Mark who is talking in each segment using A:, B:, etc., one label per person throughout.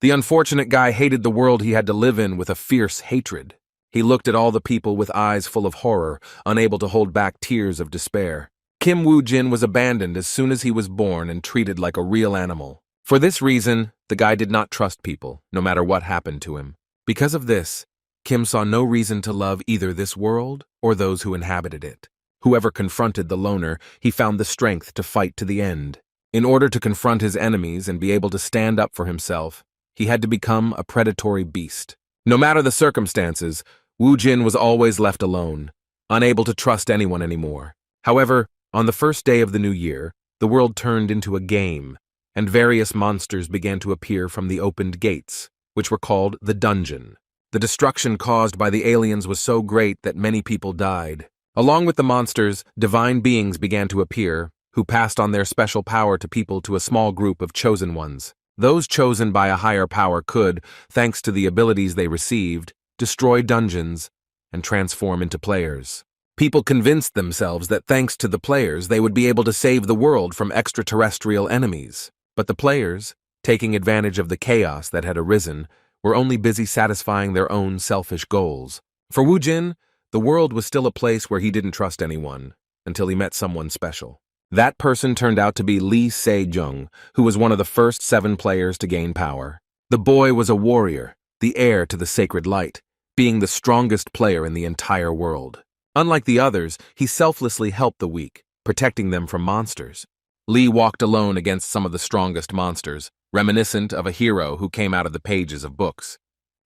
A: The unfortunate guy hated the world he had to live in with a fierce hatred. He looked at all the people with eyes full of horror, unable to hold back tears of despair. Kim Wu Jin was abandoned as soon as he was born and treated like a real animal. For this reason, the guy did not trust people, no matter what happened to him. Because of this, Kim saw no reason to love either this world or those who inhabited it. Whoever confronted the loner, he found the strength to fight to the end. In order to confront his enemies and be able to stand up for himself, he had to become a predatory beast. No matter the circumstances, Wu Jin was always left alone, unable to trust anyone anymore. However, on the first day of the new year, the world turned into a game, and various monsters began to appear from the opened gates, which were called the dungeon. The destruction caused by the aliens was so great that many people died. Along with the monsters, divine beings began to appear, who passed on their special power to people to a small group of chosen ones. Those chosen by a higher power could, thanks to the abilities they received, destroy dungeons and transform into players. People convinced themselves that thanks to the players they would be able to save the world from extraterrestrial enemies. But the players, taking advantage of the chaos that had arisen, were only busy satisfying their own selfish goals. For Wu Jin, the world was still a place where he didn't trust anyone, until he met someone special. That person turned out to be Lee Se Jung, who was one of the first 7 players to gain power. The boy was a warrior, the heir to the sacred light, being the strongest player in the entire world. Unlike the others, he selflessly helped the weak, protecting them from monsters. Lee walked alone against some of the strongest monsters, reminiscent of a hero who came out of the pages of books.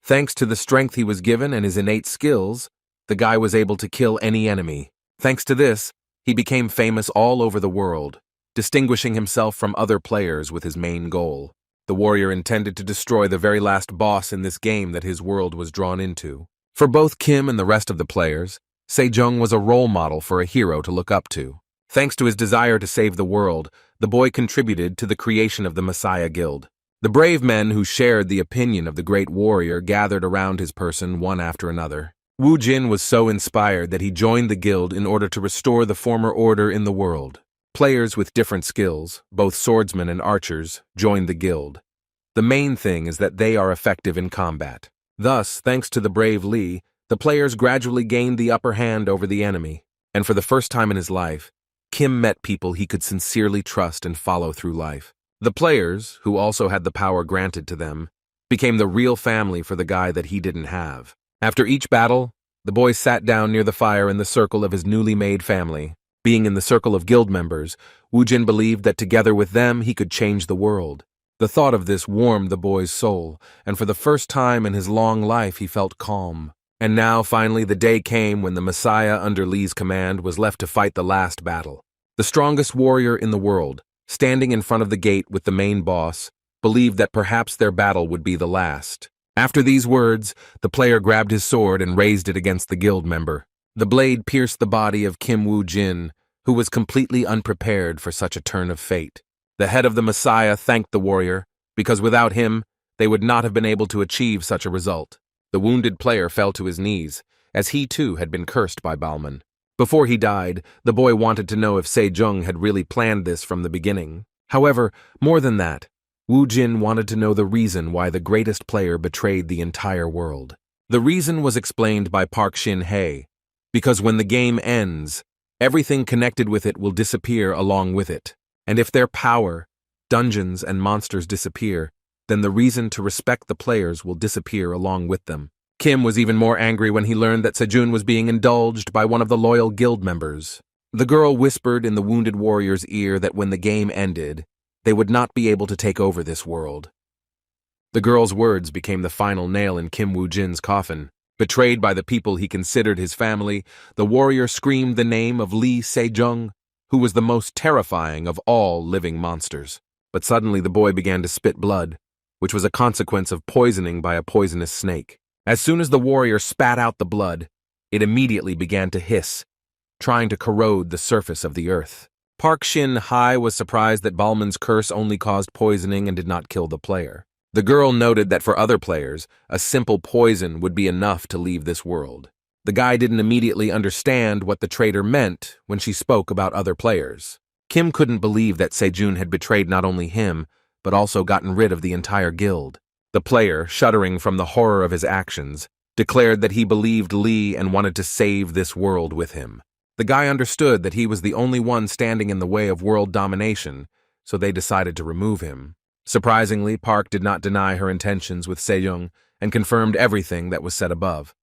A: Thanks to the strength he was given and his innate skills, the guy was able to kill any enemy. Thanks to this, he became famous all over the world, distinguishing himself from other players with his main goal. The warrior intended to destroy the very last boss in this game that his world was drawn into. For both Kim and the rest of the players, Se Jung was a role model for a hero to look up to. Thanks to his desire to save the world, the boy contributed to the creation of the Messiah Guild. The brave men who shared the opinion of the great warrior gathered around his person one after another. Wu Jin was so inspired that he joined the guild in order to restore the former order in the world. Players with different skills, both swordsmen and archers, joined the guild. The main thing is that they are effective in combat. Thus, thanks to the brave Lee, the players gradually gained the upper hand over the enemy, and for the first time in his life, Kim met people he could sincerely trust and follow through life. The players, who also had the power granted to them, became the real family for the guy that he didn't have. After each battle, the boy sat down near the fire in the circle of his newly made family. Being in the circle of guild members, Wu Jin believed that together with them he could change the world. The thought of this warmed the boy's soul, and for the first time in his long life he felt calm. And now, finally, the day came when the Messiah under Lee's command was left to fight the last battle. The strongest warrior in the world, standing in front of the gate with the main boss, believed that perhaps their battle would be the last. After these words, the player grabbed his sword and raised it against the guild member. The blade pierced the body of Kim Wu Jin, who was completely unprepared for such a turn of fate. The head of the Messiah thanked the warrior, because without him, they would not have been able to achieve such a result. The wounded player fell to his knees, as he too had been cursed by Balman. Before he died, the boy wanted to know if Se Jung had really planned this from the beginning. However, more than that, Wu Jin wanted to know the reason why the greatest player betrayed the entire world. The reason was explained by Park Shin-hye, because when the game ends, everything connected with it will disappear along with it. And if their power, dungeons, and monsters disappear, then the reason to respect the players will disappear along with them. Kim was even more angry when he learned that Sejun was being indulged by one of the loyal guild members. The girl whispered in the wounded warrior's ear that when the game ended, they would not be able to take over this world. The girl's words became the final nail in Kim Wu Jin's coffin. Betrayed by the people he considered his family, the warrior screamed the name of Lee Se Jung, who was the most terrifying of all living monsters. But suddenly the boy began to spit blood, which was a consequence of poisoning by a poisonous snake. As soon as the warrior spat out the blood, it immediately began to hiss, trying to corrode the surface of the earth. Park Shin-hye was surprised that Balman's curse only caused poisoning and did not kill the player. The girl noted that for other players, a simple poison would be enough to leave this world. The guy didn't immediately understand what the traitor meant when she spoke about other players. Kim couldn't believe that Sejun had betrayed not only him, but also gotten rid of the entire guild. The player, shuddering from the horror of his actions, declared that he believed Lee and wanted to save this world with him. The guy understood that he was the only one standing in the way of world domination, so they decided to remove him. Surprisingly, Park did not deny her intentions with Se Jung and confirmed everything that was said above.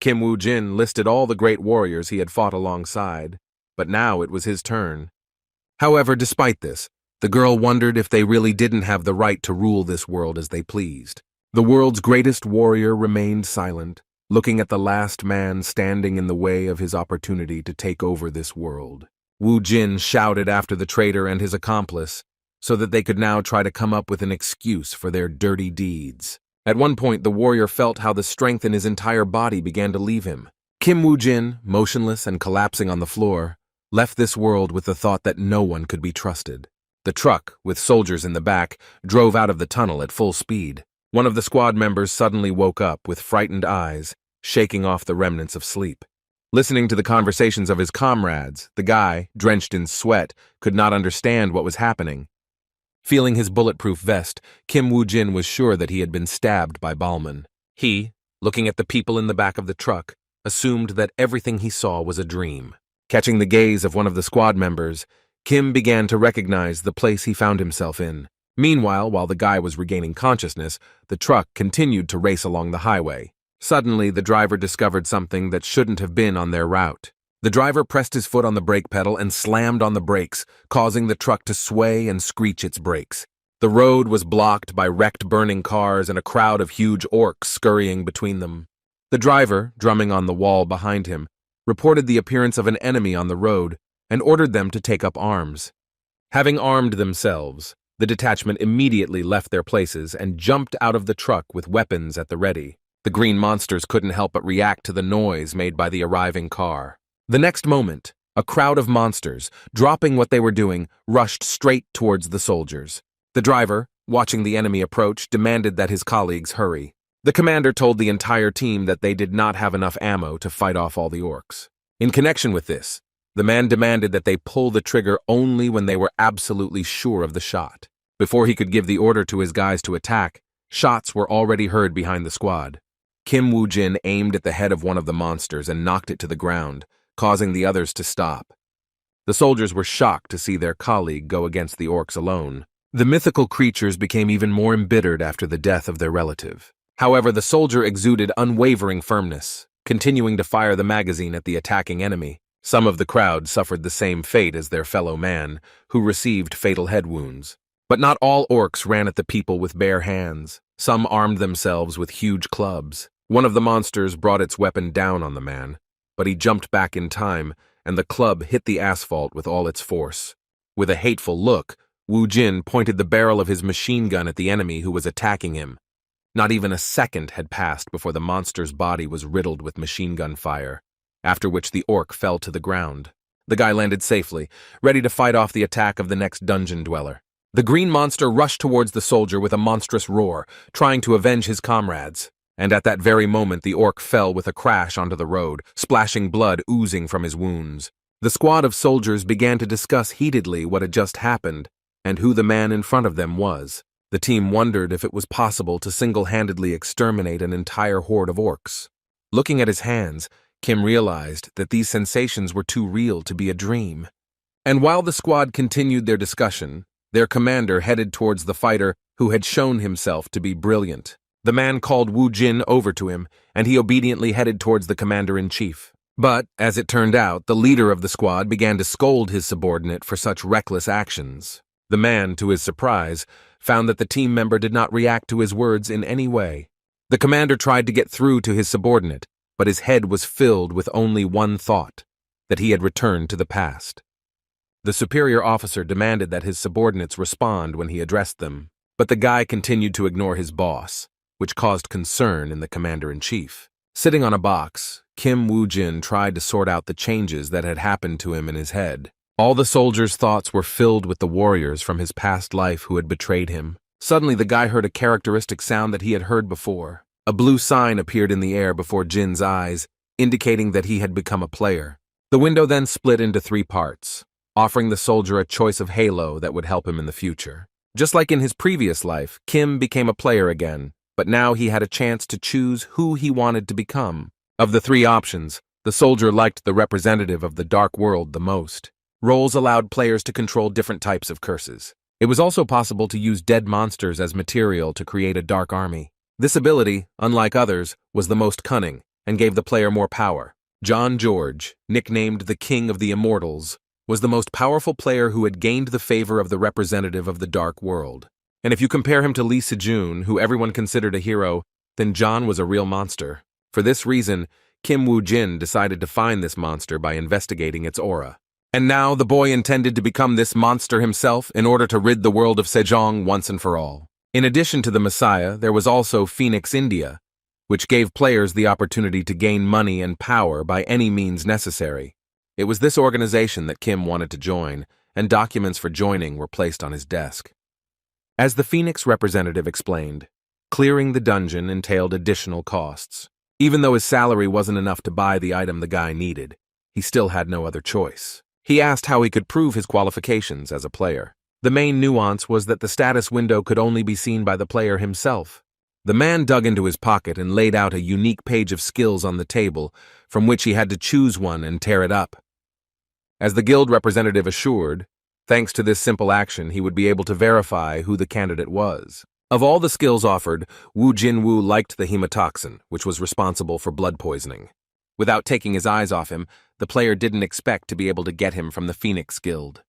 A: Wu Jin listed all the great warriors he had fought alongside, but now it was his turn. However, despite this, the girl wondered if they really didn't have the right to rule this world as they pleased. The world's greatest warrior remained silent, looking at the last man standing in the way of his opportunity to take over this world. Wu Jin shouted after the traitor and his accomplice, so that they could now try to come up with an excuse for their dirty deeds. At one point, the warrior felt how the strength in his entire body began to leave him. Wu Jin, motionless and collapsing on the floor, left this world with the thought that no one could be trusted. The truck, with soldiers in the back, drove out of the tunnel at full speed. One of the squad members suddenly woke up with frightened eyes, shaking off the remnants of sleep. Listening to the conversations of his comrades, the guy, drenched in sweat, could not understand what was happening. Feeling his bulletproof vest, Wu Jin was sure that he had been stabbed by Balman. He, looking at the people in the back of the truck, assumed that everything he saw was a dream. Catching the gaze of one of the squad members, Kim began to recognize the place he found himself in. Meanwhile, while the guy was regaining consciousness, the truck continued to race along the highway. Suddenly, the driver discovered something that shouldn't have been on their route. The driver pressed his foot on the brake pedal and slammed on the brakes, causing the truck to sway and screech its brakes. The road was blocked by wrecked burning cars and a crowd of huge orcs scurrying between them. The driver, drumming on the wall behind him, reported the appearance of an enemy on the road and ordered them to take up arms. Having armed themselves, the detachment immediately left their places and jumped out of the truck with weapons at the ready. The green monsters couldn't help but react to the noise made by the arriving car. The next moment, a crowd of monsters, dropping what they were doing, rushed straight towards the soldiers. The driver, watching the enemy approach, demanded that his colleagues hurry. The commander told the entire team that they did not have enough ammo to fight off all the orcs. In connection with this, the man demanded that they pull the trigger only when they were absolutely sure of the shot. Before he could give the order to his guys to attack, shots were already heard behind the squad. Wu Jin aimed at the head of one of the monsters and knocked it to the ground, causing the others to stop. The soldiers were shocked to see their colleague go against the orcs alone. The mythical creatures became even more embittered after the death of their relative. However, the soldier exuded unwavering firmness, continuing to fire the magazine at the attacking enemy. Some of the crowd suffered the same fate as their fellow man, who received fatal head wounds. But not all orcs ran at the people with bare hands. Some armed themselves with huge clubs. One of the monsters brought its weapon down on the man, but he jumped back in time, and the club hit the asphalt with all its force. With a hateful look, Wu Jin pointed the barrel of his machine gun at the enemy who was attacking him. Not even a second had passed before the monster's body was riddled with machine gun fire, after which the orc fell to the ground. The guy landed safely, ready to fight off the attack of the next dungeon dweller. The green monster rushed towards the soldier with a monstrous roar, trying to avenge his comrades. And at that very moment, the orc fell with a crash onto the road, splashing blood oozing from his wounds. The squad of soldiers began to discuss heatedly what had just happened and who the man in front of them was. The team wondered if it was possible to single-handedly exterminate an entire horde of orcs. Looking at his hands, Kim realized that these sensations were too real to be a dream. And while the squad continued their discussion, their commander headed towards the fighter who had shown himself to be brilliant. The man called Wu Jin over to him, and he obediently headed towards the commander-in-chief. But, as it turned out, the leader of the squad began to scold his subordinate for such reckless actions. The man, to his surprise, found that the team member did not react to his words in any way. The commander tried to get through to his subordinate, but his head was filled with only one thought, that he had returned to the past. The superior officer demanded that his subordinates respond when he addressed them, but the guy continued to ignore his boss, which caused concern in the commander-in-chief. Sitting on a box, Wu Jin tried to sort out the changes that had happened to him in his head. All the soldiers' thoughts were filled with the warriors from his past life who had betrayed him. Suddenly, the guy heard a characteristic sound that he had heard before. A blue sign appeared in the air before Jin's eyes, indicating that he had become a player. The window then split into 3 parts, offering the soldier a choice of halo that would help him in the future. Just like in his previous life, Kim became a player again, but now he had a chance to choose who he wanted to become. Of the three options, the soldier liked the representative of the dark world the most. Roles allowed players to control different types of curses. It was also possible to use dead monsters as material to create a dark army. This ability, unlike others, was the most cunning and gave the player more power. John George, nicknamed the King of the Immortals, was the most powerful player who had gained the favor of the representative of the dark world. And if you compare him to Lee Se Jung, who everyone considered a hero, then John was a real monster. For this reason, Wu Jin decided to find this monster by investigating its aura. And now the boy intended to become this monster himself in order to rid the world of Se Jung once and for all. In addition to the Messiah, there was also Phoenix India, which gave players the opportunity to gain money and power by any means necessary. It was this organization that Kim wanted to join, and documents for joining were placed on his desk. As the Phoenix representative explained, clearing the dungeon entailed additional costs. Even though his salary wasn't enough to buy the item the guy needed, he still had no other choice. He asked how he could prove his qualifications as a player. The main nuance was that the status window could only be seen by the player himself. The man dug into his pocket and laid out a unique page of skills on the table, from which he had to choose one and tear it up. As the guild representative assured, thanks to this simple action, he would be able to verify who the candidate was. Of all the skills offered, Wu Jin liked the hemotoxin, which was responsible for blood poisoning. Without taking his eyes off him, the player didn't expect to be able to get him from the Phoenix Guild.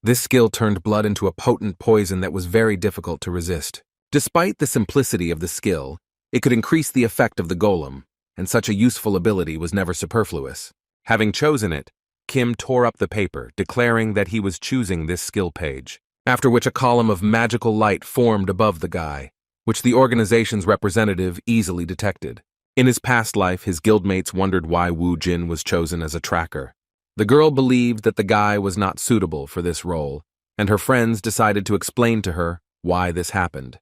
A: This skill turned blood into a potent poison that was very difficult to resist. Despite the simplicity of the skill, it could increase the effect of the golem, and such a useful ability was never superfluous. Having chosen it, Kim tore up the paper, declaring that he was choosing this skill page, after which a column of magical light formed above the guy, which the organization's representative easily detected. In his past life, his guildmates wondered why Wu Jin was chosen as a tracker. The girl believed that the guy was not suitable for this role, and her friends decided to explain to her why this happened.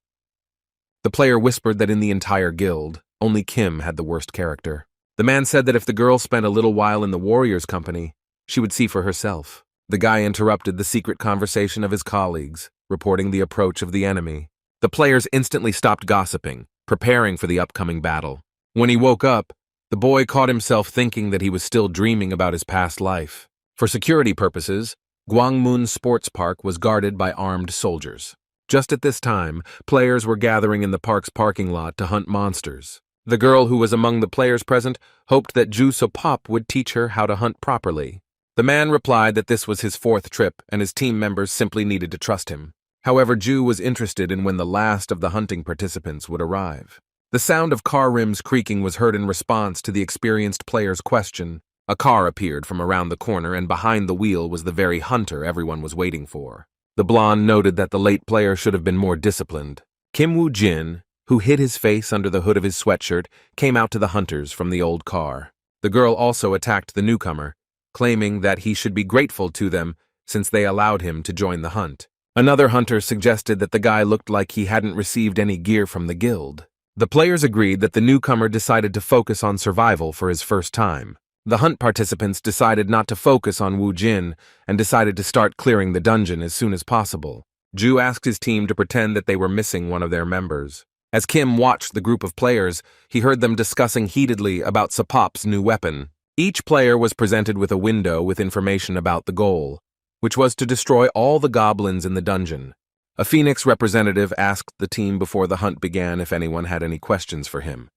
A: The player whispered that in the entire guild, only Kim had the worst character. The man said that if the girl spent a little while in the warrior's company, she would see for herself. The guy interrupted the secret conversation of his colleagues, reporting the approach of the enemy. The players instantly stopped gossiping, preparing for the upcoming battle. When he woke up, the boy caught himself thinking that he was still dreaming about his past life. For security purposes, Gwangmun Sports Park was guarded by armed soldiers. Just at this time, players were gathering in the park's parking lot to hunt monsters. The girl who was among the players present hoped that Ju Sopop would teach her how to hunt properly. The man replied that this was his fourth trip and his team members simply needed to trust him. However, Ju was interested in when the last of the hunting participants would arrive. The sound of car rims creaking was heard in response to the experienced player's question. A car appeared from around the corner, and behind the wheel was the very hunter everyone was waiting for. The blonde noted that the late player should have been more disciplined. Wu Jin, who hid his face under the hood of his sweatshirt, came out to the hunters from the old car. The girl also attacked the newcomer, claiming that he should be grateful to them since they allowed him to join the hunt. Another hunter suggested that the guy looked like he hadn't received any gear from the guild. The players agreed that the newcomer decided to focus on survival for his first time. The hunt participants decided not to focus on Wu Jin and decided to start clearing the dungeon as soon as possible. Ju asked his team to pretend that they were missing one of their members. As Kim watched the group of players, he heard them discussing heatedly about Sopop's new weapon. Each player was presented with a window with information about the goal, which was to destroy all the goblins in the dungeon. A Phoenix representative asked the team before the hunt began if anyone had any questions for him.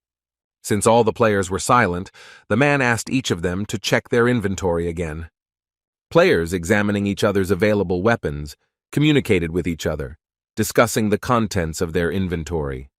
A: Since all the players were silent, the man asked each of them to check their inventory again. Players, examining each other's available weapons, communicated with each other, discussing the contents of their inventory.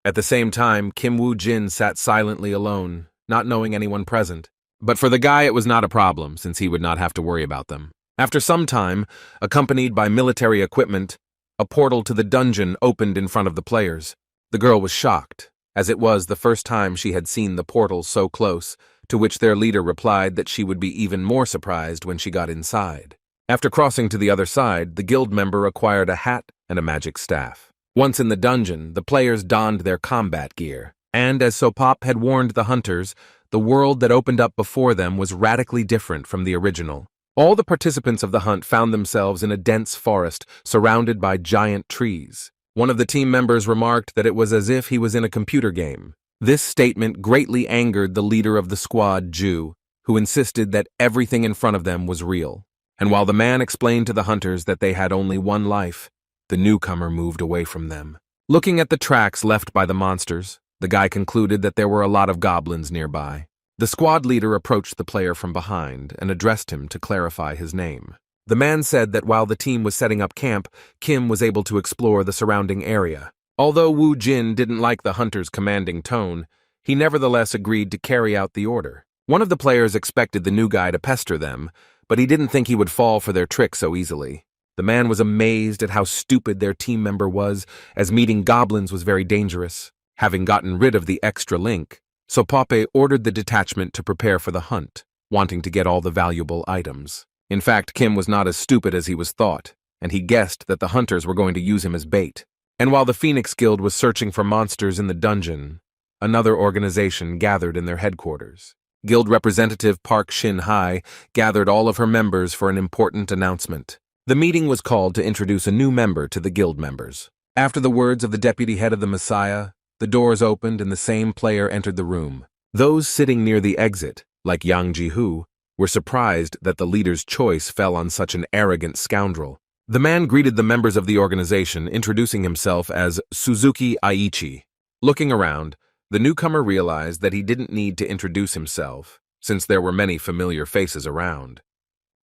A: At the same time, Wu Jin sat silently alone, not knowing anyone present. But for the guy it was not a problem, since he would not have to worry about them. After some time, accompanied by military equipment, a portal to the dungeon opened in front of the players. The girl was shocked, as it was the first time she had seen the portal so close, to which their leader replied that she would be even more surprised when she got inside. After crossing to the other side, the guild member acquired a hat and a magic staff. Once in the dungeon, the players donned their combat gear, and as Sopop had warned the hunters, the world that opened up before them was radically different from the original. All the participants of the hunt found themselves in a dense forest surrounded by giant trees. One of the team members remarked that it was as if he was in a computer game. This statement greatly angered the leader of the squad, Ju, who insisted that everything in front of them was real. And while the man explained to the hunters that they had only one life, the newcomer moved away from them. Looking at the tracks left by the monsters, the guy concluded that there were a lot of goblins nearby. The squad leader approached the player from behind and addressed him to clarify his name. The man said that while the team was setting up camp, Kim was able to explore the surrounding area. Although Wu Jin didn't like the hunter's commanding tone, he nevertheless agreed to carry out the order. One of the players expected the new guy to pester them, but he didn't think he would fall for their trick so easily. The man was amazed at how stupid their team member was, as meeting goblins was very dangerous. Having gotten rid of the extra link, Sopape ordered the detachment to prepare for the hunt, wanting to get all the valuable items. In fact, Kim was not as stupid as he was thought, and he guessed that the hunters were going to use him as bait. And while the Phoenix Guild was searching for monsters in the dungeon, another organization gathered in their headquarters. Guild representative Park Shin-hai gathered all of her members for an important announcement. The meeting was called to introduce a new member to the guild members. After the words of the deputy head of the Messiah, the doors opened and the same player entered the room. Those sitting near the exit, like Yang Ji-hoo, were surprised that the leader's choice fell on such an arrogant scoundrel. The man greeted the members of the organization, introducing himself as Suzuki Aichi. Looking around, the newcomer realized that he didn't need to introduce himself, since there were many familiar faces around.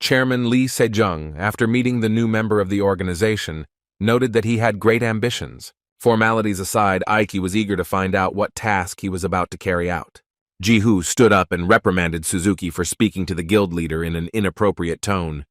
A: Chairman Lee Se Jung, after meeting the new member of the organization, noted that he had great ambitions. Formalities aside, Aiki was eager to find out what task he was about to carry out. Ji-hoo stood up and reprimanded Suzuki for speaking to the guild leader in an inappropriate tone.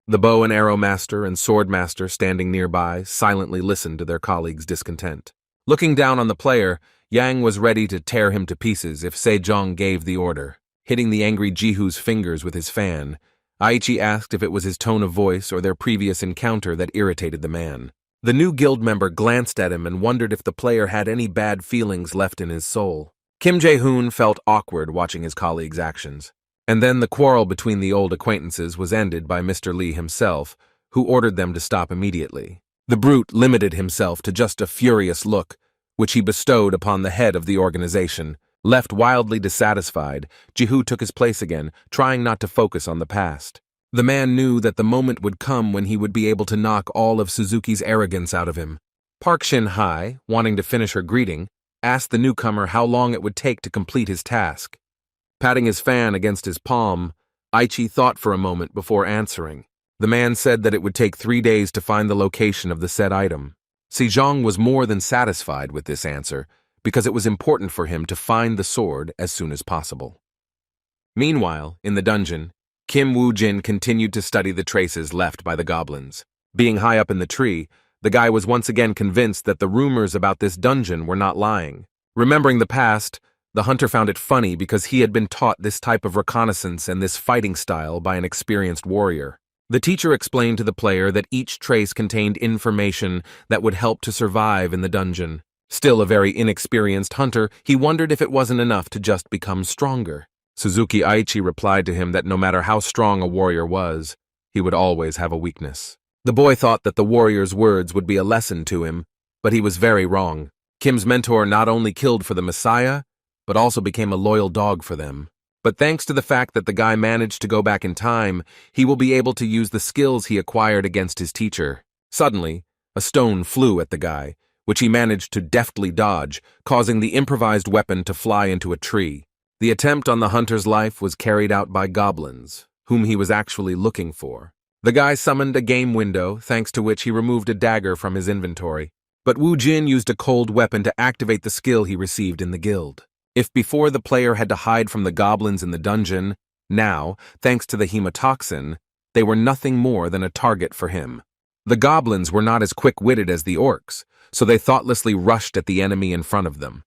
A: The bow and arrow master and sword master standing nearby silently listened to their colleagues' discontent. Looking down on the player, Yang was ready to tear him to pieces if Se Jung gave the order. Hitting the angry Ji-hoo's fingers with his fan, Aichi asked if it was his tone of voice or their previous encounter that irritated the man. The new guild member glanced at him and wondered if the player had any bad feelings left in his soul. Kim Jae-hoon felt awkward watching his colleagues' actions. And then the quarrel between the old acquaintances was ended by Mr. Lee himself, who ordered them to stop immediately. The brute limited himself to just a furious look, which he bestowed upon the head of the organization. Left wildly dissatisfied, Ji-hoo took his place again, trying not to focus on the past. The man knew that the moment would come when he would be able to knock all of Suzuki's arrogance out of him. Park Shin-hai, wanting to finish her greeting, asked the newcomer how long it would take to complete his task. Patting his fan against his palm, Aichi thought for a moment before answering. The man said that it would take 3 days to find the location of the said item. Se Jung was more than satisfied with this answer, because it was important for him to find the sword as soon as possible. Meanwhile, in the dungeon, Kim Wu Jin continued to study the traces left by the goblins. Being high up in the tree, the guy was once again convinced that the rumors about this dungeon were not lying. Remembering the past, the hunter found it funny because he had been taught this type of reconnaissance and this fighting style by an experienced warrior. The teacher explained to the player that each trace contained information that would help to survive in the dungeon. Still a very inexperienced hunter, he wondered if it wasn't enough to just become stronger. Suzuki Aichi replied to him that no matter how strong a warrior was, he would always have a weakness. The boy thought that the warrior's words would be a lesson to him, but he was very wrong. Kim's mentor not only killed for the Messiah, but also became a loyal dog for them. But thanks to the fact that the guy managed to go back in time, he will be able to use the skills he acquired against his teacher. Suddenly, a stone flew at the guy, which he managed to deftly dodge, causing the improvised weapon to fly into a tree. The attempt on the hunter's life was carried out by goblins, whom he was actually looking for. The guy summoned a game window, thanks to which he removed a dagger from his inventory. But Wu Jin used a cold weapon to activate the skill he received in the guild. If before the player had to hide from the goblins in the dungeon, now, thanks to the hemotoxin, they were nothing more than a target for him. The goblins were not as quick-witted as the orcs, so they thoughtlessly rushed at the enemy in front of them.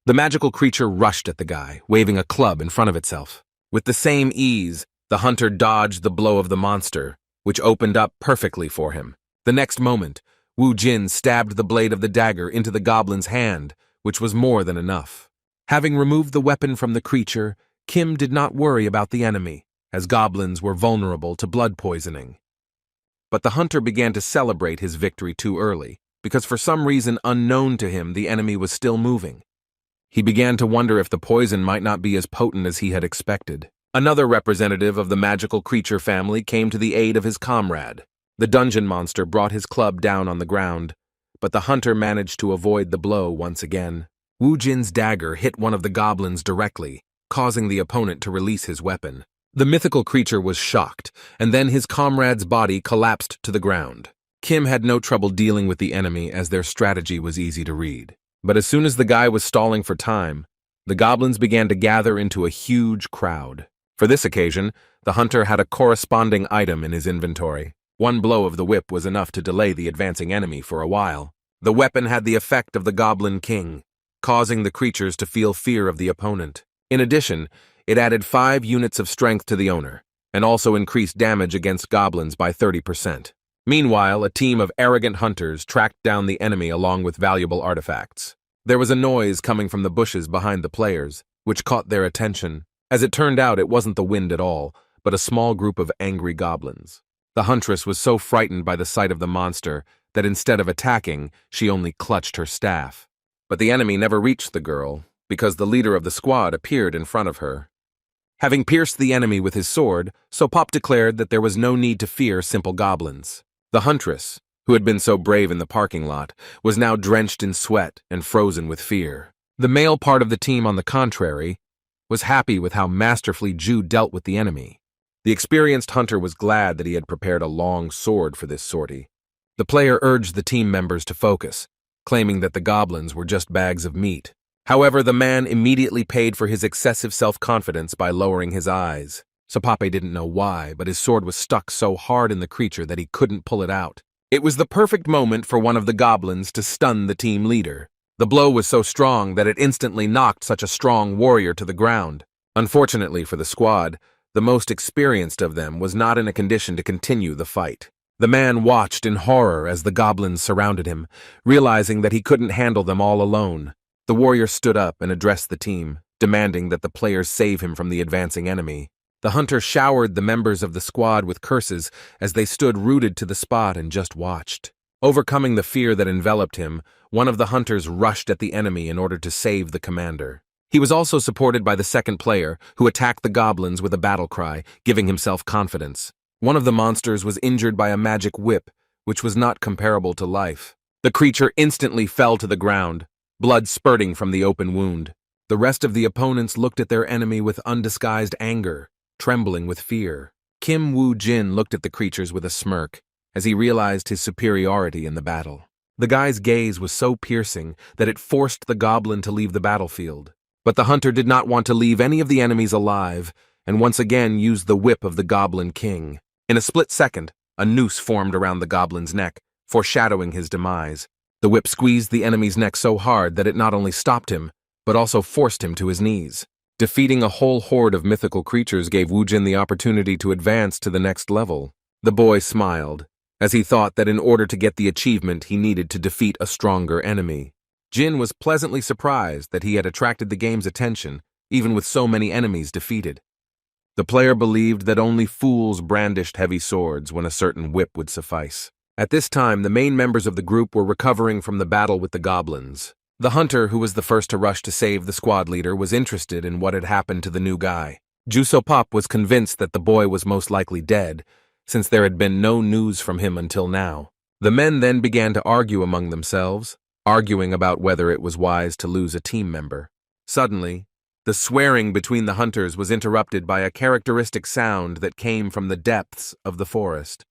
A: The magical creature rushed at the guy, waving a club in front of itself. With the same ease, the hunter dodged the blow of the monster, which opened up perfectly for him. The next moment, Wu Jin stabbed the blade of the dagger into the goblin's hand, which was more than enough. Having removed the weapon from the creature, Kim did not worry about the enemy, as goblins were vulnerable to blood poisoning. But the hunter began to celebrate his victory too early. because for some reason unknown to him, the enemy was still moving. He began to wonder if the poison might not be as potent as he had expected. Another representative of the magical creature family came to the aid of his comrade. The dungeon monster brought his club down on the ground, but the hunter managed to avoid the blow once again. Wu Jin's dagger hit one of the goblins directly, causing the opponent to release his weapon. The mythical creature was shocked, and then his comrade's body collapsed to the ground. Kim had no trouble dealing with the enemy as their strategy was easy to read. But as soon as the guy was stalling for time, the goblins began to gather into a huge crowd. For this occasion, the hunter had a corresponding item in his inventory. One blow of the whip was enough to delay the advancing enemy for a while. The weapon had the effect of the Goblin King, causing the creatures to feel fear of the opponent. In addition, it added 5 units of strength to the owner, and also increased damage against goblins by 30%. Meanwhile, a team of arrogant hunters tracked down the enemy along with valuable artifacts. There was a noise coming from the bushes behind the players, which caught their attention. As it turned out, it wasn't the wind at all, but a small group of angry goblins. The huntress was so frightened by the sight of the monster that instead of attacking, she only clutched her staff. But the enemy never reached the girl, because the leader of the squad appeared in front of her. Having pierced the enemy with his sword, Sopop declared that there was no need to fear simple goblins. The huntress, who had been so brave in the parking lot, was now drenched in sweat and frozen with fear. The male part of the team, on the contrary, was happy with how masterfully Ju dealt with the enemy. The experienced hunter was glad that he had prepared a long sword for this sortie. The player urged the team members to focus, claiming that the goblins were just bags of meat. However, the man immediately paid for his excessive self-confidence by lowering his eyes. Sopape didn't know why, but his sword was stuck so hard in the creature that he couldn't pull it out. It was the perfect moment for one of the goblins to stun the team leader. The blow was so strong that it instantly knocked such a strong warrior to the ground. Unfortunately for the squad, the most experienced of them was not in a condition to continue the fight. The man watched in horror as the goblins surrounded him, realizing that he couldn't handle them all alone. The warrior stood up and addressed the team, demanding that the players save him from the advancing enemy. The hunter showered the members of the squad with curses as they stood rooted to the spot and just watched. Overcoming the fear that enveloped him, one of the hunters rushed at the enemy in order to save the commander. He was also supported by the second player, who attacked the goblins with a battle cry, giving himself confidence. One of the monsters was injured by a magic whip, which was not comparable to life. The creature instantly fell to the ground, blood spurting from the open wound. The rest of the opponents looked at their enemy with undisguised anger, trembling with fear. Kim Wu Jin looked at the creatures with a smirk, as he realized his superiority in the battle. The guy's gaze was so piercing that it forced the goblin to leave the battlefield. But the hunter did not want to leave any of the enemies alive, and once again used the whip of the Goblin King. In a split second, a noose formed around the goblin's neck, foreshadowing his demise. The whip squeezed the enemy's neck so hard that it not only stopped him, but also forced him to his knees. Defeating a whole horde of mythical creatures gave Wu Jin the opportunity to advance to the next level. The boy smiled, as he thought that in order to get the achievement he needed to defeat a stronger enemy. Jin was pleasantly surprised that he had attracted the game's attention, even with so many enemies defeated. The player believed that only fools brandished heavy swords when a certain whip would suffice. At this time, the main members of the group were recovering from the battle with the goblins. The hunter, who was the first to rush to save the squad leader, was interested in what had happened to the new guy. Jusopop was convinced that the boy was most likely dead, since there had been no news from him until now. The men then began to argue among themselves, arguing about whether it was wise to lose a team member. Suddenly, the swearing between the hunters was interrupted by a characteristic sound that came from the depths of the forest.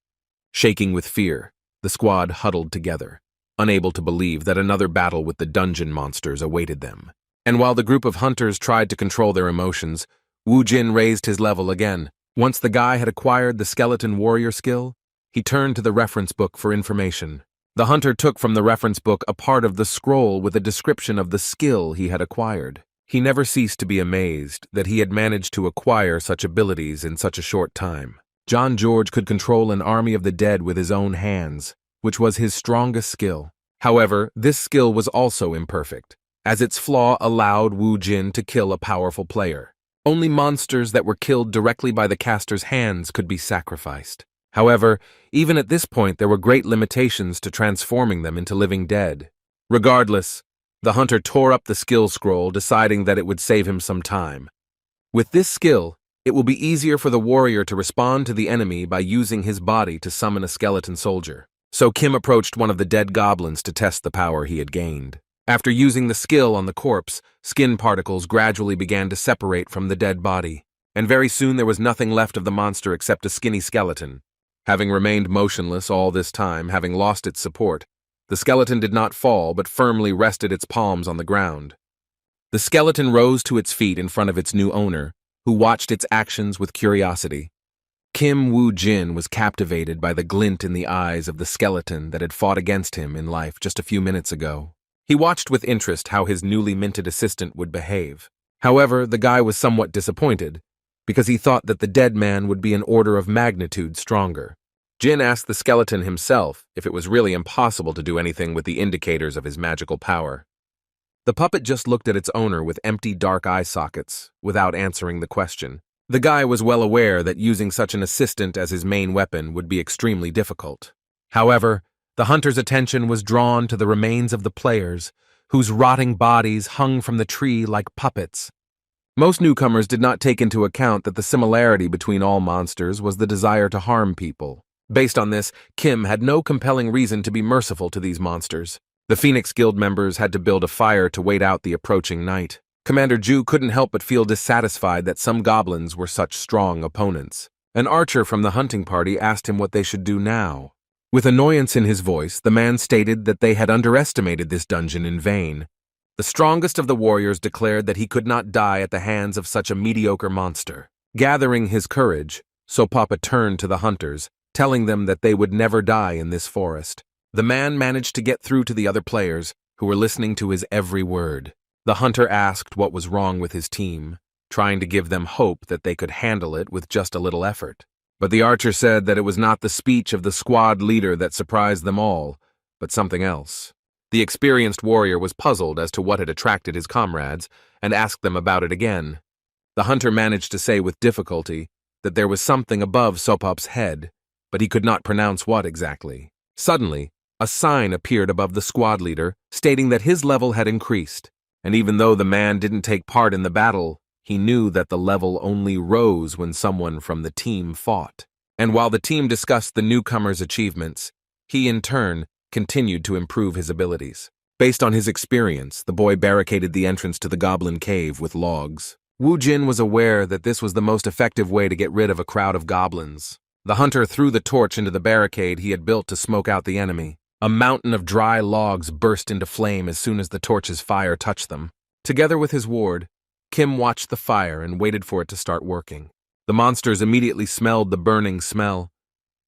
A: Shaking with fear, the squad huddled together, unable to believe that another battle with the dungeon monsters awaited them. And while the group of hunters tried to control their emotions, Wu Jin raised his level again. Once the guy had acquired the skeleton warrior skill, he turned to the reference book for information. The hunter took from the reference book a part of the scroll with a description of the skill he had acquired. He never ceased to be amazed that he had managed to acquire such abilities in such a short time. John George could control an army of the dead with his own hands, which was his strongest skill. However, this skill was also imperfect, as its flaw allowed Wu Jin to kill a powerful player. Only monsters that were killed directly by the caster's hands could be sacrificed. However, even at this point there were great limitations to transforming them into living dead. Regardless, the hunter tore up the skill scroll, deciding that it would save him some time. With this skill, it will be easier for the warrior to respond to the enemy by using his body to summon a skeleton soldier. So Kim approached one of the dead goblins to test the power he had gained. After using the skill on the corpse, skin particles gradually began to separate from the dead body, and very soon there was nothing left of the monster except a skinny skeleton. Having remained motionless all this time, having lost its support, the skeleton did not fall but firmly rested its palms on the ground. The skeleton rose to its feet in front of its new owner, who watched its actions with curiosity. Wu Jin was captivated by the glint in the eyes of the skeleton that had fought against him in life just a few minutes ago. He watched with interest how his newly minted assistant would behave. However, the guy was somewhat disappointed, because he thought that the dead man would be an order of magnitude stronger. Jin asked the skeleton himself if it was really impossible to do anything with the indicators of his magical power. The puppet just looked at its owner with empty dark eye sockets, without answering the question. The guy was well aware that using such an assistant as his main weapon would be extremely difficult. However, the hunter's attention was drawn to the remains of the players, whose rotting bodies hung from the tree like puppets. Most newcomers did not take into account that the similarity between all monsters was the desire to harm people. Based on this, Kim had no compelling reason to be merciful to these monsters. The Phoenix Guild members had to build a fire to wait out the approaching night. Commander Ju couldn't help but feel dissatisfied that some goblins were such strong opponents. An archer from the hunting party asked him what they should do now. With annoyance in his voice, the man stated that they had underestimated this dungeon in vain. The strongest of the warriors declared that he could not die at the hands of such a mediocre monster. Gathering his courage, Sopapa turned to the hunters, telling them that they would never die in this forest. The man managed to get through to the other players, who were listening to his every word. The hunter asked what was wrong with his team, trying to give them hope that they could handle it with just a little effort. But the archer said that it was not the speech of the squad leader that surprised them all, but something else. The experienced warrior was puzzled as to what had attracted his comrades, and asked them about it again. The hunter managed to say with difficulty that there was something above Sopap's head, but he could not pronounce what exactly. Suddenly, a sign appeared above the squad leader, stating that his level had increased, and even though the man didn't take part in the battle, he knew that the level only rose when someone from the team fought. And while the team discussed the newcomer's achievements, he in turn continued to improve his abilities. Based on his experience, the boy barricaded the entrance to the goblin cave with logs. Wu Jin was aware that this was the most effective way to get rid of a crowd of goblins. The hunter threw the torch into the barricade he had built to smoke out the enemy. A mountain of dry logs burst into flame as soon as the torch's fire touched them. Together with his ward, Kim watched the fire and waited for it to start working. The monsters immediately smelled the burning smell.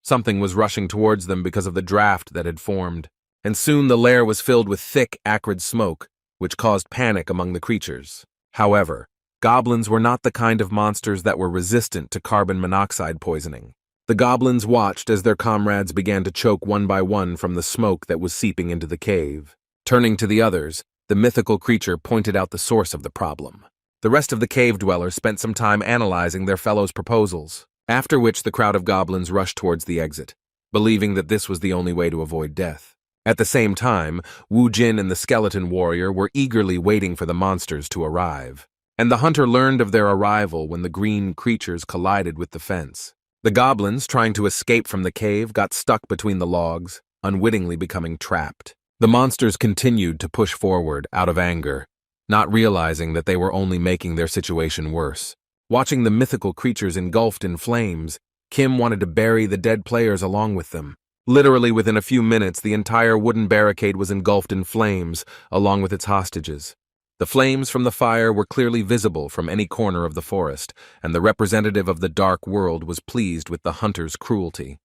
A: Something was rushing towards them because of the draft that had formed, and soon the lair was filled with thick, acrid smoke, which caused panic among the creatures. However, goblins were not the kind of monsters that were resistant to carbon monoxide poisoning. The goblins watched as their comrades began to choke one by one from the smoke that was seeping into the cave. Turning to the others, the mythical creature pointed out the source of the problem. The rest of the cave dwellers spent some time analyzing their fellows' proposals, after which the crowd of goblins rushed towards the exit, believing that this was the only way to avoid death. At the same time, Wu Jin and the skeleton warrior were eagerly waiting for the monsters to arrive, and the hunter learned of their arrival when the green creatures collided with the fence. The goblins, trying to escape from the cave, got stuck between the logs, unwittingly becoming trapped. The monsters continued to push forward out of anger, not realizing that they were only making their situation worse. Watching the mythical creatures engulfed in flames, Kim wanted to bury the dead players along with them. Literally within a few minutes, the entire wooden barricade was engulfed in flames, along with its hostages. The flames from the fire were clearly visible from any corner of the forest, and the representative of the dark world was pleased with the hunter's cruelty.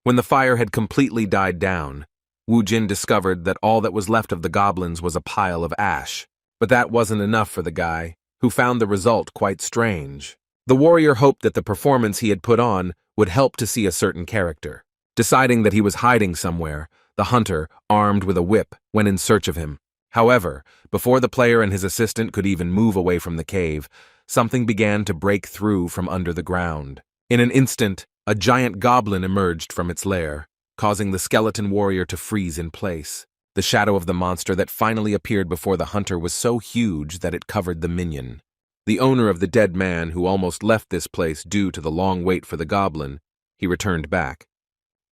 A: When the fire had completely died down, Wu Jin discovered that all that was left of the goblins was a pile of ash. But that wasn't enough for the guy, who found the result quite strange. The warrior hoped that the performance he had put on would help to see a certain character. Deciding that he was hiding somewhere, the hunter, armed with a whip, went in search of him. However, before the player and his assistant could even move away from the cave, something began to break through from under the ground. In an instant, a giant goblin emerged from its lair, causing the skeleton warrior to freeze in place. The shadow of the monster that finally appeared before the hunter was so huge that it covered the minion. The owner of the dead man, who almost left this place due to the long wait for the goblin, he returned back.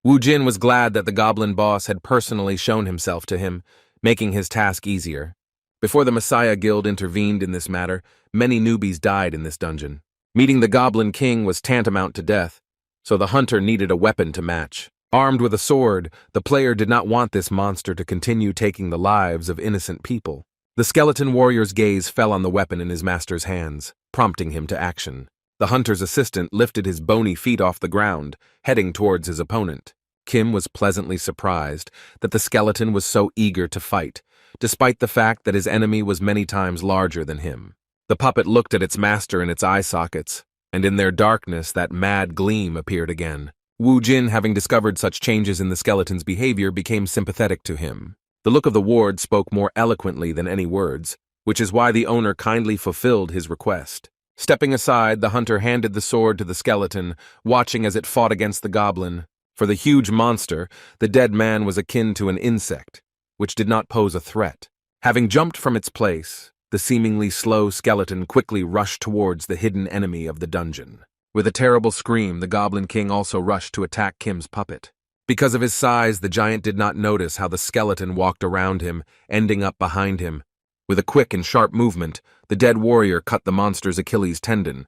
A: Wu Jin was glad that the goblin boss had personally shown himself to him, making his task easier. Before the Messiah Guild intervened in this matter, many newbies died in this dungeon. Meeting the Goblin King was tantamount to death, so the hunter needed a weapon to match. Armed with a sword, the player did not want this monster to continue taking the lives of innocent people. The skeleton warrior's gaze fell on the weapon in his master's hands, prompting him to action. The hunter's assistant lifted his bony feet off the ground, heading towards his opponent. Kim was pleasantly surprised that the skeleton was so eager to fight, despite the fact that his enemy was many times larger than him. The puppet looked at its master in its eye sockets, and in their darkness that mad gleam appeared again. Wu Jin, having discovered such changes in the skeleton's behavior, became sympathetic to him. The look of the ward spoke more eloquently than any words, which is why the owner kindly fulfilled his request. Stepping aside, the hunter handed the sword to the skeleton, watching as it fought against the goblin. For the huge monster, the dead man was akin to an insect, which did not pose a threat. Having jumped from its place, the seemingly slow skeleton quickly rushed towards the hidden enemy of the dungeon. With a terrible scream, the Goblin King also rushed to attack Kim's puppet. Because of his size, the giant did not notice how the skeleton walked around him, ending up behind him. With a quick and sharp movement, the dead warrior cut the monster's Achilles tendon.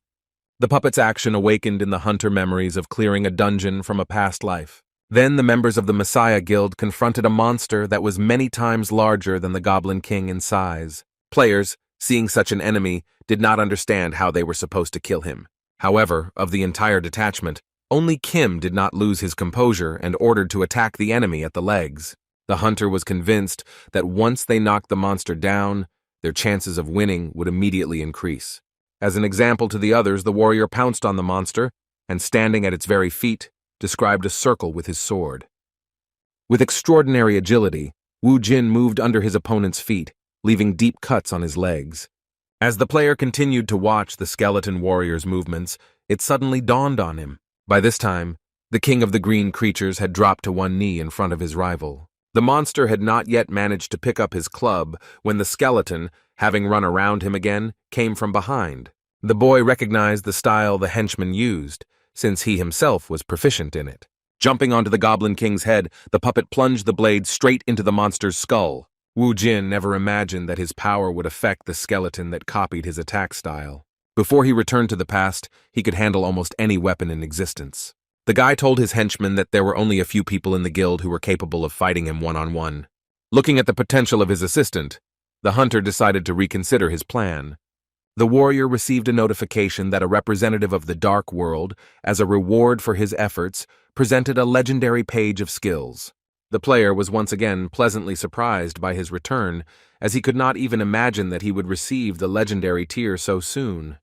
A: The puppet's action awakened in the hunter memories of clearing a dungeon from a past life. Then the members of the Messiah Guild confronted a monster that was many times larger than the Goblin King in size. Players, seeing such an enemy, did not understand how they were supposed to kill him. However, of the entire detachment, only Kim did not lose his composure and ordered to attack the enemy at the legs. The hunter was convinced that once they knocked the monster down, their chances of winning would immediately increase. As an example to the others, the warrior pounced on the monster, and standing at its very feet, described a circle with his sword. With extraordinary agility, Wu Jin moved under his opponent's feet, leaving deep cuts on his legs. As the player continued to watch the skeleton warrior's movements, it suddenly dawned on him. By this time, the king of the green creatures had dropped to one knee in front of his rival. The monster had not yet managed to pick up his club when the skeleton, having run around him again, came from behind. The boy recognized the style the henchman used, since he himself was proficient in it. Jumping onto the Goblin King's head, the puppet plunged the blade straight into the monster's skull. Wu Jin never imagined that his power would affect the skeleton that copied his attack style. Before he returned to the past, he could handle almost any weapon in existence. The guy told his henchmen that there were only a few people in the guild who were capable of fighting him one-on-one. Looking at the potential of his assistant, the hunter decided to reconsider his plan. The warrior received a notification that a representative of the Dark World, as a reward for his efforts, presented a legendary page of skills. The player was once again pleasantly surprised by his return, as he could not even imagine that he would receive the legendary tier so soon.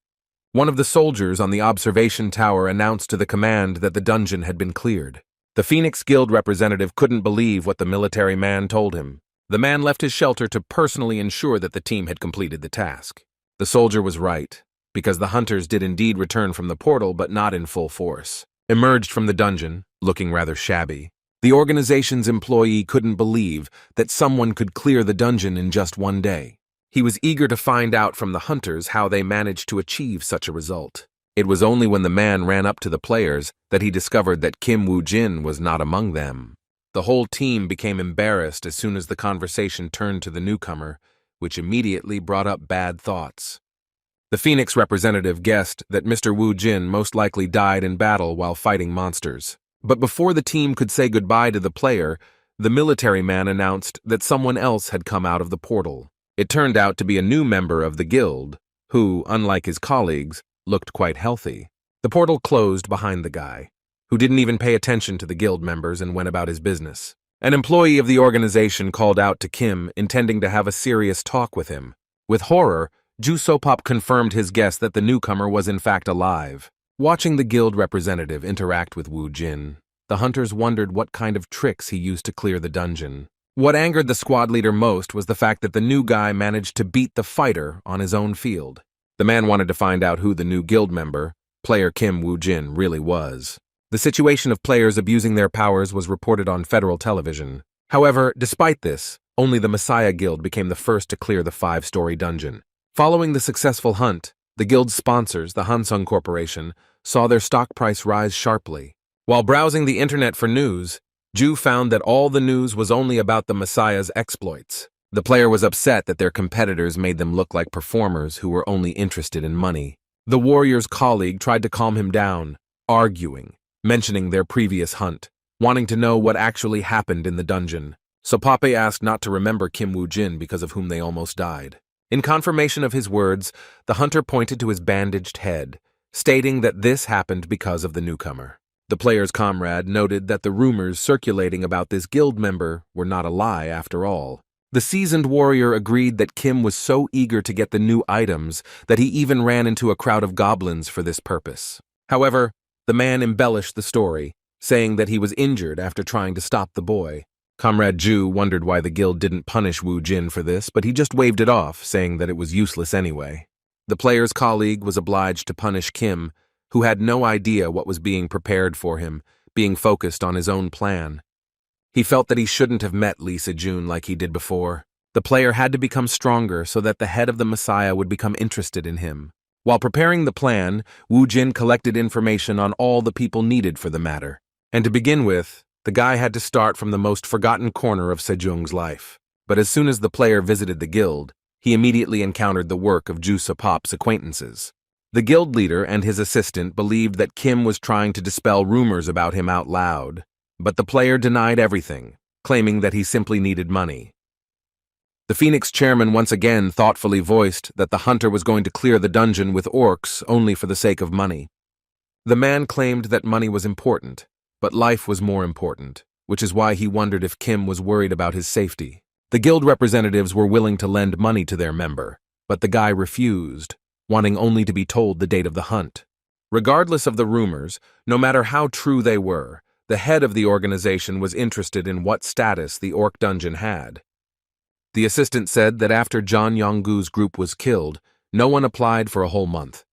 A: One of the soldiers on the observation tower announced to the command that the dungeon had been cleared. The Phoenix Guild representative couldn't believe what the military man told him. The man left his shelter to personally ensure that the team had completed the task. The soldier was right, because the hunters did indeed return from the portal, but not in full force. Emerged from the dungeon, looking rather shabby. The organization's employee couldn't believe that someone could clear the dungeon in just one day. He was eager to find out from the hunters how they managed to achieve such a result. It was only when the man ran up to the players that he discovered that Kim Wu Jin was not among them. The whole team became embarrassed as soon as the conversation turned to the newcomer, which immediately brought up bad thoughts. The Phoenix representative guessed that Mr. Wu Jin most likely died in battle while fighting monsters. But before the team could say goodbye to the player, the military man announced that someone else had come out of the portal. It turned out to be a new member of the guild, who, unlike his colleagues, looked quite healthy. The portal closed behind the guy, who didn't even pay attention to the guild members and went about his business. An employee of the organization called out to Kim, intending to have a serious talk with him. With horror, Ju Sopop confirmed his guess that the newcomer was in fact alive. Watching the guild representative interact with Wu Jin, the hunters wondered what kind of tricks he used to clear the dungeon. What angered the squad leader most was the fact that the new guy managed to beat the fighter on his own field. The man wanted to find out who the new guild member, player Kim Wu Jin, really was. The situation of players abusing their powers was reported on federal television. However, despite this, only the Messiah Guild became the first to clear the 5-story dungeon. Following the successful hunt, the guild's sponsors, the Hansung Corporation, saw their stock price rise sharply. While browsing the internet for news, Ju found that all the news was only about the Messiah's exploits. The player was upset that their competitors made them look like performers who were only interested in money. The warrior's colleague tried to calm him down, arguing, mentioning their previous hunt, wanting to know what actually happened in the dungeon. So Pape asked not to remember Kim Wu Jin because of whom they almost died. In confirmation of his words, the hunter pointed to his bandaged head, stating that this happened because of the newcomer. The player's comrade noted that the rumors circulating about this guild member were not a lie after all. The seasoned warrior agreed that Kim was so eager to get the new items that he even ran into a crowd of goblins for this purpose. However, the man embellished the story, saying that he was injured after trying to stop the boy. Comrade Ju wondered why the guild didn't punish Wu Jin for this, but he just waved it off, saying that it was useless anyway. The player's colleague was obliged to punish Kim, who had no idea what was being prepared for him, being focused on his own plan. He felt that he shouldn't have met Lee Se Jung like he did before. The player had to become stronger so that the head of the Messiah would become interested in him. While preparing the plan, Wu Jin collected information on all the people needed for the matter. And to begin with, the guy had to start from the most forgotten corner of Se Jung's life. But as soon as the player visited the guild, he immediately encountered the work of Ju Sepop's acquaintances. The guild leader and his assistant believed that Kim was trying to dispel rumors about him out loud, but the player denied everything, claiming that he simply needed money. The Phoenix chairman once again thoughtfully voiced that the hunter was going to clear the dungeon with orcs only for the sake of money. The man claimed that money was important, but life was more important, which is why he wondered if Kim was worried about his safety. The guild representatives were willing to lend money to their member, but the guy refused, wanting only to be told the date of the hunt. Regardless of the rumors, no matter how true they were, the head of the organization was interested in what status the orc dungeon had. The assistant said that after John Yonggu's group was killed, no one applied for a whole month.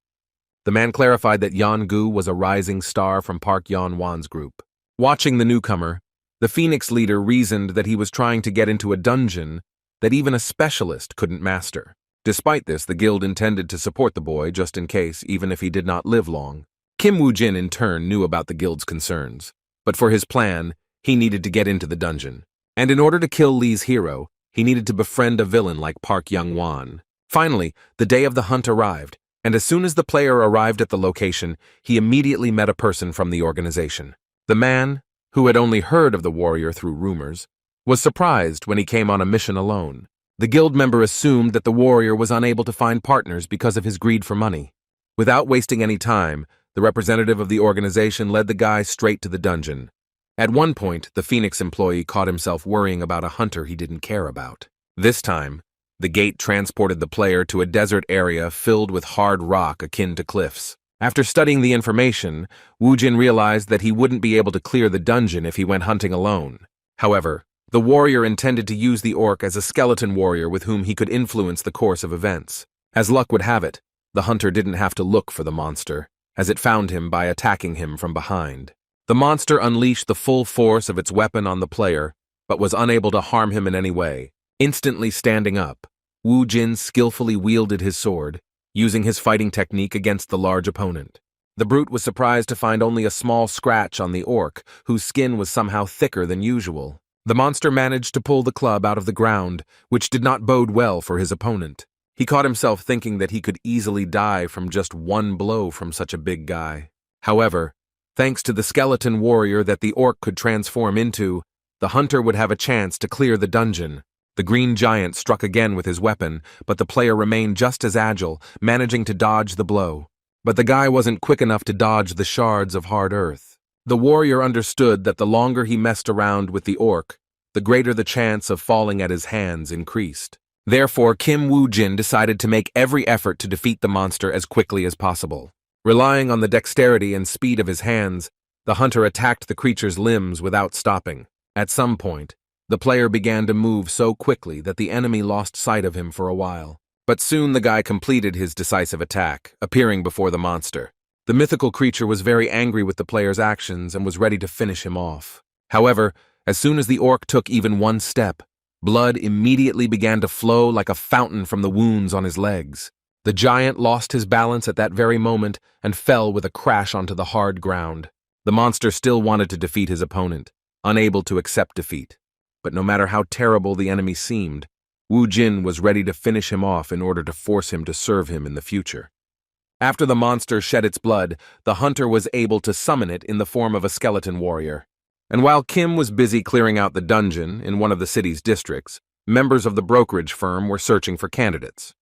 A: The man clarified that Yonggu was a rising star from Park Yeon-wan's group. Watching the newcomer, the Phoenix leader reasoned that he was trying to get into a dungeon that even a specialist couldn't master. Despite this, the guild intended to support the boy just in case, even if he did not live long. Kim Wu Jin in turn knew about the guild's concerns, but for his plan, he needed to get into the dungeon. And in order to kill Lee's hero, he needed to befriend a villain like Park Yeon-wan. Finally, the day of the hunt arrived, and as soon as the player arrived at the location, he immediately met a person from the organization. The man, who had only heard of the warrior through rumors, was surprised when he came on a mission alone. The guild member assumed that the warrior was unable to find partners because of his greed for money. Without wasting any time, the representative of the organization led the guy straight to the dungeon. At one point, the Phoenix employee caught himself worrying about a hunter he didn't care about. This time, the gate transported the player to a desert area filled with hard rock akin to cliffs. After studying the information, Wu Jin realized that he wouldn't be able to clear the dungeon if he went hunting alone. However, the warrior intended to use the orc as a skeleton warrior with whom he could influence the course of events. As luck would have it, the hunter didn't have to look for the monster, as it found him by attacking him from behind. The monster unleashed the full force of its weapon on the player, but was unable to harm him in any way. Instantly standing up, Wu Jin skillfully wielded his sword, using his fighting technique against the large opponent. The brute was surprised to find only a small scratch on the orc, whose skin was somehow thicker than usual. The monster managed to pull the club out of the ground, which did not bode well for his opponent. He caught himself thinking that he could easily die from just one blow from such a big guy. However, thanks to the skeleton warrior that the orc could transform into, the hunter would have a chance to clear the dungeon. The green giant struck again with his weapon, but the player remained just as agile, managing to dodge the blow. But the guy wasn't quick enough to dodge the shards of hard earth. The warrior understood that the longer he messed around with the orc, the greater the chance of falling at his hands increased. Therefore, Kim Wu Jin decided to make every effort to defeat the monster as quickly as possible. Relying on the dexterity and speed of his hands, the hunter attacked the creature's limbs without stopping. At some point, the player began to move so quickly that the enemy lost sight of him for a while. But soon the guy completed his decisive attack, appearing before the monster. The mythical creature was very angry with the player's actions and was ready to finish him off. However, as soon as the orc took even one step, blood immediately began to flow like a fountain from the wounds on his legs. The giant lost his balance at that very moment and fell with a crash onto the hard ground. The monster still wanted to defeat his opponent, unable to accept defeat. But no matter how terrible the enemy seemed, Wu Jin was ready to finish him off in order to force him to serve him in the future. After the monster shed its blood, the hunter was able to summon it in the form of a skeleton warrior. And while Kim was busy clearing out the dungeon in one of the city's districts, members of the brokerage firm were searching for candidates.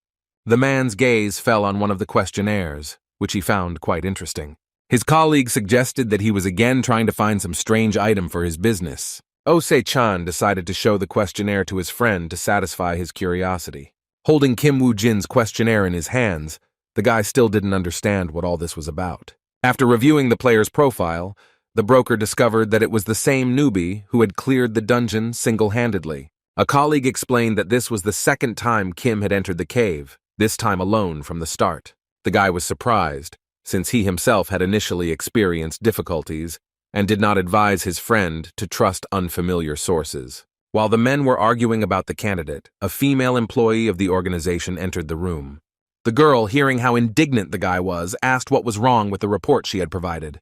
A: The man's gaze fell on one of the questionnaires, which he found quite interesting. His colleague suggested that he was again trying to find some strange item for his business. Se-chan decided to show the questionnaire to his friend to satisfy his curiosity. Holding Kim Wu Jin's questionnaire in his hands, the guy still didn't understand what all this was about. After reviewing the player's profile, the broker discovered that it was the same newbie who had cleared the dungeon single-handedly. A colleague explained that this was the second time Kim had entered the cave, this time alone from the start. The guy was surprised, since he himself had initially experienced difficulties and did not advise his friend to trust unfamiliar sources. While the men were arguing about the candidate, a female employee of the organization entered the room. The girl, hearing how indignant the guy was, asked what was wrong with the report she had provided.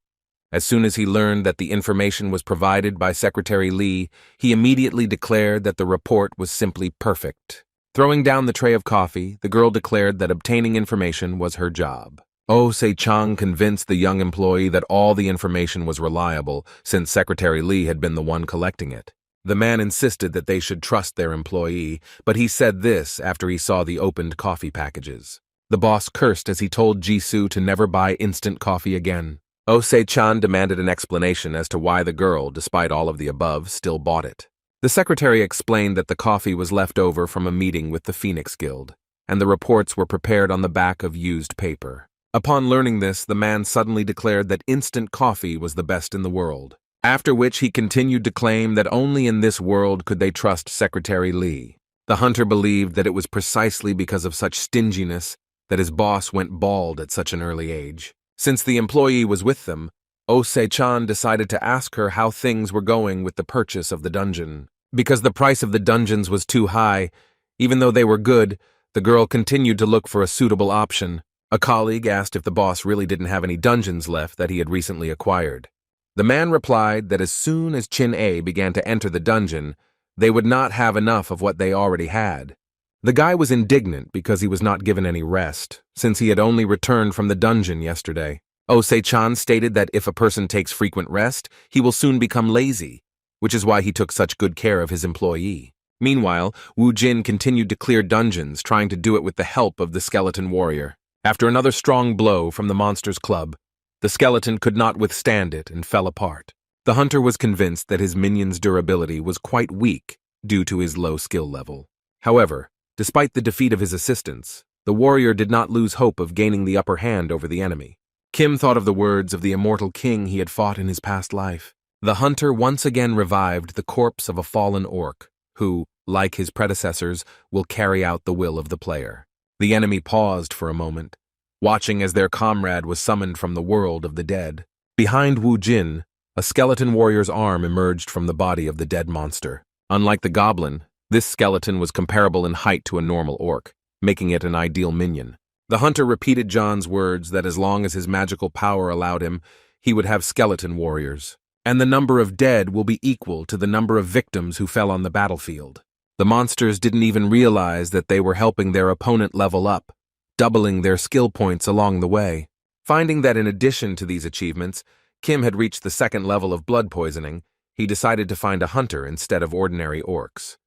A: As soon as he learned that the information was provided by Secretary Lee, he immediately declared that the report was simply perfect. Throwing down the tray of coffee, the girl declared that obtaining information was her job. Se-chan convinced the young employee that all the information was reliable, since Secretary Lee had been the one collecting it. The man insisted that they should trust their employee, but he said this after he saw the opened coffee packages. The boss cursed as he told Jisoo to never buy instant coffee again. Se-chan demanded an explanation as to why the girl, despite all of the above, still bought it. The secretary explained that the coffee was left over from a meeting with the Phoenix Guild, and the reports were prepared on the back of used paper. Upon learning this, the man suddenly declared that instant coffee was the best in the world, after which he continued to claim that only in this world could they trust Secretary Lee. The hunter believed that it was precisely because of such stinginess that his boss went bald at such an early age. Since the employee was with them, Se-chan decided to ask her how things were going with the purchase of the dungeon. Because the price of the dungeons was too high, even though they were good, the girl continued to look for a suitable option. A colleague asked if the boss really didn't have any dungeons left that he had recently acquired. The man replied that as soon as Chin-A began to enter the dungeon, they would not have enough of what they already had. The guy was indignant because he was not given any rest, since he had only returned from the dungeon yesterday. Se-chan stated that if a person takes frequent rest, he will soon become lazy, which is why he took such good care of his employee. Meanwhile, Wu Jin continued to clear dungeons, trying to do it with the help of the skeleton warrior. After another strong blow from the monster's club, the skeleton could not withstand it and fell apart. The hunter was convinced that his minion's durability was quite weak due to his low skill level. However, despite the defeat of his assistants, the warrior did not lose hope of gaining the upper hand over the enemy. Kim thought of the words of the immortal king he had fought in his past life. The hunter once again revived the corpse of a fallen orc, who, like his predecessors, will carry out the will of the player. The enemy paused for a moment, watching as their comrade was summoned from the world of the dead. Behind Wu Jin, a skeleton warrior's arm emerged from the body of the dead monster. Unlike the goblin, this skeleton was comparable in height to a normal orc, making it an ideal minion. The hunter repeated John's words that as long as his magical power allowed him, he would have skeleton warriors, and the number of dead will be equal to the number of victims who fell on the battlefield. The monsters didn't even realize that they were helping their opponent level up, doubling their skill points along the way. Finding that in addition to these achievements, Kim had reached the second level of blood poisoning, he decided to find a hunter instead of ordinary orcs.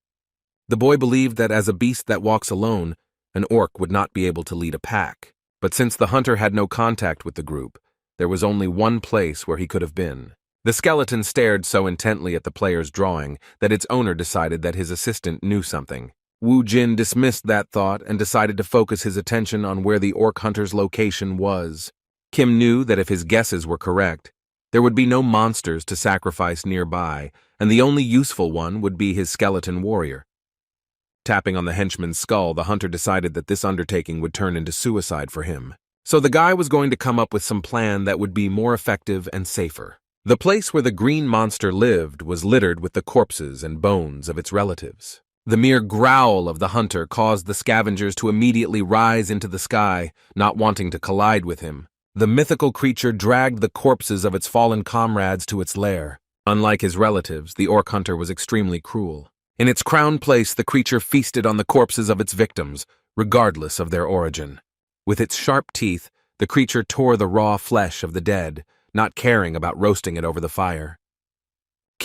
A: The boy believed that as a beast that walks alone, an orc would not be able to lead a pack. But since the hunter had no contact with the group, there was only one place where he could have been. The skeleton stared so intently at the player's drawing that its owner decided that his assistant knew something. Wu Jin dismissed that thought and decided to focus his attention on where the orc hunter's location was. Kim knew that if his guesses were correct, there would be no monsters to sacrifice nearby, and the only useful one would be his skeleton warrior. Tapping on the henchman's skull, the hunter decided that this undertaking would turn into suicide for him. So the guy was going to come up with some plan that would be more effective and safer. The place where the green monster lived was littered with the corpses and bones of its relatives. The mere growl of the hunter caused the scavengers to immediately rise into the sky, not wanting to collide with him. The mythical creature dragged the corpses of its fallen comrades to its lair. Unlike his relatives, the orc hunter was extremely cruel. In its crowned place, the creature feasted on the corpses of its victims, regardless of their origin. With its sharp teeth, the creature tore the raw flesh of the dead, not caring about roasting it over the fire.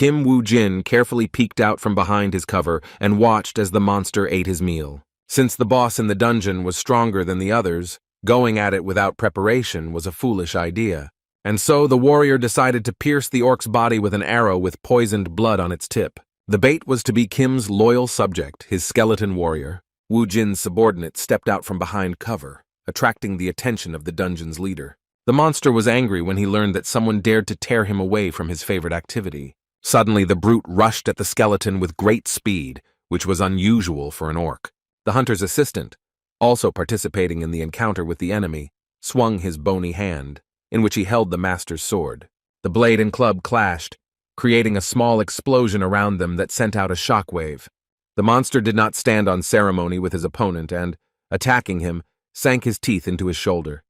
A: Wu Jin carefully peeked out from behind his cover and watched as the monster ate his meal. Since the boss in the dungeon was stronger than the others, going at it without preparation was a foolish idea. And so the warrior decided to pierce the orc's body with an arrow with poisoned blood on its tip. The bait was to be Kim's loyal subject, his skeleton warrior. Wu Jin's subordinate stepped out from behind cover, attracting the attention of the dungeon's leader. The monster was angry when he learned that someone dared to tear him away from his favorite activity. Suddenly, the brute rushed at the skeleton with great speed, which was unusual for an orc. The hunter's assistant, also participating in the encounter with the enemy, swung his bony hand, in which he held the master's sword. The blade and club clashed, creating a small explosion around them that sent out a shockwave. The monster did not stand on ceremony with his opponent and, attacking him, sank his teeth into his shoulder.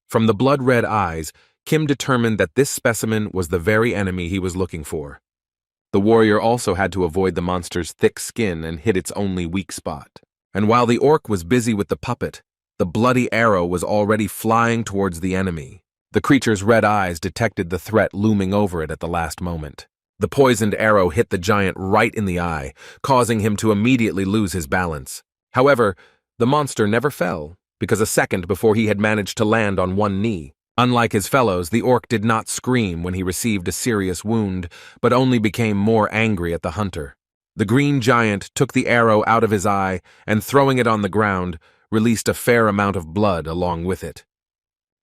A: From the blood-red eyes, Kim determined that this specimen was the very enemy he was looking for. The warrior also had to avoid the monster's thick skin and hit its only weak spot. And while the orc was busy with the puppet, the bloody arrow was already flying towards the enemy. The creature's red eyes detected the threat looming over it at the last moment. The poisoned arrow hit the giant right in the eye, causing him to immediately lose his balance. However, the monster never fell, because a second before he had managed to land on one knee. Unlike his fellows, the orc did not scream when he received a serious wound, but only became more angry at the hunter. The green giant took the arrow out of his eye and, throwing it on the ground, released a fair amount of blood along with it.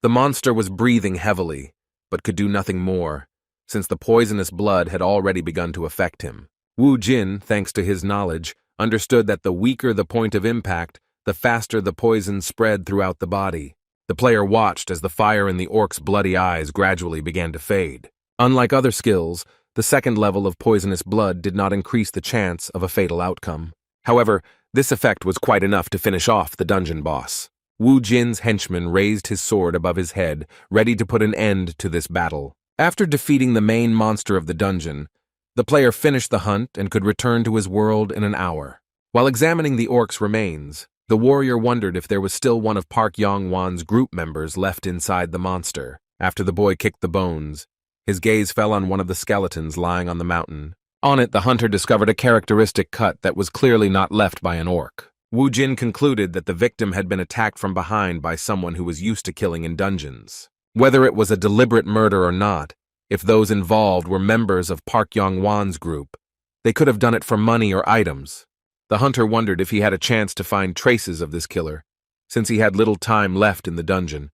A: The monster was breathing heavily, but could do nothing more, since the poisonous blood had already begun to affect him. Wu Jin, thanks to his knowledge, understood that the weaker the point of impact, the faster the poison spread throughout the body. The player watched as the fire in the orc's bloody eyes gradually began to fade. Unlike other skills, the second level of poisonous blood did not increase the chance of a fatal outcome. However, this effect was quite enough to finish off the dungeon boss. Wu Jin's henchman raised his sword above his head, ready to put an end to this battle. After defeating the main monster of the dungeon, the player finished the hunt and could return to his world in an hour. While examining the orc's remains, the warrior wondered if there was still one of Park Yong-won's group members left inside the monster. After the boy kicked the bones, his gaze fell on one of the skeletons lying on the mountain. On it, the hunter discovered a characteristic cut that was clearly not left by an orc. Wu Jin concluded that the victim had been attacked from behind by someone who was used to killing in dungeons. Whether it was a deliberate murder or not, if those involved were members of Park Yong-won's group, they could have done it for money or items. The hunter wondered if he had a chance to find traces of this killer, since he had little time left in the dungeon.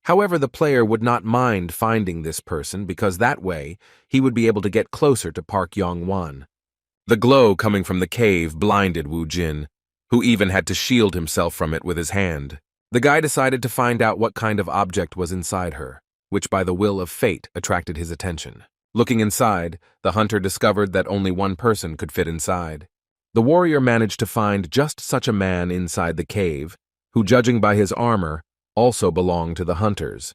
A: However, the player would not mind finding this person because that way he would be able to get closer to Park Yong-won. The glow coming from the cave blinded Wu Jin, who even had to shield himself from it with his hand. The guy decided to find out what kind of object was inside her, which by the will of fate attracted his attention. Looking inside, the hunter discovered that only one person could fit inside. The warrior managed to find just such a man inside the cave, who, judging by his armor, also belonged to the hunters.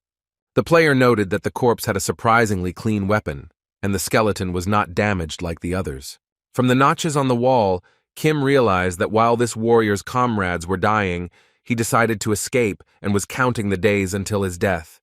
A: The player noted that the corpse had a surprisingly clean weapon, and the skeleton was not damaged like the others. From the notches on the wall, Kim realized that while this warrior's comrades were dying, he decided to escape and was counting the days until his death.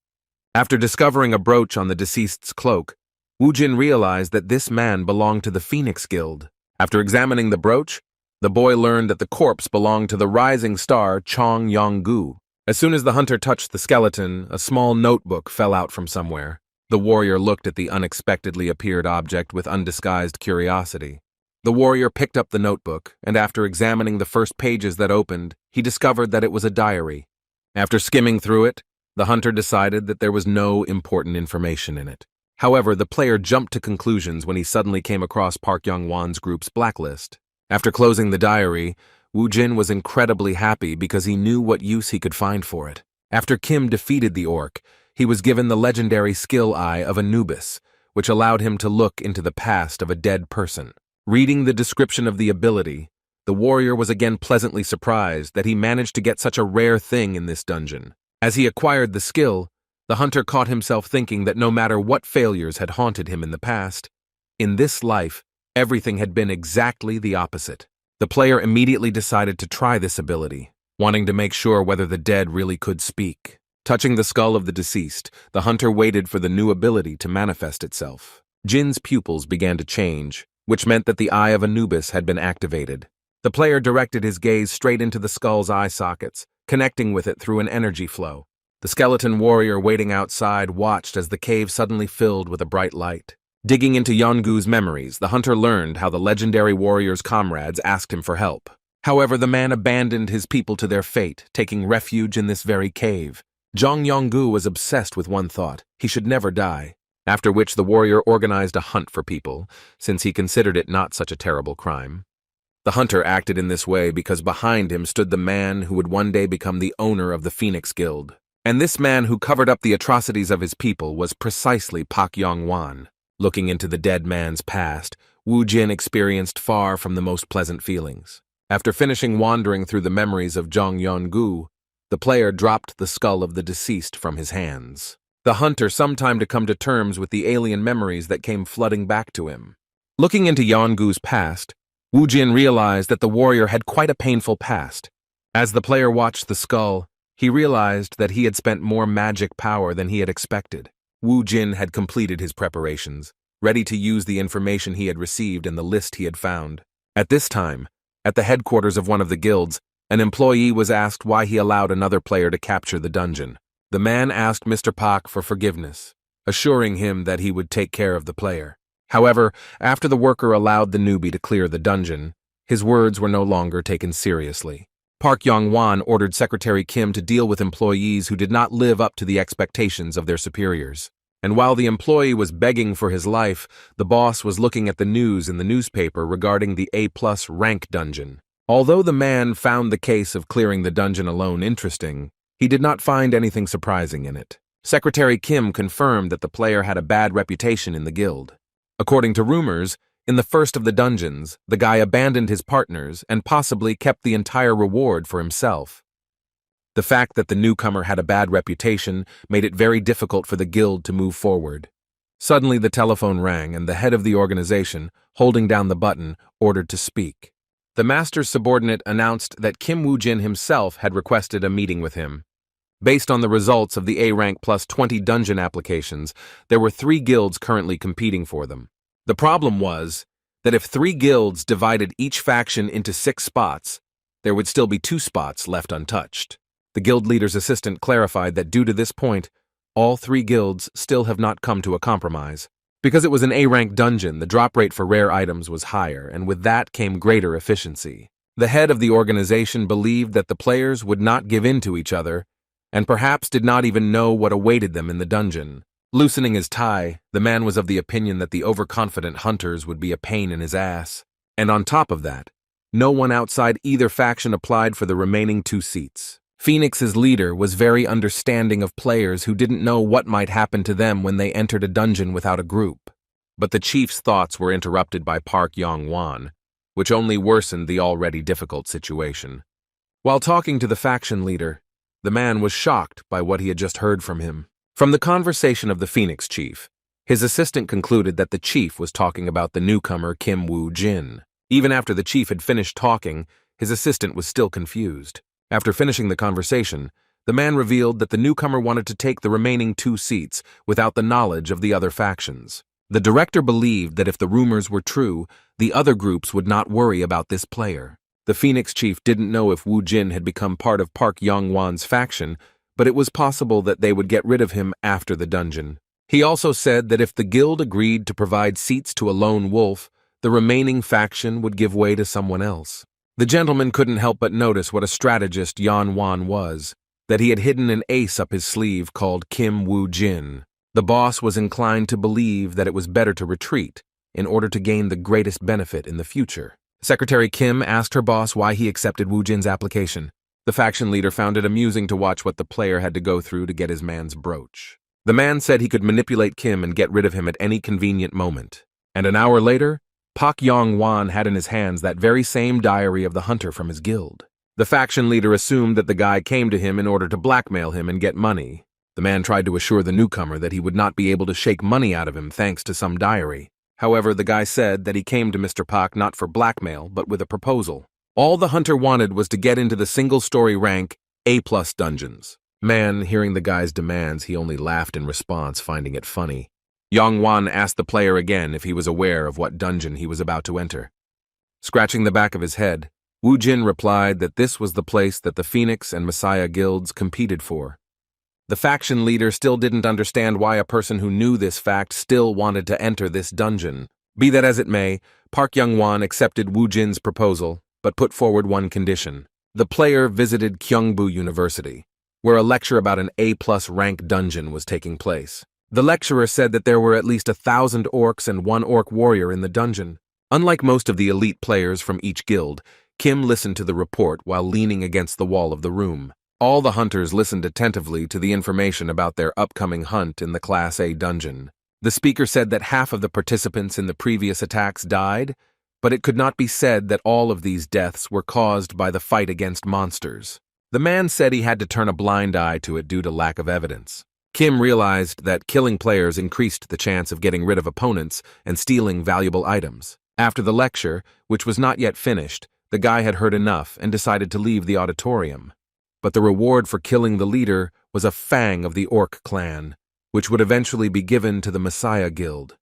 A: After discovering a brooch on the deceased's cloak, Wu Jin realized that this man belonged to the Phoenix Guild. After examining the brooch, the boy learned that the corpse belonged to the rising star Chong Yong-gu. As soon as the hunter touched the skeleton, a small notebook fell out from somewhere. The warrior looked at the unexpectedly appeared object with undisguised curiosity. The warrior picked up the notebook, and after examining the first pages that opened, he discovered that it was a diary. After skimming through it, the hunter decided that there was no important information in it. However, the player jumped to conclusions when he suddenly came across Park Yong-won's group's blacklist. After closing the diary, Wu Jin was incredibly happy because he knew what use he could find for it. After Kim defeated the orc, he was given the legendary skill Eye of Anubis, which allowed him to look into the past of a dead person. Reading the description of the ability, the warrior was again pleasantly surprised that he managed to get such a rare thing in this dungeon. As he acquired the skill, the hunter caught himself thinking that no matter what failures had haunted him in the past, in this life, everything had been exactly the opposite. The player immediately decided to try this ability, wanting to make sure whether the dead really could speak. Touching the skull of the deceased, the hunter waited for the new ability to manifest itself. Jin's pupils began to change, which meant that the Eye of Anubis had been activated. The player directed his gaze straight into the skull's eye sockets, connecting with it through an energy flow. The skeleton warrior waiting outside watched as the cave suddenly filled with a bright light. Digging into Yongu's memories, the hunter learned how the legendary warrior's comrades asked him for help. However, the man abandoned his people to their fate, taking refuge in this very cave. Zhang Yonggu was obsessed with one thought: he should never die. After which the warrior organized a hunt for people, since he considered it not such a terrible crime. The hunter acted in this way because behind him stood the man who would one day become the owner of the Phoenix Guild. And this man who covered up the atrocities of his people was precisely Pak Yongwan. Looking into the dead man's past, Wu Jin experienced far from the most pleasant feelings. After finishing wandering through the memories of Zhang Yonggu, the player dropped the skull of the deceased from his hands. The hunter some time to come to terms with the alien memories that came flooding back to him. Looking into Yongu's past, Wu Jin realized that the warrior had quite a painful past. As the player watched the skull, he realized that he had spent more magic power than he had expected. Wu Jin had completed his preparations, ready to use the information he had received and the list he had found. At this time, at the headquarters of one of the guilds, an employee was asked why he allowed another player to capture the dungeon. The man asked Mr. Pak for forgiveness, assuring him that he would take care of the player. However, after the worker allowed the newbie to clear the dungeon, his words were no longer taken seriously. Park Yong-wan ordered Secretary Kim to deal with employees who did not live up to the expectations of their superiors. And while the employee was begging for his life, the boss was looking at the news in the newspaper regarding the A+ rank dungeon. Although the man found the case of clearing the dungeon alone interesting, he did not find anything surprising in it. Secretary Kim confirmed that the player had a bad reputation in the guild. According to rumors, in the first of the dungeons, the guy abandoned his partners and possibly kept the entire reward for himself. The fact that the newcomer had a bad reputation made it very difficult for the guild to move forward. Suddenly the telephone rang and the head of the organization, holding down the button, ordered to speak. The master's subordinate announced that Kim Wu Jin himself had requested a meeting with him. Based on the results of the A-Rank plus 20 dungeon applications, there were 3 guilds currently competing for them. The problem was that if 3 guilds divided each faction into 6 spots, there would still be 2 spots left untouched. The guild leader's assistant clarified that due to this point, all 3 guilds still have not come to a compromise. Because it was an A-rank dungeon, the drop rate for rare items was higher, and with that came greater efficiency. The head of the organization believed that the players would not give in to each other, and perhaps did not even know what awaited them in the dungeon. Loosening his tie, the man was of the opinion that the overconfident hunters would be a pain in his ass. And on top of that, no one outside either faction applied for the remaining 2 seats. Phoenix's leader was very understanding of players who didn't know what might happen to them when they entered a dungeon without a group. But the chief's thoughts were interrupted by Park Yong-wan, which only worsened the already difficult situation. While talking to the faction leader, the man was shocked by what he had just heard from him. From the conversation of the Phoenix chief, his assistant concluded that the chief was talking about the newcomer Kim Wu Jin. Even after the chief had finished talking, his assistant was still confused. After finishing the conversation, the man revealed that the newcomer wanted to take the remaining 2 seats without the knowledge of the other factions. The director believed that if the rumors were true, the other groups would not worry about this player. The Phoenix chief didn't know if Wu Jin had become part of Park Yong-wan's faction, but it was possible that they would get rid of him after the dungeon. He also said that if the guild agreed to provide seats to a lone wolf, the remaining faction would give way to someone else. The gentleman couldn't help but notice what a strategist Yan Wan was, that he had hidden an ace up his sleeve called Kim Wu Jin. The boss was inclined to believe that it was better to retreat in order to gain the greatest benefit in the future. Secretary Kim asked her boss why he accepted Wu Jin's application. The faction leader found it amusing to watch what the player had to go through to get his man's brooch. The man said he could manipulate Kim and get rid of him at any convenient moment. And an hour later, Pak Yong-wan had in his hands that very same diary of the hunter from his guild. The faction leader assumed that the guy came to him in order to blackmail him and get money. The man tried to assure the newcomer that he would not be able to shake money out of him thanks to some diary. However, the guy said that he came to Mr. Pak not for blackmail, but with a proposal. All the hunter wanted was to get into the single-story rank A+ dungeons. Man, hearing the guy's demands, he only laughed in response, finding it funny. Yong-wan asked the player again if he was aware of what dungeon he was about to enter. Scratching the back of his head, Wu Jin replied that this was the place that the Phoenix and Messiah guilds competed for. The faction leader still didn't understand why a person who knew this fact still wanted to enter this dungeon. Be that as it may, Park Young-wan accepted Wu Jin's proposal, but put forward one condition. The player visited Kyungbu University, where a lecture about an A+ rank dungeon was taking place. The lecturer said that there were at least 1,000 orcs and one orc warrior in the dungeon. Unlike most of the elite players from each guild, Kim listened to the report while leaning against the wall of the room. All the hunters listened attentively to the information about their upcoming hunt in the Class A dungeon. The speaker said that half of the participants in the previous attacks died, but it could not be said that all of these deaths were caused by the fight against monsters. The man said he had to turn a blind eye to it due to lack of evidence. Kim realized that killing players increased the chance of getting rid of opponents and stealing valuable items. After the lecture, which was not yet finished, the guy had heard enough and decided to leave the auditorium. But the reward for killing the leader was a fang of the orc clan, which would eventually be given to the Messiah Guild.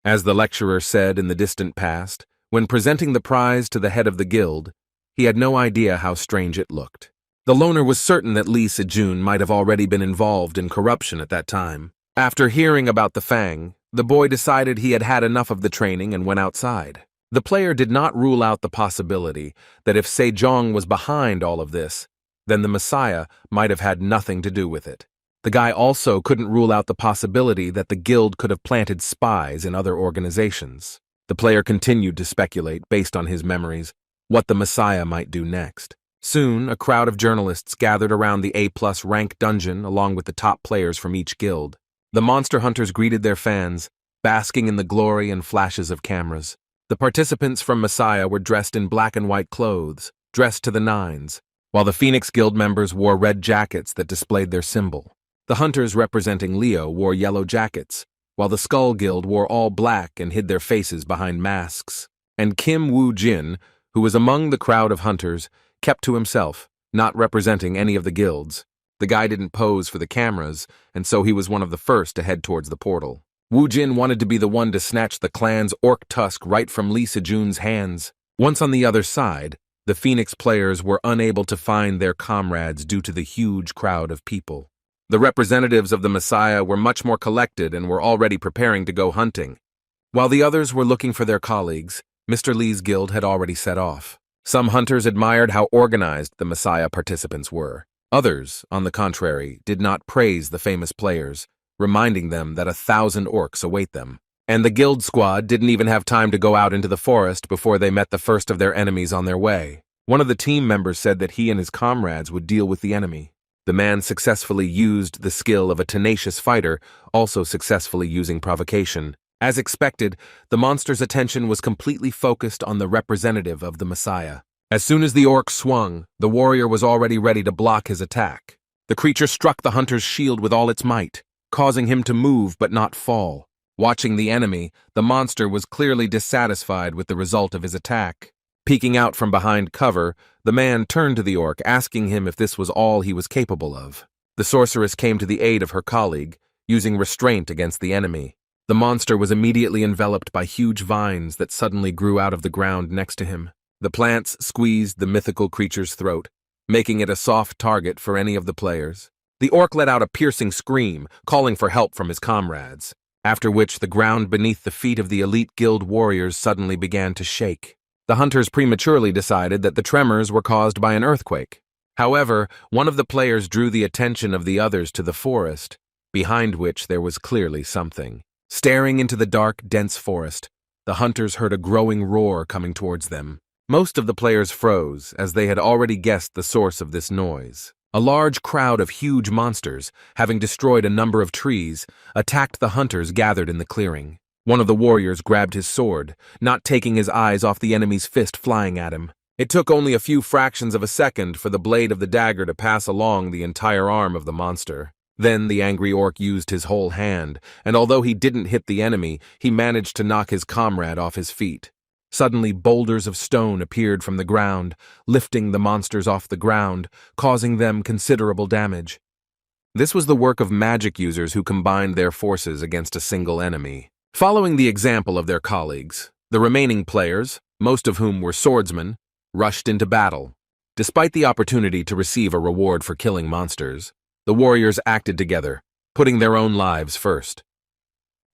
A: As the lecturer said in the distant past, when presenting the prize to the head of the guild, he had no idea how strange it looked. The loner was certain that Lee Se Jung might have already been involved in corruption at that time. After hearing about the fang, the boy decided he had had enough of the training and went outside. The player did not rule out the possibility that if Se Jung was behind all of this, then the Messiah might have had nothing to do with it. The guy also couldn't rule out the possibility that the guild could have planted spies in other organizations. The player continued to speculate, based on his memories, what the Messiah might do next. Soon, a crowd of journalists gathered around the A+ rank dungeon along with the top players from each guild. The monster hunters greeted their fans, basking in the glory and flashes of cameras. The participants from Messiah were dressed in black and white clothes, dressed to the nines, while the Phoenix Guild members wore red jackets that displayed their symbol. The hunters representing Leo wore yellow jackets, while the Skull Guild wore all black and hid their faces behind masks. And Kim Wu Jin, who was among the crowd of hunters, kept to himself, not representing any of the guilds. The guy didn't pose for the cameras, and so he was one of the first to head towards the portal. Wu Jin wanted to be the one to snatch the clan's orc tusk right from Lee Se Jung's hands. Once on the other side, the Phoenix players were unable to find their comrades due to the huge crowd of people. The representatives of the Messiah were much more collected and were already preparing to go hunting. While the others were looking for their colleagues, Mr. Lee's guild had already set off. Some hunters admired how organized the Messiah participants were. Others, on the contrary, did not praise the famous players, reminding them that 1,000 orcs await them. And the guild squad didn't even have time to go out into the forest before they met the first of their enemies on their way. One of the team members said that he and his comrades would deal with the enemy. The man successfully used the skill of a tenacious fighter, also successfully using provocation. As expected, the monster's attention was completely focused on the representative of the Messiah. As soon as the orc swung, the warrior was already ready to block his attack. The creature struck the hunter's shield with all its might, causing him to move but not fall. Watching the enemy, the monster was clearly dissatisfied with the result of his attack. Peeking out from behind cover, the man turned to the orc, asking him if this was all he was capable of. The sorceress came to the aid of her colleague, using restraint against the enemy. The monster was immediately enveloped by huge vines that suddenly grew out of the ground next to him. The plants squeezed the mythical creature's throat, making it a soft target for any of the players. The orc let out a piercing scream, calling for help from his comrades, after which the ground beneath the feet of the elite guild warriors suddenly began to shake. The hunters prematurely decided that the tremors were caused by an earthquake. However, one of the players drew the attention of the others to the forest, behind which there was clearly something. Staring into the dark, dense forest, the hunters heard a growing roar coming towards them. Most of the players froze, as they had already guessed the source of this noise. A large crowd of huge monsters, having destroyed a number of trees, attacked the hunters gathered in the clearing. One of the warriors grabbed his sword, not taking his eyes off the enemy's fist flying at him. It took only a few fractions of a second for the blade of the dagger to pass along the entire arm of the monster. Then the angry orc used his whole hand, and although he didn't hit the enemy, he managed to knock his comrade off his feet. Suddenly, boulders of stone appeared from the ground, lifting the monsters off the ground, causing them considerable damage. This was the work of magic users who combined their forces against a single enemy. Following the example of their colleagues, the remaining players, most of whom were swordsmen, rushed into battle. Despite the opportunity to receive a reward for killing monsters, the warriors acted together, putting their own lives first.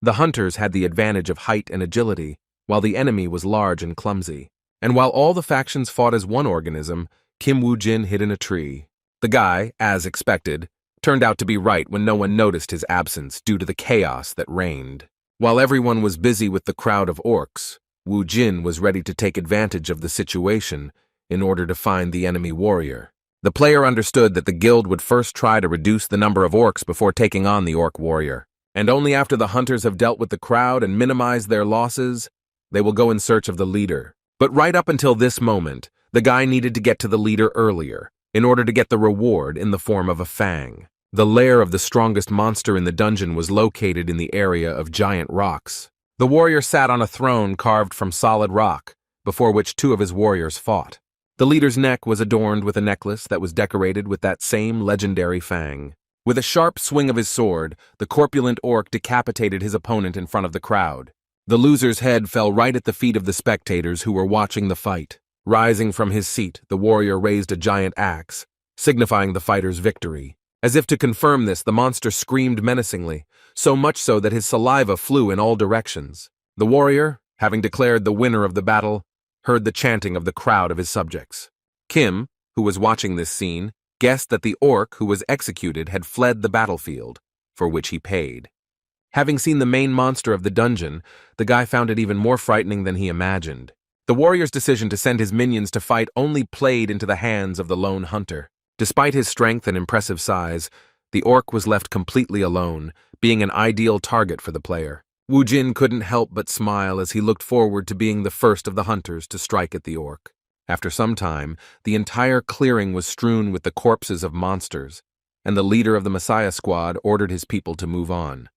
A: The hunters had the advantage of height and agility, while the enemy was large and clumsy. And while all the factions fought as one organism, Wu Jin hid in a tree. The guy, as expected, turned out to be right when no one noticed his absence due to the chaos that reigned. While everyone was busy with the crowd of orcs, Wu Jin was ready to take advantage of the situation in order to find the enemy warrior. The player understood that the guild would first try to reduce the number of orcs before taking on the orc warrior, and only after the hunters have dealt with the crowd and minimized their losses, they will go in search of the leader. But right up until this moment, the guy needed to get to the leader earlier, in order to get the reward in the form of a fang. The lair of the strongest monster in the dungeon was located in the area of giant rocks. The warrior sat on a throne carved from solid rock, before which two of his warriors fought. The leader's neck was adorned with a necklace that was decorated with that same legendary fang. With a sharp swing of his sword, the corpulent orc decapitated his opponent in front of the crowd. The loser's head fell right at the feet of the spectators who were watching the fight. Rising from his seat, the warrior raised a giant axe, signifying the fighter's victory. As if to confirm this, the monster screamed menacingly, so much so that his saliva flew in all directions. The warrior, having declared the winner of the battle, heard the chanting of the crowd of his subjects. Kim, who was watching this scene, guessed that the orc who was executed had fled the battlefield, for which he paid. Having seen the main monster of the dungeon, the guy found it even more frightening than he imagined. The warrior's decision to send his minions to fight only played into the hands of the lone hunter. Despite his strength and impressive size, the orc was left completely alone, being an ideal target for the player. Wu Jin couldn't help but smile as he looked forward to being the first of the hunters to strike at the orc. After some time, the entire clearing was strewn with the corpses of monsters, and the leader of the Messiah squad ordered his people to move on.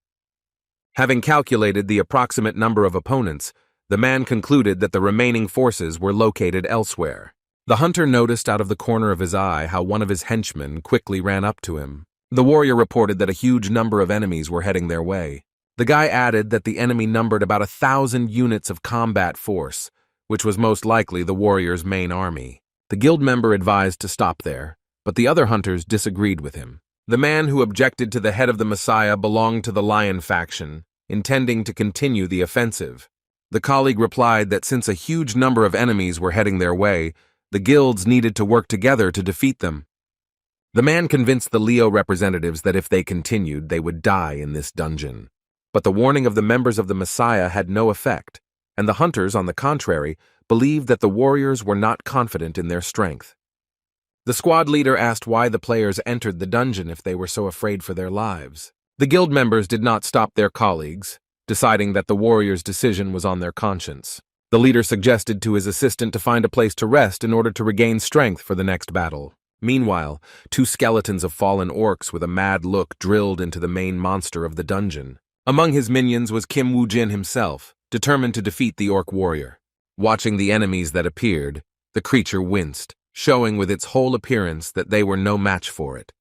A: Having calculated the approximate number of opponents, the man concluded that the remaining forces were located elsewhere. The hunter noticed out of the corner of his eye how one of his henchmen quickly ran up to him. The warrior reported that a huge number of enemies were heading their way. The guy added that the enemy numbered about 1,000 units of combat force, which was most likely the warrior's main army. The guild member advised to stop there, but the other hunters disagreed with him. The man who objected to the head of the Messiah belonged to the Lion faction, intending to continue the offensive. The colleague replied that since a huge number of enemies were heading their way, the guilds needed to work together to defeat them. The man convinced the Leo representatives that if they continued, they would die in this dungeon. But the warning of the members of the Messiah had no effect, and the hunters, on the contrary, believed that the warriors were not confident in their strength. The squad leader asked why the players entered the dungeon if they were so afraid for their lives. The guild members did not stop their colleagues, deciding that the warriors' decision was on their conscience. The leader suggested to his assistant to find a place to rest in order to regain strength for the next battle. Meanwhile, two skeletons of fallen orcs with a mad look drilled into the main monster of the dungeon. Among his minions was Wu Jin himself, determined to defeat the orc warrior. Watching the enemies that appeared, the creature winced, showing with its whole appearance that they were no match for it.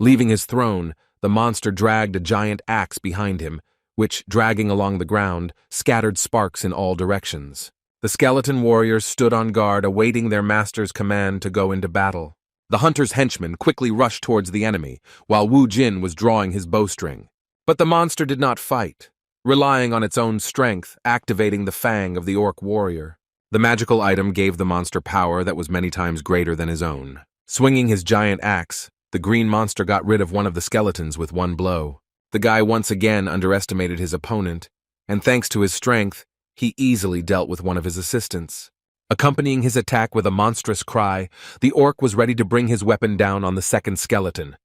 A: Leaving his throne, the monster dragged a giant axe behind him, which, dragging along the ground, scattered sparks in all directions. The skeleton warriors stood on guard, awaiting their master's command to go into battle. The hunter's henchmen quickly rushed towards the enemy, while Wu Jin was drawing his bowstring. But the monster did not fight, relying on its own strength, activating the fang of the orc warrior. The magical item gave the monster power that was many times greater than his own. Swinging his giant axe, the green monster got rid of one of the skeletons with one blow. The guy once again underestimated his opponent, and thanks to his strength, he easily dealt with one of his assistants. Accompanying his attack with a monstrous cry, the orc was ready to bring his weapon down on the second skeleton.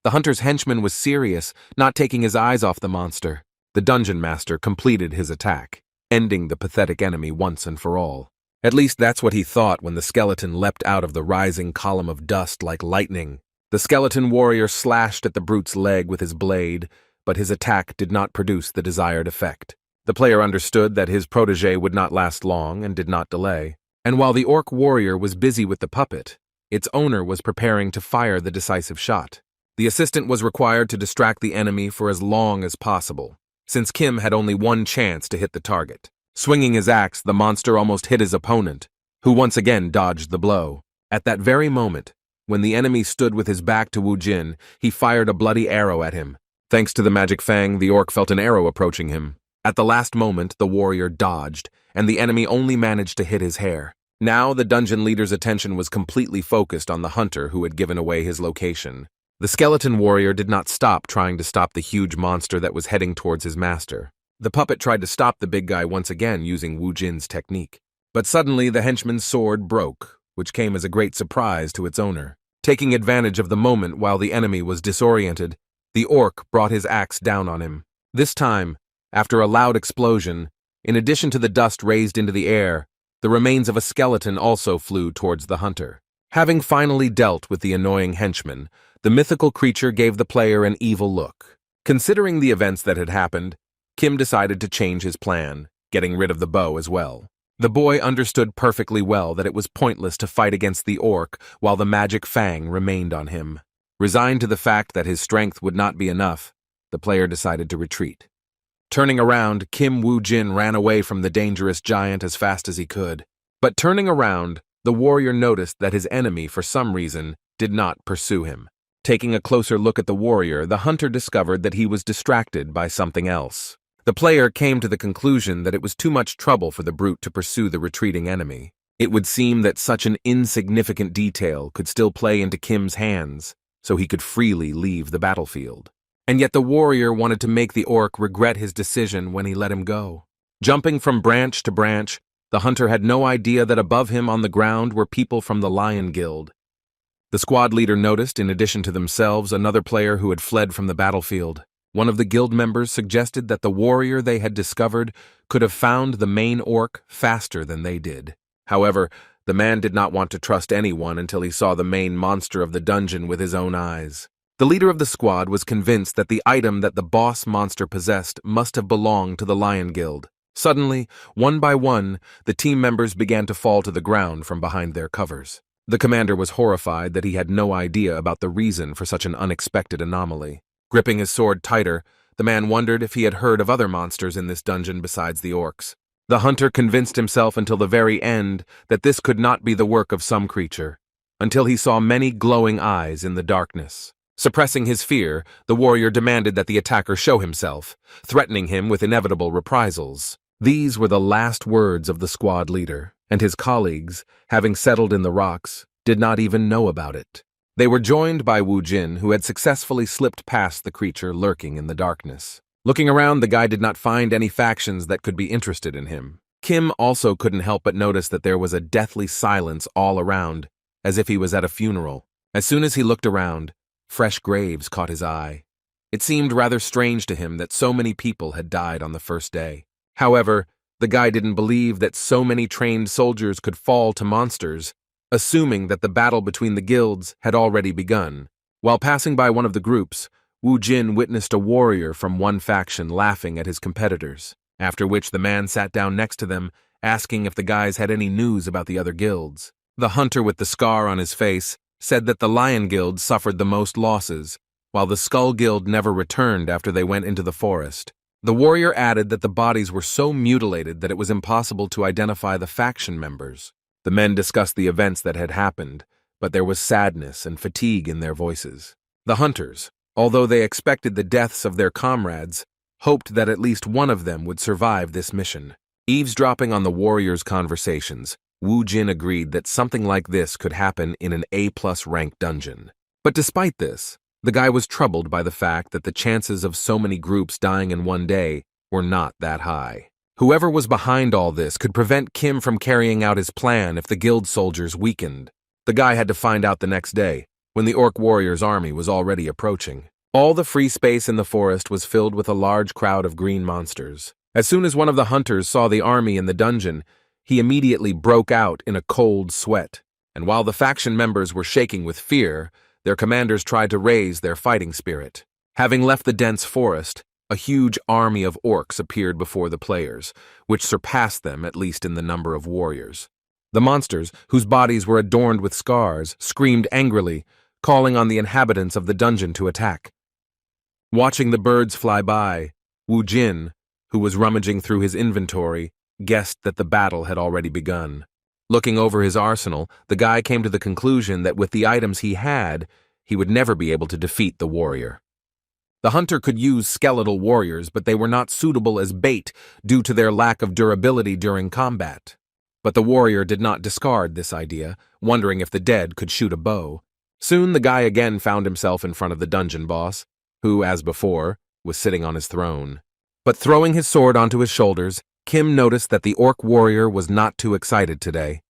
A: The hunter's henchman was serious, not taking his eyes off the monster. The dungeon master completed his attack, ending the pathetic enemy once and for all. At least that's what he thought when the skeleton leapt out of the rising column of dust like lightning. The skeleton warrior slashed at the brute's leg with his blade, but his attack did not produce the desired effect. The player understood that his protege would not last long and did not delay. And while the orc warrior was busy with the puppet, its owner was preparing to fire the decisive shot. The assistant was required to distract the enemy for as long as possible, since Kim had only one chance to hit the target. Swinging his axe, the monster almost hit his opponent, who once again dodged the blow. At that very moment, when the enemy stood with his back to Wu Jin, he fired a bloody arrow at him. Thanks to the magic fang, the orc felt an arrow approaching him. At the last moment, the warrior dodged, and the enemy only managed to hit his hair. Now the dungeon leader's attention was completely focused on the hunter who had given away his location. The skeleton warrior did not stop trying to stop the huge monster that was heading towards his master. The puppet tried to stop the big guy once again using Wu Jin's technique. But suddenly the henchman's sword broke, which came as a great surprise to its owner. Taking advantage of the moment while the enemy was disoriented, the orc brought his axe down on him. This time, after a loud explosion, in addition to the dust raised into the air, the remains of a skeleton also flew towards the hunter. Having finally dealt with the annoying henchman, the mythical creature gave the player an evil look. Considering the events that had happened, Kim decided to change his plan, getting rid of the bow as well. The boy understood perfectly well that it was pointless to fight against the orc while the magic fang remained on him. Resigned to the fact that his strength would not be enough, the player decided to retreat. Turning around, Kim Wu Jin ran away from the dangerous giant as fast as he could. But turning around, the warrior noticed that his enemy, for some reason, did not pursue him. Taking a closer look at the warrior, the hunter discovered that he was distracted by something else. The player came to the conclusion that it was too much trouble for the brute to pursue the retreating enemy. It would seem that such an insignificant detail could still play into Kim's hands, so he could freely leave the battlefield. And yet the warrior wanted to make the orc regret his decision when he let him go. Jumping from branch to branch, the hunter had no idea that above him on the ground were people from the Lion Guild. The squad leader noticed, in addition to themselves, another player who had fled from the battlefield. One of the guild members suggested that the warrior they had discovered could have found the main orc faster than they did. However, the man did not want to trust anyone until he saw the main monster of the dungeon with his own eyes. The leader of the squad was convinced that the item that the boss monster possessed must have belonged to the Lion Guild. Suddenly, one by one, the team members began to fall to the ground from behind their covers. The commander was horrified that he had no idea about the reason for such an unexpected anomaly. Gripping his sword tighter, the man wondered if he had heard of other monsters in this dungeon besides the orcs. The hunter convinced himself until the very end that this could not be the work of some creature, until he saw many glowing eyes in the darkness. Suppressing his fear, the warrior demanded that the attacker show himself, threatening him with inevitable reprisals. These were the last words of the squad leader, and his colleagues, having settled in the rocks, did not even know about it. They were joined by Wu Jin, who had successfully slipped past the creature lurking in the darkness. Looking around, the guy did not find any factions that could be interested in him. Kim also couldn't help but notice that there was a deathly silence all around, as if he was at a funeral. As soon as he looked around, fresh graves caught his eye. It seemed rather strange to him that so many people had died on the first day. However, the guy didn't believe that so many trained soldiers could fall to monsters, assuming that the battle between the guilds had already begun. While passing by one of the groups, Wu Jin witnessed a warrior from one faction laughing at his competitors, after which the man sat down next to them, asking if the guys had any news about the other guilds. The hunter with the scar on his face said that the Lion Guild suffered the most losses, while the Skull Guild never returned after they went into the forest. The warrior added that the bodies were so mutilated that it was impossible to identify the faction members. The men discussed the events that had happened, but there was sadness and fatigue in their voices. The hunters, although they expected the deaths of their comrades, hoped that at least one of them would survive this mission. Eavesdropping on the warriors' conversations, Wu Jin agreed that something like this could happen in an A+ rank dungeon. But despite this, the guy was troubled by the fact that the chances of so many groups dying in one day were not that high. Whoever was behind all this could prevent Kim from carrying out his plan if the guild soldiers weakened. The guy had to find out the next day, when the orc warrior's army was already approaching. All the free space in the forest was filled with a large crowd of green monsters. As soon as one of the hunters saw the army in the dungeon, he immediately broke out in a cold sweat. And while the faction members were shaking with fear, their commanders tried to raise their fighting spirit. Having left the dense forest, a huge army of orcs appeared before the players, which surpassed them at least in the number of warriors. The monsters, whose bodies were adorned with scars, screamed angrily, calling on the inhabitants of the dungeon to attack. Watching the birds fly by, Wu Jin, who was rummaging through his inventory, guessed that the battle had already begun. Looking over his arsenal, the guy came to the conclusion that with the items he had, he would never be able to defeat the warrior. The hunter could use skeletal warriors, but they were not suitable as bait due to their lack of durability during combat. But the warrior did not discard this idea, wondering if the dead could shoot a bow. Soon the guy again found himself in front of the dungeon boss, who, as before, was sitting on his throne. But throwing his sword onto his shoulders, Kim noticed that the orc warrior was not too excited today.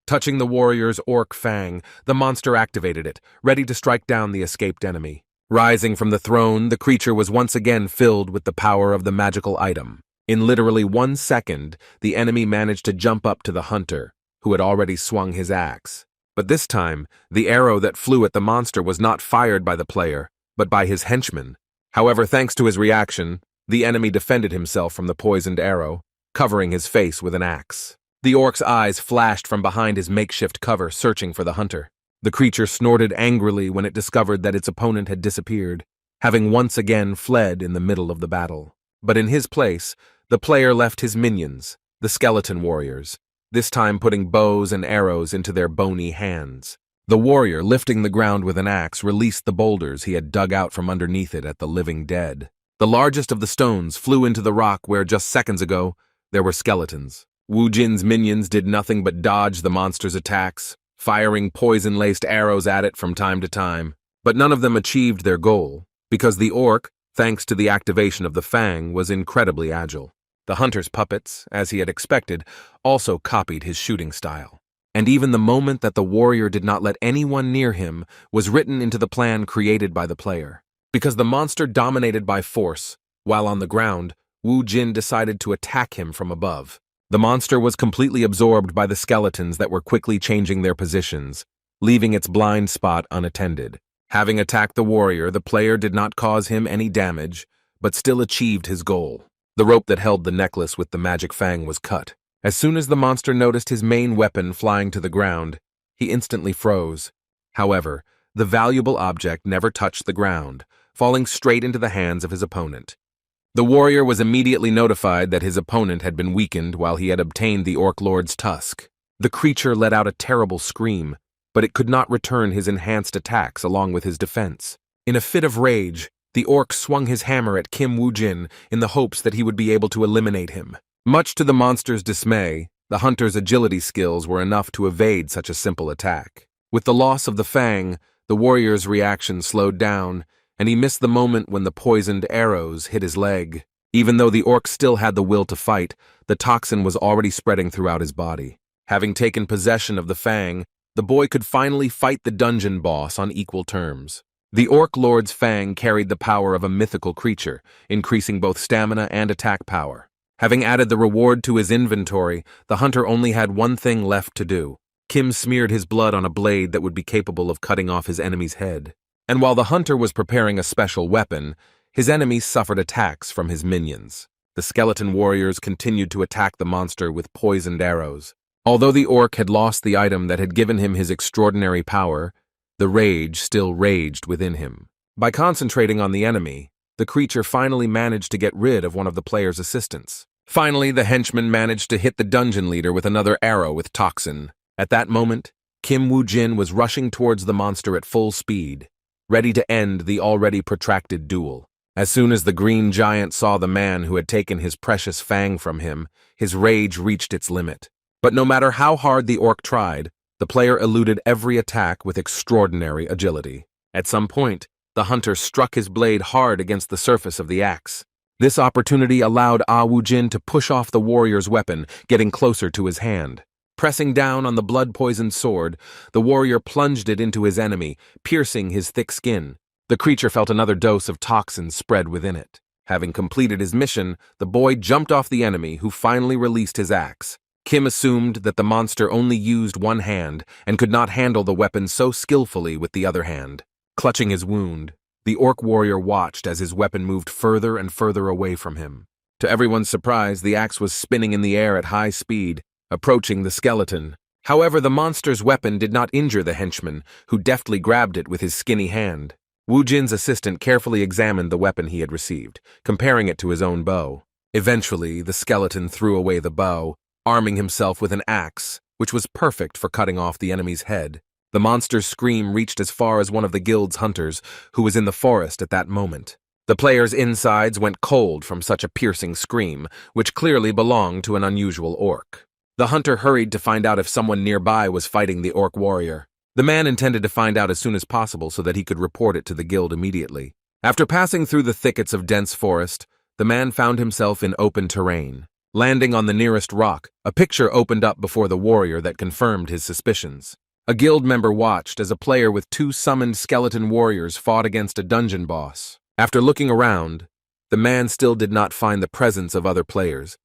A: Touching the warrior's orc fang, the monster activated it, ready to strike down the escaped enemy. Rising from the throne, the creature was once again filled with the power of the magical item. In literally 1 second, the enemy managed to jump up to the hunter, who had already swung his axe. But this time, the arrow that flew at the monster was not fired by the player, but by his henchman. However, thanks to his reaction, the enemy defended himself from the poisoned arrow, covering his face with an axe. The orc's eyes flashed from behind his makeshift cover, searching for the hunter. The creature snorted angrily when it discovered that its opponent had disappeared, having once again fled in the middle of the battle. But in his place, the player left his minions, the skeleton warriors, this time putting bows and arrows into their bony hands. The warrior, lifting the ground with an axe, released the boulders he had dug out from underneath it at the living dead. The largest of the stones flew into the rock where just seconds ago there were skeletons. Wu Jin's minions did nothing but dodge the monster's attacks, firing poison-laced arrows at it from time to time. But none of them achieved their goal, because the orc, thanks to the activation of the fang, was incredibly agile. The hunter's puppets, as he had expected, also copied his shooting style. And even the moment that the warrior did not let anyone near him was written into the plan created by the player. Because the monster dominated by force, while on the ground, Wu Jin decided to attack him from above. The monster was completely absorbed by the skeletons that were quickly changing their positions, leaving its blind spot unattended. Having attacked the warrior, the player did not cause him any damage, but still achieved his goal. The rope that held the necklace with the magic fang was cut. As soon as the monster noticed his main weapon flying to the ground, he instantly froze. However, the valuable object never touched the ground, falling straight into the hands of his opponent. The warrior was immediately notified that his opponent had been weakened while he had obtained the orc lord's tusk. The creature let out a terrible scream, but it could not return his enhanced attacks along with his defense. In a fit of rage, the orc swung his hammer at Kim Wu Jin in the hopes that he would be able to eliminate him. Much to the monster's dismay, the hunter's agility skills were enough to evade such a simple attack. With the loss of the fang, the warrior's reaction slowed down, and he missed the moment when the poisoned arrows hit his leg. Even though the orc still had the will to fight, the toxin was already spreading throughout his body. Having taken possession of the fang, the boy could finally fight the dungeon boss on equal terms. The orc lord's fang carried the power of a mythical creature, increasing both stamina and attack power. Having added the reward to his inventory, the hunter only had one thing left to do. Kim smeared his blood on a blade that would be capable of cutting off his enemy's head. And while the hunter was preparing a special weapon, his enemies suffered attacks from his minions. The skeleton warriors continued to attack the monster with poisoned arrows. Although the orc had lost the item that had given him his extraordinary power, the rage still raged within him. By concentrating on the enemy, the creature finally managed to get rid of one of the player's assistants. Finally, the henchman managed to hit the dungeon leader with another arrow with toxin. At that moment, Kim Wu Jin was rushing towards the monster at full speed, ready to end the already protracted duel. As soon as the green giant saw the man who had taken his precious fang from him, his rage reached its limit. But no matter how hard the orc tried, the player eluded every attack with extraordinary agility. At some point, the hunter struck his blade hard against the surface of the axe. This opportunity allowed Wu Jin to push off the warrior's weapon, getting closer to his hand. Pressing down on the blood-poisoned sword, the warrior plunged it into his enemy, piercing his thick skin. The creature felt another dose of toxins spread within it. Having completed his mission, the boy jumped off the enemy, who finally released his axe. Kim assumed that the monster only used one hand and could not handle the weapon so skillfully with the other hand. Clutching his wound, the orc warrior watched as his weapon moved further and further away from him. To everyone's surprise, the axe was spinning in the air at high speed, approaching the skeleton. However, the monster's weapon did not injure the henchman, who deftly grabbed it with his skinny hand. Wu Jin's assistant carefully examined the weapon he had received, comparing it to his own bow. Eventually, the skeleton threw away the bow, arming himself with an axe, which was perfect for cutting off the enemy's head. The monster's scream reached as far as one of the guild's hunters, who was in the forest at that moment. The player's insides went cold from such a piercing scream, which clearly belonged to an unusual orc. The hunter hurried to find out if someone nearby was fighting the orc warrior. The man intended to find out as soon as possible so that he could report it to the guild immediately. After passing through the thickets of dense forest, the man found himself in open terrain. Landing on the nearest rock, a picture opened up before the warrior that confirmed his suspicions. A guild member watched as a player with two summoned skeleton warriors fought against a dungeon boss. After looking around, the man still did not find the presence of other players,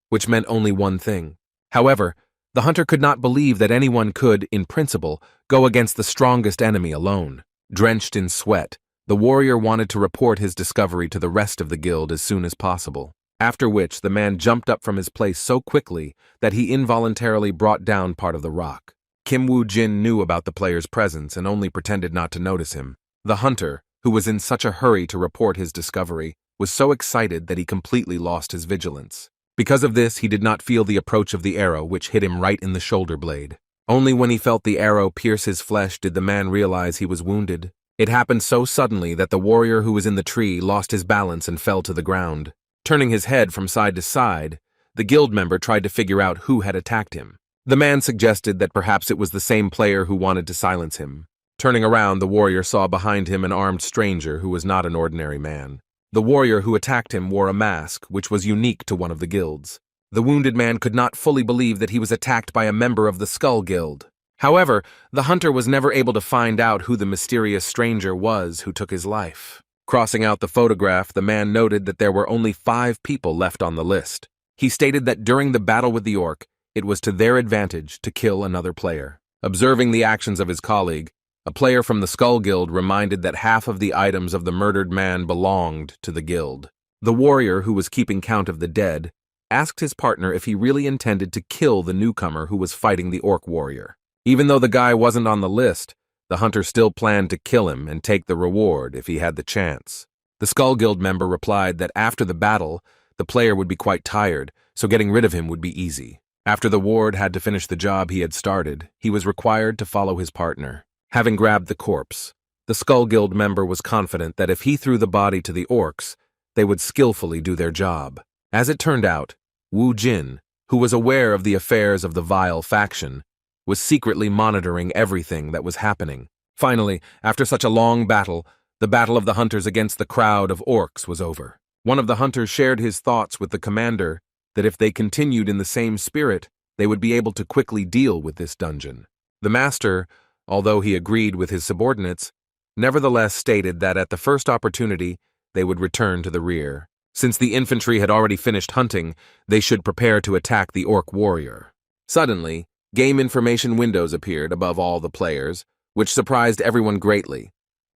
A: which meant only one thing. However, the hunter could not believe that anyone could, in principle, go against the strongest enemy alone. Drenched in sweat, the warrior wanted to report his discovery to the rest of the guild as soon as possible, after which the man jumped up from his place so quickly that he involuntarily brought down part of the rock. Wu Jin knew about the player's presence and only pretended not to notice him. The hunter, who was in such a hurry to report his discovery, was so excited that he completely lost his vigilance. Because of this, he did not feel the approach of the arrow, which hit him right in the shoulder blade. Only when he felt the arrow pierce his flesh did the man realize he was wounded. It happened so suddenly that the warrior who was in the tree lost his balance and fell to the ground. Turning his head from side to side, the guild member tried to figure out who had attacked him. The man suggested that perhaps it was the same player who wanted to silence him. Turning around, the warrior saw behind him an armed stranger who was not an ordinary man. The warrior who attacked him wore a mask, which was unique to one of the guilds. The wounded man could not fully believe that he was attacked by a member of the Skull Guild. However, the hunter was never able to find out who the mysterious stranger was who took his life. Crossing out the photograph, the man noted that there were only 5 people left on the list. He stated that during the battle with the orc, it was to their advantage to kill another player. Observing the actions of his colleague, a player from the Skull Guild reminded that half of the items of the murdered man belonged to the guild. The warrior, who was keeping count of the dead, asked his partner if he really intended to kill the newcomer who was fighting the orc warrior. Even though the guy wasn't on the list, the hunter still planned to kill him and take the reward if he had the chance. The Skull Guild member replied that after the battle, the player would be quite tired, so getting rid of him would be easy. After the ward had to finish the job he had started, he was required to follow his partner. Having grabbed the corpse, the Skull Guild member was confident that if he threw the body to the orcs, they would skillfully do their job. As it turned out, Wu Jin, who was aware of the affairs of the vile faction, was secretly monitoring everything that was happening. Finally, after such a long battle, the battle of the hunters against the crowd of orcs was over. One of the hunters shared his thoughts with the commander that if they continued in the same spirit, they would be able to quickly deal with this dungeon. The master, although he agreed with his subordinates, nevertheless stated that at the first opportunity, they would return to the rear. Since the infantry had already finished hunting, they should prepare to attack the orc warrior. Suddenly, game information windows appeared above all the players, which surprised everyone greatly.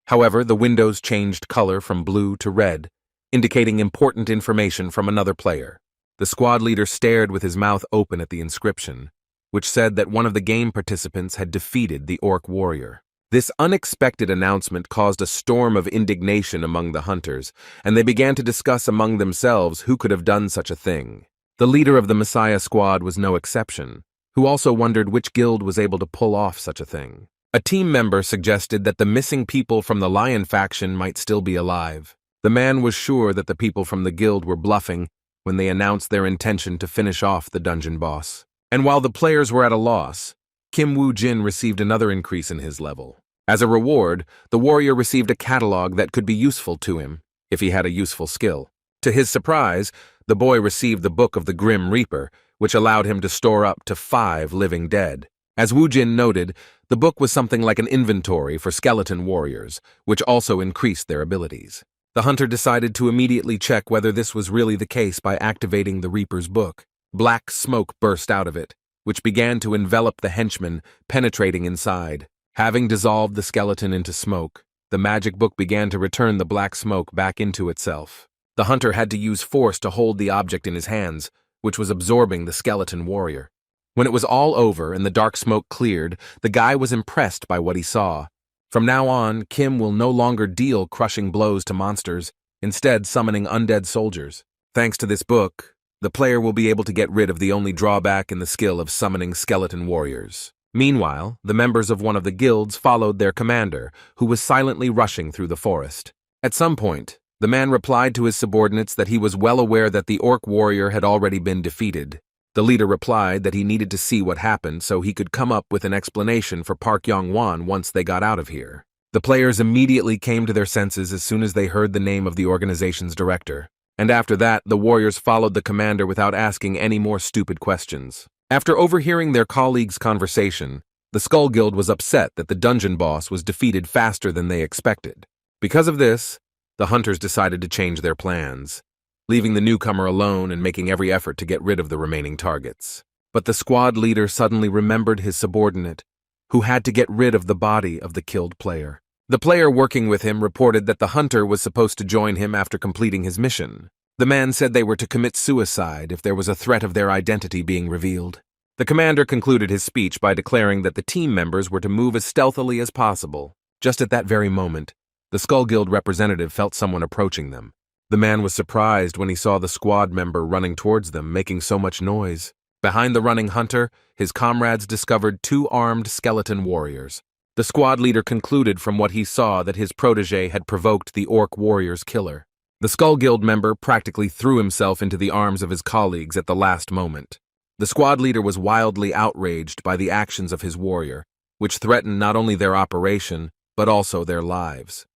A: However, the windows changed color from blue to red, indicating important information from another player. The squad leader stared with his mouth open at the inscription, which said that one of the game participants had defeated the orc warrior. This unexpected announcement caused a storm of indignation among the hunters, and they began to discuss among themselves who could have done such a thing. The leader of the Messiah squad was no exception, who also wondered which guild was able to pull off such a thing. A team member suggested that the missing people from the Lion faction might still be alive. The man was sure that the people from the guild were bluffing when they announced their intention to finish off the dungeon boss. And while the players were at a loss, Wu Jin received another increase in his level. As a reward, the warrior received a catalog that could be useful to him if he had a useful skill. To his surprise, the boy received the Book of the Grim Reaper, which allowed him to store up to 5 living dead. As Wu Jin noted, the book was something like an inventory for skeleton warriors, which also increased their abilities. The hunter decided to immediately check whether this was really the case by activating the Reaper's book. Black smoke burst out of it, which began to envelop the henchman, penetrating inside. Having dissolved the skeleton into smoke, the magic book began to return the black smoke back into itself. The hunter had to use force to hold the object in his hands, which was absorbing the skeleton warrior. When it was all over and the dark smoke cleared, the guy was impressed by what he saw. From now on, Kim will no longer deal crushing blows to monsters, instead summoning undead soldiers. Thanks to this book, the player will be able to get rid of the only drawback in the skill of summoning skeleton warriors. Meanwhile, the members of one of the guilds followed their commander, who was silently rushing through the forest. At some point, the man replied to his subordinates that he was well aware that the orc warrior had already been defeated. The leader replied that he needed to see what happened so he could come up with an explanation for Park Yong-won once they got out of here. The players immediately came to their senses as soon as they heard the name of the organization's director. And after that, the warriors followed the commander without asking any more stupid questions. After overhearing their colleagues' conversation, the Skull Guild was upset that the dungeon boss was defeated faster than they expected. Because of this, the hunters decided to change their plans, leaving the newcomer alone and making every effort to get rid of the remaining targets. But the squad leader suddenly remembered his subordinate, who had to get rid of the body of the killed player. The player working with him reported that the hunter was supposed to join him after completing his mission. The man said they were to commit suicide if there was a threat of their identity being revealed. The commander concluded his speech by declaring that the team members were to move as stealthily as possible. Just at that very moment, the Skull Guild representative felt someone approaching them. The man was surprised when he saw the squad member running towards them, making so much noise. Behind the running hunter, his comrades discovered 2 armed skeleton warriors. The squad leader concluded from what he saw that his protege had provoked the orc warrior's killer. The Skull Guild member practically threw himself into the arms of his colleagues at the last moment. The squad leader was wildly outraged by the actions of his warrior, which threatened not only their operation, but also their lives.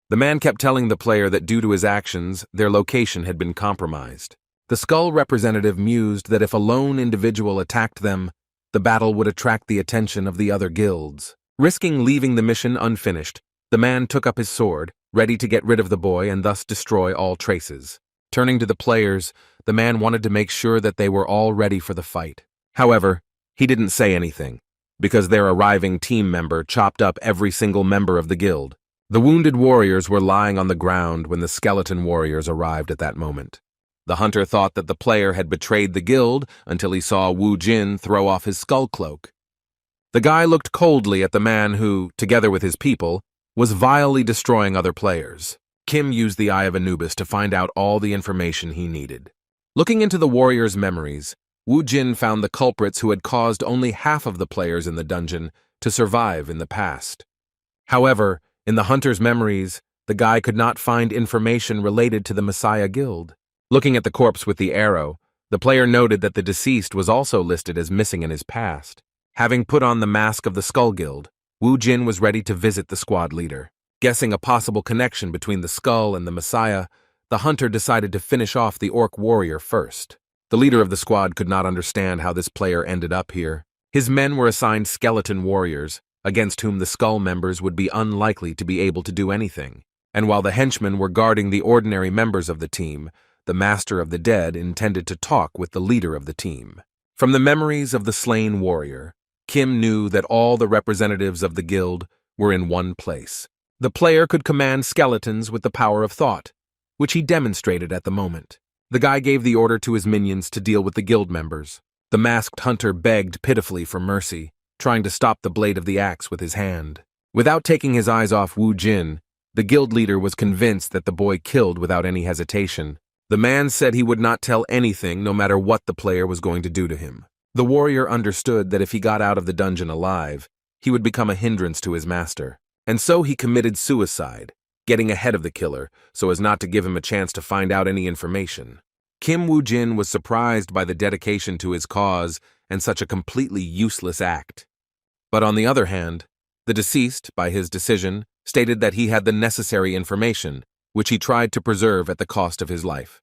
A: The man kept telling the player that due to his actions, their location had been compromised. The Skull representative mused that if a lone individual attacked them, the battle would attract the attention of the other guilds. Risking leaving the mission unfinished, the man took up his sword, ready to get rid of the boy and thus destroy all traces. Turning to the players, the man wanted to make sure that they were all ready for the fight. However, he didn't say anything, because their arriving team member chopped up every single member of the guild. The wounded warriors were lying on the ground when the skeleton warriors arrived at that moment. The hunter thought that the player had betrayed the guild until he saw Wu Jin throw off his skull cloak. The guy looked coldly at the man who, together with his people, was vilely destroying other players. Kim used the Eye of Anubis to find out all the information he needed. Looking into the warriors' memories, Wu Jin found the culprits who had caused only half of the players in the dungeon to survive in the past. However, in the hunter's memories, the guy could not find information related to the Messiah Guild. Looking at the corpse with the arrow, the player noted that the deceased was also listed as missing in his past. Having put on the mask of the Skull Guild, Wu Jin was ready to visit the squad leader. Guessing a possible connection between the skull and the Messiah, the hunter decided to finish off the orc warrior first. The leader of the squad could not understand how this player ended up here. His men were assigned skeleton warriors, against whom the skull members would be unlikely to be able to do anything. And while the henchmen were guarding the ordinary members of the team, the master of the dead intended to talk with the leader of the team. From the memories of the slain warrior, Kim knew that all the representatives of the guild were in one place. The player could command skeletons with the power of thought, which he demonstrated at the moment. The guy gave the order to his minions to deal with the guild members. The masked hunter begged pitifully for mercy, trying to stop the blade of the axe with his hand. Without taking his eyes off Wu Jin, the guild leader was convinced that the boy killed without any hesitation. The man said he would not tell anything no matter what the player was going to do to him. The warrior understood that if he got out of the dungeon alive, he would become a hindrance to his master. And so he committed suicide, getting ahead of the killer so as not to give him a chance to find out any information. Kim Wu Jin was surprised by the dedication to his cause and such a completely useless act. But on the other hand, the deceased, by his decision, stated that he had the necessary information, which he tried to preserve at the cost of his life.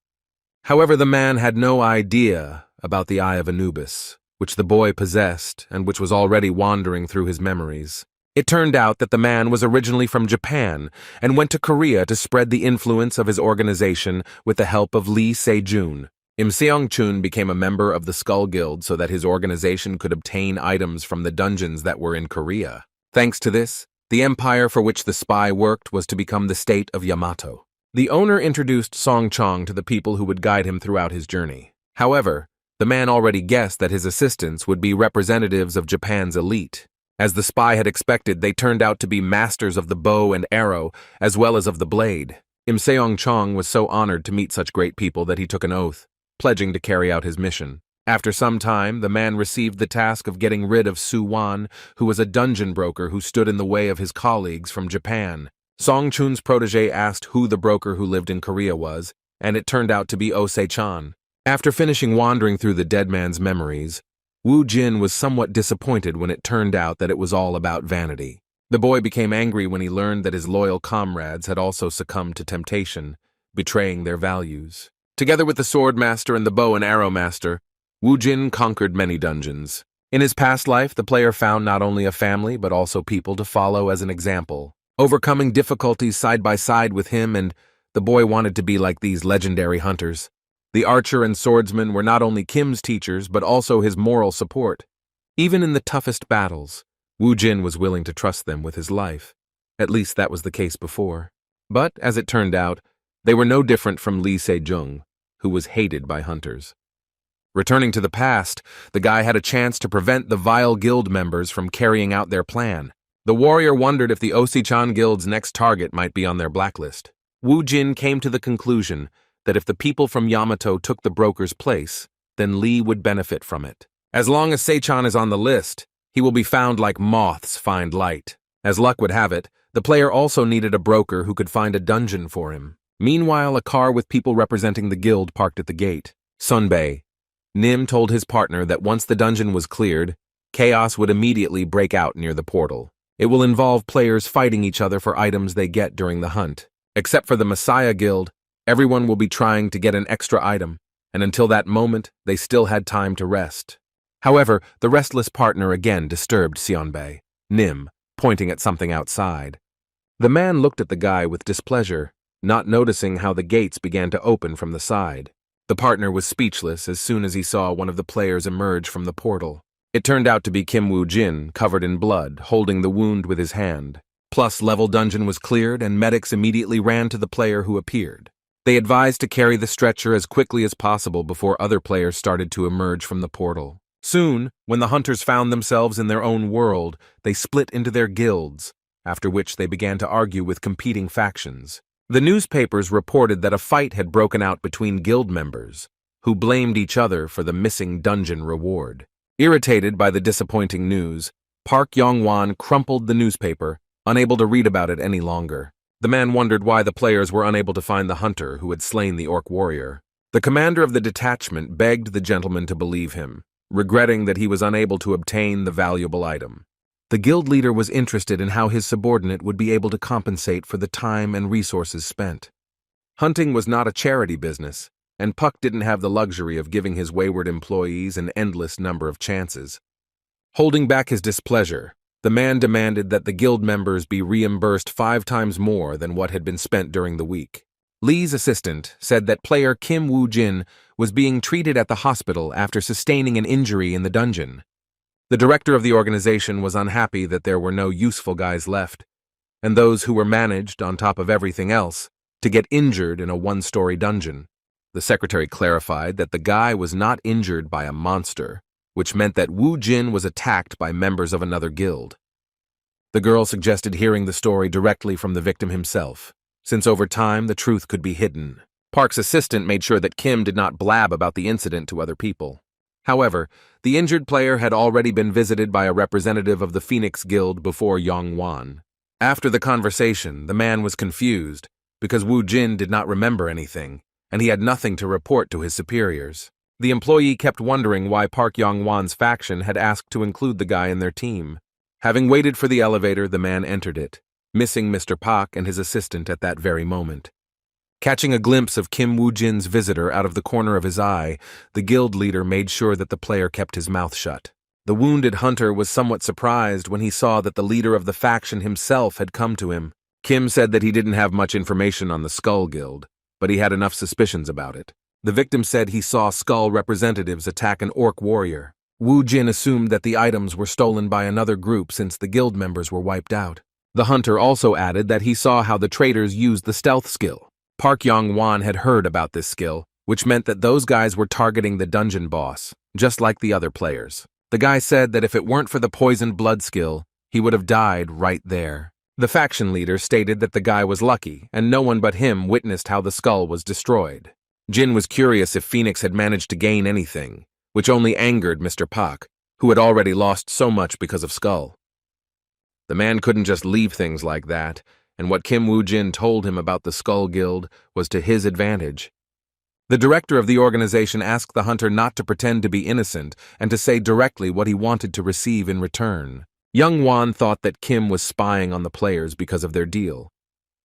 A: However, the man had no idea about the Eye of Anubis, which the boy possessed and which was already wandering through his memories. It turned out that the man was originally from Japan and went to Korea to spread the influence of his organization with the help of Lee Se Jung. Im Seong-chun became a member of the Skull Guild so that his organization could obtain items from the dungeons that were in Korea. Thanks to this, the empire for which the spy worked was to become the state of Yamato. The owner introduced Song-chong to the people who would guide him throughout his journey. However, the man already guessed that his assistants would be representatives of Japan's elite. As the spy had expected, they turned out to be masters of the bow and arrow, as well as of the blade. Im Seong-chong was so honored to meet such great people that he took an oath, pledging to carry out his mission. After some time, the man received the task of getting rid of Su-wan, who was a dungeon broker who stood in the way of his colleagues from Japan. Song-chun's protege asked who the broker who lived in Korea was, and it turned out to be Ose-chan. After finishing wandering through the dead man's memories, Wu Jin was somewhat disappointed when it turned out that it was all about vanity. The boy became angry when he learned that his loyal comrades had also succumbed to temptation, betraying their values. Together with the sword master and the bow and arrow master, Wu Jin conquered many dungeons. In his past life, the player found not only a family but also people to follow as an example, overcoming difficulties side by side with him, and the boy wanted to be like these legendary hunters. The archer and swordsman were not only Kim's teachers but also his moral support. Even in the toughest battles, Wu Jin was willing to trust them with his life. At least that was the case before. But, as it turned out, they were no different from Lee Se Jung, who was hated by hunters. Returning to the past, the guy had a chance to prevent the vile guild members from carrying out their plan. The warrior wondered if the Ose-chan Guild's next target might be on their blacklist. Wu Jin came to the conclusion that if the people from Yamato took the broker's place, then Lee would benefit from it. As long as Se-chan is on the list, he will be found like moths find light. As luck would have it, the player also needed a broker who could find a dungeon for him. Meanwhile, a car with people representing the guild parked at the gate. Sunbae. Nim told his partner that once the dungeon was cleared, chaos would immediately break out near the portal. It will involve players fighting each other for items they get during the hunt. Except for the Messiah Guild, everyone will be trying to get an extra item, and until that moment, they still had time to rest. However, the restless partner again disturbed Sionbei, Nim, pointing at something outside. The man looked at the guy with displeasure, not noticing how the gates began to open from the side. The partner was speechless as soon as he saw one of the players emerge from the portal. It turned out to be Kim Wu Jin, covered in blood, holding the wound with his hand. Plus, level dungeon was cleared, and medics immediately ran to the player who appeared. They advised to carry the stretcher as quickly as possible before other players started to emerge from the portal. Soon, when the hunters found themselves in their own world, they split into their guilds, after which they began to argue with competing factions. The newspapers reported that a fight had broken out between guild members, who blamed each other for the missing dungeon reward. Irritated by the disappointing news, Park Yong-wan crumpled the newspaper, unable to read about it any longer. The man wondered why the players were unable to find the hunter who had slain the orc warrior. The commander of the detachment begged the gentleman to believe him, regretting that he was unable to obtain the valuable item. The guild leader was interested in how his subordinate would be able to compensate for the time and resources spent. Hunting was not a charity business, and Puck didn't have the luxury of giving his wayward employees an endless number of chances. Holding back his displeasure, the man demanded that the guild members be reimbursed 5 times more than what had been spent during the week. Lee's assistant said that player Kim Wu Jin was being treated at the hospital after sustaining an injury in the dungeon. The director of the organization was unhappy that there were no useful guys left, and those who were managed, on top of everything else, to get injured in a 1-story dungeon. The secretary clarified that the guy was not injured by a monster, which meant that Wu Jin was attacked by members of another guild. The girl suggested hearing the story directly from the victim himself, since over time the truth could be hidden. Park's assistant made sure that Kim did not blab about the incident to other people. However, the injured player had already been visited by a representative of the Phoenix Guild before Yong-wan. After the conversation, the man was confused because Wu Jin did not remember anything, and he had nothing to report to his superiors. The employee kept wondering why Park Yong-wan's faction had asked to include the guy in their team. Having waited for the elevator, the man entered it, missing Mr. Park and his assistant at that very moment. Catching a glimpse of Kim Wu Jin's visitor out of the corner of his eye, the guild leader made sure that the player kept his mouth shut. The wounded hunter was somewhat surprised when he saw that the leader of the faction himself had come to him. Kim said that he didn't have much information on the Skull Guild, but he had enough suspicions about it. The victim said he saw Skull representatives attack an orc warrior. Wu Jin assumed that the items were stolen by another group since the guild members were wiped out. The hunter also added that he saw how the traitors used the stealth skill. Park Yong-wan had heard about this skill, which meant that those guys were targeting the dungeon boss, just like the other players. The guy said that if it weren't for the poisoned blood skill, he would have died right there. The faction leader stated that the guy was lucky, and no one but him witnessed how the skull was destroyed. Jin was curious if Phoenix had managed to gain anything, which only angered Mr. Pak, who had already lost so much because of Skull. The man couldn't just leave things like that, and what Kim Wu Jin told him about the Skull Guild was to his advantage. The director of the organization asked the hunter not to pretend to be innocent and to say directly what he wanted to receive in return. Young Wan thought that Kim was spying on the players because of their deal,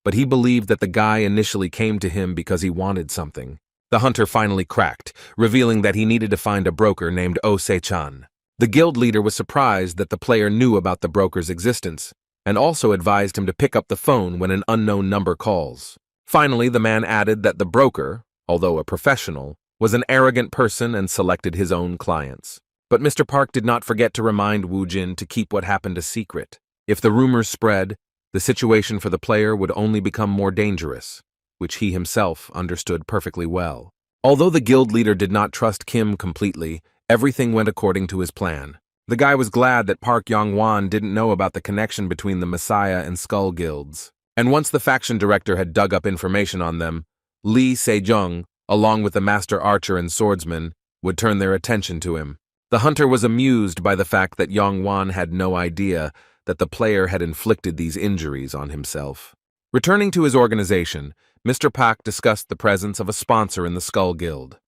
A: but he believed that the guy initially came to him because he wanted something. The hunter finally cracked, revealing that he needed to find a broker named Oh Se-chan. The guild leader was surprised that the player knew about the broker's existence, and also advised him to pick up the phone when an unknown number calls. Finally, the man added that the broker, although a professional, was an arrogant person and selected his own clients. But Mr. Park did not forget to remind Wu Jin to keep what happened a secret. If the rumors spread, the situation for the player would only become more dangerous, which he himself understood perfectly well. Although the guild leader did not trust Kim completely, everything went according to his plan. The guy was glad that Park Yong-wan didn't know about the connection between the Messiah and Skull Guilds. And once the faction director had dug up information on them, Lee Se Jung, along with the master archer and swordsman, would turn their attention to him. The hunter was amused by the fact that Yong-wan had no idea that the player had inflicted these injuries on himself. Returning to his organization, Mr. Pak discussed the presence of a sponsor in the Skull Guild.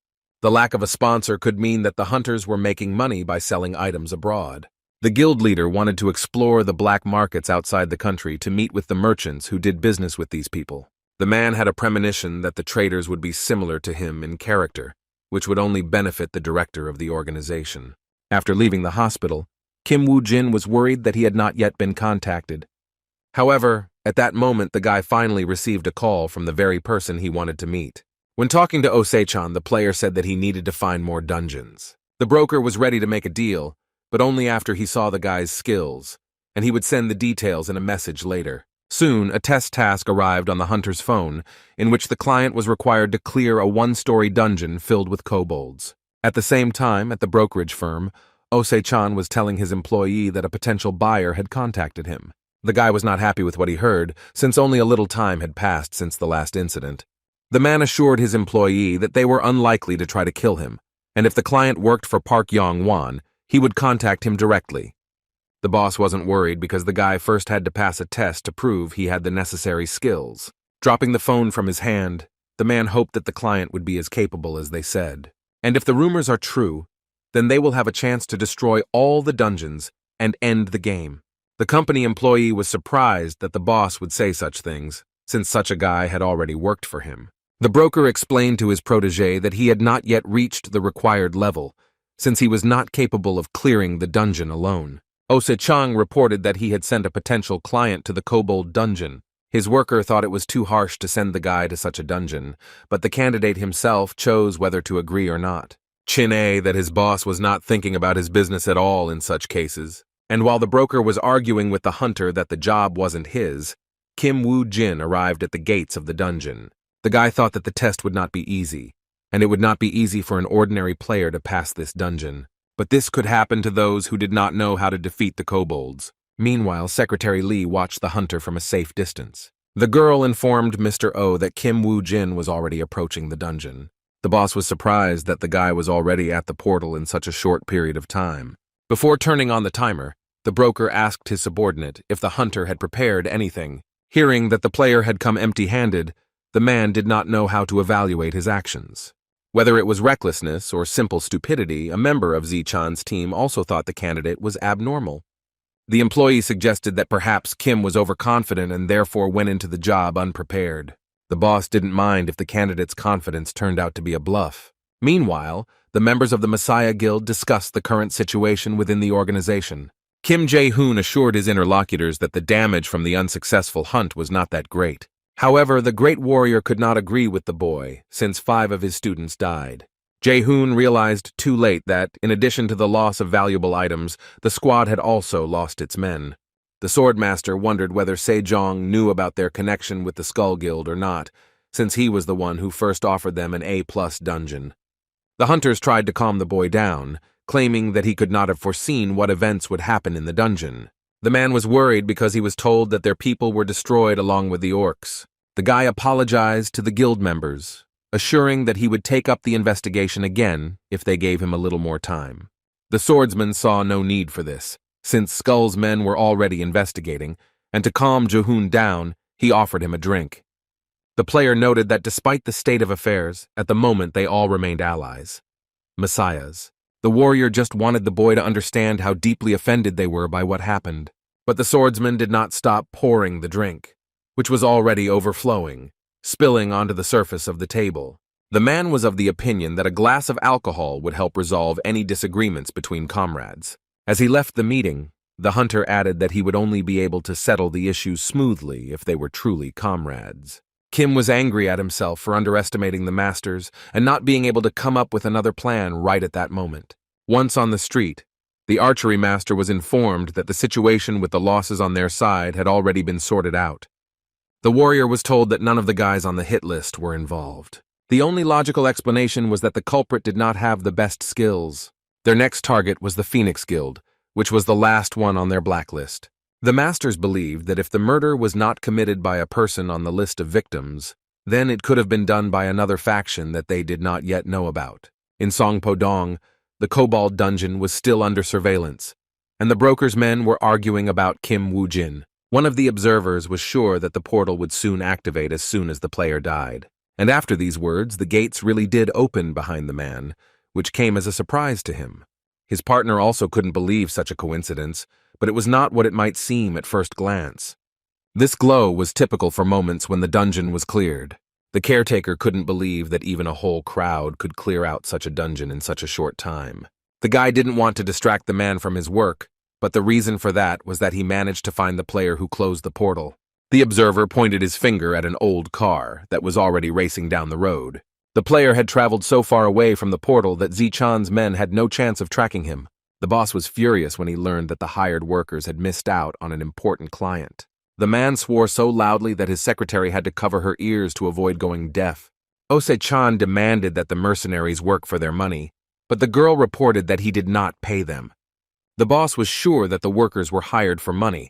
A: The lack of a sponsor could mean that the hunters were making money by selling items abroad. The guild leader wanted to explore the black markets outside the country to meet with the merchants who did business with these people. The man had a premonition that the traders would be similar to him in character, which would only benefit the director of the organization. After leaving the hospital, Kim Wu Jin was worried that he had not yet been contacted. However, at that moment the guy finally received a call from the very person he wanted to meet. When talking to Oh Se-chan, the player said that he needed to find more dungeons. The broker was ready to make a deal, but only after he saw the guy's skills, and he would send the details in a message later. Soon, a test task arrived on the hunter's phone, in which the client was required to clear a one-story dungeon filled with kobolds. At the same time, at the brokerage firm, Oh Se-chan was telling his employee that a potential buyer had contacted him. The guy was not happy with what he heard, since only a little time had passed since the last incident. The man assured his employee that they were unlikely to try to kill him, and if the client worked for Park Yong-wan, he would contact him directly. The boss wasn't worried because the guy first had to pass a test to prove he had the necessary skills. Dropping the phone from his hand, the man hoped that the client would be as capable as they said. And if the rumors are true, then they will have a chance to destroy all the dungeons and end the game. The company employee was surprised that the boss would say such things, since such a guy had already worked for him. The broker explained to his protege that he had not yet reached the required level, since he was not capable of clearing the dungeon alone. Oh Se-chan reported that he had sent a potential client to the kobold dungeon. His worker thought it was too harsh to send the guy to such a dungeon, but the candidate himself chose whether to agree or not. Chin-A that his boss was not thinking about his business at all in such cases. And while the broker was arguing with the hunter that the job wasn't his, Kim Wu Jin arrived at the gates of the dungeon. The guy thought that the test would not be easy, and it would not be easy for an ordinary player to pass this dungeon. But this could happen to those who did not know how to defeat the kobolds. Meanwhile, Secretary Lee watched the hunter from a safe distance. The girl informed Mr. O that Kim Wu Jin was already approaching the dungeon. The boss was surprised that the guy was already at the portal in such a short period of time. Before turning on the timer, the broker asked his subordinate if the hunter had prepared anything. Hearing that the player had come empty-handed, the man did not know how to evaluate his actions. Whether it was recklessness or simple stupidity, a member of Zi-chan's team also thought the candidate was abnormal. The employee suggested that perhaps Kim was overconfident and therefore went into the job unprepared. The boss didn't mind if the candidate's confidence turned out to be a bluff. Meanwhile, the members of the Messiah Guild discussed the current situation within the organization. Kim Jae-hoon assured his interlocutors that the damage from the unsuccessful hunt was not that great. However, the great warrior could not agree with the boy, since 5 of his students died. Jae-hoon realized too late that, in addition to the loss of valuable items, the squad had also lost its men. The swordmaster wondered whether Se Jung knew about their connection with the Skull Guild or not, since he was the one who first offered them an A+ dungeon. The hunters tried to calm the boy down, claiming that he could not have foreseen what events would happen in the dungeon. The man was worried because he was told that their people were destroyed along with the orcs. The guy apologized to the guild members, assuring that he would take up the investigation again if they gave him a little more time. The swordsman saw no need for this, since Skull's men were already investigating, and to calm Jae-hoon down, he offered him a drink. The player noted that despite the state of affairs, at the moment they all remained allies. Messiahs. The warrior just wanted the boy to understand how deeply offended they were by what happened. But the swordsman did not stop pouring the drink, which was already overflowing, spilling onto the surface of the table. The man was of the opinion that a glass of alcohol would help resolve any disagreements between comrades. As he left the meeting, the hunter added that he would only be able to settle the issues smoothly if they were truly comrades. Kim was angry at himself for underestimating the masters and not being able to come up with another plan right at that moment. Once on the street, the archery master was informed that the situation with the losses on their side had already been sorted out. The warrior was told that none of the guys on the hit list were involved. The only logical explanation was that the culprit did not have the best skills. Their next target was the Phoenix Guild, which was the last one on their blacklist. The masters believed that if the murder was not committed by a person on the list of victims, then it could have been done by another faction that they did not yet know about. In Songpo-dong, the Kobold dungeon was still under surveillance, and the broker's men were arguing about Kim Wu Jin. One of the observers was sure that the portal would soon activate as soon as the player died. And after these words, the gates really did open behind the man, which came as a surprise to him. His partner also couldn't believe such a coincidence, but it was not what it might seem at first glance. This glow was typical for moments when the dungeon was cleared. The caretaker couldn't believe that even a whole crowd could clear out such a dungeon in such a short time. The guy didn't want to distract the man from his work, but the reason for that was that he managed to find the player who closed the portal. The observer pointed his finger at an old car that was already racing down the road. The player had traveled so far away from the portal that Zichan's men had no chance of tracking him. The boss was furious when he learned that the hired workers had missed out on an important client. The man swore so loudly that his secretary had to cover her ears to avoid going deaf. Ose-chan demanded that the mercenaries work for their money, but the girl reported that he did not pay them. The boss was sure that the workers were hired for money,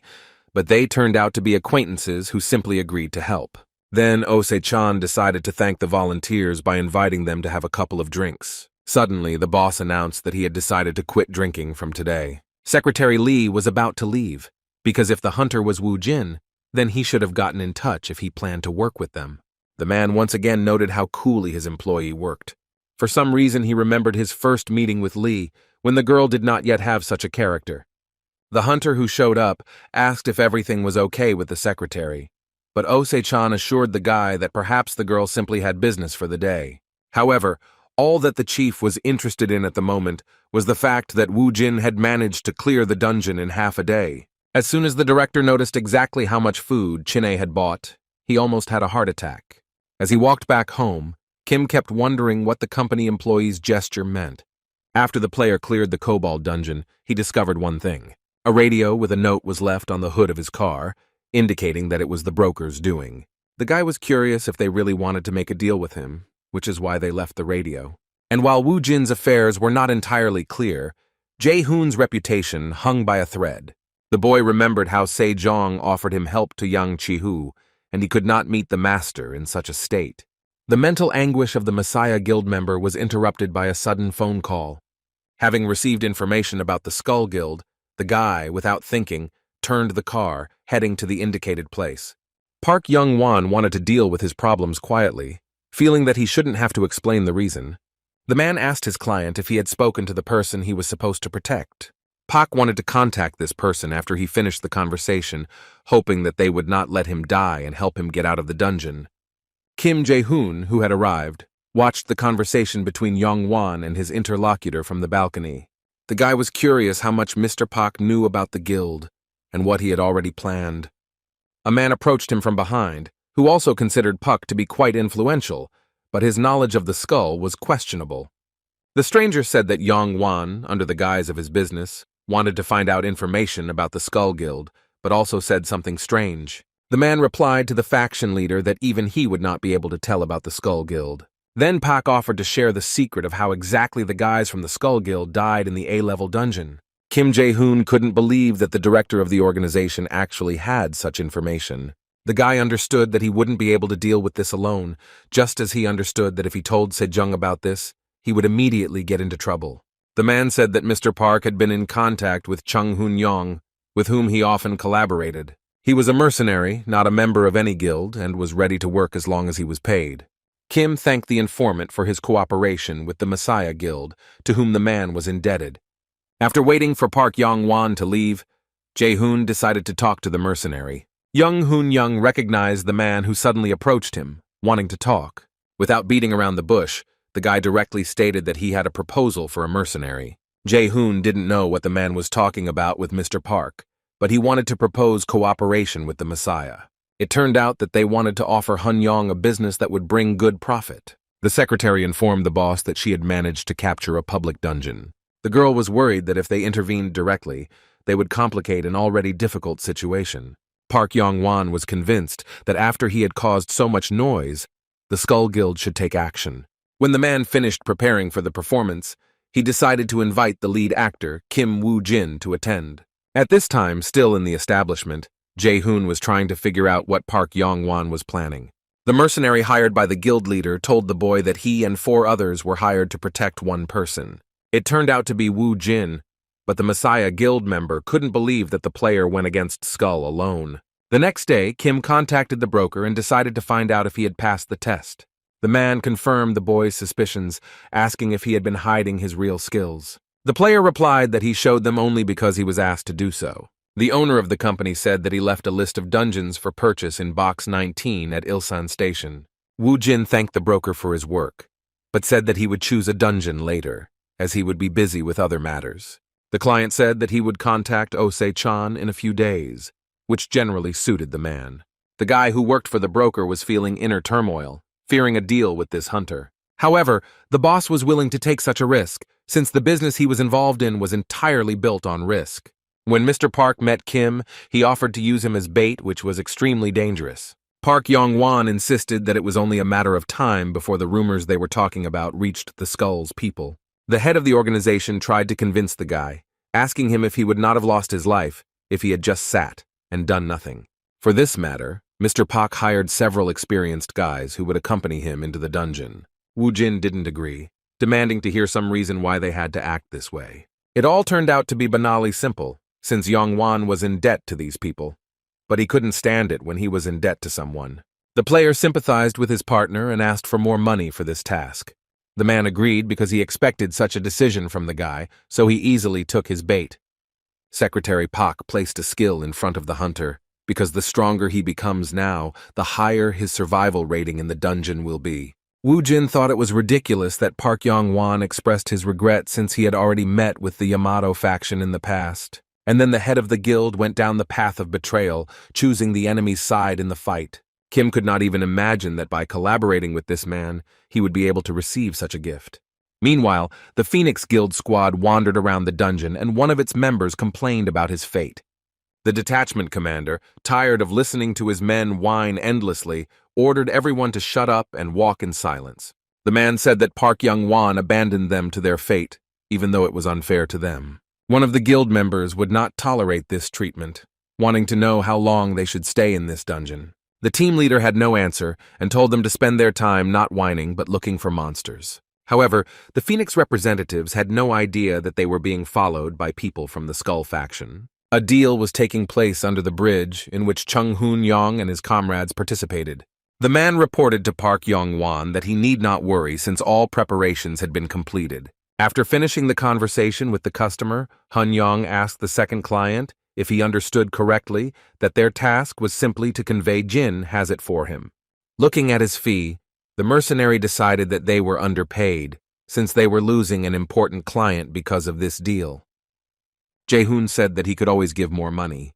A: but they turned out to be acquaintances who simply agreed to help. Then Ose-chan decided to thank the volunteers by inviting them to have a couple of drinks. Suddenly, the boss announced that he had decided to quit drinking from today. Secretary Lee was about to leave, because if the hunter was Wu Jin, then he should have gotten in touch if he planned to work with them. The man once again noted how coolly his employee worked. For some reason, he remembered his first meeting with Lee, when the girl did not yet have such a character. The hunter who showed up asked if everything was okay with the secretary, but Ose-chan assured the guy that perhaps the girl simply had business for the day. However, all that the chief was interested in at the moment was the fact that Wu Jin had managed to clear the dungeon in half a day. As soon as the director noticed exactly how much food Chinne had bought, he almost had a heart attack. As he walked back home, Kim kept wondering what the company employee's gesture meant. After the player cleared the Kobold dungeon, he discovered one thing. A radio with a note was left on the hood of his car, indicating that it was the broker's doing. The guy was curious if they really wanted to make a deal with him, which is why they left the radio. And while Wu Jin's affairs were not entirely clear, Jae-hoon's reputation hung by a thread. The boy remembered how Se Jung offered him help to young Chi-hu, and he could not meet the master in such a state. The mental anguish of the Messiah Guild member was interrupted by a sudden phone call. Having received information about the Skull Guild, the guy, without thinking, turned the car, heading to the indicated place. Park Young-won wanted to deal with his problems quietly, feeling that he shouldn't have to explain the reason. The man asked his client if he had spoken to the person he was supposed to protect. Park wanted to contact this person after he finished the conversation, hoping that they would not let him die and help him get out of the dungeon. Kim Jae-hoon, who had arrived, watched the conversation between Yong-won and his interlocutor from the balcony. The guy was curious how much Mr. Pak knew about the guild and what he had already planned. A man approached him from behind, who also considered Pak to be quite influential, but his knowledge of the skull was questionable. The stranger said that Yong-won, under the guise of his business, wanted to find out information about the Skull Guild, but also said something strange. The man replied to the faction leader that even he would not be able to tell about the Skull Guild. Then Pak offered to share the secret of how exactly the guys from the Skull Guild died in the A-level dungeon. Kim Jae-hoon couldn't believe that the director of the organization actually had such information. The guy understood that he wouldn't be able to deal with this alone, just as he understood that if he told Se Jung about this, he would immediately get into trouble. The man said that Mr. Park had been in contact with Chung Hoon-young, with whom he often collaborated. He was a mercenary, not a member of any guild, and was ready to work as long as he was paid. Kim thanked the informant for his cooperation with the Messiah Guild, to whom the man was indebted. After waiting for Park Yong-won to leave, Jae-hoon decided to talk to the mercenary. Young Hoon-young recognized the man who suddenly approached him, wanting to talk. Without beating around the bush, the guy directly stated that he had a proposal for a mercenary. Jae-hoon didn't know what the man was talking about with Mr. Park, but he wanted to propose cooperation with the Messiah. It turned out that they wanted to offer Hun-young a business that would bring good profit. The secretary informed the boss that she had managed to capture a public dungeon. The girl was worried that if they intervened directly, they would complicate an already difficult situation. Park Yong-won was convinced that after he had caused so much noise, the Skull Guild should take action. When the man finished preparing for the performance, he decided to invite the lead actor, Kim Wu Jin, to attend. At this time, still in the establishment, Jae-hoon was trying to figure out what Park Yong-won was planning. The mercenary hired by the guild leader told the boy that he and 4 others were hired to protect one person. It turned out to be Wu Jin, but the Messiah Guild member couldn't believe that the player went against Skull alone. The next day, Kim contacted the broker and decided to find out if he had passed the test. The man confirmed the boy's suspicions, asking if he had been hiding his real skills. The player replied that he showed them only because he was asked to do so. The owner of the company said that he left a list of dungeons for purchase in Box 19 at Ilsan Station. Wu Jin thanked the broker for his work, but said that he would choose a dungeon later, as he would be busy with other matters. The client said that he would contact Ose-chan in a few days, which generally suited the man. The guy who worked for the broker was feeling inner turmoil, fearing a deal with this hunter. However, the boss was willing to take such a risk, since the business he was involved in was entirely built on risk. When Mr. Park met Kim, he offered to use him as bait, which was extremely dangerous. Park Yong-won insisted that it was only a matter of time before the rumors they were talking about reached the Skull's people. The head of the organization tried to convince the guy, asking him if he would not have lost his life if he had just sat and done nothing. For this matter, Mr. Pak hired several experienced guys who would accompany him into the dungeon. Wu Jin didn't agree, demanding to hear some reason why they had to act this way. It all turned out to be banally simple, since Yong-won was in debt to these people. But he couldn't stand it when he was in debt to someone. The player sympathized with his partner and asked for more money for this task. The man agreed because he expected such a decision from the guy, so he easily took his bait. Secretary Pak placed a skill in front of the hunter, because the stronger he becomes now, the higher his survival rating in the dungeon will be. Wu Jin thought it was ridiculous that Park Yong-won expressed his regret since he had already met with the Yamato faction in the past. And then the head of the guild went down the path of betrayal, choosing the enemy's side in the fight. Kim could not even imagine that by collaborating with this man, he would be able to receive such a gift. Meanwhile, the Phoenix Guild squad wandered around the dungeon and one of its members complained about his fate. The detachment commander, tired of listening to his men whine endlessly, ordered everyone to shut up and walk in silence. The man said that Park Yong-won abandoned them to their fate, even though it was unfair to them. One of the guild members would not tolerate this treatment, wanting to know how long they should stay in this dungeon. The team leader had no answer and told them to spend their time not whining but looking for monsters. However, the Phoenix representatives had no idea that they were being followed by people from the Skull faction. A deal was taking place under the bridge in which Chung Hoon-young and his comrades participated. The man reported to Park Yong-won that he need not worry since all preparations had been completed. After finishing the conversation with the customer, Hun-young asked the second client if he understood correctly that their task was simply to convey Jin has it for him. Looking at his fee, the mercenary decided that they were underpaid, since they were losing an important client because of this deal. Jae-hoon said that he could always give more money,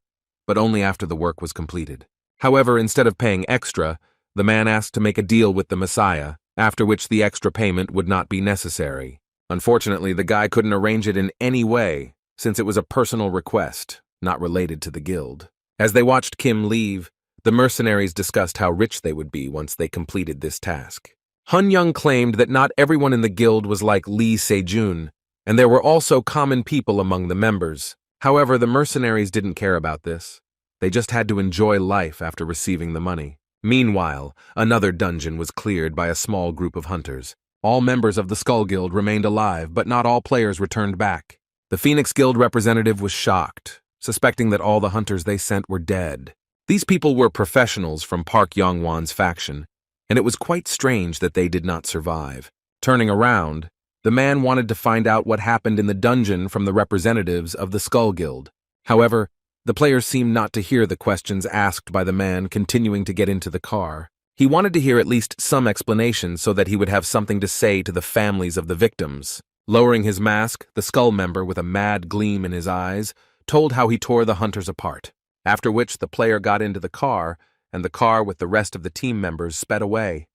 A: but only after the work was completed. However, instead of paying extra, the man asked to make a deal with the Messiah, after which the extra payment would not be necessary. Unfortunately, the guy couldn't arrange it in any way, since it was a personal request, not related to the guild. As they watched Kim leave, the mercenaries discussed how rich they would be once they completed this task. Hun Young claimed that not everyone in the guild was like Lee Se Jung, and there were also common people among the members. However, the mercenaries didn't care about this. They just had to enjoy life after receiving the money. Meanwhile, another dungeon was cleared by a small group of hunters. All members of the Skull Guild remained alive, but not all players returned back. The Phoenix Guild representative was shocked, suspecting that all the hunters they sent were dead. These people were professionals from Park Yongwon's faction, and it was quite strange that they did not survive. Turning around, the man wanted to find out what happened in the dungeon from the representatives of the Skull Guild. However, the players seemed not to hear the questions asked by the man, continuing to get into the car. He wanted to hear at least some explanation so that he would have something to say to the families of the victims. Lowering his mask, the Skull member, with a mad gleam in his eyes, told how he tore the hunters apart. After which the player got into the car, and the car with the rest of the team members sped away.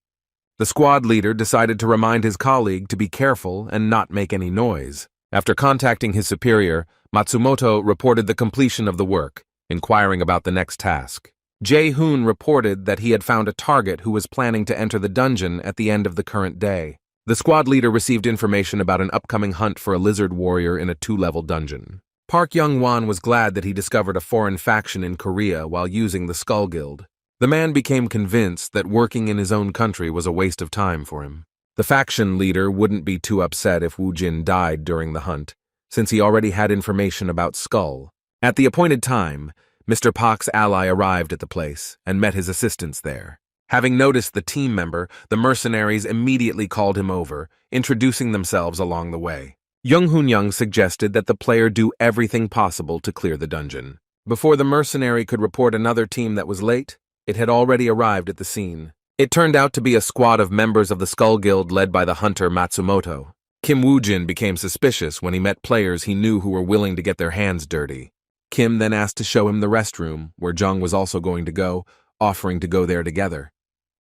A: The squad leader decided to remind his colleague to be careful and not make any noise. After contacting his superior, Matsumoto reported the completion of the work, inquiring about the next task. Jae-hoon reported that he had found a target who was planning to enter the dungeon at the end of the current day. The squad leader received information about an upcoming hunt for a lizard warrior in a 2-level dungeon. Park Young-won was glad that he discovered a foreign faction in Korea while using the Skull Guild. The man became convinced that working in his own country was a waste of time for him. The faction leader wouldn't be too upset if Wu Jin died during the hunt, since he already had information about Skull. At the appointed time, Mr. Park's ally arrived at the place and met his assistants there. Having noticed the team member, the mercenaries immediately called him over, introducing themselves along the way. Jung-hoon Young suggested that the player do everything possible to clear the dungeon. Before the mercenary could report another team that was late, it had already arrived at the scene. It turned out to be a squad of members of the Skull Guild led by the hunter Matsumoto. Kim Wu Jin became suspicious when he met players he knew who were willing to get their hands dirty. Kim then asked to show him the restroom, where Jung was also going to go, offering to go there together.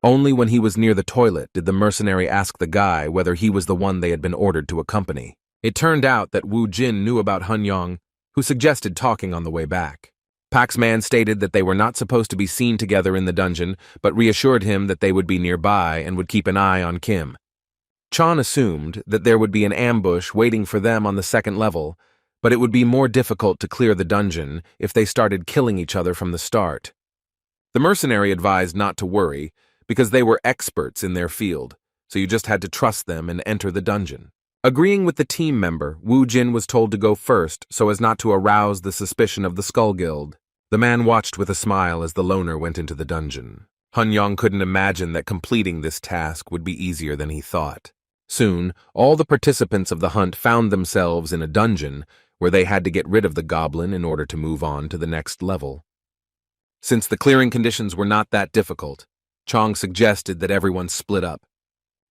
A: Only when he was near the toilet did the mercenary ask the guy whether he was the one they had been ordered to accompany. It turned out that Wu Jin knew about Hun Young, who suggested talking on the way back. Pak's man stated that they were not supposed to be seen together in the dungeon, but reassured him that they would be nearby and would keep an eye on Kim. Chan assumed that there would be an ambush waiting for them on the 2nd level, but it would be more difficult to clear the dungeon if they started killing each other from the start. The mercenary advised not to worry, because they were experts in their field, so you just had to trust them and enter the dungeon. Agreeing with the team member, Wu Jin was told to go first so as not to arouse the suspicion of the Skull Guild. The man watched with a smile as the loner went into the dungeon. Hun Young couldn't imagine that completing this task would be easier than he thought. Soon, all the participants of the hunt found themselves in a dungeon where they had to get rid of the goblin in order to move on to the next level. Since the clearing conditions were not that difficult, Chong suggested that everyone split up.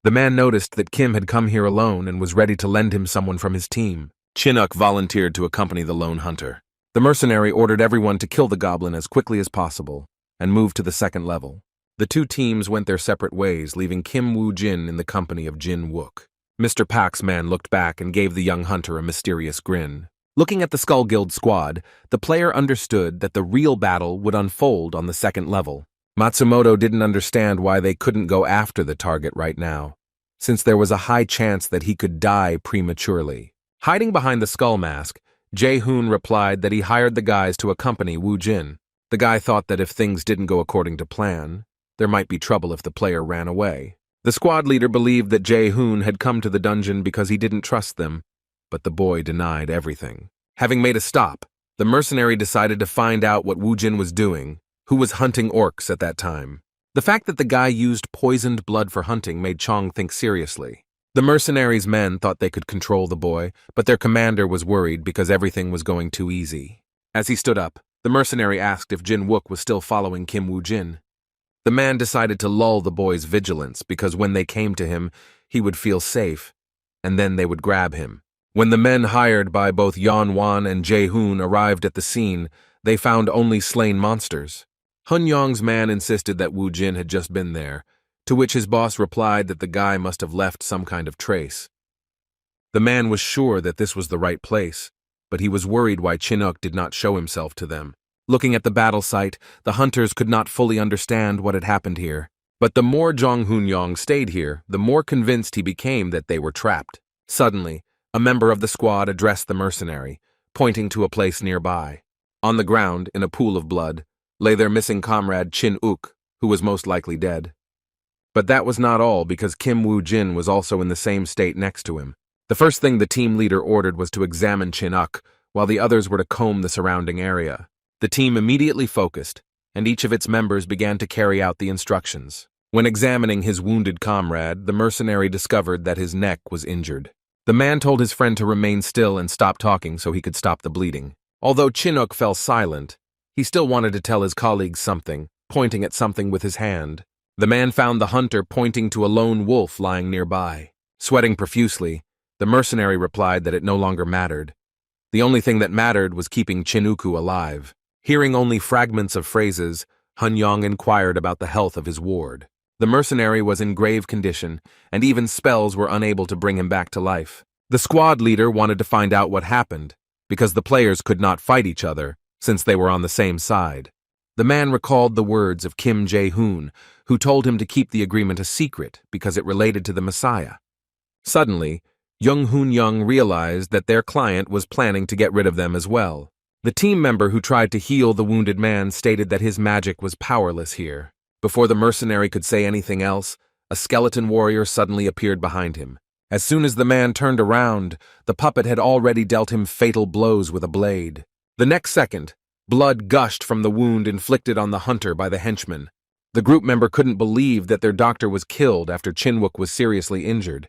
A: The man noticed that Kim had come here alone and was ready to lend him someone from his team. Chinook volunteered to accompany the lone hunter. The mercenary ordered everyone to kill the goblin as quickly as possible and move to the 2nd level. The two teams went their separate ways, leaving Kim Wu Jin in the company of Jin Wook. Mr. Pak's man looked back and gave the young hunter a mysterious grin. Looking at the Skull Guild squad, the player understood that the real battle would unfold on the 2nd level. Matsumoto didn't understand why they couldn't go after the target right now, since there was a high chance that he could die prematurely. Hiding behind the skull mask, Jae-hoon replied that he hired the guys to accompany Wu Jin. The guy thought that if things didn't go according to plan, there might be trouble if the player ran away. The squad leader believed that Jae-hoon had come to the dungeon because he didn't trust them, but the boy denied everything. Having made a stop, the mercenary decided to find out what Wu Jin was doing, who was hunting orcs at that time. The fact that the guy used poisoned blood for hunting made Chong think seriously. The mercenaries' men thought they could control the boy, but their commander was worried because everything was going too easy. As he stood up, the mercenary asked if Jin Wook was still following Kim Wu Jin. The man decided to lull the boys' vigilance because when they came to him, he would feel safe, and then they would grab him. When the men hired by both Yan Wan and Jae-hoon arrived at the scene, they found only slain monsters. Hun Yong's man insisted that Wu Jin had just been there, to which his boss replied that the guy must have left some kind of trace. The man was sure that this was the right place, but he was worried why Chinook did not show himself to them. Looking at the battle site, the hunters could not fully understand what had happened here. But the more Jong Hoon-yong stayed here, the more convinced he became that they were trapped. Suddenly, a member of the squad addressed the mercenary, pointing to a place nearby. On the ground, in a pool of blood, lay their missing comrade Chin-uk, who was most likely dead. But that was not all, because Kim Wu Jin was also in the same state next to him. The first thing the team leader ordered was to examine Chin-uk, while the others were to comb the surrounding area. The team immediately focused, and each of its members began to carry out the instructions. When examining his wounded comrade, the mercenary discovered that his neck was injured. The man told his friend to remain still and stop talking so he could stop the bleeding. Although Chinook fell silent, he still wanted to tell his colleagues something, pointing at something with his hand. The man found the hunter pointing to a lone wolf lying nearby. Sweating profusely, the mercenary replied that it no longer mattered. The only thing that mattered was keeping Chinuku alive. Hearing only fragments of phrases, Hun Yong inquired about the health of his ward. The mercenary was in grave condition, and even spells were unable to bring him back to life. The squad leader wanted to find out what happened, because the players could not fight each other, since they were on the same side. The man recalled the words of Kim Jae-hoon, who told him to keep the agreement a secret because it related to the Messiah. Suddenly, Young Hoon Young realized that their client was planning to get rid of them as well. The team member who tried to heal the wounded man stated that his magic was powerless here. Before the mercenary could say anything else, a skeleton warrior suddenly appeared behind him. As soon as the man turned around, the puppet had already dealt him fatal blows with a blade. The next second, blood gushed from the wound inflicted on the hunter by the henchman. The group member couldn't believe that their doctor was killed after Chinwook was seriously injured.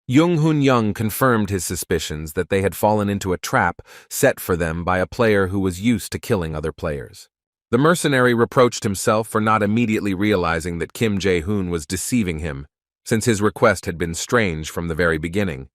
A: Jung Hoon Young confirmed his suspicions that they had fallen into a trap set for them by a player who was used to killing other players. The mercenary reproached himself for not immediately realizing that Kim Jae-hoon was deceiving him, since his request had been strange from the very beginning.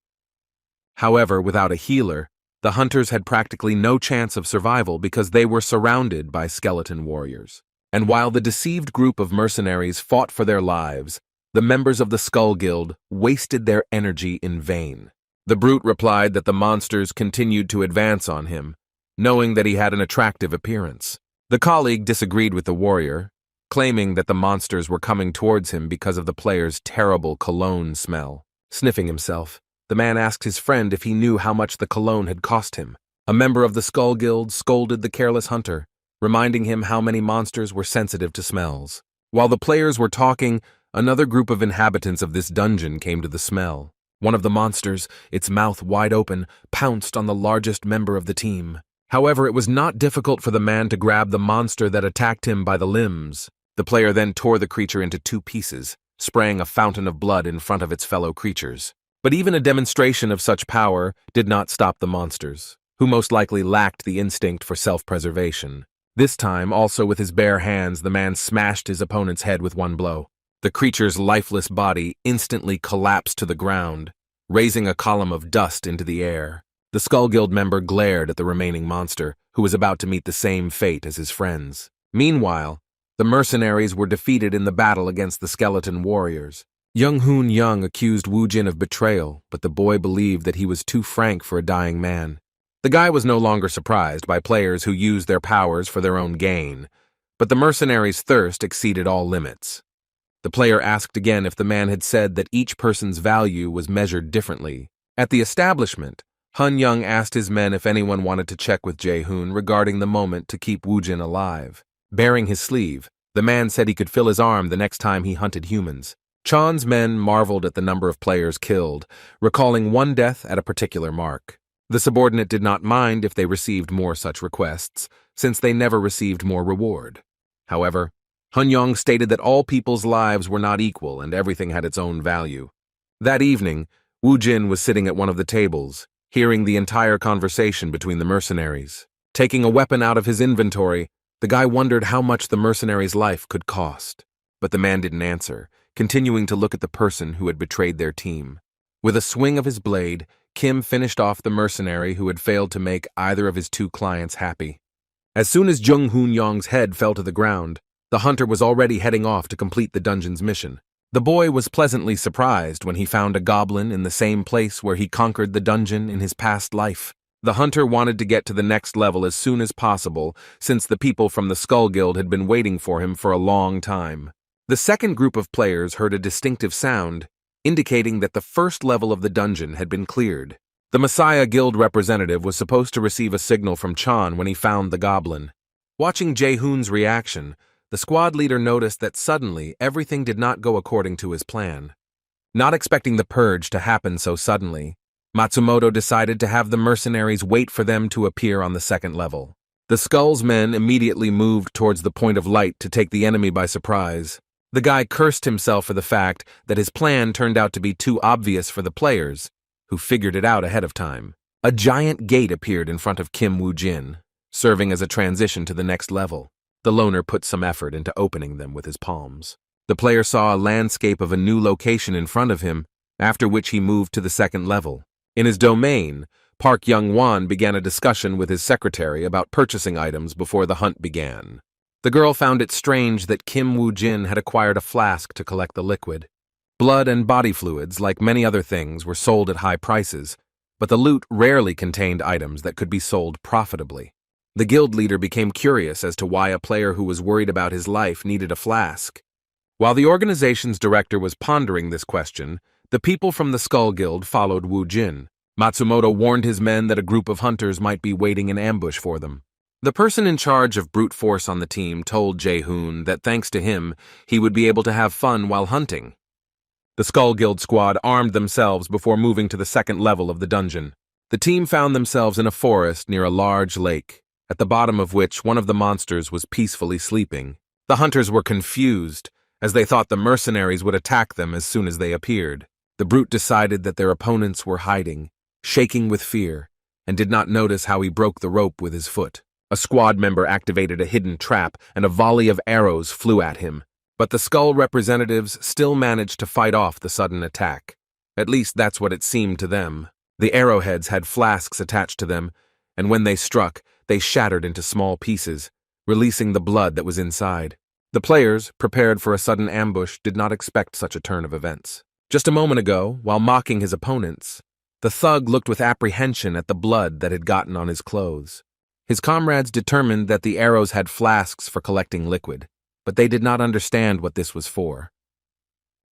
A: However, without a healer, the hunters had practically no chance of survival because they were surrounded by skeleton warriors. And while the deceived group of mercenaries fought for their lives, the members of the Skull Guild wasted their energy in vain. The brute replied that the monsters continued to advance on him, knowing that he had an attractive appearance. The colleague disagreed with the warrior, claiming that the monsters were coming towards him because of the player's terrible cologne smell. Sniffing himself, the man asked his friend if he knew how much the cologne had cost him. A member of the Skull Guild scolded the careless hunter, reminding him how many monsters were sensitive to smells. While the players were talking, another group of inhabitants of this dungeon came to the smell. One of the monsters, its mouth wide open, pounced on the largest member of the team. However, it was not difficult for the man to grab the monster that attacked him by the limbs. The player then tore the creature into 2 pieces, spraying a fountain of blood in front of its fellow creatures. But even a demonstration of such power did not stop the monsters, who most likely lacked the instinct for self-preservation. This time, also with his bare hands, the man smashed his opponent's head with 1 blow. The creature's lifeless body instantly collapsed to the ground, raising a column of dust into the air. The Skull Guild member glared at the remaining monster, who was about to meet the same fate as his friends. Meanwhile, the mercenaries were defeated in the battle against the skeleton warriors. Young Hoon Young accused Wu Jin of betrayal, but the boy believed that he was too frank for a dying man. The guy was no longer surprised by players who used their powers for their own gain, but the mercenaries' thirst exceeded all limits. The player asked again if the man had said that each person's value was measured differently. At the establishment, Hun Young asked his men if anyone wanted to check with Jae-hoon regarding the moment to keep Wu Jin alive. Baring his sleeve, the man said he could feel his arm the next time he hunted humans. Chan's men marveled at the number of players killed, recalling 1 death at a particular mark. The subordinate did not mind if they received more such requests, since they never received more reward. However, Hun Yong stated that all people's lives were not equal and everything had its own value. That evening, Wu Jin was sitting at one of the tables, hearing the entire conversation between the mercenaries. Taking a weapon out of his inventory, the guy wondered how much the mercenary's life could cost. but the man didn't answer, continuing to look at the person who had betrayed their team. With a swing of his blade, Kim finished off the mercenary who had failed to make either of his two clients happy. As soon as Jung Hoon-young's head fell to the ground, the hunter was already heading off to complete the dungeon's mission. The boy was pleasantly surprised when he found a goblin in the same place where he conquered the dungeon in his past life. The hunter wanted to get to the next level as soon as possible, since the people from the Skull Guild had been waiting for him for a long time. The second group of players heard a distinctive sound, indicating that the first level of the dungeon had been cleared. The Messiah Guild representative was supposed to receive a signal from Chan when he found the goblin. Watching Jae-hoon's reaction, the squad leader noticed that suddenly everything did not go according to his plan. Not expecting the purge to happen so suddenly, Matsumoto decided to have the mercenaries wait for them to appear on the second level. The Skull's men immediately moved towards the point of light to take the enemy by surprise. The guy cursed himself for the fact that his plan turned out to be too obvious for the players, who figured it out ahead of time. A giant gate appeared in front of Kim Wu Jin, serving as a transition to the next level. The loner put some effort into opening them with his palms. The player saw a landscape of a new location in front of him, after which he moved to the second level. In his domain, Park Young-won began a discussion with his secretary about purchasing items before the hunt began. The girl found it strange that Kim Wu Jin had acquired a flask to collect the liquid. Blood and body fluids, like many other things, were sold at high prices, but the loot rarely contained items that could be sold profitably. The guild leader became curious as to why a player who was worried about his life needed a flask. While the organization's director was pondering this question, the people from the Skull Guild followed Wu Jin. Matsumoto warned his men that a group of hunters might be waiting in ambush for them. The person in charge of brute force on the team told Jae-hoon that thanks to him, he would be able to have fun while hunting. The Skull Guild squad armed themselves before moving to the second level of the dungeon. The team found themselves in a forest near a large lake, at the bottom of which one of the monsters was peacefully sleeping. The hunters were confused, as they thought the mercenaries would attack them as soon as they appeared. The brute decided that their opponents were hiding, shaking with fear, and did not notice how he broke the rope with his foot. A squad member activated a hidden trap, and a volley of arrows flew at him. But the Skull representatives still managed to fight off the sudden attack. At least that's what it seemed to them. The arrowheads had flasks attached to them, and when they struck, they shattered into small pieces, releasing the blood that was inside. The players, prepared for a sudden ambush, did not expect such a turn of events. Just a moment ago, while mocking his opponents, the thug looked with apprehension at the blood that had gotten on his clothes. His comrades determined that the arrows had flasks for collecting liquid, but they did not understand what this was for.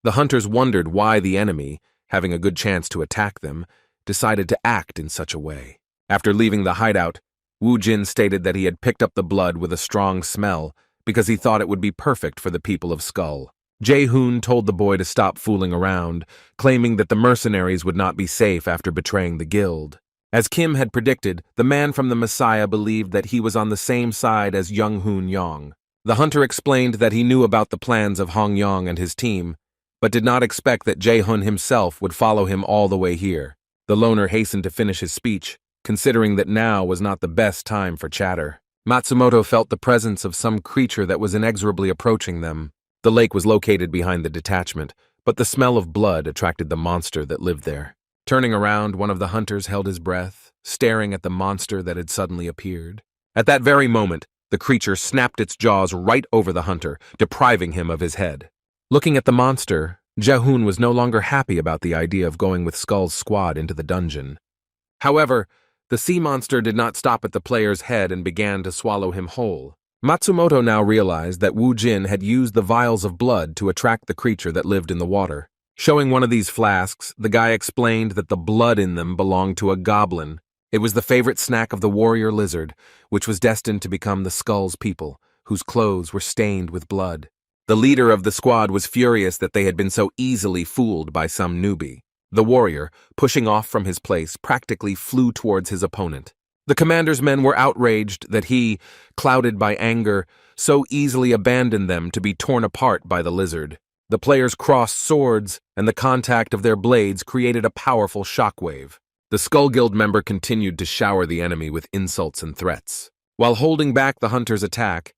A: The hunters wondered why the enemy, having a good chance to attack them, decided to act in such a way. After leaving the hideout, Wu Jin stated that he had picked up the blood with a strong smell because he thought it would be perfect for the people of Skull. Jae-hoon told the boy to stop fooling around, claiming that the mercenaries would not be safe after betraying the guild. As Kim had predicted, the man from the Messiah believed that he was on the same side as Jung Hoon-young. The hunter explained that he knew about the plans of Hong Yong and his team, but did not expect that Jae-hoon himself would follow him all the way here. The loner hastened to finish his speech, considering that now was not the best time for chatter. Matsumoto felt the presence of some creature that was inexorably approaching them. The lake was located behind the detachment, but the smell of blood attracted the monster that lived there. Turning around, one of the hunters held his breath, staring at the monster that had suddenly appeared. At that very moment, the creature snapped its jaws right over the hunter, depriving him of his head. Looking at the monster, Jae-hoon was no longer happy about the idea of going with Skull's squad into the dungeon. However, the sea monster did not stop at the player's head and began to swallow him whole. Matsumoto now realized that Wu Jin had used the vials of blood to attract the creature that lived in the water. Showing one of these flasks, the guy explained that the blood in them belonged to a goblin. It was the favorite snack of the warrior lizard, which was destined to become the Skull's people, whose clothes were stained with blood. The leader of the squad was furious that they had been so easily fooled by some newbie. The warrior, pushing off from his place, practically flew towards his opponent. The commander's men were outraged that he, clouded by anger, so easily abandoned them to be torn apart by the lizard. The players crossed swords, and the contact of their blades created a powerful shockwave. The Skull Guild member continued to shower the enemy with insults and threats. While holding back the hunter's attack,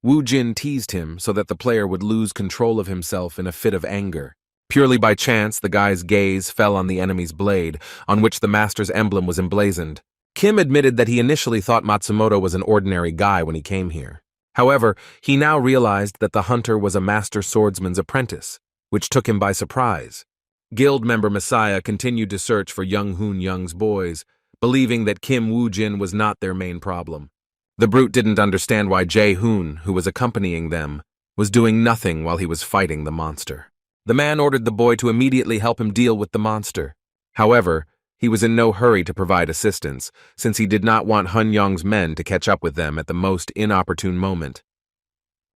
A: Wu Jin teased him so that the player would lose control of himself in a fit of anger. Purely by chance, the guy's gaze fell on the enemy's blade, on which the master's emblem was emblazoned. Kim admitted that he initially thought Matsumoto was an ordinary guy when he came here. However, he now realized that the hunter was a master swordsman's apprentice, which took him by surprise. Guild member Messiah continued to search for Young Hoon Young's boys, believing that Kim Wu Jin was not their main problem. The brute didn't understand why Jae Hoon, who was accompanying them, was doing nothing while he was fighting the monster. The man ordered the boy to immediately help him deal with the monster. However, he was in no hurry to provide assistance, since he did not want Hun Yong's men to catch up with them at the most inopportune moment.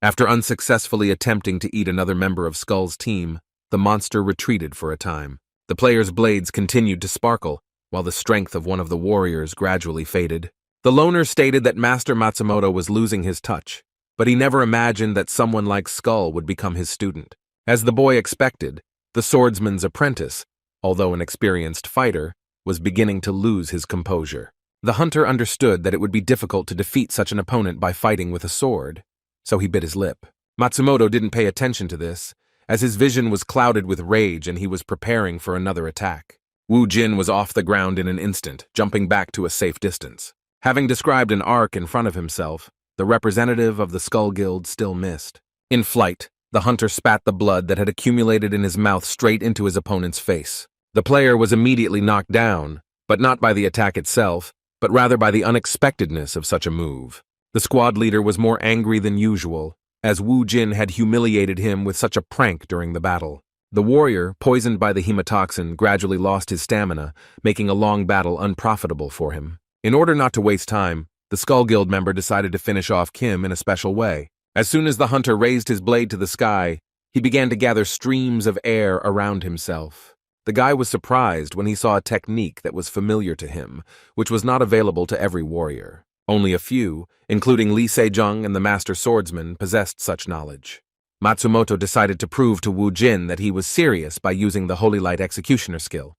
A: After unsuccessfully attempting to eat another member of Skull's team, the monster retreated for a time. The players' blades continued to sparkle, while the strength of one of the warriors gradually faded. The loner stated that Master Matsumoto was losing his touch, but he never imagined that someone like Skull would become his student. As the boy expected, the swordsman's apprentice, although an experienced fighter, was beginning to lose his composure. The hunter understood that it would be difficult to defeat such an opponent by fighting with a sword, so he bit his lip. Matsumoto didn't pay attention to this, as his vision was clouded with rage and he was preparing for another attack. Wu Jin was off the ground in an instant, jumping back to a safe distance. Having described an arc in front of himself, the representative of the Skull Guild still missed. In flight, the hunter spat the blood that had accumulated in his mouth straight into his opponent's face. The player was immediately knocked down, but not by the attack itself, but rather by the unexpectedness of such a move. The squad leader was more angry than usual, as Wu Jin had humiliated him with such a prank during the battle. The warrior, poisoned by the hemotoxin, gradually lost his stamina, making a long battle unprofitable for him. In order not to waste time, the Skull Guild member decided to finish off Kim in a special way. As soon as the hunter raised his blade to the sky, he began to gather streams of air around himself. The guy was surprised when he saw a technique that was familiar to him, which was not available to every warrior. Only a few, including Lee Se Jung and the master swordsman, possessed such knowledge. Matsumoto decided to prove to Wu Jin that he was serious by using the Holy Light Executioner skill.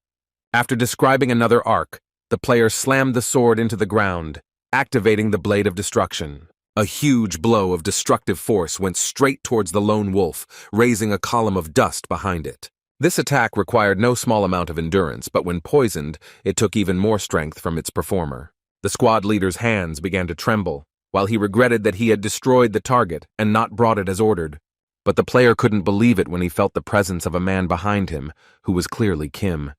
A: After describing another arc, the player slammed the sword into the ground, activating the Blade of Destruction. A huge blow of destructive force went straight towards the lone wolf, raising a column of dust behind it. This attack required no small amount of endurance, but when poisoned, it took even more strength from its performer. The squad leader's hands began to tremble, while he regretted that he had destroyed the target and not brought it as ordered. But the player couldn't believe it when he felt the presence of a man behind him, who was clearly Kim.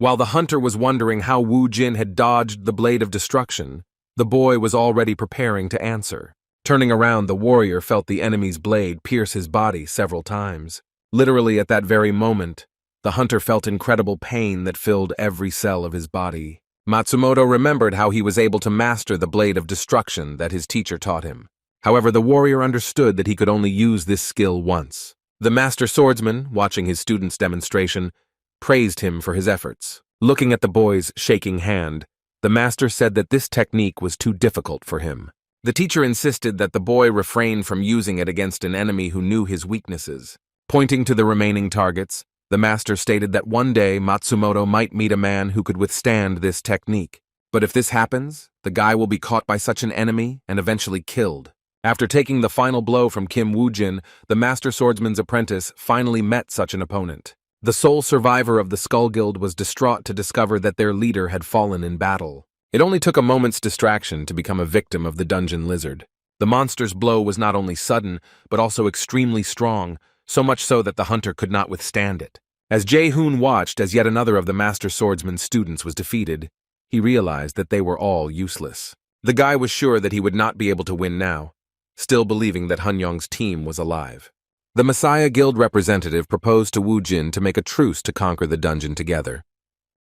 A: While the hunter was wondering how Wu Jin had dodged the Blade of Destruction, the boy was already preparing to answer. Turning around, the warrior felt the enemy's blade pierce his body several times. Literally at that very moment, the hunter felt incredible pain that filled every cell of his body. Matsumoto remembered how he was able to master the Blade of Destruction that his teacher taught him. However, the warrior understood that he could only use this skill once. The master swordsman, watching his student's demonstration, praised him for his efforts. Looking at the boy's shaking hand, the master said that this technique was too difficult for him. The teacher insisted that the boy refrain from using it against an enemy who knew his weaknesses. Pointing to the remaining targets, the master stated that one day Matsumoto might meet a man who could withstand this technique. But if this happens, the guy will be caught by such an enemy and eventually killed. After taking the final blow from Kim Wu Jin, the master swordsman's apprentice finally met such an opponent. The sole survivor of the Skull Guild was distraught to discover that their leader had fallen in battle. It only took a moment's distraction to become a victim of the dungeon lizard. The monster's blow was not only sudden, but also extremely strong, so much so that the hunter could not withstand it. As Jae Hoon watched as yet another of the master swordsman's students was defeated, he realized that they were all useless. The guy was sure that he would not be able to win now, still believing that Hun Yong's team was alive. The Messiah Guild representative proposed to Wu Jin to make a truce to conquer the dungeon together.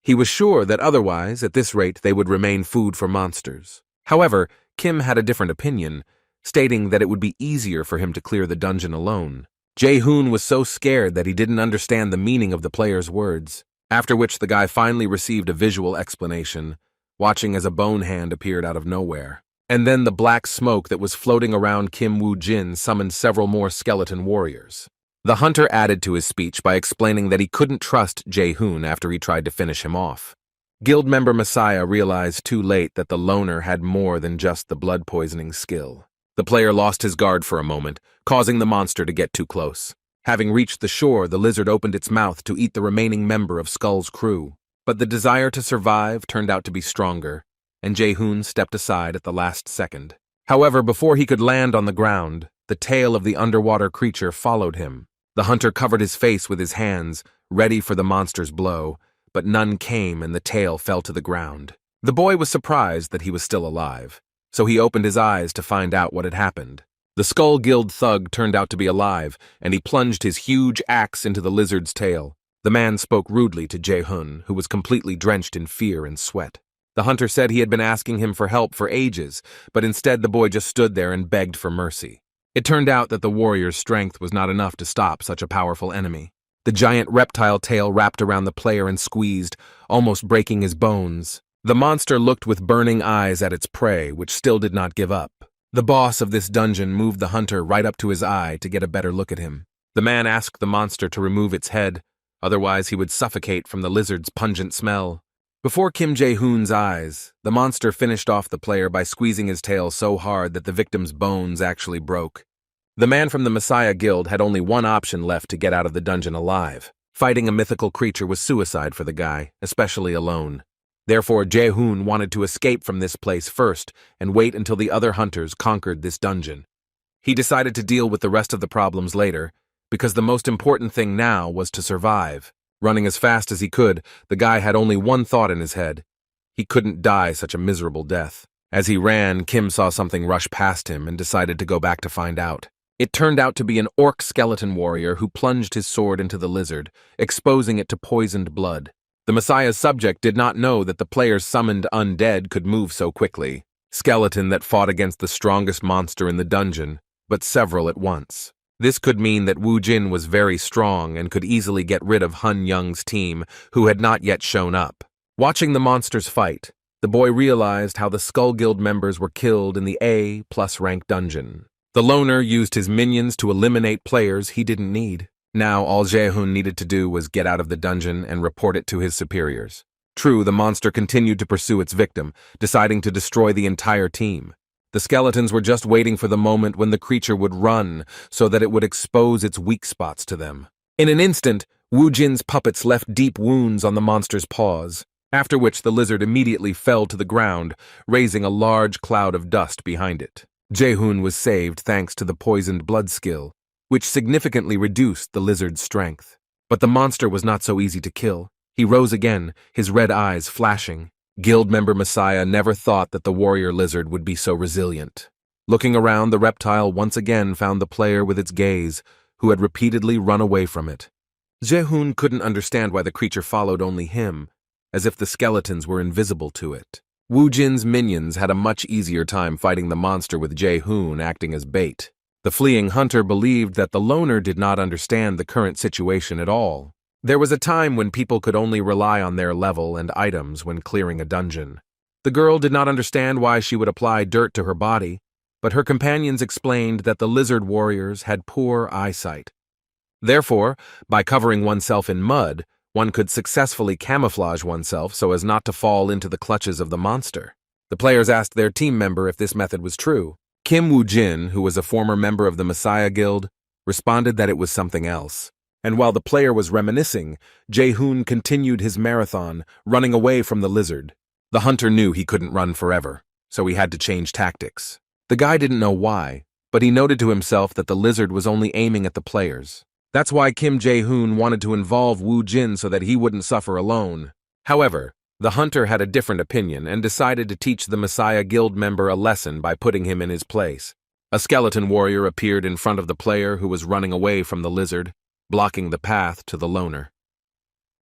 A: He was sure that otherwise, at this rate, they would remain food for monsters. However, Kim had a different opinion, stating that it would be easier for him to clear the dungeon alone. Jae Hoon was so scared that he didn't understand the meaning of the player's words, after which the guy finally received a visual explanation, watching as a bone hand appeared out of nowhere. And then the black smoke that was floating around Kim Wu Jin summoned several more skeleton warriors. The hunter added to his speech by explaining that he couldn't trust Jae Hoon after he tried to finish him off. Guild member Messiah realized too late that the loner had more than just the blood poisoning skill. The player lost his guard for a moment, causing the monster to get too close. Having reached the shore, the lizard opened its mouth to eat the remaining member of Skull's crew. But the desire to survive turned out to be stronger, and Jae-hoon stepped aside at the last second. However, before he could land on the ground, the tail of the underwater creature followed him. The hunter covered his face with his hands, ready for the monster's blow, but none came and the tail fell to the ground. The boy was surprised that he was still alive, so he opened his eyes to find out what had happened. The Skull Guild thug turned out to be alive, and he plunged his huge axe into the lizard's tail. The man spoke rudely to Jae-hoon, who was completely drenched in fear and sweat. The hunter said he had been asking him for help for ages, but instead the boy just stood there and begged for mercy. It turned out that the warrior's strength was not enough to stop such a powerful enemy. The giant reptile tail wrapped around the player and squeezed, almost breaking his bones. The monster looked with burning eyes at its prey, which still did not give up. The boss of this dungeon moved the hunter right up to his eye to get a better look at him. The man asked the monster to remove its head, otherwise he would suffocate from the lizard's pungent smell. Before Kim Jae-hoon's eyes, the monster finished off the player by squeezing his tail so hard that the victim's bones actually broke. The man from the Messiah Guild had only one option left to get out of the dungeon alive. Fighting a mythical creature was suicide for the guy, especially alone. Therefore, Jae-hoon wanted to escape from this place first and wait until the other hunters conquered this dungeon. He decided to deal with the rest of the problems later, because the most important thing now was to survive. Running as fast as he could, the guy had only one thought in his head. He couldn't die such a miserable death. As he ran, Kim saw something rush past him and decided to go back to find out. It turned out to be an orc skeleton warrior who plunged his sword into the lizard, exposing it to poisoned blood. The Messiah's subject did not know that the player's summoned undead could move so quickly. Skeleton that fought against the strongest monster in the dungeon, but several at once. This could mean that Wu Jin was very strong and could easily get rid of Hun Young's team, who had not yet shown up. Watching the monsters fight, the boy realized how the Skull Guild members were killed in the A+ rank dungeon. The loner used his minions to eliminate players he didn't need. Now all Jae-hoon needed to do was get out of the dungeon and report it to his superiors. True, the monster continued to pursue its victim, deciding to destroy the entire team. The skeletons were just waiting for the moment when the creature would run so that it would expose its weak spots to them. In an instant, Wu Jin's puppets left deep wounds on the monster's paws, after which the lizard immediately fell to the ground, raising a large cloud of dust behind it. Jae-hoon was saved thanks to the poisoned blood skill, which significantly reduced the lizard's strength. But the monster was not so easy to kill. He rose again, his red eyes flashing. Guild member Messiah never thought that the warrior lizard would be so resilient. Looking around, the reptile once again found the player with its gaze, who had repeatedly run away from it. Jae-hoon couldn't understand why the creature followed only him, as if the skeletons were invisible to it. Wu Jin's minions had a much easier time fighting the monster with Jae-hoon acting as bait. The fleeing hunter believed that the loner did not understand the current situation at all. There was a time when people could only rely on their level and items when clearing a dungeon. The girl did not understand why she would apply dirt to her body, but her companions explained that the lizard warriors had poor eyesight. Therefore, by covering oneself in mud, one could successfully camouflage oneself so as not to fall into the clutches of the monster. The players asked their team member if this method was true. Kim Wu Jin, who was a former member of the Messiah Guild, responded that it was something else. And while the player was reminiscing, Jae-hoon continued his marathon, running away from the lizard. The hunter knew he couldn't run forever, so he had to change tactics. The guy didn't know why, but he noted to himself that the lizard was only aiming at the players. That's why Kim Jae-hoon wanted to involve Wu Jin so that he wouldn't suffer alone. However, the hunter had a different opinion and decided to teach the Messiah Guild member a lesson by putting him in his place. A skeleton warrior appeared in front of the player who was running away from the lizard, blocking the path to the loner.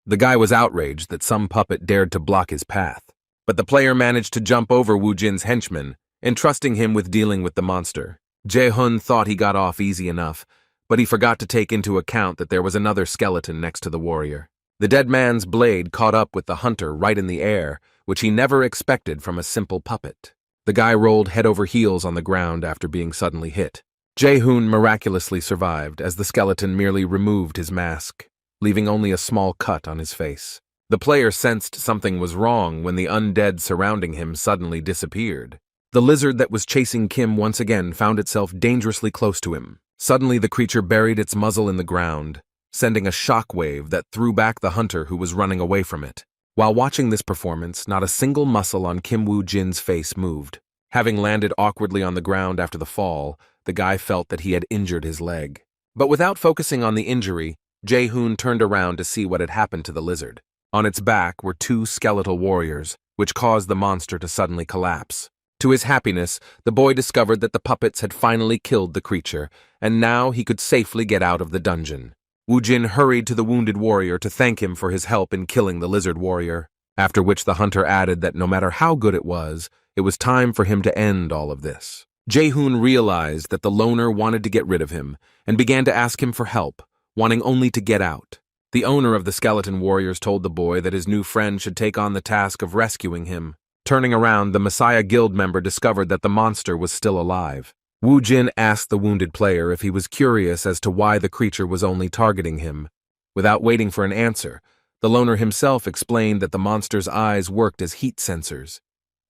A: The guy was outraged that some puppet dared to block his path, but the player managed to jump over Wu Jin's henchman, entrusting him with dealing with the monster. Jae-hoon thought he got off easy enough, but he forgot to take into account that there was another skeleton next to the warrior. The dead man's blade caught up with the hunter right in the air, which he never expected from a simple puppet. The guy rolled head over heels on the ground after being suddenly hit. Jae-hoon miraculously survived as the skeleton merely removed his mask, leaving only a small cut on his face. The player sensed something was wrong when the undead surrounding him suddenly disappeared. The lizard that was chasing Kim once again found itself dangerously close to him. Suddenly, the creature buried its muzzle in the ground, sending a shockwave that threw back the hunter who was running away from it. While watching this performance, not a single muscle on Kim Wu Jin's face moved. Having landed awkwardly on the ground after the fall, the guy felt that he had injured his leg. But without focusing on the injury, Jae-hoon turned around to see what had happened to the lizard. On its back were two skeletal warriors, which caused the monster to suddenly collapse. To his happiness, the boy discovered that the puppets had finally killed the creature, and now he could safely get out of the dungeon. Wu Jin hurried to the wounded warrior to thank him for his help in killing the lizard warrior, after which the hunter added that no matter how good it was time for him to end all of this. Jae-hoon realized that the loner wanted to get rid of him, and began to ask him for help, wanting only to get out. The owner of the skeleton warriors told the boy that his new friend should take on the task of rescuing him. Turning around, the Messiah Guild member discovered that the monster was still alive. Wu Jin asked the wounded player if he was curious as to why the creature was only targeting him. Without waiting for an answer, the loner himself explained that the monster's eyes worked as heat sensors.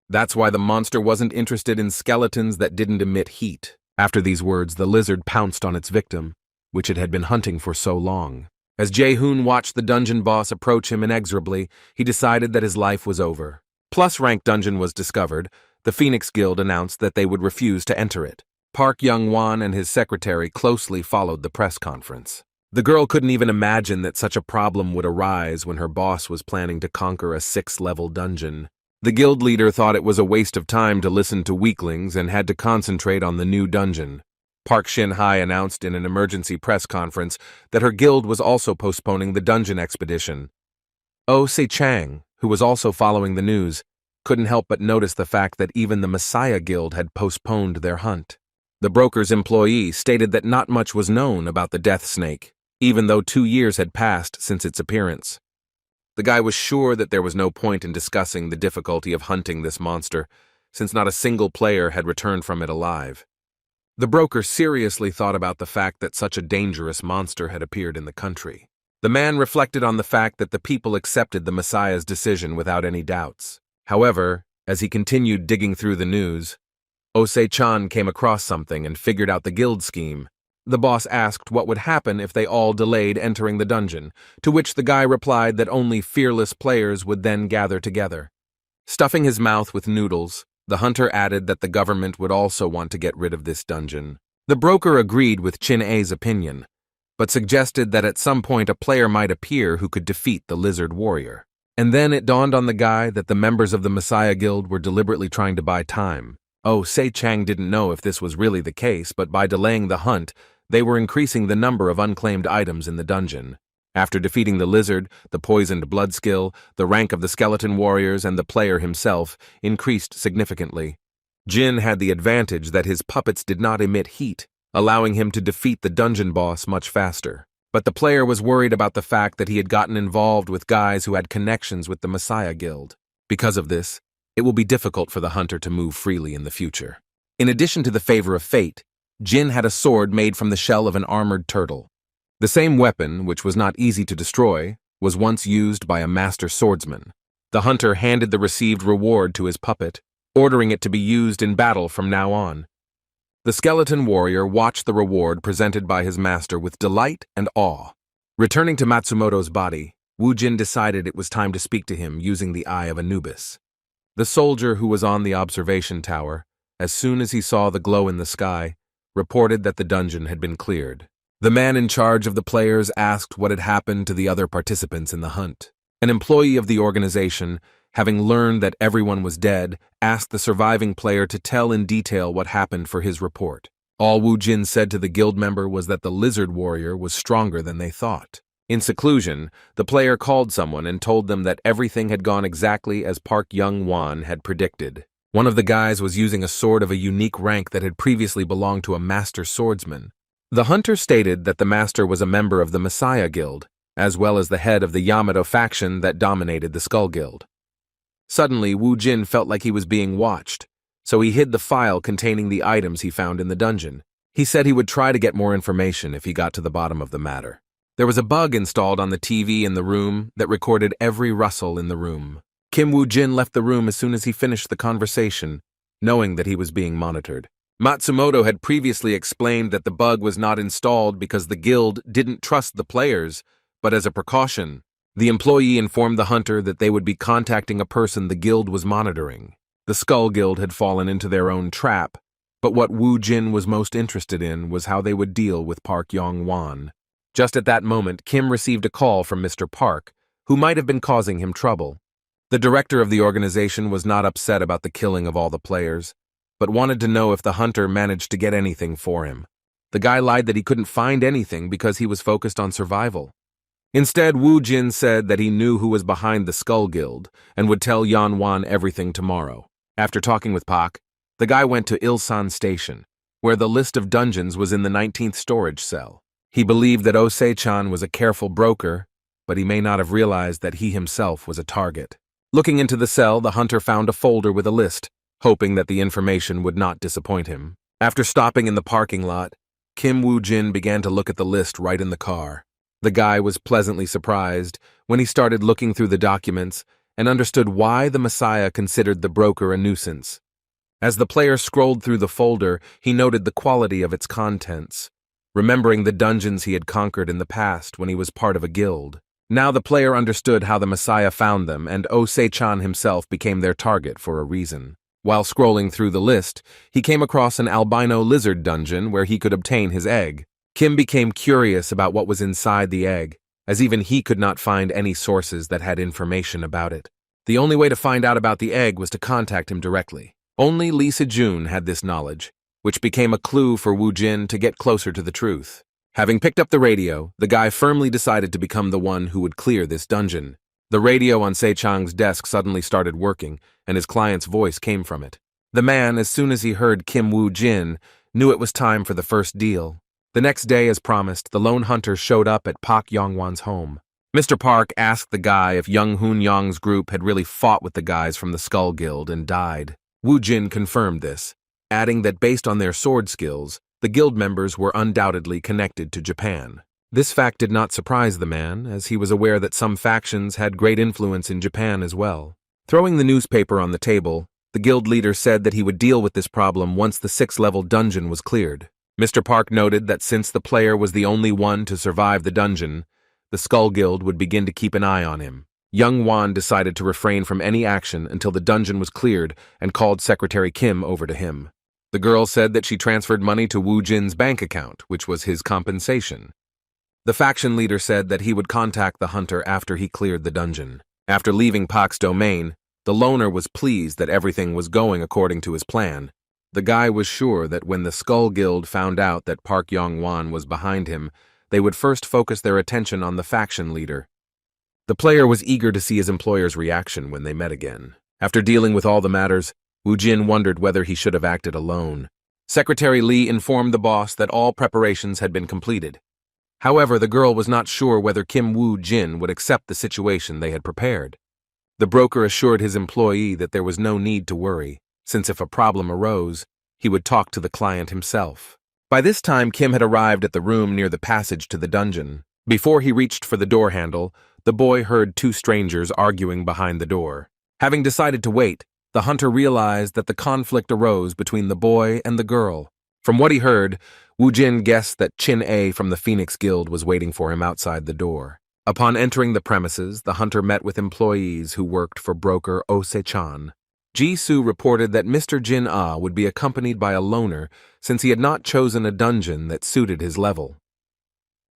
A: That's why the monster wasn't interested in skeletons that didn't emit heat. After these words, the lizard pounced on its victim, which it had been hunting for so long. As Jae-hoon watched the dungeon boss approach him inexorably, he decided that his life was over. Plus rank dungeon was discovered. The Phoenix Guild announced that they would refuse to enter it. Park Young-won and his secretary closely followed the press conference. The girl couldn't even imagine that such a problem would arise when her boss was planning to conquer a 6-level dungeon. The guild leader thought it was a waste of time to listen to weaklings and had to concentrate on the new dungeon. Park Shin-hye announced in an emergency press conference that her guild was also postponing the dungeon expedition. Oh Se-chang, who was also following the news, couldn't help but notice the fact that even the Messiah Guild had postponed their hunt. The broker's employee stated that not much was known about the death snake, even though 2 years had passed since its appearance. The guy was sure that there was no point in discussing the difficulty of hunting this monster, since not a single player had returned from it alive. The broker seriously thought about the fact that such a dangerous monster had appeared in the country. The man reflected on the fact that the people accepted the Messiah's decision without any doubts. However, as he continued digging through the news, Ose-chan came across something and figured out the guild scheme. The boss asked what would happen if they all delayed entering the dungeon, to which the guy replied that only fearless players would then gather together. Stuffing his mouth with noodles, the hunter added that the government would also want to get rid of this dungeon. The broker agreed with Chin-a's opinion, but suggested that at some point a player might appear who could defeat the lizard warrior. And then it dawned on the guy that the members of the Messiah Guild were deliberately trying to buy time. Oh, Se-chang didn't know if this was really the case, but by delaying the hunt, they were increasing the number of unclaimed items in the dungeon. After defeating the lizard, the poisoned blood skill, the rank of the skeleton warriors, and the player himself increased significantly. Jin had the advantage that his puppets did not emit heat, allowing him to defeat the dungeon boss much faster. But the player was worried about the fact that he had gotten involved with guys who had connections with the Messiah Guild. Because of this, it will be difficult for the hunter to move freely in the future. In addition to the favor of fate, Jin had a sword made from the shell of an armored turtle. The same weapon, which was not easy to destroy, was once used by a master swordsman. The hunter handed the received reward to his puppet, ordering it to be used in battle from now on. The skeleton warrior watched the reward presented by his master with delight and awe. Returning to Matsumoto's body, Wu Jin decided it was time to speak to him using the Eye of Anubis. The soldier who was on the observation tower, as soon as he saw the glow in the sky, reported that the dungeon had been cleared. The man in charge of the players asked what had happened to the other participants in the hunt. An employee of the organization, having learned that everyone was dead, asked the surviving player to tell in detail what happened for his report. All Wu Jin said to the guild member was that the lizard warrior was stronger than they thought. In seclusion, the player called someone and told them that everything had gone exactly as Park Young-won had predicted. One of the guys was using a sword of a unique rank that had previously belonged to a master swordsman. The hunter stated that the master was a member of the Messiah Guild, as well as the head of the Yamato faction that dominated the Skull Guild. Suddenly, Wu Jin felt like he was being watched, so he hid the file containing the items he found in the dungeon. He said he would try to get more information if he got to the bottom of the matter. There was a bug installed on the TV in the room that recorded every rustle in the room. Kim Wu Jin left the room as soon as he finished the conversation, knowing that he was being monitored. Matsumoto had previously explained that the bug was not installed because the guild didn't trust the players, but as a precaution, the employee informed the hunter that they would be contacting a person the guild was monitoring. The Skull Guild had fallen into their own trap, but what Wu Jin was most interested in was how they would deal with Park Yong-wan. Just at that moment, Kim received a call from Mr. Park, who might have been causing him trouble. The director of the organization was not upset about the killing of all the players, but wanted to know if the hunter managed to get anything for him. The guy lied that he couldn't find anything because he was focused on survival. Instead, Wu Jin said that he knew who was behind the Skull Guild and would tell Yan-wan everything tomorrow. After talking with Pak, the guy went to Ilsan Station, where the list of dungeons was in the 19th storage cell. He believed that Osei-chan was a careful broker, but he may not have realized that he himself was a target. Looking into the cell, the hunter found a folder with a list, hoping that the information would not disappoint him. After stopping in the parking lot, Kim Wu Jin began to look at the list right in the car. The guy was pleasantly surprised when he started looking through the documents and understood why the Messiah considered the broker a nuisance. As the player scrolled through the folder, he noted the quality of its contents, remembering the dungeons he had conquered in the past when he was part of a guild. Now the player understood how the Messiah found them, and Osei-chan himself became their target for a reason. While scrolling through the list, he came across an albino lizard dungeon where he could obtain his egg. Kim became curious about what was inside the egg, as even he could not find any sources that had information about it. The only way to find out about the egg was to contact him directly. Only Lee Se Jung had this knowledge, which became a clue for Wu Jin to get closer to the truth. Having picked up the radio, the guy firmly decided to become the one who would clear this dungeon. The radio on Se-chang's desk suddenly started working, and his client's voice came from it. The man, as soon as he heard Kim Wu Jin, knew it was time for the first deal. The next day, as promised, the lone hunter showed up at Park Yong-wan's home. Mr. Park asked the guy if Young Hoon Yong's group had really fought with the guys from the Skull Guild and died. Wu Jin confirmed this, adding that based on their sword skills, the guild members were undoubtedly connected to Japan. This fact did not surprise the man, as he was aware that some factions had great influence in Japan as well. Throwing the newspaper on the table, the guild leader said that he would deal with this problem once the 6th-level dungeon was cleared. Mr. Park noted that since the player was the only one to survive the dungeon, the Skull Guild would begin to keep an eye on him. Young Wan decided to refrain from any action until the dungeon was cleared and called Secretary Kim over to him. The girl said that she transferred money to Wu Jin's bank account, which was his compensation. The faction leader said that he would contact the hunter after he cleared the dungeon. After leaving Pak's domain, the loner was pleased that everything was going according to his plan. The guy was sure that when the Skull Guild found out that Park Yong-wan was behind him, they would first focus their attention on the faction leader. The player was eager to see his employer's reaction when they met again. After dealing with all the matters, Wu Jin wondered whether he should have acted alone. Secretary Lee informed the boss that all preparations had been completed. However, the girl was not sure whether Kim Wu Jin would accept the situation they had prepared. The broker assured his employee that there was no need to worry, since if a problem arose, he would talk to the client himself. By this time, Kim had arrived at the room near the passage to the dungeon. Before he reached for the door handle, the boy heard two strangers arguing behind the door. Having decided to wait, the hunter realized that the conflict arose between the boy and the girl. From what he heard, Wu Jin guessed that Chin A from the Phoenix Guild was waiting for him outside the door. Upon entering the premises, the hunter met with employees who worked for broker Osei-chan. Jisoo reported that Mr. Jin Ah would be accompanied by a loner since he had not chosen a dungeon that suited his level.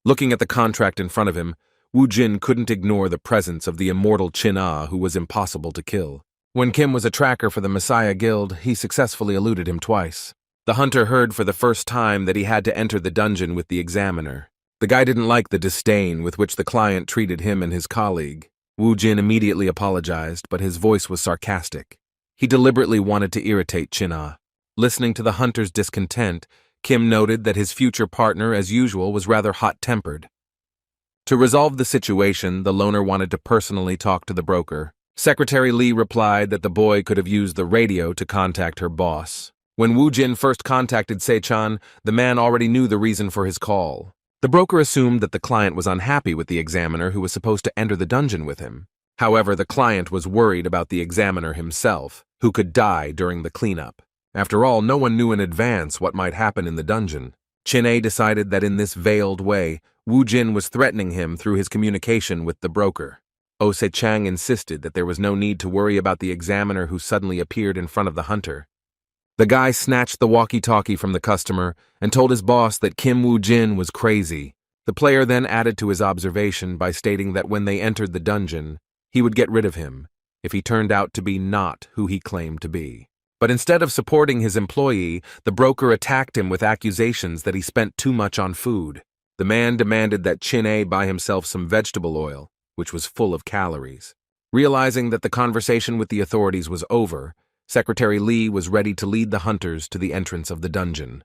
A: Looking at the contract in front of him, Wu Jin couldn't ignore the presence of the immortal Chin Ah who was impossible to kill. When Kim was a tracker for the Messiah Guild, he successfully eluded him twice. The hunter heard for the first time that he had to enter the dungeon with the examiner. The guy didn't like the disdain with which the client treated him and his colleague. Wu Jin immediately apologized, but his voice was sarcastic. He deliberately wanted to irritate Chin Ah. Listening to the hunter's discontent, Kim noted that his future partner, as usual, was rather hot-tempered. To resolve the situation, the loner wanted to personally talk to the broker. Secretary Lee replied that the boy could have used the radio to contact her boss. When Wu Jin first contacted Se-chan, the man already knew the reason for his call. The broker assumed that the client was unhappy with the examiner who was supposed to enter the dungeon with him. However, the client was worried about the examiner himself, who could die during the cleanup. After all, no one knew in advance what might happen in the dungeon. Chin-A decided that in this veiled way, Wu Jin was threatening him through his communication with the broker. Oh Se-chang insisted that there was no need to worry about the examiner who suddenly appeared in front of the hunter. The guy snatched the walkie-talkie from the customer and told his boss that Kim Wu Jin was crazy. The player then added to his observation by stating that when they entered the dungeon, he would get rid of him if he turned out to be not who he claimed to be. But instead of supporting his employee, the broker attacked him with accusations that he spent too much on food. The man demanded that Chin-A buy himself some vegetable oil, which was full of calories. Realizing that the conversation with the authorities was over, Secretary Lee was ready to lead the hunters to the entrance of the dungeon.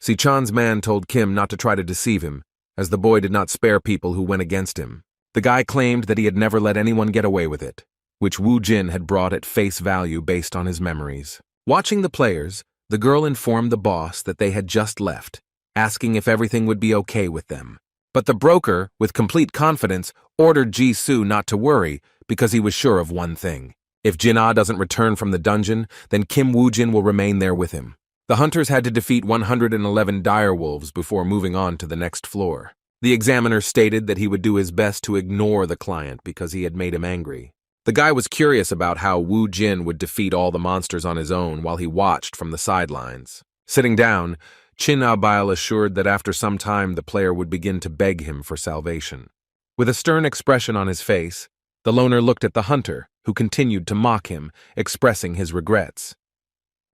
A: Si-chan's man told Kim not to try to deceive him, as the boy did not spare people who went against him. The guy claimed that he had never let anyone get away with it, which Wu Jin had brought at face value based on his memories. Watching the players, the girl informed the boss that they had just left, asking if everything would be okay with them. But the broker, with complete confidence, ordered Ji-Soo not to worry because he was sure of one thing. If Jin-A doesn't return from the dungeon, then Kim Wu Jin will remain there with him. The hunters had to defeat 111 direwolves before moving on to the next floor. The examiner stated that he would do his best to ignore the client because he had made him angry. The guy was curious about how Wu Jin would defeat all the monsters on his own while he watched from the sidelines. Sitting down, Chin-A assured that after some time the player would begin to beg him for salvation. With a stern expression on his face, the loner looked at the hunter, who continued to mock him, expressing his regrets.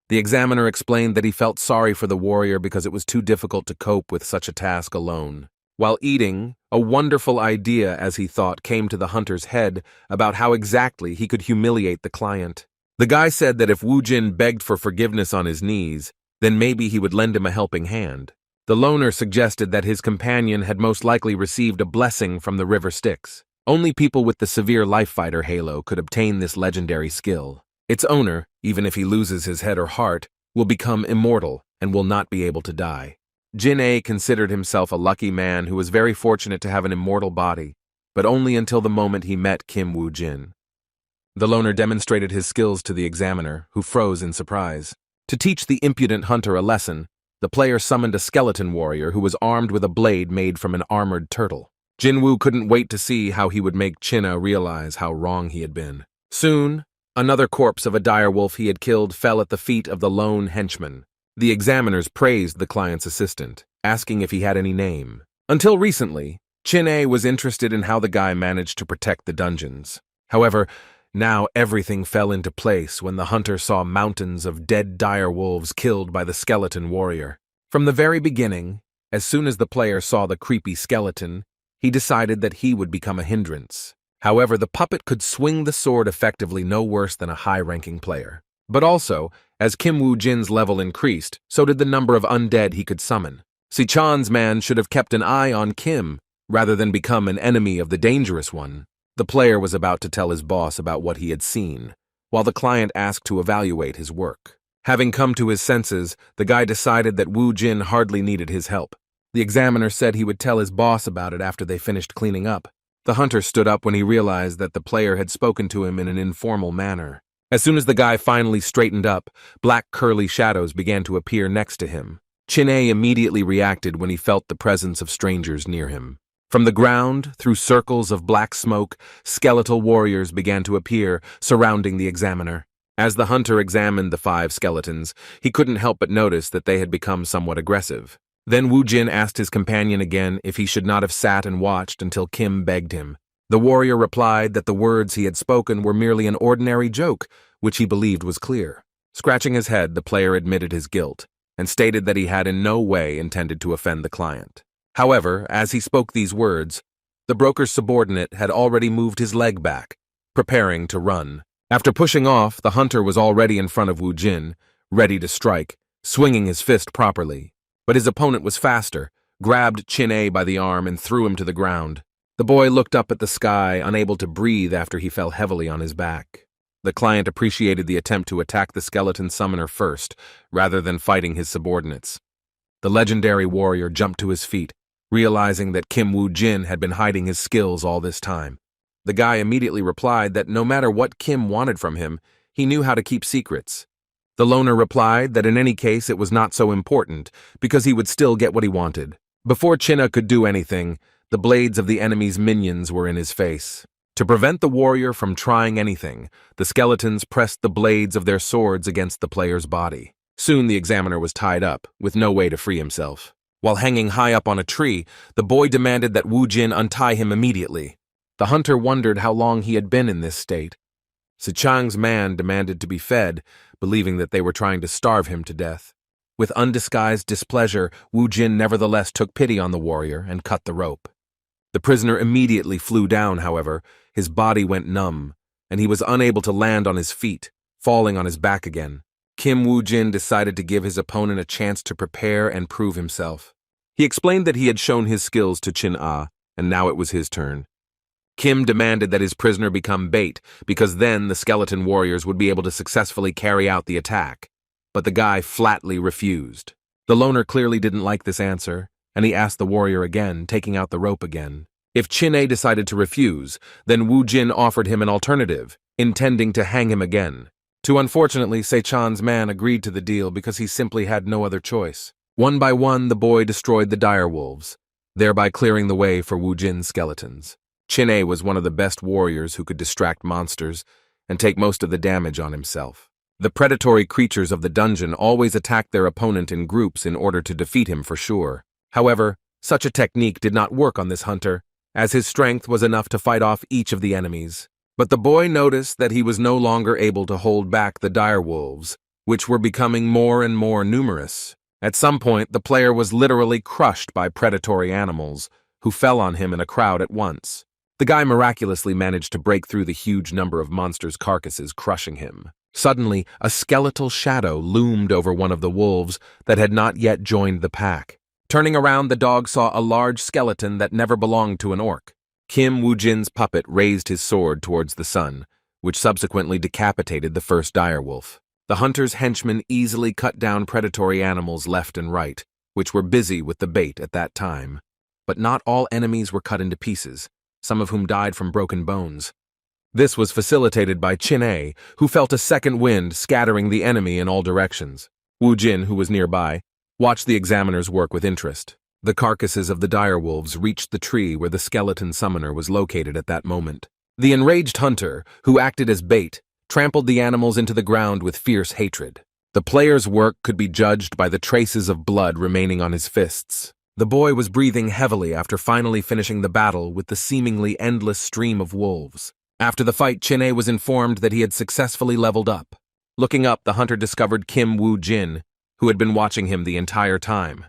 A: The examiner explained that he felt sorry for the warrior because it was too difficult to cope with such a task alone. While eating, a wonderful idea, as he thought, came to the hunter's head about how exactly he could humiliate the client. The guy said that if Wu Jin begged for forgiveness on his knees, then maybe he would lend him a helping hand. The loner suggested that his companion had most likely received a blessing from the river Styx. Only people with the severe life fighter halo could obtain this legendary skill. Its owner, even if he loses his head or heart, will become immortal and will not be able to die. Jin-A considered himself a lucky man who was very fortunate to have an immortal body, but only until the moment he met Kim Wu Jin. The loner demonstrated his skills to the examiner, who froze in surprise. To teach the impudent hunter a lesson, the player summoned a skeleton warrior who was armed with a blade made from an armored turtle. Jin-Woo couldn't wait to see how he would make Chin-A realize how wrong he had been. Soon, another corpse of a direwolf he had killed fell at the feet of the lone henchman. The examiners praised the client's assistant, asking if he had any name. Until recently, Chin-A was interested in how the guy managed to protect the dungeons. However, now everything fell into place when the hunter saw mountains of dead direwolves killed by the skeleton warrior. From the very beginning, as soon as the player saw the creepy skeleton, he decided that he would become a hindrance. However, the puppet could swing the sword effectively no worse than a high-ranking player. But also, as Kim Wu Jin's level increased, so did the number of undead he could summon. Si-chan's man should have kept an eye on Kim, rather than become an enemy of the dangerous one. The player was about to tell his boss about what he had seen, while the client asked to evaluate his work. Having come to his senses, the guy decided that Wu Jin hardly needed his help. The examiner said he would tell his boss about it after they finished cleaning up. The hunter stood up when he realized that the player had spoken to him in an informal manner. As soon as the guy finally straightened up, black curly shadows began to appear next to him. Chin-A immediately reacted when he felt the presence of strangers near him. From the ground, through circles of black smoke, skeletal warriors began to appear, surrounding the examiner. As the hunter examined the 5 skeletons, he couldn't help but notice that they had become somewhat aggressive. Then Wu Jin asked his companion again if he should not have sat and watched until Kim begged him. The warrior replied that the words he had spoken were merely an ordinary joke, which he believed was clear. Scratching his head, the player admitted his guilt, and stated that he had in no way intended to offend the client. However, as he spoke these words, the broker's subordinate had already moved his leg back, preparing to run. After pushing off, the hunter was already in front of Wu Jin, ready to strike, swinging his fist properly. But his opponent was faster, grabbed Chin-A by the arm and threw him to the ground. The boy looked up at the sky, unable to breathe after he fell heavily on his back. The client appreciated the attempt to attack the skeleton summoner first, rather than fighting his subordinates. The legendary warrior jumped to his feet, realizing that Kim Wu Jin had been hiding his skills all this time. The guy immediately replied that no matter what Kim wanted from him, he knew how to keep secrets. The loner replied that in any case it was not so important, because he would still get what he wanted. Before Chinna could do anything, the blades of the enemy's minions were in his face. To prevent the warrior from trying anything, the skeletons pressed the blades of their swords against the player's body. Soon the examiner was tied up, with no way to free himself. While hanging high up on a tree, the boy demanded that Wu Jin untie him immediately. The hunter wondered how long he had been in this state. Se Chang's man demanded to be fed, believing that they were trying to starve him to death. With undisguised displeasure, Wu Jin nevertheless took pity on the warrior and cut the rope. The prisoner immediately flew down, however. His body went numb, and he was unable to land on his feet, falling on his back again. Kim Wu Jin decided to give his opponent a chance to prepare and prove himself. He explained that he had shown his skills to Chin Ah, and now it was his turn. Kim demanded that his prisoner become bait, because then the skeleton warriors would be able to successfully carry out the attack. But the guy flatly refused. The loner clearly didn't like this answer, and he asked the warrior again, taking out the rope again. If Chin A decided to refuse, then Wu Jin offered him an alternative, intending to hang him again. Unfortunately, Se Chan's man agreed to the deal because he simply had no other choice. One by one, the boy destroyed the dire wolves, thereby clearing the way for Wu Jin's skeletons. Chin A was one of the best warriors who could distract monsters and take most of the damage on himself. The predatory creatures of the dungeon always attacked their opponent in groups in order to defeat him for sure. However, such a technique did not work on this hunter, as his strength was enough to fight off each of the enemies. But the boy noticed that he was no longer able to hold back the dire wolves, which were becoming more and more numerous. At some point, the player was literally crushed by predatory animals, who fell on him in a crowd at once. The guy miraculously managed to break through the huge number of monsters' carcasses crushing him. Suddenly, a skeletal shadow loomed over one of the wolves that had not yet joined the pack. Turning around, the dog saw a large skeleton that never belonged to an orc. Kim Wu Jin's puppet raised his sword towards the sun, which subsequently decapitated the first direwolf. The hunter's henchmen easily cut down predatory animals left and right, which were busy with the bait at that time. But not all enemies were cut into pieces, some of whom died from broken bones. This was facilitated by Chin A, who felt a second wind scattering the enemy in all directions. Wu Jin, who was nearby, watched the examiner's work with interest. The carcasses of the direwolves reached the tree where the skeleton summoner was located at that moment. The enraged hunter, who acted as bait, trampled the animals into the ground with fierce hatred. The player's work could be judged by the traces of blood remaining on his fists. The boy was breathing heavily after finally finishing the battle with the seemingly endless stream of wolves. After the fight, Chin A was informed that he had successfully leveled up. Looking up, the hunter discovered Kim Wu Jin, who had been watching him the entire time.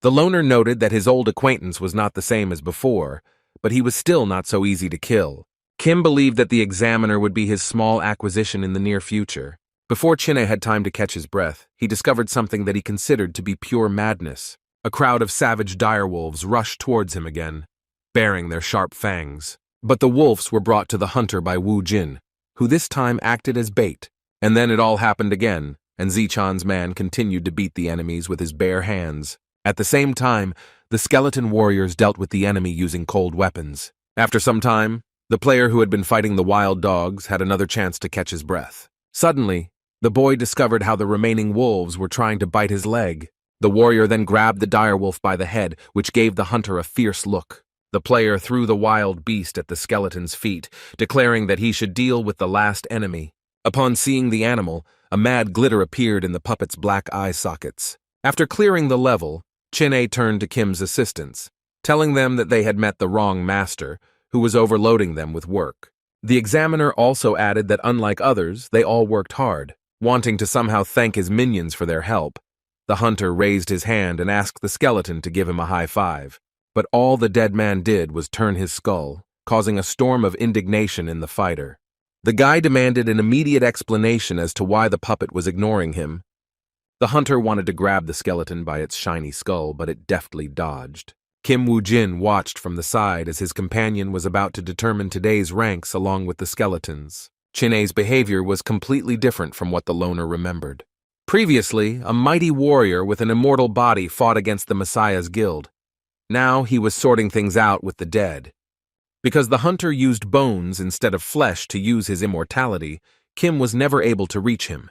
A: The loner noted that his old acquaintance was not the same as before, but he was still not so easy to kill. Kim believed that the examiner would be his small acquisition in the near future. Before Chin A had time to catch his breath, he discovered something that he considered to be pure madness. A crowd of savage direwolves rushed towards him again, baring their sharp fangs. But the wolves were brought to the hunter by Wu Jin, who this time acted as bait. And then it all happened again, and Zichan's man continued to beat the enemies with his bare hands. At the same time, the skeleton warriors dealt with the enemy using cold weapons. After some time, the player who had been fighting the wild dogs had another chance to catch his breath. Suddenly, the boy discovered how the remaining wolves were trying to bite his leg. The warrior then grabbed the direwolf by the head, which gave the hunter a fierce look. The player threw the wild beast at the skeleton's feet, declaring that he should deal with the last enemy. Upon seeing the animal, a mad glitter appeared in the puppet's black eye sockets. After clearing the level, Chin A turned to Kim's assistants, telling them that they had met the wrong master, who was overloading them with work. The examiner also added that unlike others, they all worked hard, wanting to somehow thank his minions for their help. The hunter raised his hand and asked the skeleton to give him a high five, but all the dead man did was turn his skull, causing a storm of indignation in the fighter. The guy demanded an immediate explanation as to why the puppet was ignoring him. The hunter wanted to grab the skeleton by its shiny skull, but it deftly dodged. Kim Wu Jin watched from the side as his companion was about to determine today's ranks along with the skeletons. Chin A's behavior was completely different from what the loner remembered. Previously, a mighty warrior with an immortal body fought against the Messiah's guild. Now he was sorting things out with the dead. Because the hunter used bones instead of flesh to use his immortality, Kim was never able to reach him.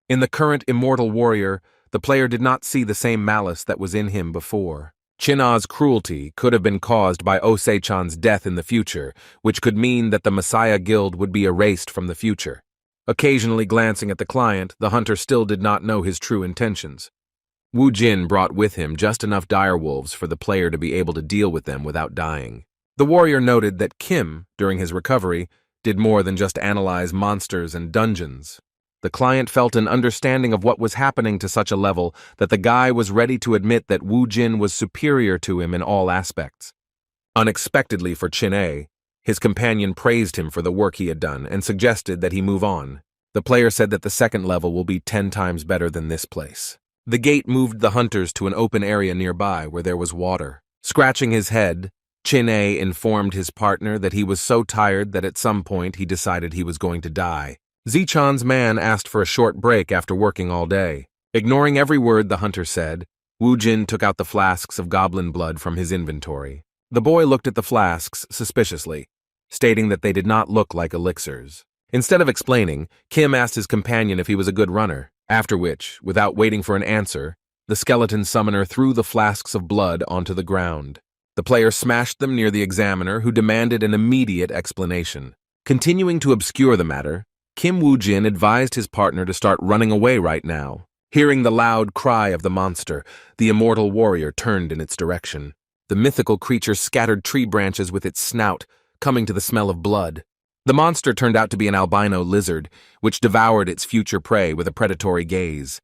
A: In the current immortal warrior, the player did not see the same malice that was in him before. China's cruelty could have been caused by Osei-chan's death in the future, which could mean that the Messiah Guild would be erased from the future. Occasionally glancing at the client, the hunter still did not know his true intentions. Wu Jin brought with him just enough direwolves for the player to be able to deal with them without dying. The warrior noted that Kim, during his recovery, did more than just analyze monsters and dungeons. The client felt an understanding of what was happening to such a level that the guy was ready to admit that Wu Jin was superior to him in all aspects. Unexpectedly for Chin-A, his companion praised him for the work he had done and suggested that he move on. The player said that the second level will be 10 times better than this place. The gate moved the hunters to an open area nearby where there was water. Scratching his head, Chin-A informed his partner that he was so tired that at some point he decided he was going to die. Zichan's man asked for a short break after working all day. Ignoring every word the hunter said, Wu Jin took out the flasks of goblin blood from his inventory. The boy looked at the flasks suspiciously, stating that they did not look like elixirs. Instead of explaining, Kim asked his companion if he was a good runner, after which, without waiting for an answer, the skeleton summoner threw the flasks of blood onto the ground. The player smashed them near the examiner, who demanded an immediate explanation. Continuing to obscure the matter, Kim Wu Jin advised his partner to start running away right now. Hearing the loud cry of the monster, the immortal warrior turned in its direction. The mythical creature scattered tree branches with its snout, coming to the smell of blood. The monster turned out to be an albino lizard, which devoured its future prey with a predatory gaze.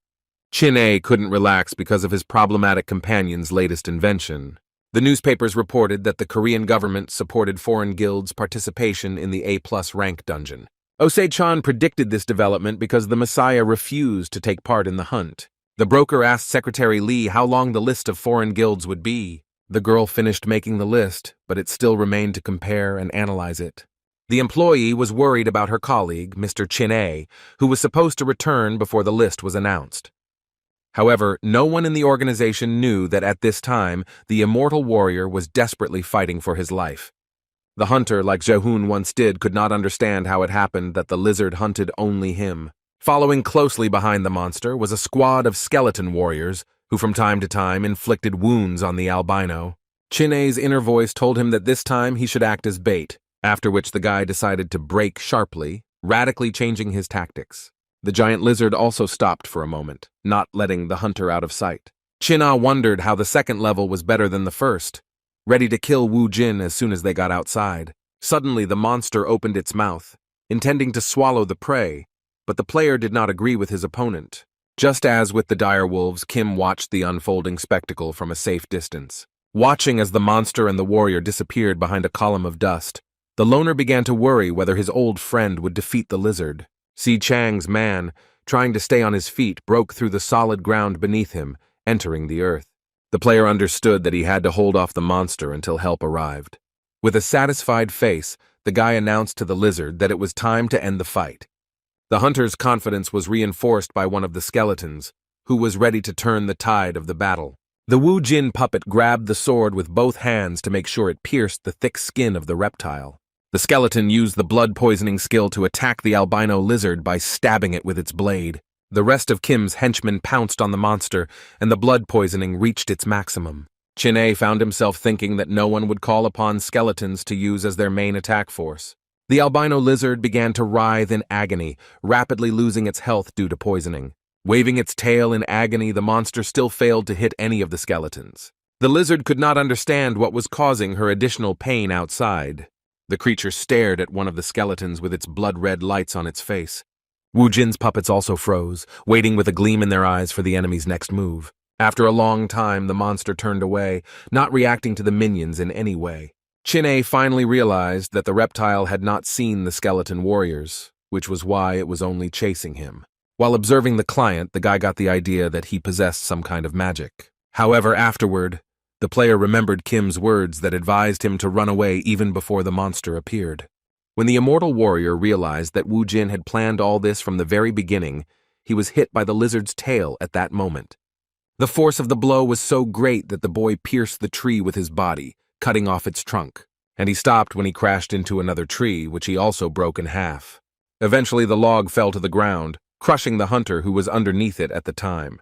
A: Chin-A couldn't relax because of his problematic companion's latest invention. The newspapers reported that the Korean government supported foreign guilds' participation in the A+ rank dungeon. Osei-chan predicted this development because the Messiah refused to take part in the hunt. The broker asked Secretary Lee how long the list of foreign guilds would be. The girl finished making the list, but it still remained to compare and analyze it. The employee was worried about her colleague, Mr. Chin-A, who was supposed to return before the list was announced. However, no one in the organization knew that at this time, the immortal warrior was desperately fighting for his life. The hunter, like Jae-hoon once did, could not understand how it happened that the lizard hunted only him. Following closely behind the monster was a squad of skeleton warriors, who from time to time inflicted wounds on the albino. Chin-A's inner voice told him that this time he should act as bait, after which the guy decided to brake sharply, radically changing his tactics. The giant lizard also stopped for a moment, not letting the hunter out of sight. Chin-A wondered how the second level was better than the first, ready to kill Wu Jin as soon as they got outside. Suddenly, the monster opened its mouth, intending to swallow the prey, but the player did not agree with his opponent. Just as with the direwolves, Kim watched the unfolding spectacle from a safe distance. Watching as the monster and the warrior disappeared behind a column of dust, the loner began to worry whether his old friend would defeat the lizard. Si Chang's man, trying to stay on his feet, broke through the solid ground beneath him, entering the earth. The player understood that he had to hold off the monster until help arrived. With a satisfied face, the guy announced to the lizard that it was time to end the fight. The hunter's confidence was reinforced by one of the skeletons, who was ready to turn the tide of the battle. The Wu Jin puppet grabbed the sword with both hands to make sure it pierced the thick skin of the reptile. The skeleton used the blood-poisoning skill to attack the albino lizard by stabbing it with its blade. The rest of Kim's henchmen pounced on the monster, and the blood poisoning reached its maximum. Chin-A found himself thinking that no one would call upon skeletons to use as their main attack force. The albino lizard began to writhe in agony, rapidly losing its health due to poisoning. Waving its tail in agony, the monster still failed to hit any of the skeletons. The lizard could not understand what was causing her additional pain outside. The creature stared at one of the skeletons with its blood-red lights on its face. Wu Jin's puppets also froze, waiting with a gleam in their eyes for the enemy's next move. After a long time, the monster turned away, not reacting to the minions in any way. Chin-A finally realized that the reptile had not seen the skeleton warriors, which was why it was only chasing him. While observing the client, the guy got the idea that he possessed some kind of magic. However, afterward, the player remembered Kim's words that advised him to run away even before the monster appeared. When the immortal warrior realized that Wu Jin had planned all this from the very beginning, he was hit by the lizard's tail at that moment. The force of the blow was so great that the boy pierced the tree with his body, cutting off its trunk, and he stopped when he crashed into another tree, which he also broke in half. Eventually the log fell to the ground, crushing the hunter who was underneath it at the time.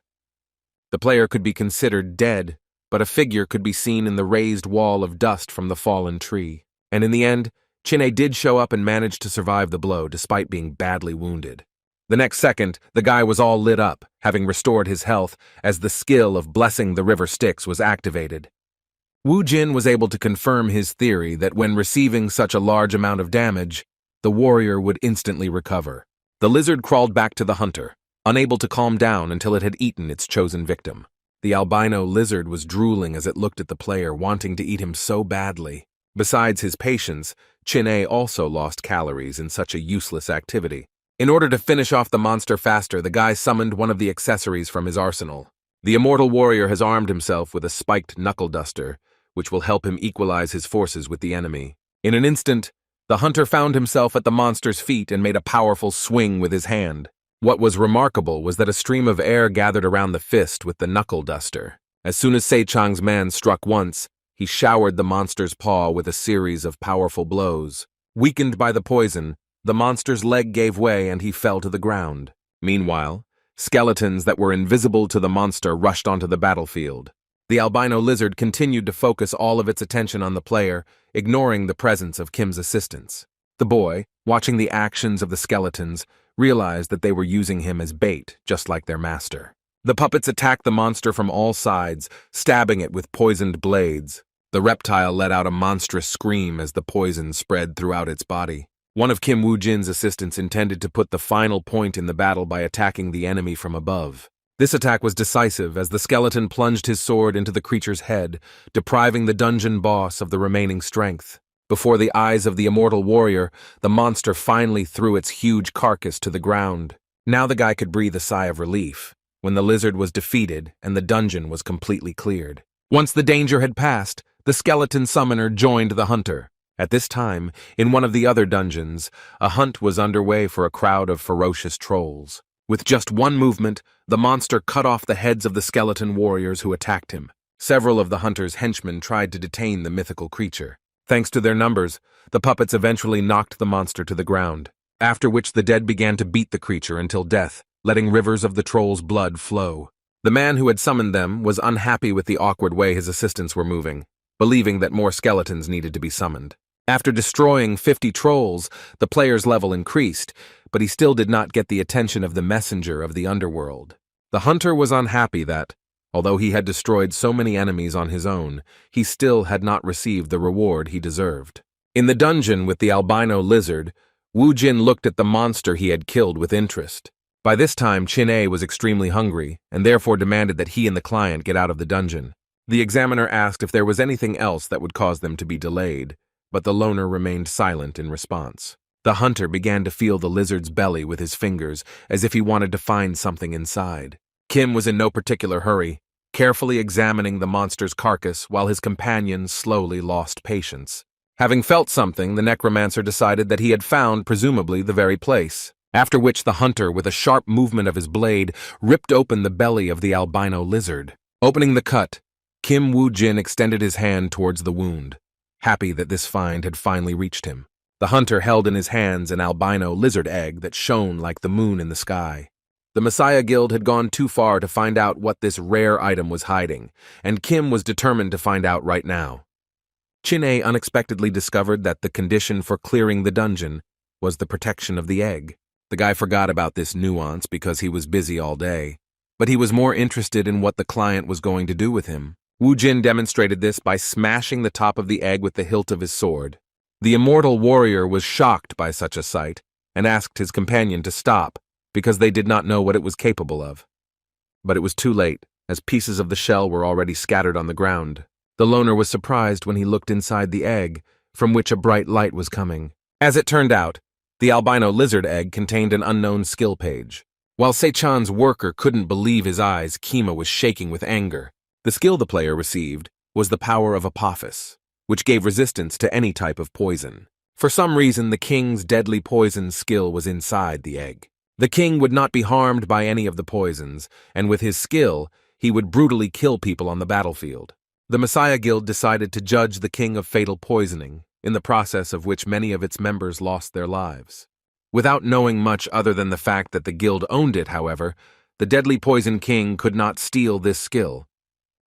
A: The player could be considered dead, but a figure could be seen in the raised wall of dust from the fallen tree. And in the end, Chin-A did show up and managed to survive the blow despite being badly wounded. The next second, the guy was all lit up, having restored his health as the skill of blessing the river Styx was activated. Wu Jin was able to confirm his theory that when receiving such a large amount of damage, the warrior would instantly recover. The lizard crawled back to the hunter, unable to calm down until it had eaten its chosen victim. The albino lizard was drooling as it looked at the player, wanting to eat him so badly. Besides his patience, Chin-A also lost calories in such a useless activity. In order to finish off the monster faster, the guy summoned one of the accessories from his arsenal. The immortal warrior has armed himself with a spiked knuckle duster, which will help him equalize his forces with the enemy. In an instant, the hunter found himself at the monster's feet and made a powerful swing with his hand. What was remarkable was that a stream of air gathered around the fist with the knuckle duster. As soon as Se Chang's man struck once, he showered the monster's paw with a series of powerful blows. Weakened by the poison, the monster's leg gave way and he fell to the ground. Meanwhile, skeletons that were invisible to the monster rushed onto the battlefield. The albino lizard continued to focus all of its attention on the player, ignoring the presence of Kim's assistants. The boy, watching the actions of the skeletons, realized that they were using him as bait, just like their master. The puppets attacked the monster from all sides, stabbing it with poisoned blades. The reptile let out a monstrous scream as the poison spread throughout its body. One of Kim Wu Jin's assistants intended to put the final point in the battle by attacking the enemy from above. This attack was decisive as the skeleton plunged his sword into the creature's head, depriving the dungeon boss of the remaining strength. Before the eyes of the immortal warrior, the monster finally threw its huge carcass to the ground. Now the guy could breathe a sigh of relief, when the lizard was defeated and the dungeon was completely cleared. Once the danger had passed, the skeleton summoner joined the hunter. At this time, in one of the other dungeons, a hunt was underway for a crowd of ferocious trolls. With just one movement, the monster cut off the heads of the skeleton warriors who attacked him. Several of the hunter's henchmen tried to detain the mythical creature. Thanks to their numbers, the puppets eventually knocked the monster to the ground, after which the dead began to beat the creature until death, letting rivers of the troll's blood flow. The man who had summoned them was unhappy with the awkward way his assistants were moving, believing that more skeletons needed to be summoned. After destroying 50 trolls, the player's level increased, but he still did not get the attention of the messenger of the underworld. The hunter was unhappy that, although he had destroyed so many enemies on his own, he still had not received the reward he deserved. In the dungeon with the albino lizard, Wu Jin looked at the monster he had killed with interest. By this time, Chin-A was extremely hungry, and therefore demanded that he and the client get out of the dungeon. The examiner asked if there was anything else that would cause them to be delayed, but the loner remained silent in response. The hunter began to feel the lizard's belly with his fingers, as if he wanted to find something inside. Kim was in no particular hurry, carefully examining the monster's carcass while his companion slowly lost patience. Having felt something, the necromancer decided that he had found, presumably, the very place, after which the hunter, with a sharp movement of his blade, ripped open the belly of the albino lizard. Opening the cut, Kim Wu Jin extended his hand towards the wound, happy that this find had finally reached him. The hunter held in his hands an albino lizard egg that shone like the moon in the sky. The Messiah Guild had gone too far to find out what this rare item was hiding, and Kim was determined to find out right now. Chin-A unexpectedly discovered that the condition for clearing the dungeon was the protection of the egg. The guy forgot about this nuance because he was busy all day, but he was more interested in what the client was going to do with him. Wu Jin demonstrated this by smashing the top of the egg with the hilt of his sword. The immortal warrior was shocked by such a sight and asked his companion to stop because they did not know what it was capable of. But it was too late, as pieces of the shell were already scattered on the ground. The loner was surprised when he looked inside the egg, from which a bright light was coming. As it turned out, the albino lizard egg contained an unknown skill page. While Se-chan's worker couldn't believe his eyes, Kima was shaking with anger. The skill the player received was the power of Apophis, which gave resistance to any type of poison. For some reason, the king's deadly poison skill was inside the egg. The king would not be harmed by any of the poisons, and with his skill, he would brutally kill people on the battlefield. The Messiah Guild decided to judge the king of fatal poisoning, in the process of which many of its members lost their lives. Without knowing much other than the fact that the guild owned it, however, the Deadly Poison King could not steal this skill.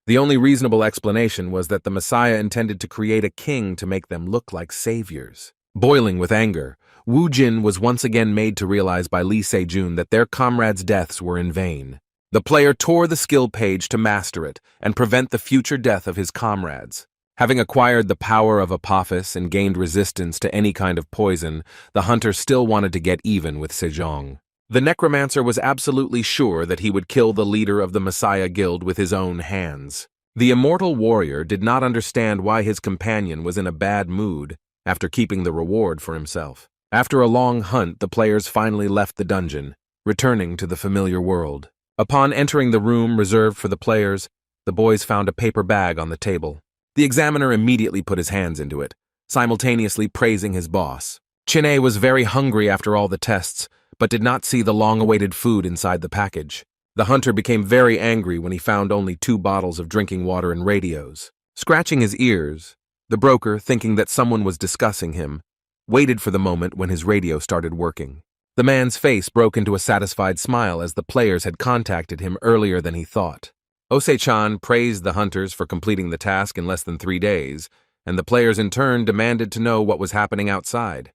A: The only reasonable explanation was that the Messiah intended to create a king to make them look like saviors. Boiling with anger, Wu Jin was once again made to realize by Lee Se Jung that their comrades' deaths were in vain. The player tore the skill page to master it and prevent the future death of his comrades. Having acquired the power of Apophis and gained resistance to any kind of poison, the hunter still wanted to get even with Se Jung. The necromancer was absolutely sure that he would kill the leader of the Messiah Guild with his own hands. The immortal warrior did not understand why his companion was in a bad mood after keeping the reward for himself. After a long hunt, the players finally left the dungeon, returning to the familiar world. Upon entering the room reserved for the players, the boys found a paper bag on the table. The examiner immediately put his hands into it, simultaneously praising his boss. Chin-A was very hungry after all the tests, but did not see the long-awaited food inside the package. The hunter became very angry when he found only 2 bottles of drinking water and radios. Scratching his ears, the broker, thinking that someone was discussing him, waited for the moment when his radio started working. The man's face broke into a satisfied smile as the players had contacted him earlier than he thought. Ose-chan praised the hunters for completing the task in less than 3 days, and the players in turn demanded to know what was happening outside.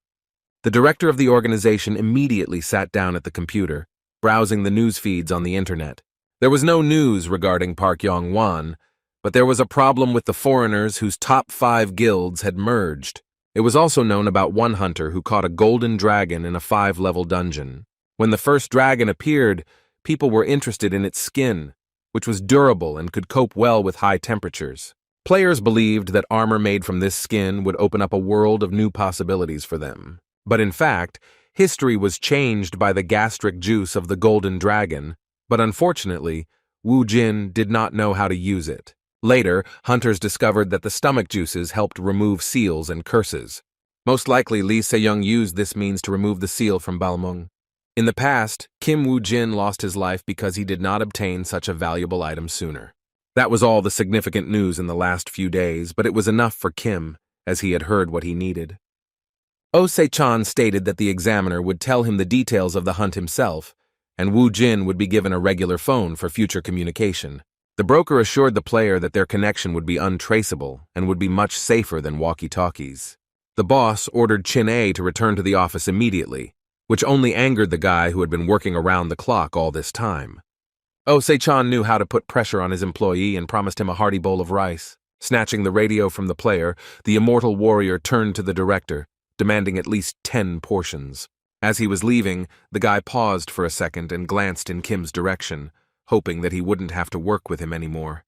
A: The director of the organization immediately sat down at the computer, browsing the news feeds on the internet. There was no news regarding Park Yong-wan, but there was a problem with the foreigners whose top 5 guilds had merged. It was also known about one hunter who caught a golden dragon in a 5-level dungeon. When the first dragon appeared, people were interested in its skin, which was durable and could cope well with high temperatures. Players believed that armor made from this skin would open up a world of new possibilities for them. But in fact, history was changed by the gastric juice of the golden dragon, but unfortunately, Wu Jin did not know how to use it. Later, hunters discovered that the stomach juices helped remove seals and curses. Most likely, Lee Se Jung used this means to remove the seal from Balmung. In the past, Kim Wu Jin lost his life because he did not obtain such a valuable item sooner. That was all the significant news in the last few days, but it was enough for Kim, as he had heard what he needed. Ose-chan stated that the examiner would tell him the details of the hunt himself, and Wu Jin would be given a regular phone for future communication. The broker assured the player that their connection would be untraceable and would be much safer than walkie-talkies. The boss ordered Chin-A to return to the office immediately, which only angered the guy who had been working around the clock all this time. Ose-chan knew how to put pressure on his employee and promised him a hearty bowl of rice. Snatching the radio from the player, the immortal warrior turned to the director, demanding at least 10 portions. As he was leaving, the guy paused for a second and glanced in Kim's direction, hoping that he wouldn't have to work with him anymore.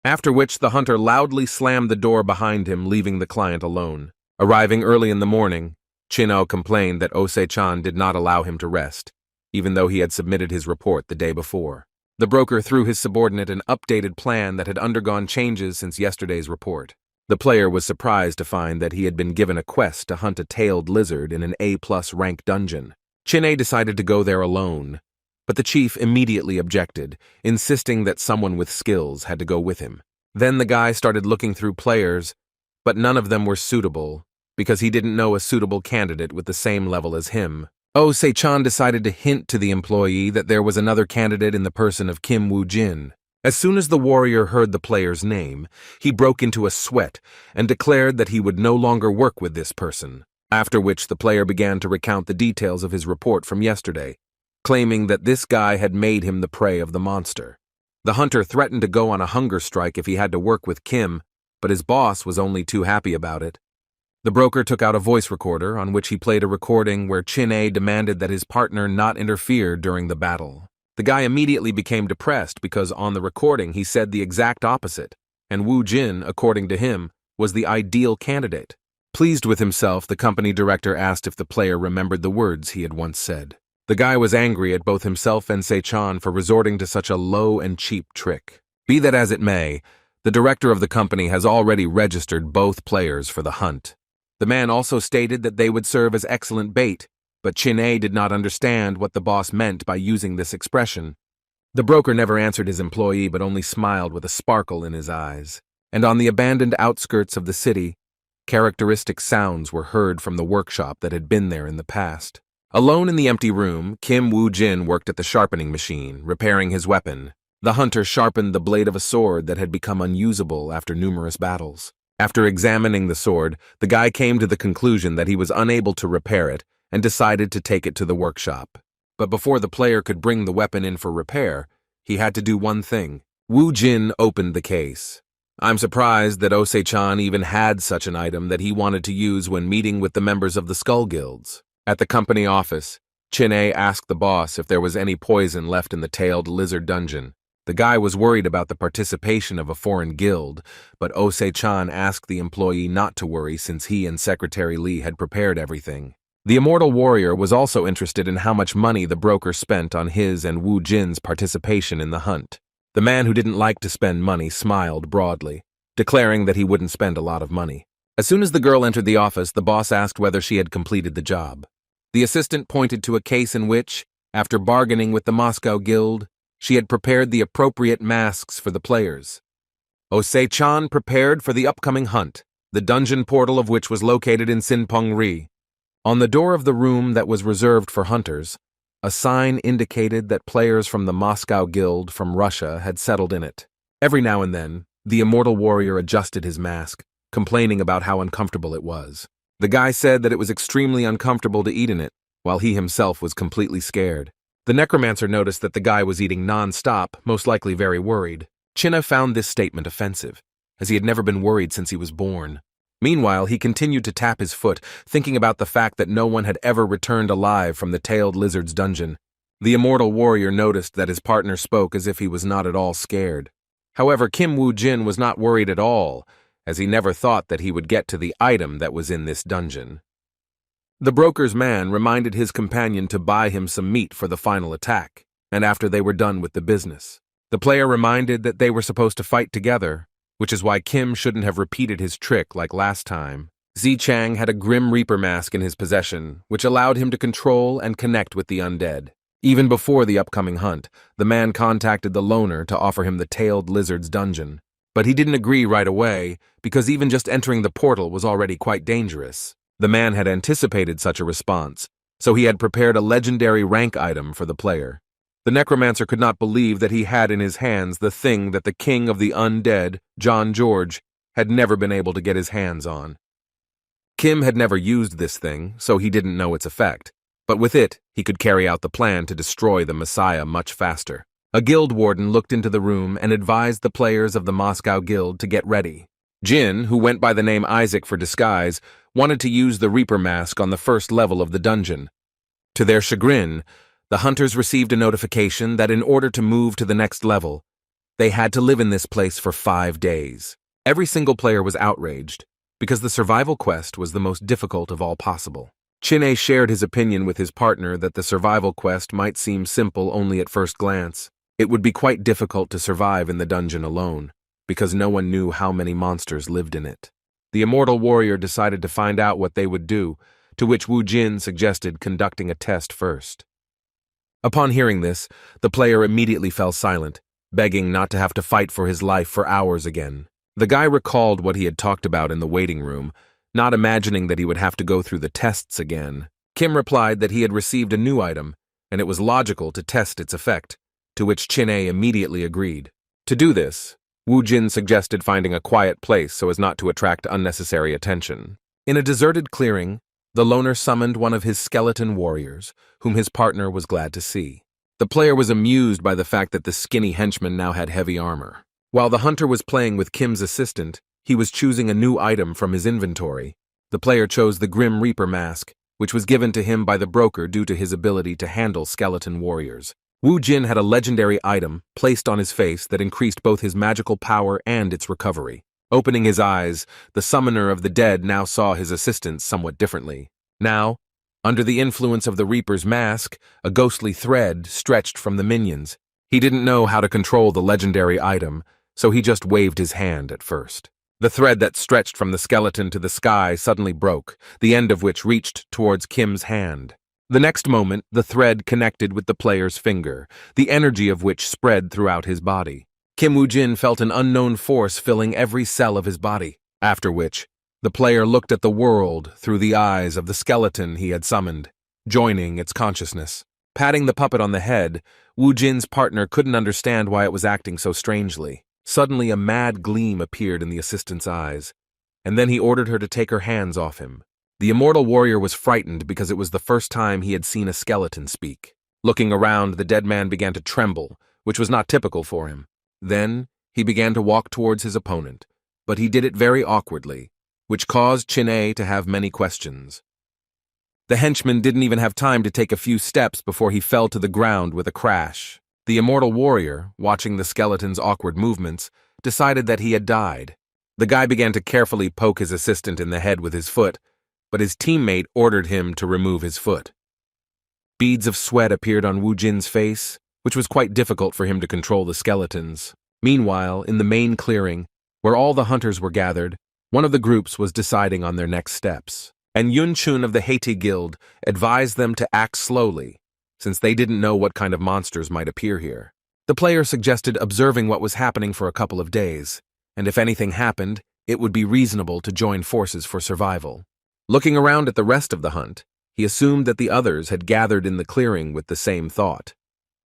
A: After which, the hunter loudly slammed the door behind him, leaving the client alone. Arriving early in the morning, Chin-O complained that Ose-chan did not allow him to rest, even though he had submitted his report the day before. The broker threw his subordinate an updated plan that had undergone changes since yesterday's report. The player was surprised to find that he had been given a quest to hunt a tailed lizard in an A+ rank dungeon. Chin-A decided to go there alone, but the chief immediately objected, insisting that someone with skills had to go with him. Then the guy started looking through players, but none of them were suitable, because he didn't know a suitable candidate with the same level as him. Ose-chan decided to hint to the employee that there was another candidate in the person of Kim Wu Jin. As soon as the warrior heard the player's name, he broke into a sweat and declared that he would no longer work with this person, after which the player began to recount the details of his report from yesterday, claiming that this guy had made him the prey of the monster. The hunter threatened to go on a hunger strike if he had to work with Kim, but his boss was only too happy about it. The broker took out a voice recorder on which he played a recording where Chin-A demanded that his partner not interfere during the battle. The guy immediately became depressed because on the recording he said the exact opposite, and Wu Jin, according to him, was the ideal candidate. Pleased with himself, the company director asked if the player remembered the words he had once said. The guy was angry at both himself and Se-chan for resorting to such a low and cheap trick. Be that as it may, the director of the company has already registered both players for the hunt. The man also stated that they would serve as excellent bait, but Chin-A did not understand what the boss meant by using this expression. The broker never answered his employee but only smiled with a sparkle in his eyes. And on the abandoned outskirts of the city, characteristic sounds were heard from the workshop that had been there in the past. Alone in the empty room, Wu Jin worked at the sharpening machine, repairing his weapon. The hunter sharpened the blade of a sword that had become unusable after numerous battles. After examining the sword, the guy came to the conclusion that he was unable to repair it and decided to take it to the workshop. But before the player could bring the weapon in for repair, he had to do one thing. Wu Jin opened the case. I'm surprised that Ose-chan even had such an item that he wanted to use when meeting with the members of the Skull Guilds. At the company office, Chin-A asked the boss if there was any poison left in the tailed lizard dungeon. The guy was worried about the participation of a foreign guild, but Ose-chan asked the employee not to worry since he and Secretary Lee had prepared everything. The immortal warrior was also interested in how much money the broker spent on his and Wu Jin's participation in the hunt. The man who didn't like to spend money smiled broadly, declaring that he wouldn't spend a lot of money. As soon as the girl entered the office, the boss asked whether she had completed the job. The assistant pointed to a case in which, after bargaining with the Moscow Guild, she had prepared the appropriate masks for the players. Ose-chan prepared for the upcoming hunt, the dungeon portal of which was located in Sinpeng-ri. On the door of the room that was reserved for hunters, a sign indicated that players from the Moscow Guild from Russia had settled in it. Every now and then, the immortal warrior adjusted his mask, complaining about how uncomfortable it was. The guy said that it was extremely uncomfortable to eat in it, while he himself was completely scared. The necromancer noticed that the guy was eating non-stop, most likely very worried. Chin-A found this statement offensive, as he had never been worried since he was born. Meanwhile, he continued to tap his foot, thinking about the fact that no one had ever returned alive from the tailed lizard's dungeon. The immortal warrior noticed that his partner spoke as if he was not at all scared. However, Wu Jin was not worried at all, as he never thought that he would get to the item that was in this dungeon. The broker's man reminded his companion to buy him some meat for the final attack, and after they were done with the business. The player reminded that they were supposed to fight together, which is why Kim shouldn't have repeated his trick like last time. Zi-Chang had a Grim Reaper mask in his possession, which allowed him to control and connect with the undead. Even before the upcoming hunt, the man contacted the loner to offer him the tailed lizard's dungeon. But he didn't agree right away, because even just entering the portal was already quite dangerous. The man had anticipated such a response, so he had prepared a legendary rank item for the player. The necromancer could not believe that he had in his hands the thing that the king of the undead, John George, had never been able to get his hands on. Kim had never used this thing, so he didn't know its effect, but with it, he could carry out the plan to destroy the Messiah much faster. A guild warden looked into the room and advised the players of the Moscow Guild to get ready. Jin, who went by the name Isaac for disguise, wanted to use the Reaper mask on the first level of the dungeon. To their chagrin, the hunters received a notification that in order to move to the next level, they had to live in this place for 5 days. Every single player was outraged, because the survival quest was the most difficult of all possible. Chin-A shared his opinion with his partner that the survival quest might seem simple only at first glance. It would be quite difficult to survive in the dungeon alone, because no one knew how many monsters lived in it. The immortal warrior decided to find out what they would do, to which Wu Jin suggested conducting a test first. Upon hearing this, the player immediately fell silent, begging not to have to fight for his life for hours again. The guy recalled what he had talked about in the waiting room, not imagining that he would have to go through the tests again. Kim replied that he had received a new item, and it was logical to test its effect, to which Chin-A immediately agreed. To do this, Wu Jin suggested finding a quiet place so as not to attract unnecessary attention. In a deserted clearing, the loner summoned one of his skeleton warriors, whom his partner was glad to see. The player was amused by the fact that the skinny henchman now had heavy armor. While the hunter was playing with Kim's assistant, he was choosing a new item from his inventory. The player chose the Grim Reaper mask, which was given to him by the broker due to his ability to handle skeleton warriors. Wu Jin had a legendary item placed on his face that increased both his magical power and its recovery. Opening his eyes, the summoner of the dead now saw his assistant somewhat differently. Now, under the influence of the Reaper's mask, a ghostly thread stretched from the minions. He didn't know how to control the legendary item, so he just waved his hand at first. The thread that stretched from the skeleton to the sky suddenly broke, the end of which reached towards Kim's hand. The next moment, the thread connected with the player's finger, the energy of which spread throughout his body. Wu Jin felt an unknown force filling every cell of his body, after which, the player looked at the world through the eyes of the skeleton he had summoned. joining its consciousness. Patting the puppet on the head, Wu Jin's partner couldn't understand why it was acting so strangely. Suddenly, a mad gleam appeared in the assistant's eyes, and then he ordered her to take her hands off him. The immortal warrior was frightened because it was the first time he had seen a skeleton speak. Looking around, the dead man began to tremble, which was not typical for him. Then, he began to walk towards his opponent, but he did it very awkwardly, which caused Chin-A to have many questions. The henchman didn't even have time to take a few steps before he fell to the ground with a crash. The immortal warrior, watching the skeleton's awkward movements, decided that he had died. The guy began to carefully poke his assistant in the head with his foot, but his teammate ordered him to remove his foot. Beads of sweat appeared on Wu Jin's face, which was quite difficult for him to control the skeletons. Meanwhile, in the main clearing, where all the hunters were gathered, one of the groups was deciding on their next steps. And Yun Chun of the Haiti Guild advised them to act slowly, since they didn't know what kind of monsters might appear here. The player suggested observing what was happening for a couple of days, and if anything happened, it would be reasonable to join forces for survival. Looking around at the rest of the hunt, he assumed that the others had gathered in the clearing with the same thought.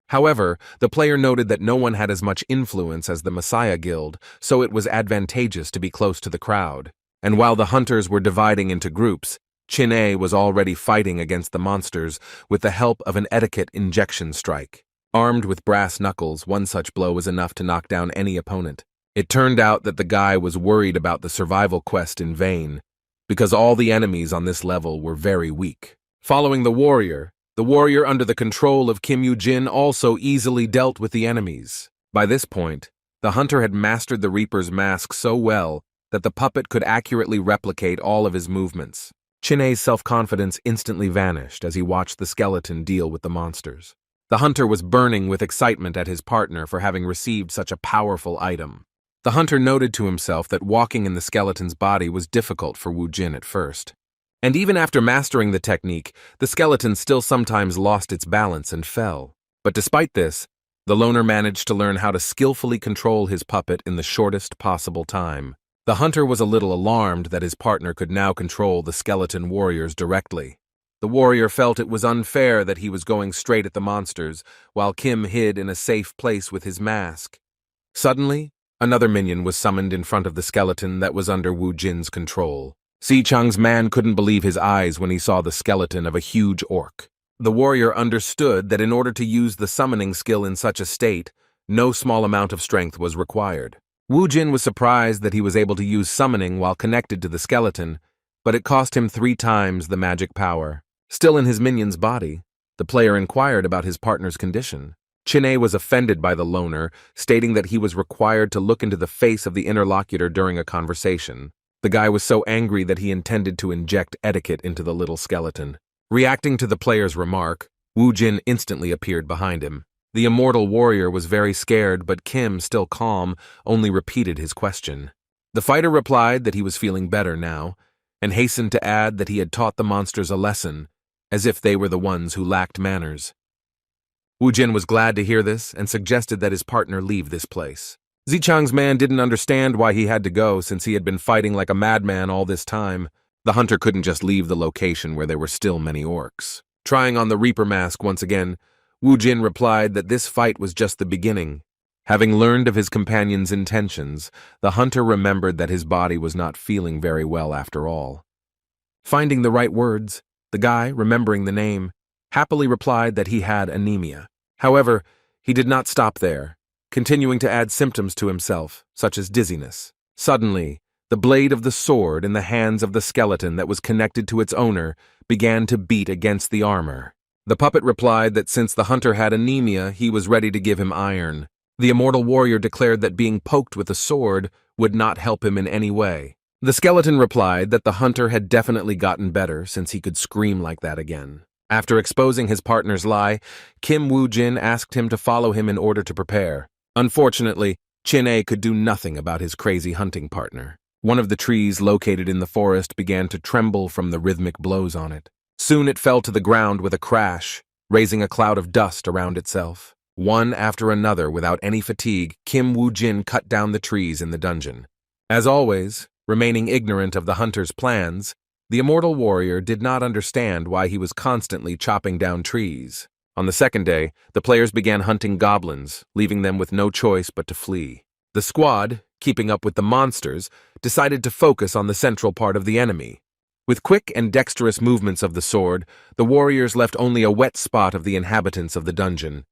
A: However, the player noted that no one had as much influence as the Messiah Guild, so it was advantageous to be close to the crowd. And while the hunters were dividing into groups, Chin-A was already fighting against the monsters with the help of an etiquette injection strike. Armed with brass knuckles, one such blow was enough to knock down any opponent. It turned out that the guy was worried about the survival quest in vain, because all the enemies on this level were very weak. Following the warrior under the control of Kim Wu Jin also easily dealt with the enemies. By this point, the hunter had mastered the Reaper's mask so well that the puppet could accurately replicate all of his movements. Chin-A's self-confidence instantly vanished as he watched the skeleton deal with the monsters. The hunter was burning with excitement at his partner for having received such a powerful item. The hunter noted to himself that walking in the skeleton's body was difficult for Wu Jin at first. And even after mastering the technique, the skeleton still sometimes lost its balance and fell. But despite this, the loner managed to learn how to skillfully control his puppet in the shortest possible time. The hunter was a little alarmed that his partner could now control the skeleton warriors directly. The warrior felt it was unfair that he was going straight at the monsters, while Kim hid in a safe place with his mask. Suddenly, another minion was summoned in front of the skeleton that was under Wu Jin's control. Se Jung's man couldn't believe his eyes when he saw the skeleton of a huge orc. The warrior understood that in order to use the summoning skill in such a state, no small amount of strength was required. Wu Jin was surprised that he was able to use summoning while connected to the skeleton, but it cost him 3 times the magic power. Still in his minion's body, the player inquired about his partner's condition. Chin-A was offended by the loner, stating that he was required to look into the face of the interlocutor during a conversation. The guy was so angry that he intended to inject etiquette into the little skeleton. Reacting to the player's remark, Wu Jin instantly appeared behind him. The immortal warrior was very scared, but Kim, still calm, only repeated his question. The fighter replied that he was feeling better now, and hastened to add that he had taught the monsters a lesson, as if they were the ones who lacked manners. Wu Jin was glad to hear this and suggested that his partner leave this place. Se Jung's man didn't understand why he had to go since he had been fighting like a madman all this time. The hunter couldn't just leave the location where there were still many orcs. Trying on the Reaper mask once again, Wu Jin replied that this fight was just the beginning. Having learned of his companion's intentions, the hunter remembered that his body was not feeling very well after all. Finding the right words, the guy, remembering the name, happily replied that he had anemia. However, he did not stop there, continuing to add symptoms to himself, such as dizziness. Suddenly, the blade of the sword in the hands of the skeleton that was connected to its owner began to beat against the armor. The puppet replied that since the hunter had anemia, he was ready to give him iron. The immortal warrior declared that being poked with a sword would not help him in any way. The skeleton replied that the hunter had definitely gotten better since he could scream like that again. After exposing his partner's lie, Kim Wu Jin asked him to follow him in order to prepare. Unfortunately, Chin-A could do nothing about his crazy hunting partner. One of the trees located in the forest began to tremble from the rhythmic blows on it. Soon it fell to the ground with a crash, raising a cloud of dust around itself. One after another, without any fatigue, Kim Wu Jin cut down the trees in the dungeon. As always, remaining ignorant of the hunter's plans, The immortal warrior did not understand why he was constantly chopping down trees. On the second day, the players began hunting goblins, leaving them with no choice but to flee. The squad, keeping up with the monsters, decided to focus on the central part of the enemy. With quick and dexterous movements of the sword, the warriors left only a wet spot of the inhabitants of the dungeon.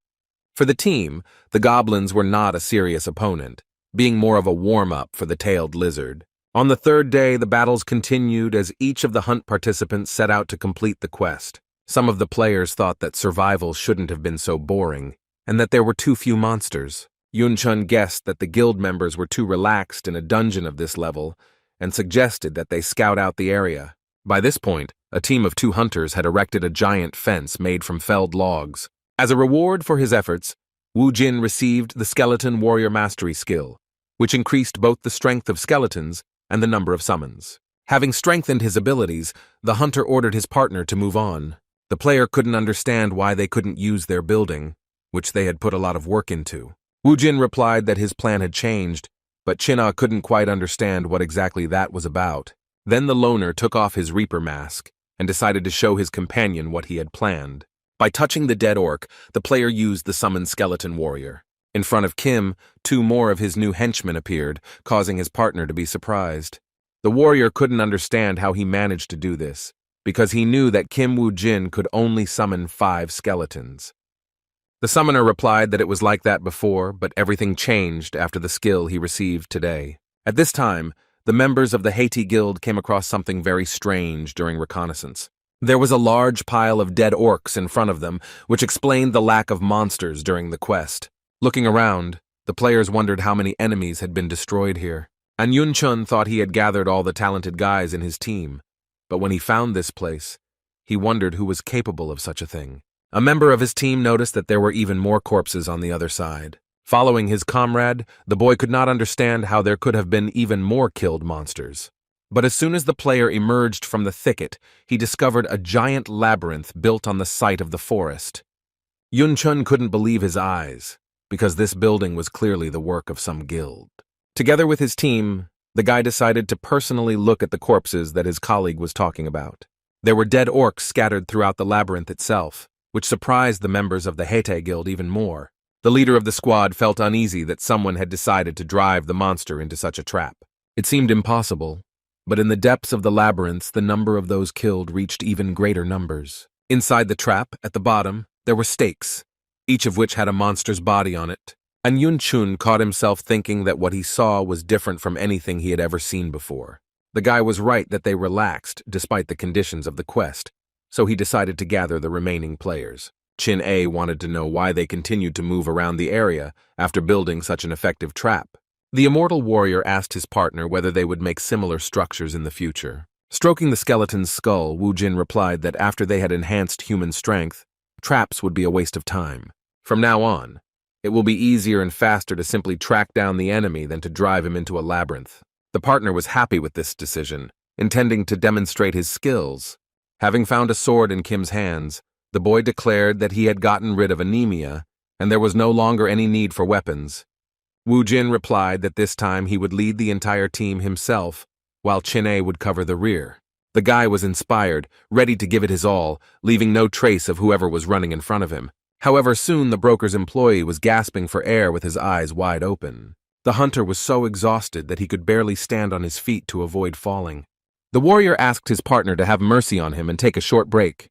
A: For the team, the goblins were not a serious opponent, being more of a warm-up for the tailed lizard. On the third day, the battles continued as each of the hunt participants set out to complete the quest. Some of the players thought that survival shouldn't have been so boring, and that there were too few monsters. Yun-chun guessed that the guild members were too relaxed in a dungeon of this level, and suggested that they scout out the area. By this point, a team of 2 hunters had erected a giant fence made from felled logs. As a reward for his efforts, Wu Jin received the Skeleton Warrior Mastery skill, which increased both the strength of skeletons and the number of summons. Having strengthened his abilities, the hunter ordered his partner to move on. The player couldn't understand why they couldn't use their building, which they had put a lot of work into. Wu Jin replied that his plan had changed, but Chin-ah couldn't quite understand what exactly that was about. Then the loner took off his Reaper mask and decided to show his companion what he had planned. By touching the dead orc, the player used the summoned skeleton warrior. In front of Kim, 2 more of his new henchmen appeared, causing his partner to be surprised. The warrior couldn't understand how he managed to do this, because he knew that Kim Wu Jin could only summon 5 skeletons. The summoner replied that it was like that before, but everything changed after the skill he received today. At this time, the members of the Haiti Guild came across something very strange during reconnaissance. There was a large pile of dead orcs in front of them, which explained the lack of monsters during the quest. Looking around, the players wondered how many enemies had been destroyed here. And Yun-chun thought he had gathered all the talented guys in his team. But when he found this place, he wondered who was capable of such a thing. A member of his team noticed that there were even more corpses on the other side. Following his comrade, the boy could not understand how there could have been even more killed monsters. But as soon as the player emerged from the thicket, he discovered a giant labyrinth built on the site of the forest. Yun-chun couldn't believe his eyes, because this building was clearly the work of some guild. Together with his team, the guy decided to personally look at the corpses that his colleague was talking about. There were dead orcs scattered throughout the labyrinth itself, which surprised the members of the Haiti Guild even more. The leader of the squad felt uneasy that someone had decided to drive the monster into such a trap. It seemed impossible, but in the depths of the labyrinths, the number of those killed reached even greater numbers. Inside the trap, at the bottom, there were stakes, each of which had a monster's body on it. And Yun-chun caught himself thinking that what he saw was different from anything he had ever seen before. The guy was right that they relaxed despite the conditions of the quest, so he decided to gather the remaining players. Chin-A wanted to know why they continued to move around the area after building such an effective trap. The immortal warrior asked his partner whether they would make similar structures in the future. Stroking the skeleton's skull, Wu Jin replied that after they had enhanced human strength, traps would be a waste of time. From now on, it will be easier and faster to simply track down the enemy than to drive him into a labyrinth. The partner was happy with this decision, intending to demonstrate his skills. Having found a sword in Kim's hands, the boy declared that he had gotten rid of anemia, and there was no longer any need for weapons. Wu Jin replied that this time he would lead the entire team himself, while Chin-A would cover the rear. The guy was inspired, ready to give it his all, leaving no trace of whoever was running in front of him. However, soon the broker's employee was gasping for air with his eyes wide open. The hunter was so exhausted that he could barely stand on his feet to avoid falling. The warrior asked his partner to have mercy on him and take a short break.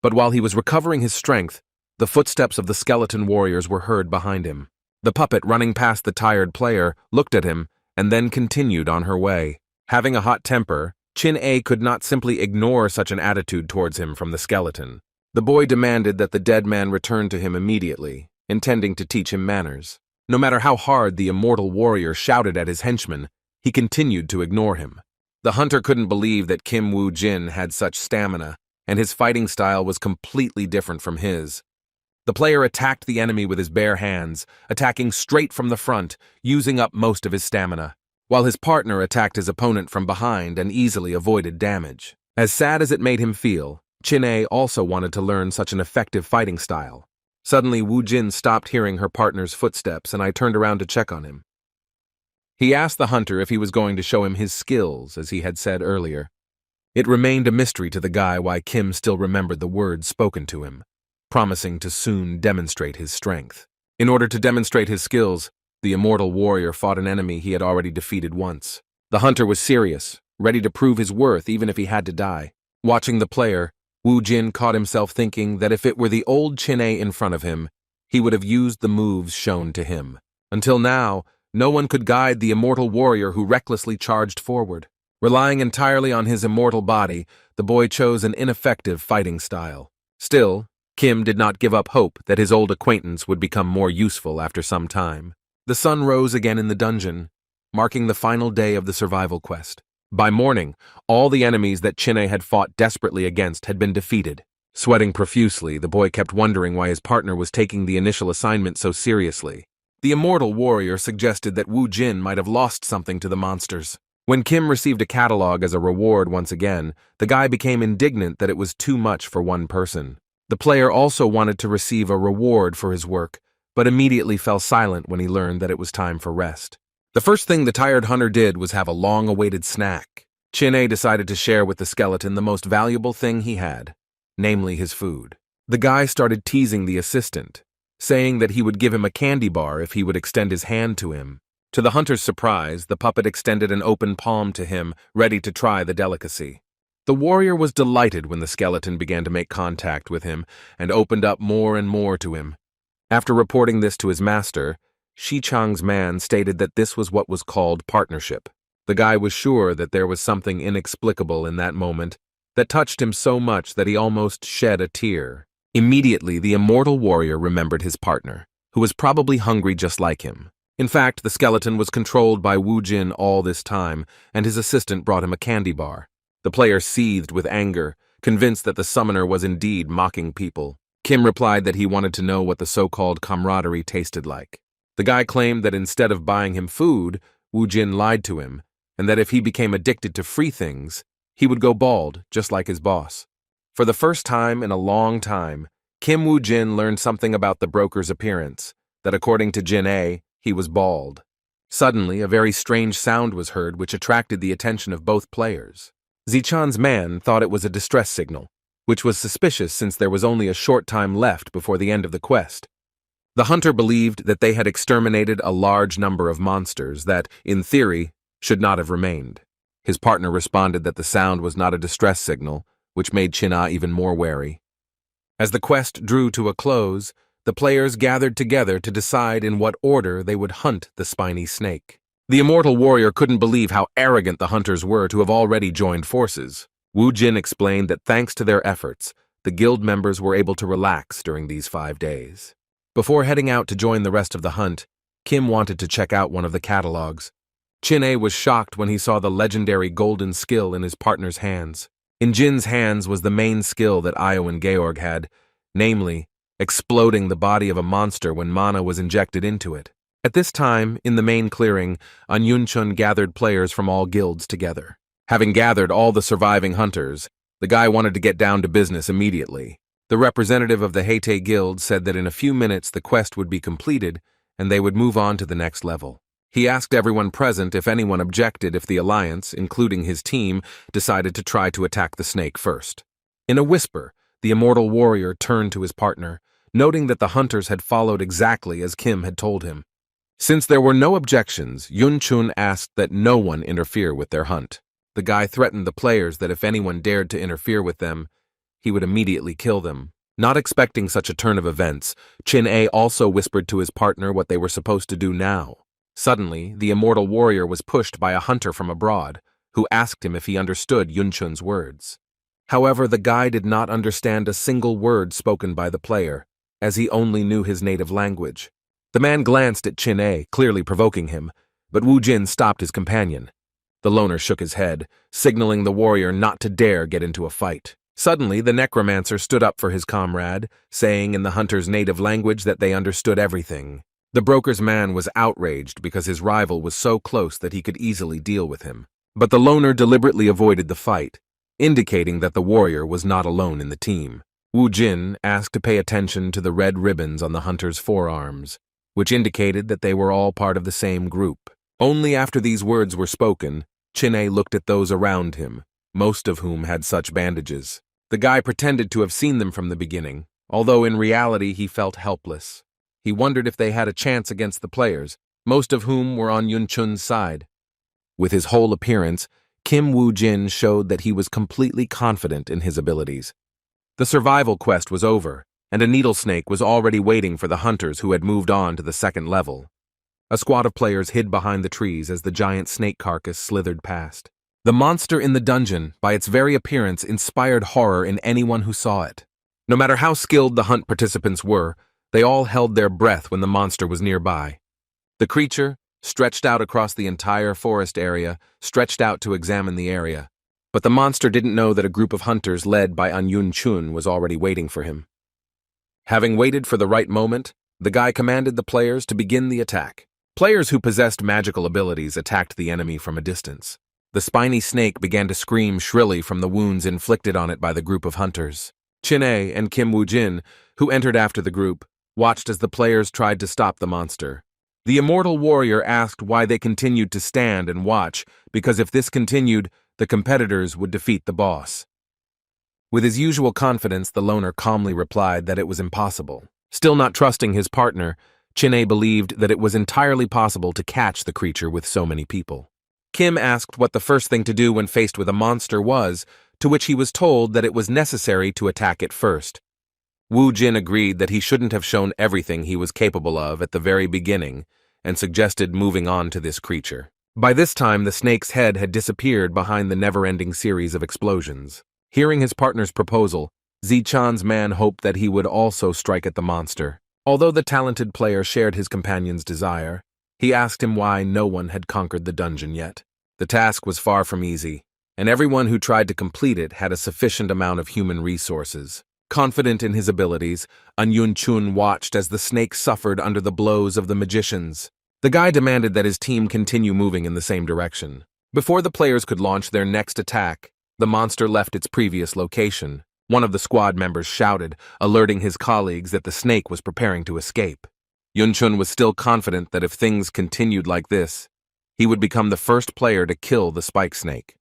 A: But while he was recovering his strength, the footsteps of the skeleton warriors were heard behind him. The puppet running past the tired player looked at him and then continued on her way. Having a hot temper, Chin-A could not simply ignore such an attitude towards him from the skeleton. The boy demanded that the dead man return to him immediately, intending to teach him manners. No matter how hard the immortal warrior shouted at his henchman, he continued to ignore him. The hunter couldn't believe that Kim Wu Jin had such stamina, and his fighting style was completely different from his. The player attacked the enemy with his bare hands, attacking straight from the front, using up most of his stamina, while his partner attacked his opponent from behind and easily avoided damage. As sad as it made him feel, Chin-A also wanted to learn such an effective fighting style. Suddenly, Wu Jin stopped hearing her partner's footsteps, and I turned around to check on him. He asked the hunter if he was going to show him his skills, as he had said earlier. It remained a mystery to the guy why Kim still remembered the words spoken to him, promising to soon demonstrate his strength. In order to demonstrate his skills, the immortal warrior fought an enemy he had already defeated once. The hunter was serious, ready to prove his worth even if he had to die. Watching the player, Wu Jin caught himself thinking that if it were the old Chin-A in front of him, he would have used the moves shown to him. Until now, no one could guide the immortal warrior who recklessly charged forward. Relying entirely on his immortal body, the boy chose an ineffective fighting style. Still, Kim did not give up hope that his old acquaintance would become more useful after some time. The sun rose again in the dungeon, marking the final day of the survival quest. By morning, all the enemies that Chin-A had fought desperately against had been defeated. Sweating profusely, the boy kept wondering why his partner was taking the initial assignment so seriously. The immortal warrior suggested that Wu Jin might have lost something to the monsters. When Kim received a catalog as a reward once again, the guy became indignant that it was too much for one person. The player also wanted to receive a reward for his work, but immediately fell silent when he learned that it was time for rest. The first thing the tired hunter did was have a long-awaited snack. Chin-A decided to share with the skeleton the most valuable thing he had, namely his food. The guy started teasing the assistant, saying that he would give him a candy bar if he would extend his hand to him. To the hunter's surprise, the puppet extended an open palm to him, ready to try the delicacy. The warrior was delighted when the skeleton began to make contact with him and opened up more and more to him. After reporting this to his master, Shi Chang's man stated that this was what was called partnership. The guy was sure that there was something inexplicable in that moment that touched him so much that he almost shed a tear. Immediately, the immortal warrior remembered his partner, who was probably hungry just like him. In fact, the skeleton was controlled by Wu Jin all this time, and his assistant brought him a candy bar. The player seethed with anger, convinced that the summoner was indeed mocking people. Kim replied that he wanted to know what the so-called camaraderie tasted like. The guy claimed that instead of buying him food, Wu Jin lied to him, and that if he became addicted to free things, he would go bald, just like his boss. For the first time in a long time, Kim Wu Jin learned something about the broker's appearance, that according to Jin-A, he was bald. Suddenly, a very strange sound was heard which attracted the attention of both players. Zichan's man thought it was a distress signal, which was suspicious since there was only a short time left before the end of the quest. The hunter believed that they had exterminated a large number of monsters that, in theory, should not have remained. His partner responded that the sound was not a distress signal, which made Chin-A even more wary. As the quest drew to a close, the players gathered together to decide in what order they would hunt the spiny snake. The immortal warrior couldn't believe how arrogant the hunters were to have already joined forces. Wu Jin explained that thanks to their efforts, the guild members were able to relax during these 5 days. Before heading out to join the rest of the hunt, Kim wanted to check out one of the catalogs. Chin-A was shocked when he saw the legendary golden skill in his partner's hands. In Jin's hands was the main skill that Io and Georg had, namely, exploding the body of a monster when mana was injected into it. At this time, in the main clearing, An Yunchun gathered players from all guilds together. Having gathered all the surviving hunters, the guy wanted to get down to business immediately. The representative of the Heite Guild said that in a few minutes the quest would be completed and they would move on to the next level. He asked everyone present if anyone objected if the alliance, including his team, decided to try to attack the snake first. In a whisper, the immortal warrior turned to his partner, noting that the hunters had followed exactly as Kim had told him. Since there were no objections, Yunchun asked that no one interfere with their hunt. The guy threatened the players that if anyone dared to interfere with them, he would immediately kill them. Not expecting such a turn of events, Chin-A also whispered to his partner what they were supposed to do now. Suddenly, the immortal warrior was pushed by a hunter from abroad, who asked him if he understood Yunchun's words. However, the guy did not understand a single word spoken by the player, as he only knew his native language. The man glanced at Chin-A, clearly provoking him, but Wu Jin stopped his companion. The loner shook his head, signaling the warrior not to dare get into a fight. Suddenly, the necromancer stood up for his comrade, saying in the hunter's native language that they understood everything. The broker's man was outraged because his rival was so close that he could easily deal with him. But the loner deliberately avoided the fight, indicating that the warrior was not alone in the team. Wu Jin asked to pay attention to the red ribbons on the hunter's forearms, which indicated that they were all part of the same group. Only after these words were spoken, Chin-A looked at those around him, most of whom had such bandages. The guy pretended to have seen them from the beginning, although in reality he felt helpless. He wondered if they had a chance against the players, most of whom were on Yun Chun's side. With his whole appearance, Wu Jin showed that he was completely confident in his abilities. The survival quest was over, and a needle snake was already waiting for the hunters who had moved on to the second level. A squad of players hid behind the trees as the giant snake carcass slithered past. The monster in the dungeon, by its very appearance, inspired horror in anyone who saw it. No matter how skilled the hunt participants were, they all held their breath when the monster was nearby. The creature, stretched out across the entire forest area, stretched out to examine the area. But the monster didn't know that a group of hunters led by Yun Chun was already waiting for him. Having waited for the right moment, the guy commanded the players to begin the attack. Players who possessed magical abilities attacked the enemy from a distance. The spiny snake began to scream shrilly from the wounds inflicted on it by the group of hunters. Chin-A and Wu Jin, who entered after the group, watched as the players tried to stop the monster. The immortal warrior asked why they continued to stand and watch, because if this continued, the competitors would defeat the boss. With his usual confidence, the loner calmly replied that it was impossible. Still not trusting his partner, Chin-A believed that it was entirely possible to catch the creature with so many people. Kim asked what the first thing to do when faced with a monster was, to which he was told that it was necessary to attack it first. Wu Jin agreed that he shouldn't have shown everything he was capable of at the very beginning, and suggested moving on to this creature. By this time, the snake's head had disappeared behind the never-ending series of explosions. Hearing his partner's proposal, Zi-chan's man hoped that he would also strike at the monster. Although the talented player shared his companion's desire, he asked him why no one had conquered the dungeon yet. The task was far from easy, and everyone who tried to complete it had a sufficient amount of human resources. Confident in his abilities, Yun Chun watched as the snake suffered under the blows of the magicians. The guy demanded that his team continue moving in the same direction. Before the players could launch their next attack, the monster left its previous location. One of the squad members shouted, alerting his colleagues that the snake was preparing to escape. Yun Chun was still confident that if things continued like this, he would become the first player to kill the spike snake.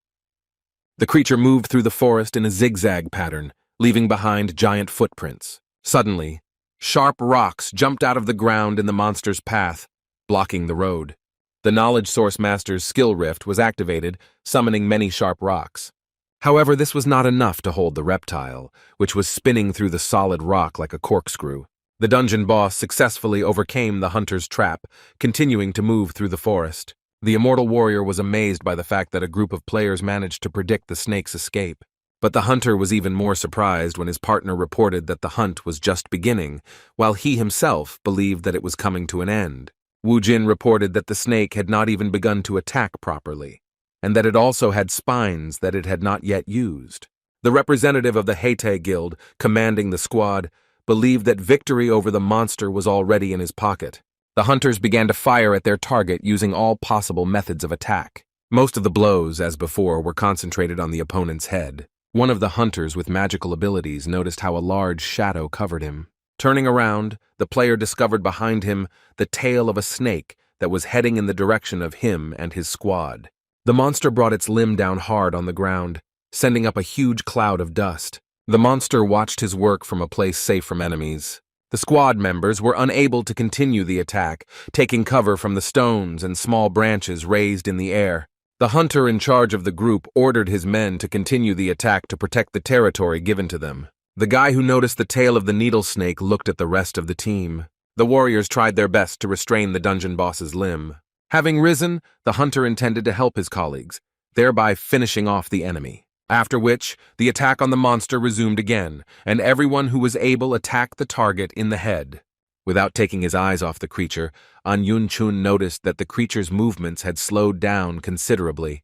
A: The creature moved through the forest in a zigzag pattern, leaving behind giant footprints. Suddenly, sharp rocks jumped out of the ground in the monster's path, blocking the road. The Knowledge Source Master's skill rift was activated, summoning many sharp rocks. However, this was not enough to hold the reptile, which was spinning through the solid rock like a corkscrew. The dungeon boss successfully overcame the hunter's trap, continuing to move through the forest. The immortal warrior was amazed by the fact that a group of players managed to predict the snake's escape. But the hunter was even more surprised when his partner reported that the hunt was just beginning, while he himself believed that it was coming to an end. Wu Jin reported that the snake had not even begun to attack properly, and that it also had spines that it had not yet used. The representative of the Heite Guild, commanding the squad, believed that victory over the monster was already in his pocket. The hunters began to fire at their target using all possible methods of attack. Most of the blows, as before, were concentrated on the opponent's head. One of the hunters with magical abilities noticed how a large shadow covered him. Turning around, the player discovered behind him the tail of a snake that was heading in the direction of him and his squad. The monster brought its limb down hard on the ground, sending up a huge cloud of dust. The monster watched his work from a place safe from enemies. The squad members were unable to continue the attack, taking cover from the stones and small branches raised in the air. The hunter in charge of the group ordered his men to continue the attack to protect the territory given to them. The guy who noticed the tail of the needle snake looked at the rest of the team. The warriors tried their best to restrain the dungeon boss's limb. Having risen, the hunter intended to help his colleagues, thereby finishing off the enemy. After which, the attack on the monster resumed again, and everyone who was able attacked the target in the head. Without taking his eyes off the creature, Yun Chun noticed that the creature's movements had slowed down considerably.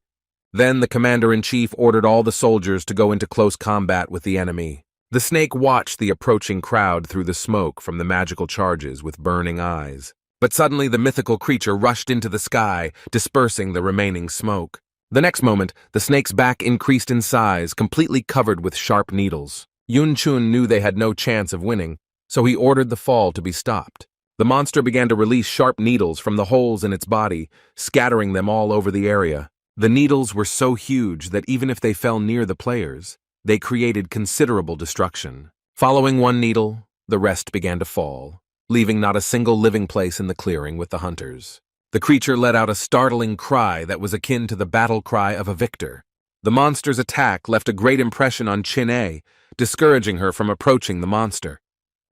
A: Then the commander-in-chief ordered all the soldiers to go into close combat with the enemy. The snake watched the approaching crowd through the smoke from the magical charges with burning eyes. But suddenly the mythical creature rushed into the sky, dispersing the remaining smoke. The next moment, the snake's back increased in size, completely covered with sharp needles. Yun Chun knew they had no chance of winning, so he ordered the fall to be stopped. The monster began to release sharp needles from the holes in its body, scattering them all over the area. The needles were so huge that even if they fell near the players, they created considerable destruction. Following one needle, the rest began to fall, leaving not a single living place in the clearing with the hunters. The creature let out a startling cry that was akin to the battle cry of a victor. The monster's attack left a great impression on Chin-A, discouraging her from approaching the monster.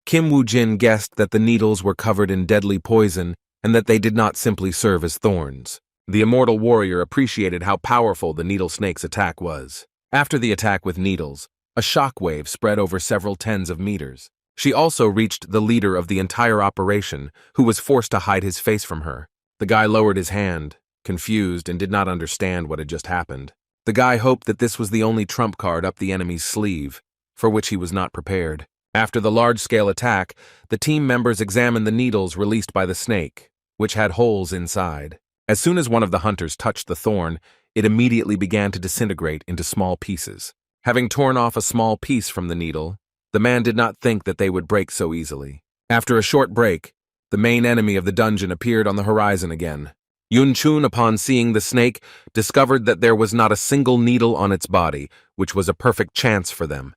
A: Kim Wu Jin guessed that the needles were covered in deadly poison and that they did not simply serve as thorns. The immortal warrior appreciated how powerful the needle snake's attack was. After the attack with needles, a shockwave spread over several tens of meters. She also reached the leader of the entire operation, who was forced to hide his face from her. The guy lowered his hand, confused and did not understand what had just happened. The guy hoped that this was the only trump card up the enemy's sleeve, for which he was not prepared. After the large-scale attack, the team members examined the needles released by the snake, which had holes inside. As soon as one of the hunters touched the thorn, it immediately began to disintegrate into small pieces. Having torn off a small piece from the needle, the man did not think that they would break so easily. After a short break, the main enemy of the dungeon appeared on the horizon again. Yun Chun, upon seeing the snake, discovered that there was not a single needle on its body, which was a perfect chance for them.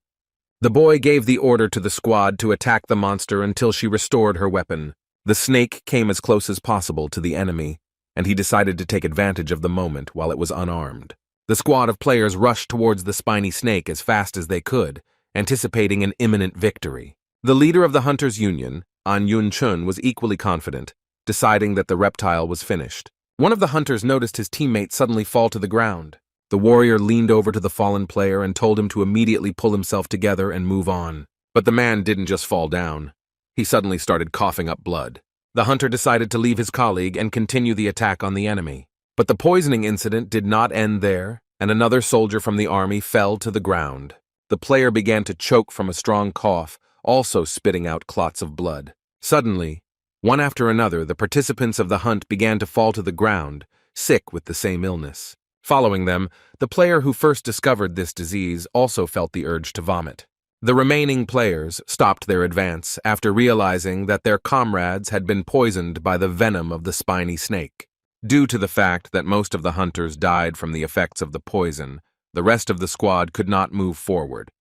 A: The boy gave the order to the squad to attack the monster until she restored her weapon. The snake came as close as possible to the enemy, and he decided to take advantage of the moment while it was unarmed. The squad of players rushed towards the spiny snake as fast as they could, anticipating an imminent victory. The leader of the Hunters' Union, An Yun Chun, was equally confident, deciding that the reptile was finished. One of the hunters noticed his teammate suddenly fall to the ground. The warrior leaned over to the fallen player and told him to immediately pull himself together and move on. But the man didn't just fall down. He suddenly started coughing up blood. The hunter decided to leave his colleague and continue the attack on the enemy. But the poisoning incident did not end there, and another soldier from the army fell to the ground. The player began to choke from a strong cough, also spitting out clots of blood. Suddenly, one after another, the participants of the hunt began to fall to the ground, sick with the same illness. Following them, the player who first discovered this disease also felt the urge to vomit. The remaining players stopped their advance after realizing that their comrades had been poisoned by the venom of the spiny snake. Due to the fact that most of the hunters died from the effects of the poison, the rest of the squad could not move forward.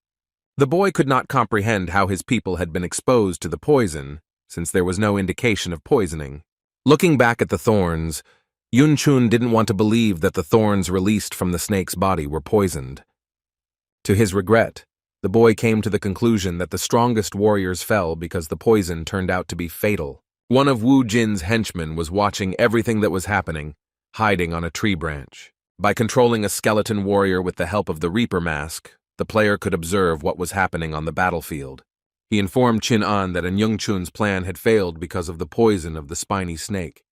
A: The boy could not comprehend how his people had been exposed to the poison, since there was no indication of poisoning. Looking back at the thorns, Yun Chun didn't want to believe that the thorns released from the snake's body were poisoned. To his regret, the boy came to the conclusion that the strongest warriors fell because the poison turned out to be fatal. One of Wu Jin's henchmen was watching everything that was happening, hiding on a tree branch. By controlling a skeleton warrior with the help of the Reaper mask, the player could observe what was happening on the battlefield. He informed Chin-An that Yun Chun's plan had failed because of the poison of the spiny snake.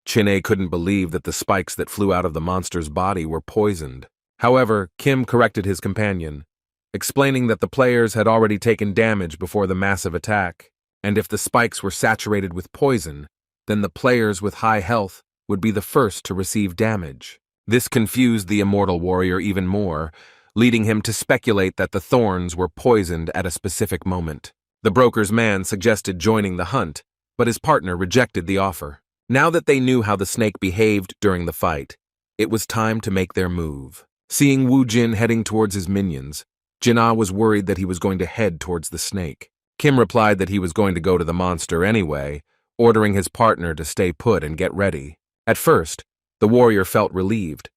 A: Chin-A couldn't believe that the spikes that flew out of the monster's body were poisoned. However, Kim corrected his companion, explaining that the players had already taken damage before the massive attack, and if the spikes were saturated with poison, then the players with high health would be the first to receive damage. This confused the immortal warrior even more, leading him to speculate that the thorns were poisoned at a specific moment. The broker's man suggested joining the hunt, but his partner rejected the offer. Now that they knew how the snake behaved during the fight, it was time to make their move. Seeing Wu Jin heading towards his minions, Jin-A was worried that he was going to head towards the snake. Kim replied that he was going to go to the monster anyway, ordering his partner to stay put and get ready. At first, the warrior felt relieved,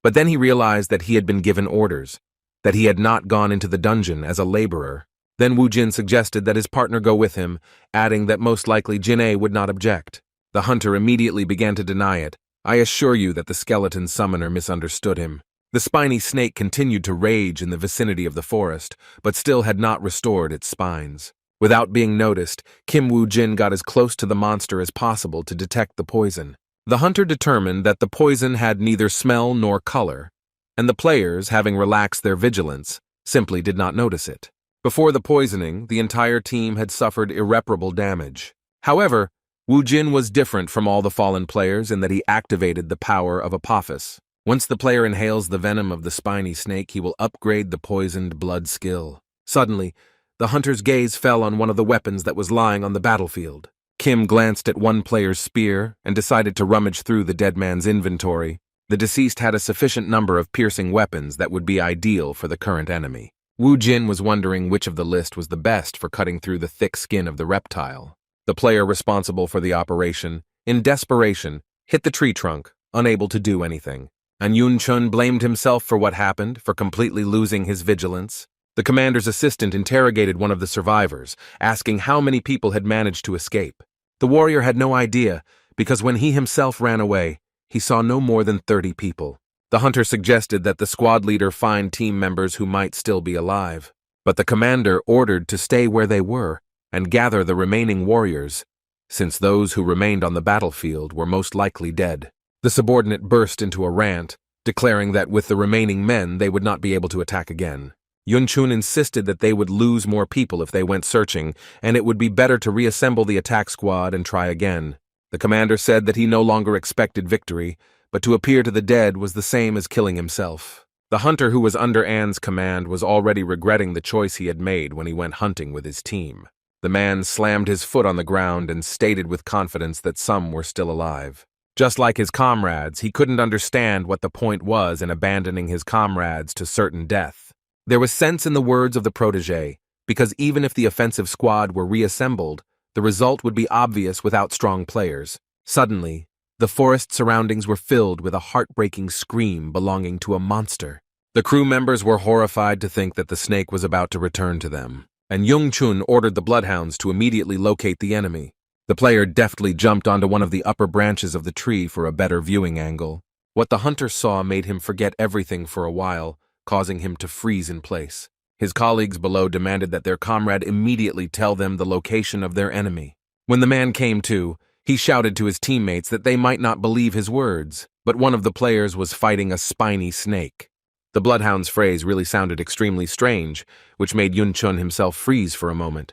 A: but then he realized that he had been given orders, that he had not gone into the dungeon as a laborer. Then Wu Jin suggested that his partner go with him, adding that most likely Jin-A would not object. The hunter immediately began to deny it. I assure you that the skeleton summoner misunderstood him. The spiny snake continued to rage in the vicinity of the forest, but still had not restored its spines. Without being noticed, Kim Wu Jin got as close to the monster as possible to detect the poison. The hunter determined that the poison had neither smell nor color, and the players, having relaxed their vigilance, simply did not notice it. Before the poisoning, the entire team had suffered irreparable damage. However, Wu Jin was different from all the fallen players in that he activated the power of Apophis. Once the player inhales the venom of the spiny snake, he will upgrade the poisoned blood skill. Suddenly, the hunter's gaze fell on one of the weapons that was lying on the battlefield. Kim glanced at one player's spear and decided to rummage through the dead man's inventory. The deceased had a sufficient number of piercing weapons that would be ideal for the current enemy. Wu Jin was wondering which of the list was the best for cutting through the thick skin of the reptile. The player responsible for the operation, in desperation, hit the tree trunk, unable to do anything. And Yun Chun blamed himself for what happened, for completely losing his vigilance. The commander's assistant interrogated one of the survivors, asking how many people had managed to escape. The warrior had no idea, because when he himself ran away, he saw no more than 30 people. The hunter suggested that the squad leader find team members who might still be alive. But the commander ordered to stay where they were and gather the remaining warriors, since those who remained on the battlefield were most likely dead. The subordinate burst into a rant, declaring that with the remaining men they would not be able to attack again. Yun Chun insisted that they would lose more people if they went searching, and it would be better to reassemble the attack squad and try again. The commander said that he no longer expected victory, but to appear to the dead was the same as killing himself. The hunter who was under An's command was already regretting the choice he had made when he went hunting with his team. The man slammed his foot on the ground and stated with confidence that some were still alive. Just like his comrades, he couldn't understand what the point was in abandoning his comrades to certain death. There was sense in the words of the protege, because even if the offensive squad were reassembled, the result would be obvious without strong players. Suddenly, the forest surroundings were filled with a heartbreaking scream belonging to a monster. The crew members were horrified to think that the snake was about to return to them, and Yung Chun ordered the bloodhounds to immediately locate the enemy. The player deftly jumped onto one of the upper branches of the tree for a better viewing angle. What the hunter saw made him forget everything for a while, causing him to freeze in place. His colleagues below demanded that their comrade immediately tell them the location of their enemy. When the man came to, he shouted to his teammates that they might not believe his words, but one of the players was fighting a spiny snake. The bloodhound's phrase really sounded extremely strange, which made Yun Chun himself freeze for a moment.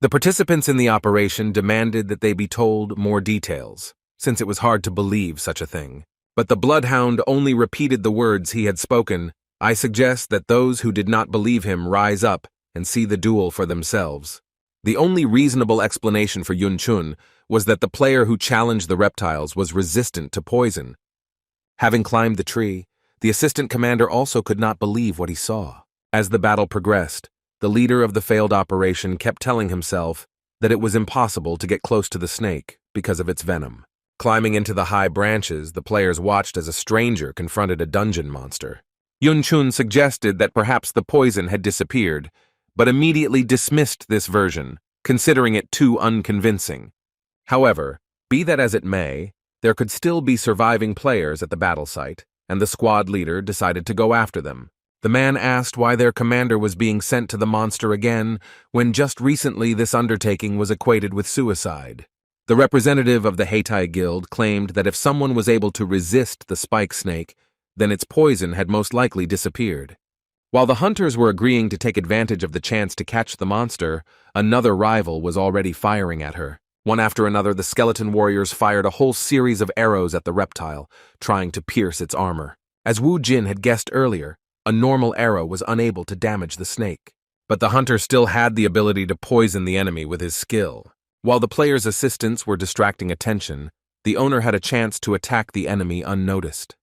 A: The participants in the operation demanded that they be told more details, since it was hard to believe such a thing. But the bloodhound only repeated the words he had spoken. I suggest that those who did not believe him rise up and see the duel for themselves. The only reasonable explanation for Yun Chun was that the player who challenged the reptiles was resistant to poison. Having climbed the tree, the assistant commander also could not believe what he saw. As the battle progressed, the leader of the failed operation kept telling himself that it was impossible to get close to the snake because of its venom. Climbing into the high branches, the players watched as a stranger confronted a dungeon monster. Yun Chun suggested that perhaps the poison had disappeared, but immediately dismissed this version, considering it too unconvincing. However, be that as it may, there could still be surviving players at the battle site, and the squad leader decided to go after them. The man asked why their commander was being sent to the monster again, when just recently this undertaking was equated with suicide. The representative of the Heitai Guild claimed that if someone was able to resist the spike snake, then its poison had most likely disappeared. While the hunters were agreeing to take advantage of the chance to catch the monster, another rival was already firing at her. One after another, the skeleton warriors fired a whole series of arrows at the reptile, trying to pierce its armor. As Wu Jin had guessed earlier, a normal arrow was unable to damage the snake. But the hunter still had the ability to poison the enemy with his skill. While the players' assistants were distracting attention, the owner had a chance to attack the enemy unnoticed.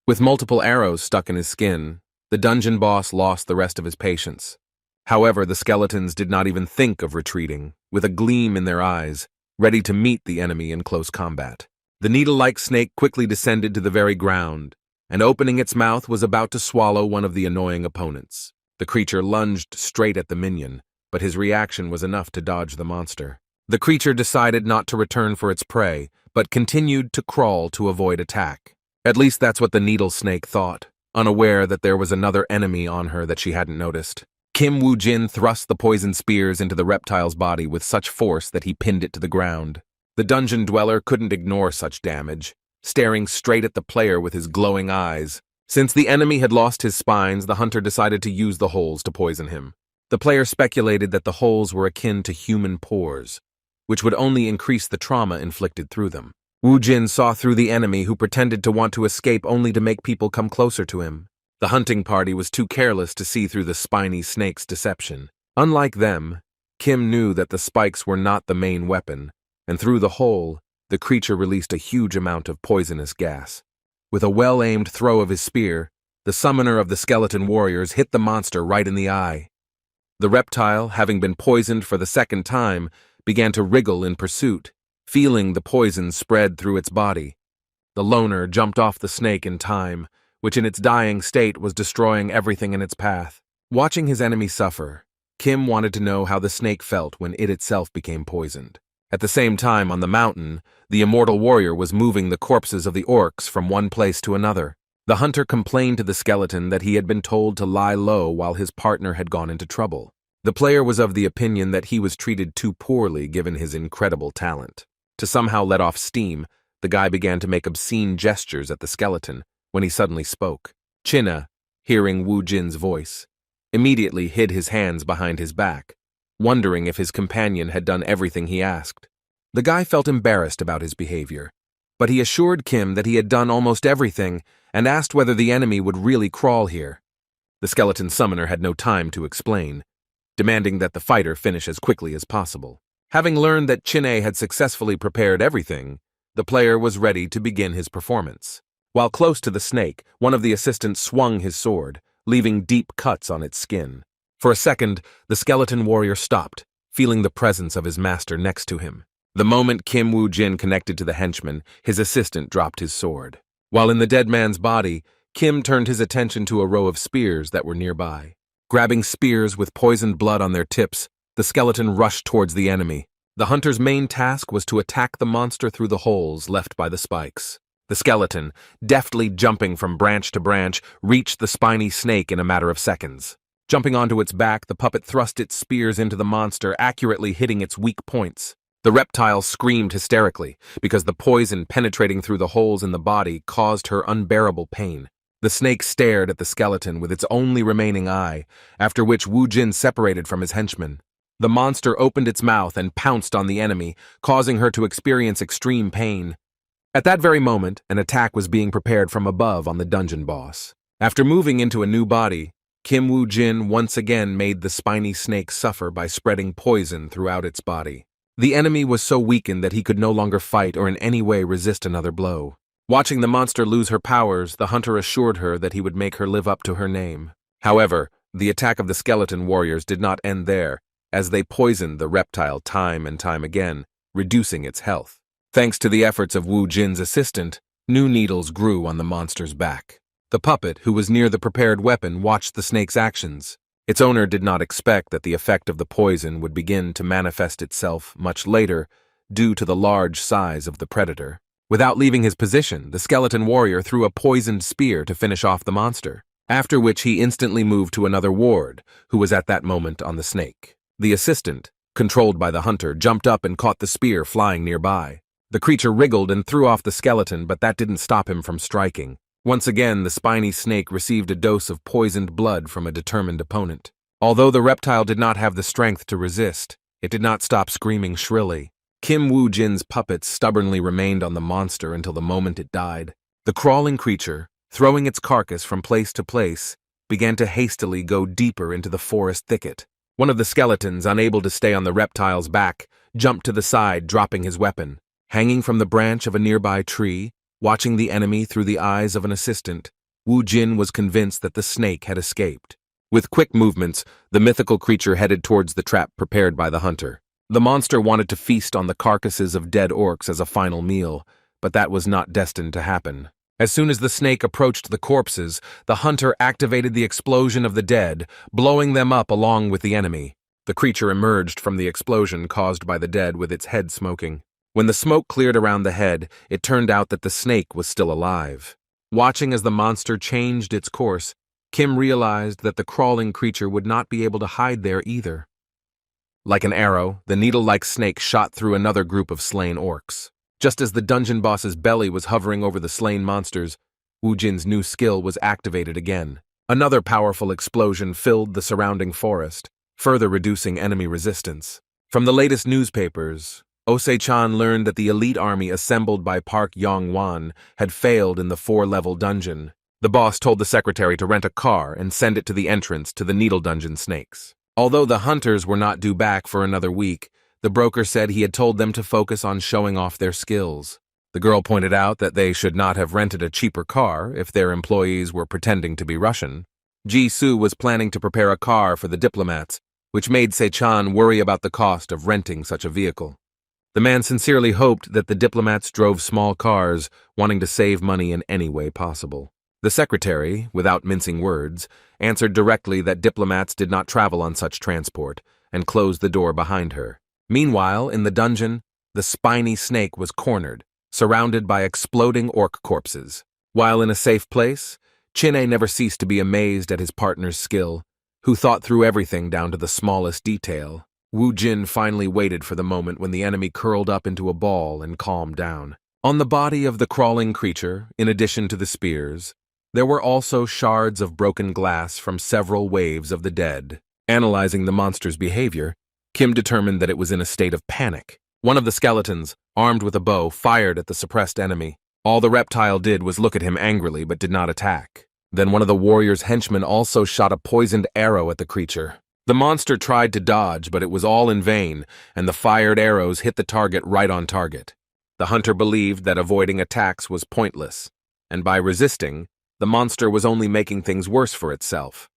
A: With multiple arrows stuck in his skin, the dungeon boss lost the rest of his patience. However, the skeletons did not even think of retreating, with a gleam in their eyes, ready to meet the enemy in close combat. The needle-like snake quickly descended to the very ground, and opening its mouth was about to swallow one of the annoying opponents. The creature lunged straight at the minion, but his reaction was enough to dodge the monster. The creature decided not to return for its prey, but continued to crawl to avoid attack. At least that's what the needle snake thought, unaware that there was another enemy on her that she hadn't noticed. Wu Jin thrust the poison spears into the reptile's body with such force that he pinned it to the ground. The dungeon dweller couldn't ignore such damage, staring straight at the player with his glowing eyes. Since the enemy had lost his spines, the hunter decided to use the holes to poison him. The player speculated that the holes were akin to human pores, which would only increase the trauma inflicted through them. Wu Jin saw through the enemy, who pretended to want to escape only to make people come closer to him. The hunting party was too careless to see through the spiny snake's deception. Unlike them, Kim knew that the spikes were not the main weapon, and through the hole, the creature released a huge amount of poisonous gas. With a well-aimed throw of his spear, the summoner of the skeleton warriors hit the monster right in the eye. The reptile, having been poisoned for the second time, began to wriggle in pursuit, feeling the poison spread through its body. The loner jumped off the snake in time, which in its dying state was destroying everything in its path. Watching his enemy suffer, Kim wanted to know how the snake felt when it itself became poisoned. At the same time, on the mountain, the immortal warrior was moving the corpses of the orcs from one place to another. The hunter complained to the skeleton that he had been told to lie low while his partner had gone into trouble. The player was of the opinion that he was treated too poorly given his incredible talent. To somehow let off steam, the guy began to make obscene gestures at the skeleton when he suddenly spoke. Chinna, hearing Wu Jin's voice, immediately hid his hands behind his back, wondering if his companion had done everything he asked. The guy felt embarrassed about his behavior, but he assured Kim that he had done almost everything and asked whether the enemy would really crawl here. The skeleton summoner had no time to explain, demanding that the fighter finish as quickly as possible. Having learned that Chinna had successfully prepared everything, the player was ready to begin his performance. While close to the snake, one of the assistants swung his sword, leaving deep cuts on its skin. For a second, the skeleton warrior stopped, feeling the presence of his master next to him. The moment Kim Wu Jin connected to the henchman, his assistant dropped his sword. While in the dead man's body, Kim turned his attention to a row of spears that were nearby. Grabbing spears with poisoned blood on their tips, the skeleton rushed towards the enemy. The hunter's main task was to attack the monster through the holes left by the spikes. The skeleton, deftly jumping from branch to branch, reached the spiny snake in a matter of seconds. Jumping onto its back, the puppet thrust its spears into the monster, accurately hitting its weak points. The reptile screamed hysterically, because the poison penetrating through the holes in the body caused her unbearable pain. The snake stared at the skeleton with its only remaining eye, after which Wu Jin separated from his henchman. The monster opened its mouth and pounced on the enemy, causing her to experience extreme pain. At that very moment, an attack was being prepared from above on the dungeon boss. After moving into a new body, Kim Wu Jin once again made the spiny snake suffer by spreading poison throughout its body. The enemy was so weakened that he could no longer fight or in any way resist another blow. Watching the monster lose her powers, the hunter assured her that he would make her live up to her name. However, the attack of the skeleton warriors did not end there, as they poisoned the reptile time and time again, reducing its health. Thanks to the efforts of Wu Jin's assistant, new needles grew on the monster's back. The puppet, who was near the prepared weapon, watched the snake's actions. Its owner did not expect that the effect of the poison would begin to manifest itself much later due to the large size of the predator. Without leaving his position, the skeleton warrior threw a poisoned spear to finish off the monster, after which he instantly moved to another ward, who was at that moment on the snake. The assistant, controlled by the hunter, jumped up and caught the spear flying nearby. The creature wriggled and threw off the skeleton, but that didn't stop him from striking. Once again, the spiny snake received a dose of poisoned blood from a determined opponent. Although the reptile did not have the strength to resist, it did not stop screaming shrilly. Kim Wu Jin's puppet stubbornly remained on the monster until the moment it died. The crawling creature, throwing its carcass from place to place, began to hastily go deeper into the forest thicket. One of the skeletons, unable to stay on the reptile's back, jumped to the side, dropping his weapon. Hanging from the branch of a nearby tree, watching the enemy through the eyes of an assistant, Wu Jin was convinced that the snake had escaped. With quick movements, the mythical creature headed towards the trap prepared by the hunter. The monster wanted to feast on the carcasses of dead orcs as a final meal, but that was not destined to happen. As soon as the snake approached the corpses, the hunter activated the explosion of the dead, blowing them up along with the enemy. The creature emerged from the explosion caused by the dead with its head smoking. When the smoke cleared around the head, it turned out that the snake was still alive. Watching as the monster changed its course, Kim realized that the crawling creature would not be able to hide there either. Like an arrow, the needle-like snake shot through another group of slain orcs. Just as the dungeon boss's belly was hovering over the slain monsters, Wu Jin's new skill was activated again. Another powerful explosion filled the surrounding forest, further reducing enemy resistance. From the latest newspapers, Ose-chan learned that the elite army assembled by Park Yong-wan had failed in the 4-level dungeon. The boss told the secretary to rent a car and send it to the entrance to the Needle Dungeon snakes. Although the hunters were not due back for another week, the broker said he had told them to focus on showing off their skills. The girl pointed out that they should not have rented a cheaper car if their employees were pretending to be Russian. Jisoo was planning to prepare a car for the diplomats, which made Se-chan worry about the cost of renting such a vehicle. The man sincerely hoped that the diplomats drove small cars, wanting to save money in any way possible. The secretary, without mincing words, answered directly that diplomats did not travel on such transport, and closed the door behind her. Meanwhile, in the dungeon, the spiny snake was cornered, surrounded by exploding orc corpses. While in a safe place, Chin-A never ceased to be amazed at his partner's skill, who thought through everything down to the smallest detail. Wu Jin finally waited for the moment when the enemy curled up into a ball and calmed down. On the body of the crawling creature, in addition to the spears, there were also shards of broken glass from several waves of the dead. Analyzing the monster's behavior, Kim determined that it was in a state of panic. One of the skeletons, armed with a bow, fired at the suppressed enemy. All the reptile did was look at him angrily but did not attack. Then one of the warrior's henchmen also shot a poisoned arrow at the creature. The monster tried to dodge, but it was all in vain, and the fired arrows hit the target right on target. The hunter believed that avoiding attacks was pointless, and by resisting, the monster was only making things worse for itself.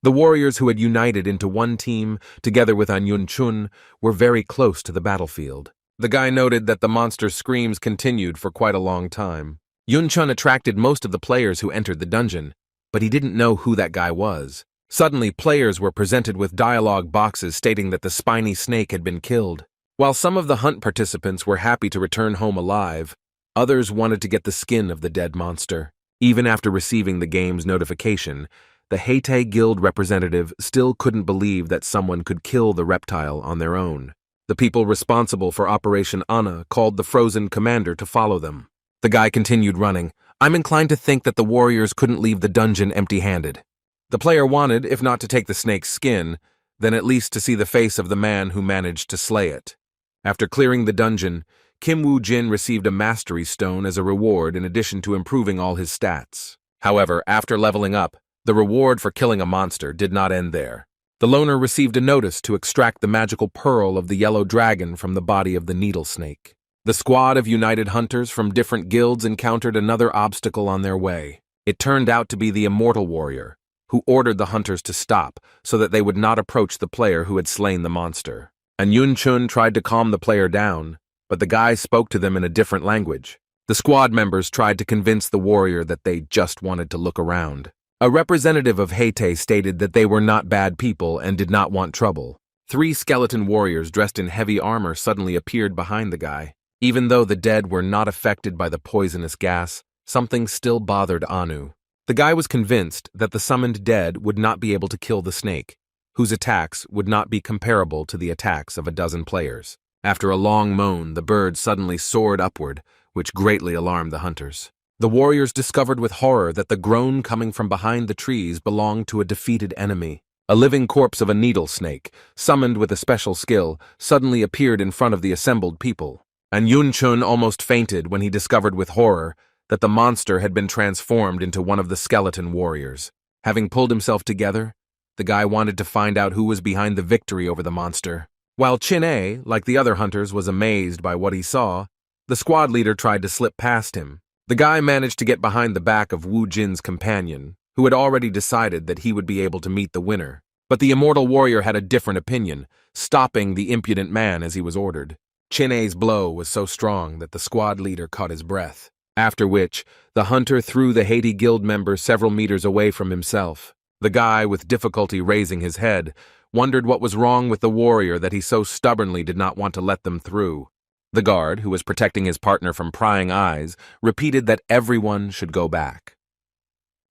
A: The warriors who had united into one team, together with An Yun-chun, were very close to the battlefield. The guy noted that the monster's screams continued for quite a long time. Yun-chun attracted most of the players who entered the dungeon, but he didn't know who that guy was. Suddenly, players were presented with dialogue boxes stating that the spiny snake had been killed. While some of the hunt participants were happy to return home alive, others wanted to get the skin of the dead monster. Even after receiving the game's notification, the Haitei Guild representative still couldn't believe that someone could kill the reptile on their own. The people responsible for Operation Anna called the frozen commander to follow them. The guy continued running. I'm inclined to think that the warriors couldn't leave the dungeon empty-handed. The player wanted, if not to take the snake's skin, then at least to see the face of the man who managed to slay it. After clearing the dungeon, Kim Wu Jin received a mastery stone as a reward in addition to improving all his stats. However, after leveling up, the reward for killing a monster did not end there. The loner received a notice to extract the magical pearl of the yellow dragon from the body of the needle snake. The squad of united hunters from different guilds encountered another obstacle on their way. It turned out to be the immortal warrior, who ordered the hunters to stop so that they would not approach the player who had slain the monster. An Yun-chun tried to calm the player down, but the guy spoke to them in a different language. The squad members tried to convince the warrior that they just wanted to look around. A representative of Haitei stated that they were not bad people and did not want trouble. 3 skeleton warriors dressed in heavy armor suddenly appeared behind the guy. Even though the dead were not affected by the poisonous gas, something still bothered Anu. The guy was convinced that the summoned dead would not be able to kill the snake, whose attacks would not be comparable to the attacks of a dozen players. After a long moan, the bird suddenly soared upward, which greatly alarmed the hunters. The warriors discovered with horror that the groan coming from behind the trees belonged to a defeated enemy. A living corpse of a needle snake, summoned with a special skill, suddenly appeared in front of the assembled people. And Yun-chun almost fainted when he discovered with horror that the monster had been transformed into one of the skeleton warriors. Having pulled himself together, the guy wanted to find out who was behind the victory over the monster. While Chin-A, like the other hunters, was amazed by what he saw, the squad leader tried to slip past him. The guy managed to get behind the back of Wu Jin's companion, who had already decided that he would be able to meet the winner. But the immortal warrior had a different opinion, stopping the impudent man as he was ordered. Chin-A's blow was so strong that the squad leader caught his breath, after which the hunter threw the Haiti Guild member several meters away from himself. The guy, with difficulty raising his head, wondered what was wrong with the warrior that he so stubbornly did not want to let them through. The guard, who was protecting his partner from prying eyes, repeated that everyone should go back.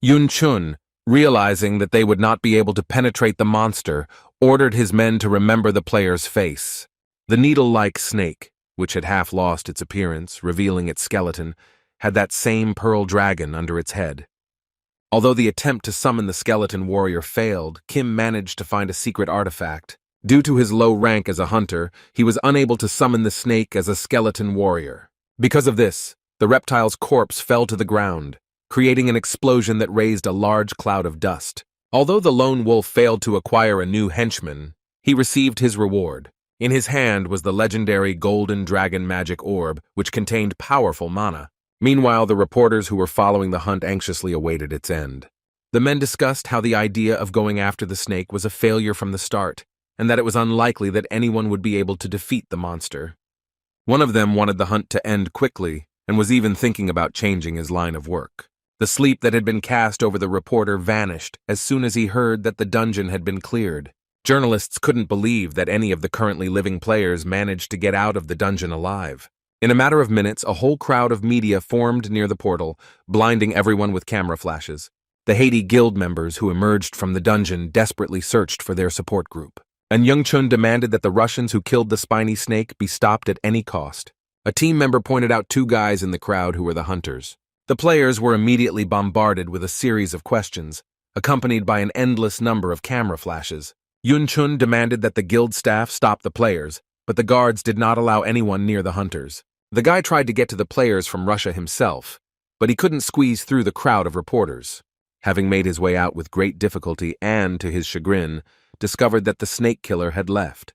A: Yun-chun, realizing that they would not be able to penetrate the monster, ordered his men to remember the player's face. The needle-like snake, which had half lost its appearance, revealing its skeleton, had that same pearl dragon under its head. Although the attempt to summon the skeleton warrior failed, Kim managed to find a secret artifact. Due to his low rank as a hunter, he was unable to summon the snake as a skeleton warrior. Because of this, the reptile's corpse fell to the ground, creating an explosion that raised a large cloud of dust. Although the lone wolf failed to acquire a new henchman, he received his reward. In his hand was the legendary Golden Dragon Magic Orb, which contained powerful mana. Meanwhile, the reporters who were following the hunt anxiously awaited its end. The men discussed how the idea of going after the snake was a failure from the start, and that it was unlikely that anyone would be able to defeat the monster. One of them wanted the hunt to end quickly, and was even thinking about changing his line of work. The sleep that had been cast over the reporter vanished as soon as he heard that the dungeon had been cleared. Journalists couldn't believe that any of the currently living players managed to get out of the dungeon alive. In a matter of minutes, a whole crowd of media formed near the portal, blinding everyone with camera flashes. The Haiti Guild members who emerged from the dungeon desperately searched for their support group. And Young Chun demanded that the Russians who killed the spiny snake be stopped at any cost. A team member pointed out two guys in the crowd who were the hunters. The players were immediately bombarded with a series of questions, accompanied by an endless number of camera flashes. Yun Chun demanded that the guild staff stop the players, but the guards did not allow anyone near the hunters. The guy tried to get to the players from Russia himself, but he couldn't squeeze through the crowd of reporters. Having made his way out with great difficulty and, to his chagrin, discovered that the snake killer had left.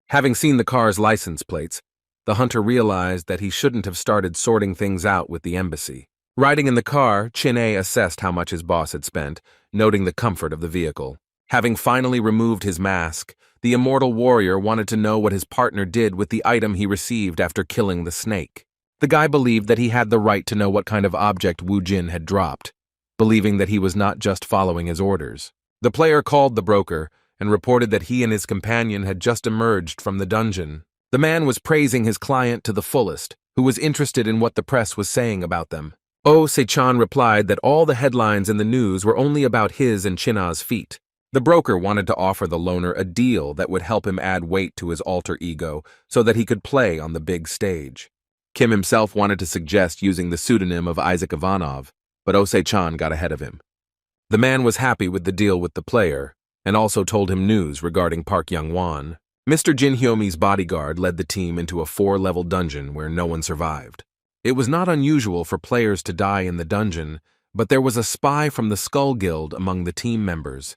A: Having seen the car's license plates, the hunter realized that he shouldn't have started sorting things out with the embassy. Riding in the car, Chin-A assessed how much his boss had spent, noting the comfort of the vehicle. Having finally removed his mask, the immortal warrior wanted to know what his partner did with the item he received after killing the snake. The guy believed that he had the right to know what kind of object Wu Jin had dropped, believing that he was not just following his orders. The player called the broker and reported that he and his companion had just emerged from the dungeon. The man was praising his client to the fullest, who was interested in what the press was saying about them. Oh Se-chan replied that all the headlines in the news were only about his and China's feat. The broker wanted to offer the loner a deal that would help him add weight to his alter ego so that he could play on the big stage. Kim himself wanted to suggest using the pseudonym of Isaac Ivanov, but Oh Se-chan got ahead of him. The man was happy with the deal with the player, and also told him news regarding Park Young-won. Mr. Jin Hyomi's bodyguard led the team into a 4-level dungeon where no one survived. It was not unusual for players to die in the dungeon, but there was a spy from the Skull Guild among the team members.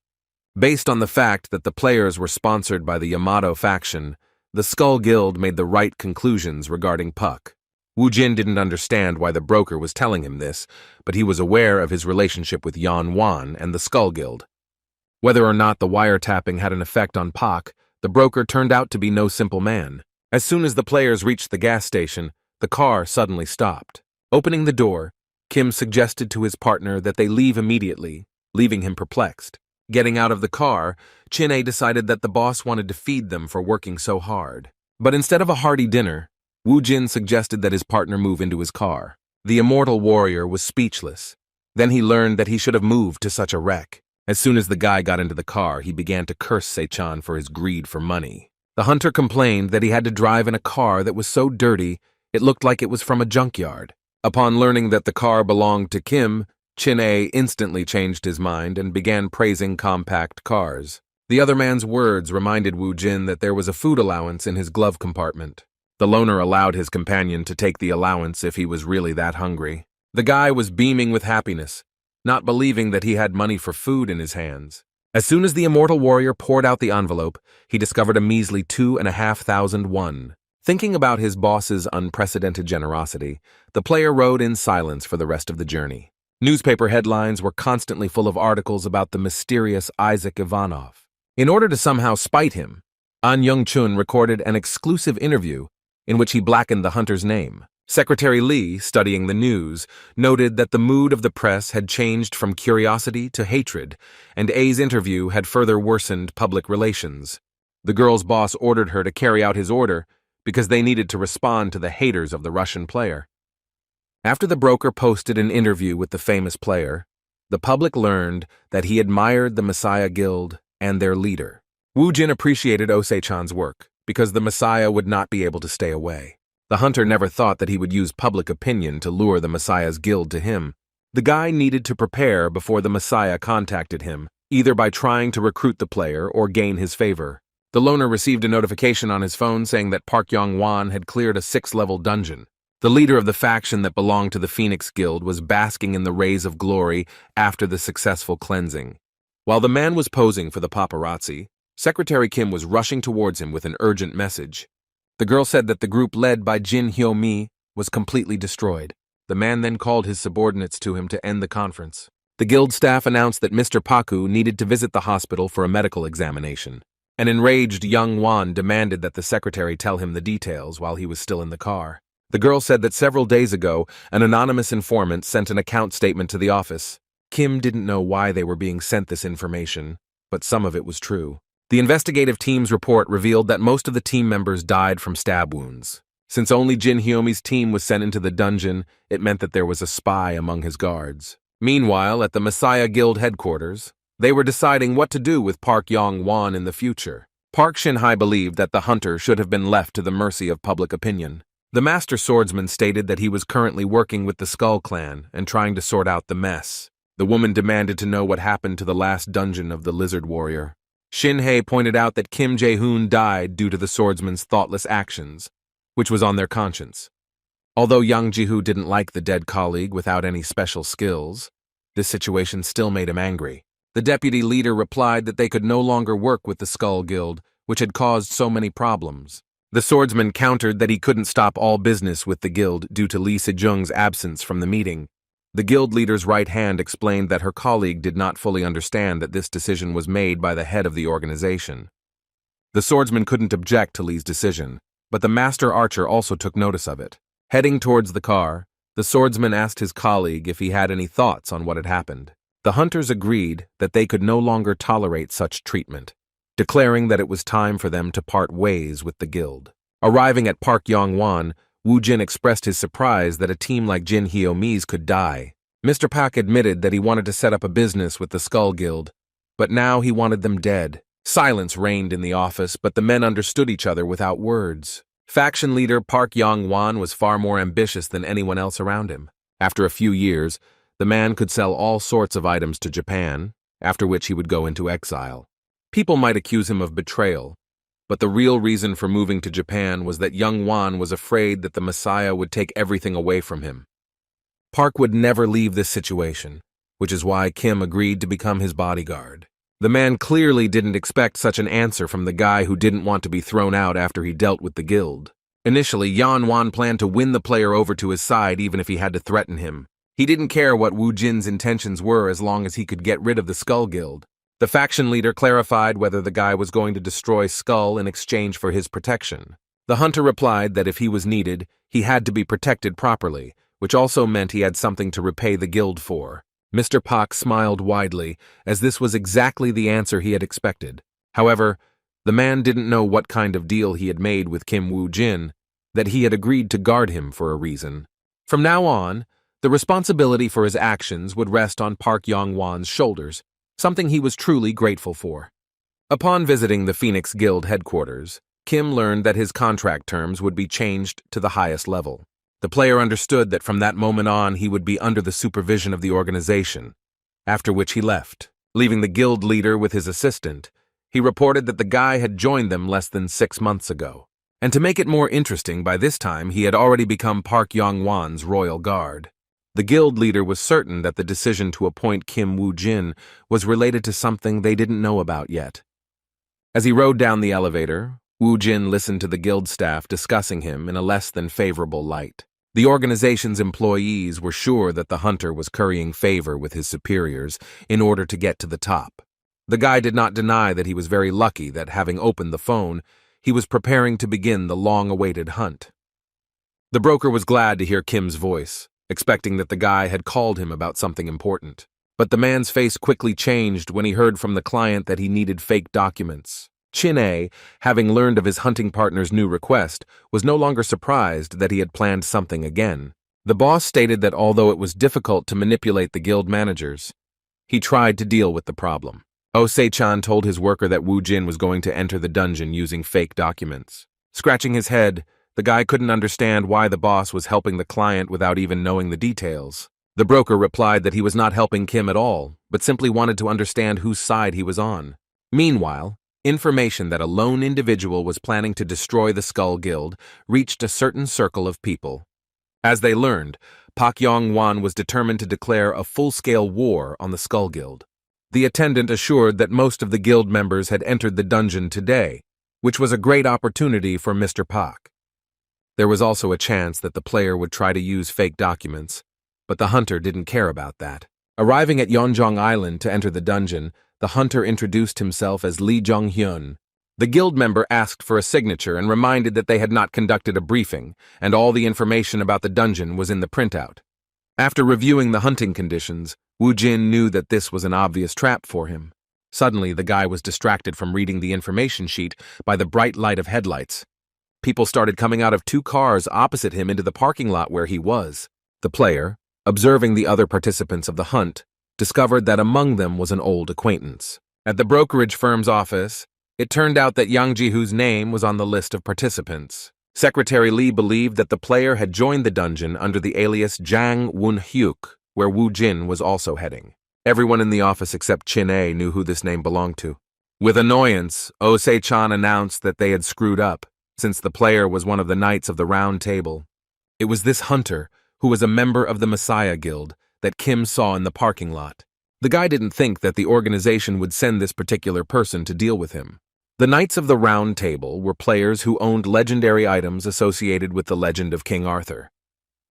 A: Based on the fact that the players were sponsored by the Yamato faction, the Skull Guild made the right conclusions regarding Puck. Wu Jin didn't understand why the broker was telling him this, but he was aware of his relationship with Yan Wan and the Skull Guild. Whether or not the wiretapping had an effect on Puck, the broker turned out to be no simple man. As soon as the players reached the gas station, the car suddenly stopped. Opening the door, Kim suggested to his partner that they leave immediately, leaving him perplexed. Getting out of the car, Chin-A decided that the boss wanted to feed them for working so hard. But instead of a hearty dinner, Wu Jin suggested that his partner move into his car. The immortal warrior was speechless. Then he learned that he should have moved to such a wreck. As soon as the guy got into the car, he began to curse Se-chan for his greed for money. The hunter complained that he had to drive in a car that was so dirty it looked like it was from a junkyard. Upon learning that the car belonged to Kim, Chin-A instantly changed his mind and began praising compact cars. The other man's words reminded Wu Jin that there was a food allowance in his glove compartment. The loner allowed his companion to take the allowance if he was really that hungry. The guy was beaming with happiness, not believing that he had money for food in his hands. As soon as the immortal warrior poured out the envelope, he discovered a measly 2,500 won. Thinking about his boss's unprecedented generosity, the player rode in silence for the rest of the journey. Newspaper headlines were constantly full of articles about the mysterious Isaac Ivanov. In order to somehow spite him, An Young-chun recorded an exclusive interview in which he blackened the hunter's name. Secretary Lee, studying the news, noted that the mood of the press had changed from curiosity to hatred, and A's interview had further worsened public relations. The girl's boss ordered her to carry out his order because they needed to respond to the haters of the Russian player. After the broker posted an interview with the famous player, the public learned that he admired the Messiah Guild and their leader. Wu Jin appreciated Oh Se-chan's work because the Messiah would not be able to stay away. The hunter never thought that he would use public opinion to lure the Messiah's guild to him. The guy needed to prepare before the Messiah contacted him, either by trying to recruit the player or gain his favor. The loner received a notification on his phone saying that Park Young-won had cleared a 6-level dungeon. The leader of the faction that belonged to the Phoenix Guild was basking in the rays of glory after the successful cleansing. While the man was posing for the paparazzi, Secretary Kim was rushing towards him with an urgent message. The girl said that the group led by Jin Hyo-mi was completely destroyed. The man then called his subordinates to him to end the conference. The guild staff announced that Mr. Paku needed to visit the hospital for a medical examination. An enraged young Wan demanded that the secretary tell him the details while he was still in the car. The girl said that several days ago, an anonymous informant sent an account statement to the office. Kim didn't know why they were being sent this information, but some of it was true. The investigative team's report revealed that most of the team members died from stab wounds. Since only Jin Hyomi's team was sent into the dungeon, it meant that there was a spy among his guards. Meanwhile, at the Messiah Guild headquarters, they were deciding what to do with Park Yong-won in the future. Park Shin-hai believed that the hunter should have been left to the mercy of public opinion. The master swordsman stated that he was currently working with the Skull Clan and trying to sort out the mess. The woman demanded to know what happened to the last dungeon of the Lizard Warrior. Shin-hae pointed out that Kim Jae-hoon died due to the swordsman's thoughtless actions, which was on their conscience. Although Yang Ji-hoo didn't like the dead colleague without any special skills, this situation still made him angry. The deputy leader replied that they could no longer work with the Skull Guild, which had caused so many problems. The swordsman countered that he couldn't stop all business with the guild due to Lee Se Jung's absence from the meeting. The guild leader's right hand explained that her colleague did not fully understand that this decision was made by the head of the organization. The swordsman couldn't object to Lee's decision, but the master archer also took notice of it. Heading towards the car, the swordsman asked his colleague if he had any thoughts on what had happened. The hunters agreed that they could no longer tolerate such treatment, declaring that it was time for them to part ways with the guild. Arriving at Park Yong-won, Wu Jin expressed his surprise that a team like Jin Hyo-mi's could die. Mr. Pak admitted that he wanted to set up a business with the Skull Guild, but now he wanted them dead. Silence reigned in the office, but the men understood each other without words. Faction leader Park Yong-won was far more ambitious than anyone else around him. After a few years, the man could sell all sorts of items to Japan, after which he would go into exile. People might accuse him of betrayal, but the real reason for moving to Japan was that young Wan was afraid that the Messiah would take everything away from him. Park would never leave this situation, which is why Kim agreed to become his bodyguard. The man clearly didn't expect such an answer from the guy who didn't want to be thrown out after he dealt with the guild. Initially, Yan Wan planned to win the player over to his side even if he had to threaten him. He didn't care what Wu Jin's intentions were as long as he could get rid of the Skull Guild. The faction leader clarified whether the guy was going to destroy Skull in exchange for his protection. The hunter replied that if he was needed, he had to be protected properly, which also meant he had something to repay the guild for. Mr. Pak smiled widely, as this was exactly the answer he had expected. However, the man didn't know what kind of deal he had made with Kim Wu Jin, that he had agreed to guard him for a reason. From now on, the responsibility for his actions would rest on Park Yong-won's shoulders, something he was truly grateful for. Upon visiting the Phoenix Guild headquarters, Kim learned that his contract terms would be changed to the highest level. The player understood that from that moment on he would be under the supervision of the organization, after which he left. Leaving the guild leader with his assistant, he reported that the guy had joined them less than 6 months ago. And to make it more interesting, by this time he had already become Park Yong-won's royal guard. The guild leader was certain that the decision to appoint Kim Wu Jin was related to something they didn't know about yet. As he rode down the elevator, Wu Jin listened to the guild staff discussing him in a less than favorable light. The organization's employees were sure that the hunter was currying favor with his superiors in order to get to the top. The guy did not deny that he was very lucky that, having opened the phone, he was preparing to begin the long-awaited hunt. The broker was glad to hear Kim's voice, expecting that the guy had called him about something important. But the man's face quickly changed when he heard from the client that he needed fake documents. Chin-A, having learned of his hunting partner's new request, was no longer surprised that he had planned something again. The boss stated that although it was difficult to manipulate the guild managers, he tried to deal with the problem. Oh-se-chan told his worker that Wu Jin was going to enter the dungeon using fake documents. Scratching his head, the guy couldn't understand why the boss was helping the client without even knowing the details. The broker replied that he was not helping Kim at all, but simply wanted to understand whose side he was on. Meanwhile, information that a lone individual was planning to destroy the Skull Guild reached a certain circle of people. As they learned, Park Yong-won was determined to declare a full-scale war on the Skull Guild. The attendant assured that most of the guild members had entered the dungeon today, which was a great opportunity for Mr. Pak. There was also a chance that the player would try to use fake documents, but the hunter didn't care about that. Arriving at Yeonjong Island to enter the dungeon, the hunter introduced himself as Lee Jong-hyun. The guild member asked for a signature and reminded that they had not conducted a briefing, and all the information about the dungeon was in the printout. After reviewing the hunting conditions, Wu Jin knew that this was an obvious trap for him. Suddenly, the guy was distracted from reading the information sheet by the bright light of headlights. People started coming out of 2 cars opposite him into the parking lot where he was. The player, observing the other participants of the hunt, discovered that among them was an old acquaintance. At the brokerage firm's office, it turned out that Yang Ji-hoo's name was on the list of participants. Secretary Lee believed that the player had joined the dungeon under the alias Jang Won-hyuk, where Wu Jin was also heading. Everyone in the office except Chin-A knew who this name belonged to. With annoyance, Oh Se-chan announced that they had screwed up, since the player was one of the Knights of the Round Table. It was this hunter, who was a member of the Messiah Guild, that Kim saw in the parking lot. The guy didn't think that the organization would send this particular person to deal with him. The Knights of the Round Table were players who owned legendary items associated with the legend of King Arthur.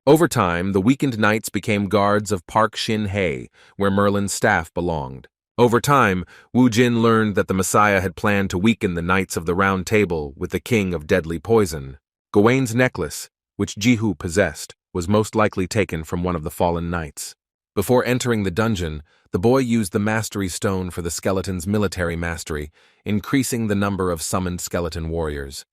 A: Over time, the weakened knights became guards of Park Shin-hae, where Merlin's staff belonged. Over time, Wu Jin learned that the Messiah had planned to weaken the Knights of the Round Table with the King of Deadly Poison. Gawain's necklace, which Ji-hoo possessed, was most likely taken from one of the fallen knights. Before entering the dungeon, the boy used the Mastery Stone for the skeleton's military mastery, increasing the number of summoned skeleton warriors.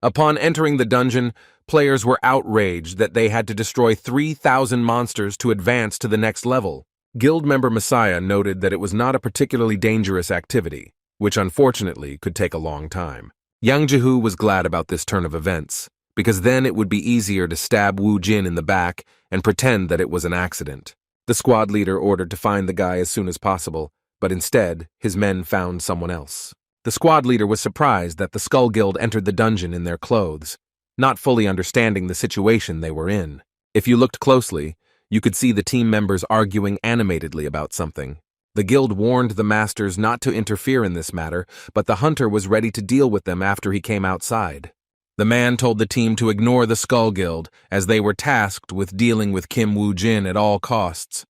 A: Upon entering the dungeon, players were outraged that they had to destroy 3,000 monsters to advance to the next level. Guild member Messiah noted that it was not a particularly dangerous activity, which unfortunately could take a long time. Yang Ji-hoo was glad about this turn of events, because then it would be easier to stab Wu Jin in the back and pretend that it was an accident. The squad leader ordered to find the guy as soon as possible, but instead, his men found someone else. The squad leader was surprised that the Skull Guild entered the dungeon in their clothes, not fully understanding the situation they were in. If you looked closely, you could see the team members arguing animatedly about something. The guild warned the masters not to interfere in this matter, but the hunter was ready to deal with them after he came outside. The man told the team to ignore the Skull Guild, as they were tasked with dealing with Kim Wu Jin at all costs.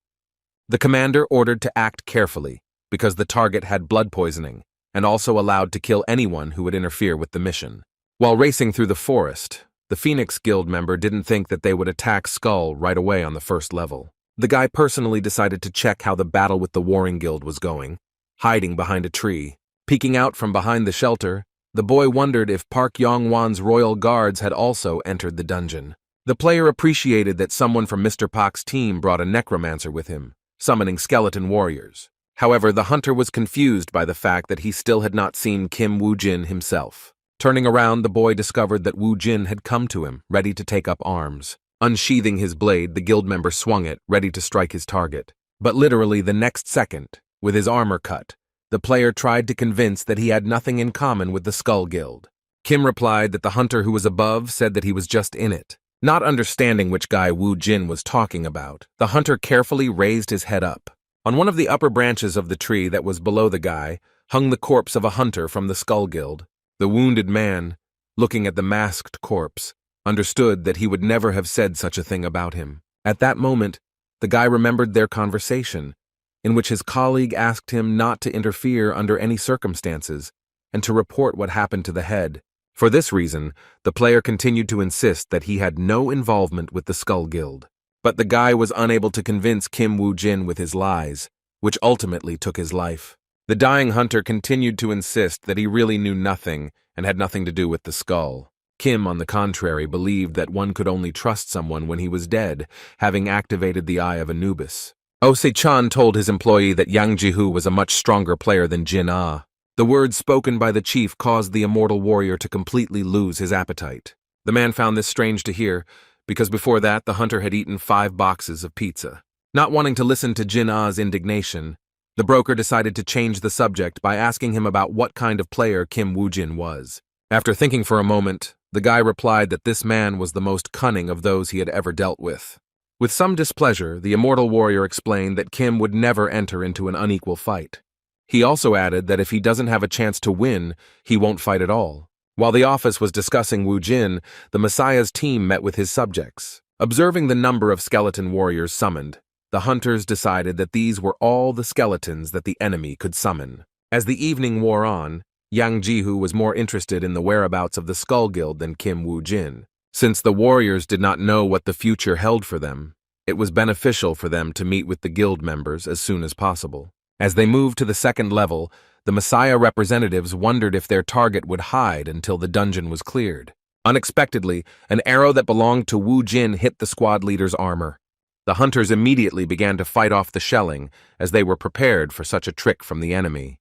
A: The commander ordered to act carefully, because the target had blood poisoning, and also allowed to kill anyone who would interfere with the mission. While racing through the forest, the Phoenix Guild member didn't think that they would attack Skull right away on the first level. The guy personally decided to check how the battle with the Warring Guild was going, hiding behind a tree. Peeking out from behind the shelter, the boy wondered if Park Yong-won's royal guards had also entered the dungeon. The player appreciated that someone from Mr. Pak's team brought a necromancer with him, summoning skeleton warriors. However, the hunter was confused by the fact that he still had not seen Kim Wu Jin himself. Turning around, the boy discovered that Wu Jin had come to him, ready to take up arms. Unsheathing his blade, the guild member swung it, ready to strike his target. But literally the next second, with his armor cut, the player tried to convince that he had nothing in common with the Skull Guild. Kim replied that the hunter who was above said that he was just in it. Not understanding which guy Wu Jin was talking about, the hunter carefully raised his head up. On one of the upper branches of the tree that was below the guy hung the corpse of a hunter from the Skull Guild. The wounded man, looking at the masked corpse, understood that he would never have said such a thing about him. At that moment, the guy remembered their conversation, in which his colleague asked him not to interfere under any circumstances and to report what happened to the head. For this reason, the player continued to insist that he had no involvement with the Skull Guild. But the guy was unable to convince Kim Wu Jin with his lies, which ultimately took his life. The dying hunter continued to insist that he really knew nothing and had nothing to do with the skull. Kim, on the contrary, believed that one could only trust someone when he was dead, having activated the Eye of Anubis. Oh Se-chan told his employee that Yang Ji-hoo was a much stronger player than Jin-ah. The words spoken by the chief caused the immortal warrior to completely lose his appetite. The man found this strange to hear, because before that the hunter had eaten 5 boxes of pizza. Not wanting to listen to Jin-ah's indignation, the broker decided to change the subject by asking him about what kind of player Kim Wu Jin was. After thinking for a moment, the guy replied that this man was the most cunning of those he had ever dealt with. With some displeasure, the immortal warrior explained that Kim would never enter into an unequal fight. He also added that if he doesn't have a chance to win, he won't fight at all. While the office was discussing Wu Jin, the Messiah's team met with his subjects. Observing the number of skeleton warriors summoned, the hunters decided that these were all the skeletons that the enemy could summon. As the evening wore on, Yang Jihu was more interested in the whereabouts of the Skull Guild than Kim Wu Jin. Since the warriors did not know what the future held for them, it was beneficial for them to meet with the guild members as soon as possible. As they moved to the second level, the Messiah representatives wondered if their target would hide until the dungeon was cleared. Unexpectedly, an arrow that belonged to Wu Jin hit the squad leader's armor. The hunters immediately began to fight off the shelling, as they were prepared for such a trick from the enemy.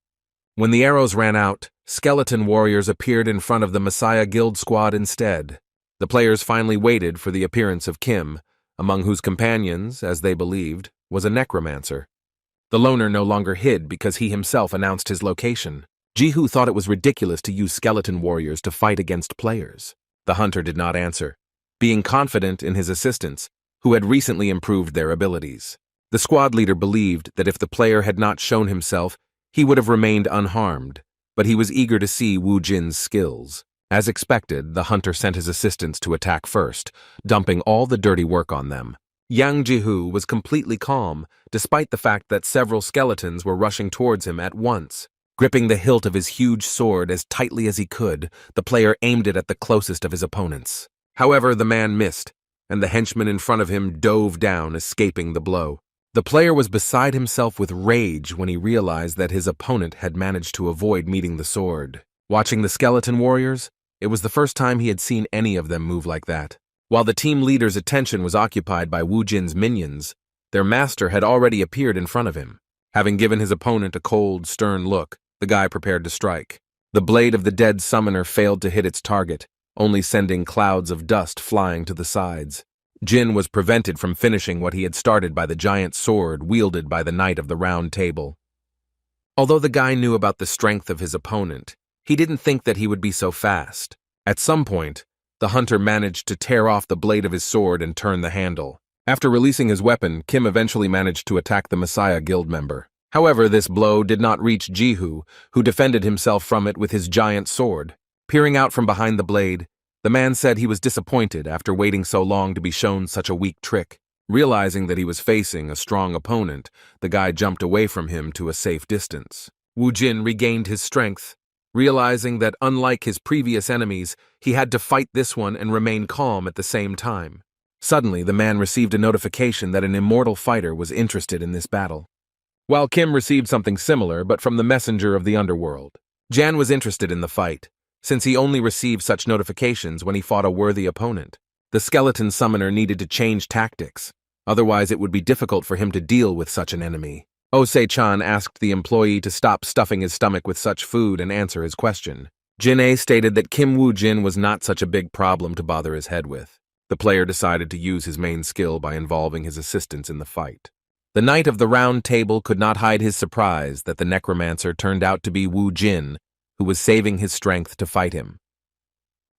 A: When the arrows ran out, skeleton warriors appeared in front of the Messiah Guild squad instead. The players finally waited for the appearance of Kim, among whose companions, as they believed, was a necromancer. The loner no longer hid because he himself announced his location. Jihu thought it was ridiculous to use skeleton warriors to fight against players. The hunter did not answer, being confident in his assistants, who had recently improved their abilities. The squad leader believed that if the player had not shown himself, he would have remained unharmed, but he was eager to see Wu Jin's skills. As expected, the hunter sent his assistants to attack first, dumping all the dirty work on them. Yang Jihu was completely calm, despite the fact that several skeletons were rushing towards him at once. Gripping the hilt of his huge sword as tightly as he could, the player aimed it at the closest of his opponents. However, the man missed, and the henchman in front of him dove down, escaping the blow. The player was beside himself with rage when he realized that his opponent had managed to avoid meeting the sword. Watching the skeleton warriors, it was the first time he had seen any of them move like that. While the team leader's attention was occupied by Wu Jin's minions, their master had already appeared in front of him. Having given his opponent a cold, stern look, the guy prepared to strike. The blade of the dead summoner failed to hit its target, only sending clouds of dust flying to the sides. Jin was prevented from finishing what he had started by the giant sword wielded by the Knight of the Round Table. Although the guy knew about the strength of his opponent, he didn't think that he would be so fast. At some point, the hunter managed to tear off the blade of his sword and turn the handle. After releasing his weapon, Kim eventually managed to attack the Messiah Guild member. However, this blow did not reach Jihu, who defended himself from it with his giant sword. Peering out from behind the blade, the man said he was disappointed after waiting so long to be shown such a weak trick. Realizing that he was facing a strong opponent, the guy jumped away from him to a safe distance. Wu Jin regained his strength, realizing that unlike his previous enemies, he had to fight this one and remain calm at the same time. Suddenly, the man received a notification that an immortal fighter was interested in this battle. While Kim received something similar, but from the messenger of the underworld. Jan was interested in the fight, since he only received such notifications when he fought a worthy opponent. The skeleton summoner needed to change tactics, otherwise it would be difficult for him to deal with such an enemy. Osei-chan asked the employee to stop stuffing his stomach with such food and answer his question. Jin-A stated that Kim Wu Jin was not such a big problem to bother his head with. The player decided to use his main skill by involving his assistants in the fight. The Knight of the Round Table could not hide his surprise that the necromancer turned out to be Wu Jin, who was saving his strength to fight him.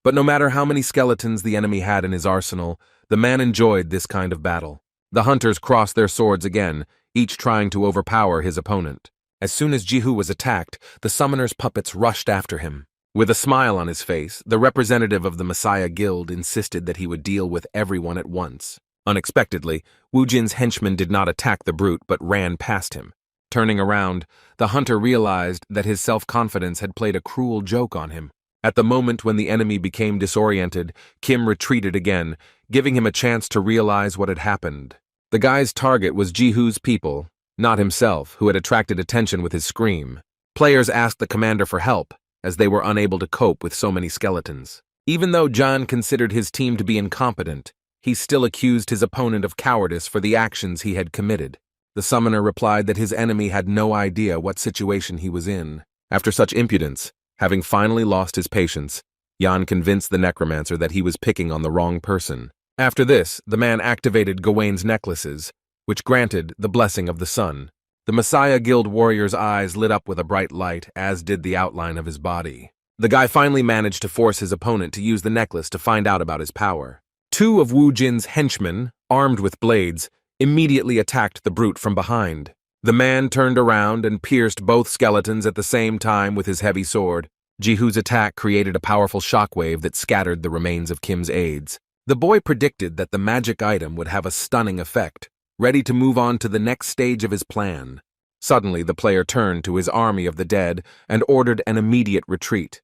A: But no matter how many skeletons the enemy had in his arsenal, the man enjoyed this kind of battle. The hunters crossed their swords again, each trying to overpower his opponent. As soon as Jihu was attacked, the summoner's puppets rushed after him. With a smile on his face, the representative of the Messiah Guild insisted that he would deal with everyone at once. Unexpectedly, Wu Jin's henchmen did not attack the brute but ran past him. Turning around, the hunter realized that his self-confidence had played a cruel joke on him. At the moment when the enemy became disoriented, Kim retreated again, giving him a chance to realize what had happened. The guy's target was Jihu's people, not himself, who had attracted attention with his scream. Players asked the commander for help, as they were unable to cope with so many skeletons. Even though John considered his team to be incompetent, he still accused his opponent of cowardice for the actions he had committed. The summoner replied that his enemy had no idea what situation he was in. After such impudence, having finally lost his patience, Jan convinced the necromancer that he was picking on the wrong person. After this, the man activated Gawain's necklaces, which granted the blessing of the sun. The Messiah Guild warrior's eyes lit up with a bright light, as did the outline of his body. The guy finally managed to force his opponent to use the necklace to find out about his power. Two of Wu Jin's henchmen, armed with blades, immediately attacked the brute from behind. The man turned around and pierced both skeletons at the same time with his heavy sword. Jihu's attack created a powerful shockwave that scattered the remains of Kim's aides. The boy predicted that the magic item would have a stunning effect, ready to move on to the next stage of his plan. Suddenly, the player turned to his army of the dead and ordered an immediate retreat.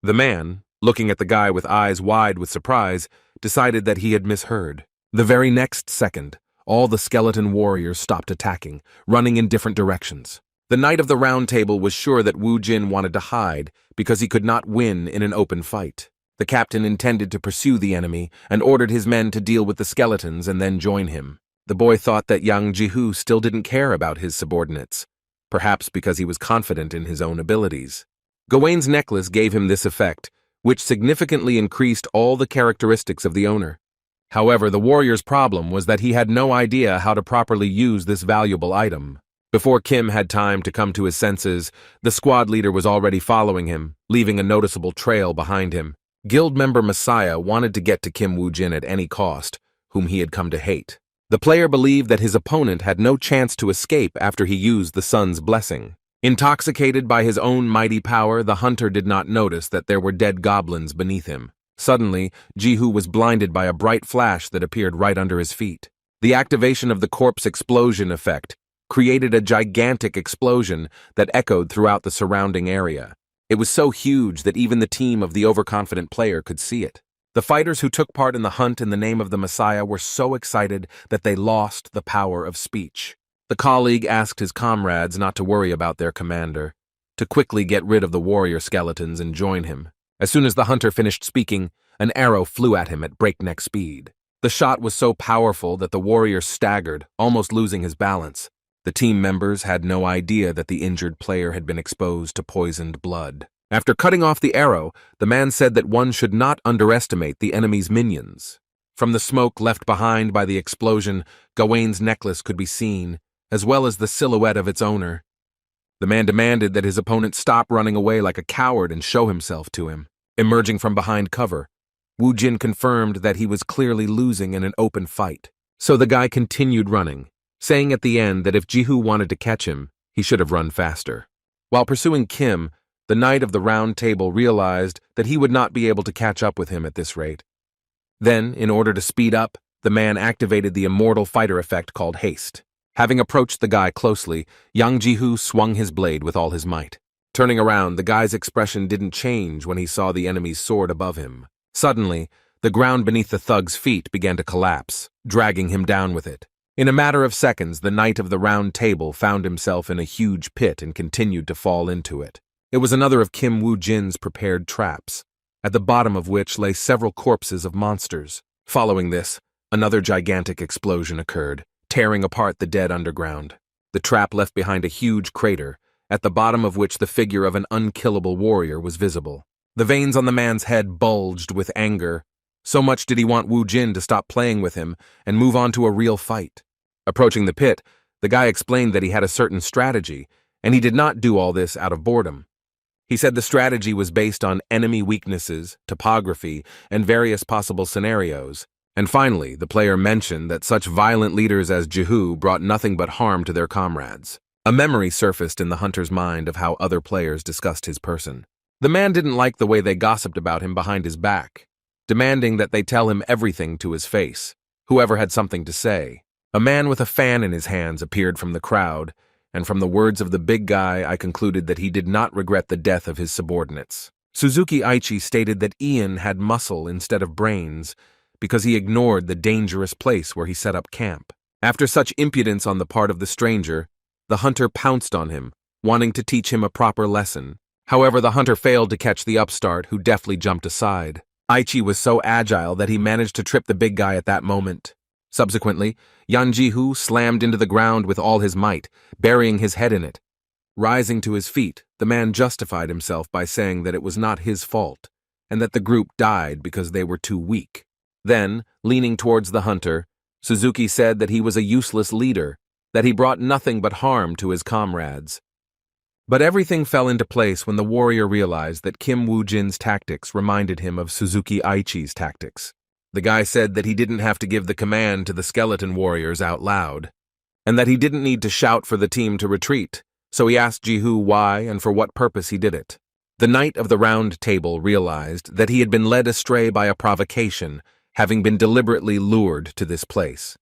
A: The man, looking at the guy with eyes wide with surprise, decided that he had misheard. The very next second, all the skeleton warriors stopped attacking, running in different directions. The Knight of the Round Table was sure that Wu Jin wanted to hide because he could not win in an open fight. The captain intended to pursue the enemy and ordered his men to deal with the skeletons and then join him. The boy thought that young Jihu still didn't care about his subordinates, perhaps because he was confident in his own abilities. Gawain's necklace gave him this effect, which significantly increased all the characteristics of the owner. However, the warrior's problem was that he had no idea how to properly use this valuable item. Before Kim had time to come to his senses, the squad leader was already following him, leaving a noticeable trail behind him. Guild member Messiah wanted to get to Kim Wu Jin at any cost, whom he had come to hate. The player believed that his opponent had no chance to escape after he used the sun's blessing. Intoxicated by his own mighty power, the hunter did not notice that there were dead goblins beneath him. Suddenly, Jihu was blinded by a bright flash that appeared right under his feet. The activation of the corpse explosion effect created a gigantic explosion that echoed throughout the surrounding area. It was so huge that even the team of the overconfident player could see it. The fighters who took part in the hunt in the name of the Messiah were so excited that they lost the power of speech. The colleague asked his comrades not to worry about their commander, to quickly get rid of the warrior skeletons and join him. As soon as the hunter finished speaking, an arrow flew at him at breakneck speed. The shot was so powerful that the warrior staggered, almost losing his balance. The team members had no idea that the injured player had been exposed to poisoned blood. After cutting off the arrow, the man said that one should not underestimate the enemy's minions. From the smoke left behind by the explosion, Gawain's necklace could be seen, as well as the silhouette of its owner. The man demanded that his opponent stop running away like a coward and show himself to him. Emerging from behind cover, Wu Jin confirmed that he was clearly losing in an open fight. So the guy continued running, saying at the end that if Jihu wanted to catch him, he should have run faster. While pursuing Kim, the Knight of the Round Table realized that he would not be able to catch up with him at this rate. Then, in order to speed up, the man activated the immortal fighter effect called Haste. Having approached the guy closely, young Jihu swung his blade with all his might. Turning around, the guy's expression didn't change when he saw the enemy's sword above him. Suddenly, the ground beneath the thug's feet began to collapse, dragging him down with it. In a matter of seconds, the Knight of the Round Table found himself in a huge pit and continued to fall into it. It was another of Kim Wu Jin's prepared traps, at the bottom of which lay several corpses of monsters. Following this, another gigantic explosion occurred, tearing apart the dead underground. The trap left behind a huge crater, at the bottom of which the figure of an unkillable warrior was visible. The veins on the man's head bulged with anger. So much did he want Wu Jin to stop playing with him and move on to a real fight. Approaching the pit, the guy explained that he had a certain strategy, and he did not do all this out of boredom. He said the strategy was based on enemy weaknesses, topography, and various possible scenarios. And finally, the player mentioned that such violent leaders as Jihu brought nothing but harm to their comrades. A memory surfaced in the hunter's mind of how other players discussed his person. The man didn't like the way they gossiped about him behind his back, demanding that they tell him everything to his face, whoever had something to say. A man with a fan in his hands appeared from the crowd, and from the words of the big guy, I concluded that he did not regret the death of his subordinates. Suzuki Aichi stated that Ian had muscle instead of brains because he ignored the dangerous place where he set up camp. After such impudence on the part of the stranger, the hunter pounced on him, wanting to teach him a proper lesson. However, the hunter failed to catch the upstart, who deftly jumped aside. Aichi was so agile that he managed to trip the big guy at that moment. Subsequently, Yan Jihu slammed into the ground with all his might, burying his head in it. Rising to his feet, the man justified himself by saying that it was not his fault, and that the group died because they were too weak. Then, leaning towards the hunter, Suzuki said that he was a useless leader, that he brought nothing but harm to his comrades. But everything fell into place when the warrior realized that Kim Wu Jin's tactics reminded him of Suzuki Aichi's tactics. The guy said that he didn't have to give the command to the skeleton warriors out loud, and that he didn't need to shout for the team to retreat, so he asked Ji-hoo why and for what purpose he did it. The Knight of the Round Table realized that he had been led astray by a provocation, having been deliberately lured to this place.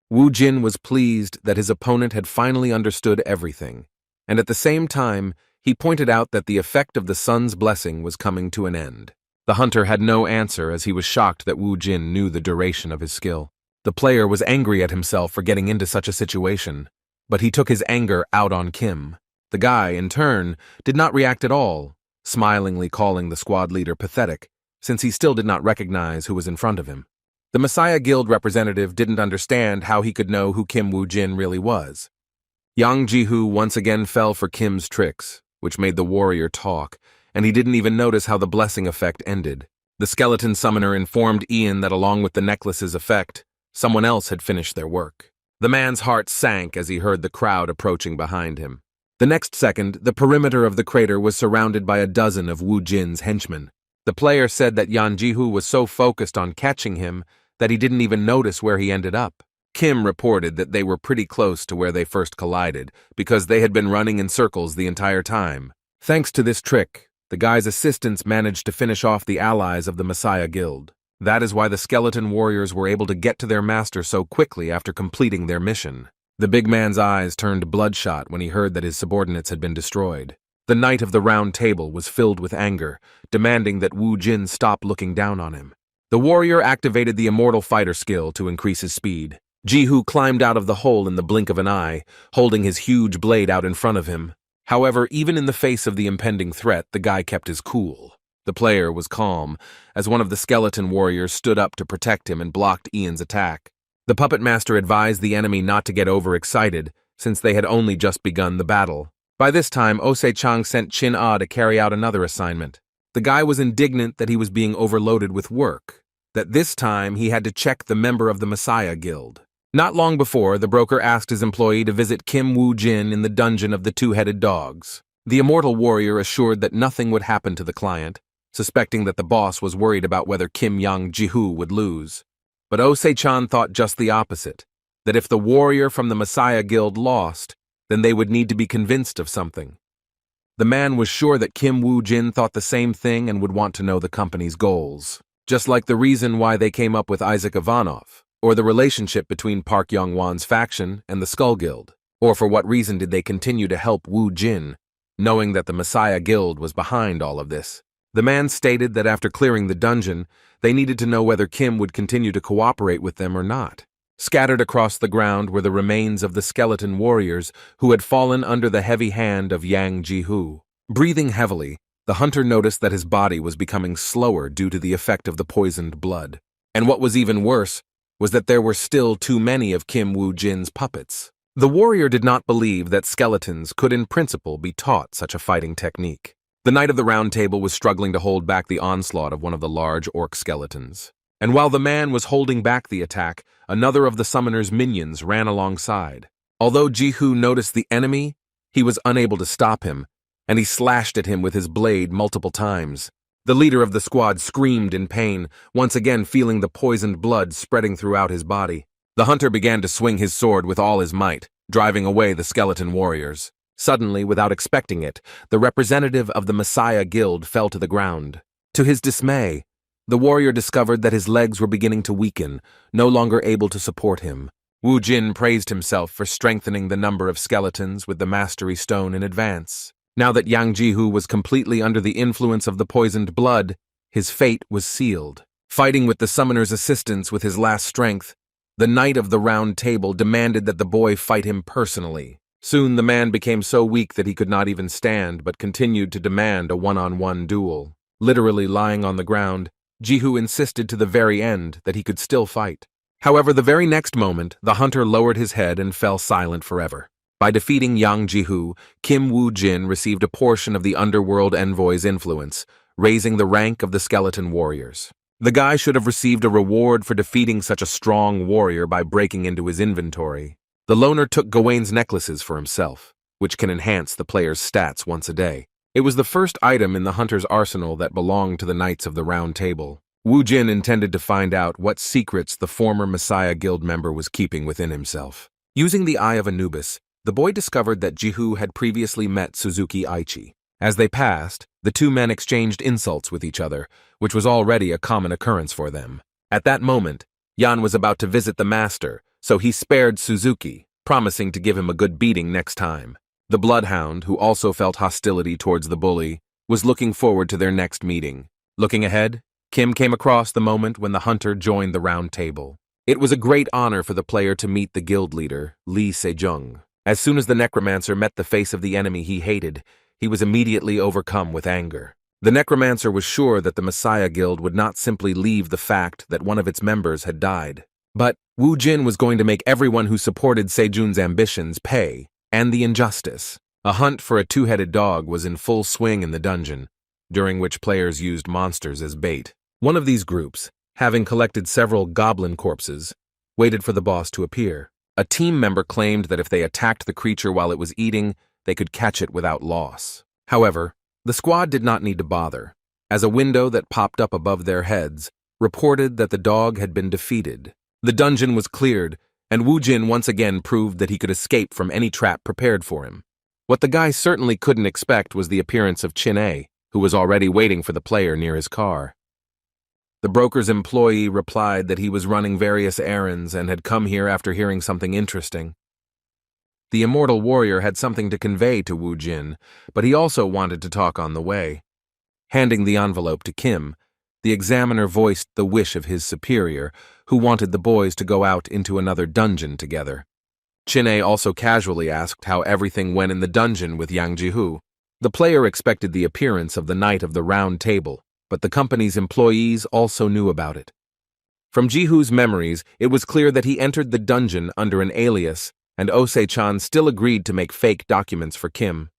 A: Wu Jin was pleased that his opponent had finally understood everything, and at the same time, he pointed out that the effect of the sun's blessing was coming to an end. The hunter had no answer as he was shocked that Wu Jin knew the duration of his skill. The player was angry at himself for getting into such a situation, but he took his anger out on Kim. The guy, in turn, did not react at all, smilingly calling the squad leader pathetic, since he still did not recognize who was in front of him. The Messiah Guild representative didn't understand how he could know who Kim Wu Jin really was. Yang Ji-hoo once again fell for Kim's tricks, which made the warrior talk, and he didn't even notice how the blessing effect ended. The skeleton summoner informed Ian that along with the necklace's effect, someone else had finished their work. The man's heart sank as he heard the crowd approaching behind him. The next second, the perimeter of the crater was surrounded by a dozen of Wu Jin's henchmen. The player said that Yang Ji-hoo was so focused on catching him that he didn't even notice where he ended up. Kim reported that they were pretty close to where they first collided, because they had been running in circles the entire time. Thanks to this trick, the guy's assistants managed to finish off the allies of the Messiah Guild. That is why the skeleton warriors were able to get to their master so quickly after completing their mission. The big man's eyes turned bloodshot when he heard that his subordinates had been destroyed. The Knight of the Round Table was filled with anger, demanding that Wu Jin stop looking down on him. The warrior activated the Immortal Fighter skill to increase his speed. Ji-hoo climbed out of the hole in the blink of an eye, holding his huge blade out in front of him. However, even in the face of the impending threat, the guy kept his cool. The player was calm, as one of the skeleton warriors stood up to protect him and blocked Ian's attack. The puppet master advised the enemy not to get overexcited, since they had only just begun the battle. By this time, Ose-chang sent Chin-ah to carry out another assignment. The guy was indignant that he was being overloaded with work, that this time he had to check the member of the Messiah Guild. Not long before, the broker asked his employee to visit Kim Wu Jin in the dungeon of the two-headed dogs. The immortal warrior assured that nothing would happen to the client, suspecting that the boss was worried about whether Kim Yang Ji-hoo would lose. But Ose-chan thought just the opposite, that if the warrior from the Messiah Guild lost, then they would need to be convinced of something. The man was sure that Kim Wu Jin thought the same thing and would want to know the company's goals. Just like the reason why they came up with Isaac Ivanov, or the relationship between Park Young-won's faction and the Skull Guild, or for what reason did they continue to help Wu Jin, knowing that the Messiah Guild was behind all of this. The man stated that after clearing the dungeon, they needed to know whether Kim would continue to cooperate with them or not. Scattered across the ground were the remains of the skeleton warriors who had fallen under the heavy hand of Yang Ji-hoo. Breathing heavily, the hunter noticed that his body was becoming slower due to the effect of the poisoned blood. And what was even worse was that there were still too many of Kim Wu Jin's puppets. The warrior did not believe that skeletons could in principle be taught such a fighting technique. The Knight of the Round Table was struggling to hold back the onslaught of one of the large orc skeletons. And while the man was holding back the attack, another of the summoner's minions ran alongside. Although Ji-hoo noticed the enemy, he was unable to stop him, and he slashed at him with his blade multiple times. The leader of the squad screamed in pain, once again feeling the poisoned blood spreading throughout his body. The hunter began to swing his sword with all his might, driving away the skeleton warriors. Suddenly, without expecting it, the representative of the Messiah Guild fell to the ground. To his dismay, the warrior discovered that his legs were beginning to weaken, no longer able to support him. Wu Jin praised himself for strengthening the number of skeletons with the Mastery Stone in advance. Now that Yang Ji-hoo was completely under the influence of the poisoned blood, his fate was sealed. Fighting with the summoner's assistance with his last strength, the Knight of the Round Table demanded that the boy fight him personally. Soon the man became so weak that he could not even stand, but continued to demand a one-on-one duel. Literally lying on the ground, Ji-hoo insisted to the very end that he could still fight. However, the very next moment, the hunter lowered his head and fell silent forever. By defeating Yang Ji-hoo, Kim Wu Jin received a portion of the underworld envoy's influence, raising the rank of the skeleton warriors. The guy should have received a reward for defeating such a strong warrior by breaking into his inventory. The loner took Gawain's necklaces for himself, which can enhance the player's stats once a day. It was the first item in the hunter's arsenal that belonged to the Knights of the Round Table. Wu Jin intended to find out what secrets the former Messiah Guild member was keeping within himself. Using the Eye of Anubis, the boy discovered that Jihu had previously met Suzuki Aichi. As they passed, the two men exchanged insults with each other, which was already a common occurrence for them. At that moment, Yan was about to visit the master, so he spared Suzuki, promising to give him a good beating next time. The bloodhound, who also felt hostility towards the bully, was looking forward to their next meeting. Looking ahead, Kim came across the moment when the hunter joined the round table. It was a great honor for the player to meet the guild leader, Lee Se Jung. As soon as the necromancer met the face of the enemy he hated, he was immediately overcome with anger. The necromancer was sure that the Messiah Guild would not simply leave the fact that one of its members had died. But Wu Jin was going to make everyone who supported Se Jun's ambitions pay, and the injustice. A hunt for a two-headed dog was in full swing in the dungeon, during which players used monsters as bait. One of these groups, having collected several goblin corpses, waited for the boss to appear. A team member claimed that if they attacked the creature while it was eating, they could catch it without loss. However, the squad did not need to bother, as a window that popped up above their heads reported that the dog had been defeated. The dungeon was cleared, and Wu Jin once again proved that he could escape from any trap prepared for him. What the guy certainly couldn't expect was the appearance of Chin-A, who was already waiting for the player near his car. The broker's employee replied that he was running various errands and had come here after hearing something interesting. The immortal warrior had something to convey to Wu Jin, but he also wanted to talk on the way. Handing the envelope to Kim, the examiner voiced the wish of his superior, who wanted the boys to go out into another dungeon together. Chin-A also casually asked how everything went in the dungeon with Yang Jihu. The player expected the appearance of the Knight of the Round Table, but the company's employees also knew about it. From Jihu's memories, it was clear that he entered the dungeon under an alias, and Osei-chan still agreed to make fake documents for Kim.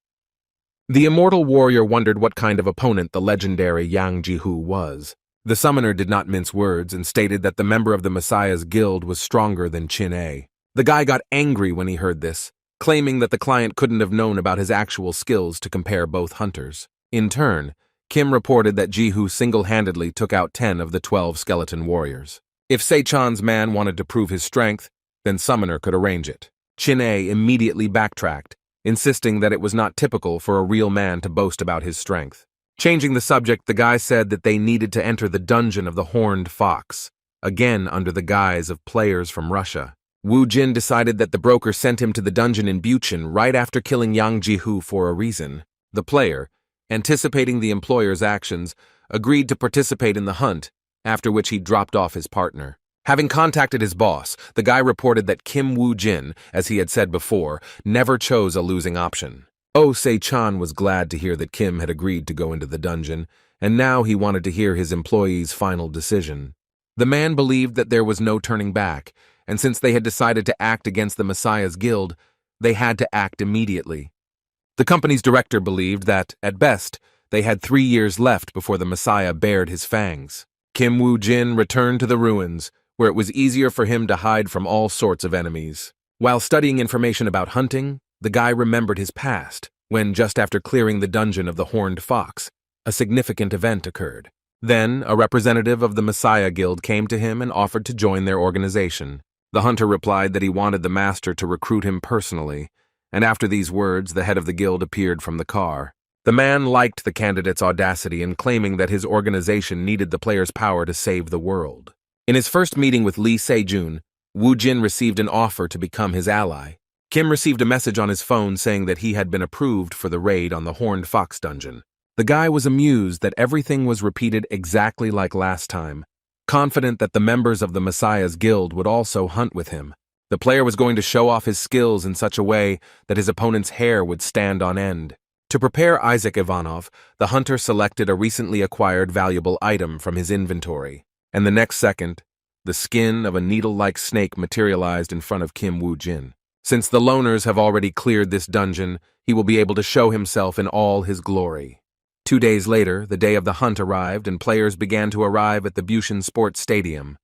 A: The immortal warrior wondered what kind of opponent the legendary Yang Jihu was. The summoner did not mince words and stated that the member of the Messiah's guild was stronger than Chin-A. The guy got angry when he heard this, claiming that the client couldn't have known about his actual skills to compare both hunters. In turn, Kim reported that Jihu single-handedly took out 10 of the 12 skeleton warriors. If Sei-chan's man wanted to prove his strength, then Summoner could arrange it. Chin-A immediately backtracked, insisting that it was not typical for a real man to boast about his strength. Changing the subject, the guy said that they needed to enter the dungeon of the Horned Fox, again under the guise of players from Russia. Wu Jin decided that the broker sent him to the dungeon in Buchin right after killing Yang Jihu for a reason. The player, anticipating the employer's actions, agreed to participate in the hunt, after which he dropped off his partner. Having contacted his boss, the guy reported that Kim Wu Jin, as he had said before, never chose a losing option. Osei-chan was glad to hear that Kim had agreed to go into the dungeon, and now he wanted to hear his employee's final decision. The man believed that there was no turning back, and since they had decided to act against the Messiah's guild, they had to act immediately. The company's director believed that, at best, they had 3 years left before the Messiah bared his fangs. Kim Wu Jin returned to the ruins, where it was easier for him to hide from all sorts of enemies. While studying information about hunting, the guy remembered his past, when just after clearing the dungeon of the Horned Fox, a significant event occurred. Then, a representative of the Messiah Guild came to him and offered to join their organization. The hunter replied that he wanted the master to recruit him personally, and after these words, the head of the guild appeared from the car. The man liked the candidate's audacity in claiming that his organization needed the player's power to save the world. In his first meeting with Lee Se Jung, Wu Jin received an offer to become his ally. Kim received a message on his phone saying that he had been approved for the raid on the Horned Fox dungeon. The guy was amused that everything was repeated exactly like last time, confident that the members of the Messiah's guild would also hunt with him. The player was going to show off his skills in such a way that his opponent's hair would stand on end. To prepare Isaac Ivanov, the hunter selected a recently acquired valuable item from his inventory, and the next second, the skin of a needle-like snake materialized in front of Kim Wu Jin. Since the loners have already cleared this dungeon, he will be able to show himself in all his glory. 2 days later, the day of the hunt arrived and players began to arrive at the Buchin Sports Stadium.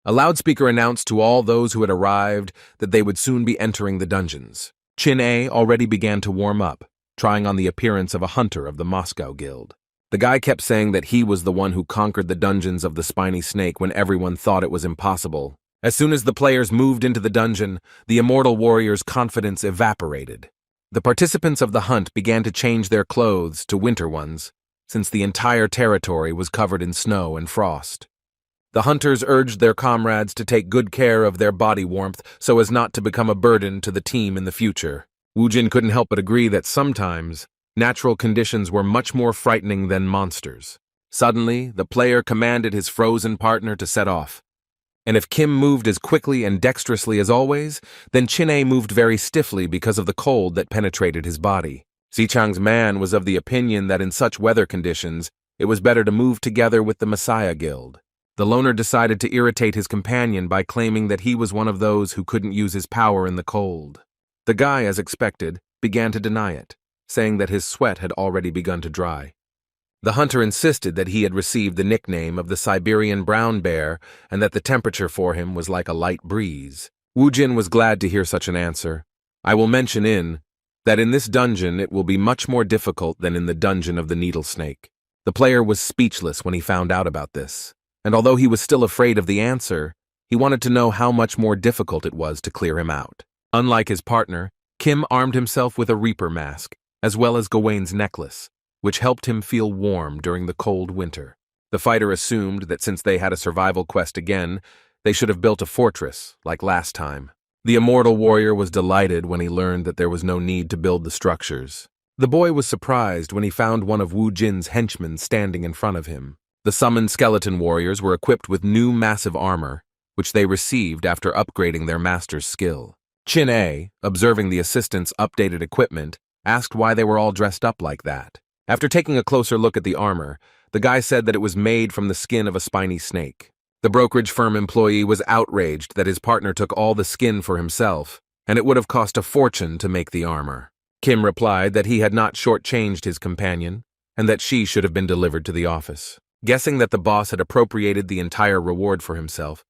A: A loudspeaker announced to all those who had arrived that they would soon be entering the dungeons. Chin-A already began to warm up, trying on the appearance of a hunter of the Moscow Guild. The guy kept saying that he was the one who conquered the dungeons of the spiny snake when everyone thought it was impossible. As soon as the players moved into the dungeon, the immortal warrior's confidence evaporated. The participants of the hunt began to change their clothes to winter ones, since the entire territory was covered in snow and frost. The hunters urged their comrades to take good care of their body warmth so as not to become a burden to the team in the future. Wu Jin couldn't help but agree that sometimes natural conditions were much more frightening than monsters. Suddenly, the player commanded his frozen partner to set off. And if Kim moved as quickly and dexterously as always, then Chin-A moved very stiffly because of the cold that penetrated his body. Se Jung's man was of the opinion that in such weather conditions, it was better to move together with the Messiah Guild. The loner decided to irritate his companion by claiming that he was one of those who couldn't use his power in the cold. The guy, as expected, began to deny it, saying that his sweat had already begun to dry. The hunter insisted that he had received the nickname of the Siberian brown bear and that the temperature for him was like a light breeze. Wu Jin was glad to hear such an answer. I will mention that in this dungeon it will be much more difficult than in the dungeon of the needle snake. The player was speechless when he found out about this, and although he was still afraid of the answer, he wanted to know how much more difficult it was to clear him out. Unlike his partner, Kim armed himself with a reaper mask, as well as Gawain's necklace, which helped him feel warm during the cold winter. The fighter assumed that since they had a survival quest again, they should have built a fortress, like last time. The immortal warrior was delighted when he learned that there was no need to build the structures. The boy was surprised when he found one of Wu Jin's henchmen standing in front of him. The summoned skeleton warriors were equipped with new massive armor, which they received after upgrading their master's skill. Chin-A, observing the assistants' updated equipment, asked why they were all dressed up like that. After taking a closer look at the armor, the guy said that it was made from the skin of a spiny snake. The brokerage firm employee was outraged that his partner took all the skin for himself, and it would have cost a fortune to make the armor. Kim replied that he had not shortchanged his companion, and that she should have been delivered to the office. Guessing that the boss had appropriated the entire reward for himself,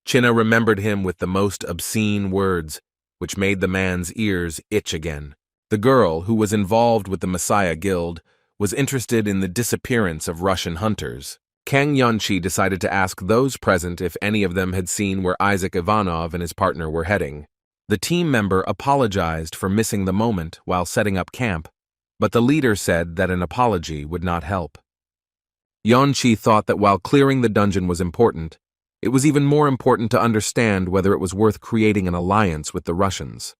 A: Chin-A remembered him with the most obscene words, which made the man's ears itch again. The girl, who was involved with the Messiah Guild, was interested in the disappearance of Russian hunters. Kang Yunchi decided to ask those present if any of them had seen where Isaac Ivanov and his partner were heading. The team member apologized for missing the moment while setting up camp, but the leader said that an apology would not help. Yunchi thought that while clearing the dungeon was important, it was even more important to understand whether it was worth creating an alliance with the Russians.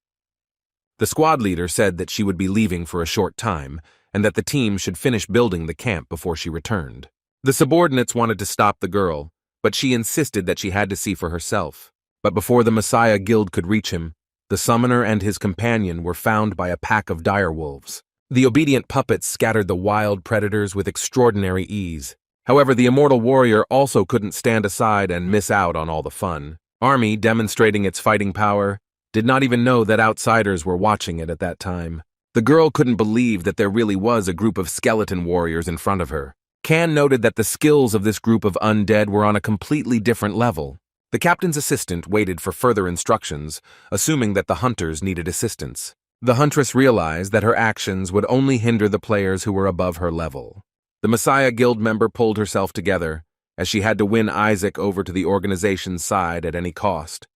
A: The squad leader said that she would be leaving for a short time, and that the team should finish building the camp before she returned. The subordinates wanted to stop the girl, but she insisted that she had to see for herself. But before the Messiah Guild could reach him, the summoner and his companion were found by a pack of direwolves. The obedient puppets scattered the wild predators with extraordinary ease. However, the immortal warrior also couldn't stand aside and miss out on all the fun. Army, demonstrating its fighting power, did not even know that outsiders were watching it at that time. The girl couldn't believe that there really was a group of skeleton warriors in front of her. Kan noted that the skills of this group of undead were on a completely different level. The captain's assistant waited for further instructions, assuming that the hunters needed assistance. The huntress realized that her actions would only hinder the players who were above her level. The Messiah Guild member pulled herself together, as she had to win Isaac over to the organization's side at any cost.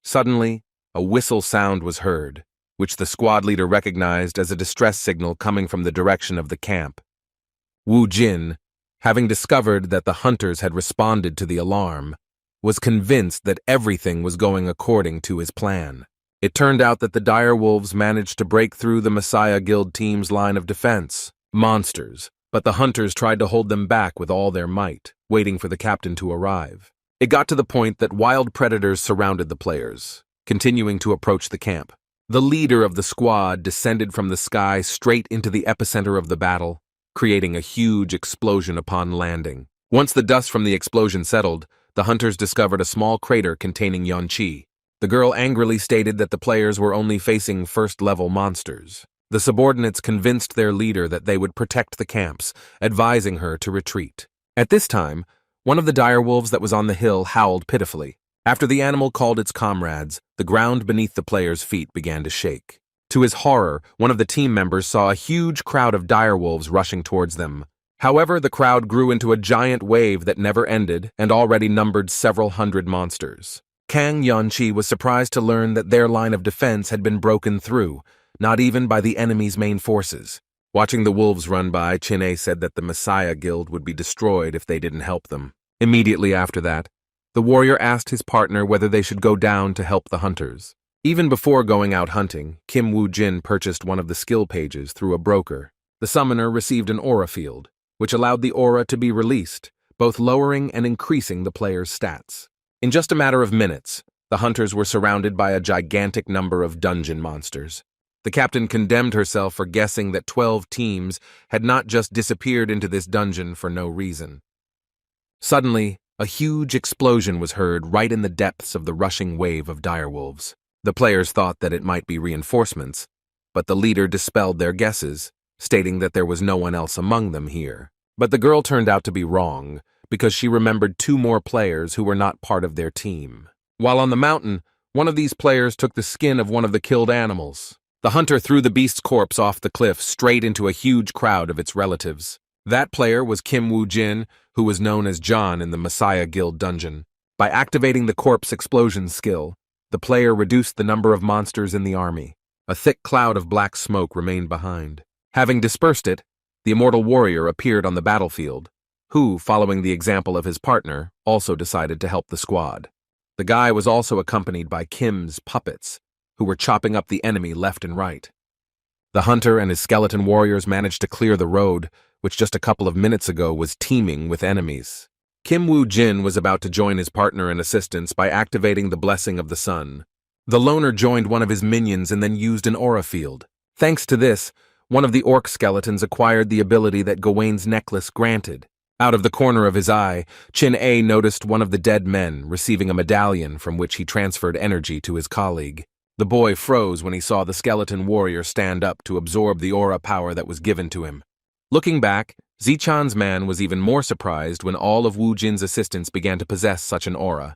A: Suddenly, a whistle sound was heard, which the squad leader recognized as a distress signal coming from the direction of the camp. Wu Jin, having discovered that the hunters had responded to the alarm, was convinced that everything was going according to his plan. It turned out that the direwolves managed to break through the Messiah Guild team's line of defense. Monsters, but the hunters tried to hold them back with all their might, waiting for the captain to arrive. It got to the point that wild predators surrounded the players, continuing to approach the camp. The leader of the squad descended from the sky straight into the epicenter of the battle, creating a huge explosion upon landing. Once the dust from the explosion settled, the hunters discovered a small crater containing Yunchi. The girl angrily stated that the players were only facing first-level monsters. The subordinates convinced their leader that they would protect the camps, advising her to retreat. At this time, one of the direwolves that was on the hill howled pitifully. After the animal called its comrades, the ground beneath the players' feet began to shake. To his horror, one of the team members saw a huge crowd of direwolves rushing towards them. However, the crowd grew into a giant wave that never ended and already numbered several hundred monsters. Kang Yanqi was surprised to learn that their line of defense had been broken through, not even by the enemy's main forces. Watching the wolves run by, Chin-A said that the Messiah Guild would be destroyed if they didn't help them. Immediately after that, the warrior asked his partner whether they should go down to help the hunters. Even before going out hunting, Wu Jin purchased one of the skill pages through a broker. The summoner received an aura field, which allowed the aura to be released, both lowering and increasing the player's stats. In just a matter of minutes, the hunters were surrounded by a gigantic number of dungeon monsters. The captain condemned herself for guessing that 12 teams had not just disappeared into this dungeon for no reason. Suddenly, a huge explosion was heard right in the depths of the rushing wave of direwolves. The players thought that it might be reinforcements, but the leader dispelled their guesses, stating that there was no one else among them here. But the girl turned out to be wrong, because she remembered 2 more players who were not part of their team. While on the mountain, one of these players took the skin of one of the killed animals. The hunter threw the beast's corpse off the cliff straight into a huge crowd of its relatives. That player was Wu Jin, who was known as John in the Messiah Guild dungeon. By activating the corpse explosion skill, the player reduced the number of monsters in the army. A thick cloud of black smoke remained behind. Having dispersed it, the immortal warrior appeared on the battlefield, who, following the example of his partner, also decided to help the squad. The guy was also accompanied by Kim's puppets, who were chopping up the enemy left and right. The hunter and his skeleton warriors managed to clear the road, which just a couple of minutes ago was teeming with enemies. Wu Jin was about to join his partner and assistants by activating the Blessing of the Sun. The loner joined one of his minions and then used an aura field. Thanks to this, one of the orc skeletons acquired the ability that Gawain's necklace granted. Out of the corner of his eye, Chin-A noticed one of the dead men receiving a medallion from which he transferred energy to his colleague. The boy froze when he saw the skeleton warrior stand up to absorb the aura power that was given to him. Looking back, Zichan's man was even more surprised when all of Wu Jin's assistants began to possess such an aura.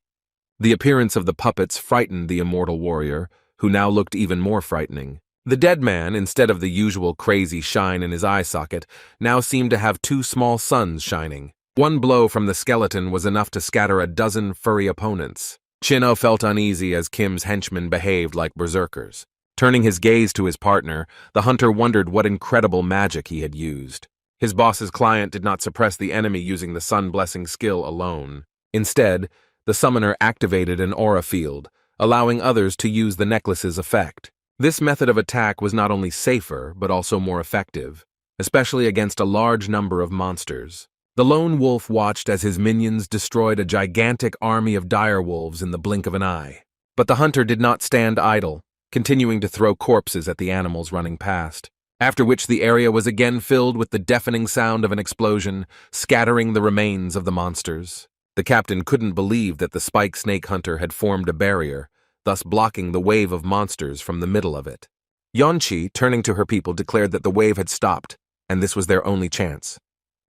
A: The appearance of the puppets frightened the immortal warrior, who now looked even more frightening. The dead man, instead of the usual crazy shine in his eye socket, now seemed to have 2 small suns shining. One blow from the skeleton was enough to scatter a dozen furry opponents. Chin-O felt uneasy as Kim's henchmen behaved like berserkers. Turning his gaze to his partner, the hunter wondered what incredible magic he had used. His boss's client did not suppress the enemy using the Sun Blessing skill alone. Instead, the summoner activated an aura field, allowing others to use the necklace's effect. This method of attack was not only safer, but also more effective, especially against a large number of monsters. The lone wolf watched as his minions destroyed a gigantic army of direwolves in the blink of an eye. But the hunter did not stand idle, continuing to throw corpses at the animals running past, after which the area was again filled with the deafening sound of an explosion, scattering the remains of the monsters. The captain couldn't believe that the spike snake hunter had formed a barrier, thus blocking the wave of monsters from the middle of it. Yanqi, turning to her people, declared that the wave had stopped, and this was their only chance.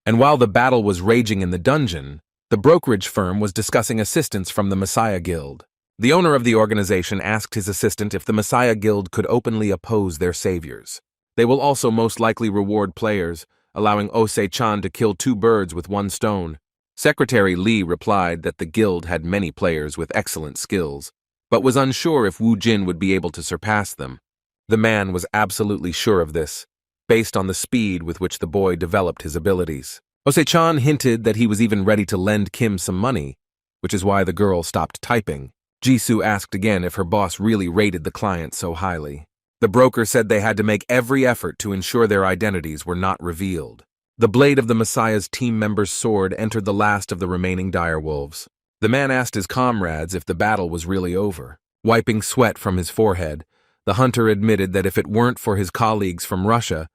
A: And while the battle was raging in the dungeon, the brokerage firm was discussing assistance from the Messiah Guild. The owner of the organization asked his assistant if the Messiah Guild could openly oppose their saviors. They will also most likely reward players, allowing Ose-chan to kill 2 birds with 1 stone. Secretary Lee replied that the guild had many players with excellent skills, but was unsure if Wu Jin would be able to surpass them. The man was absolutely sure of this, based on the speed with which the boy developed his abilities. Ose-chan hinted that he was even ready to lend Kim some money, which is why the girl stopped typing. Jisoo asked again if her boss really rated the client so highly. The broker said they had to make every effort to ensure their identities were not revealed. The blade of the Messiah's team member's sword entered the last of the remaining direwolves. The man asked his comrades if the battle was really over. Wiping sweat from his forehead, the hunter admitted that if it weren't for his colleagues from Russia,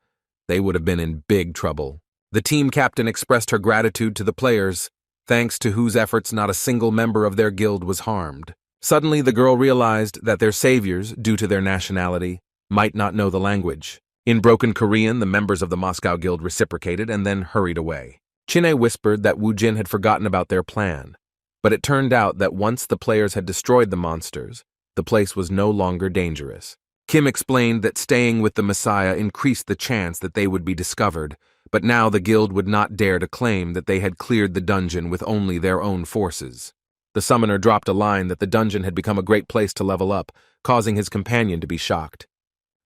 A: they would have been in big trouble. The team captain expressed her gratitude to the players, thanks to whose efforts not a single member of their guild was harmed. Suddenly, the girl realized that their saviors, due to their nationality, might not know the language. In broken Korean, the members of the Moscow Guild reciprocated and then hurried away. Chin-A whispered that Wu Jin had forgotten about their plan, but it turned out that once the players had destroyed the monsters, the place was no longer dangerous. Kim explained that staying with the Messiah increased the chance that they would be discovered, but now the guild would not dare to claim that they had cleared the dungeon with only their own forces. The summoner dropped a line that the dungeon had become a great place to level up, causing his companion to be shocked.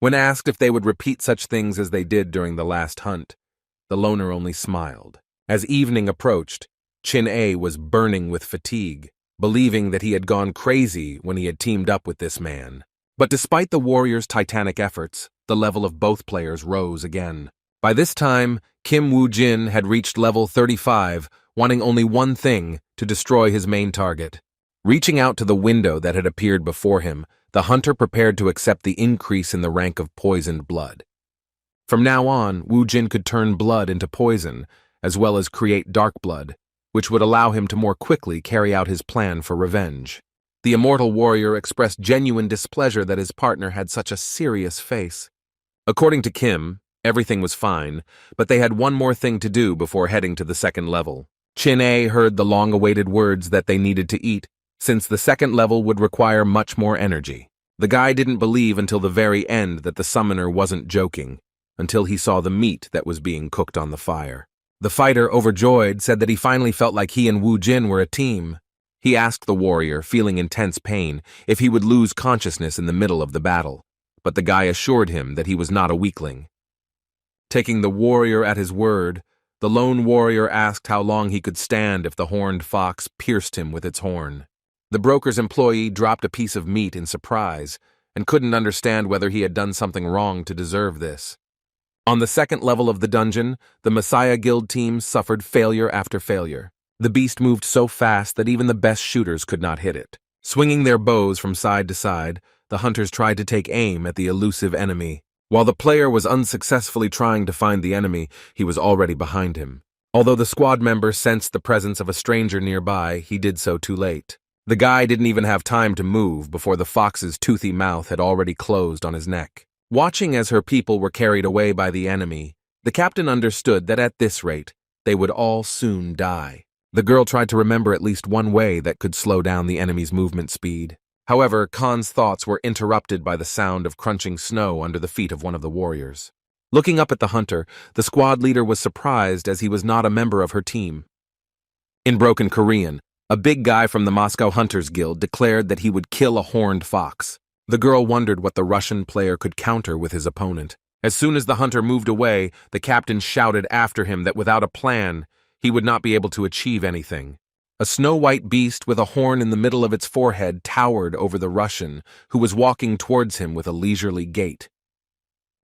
A: When asked if they would repeat such things as they did during the last hunt, the loner only smiled. As evening approached, Chin-A was burning with fatigue, believing that he had gone crazy when he had teamed up with this man. But despite the warriors' titanic efforts, the level of both players rose again. By this time, Wu Jin had reached level 35, wanting only one thing: to destroy his main target. Reaching out to the window that had appeared before him, the hunter prepared to accept the increase in the rank of poisoned blood. From now on, Wu Jin could turn blood into poison, as well as create dark blood, which would allow him to more quickly carry out his plan for revenge. The immortal warrior expressed genuine displeasure that his partner had such a serious face. According to Kim, everything was fine, but they had one more thing to do before heading to the second level. Chin-A heard the long-awaited words that they needed to eat, since the second level would require much more energy. The guy didn't believe until the very end that the summoner wasn't joking, until he saw the meat that was being cooked on the fire. The fighter, overjoyed, said that he finally felt like he and Wu Jin were a team. He asked the warrior, feeling intense pain, if he would lose consciousness in the middle of the battle, but the guy assured him that he was not a weakling. Taking the warrior at his word, the lone warrior asked how long he could stand if the horned fox pierced him with its horn. The broker's employee dropped a piece of meat in surprise and couldn't understand whether he had done something wrong to deserve this. On the second level of the dungeon, the Messiah Guild team suffered failure after failure. The beast moved so fast that even the best shooters could not hit it. Swinging their bows from side to side, the hunters tried to take aim at the elusive enemy. While the player was unsuccessfully trying to find the enemy, he was already behind him. Although the squad member sensed the presence of a stranger nearby, he did so too late. The guy didn't even have time to move before the fox's toothy mouth had already closed on his neck. Watching as her people were carried away by the enemy, the captain understood that at this rate, they would all soon die. The girl tried to remember at least one way that could slow down the enemy's movement speed. However, Khan's thoughts were interrupted by the sound of crunching snow under the feet of one of the warriors. Looking up at the hunter, the squad leader was surprised as he was not a member of her team. In broken Korean, a big guy from the Moscow Hunters Guild declared that he would kill a horned fox. The girl wondered what the Russian player could counter with his opponent. As soon as the hunter moved away, the captain shouted after him that without a plan, he would not be able to achieve anything. A snow-white beast with a horn in the middle of its forehead towered over the Russian, who was walking towards him with a leisurely gait.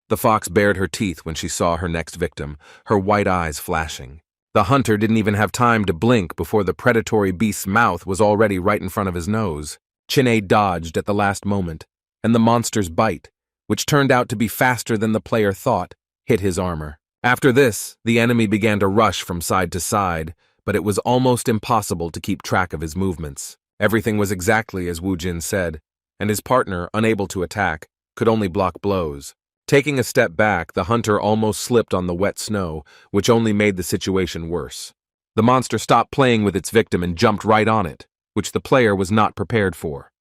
A: The fox bared her teeth when she saw her next victim, her white eyes flashing. The hunter didn't even have time to blink before the predatory beast's mouth was already right in front of his nose. Chin-A dodged at the last moment, and the monster's bite, which turned out to be faster than the player thought, hit his armor. After this, the enemy began to rush from side to side, but it was almost impossible to keep track of his movements. Everything was exactly as Wu Jin said, and his partner, unable to attack, could only block blows. Taking a step back, the hunter almost slipped on the wet snow, which only made the situation worse. The monster stopped playing with its victim and jumped right on it, which the player was not prepared for.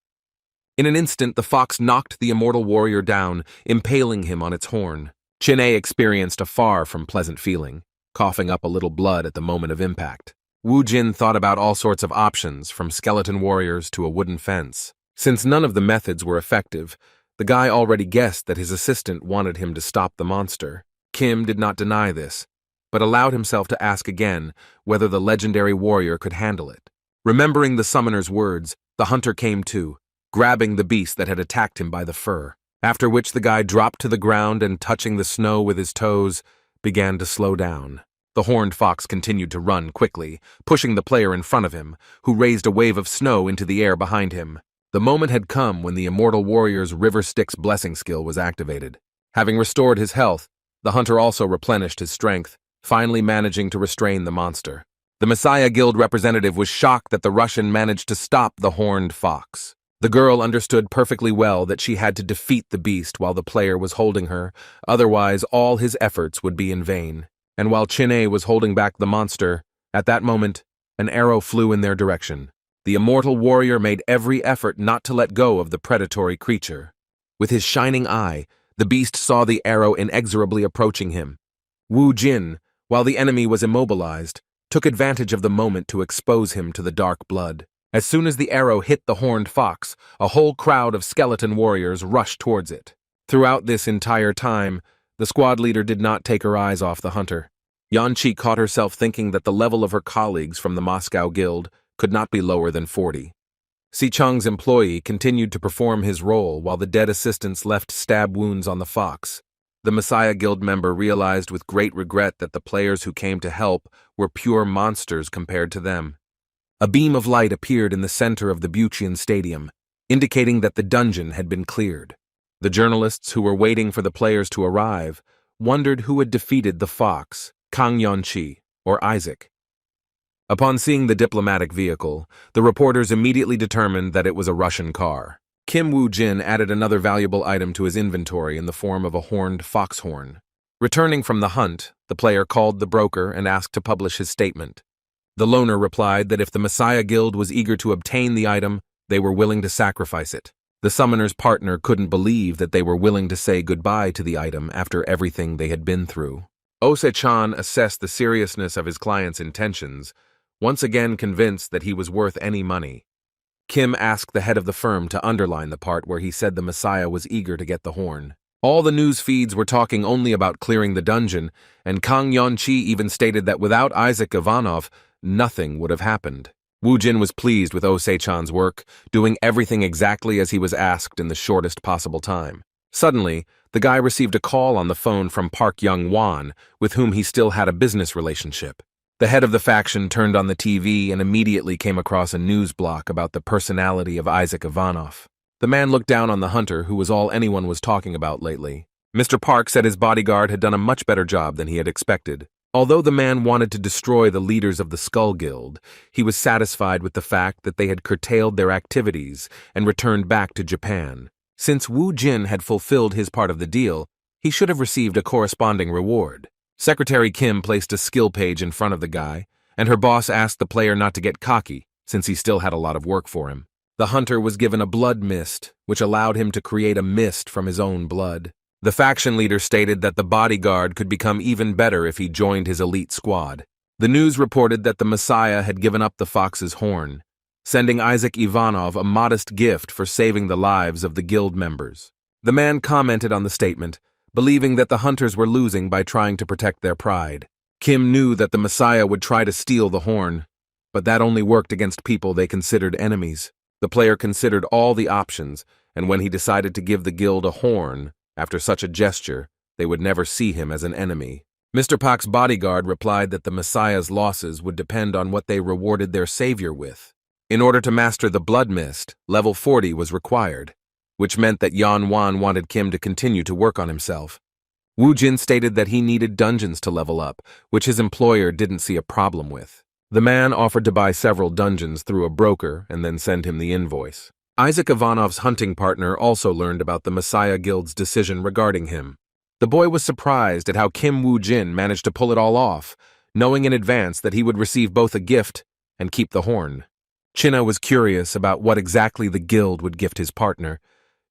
A: In an instant, the fox knocked the immortal warrior down, impaling him on its horn. Chin-A experienced a far from pleasant feeling, coughing up a little blood at the moment of impact. Wu Jin thought about all sorts of options, from skeleton warriors to a wooden fence. Since none of the methods were effective, the guy already guessed that his assistant wanted him to stop the monster. Kim did not deny this, but allowed himself to ask again whether the legendary warrior could handle it. Remembering the summoner's words, the hunter came to, grabbing the beast that had attacked him by the fur, after which the guy dropped to the ground and, touching the snow with his toes, began to slow down. The horned fox continued to run quickly, pushing the player in front of him, who raised a wave of snow into the air behind him. The moment had come when the immortal warrior's River Styx blessing skill was activated. Having restored his health, the hunter also replenished his strength, finally managing to restrain the monster. The Messiah Guild representative was shocked that the Russian managed to stop the horned fox. The girl understood perfectly well that she had to defeat the beast while the player was holding her, otherwise all his efforts would be in vain. And while Chin-A was holding back the monster, at that moment, an arrow flew in their direction. The immortal warrior made every effort not to let go of the predatory creature. With his shining eye, the beast saw the arrow inexorably approaching him. Wu Jin, while the enemy was immobilized, took advantage of the moment to expose him to the dark blood. As soon as the arrow hit the horned fox, a whole crowd of skeleton warriors rushed towards it. Throughout this entire time, the squad leader did not take her eyes off the hunter. Yanqi caught herself thinking that the level of her colleagues from the Moscow Guild could not be lower than 40. Se Jung's employee continued to perform his role while the dead assistants left stab wounds on the fox. The Messiah Guild member realized with great regret that the players who came to help were pure monsters compared to them. A beam of light appeared in the center of the Bucheon Stadium, indicating that the dungeon had been cleared. The journalists who were waiting for the players to arrive wondered who had defeated the fox, Kang Yanqi or Isaac. Upon seeing the diplomatic vehicle, the reporters immediately determined that it was a Russian car. Wu Jin added another valuable item to his inventory in the form of a horned foxhorn. Returning from the hunt, the player called the broker and asked to publish his statement. The loner replied that if the Messiah Guild was eager to obtain the item, they were willing to sacrifice it. The summoner's partner couldn't believe that they were willing to say goodbye to the item after everything they had been through. Ose-chan assessed the seriousness of his client's intentions, once again convinced that he was worth any money. Kim asked the head of the firm to underline the part where he said the Messiah was eager to get the horn. All the news feeds were talking only about clearing the dungeon, and Kang Yanqi even stated that without Isaac Ivanov, nothing would have happened. Wu Jin was pleased with Ose-chan's work, doing everything exactly as he was asked in the shortest possible time. Suddenly, the guy received a call on the phone from Park Young-won, with whom he still had a business relationship. The head of the faction turned on the TV and immediately came across a news block about the personality of Isaac Ivanov. The man looked down on the hunter, who was all anyone was talking about lately. Mr. Park said his bodyguard had done a much better job than he had expected. Although the man wanted to destroy the leaders of the Skull Guild, he was satisfied with the fact that they had curtailed their activities and returned back to Japan. Since Wu Jin had fulfilled his part of the deal, he should have received a corresponding reward. Secretary Kim placed a skill page in front of the guy, and her boss asked the player not to get cocky, since he still had a lot of work for him. The hunter was given a blood mist, which allowed him to create a mist from his own blood. The faction leader stated that the bodyguard could become even better if he joined his elite squad. The news reported that the Messiah had given up the fox's horn, sending Isaac Ivanov a modest gift for saving the lives of the guild members. The man commented on the statement, believing that the hunters were losing by trying to protect their pride. Kim knew that the Messiah would try to steal the horn, but that only worked against people they considered enemies. The player considered all the options, and when he decided to give the guild a horn, after such a gesture, they would never see him as an enemy. Mr. Park's bodyguard replied that the Messiah's losses would depend on what they rewarded their savior with. In order to master the blood mist, level 40 was required, which meant that Yan Wan wanted Kim to continue to work on himself. Wu Jin stated that he needed dungeons to level up, which his employer didn't see a problem with. The man offered to buy several dungeons through a broker and then send him the invoice. Isaac Ivanov's hunting partner also learned about the Messiah Guild's decision regarding him. The boy was surprised at how Wu Jin managed to pull it all off, knowing in advance that he would receive both a gift and keep the horn. China was curious about what exactly the guild would gift his partner,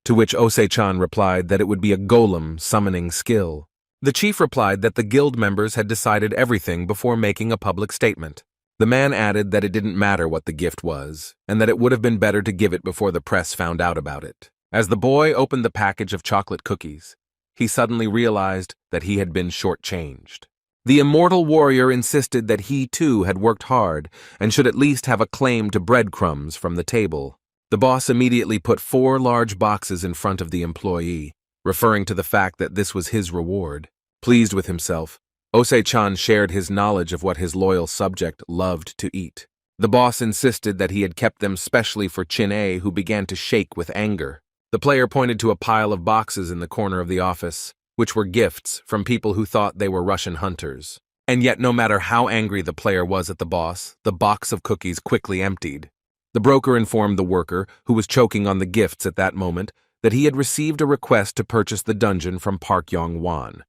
A: to which Ose-chan replied that it would be a golem summoning skill. The chief replied that the guild members had decided everything before making a public statement. The man added that it didn't matter what the gift was, and that it would have been better to give it before the press found out about it. As the boy opened the package of chocolate cookies, he suddenly realized that he had been shortchanged. The immortal warrior insisted that he too had worked hard and should at least have a claim to breadcrumbs from the table. The boss immediately put 4 large boxes in front of the employee, referring to the fact that this was his reward. Pleased with himself, Ose-chan shared his knowledge of what his loyal subject loved to eat. The boss insisted that he had kept them specially for Chin-A, who began to shake with anger. The player pointed to a pile of boxes in the corner of the office, which were gifts from people who thought they were Russian hunters. And yet, no matter how angry the player was at the boss, the box of cookies quickly emptied. The broker informed the worker, who was choking on the gifts at that moment, that he had received a request to purchase the dungeon from Park Young-won.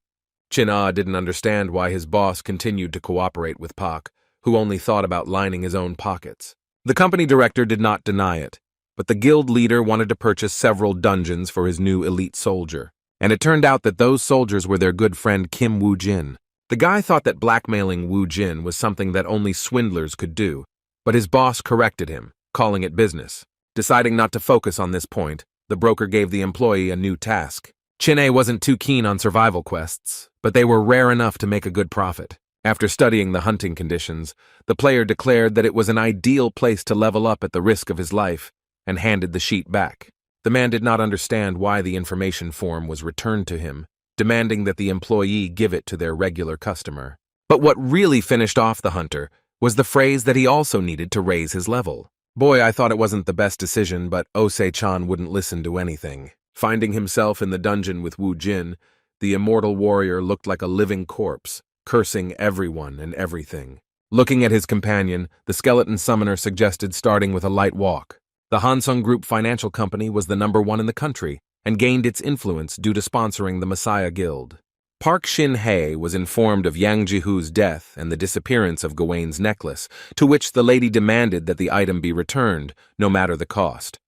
A: Chin-A didn't understand why his boss continued to cooperate with Park, who only thought about lining his own pockets. The company director did not deny it, but the guild leader wanted to purchase several dungeons for his new elite soldier, and it turned out that those soldiers were their good friend Wu Jin. The guy thought that blackmailing Wu Jin was something that only swindlers could do, but his boss corrected him, calling it business. Deciding not to focus on this point, the broker gave the employee a new task. Chin-A wasn't too keen on survival quests, but they were rare enough to make a good profit. After studying the hunting conditions, the player declared that it was an ideal place to level up at the risk of his life, and handed the sheet back. The man did not understand why the information form was returned to him, demanding that the employee give it to their regular customer. But what really finished off the hunter was the phrase that he also needed to raise his level. Boy, I thought it wasn't the best decision, but Osei-chan wouldn't listen to anything. Finding himself in the dungeon with Wu Jin, the immortal warrior looked like a living corpse, cursing everyone and everything. Looking at his companion, the skeleton summoner suggested starting with a light walk. The Hansung Group Financial Company was the #1 in the country and gained its influence due to sponsoring the Messiah Guild. Park Shin-hye was informed of Yang Jihu's death and the disappearance of Gawain's necklace, to which the lady demanded that the item be returned, no matter the cost.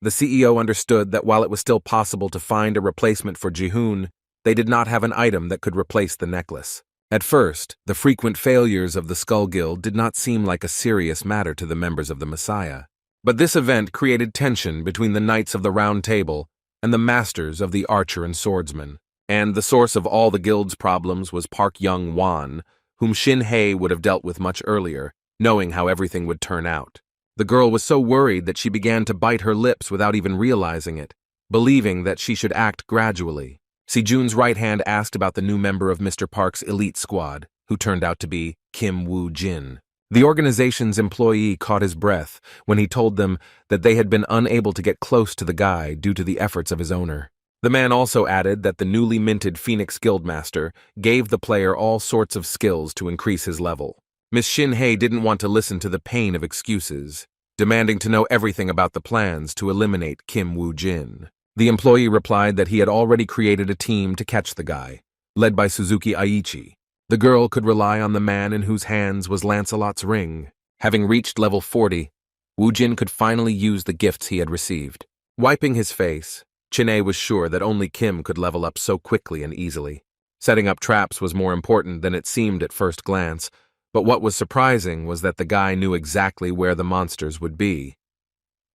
A: The CEO understood that while it was still possible to find a replacement for Jihoon, they did not have an item that could replace the necklace. At first, the frequent failures of the Skull Guild did not seem like a serious matter to the members of the Messiah. But this event created tension between the Knights of the Round Table and the Masters of the Archer and Swordsman. And the source of all the guild's problems was Park Young-wan, whom Shin-hye would have dealt with much earlier, knowing how everything would turn out. The girl was so worried that she began to bite her lips without even realizing it, believing that she should act gradually. Se Jun's right hand asked about the new member of Mr. Park's elite squad, who turned out to be Kim Wu Jin. The organization's employee caught his breath when he told them that they had been unable to get close to the guy due to the efforts of his owner. The man also added that the newly minted Phoenix Guildmaster gave the player all sorts of skills to increase his level. Miss Shin-hye didn't want to listen to the pain of excuses, demanding to know everything about the plans to eliminate Kim Wu Jin. The employee replied that he had already created a team to catch the guy, led by Suzuki Aichi. The girl could rely on the man in whose hands was Lancelot's ring. Having reached level 40, Wu Jin could finally use the gifts he had received. Wiping his face, Chin-A was sure that only Kim could level up so quickly and easily. Setting up traps was more important than it seemed at first glance, but what was surprising was that the guy knew exactly where the monsters would be.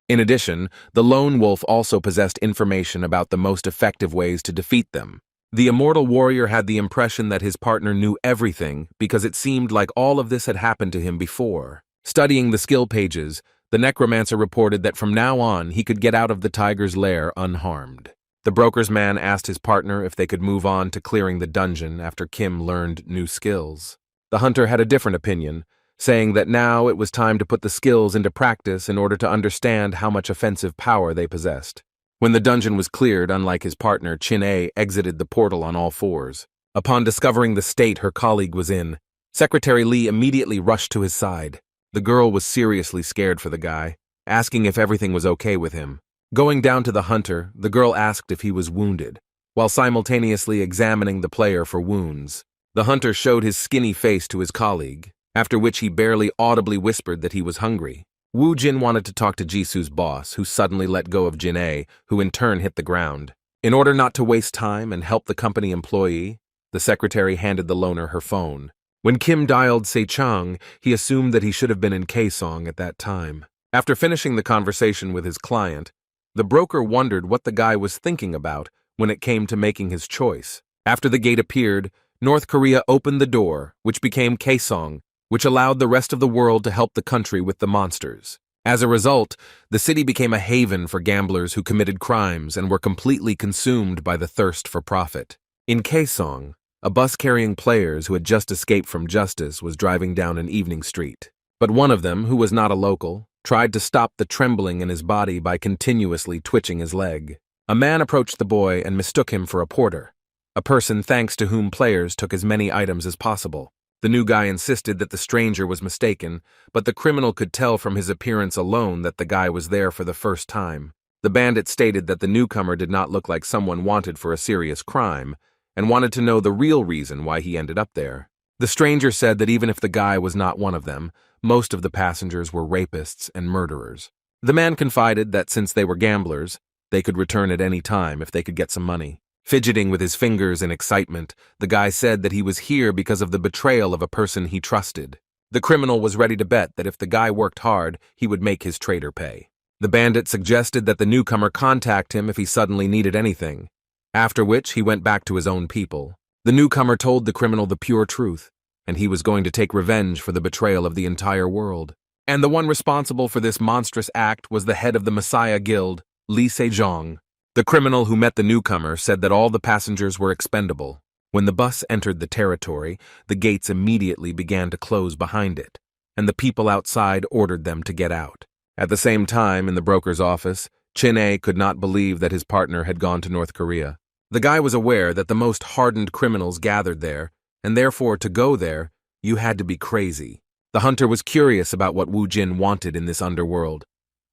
A: In addition, the lone wolf also possessed information about the most effective ways to defeat them. The immortal warrior had the impression that his partner knew everything because it seemed like all of this had happened to him before. Studying the skill pages, the necromancer reported that from now on he could get out of the tiger's lair unharmed. The broker's man asked his partner if they could move on to clearing the dungeon after Kim learned new skills. The hunter had a different opinion, saying that now it was time to put the skills into practice in order to understand how much offensive power they possessed. When the dungeon was cleared, unlike his partner, Chin-A exited the portal on all fours. Upon discovering the state her colleague was in, Secretary Lee immediately rushed to his side. The girl was seriously scared for the guy, asking if everything was okay with him. Going down to the hunter, the girl asked if he was wounded, while simultaneously examining the player for wounds. The hunter showed his skinny face to his colleague, after which he barely audibly whispered that he was hungry. Wu Jin wanted to talk to Jisu's boss, who suddenly let go of Jin-A, who in turn hit the ground. In order not to waste time and help the company employee, the secretary handed the loner her phone. When Kim dialed Se-chang, he assumed that he should have been in Kaesong at that time. After finishing the conversation with his client, the broker wondered what the guy was thinking about when it came to making his choice. After the gate appeared, North Korea opened the door, which became Kaesong, which allowed the rest of the world to help the country with the monsters. As a result, the city became a haven for gamblers who committed crimes and were completely consumed by the thirst for profit. In Kaesong, a bus carrying players who had just escaped from justice was driving down an evening street. But one of them, who was not a local, tried to stop the trembling in his body by continuously twitching his leg. A man approached the boy and mistook him for a porter, a person thanks to whom players took as many items as possible. The new guy insisted that the stranger was mistaken, but the criminal could tell from his appearance alone that the guy was there for the first time. The bandit stated that the newcomer did not look like someone wanted for a serious crime, and wanted to know the real reason why he ended up there. The stranger said that even if the guy was not one of them, most of the passengers were rapists and murderers. The man confided that since they were gamblers, they could return at any time if they could get some money. Fidgeting with his fingers in excitement, the guy said that he was here because of the betrayal of a person he trusted. The criminal was ready to bet that if the guy worked hard, he would make his traitor pay. The bandit suggested that the newcomer contact him if he suddenly needed anything, after which he went back to his own people. The newcomer told the criminal the pure truth, and he was going to take revenge for the betrayal of the entire world. And the one responsible for this monstrous act was the head of the Messiah Guild, Lee Se Jung. The criminal who met the newcomer said that all the passengers were expendable. When the bus entered the territory, the gates immediately began to close behind it, and the people outside ordered them to get out. At the same time, in the broker's office, Chin-A could not believe that his partner had gone to North Korea. The guy was aware that the most hardened criminals gathered there, and therefore to go there, you had to be crazy. The hunter was curious about what Wu Jin wanted in this underworld,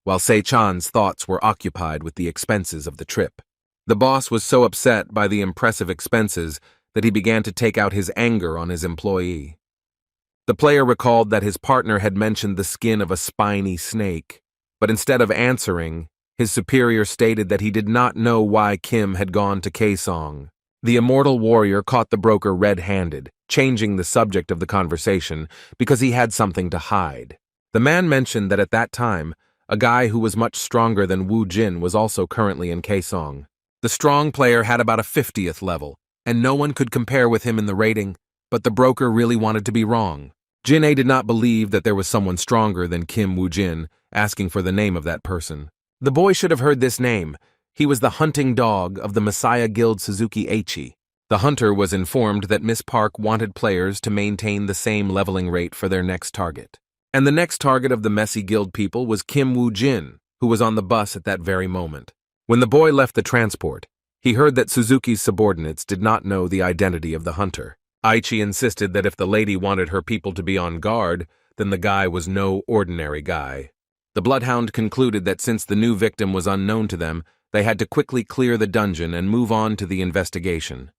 A: while Se-chan's thoughts were occupied with the expenses of the trip. The boss was so upset by the impressive expenses that he began to take out his anger on his employee. The player recalled that his partner had mentioned the skin of a spiny snake, but instead of answering, his superior stated that he did not know why Kim had gone to Kaesong. The immortal warrior caught the broker red-handed, changing the subject of the conversation because he had something to hide. The man mentioned that at that time, a guy who was much stronger than Wu Jin was also currently in Kaesong. The strong player had about a 50th level, and no one could compare with him in the rating, but the broker really wanted to be wrong. Jin-A did not believe that there was someone stronger than Kim Wu Jin, asking for the name of that person. The boy should have heard this name. He was the hunting dog of the Messiah Guild Suzuki Eichi. The hunter was informed that Miss Park wanted players to maintain the same leveling rate for their next target. And the next target of the messy guild people was Kim Wu Jin, who was on the bus at that very moment. When the boy left the transport, he heard that Suzuki's subordinates did not know the identity of the hunter. Aichi insisted that if the lady wanted her people to be on guard, then the guy was no ordinary guy. The bloodhound concluded that since the new victim was unknown to them, they had to quickly clear the dungeon and move on to the investigation.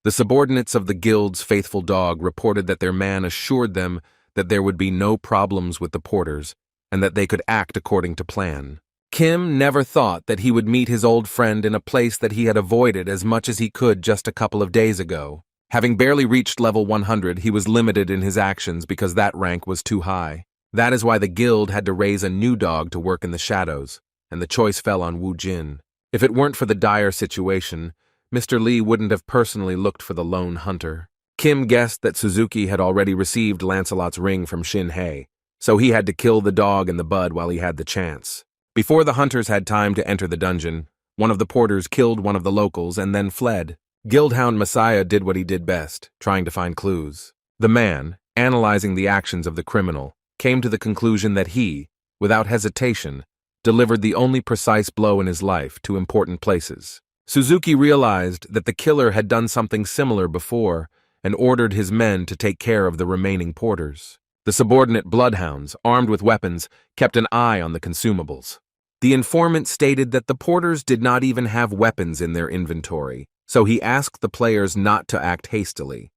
A: The subordinates of the guild's faithful dog reported that their man assured them that there would be no problems with the porters and that they could act according to plan. Kim never thought that he would meet his old friend in a place that he had avoided as much as he could just a couple of days ago. Having barely reached level 100, he was limited in his actions because that rank was too high. That is why the guild had to raise a new dog to work in the shadows, and the choice fell on Wu Jin. If it weren't for the dire situation, Mr. Lee wouldn't have personally looked for the lone hunter. Kim guessed that Suzuki had already received Lancelot's ring from Shin-Hei, so he had to kill the dog in the bud while he had the chance. Before the hunters had time to enter the dungeon, one of the porters killed one of the locals and then fled. Guildhound Messiah did what he did best, trying to find clues. The man, analyzing the actions of the criminal, came to the conclusion that he, without hesitation, delivered the only precise blow in his life to important places. Suzuki realized that the killer had done something similar before and ordered his men to take care of the remaining porters. The subordinate bloodhounds, armed with weapons, kept an eye on the consumables. The informant stated that the porters did not even have weapons in their inventory, so he asked the players not to act hastily.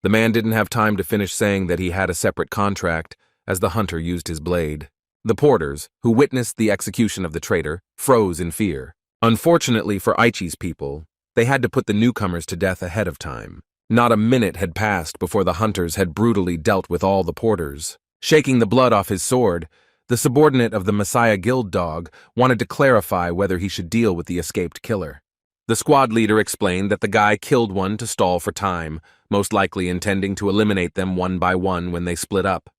A: The man didn't have time to finish saying that he had a separate contract as the hunter used his blade. The porters, who witnessed the execution of the traitor, froze in fear. Unfortunately for Aichi's people, they had to put the newcomers to death ahead of time. Not a minute had passed before the hunters had brutally dealt with all the porters. Shaking the blood off his sword, the subordinate of the Messiah Guild dog wanted to clarify whether he should deal with the escaped killer. The squad leader explained that the guy killed one to stall for time, most likely intending to eliminate them one by one when they split up.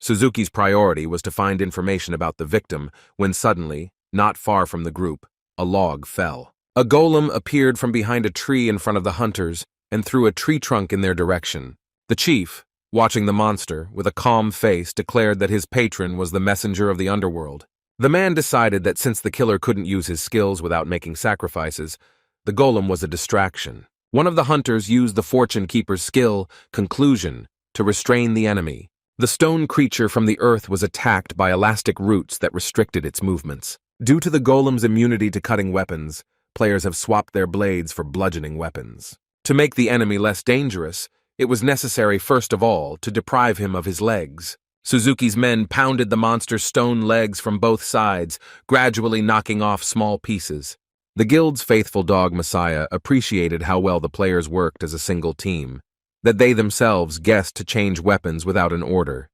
A: Suzuki's priority was to find information about the victim when suddenly, not far from the group, a log fell. A golem appeared from behind a tree in front of the hunters and threw a tree trunk in their direction. The chief, watching the monster, with a calm face, declared that his patron was the messenger of the underworld. The man decided that since the killer couldn't use his skills without making sacrifices, the golem was a distraction. One of the hunters used the fortune keeper's skill, conclusion, to restrain the enemy. The stone creature from the earth was attacked by elastic roots that restricted its movements. Due to the golem's immunity to cutting weapons, players have swapped their blades for bludgeoning weapons. To make the enemy less dangerous, it was necessary first of all to deprive him of his legs. Suzuki's men pounded the monster's stone legs from both sides, gradually knocking off small pieces. The guild's faithful dog Messiah appreciated how well the players worked as a single team, that they themselves guessed to change weapons without an order.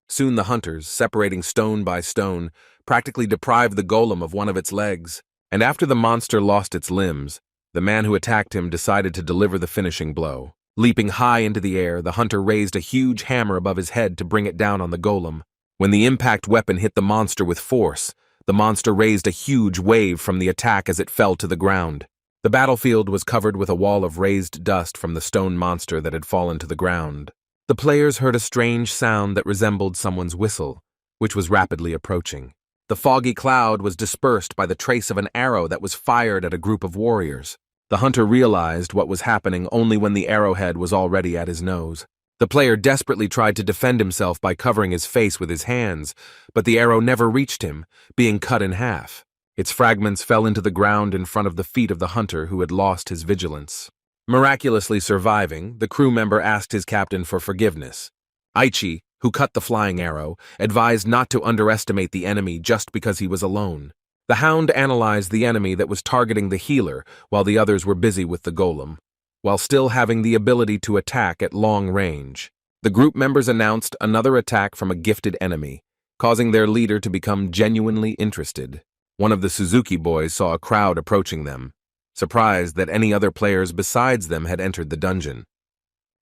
A: Soon the hunters, separating stone by stone, practically deprived the golem of one of its legs, and after the monster lost its limbs, the man who attacked him decided to deliver the finishing blow. Leaping high into the air, the hunter raised a huge hammer above his head to bring it down on the golem. When the impact weapon hit the monster with force, the monster raised a huge wave from the attack as it fell to the ground. The battlefield was covered with a wall of raised dust from the stone monster that had fallen to the ground. The players heard a strange sound that resembled someone's whistle, which was rapidly approaching. The foggy cloud was dispersed by the trace of an arrow that was fired at a group of warriors. The hunter realized what was happening only when the arrowhead was already at his nose. The player desperately tried to defend himself by covering his face with his hands, but the arrow never reached him, being cut in half. Its fragments fell into the ground in front of the feet of the hunter who had lost his vigilance. Miraculously surviving, the crew member asked his captain for forgiveness. Aichi, who cut the flying arrow, advised not to underestimate the enemy just because he was alone. The hound analyzed the enemy that was targeting the healer while the others were busy with the golem, while still having the ability to attack at long range. The group members announced another attack from a gifted enemy, causing their leader to become genuinely interested. One of the Suzuki boys saw a crowd approaching them, surprised that any other players besides them had entered the dungeon.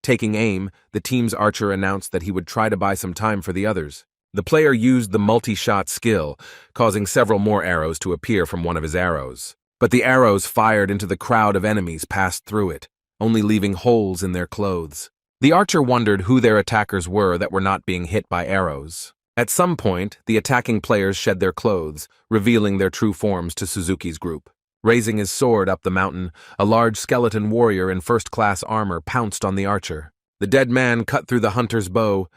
A: Taking aim, the team's archer announced that he would try to buy some time for the others. The player used the multi-shot skill, causing several more arrows to appear from one of his arrows. But the arrows fired into the crowd of enemies passed through it, only leaving holes in their clothes. The archer wondered who their attackers were that were not being hit by arrows. At some point, the attacking players shed their clothes, revealing their true forms to Suzuki's group. Raising his sword up the mountain, a large skeleton warrior in first-class armor pounced on the archer. The dead man cut through the hunter's bow,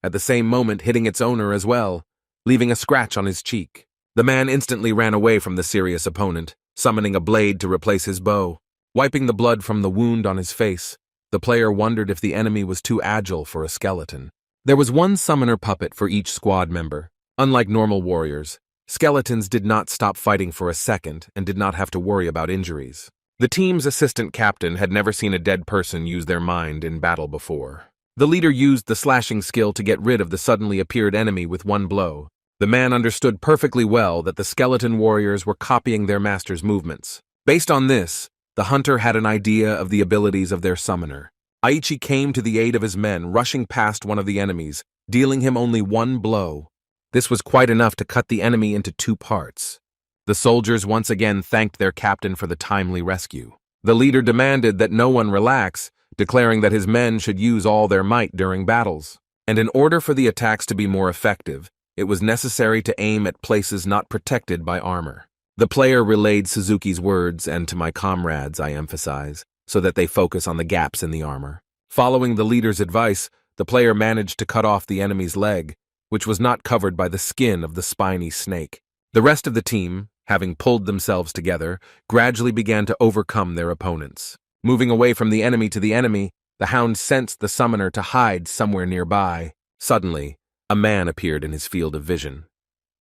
A: at the same moment hitting its owner as well, leaving a scratch on his cheek. The man instantly ran away from the serious opponent, summoning a blade to replace his bow. Wiping the blood from the wound on his face, the player wondered if the enemy was too agile for a skeleton. There was one summoner puppet for each squad member. Unlike normal warriors, skeletons did not stop fighting for a second and did not have to worry about injuries. The team's assistant captain had never seen a dead person use their mind in battle before. The leader used the slashing skill to get rid of the suddenly appeared enemy with one blow. The man understood perfectly well that the skeleton warriors were copying their master's movements. Based on this, the hunter had an idea of the abilities of their summoner. Aichi came to the aid of his men, rushing past one of the enemies, dealing him only one blow. This was quite enough to cut the enemy into two parts. The soldiers once again thanked their captain for the timely rescue. The leader demanded that no one relax, declaring that his men should use all their might during battles. And in order for the attacks to be more effective, it was necessary to aim at places not protected by armor. The player relayed Suzuki's words, and to my comrades, I emphasize, so that they focus on the gaps in the armor. Following the leader's advice, the player managed to cut off the enemy's leg, which was not covered by the skin of the spiny snake. The rest of the team, having pulled themselves together, gradually began to overcome their opponents. Moving away from the enemy to the enemy, the hound sensed the summoner to hide somewhere nearby. Suddenly, a man appeared in his field of vision.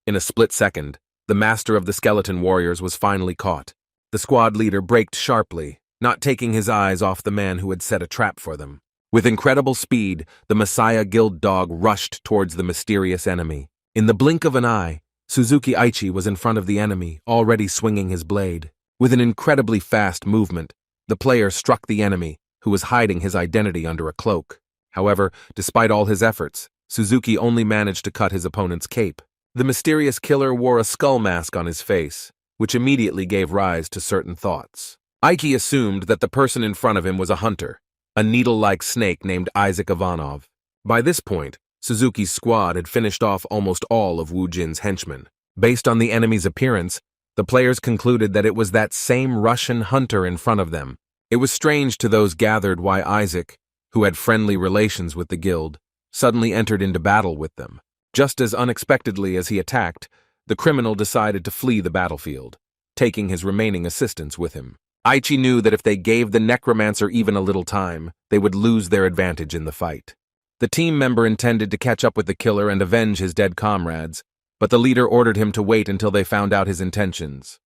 A: In a split second, the master of the skeleton warriors was finally caught. The squad leader braked sharply, not taking his eyes off the man who had set a trap for them. With incredible speed, the Messiah Guild dog rushed towards the mysterious enemy. In the blink of an eye, Suzuki Aichi was in front of the enemy, already swinging his blade. With an incredibly fast movement, the player struck the enemy, who was hiding his identity under a cloak. However, despite all his efforts, Suzuki only managed to cut his opponent's cape. The mysterious killer wore a skull mask on his face, which immediately gave rise to certain thoughts. Aichi assumed that the person in front of him was a hunter, a needle-like snake named Isaac Ivanov. By this point, Suzuki's squad had finished off almost all of Wu Jin's henchmen. Based on the enemy's appearance, the players concluded that it was that same Russian hunter in front of them. It was strange to those gathered why Isaac, who had friendly relations with the guild, suddenly entered into battle with them. Just as unexpectedly as he attacked, the criminal decided to flee the battlefield, taking his remaining assistants with him. Aichi knew that if they gave the necromancer even a little time, they would lose their advantage in the fight. The team member intended to catch up with the killer and avenge his dead comrades, but the leader ordered him to wait until they found out his intentions.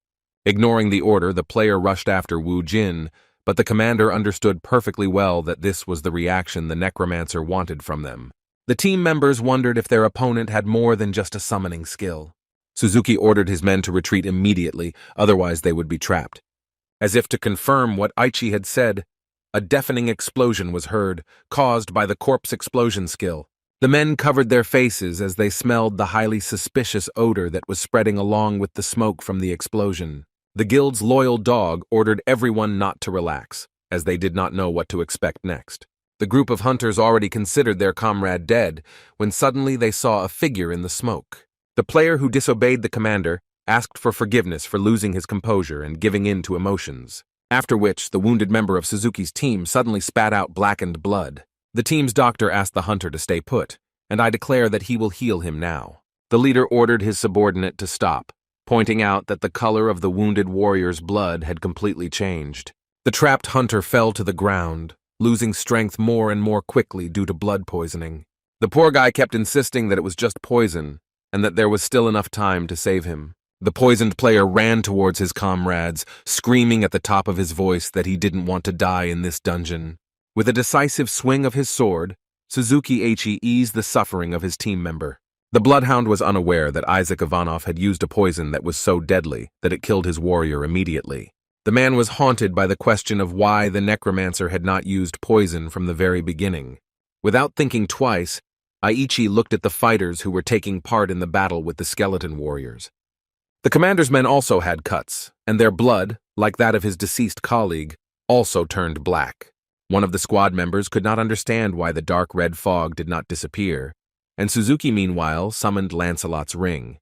A: Ignoring the order, the player rushed after Wu Jin, but the commander understood perfectly well that this was the reaction the necromancer wanted from them. The team members wondered if their opponent had more than just a summoning skill. Suzuki ordered his men to retreat immediately, otherwise they would be trapped. As if to confirm what Aichi had said, a deafening explosion was heard, caused by the corpse explosion skill. The men covered their faces as they smelled the highly suspicious odor that was spreading along with the smoke from the explosion. The guild's loyal dog ordered everyone not to relax, as they did not know what to expect next. The group of hunters already considered their comrade dead, when suddenly they saw a figure in the smoke. The player who disobeyed the commander asked for forgiveness for losing his composure and giving in to emotions, after which the wounded member of Suzuki's team suddenly spat out blackened blood. The team's doctor asked the hunter to stay put, and I declare that he will heal him now. The leader ordered his subordinate to stop, pointing out that the color of the wounded warrior's blood had completely changed. The trapped hunter fell to the ground, losing strength more and more quickly due to blood poisoning. The poor guy kept insisting that it was just poison, and that there was still enough time to save him. The poisoned player ran towards his comrades, screaming at the top of his voice that he didn't want to die in this dungeon. With a decisive swing of his sword, Suzuki Aichi eased the suffering of his team member. The bloodhound was unaware that Isaac Ivanov had used a poison that was so deadly that it killed his warrior immediately. The man was haunted by the question of why the necromancer had not used poison from the very beginning. Without thinking twice, Aichi looked at the fighters who were taking part in the battle with the skeleton warriors. The commander's men also had cuts, and their blood, like that of his deceased colleague, also turned black. One of the squad members could not understand why the dark red fog did not disappear, and Suzuki meanwhile summoned Lancelot's ring.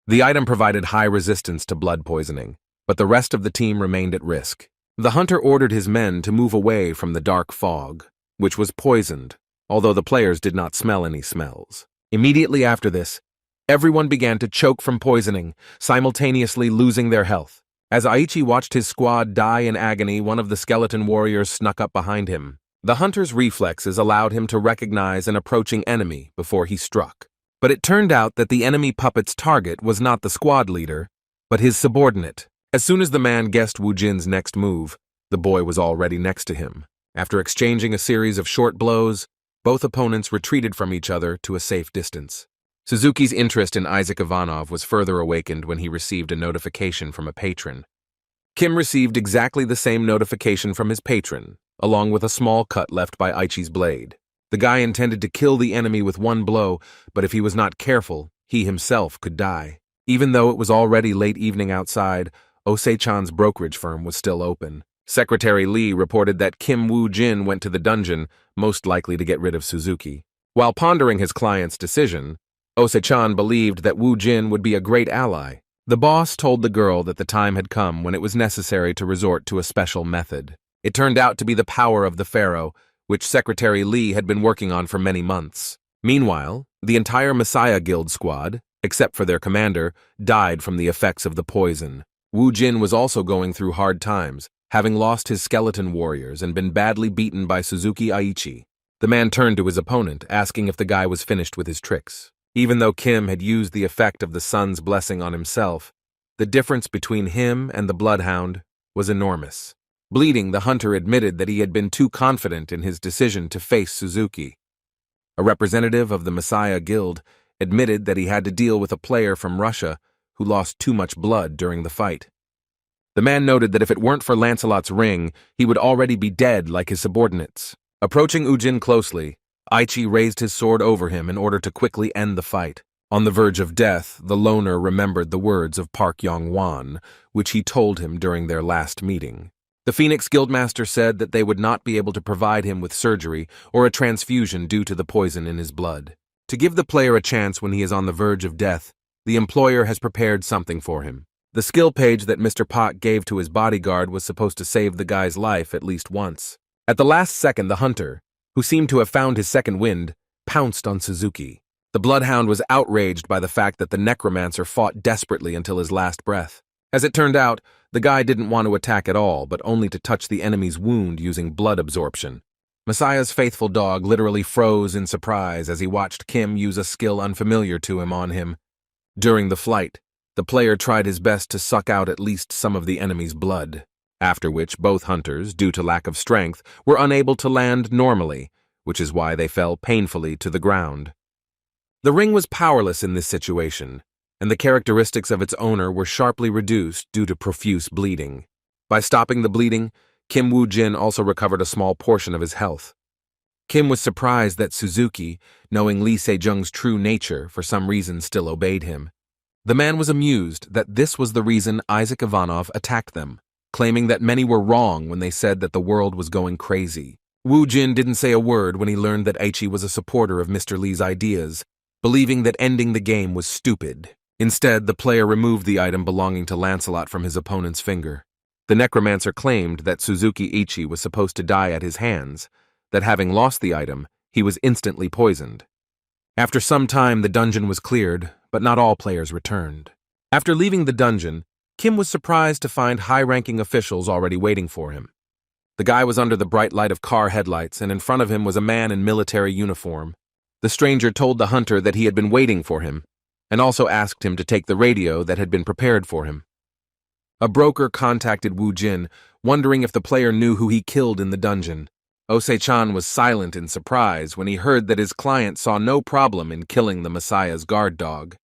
A: The item provided high resistance to blood poisoning, but the rest of the team remained at risk. The hunter ordered his men to move away from the dark fog, which was poisoned, although the players did not smell any smells. Immediately after this, everyone began to choke from poisoning, simultaneously losing their health. As Aichi watched his squad die in agony, one of the skeleton warriors snuck up behind him. The hunter's reflexes allowed him to recognize an approaching enemy before he struck. But it turned out that the enemy puppet's target was not the squad leader, but his subordinate. As soon as the man guessed Wu Jin's next move, the boy was already next to him. After exchanging a series of short blows, both opponents retreated from each other to a safe distance. Suzuki's interest in Isaac Ivanov was further awakened when he received a notification from a patron. Kim received exactly the same notification from his patron, along with a small cut left by Aichi's blade. The guy intended to kill the enemy with one blow, but if he was not careful, he himself could die. Even though it was already late evening outside, Osei-chan's brokerage firm was still open. Secretary Lee reported that Kim Wu Jin went to the dungeon, most likely to get rid of Suzuki. While pondering his client's decision, Osei-chan believed that Wu Jin would be a great ally. The boss told the girl that the time had come when it was necessary to resort to a special method. It turned out to be the power of the pharaoh, which Secretary Lee had been working on for many months. Meanwhile, the entire Messiah Guild squad, except for their commander, died from the effects of the poison. Wu Jin was also going through hard times, having lost his skeleton warriors and been badly beaten by Suzuki Aichi. The man turned to his opponent, asking if the guy was finished with his tricks. Even though Kim had used the effect of the sun's blessing on himself, the difference between him and the bloodhound was enormous. Bleeding, the hunter admitted that he had been too confident in his decision to face Suzuki. A representative of the Messiah Guild admitted that he had to deal with a player from Russia who lost too much blood during the fight. The man noted that if it weren't for Lancelot's ring, he would already be dead like his subordinates. Approaching Wu Jin closely, Aichi raised his sword over him in order to quickly end the fight. On the verge of death, the loner remembered the words of Park Yong-wan, which he told him during their last meeting. The Phoenix Guildmaster said that they would not be able to provide him with surgery or a transfusion due to the poison in his blood. To give the player a chance when he is on the verge of death, the employer has prepared something for him. The skill page that Mr. Park gave to his bodyguard was supposed to save the guy's life at least once. At the last second, the hunter, who seemed to have found his second wind, pounced on Suzuki. The bloodhound was outraged by the fact that the necromancer fought desperately until his last breath. As it turned out, the guy didn't want to attack at all, but only to touch the enemy's wound using blood absorption. Messiah's faithful dog literally froze in surprise as he watched Kim use a skill unfamiliar to him on him. During the flight, The player tried his best to suck out at least some of the enemy's blood, after which both hunters, due to lack of strength, were unable to land normally, which is why they fell painfully to the ground. The ring was powerless in this situation, and the characteristics of its owner were sharply reduced due to profuse bleeding. By stopping the bleeding, Wu Jin also recovered a small portion of his health. Kim was surprised that Suzuki, knowing Lee Se Jung's true nature, for some reason still obeyed him. The man was amused that this was the reason Isaac Ivanov attacked them, claiming that many were wrong when they said that the world was going crazy. Wu Jin didn't say a word when he learned that Aichi was a supporter of Mr. Lee's ideas, believing that ending the game was stupid. Instead, the player removed the item belonging to Lancelot from his opponent's finger. The necromancer claimed that Suzuki Ichi was supposed to die at his hands, that having lost the item, he was instantly poisoned. After some time, the dungeon was cleared, but not all players returned. After leaving the dungeon, Kim was surprised to find high-ranking officials already waiting for him. The guy was under the bright light of car headlights, and in front of him was a man in military uniform. The stranger told the hunter that he had been waiting for him, and also asked him to take the radio that had been prepared for him. A broker contacted Wu Jin, wondering if the player knew who he killed in the dungeon. Ose-chan was silent in surprise when he heard that his client saw no problem in killing the Messiah's guard dog.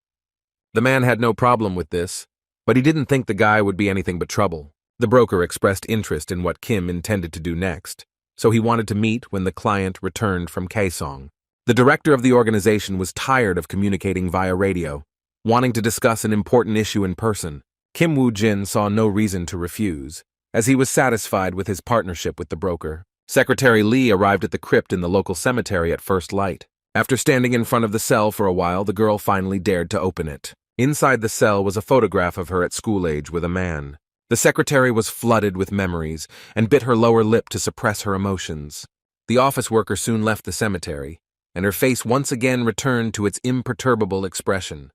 A: The man had no problem with this, but he didn't think the guy would be anything but trouble. The broker expressed interest in what Kim intended to do next, so he wanted to meet when the client returned from Kaesong. The director of the organization was tired of communicating via radio, wanting to discuss an important issue in person. Wu Jin saw no reason to refuse, as he was satisfied with his partnership with the broker. Secretary Lee arrived at the crypt in the local cemetery at first light. After standing in front of the cell for a while, the girl finally dared to open it. Inside the cell was a photograph of her at school age with a man. The secretary was flooded with memories and bit her lower lip to suppress her emotions. The office worker soon left the cemetery, and her face once again returned to its imperturbable expression.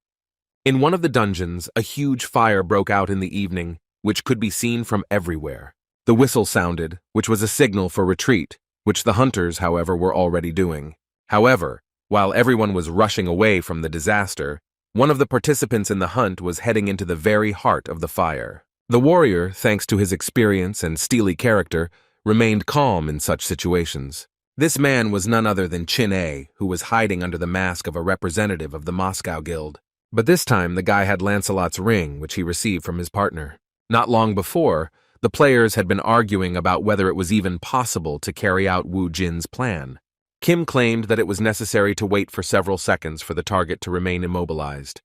A: In one of the dungeons, a huge fire broke out in the evening, which could be seen from everywhere. The whistle sounded, which was a signal for retreat, which the hunters, however, were already doing. However, while everyone was rushing away from the disaster, one of the participants in the hunt was heading into the very heart of the fire. The warrior, thanks to his experience and steely character, remained calm in such situations. This man was none other than Chin-A, who was hiding under the mask of a representative of the Moscow Guild. But this time the guy had Lancelot's ring, which he received from his partner. Not long before, the players had been arguing about whether it was even possible to carry out Wu Jin's plan. Kim claimed that it was necessary to wait for several seconds for the target to remain immobilized.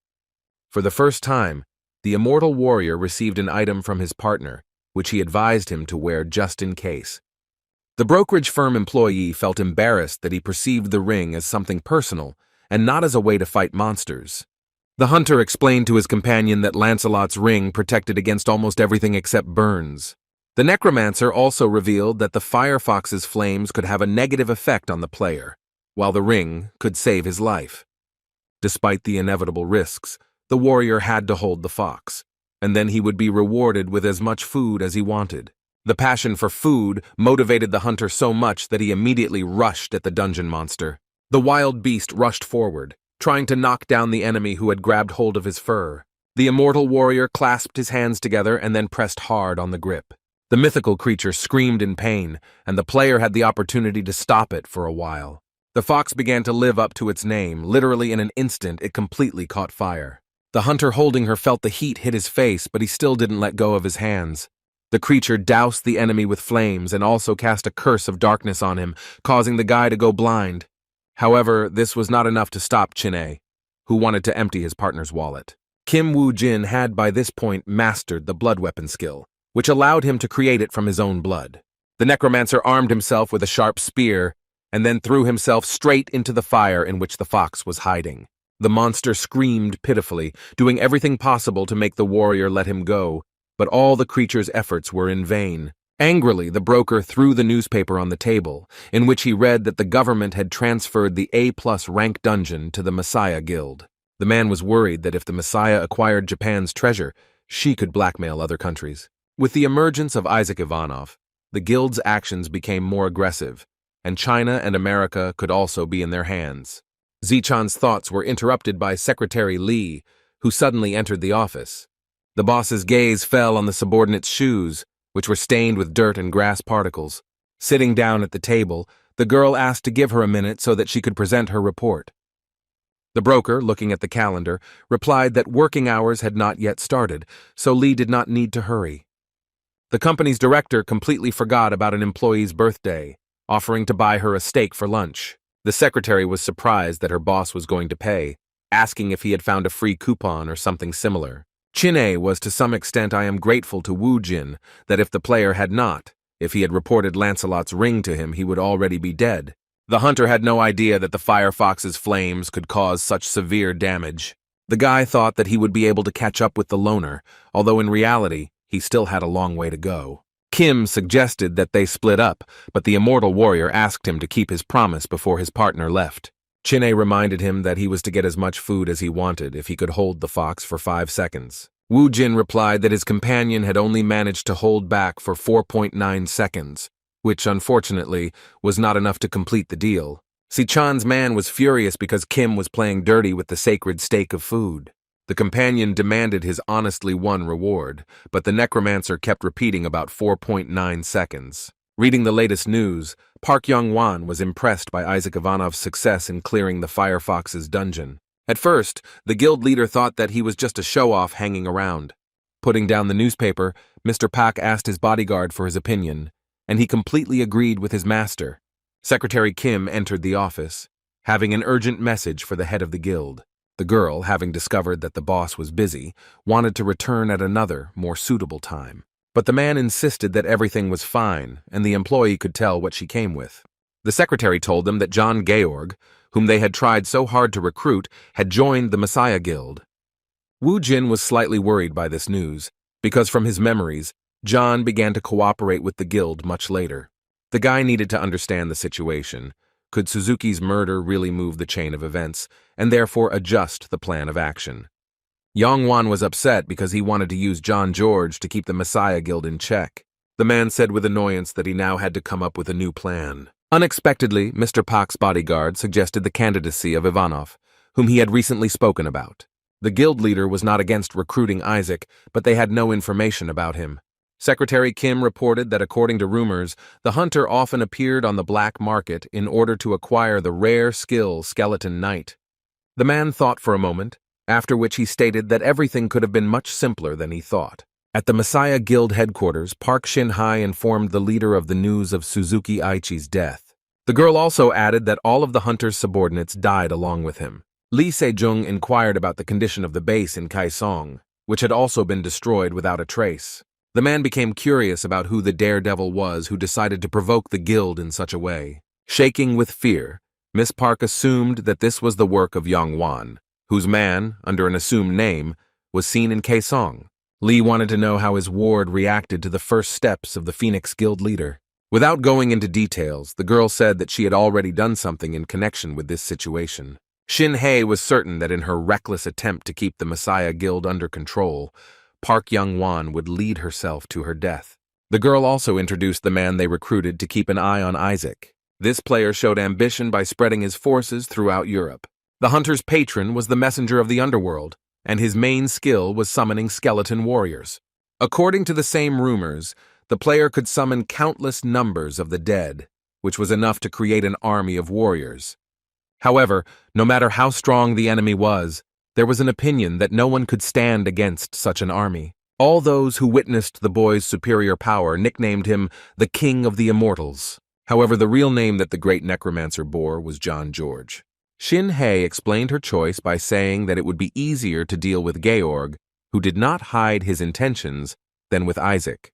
A: For the first time, the immortal warrior received an item from his partner, which he advised him to wear just in case. The brokerage firm employee felt embarrassed that he perceived the ring as something personal and not as a way to fight monsters. The hunter explained to his companion that Lancelot's ring protected against almost everything except burns. The necromancer also revealed that the firefox's flames could have a negative effect on the player, while the ring could save his life. Despite the inevitable risks, the warrior had to hold the fox, and then he would be rewarded with as much food as he wanted. The passion for food motivated the hunter so much that he immediately rushed at the dungeon monster. The wild beast rushed forward, trying to knock down the enemy who had grabbed hold of his fur. The immortal warrior clasped his hands together and then pressed hard on the grip. The mythical creature screamed in pain, and the player had the opportunity to stop it for a while. The fox began to live up to its name. Literally in an instant, it completely caught fire. The hunter holding her felt the heat hit his face, but he still didn't let go of his hands. The creature doused the enemy with flames and also cast a curse of darkness on him, causing the guy to go blind. However, this was not enough to stop Chin-A, who wanted to empty his partner's wallet. Wu Jin had by this point mastered the blood weapon skill, which allowed him to create it from his own blood. The necromancer armed himself with a sharp spear and then threw himself straight into the fire in which the fox was hiding. The monster screamed pitifully, doing everything possible to make the warrior let him go, but all the creature's efforts were in vain. Angrily, the broker threw the newspaper on the table, in which he read that the government had transferred the A+ rank dungeon to the Messiah Guild. The man was worried that if the Messiah acquired Japan's treasure, she could blackmail other countries. With the emergence of Isaac Ivanov, the guild's actions became more aggressive, and China and America could also be in their hands. Zichan's thoughts were interrupted by Secretary Lee, who suddenly entered the office. The boss's gaze fell on the subordinate's shoes, which were stained with dirt and grass particles. Sitting down at the table, the girl asked to give her a minute so that she could present her report. The broker, looking at the calendar, replied that working hours had not yet started, so Lee did not need to hurry. The company's director completely forgot about an employee's birthday, offering to buy her a steak for lunch. The secretary was surprised that her boss was going to pay, asking if he had found a free coupon or something similar. Chin-A was to some extent I am grateful to Wu Jin that if the player had not, if he had reported Lancelot's ring to him, he would already be dead. The hunter had no idea that the firefox's flames could cause such severe damage. The guy thought that he would be able to catch up with the loner, although in reality, he still had a long way to go. Kim suggested that they split up, but the immortal warrior asked him to keep his promise before his partner left. Chin-A reminded him that he was to get as much food as he wanted if he could hold the fox for 5 seconds. Wu Jin replied that his companion had only managed to hold back for 4.9 seconds, which, unfortunately, was not enough to complete the deal. Si Chan's man was furious because Kim was playing dirty with the sacred stake of food. The companion demanded his honestly won reward, but the necromancer kept repeating about 4.9 seconds. Reading the latest news, Park Young-wan was impressed by Isaac Ivanov's success in clearing the Firefox's dungeon. At first, the guild leader thought that he was just a show-off hanging around. Putting down the newspaper, Mr. Pak asked his bodyguard for his opinion, and he completely agreed with his master. Secretary Kim entered the office, having an urgent message for the head of the guild. The girl, having discovered that the boss was busy, wanted to return at another, more suitable time. But the man insisted that everything was fine, and the employee could tell what she came with. The secretary told them that John Georg, whom they had tried so hard to recruit, had joined the Messiah Guild. Wu Jin was slightly worried by this news, because from his memories, John began to cooperate with the guild much later. The guy needed to understand the situation. Could Suzuki's murder really move the chain of events, and therefore adjust the plan of action? Yong-wan was upset because he wanted to use John George to keep the Messiah Guild in check. The man said with annoyance that he now had to come up with a new plan. Unexpectedly, Mr. Pak's bodyguard suggested the candidacy of Ivanov, whom he had recently spoken about. The guild leader was not against recruiting Isaac, but they had no information about him. Secretary Kim reported that according to rumors, the hunter often appeared on the black market in order to acquire the rare skill Skeleton Knight. The man thought for a moment, after which he stated that everything could have been much simpler than he thought. At the Messiah Guild headquarters, Park Shin-hai informed the leader of the news of Suzuki Aichi's death. The girl also added that all of the hunter's subordinates died along with him. Lee Se Jung inquired about the condition of the base in Kaesong, which had also been destroyed without a trace. The man became curious about who the daredevil was who decided to provoke the guild in such a way. Shaking with fear, Miss Park assumed that this was the work of Yong-wan, whose man, under an assumed name, was seen in Kaesong. Lee wanted to know how his ward reacted to the first steps of the Phoenix Guild leader. Without going into details, the girl said that she had already done something in connection with this situation. Shin-hae was certain that in her reckless attempt to keep the Messiah Guild under control, Park Young-wan would lead herself to her death. The girl also introduced the man they recruited to keep an eye on Isaac. This player showed ambition by spreading his forces throughout Europe. The hunter's patron was the messenger of the underworld, and his main skill was summoning skeleton warriors. According to the same rumors, the player could summon countless numbers of the dead, which was enough to create an army of warriors. However, no matter how strong the enemy was, there was an opinion that no one could stand against such an army. All those who witnessed the boy's superior power nicknamed him the King of the Immortals. However, the real name that the great necromancer bore was John George. Shin-hae explained her choice by saying that it would be easier to deal with Georg, who did not hide his intentions, than with Isaac.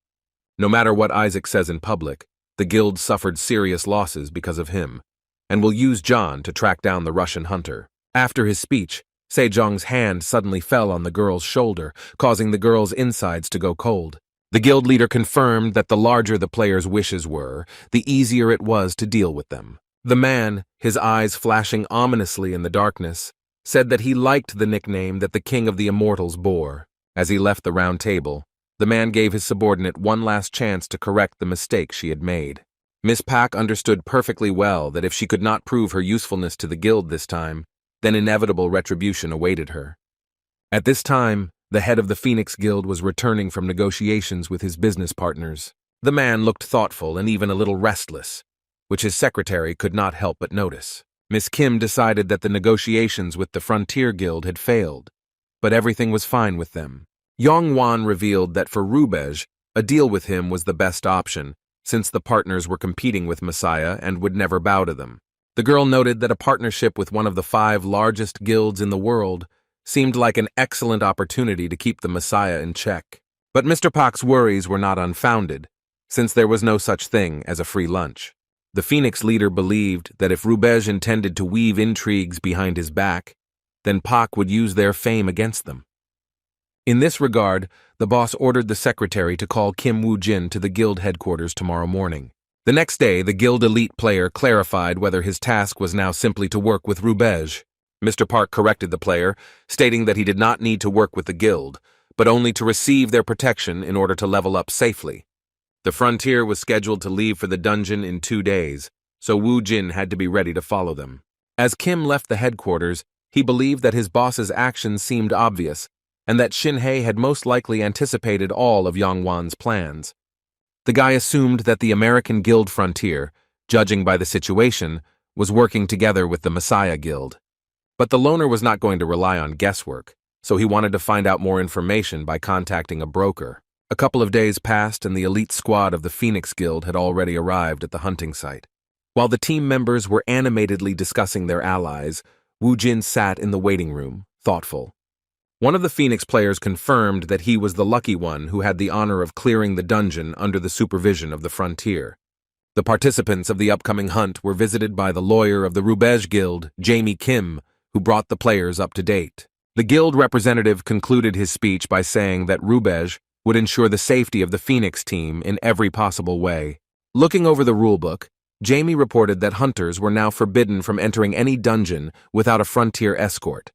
A: No matter what Isaac says in public, the guild suffered serious losses because of him, and will use John to track down the Russian hunter. After his speech, Se Jung's hand suddenly fell on the girl's shoulder, causing the girl's insides to go cold. The guild leader confirmed that the larger the player's wishes were, the easier it was to deal with them. The man, his eyes flashing ominously in the darkness, said that he liked the nickname that the King of the Immortals bore. As he left the round table, the man gave his subordinate one last chance to correct the mistake she had made. Miss Pak understood perfectly well that if she could not prove her usefulness to the guild this time, then inevitable retribution awaited her. At this time, the head of the Phoenix Guild was returning from negotiations with his business partners. The man looked thoughtful and even a little restless, which his secretary could not help but notice. Miss Kim decided that the negotiations with the Frontier Guild had failed, but everything was fine with them. Yong-Wan revealed that for Rubej, a deal with him was the best option, since the partners were competing with Messiah and would never bow to them. The girl noted that a partnership with one of the 5 largest guilds in the world seemed like an excellent opportunity to keep the Messiah in check. But Mr. Pak's worries were not unfounded, since there was no such thing as a free lunch. The Phoenix leader believed that if Rubej intended to weave intrigues behind his back, then Pak would use their fame against them. In this regard, the boss ordered the secretary to call Kim Wu Jin to the guild headquarters tomorrow morning. The next day, the guild elite player clarified whether his task was now simply to work with Rubej. Mr. Park corrected the player, stating that he did not need to work with the guild, but only to receive their protection in order to level up safely. The Frontier was scheduled to leave for the dungeon in 2 days, so Wu Jin had to be ready to follow them. As Kim left the headquarters, he believed that his boss's actions seemed obvious, and that Shin-hye had most likely anticipated all of Yong-Wan's plans. The guy assumed that the American Guild Frontier, judging by the situation, was working together with the Messiah Guild. But the loner was not going to rely on guesswork, so he wanted to find out more information by contacting a broker. A couple of days passed and the elite squad of the Phoenix Guild had already arrived at the hunting site. While the team members were animatedly discussing their allies, Wu Jin sat in the waiting room, thoughtful. One of the Phoenix players confirmed that he was the lucky one who had the honor of clearing the dungeon under the supervision of the Frontier. The participants of the upcoming hunt were visited by the lawyer of the Rubej Guild, Jamie Kim, who brought the players up to date. The guild representative concluded his speech by saying that Rubej would ensure the safety of the Phoenix team in every possible way. Looking over the rulebook, Jamie reported that hunters were now forbidden from entering any dungeon without a Frontier escort.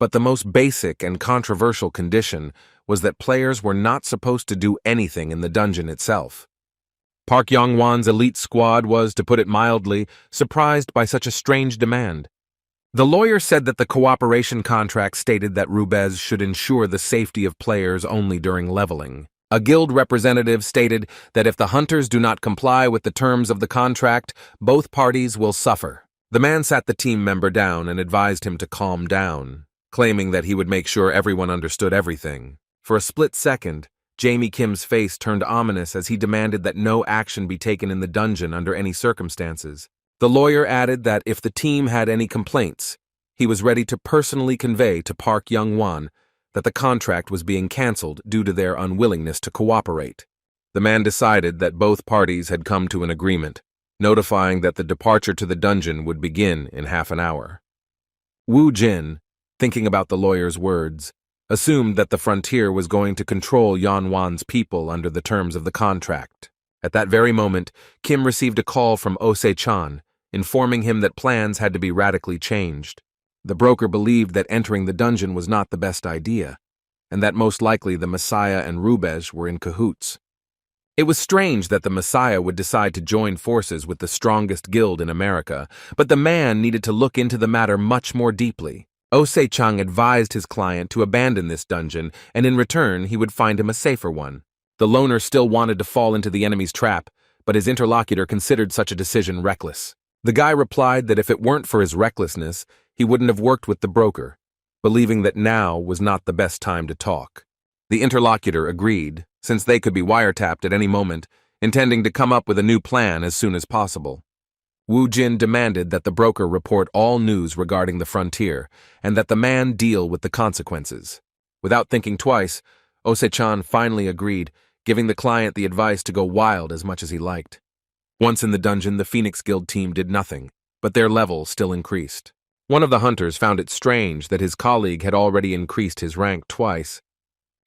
A: But the most basic and controversial condition was that players were not supposed to do anything in the dungeon itself. Park Yong-Wan's elite squad was, to put it mildly, surprised by such a strange demand. The lawyer said that the cooperation contract stated that Rubej should ensure the safety of players only during leveling. A guild representative stated that if the hunters do not comply with the terms of the contract, both parties will suffer. The man sat the team member down and advised him to calm down, claiming that he would make sure everyone understood everything. For a split second, Jamie Kim's face turned ominous as he demanded that no action be taken in the dungeon under any circumstances. The lawyer added that if the team had any complaints, he was ready to personally convey to Park Young-wan that the contract was being cancelled due to their unwillingness to cooperate. The man decided that both parties had come to an agreement, notifying that the departure to the dungeon would begin in half an hour. Wu Jin, thinking about the lawyer's words, assumed that the Frontier was going to control Yan-Wan's people under the terms of the contract. At that very moment, Kim received a call from Ose-chan, informing him that plans had to be radically changed. The broker believed that entering the dungeon was not the best idea, and that most likely the Messiah and Rubej were in cahoots. It was strange that the Messiah would decide to join forces with the strongest guild in America, but the man needed to look into the matter much more deeply. Ose-chan advised his client to abandon this dungeon, and in return he would find him a safer one. The loner still wanted to fall into the enemy's trap, but his interlocutor considered such a decision reckless. The guy replied that if it weren't for his recklessness, he wouldn't have worked with the broker, believing that now was not the best time to talk. The interlocutor agreed, since they could be wiretapped at any moment, intending to come up with a new plan as soon as possible. Wu Jin demanded that the broker report all news regarding the Frontier, and that the man deal with the consequences. Without thinking twice, Ose-chan finally agreed, giving the client the advice to go wild as much as he liked. Once in the dungeon, the Phoenix Guild team did nothing, but their level still increased. One of the hunters found it strange that his colleague had already increased his rank twice.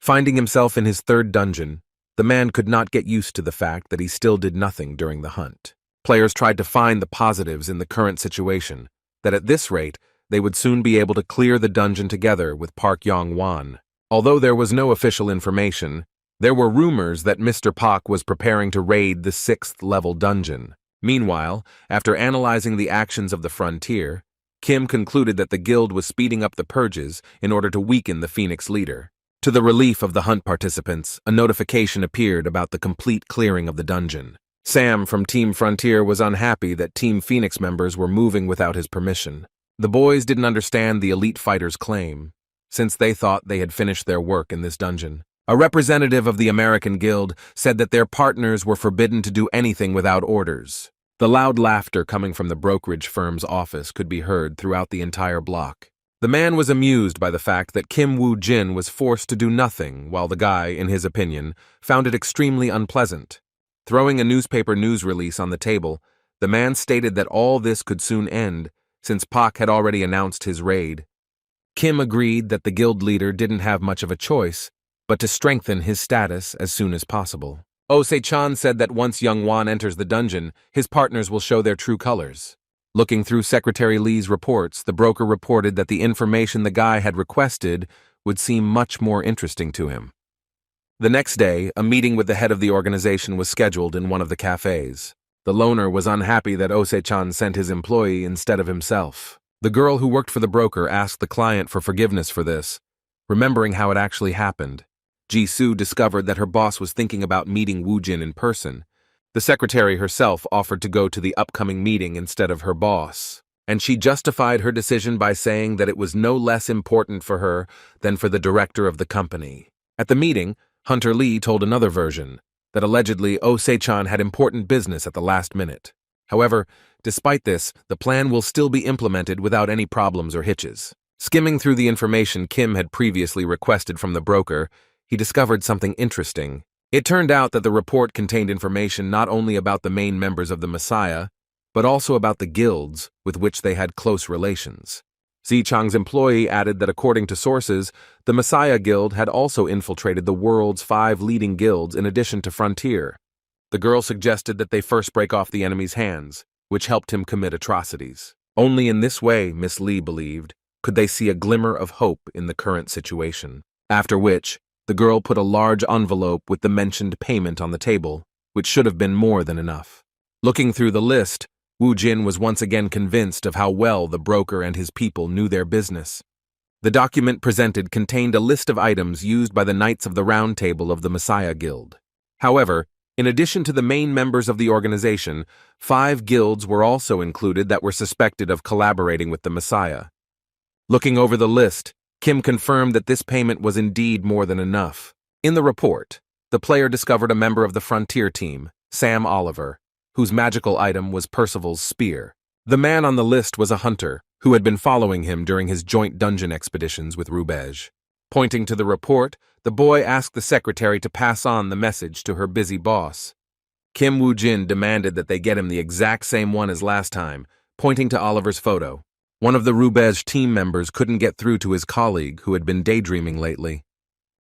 A: Finding himself in his third dungeon, the man could not get used to the fact that he still did nothing during the hunt. Players tried to find the positives in the current situation, that at this rate, they would soon be able to clear the dungeon together with Park Yong-wan. Although there was no official information, there were rumors that Mr. Pak was preparing to raid the 6th-level dungeon. Meanwhile, after analyzing the actions of the Frontier, Kim concluded that the guild was speeding up the purges in order to weaken the Phoenix leader. To the relief of the hunt participants, a notification appeared about the complete clearing of the dungeon. Sam from Team Frontier was unhappy that Team Phoenix members were moving without his permission. The boys didn't understand the elite fighter's claim, since they thought they had finished their work in this dungeon. A representative of the American Guild said that their partners were forbidden to do anything without orders. The loud laughter coming from the brokerage firm's office could be heard throughout the entire block. The man was amused by the fact that Wu Jin was forced to do nothing, while the guy, in his opinion, found it extremely unpleasant. Throwing a newspaper news release on the table, the man stated that all this could soon end, since Pak had already announced his raid. Kim agreed that the guild leader didn't have much of a choice, but to strengthen his status as soon as possible. Se-chan said that once Young Wan enters the dungeon, his partners will show their true colors. Looking through Secretary Lee's reports, the broker reported that the information the guy had requested would seem much more interesting to him. The next day, a meeting with the head of the organization was scheduled in one of the cafes. The loner was unhappy that Se-chan sent his employee instead of himself. The girl who worked for the broker asked the client for forgiveness for this, remembering how it actually happened. Jisoo discovered that her boss was thinking about meeting Wu Jin in person. The secretary herself offered to go to the upcoming meeting instead of her boss, and she justified her decision by saying that it was no less important for her than for the director of the company. At the meeting, Hunter Lee told another version, that allegedly Se-chan had important business at the last minute. However, despite this, the plan will still be implemented without any problems or hitches. Skimming through the information Kim had previously requested from the broker, he discovered something interesting. It turned out that the report contained information not only about the main members of the Messiah, but also about the guilds with which they had close relations. Zichang's employee added that according to sources, the Messiah Guild had also infiltrated the world's 5 leading guilds in addition to Frontier. The girl suggested that they first break off the enemy's hands, which helped him commit atrocities. Only in this way, Miss Lee believed, could they see a glimmer of hope in the current situation. After which, the girl put a large envelope with the mentioned payment on the table, which should have been more than enough. Looking through the list, Wu Jin was once again convinced of how well the broker and his people knew their business. The document presented contained a list of items used by the Knights of the Round Table of the Messiah Guild. However, in addition to the main members of the organization, 5 guilds were also included that were suspected of collaborating with the Messiah. Looking over the list, Kim confirmed that this payment was indeed more than enough. In the report, the player discovered a member of the Frontier team, Sam Oliver, whose magical item was Percival's spear. The man on the list was a hunter, who had been following him during his joint dungeon expeditions with Rubej. Pointing to the report, the boy asked the secretary to pass on the message to her busy boss. Wu Jin demanded that they get him the exact same one as last time, pointing to Oliver's photo. One of the Rubej team members couldn't get through to his colleague who had been daydreaming lately.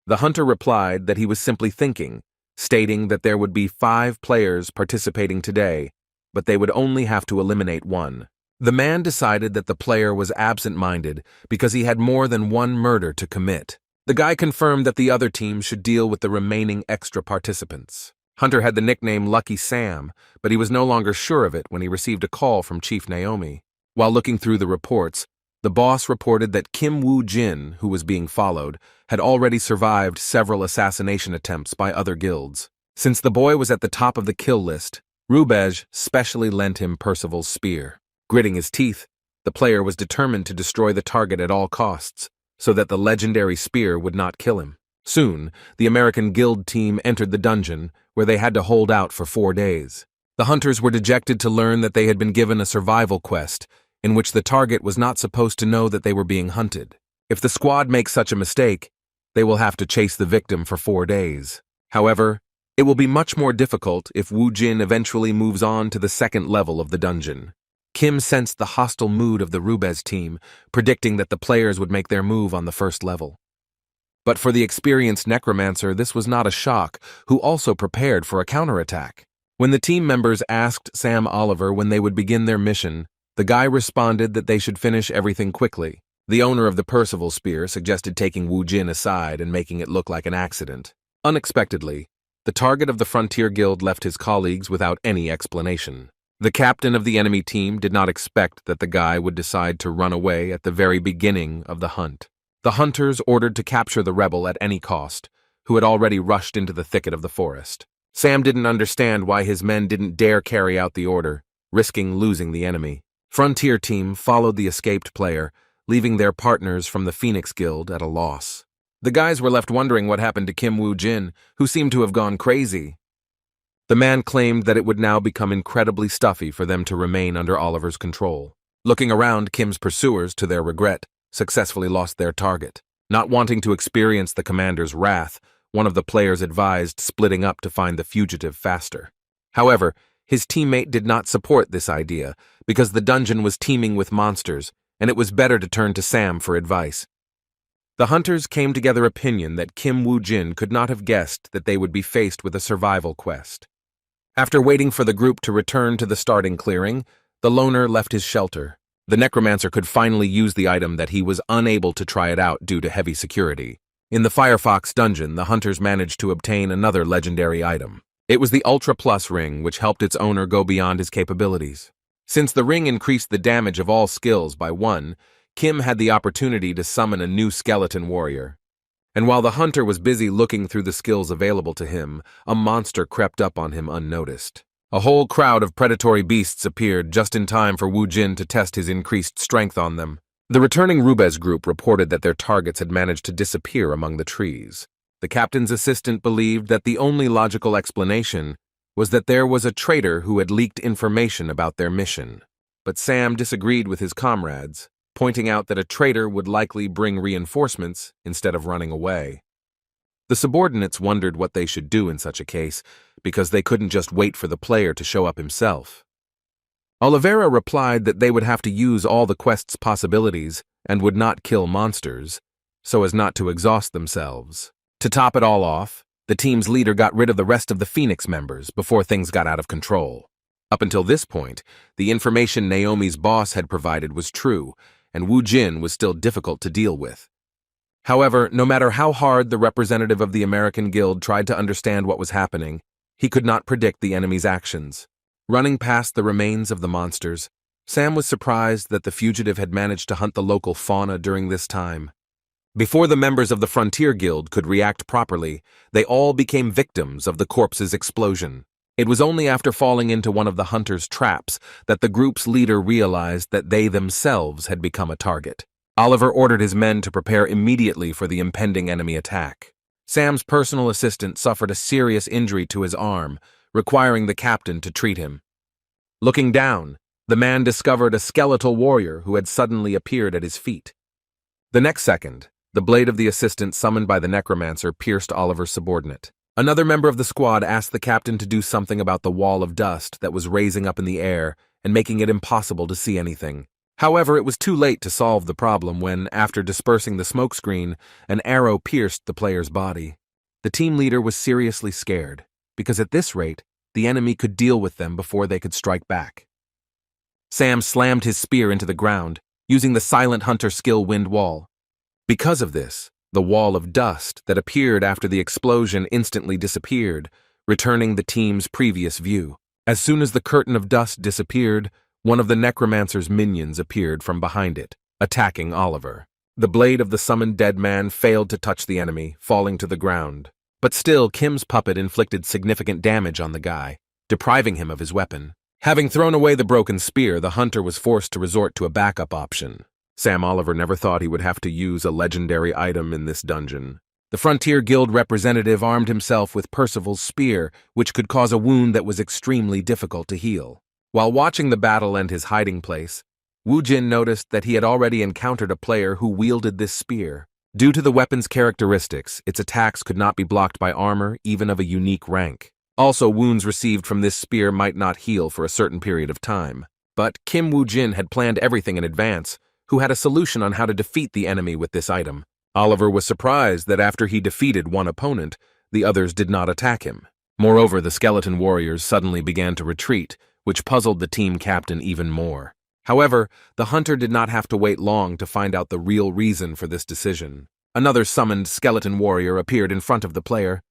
A: The hunter replied that he was simply thinking, stating that there would be 5 players participating today, but they would only have to eliminate one. The man decided that the player was absent-minded because he had more than one murder to commit. The guy confirmed that the other team should deal with the remaining extra participants. Hunter had the nickname Lucky Sam, but he was no longer sure of it when he received a call from Chief Naomi. While looking through the reports, the boss reported that Wu Jin, who was being followed, had already survived several assassination attempts by other guilds. Since the boy was at the top of the kill list, Rubej specially lent him Percival's spear. Gritting his teeth, the player was determined to destroy the target at all costs, so that the legendary spear would not kill him. Soon, the American Guild team entered the dungeon, where they had to hold out for 4 days. The hunters were dejected to learn that they had been given a survival quest, in which the target was not supposed to know that they were being hunted. If the squad makes such a mistake, they will have to chase the victim for 4 days. However, it will be much more difficult if Wu Jin eventually moves on to the 2nd level of the dungeon. Kim sensed the hostile mood of the Rubez team, predicting that the players would make their move on the 1st level. But for the experienced necromancer, this was not a shock, who also prepared for a counterattack. When the team members asked Sam Oliver when they would begin their mission, the guy responded that they should finish everything quickly. The owner of the Percival spear suggested taking Wu Jin aside and making it look like an accident. Unexpectedly, the target of the Frontier Guild left his colleagues without any explanation. The captain of the enemy team did not expect that the guy would decide to run away at the very beginning of the hunt. The hunters ordered to capture the rebel at any cost, who had already rushed into the thicket of the forest. Sam didn't understand why his men didn't dare carry out the order, risking losing the enemy. Frontier team followed the escaped player, leaving their partners from the Phoenix Guild at a loss. The guys were left wondering what happened to Kim Wu Jin, who seemed to have gone crazy. The man claimed that it would now become incredibly stuffy for them to remain under Oliver's control. Looking around, Kim's pursuers, to their regret, successfully lost their target. Not wanting to experience the commander's wrath, one of the players advised splitting up to find the fugitive faster. However, his teammate did not support this idea because the dungeon was teeming with monsters, and it was better to turn to Sam for advice. The hunters came together opinion that Kim Wu Jin could not have guessed that they would be faced with a survival quest. After waiting for the group to return to the starting clearing, the loner left his shelter. The necromancer could finally use the item that he was unable to try it out due to heavy security. In the Firefox dungeon, the hunters managed to obtain another legendary item. It was the Ultra Plus ring, which helped its owner go beyond his capabilities. Since the ring increased the damage of all skills by 1, Kim had the opportunity to summon a new skeleton warrior. And while the hunter was busy looking through the skills available to him, a monster crept up on him unnoticed. A whole crowd of predatory beasts appeared just in time for Wu Jin to test his increased strength on them. The returning Rubez group reported that their targets had managed to disappear among the trees. The captain's assistant believed that the only logical explanation was that there was a traitor who had leaked information about their mission. But Sam disagreed with his comrades, pointing out that a traitor would likely bring reinforcements instead of running away. The subordinates wondered what they should do in such a case, because they couldn't just wait for the player to show up himself. Oliveira replied that they would have to use all the quest's possibilities and would not kill monsters, so as not to exhaust themselves. To top it all off, the team's leader got rid of the rest of the Phoenix members before things got out of control. Up until this point, the information Naomi's boss had provided was true, and Wu Jin was still difficult to deal with. However, no matter how hard the representative of the American Guild tried to understand what was happening, he could not predict the enemy's actions. Running past the remains of the monsters, Sam was surprised that the fugitive had managed to hunt the local fauna during this time. Before the members of the Frontier Guild could react properly, they all became victims of the corpse's explosion. It was only after falling into one of the hunters' traps that the group's leader realized that they themselves had become a target. Oliver ordered his men to prepare immediately for the impending enemy attack. Sam's personal assistant suffered a serious injury to his arm, requiring the captain to treat him. Looking down, the man discovered a skeletal warrior who had suddenly appeared at his feet. The next second, the blade of the assistant summoned by the necromancer pierced Oliver's subordinate. Another member of the squad asked the captain to do something about the wall of dust that was raising up in the air and making it impossible to see anything. However, it was too late to solve the problem when, after dispersing the smokescreen, an arrow pierced the player's body. The team leader was seriously scared, because at this rate, the enemy could deal with them before they could strike back. Sam slammed his spear into the ground, using the Silent Hunter skill Wind Wall. Because of this, the wall of dust that appeared after the explosion instantly disappeared, returning the team's previous view. As soon as the curtain of dust disappeared, one of the necromancer's minions appeared from behind it, attacking Oliver. The blade of the summoned dead man failed to touch the enemy, falling to the ground. But still, Kim's puppet inflicted significant damage on the guy, depriving him of his weapon. Having thrown away the broken spear, the hunter was forced to resort to a backup option. Sam Oliver never thought he would have to use a legendary item in this dungeon. The Frontier Guild representative armed himself with Percival's spear, which could cause a wound that was extremely difficult to heal. While watching the battle and his hiding place, Wu Jin noticed that he had already encountered a player who wielded this spear. Due to the weapon's characteristics, its attacks could not be blocked by armor, even of a unique rank. Also, wounds received from this spear might not heal for a certain period of time. But Kim Wu Jin had planned everything in advance, who had a solution on how to defeat the enemy with this item. Oliver was surprised that after he defeated one opponent, the others did not attack him. Moreover, the skeleton warriors suddenly began to retreat, which puzzled the team captain even more. However, the hunter did not have to wait long to find out the real reason for this decision. Another summoned skeleton warrior appeared in front of the player,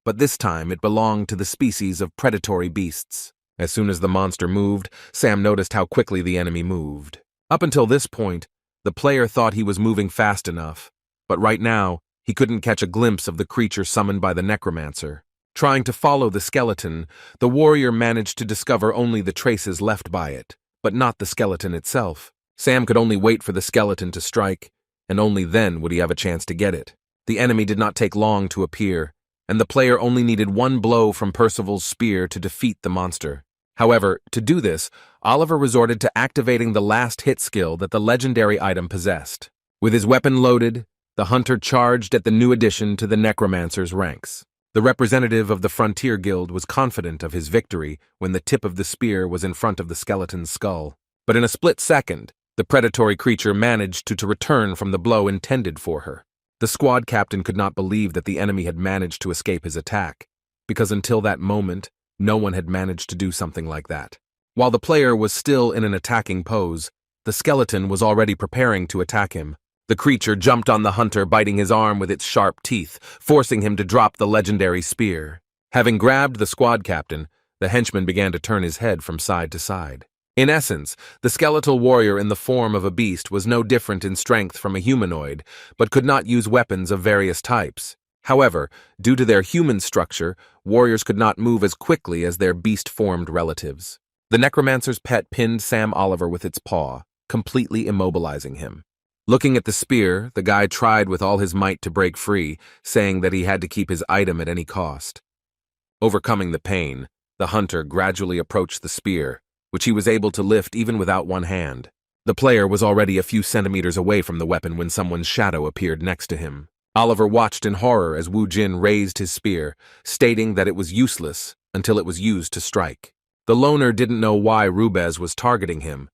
A: but this time it belonged to the species of predatory beasts. As soon as the monster moved, Sam noticed how quickly the enemy moved. Up until this point, the player thought he was moving fast enough, but right now, he couldn't catch a glimpse of the creature summoned by the necromancer. Trying to follow the skeleton, the warrior managed to discover only the traces left by it, but not the skeleton itself. Sam could only wait for the skeleton to strike, and only then would he have a chance to get it. The enemy did not take long to appear, and the player only needed one blow from Percival's spear to defeat the monster. However, to do this, Oliver resorted to activating the last hit skill that the legendary item possessed. With his weapon loaded, the hunter charged at the new addition to the necromancer's ranks. The representative of the Frontier Guild was confident of his victory when the tip of the spear was in front of the skeleton's skull. But in a split second, the predatory creature managed to return from the blow intended for her. The squad captain could not believe that the enemy had managed to escape his attack, because until that moment, no one had managed to do something like that. While the player was still in an attacking pose, the skeleton was already preparing to attack him. The creature jumped on the hunter, biting his arm with its sharp teeth, forcing him to drop the legendary spear. Having grabbed the squad captain, the henchman began to turn his head from side to side. In essence, the skeletal warrior in the form of a beast was no different in strength from a humanoid, but could not use weapons of various types. However, due to their human structure, warriors could not move as quickly as their beast-formed relatives. The necromancer's pet pinned Sam Oliver with its paw, completely immobilizing him. Looking at the spear, the guy tried with all his might to break free, saying that he had to keep his item at any cost. Overcoming the pain, the hunter gradually approached the spear, which he was able to lift even without one hand. The player was already a few centimeters away from the weapon when someone's shadow appeared next to him. Oliver watched in horror as Wu Jin raised his spear, stating that it was useless until it was used to strike. The loner didn't know why Rubez was targeting him,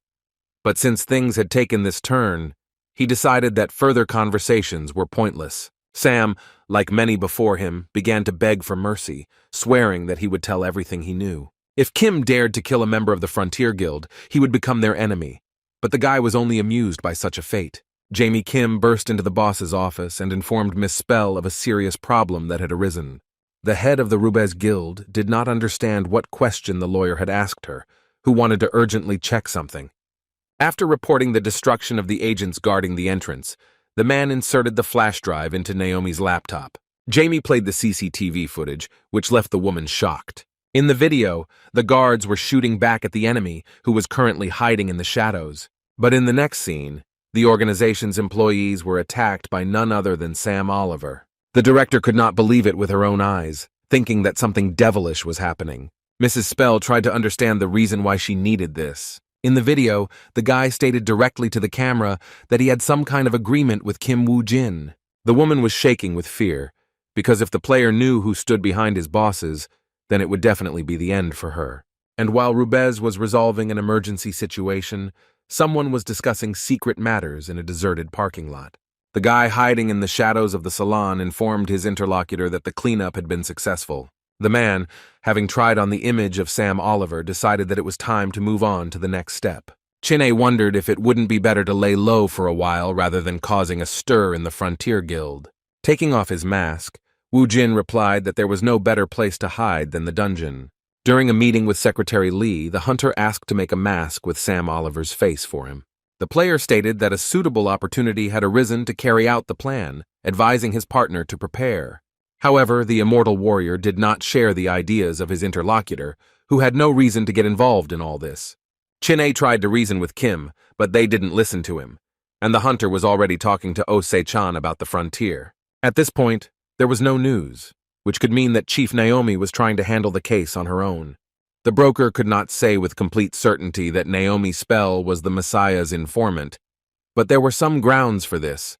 A: but since things had taken this turn, he decided that further conversations were pointless. Sam, like many before him, began to beg for mercy, swearing that he would tell everything he knew. If Kim dared to kill a member of the Frontier Guild, he would become their enemy. But the guy was only amused by such a fate. Jamie Kim burst into the boss's office and informed Miss Spell of a serious problem that had arisen. The head of the Rubez Guild did not understand what question the lawyer had asked her, who wanted to urgently check something. After reporting the destruction of the agents guarding the entrance, the man inserted the flash drive into Naomi's laptop. Jamie played the CCTV footage, which left the woman shocked. In the video, the guards were shooting back at the enemy, who was currently hiding in the shadows. But in the next scene, the organization's employees were attacked by none other than Sam Oliver. The director could not believe it with her own eyes, thinking that something devilish was happening. Mrs. Spell tried to understand the reason why she needed this. In the video, the guy stated directly to the camera that he had some kind of agreement with Kim Wu Jin. The woman was shaking with fear, because if the player knew who stood behind his bosses, then it would definitely be the end for her. And while Rubez was resolving an emergency situation, someone was discussing secret matters in a deserted parking lot. The guy hiding in the shadows of the salon informed his interlocutor that the cleanup had been successful. The man, having tried on the image of Sam Oliver, decided that it was time to move on to the next step. Chin'e wondered if it wouldn't be better to lay low for a while rather than causing a stir in the Frontier Guild. Taking off his mask, Wu Jin replied that there was no better place to hide than the dungeon. During a meeting with Secretary Lee, the hunter asked to make a mask with Sam Oliver's face for him. The player stated that a suitable opportunity had arisen to carry out the plan, advising his partner to prepare. However, the immortal warrior did not share the ideas of his interlocutor, who had no reason to get involved in all this. Chin'e tried to reason with Kim, but they didn't listen to him, and the hunter was already talking to Ose-chan about the frontier. At this point, there was no news, which could mean that Chief Naomi was trying to handle the case on her own. The broker could not say with complete certainty that Naomi Spell was the Messiah's informant, but there were some grounds for this.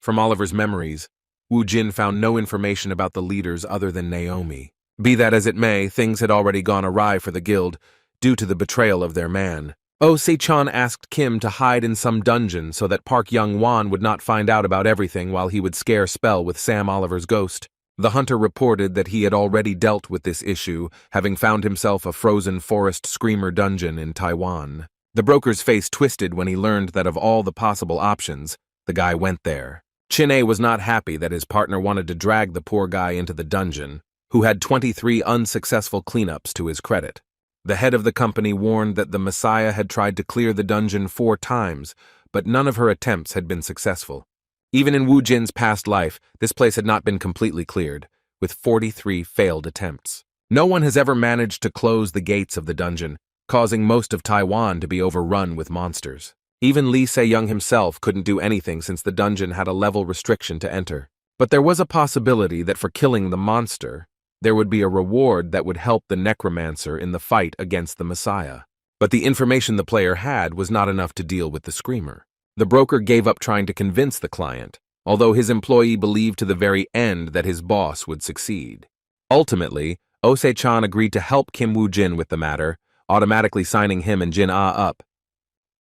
A: From Oliver's memories, Wu Jin found no information about the leaders other than Naomi. Be that as it may, things had already gone awry for the guild, due to the betrayal of their man. Ose-chan asked Kim to hide in some dungeon so that Park Young-won would not find out about everything while he would scare Spell with Sam Oliver's ghost. The hunter reported that he had already dealt with this issue, having found himself a frozen forest screamer dungeon in Taiwan. The broker's face twisted when he learned that of all the possible options, the guy went there. Chin'e was not happy that his partner wanted to drag the poor guy into the dungeon, who had 23 unsuccessful cleanups to his credit. The head of the company warned that the Messiah had tried to clear the dungeon 4 times, but none of her attempts had been successful. Even in Wu Jin's past life, this place had not been completely cleared, with 43 failed attempts. No one has ever managed to close the gates of the dungeon, causing most of Taiwan to be overrun with monsters. Even Lee Se Jung himself couldn't do anything since the dungeon had a level restriction to enter. But there was a possibility that for killing the monster, there would be a reward that would help the necromancer in the fight against the Messiah. But the information the player had was not enough to deal with the screamer. The broker gave up trying to convince the client, although his employee believed to the very end that his boss would succeed. Ultimately, Ose-chan agreed to help Kim Wu Jin with the matter, automatically signing him and Jin-ah up.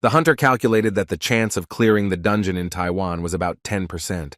A: The hunter calculated that the chance of clearing the dungeon in Taiwan was about 10%.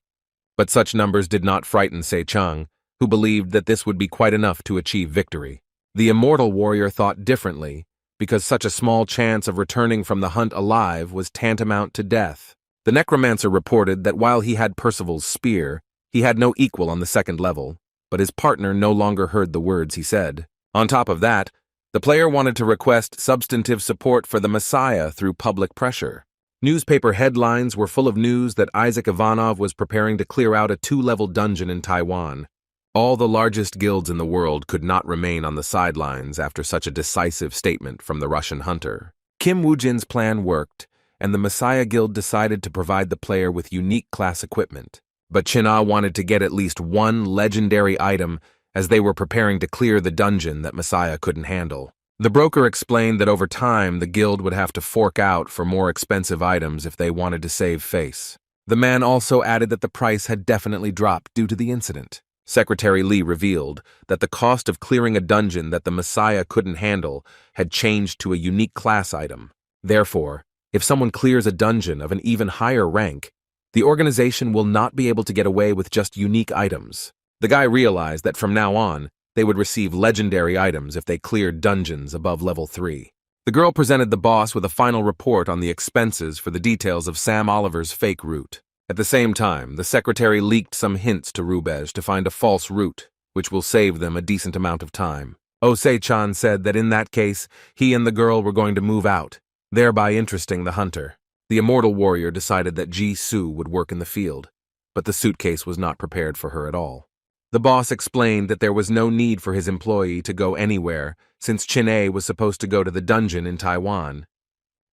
A: But such numbers did not frighten Se-chung, who believed that this would be quite enough to achieve victory. The immortal warrior thought differently, because such a small chance of returning from the hunt alive was tantamount to death. The necromancer reported that while he had Percival's spear, he had no equal on the 2nd level, but his partner no longer heard the words he said. On top of that, the player wanted to request substantive support for the Messiah through public pressure. Newspaper headlines were full of news that Isaac Ivanov was preparing to clear out a 2-level dungeon in Taiwan. All the largest guilds in the world could not remain on the sidelines after such a decisive statement from the Russian hunter. Kim Wu Jin's plan worked, and the Messiah Guild decided to provide the player with unique class equipment. But Jin-ah wanted to get at least one legendary item as they were preparing to clear the dungeon that Messiah couldn't handle. The broker explained that over time the guild would have to fork out for more expensive items if they wanted to save face. The man also added that the price had definitely dropped due to the incident. Secretary Lee revealed that the cost of clearing a dungeon that the Messiah couldn't handle had changed to a unique class item. Therefore, if someone clears a dungeon of an even higher rank, the organization will not be able to get away with just unique items. The guy realized that from now on, they would receive legendary items if they cleared dungeons above level 3. The girl presented the boss with a final report on the expenses for the details of Sam Oliver's fake route. At the same time, the secretary leaked some hints to Rubej to find a false route, which will save them a decent amount of time. Ose-chan said that in that case, he and the girl were going to move out, thereby interesting the hunter. The immortal warrior decided that Ji-soo would work in the field, but the suitcase was not prepared for her at all. The boss explained that there was no need for his employee to go anywhere, since Chin-A was supposed to go to the dungeon in Taiwan.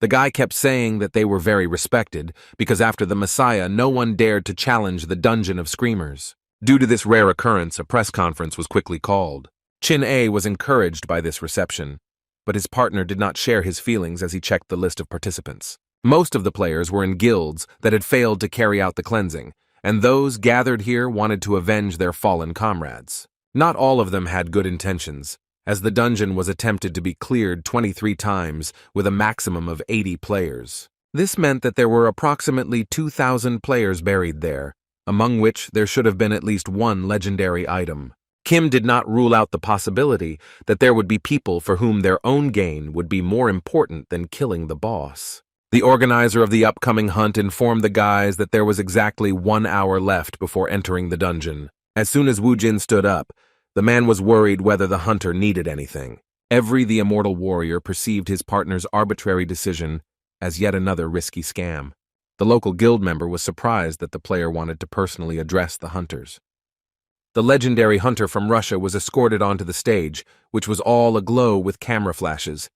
A: The guy kept saying that they were very respected, because after the Messiah, no one dared to challenge the Dungeon of Screamers. Due to this rare occurrence, a press conference was quickly called. Chin-A was encouraged by this reception, but his partner did not share his feelings as he checked the list of participants. Most of the players were in guilds that had failed to carry out the cleansing, and those gathered here wanted to avenge their fallen comrades. Not all of them had good intentions, as the dungeon was attempted to be cleared 23 times with a maximum of 80 players. This meant that there were approximately 2,000 players buried there, among which there should have been at least one legendary item. Kim did not rule out the possibility that there would be people for whom their own gain would be more important than killing the boss. The organizer of the upcoming hunt informed the guys that there was exactly 1 hour left before entering the dungeon. As soon as Wu Jin stood up, the man was worried whether the hunter needed anything. The immortal warrior perceived his partner's arbitrary decision as yet another risky scam. The local guild member was surprised that the player wanted to personally address the hunters. The legendary hunter from Russia was escorted onto the stage, which was all aglow with camera flashes.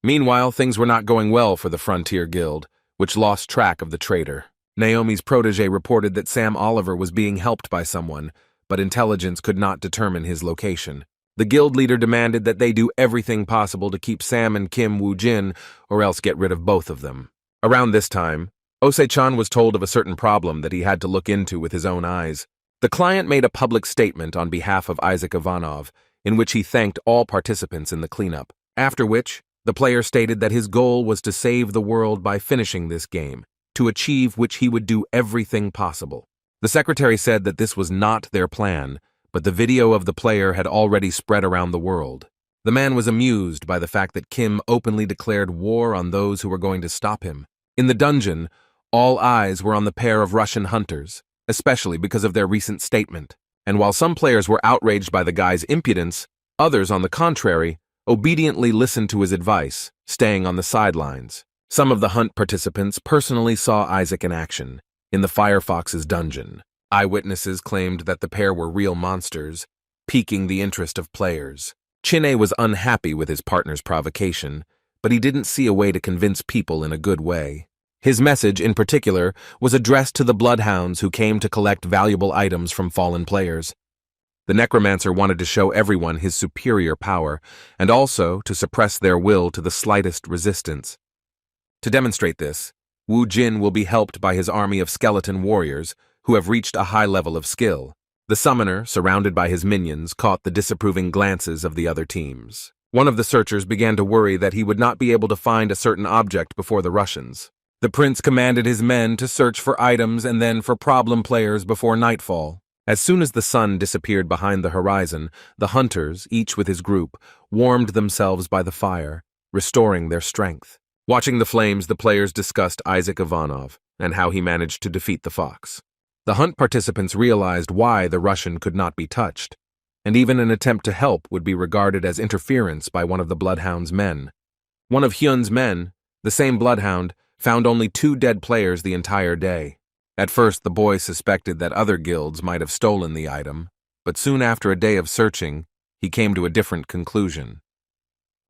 A: Meanwhile, things were not going well for the Frontier Guild, which lost track of the traitor. Naomi's protege reported that Sam Oliver was being helped by someone, but intelligence could not determine his location. The guild leader demanded that they do everything possible to keep Sam and Kim Wu Jin, or else get rid of both of them. Around this time, Ose-chan was told of a certain problem that he had to look into with his own eyes. The client made a public statement on behalf of Isaac Ivanov, in which he thanked all participants in the cleanup, after which the player stated that his goal was to save the world by finishing this game, to achieve which he would do everything possible. The secretary said that this was not their plan, but the video of the player had already spread around the world. The man was amused by the fact that Kim openly declared war on those who were going to stop him. In the dungeon, all eyes were on the pair of Russian hunters, especially because of their recent statement. And while some players were outraged by the guy's impudence, others, on the contrary, obediently listened to his advice, staying on the sidelines. Some of the hunt participants personally saw Isaac in action, in the Firefox's dungeon. Eyewitnesses claimed that the pair were real monsters, piquing the interest of players. Chin-A was unhappy with his partner's provocation, but he didn't see a way to convince people in a good way. His message, in particular, was addressed to the bloodhounds who came to collect valuable items from fallen players. The necromancer wanted to show everyone his superior power, and also to suppress their will to the slightest resistance. To demonstrate this, Wu Jin will be helped by his army of skeleton warriors, who have reached a high level of skill. The summoner, surrounded by his minions, caught the disapproving glances of the other teams. One of the searchers began to worry that he would not be able to find a certain object before the Russians. The prince commanded his men to search for items and then for problem players before nightfall. As soon as the sun disappeared behind the horizon, the hunters, each with his group, warmed themselves by the fire, restoring their strength. Watching the flames, the players discussed Isaac Ivanov and how he managed to defeat the fox. The hunt participants realized why the Russian could not be touched, and even an attempt to help would be regarded as interference by one of the Bloodhound's men. One of Hyun's men, the same Bloodhound, found only 2 dead players the entire day. At first, the boy suspected that other guilds might have stolen the item, but soon after a day of searching, he came to a different conclusion.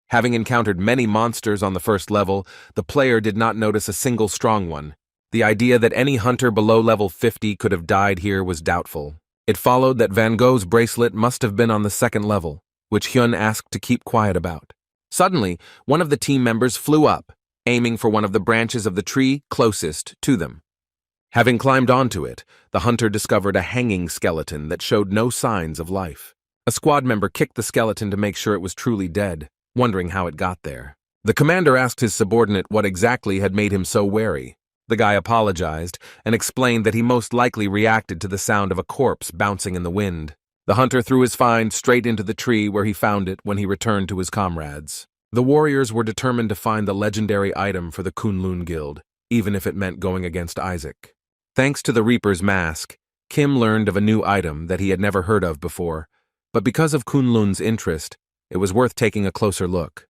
A: Having encountered many monsters on the first level, the player did not notice a single strong one. The idea that any hunter below level 50 could have died here was doubtful. It followed that Van Gogh's bracelet must have been on the 2nd level, which Hyun asked to keep quiet about. Suddenly, one of the team members flew up, aiming for one of the branches of the tree closest to them. Having climbed onto it, the hunter discovered a hanging skeleton that showed no signs of life. A squad member kicked the skeleton to make sure it was truly dead, wondering how it got there. The commander asked his subordinate what exactly had made him so wary. The guy apologized and explained that he most likely reacted to the sound of a corpse bouncing in the wind. The hunter threw his find straight into the tree where he found it when he returned to his comrades. The warriors were determined to find the legendary item for the Kunlun Guild, even if it meant going against Isaac. Thanks to the Reaper's mask, Kim learned of a new item that he had never heard of before, but because of Kunlun's interest, it was worth taking a closer look.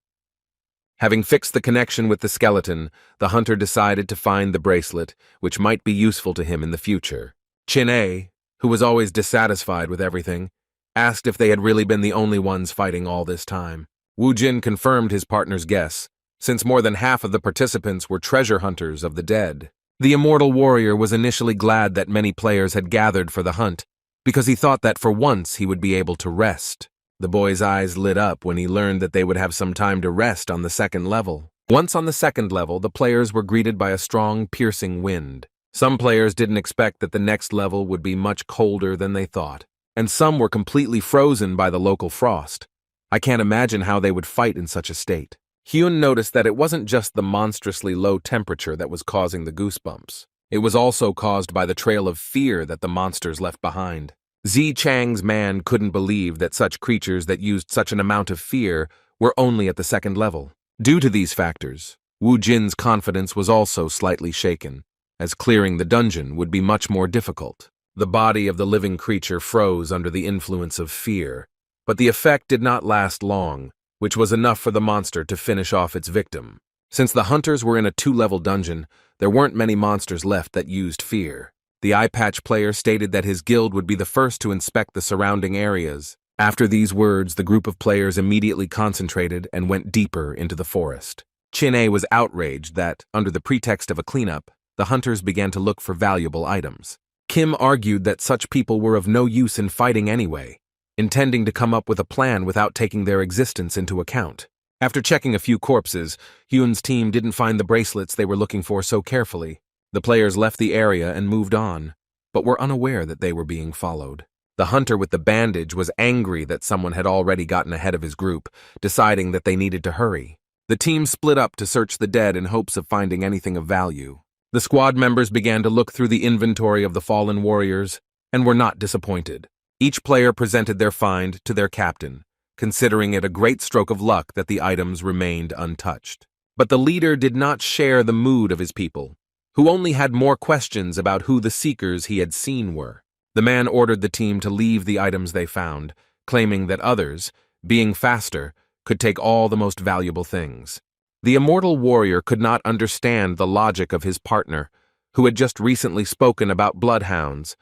A: Having fixed the connection with the skeleton, the hunter decided to find the bracelet, which might be useful to him in the future. Chin-A, who was always dissatisfied with everything, asked if they had really been the only ones fighting all this time. Wu Jin confirmed his partner's guess, since more than half of the participants were treasure hunters of the dead. The immortal warrior was initially glad that many players had gathered for the hunt, because he thought that for once he would be able to rest. The boy's eyes lit up when he learned that they would have some time to rest on the 2nd level. Once on the 2nd level, the players were greeted by a strong, piercing wind. Some players didn't expect that the next level would be much colder than they thought, and some were completely frozen by the local frost. I can't imagine how they would fight in such a state. Hyun noticed that it wasn't just the monstrously low temperature that was causing the goosebumps. It was also caused by the trail of fear that the monsters left behind. Zi Chang's man couldn't believe that such creatures that used such an amount of fear were only at the 2nd level. Due to these factors, Wu Jin's confidence was also slightly shaken, as clearing the dungeon would be much more difficult. The body of the living creature froze under the influence of fear, but the effect did not last long, which was enough for the monster to finish off its victim. Since the hunters were in a 2-level dungeon, there weren't many monsters left that used fear. The eye patch player stated that his guild would be the first to inspect the surrounding areas. After these words, the group of players immediately concentrated and went deeper into the forest. Chin-A was outraged that, under the pretext of a cleanup, the hunters began to look for valuable items. Kim argued that such people were of no use in fighting anyway, intending to come up with a plan without taking their existence into account. After checking a few corpses, Hyun's team didn't find the bracelets they were looking for so carefully. The players left the area and moved on, but were unaware that they were being followed. The hunter with the bandage was angry that someone had already gotten ahead of his group, deciding that they needed to hurry. The team split up to search the dead in hopes of finding anything of value. The squad members began to look through the inventory of the fallen warriors and were not disappointed. Each player presented their find to their captain, considering it a great stroke of luck that the items remained untouched. But the leader did not share the mood of his people, who only had more questions about who the seekers he had seen were. The man ordered the team to leave the items they found, claiming that others, being faster, could take all the most valuable things. The immortal warrior could not understand the logic of his partner, who had just recently spoken about bloodhounds,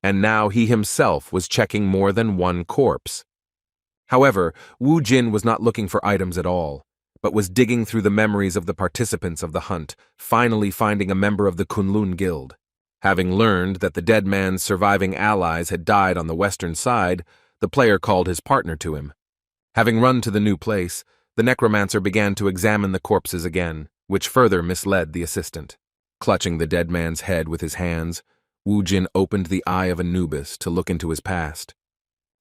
A: and now he himself was checking more than one corpse. However, Wu Jin was not looking for items at all, but was digging through the memories of the participants of the hunt, finally finding a member of the Kunlun Guild. Having learned that the dead man's surviving allies had died on the western side, the player called his partner to him. Having run to the new place, the necromancer began to examine the corpses again, which further misled the assistant. Clutching the dead man's head with his hands, Wu Jin opened the Eye of Anubis to look into his past.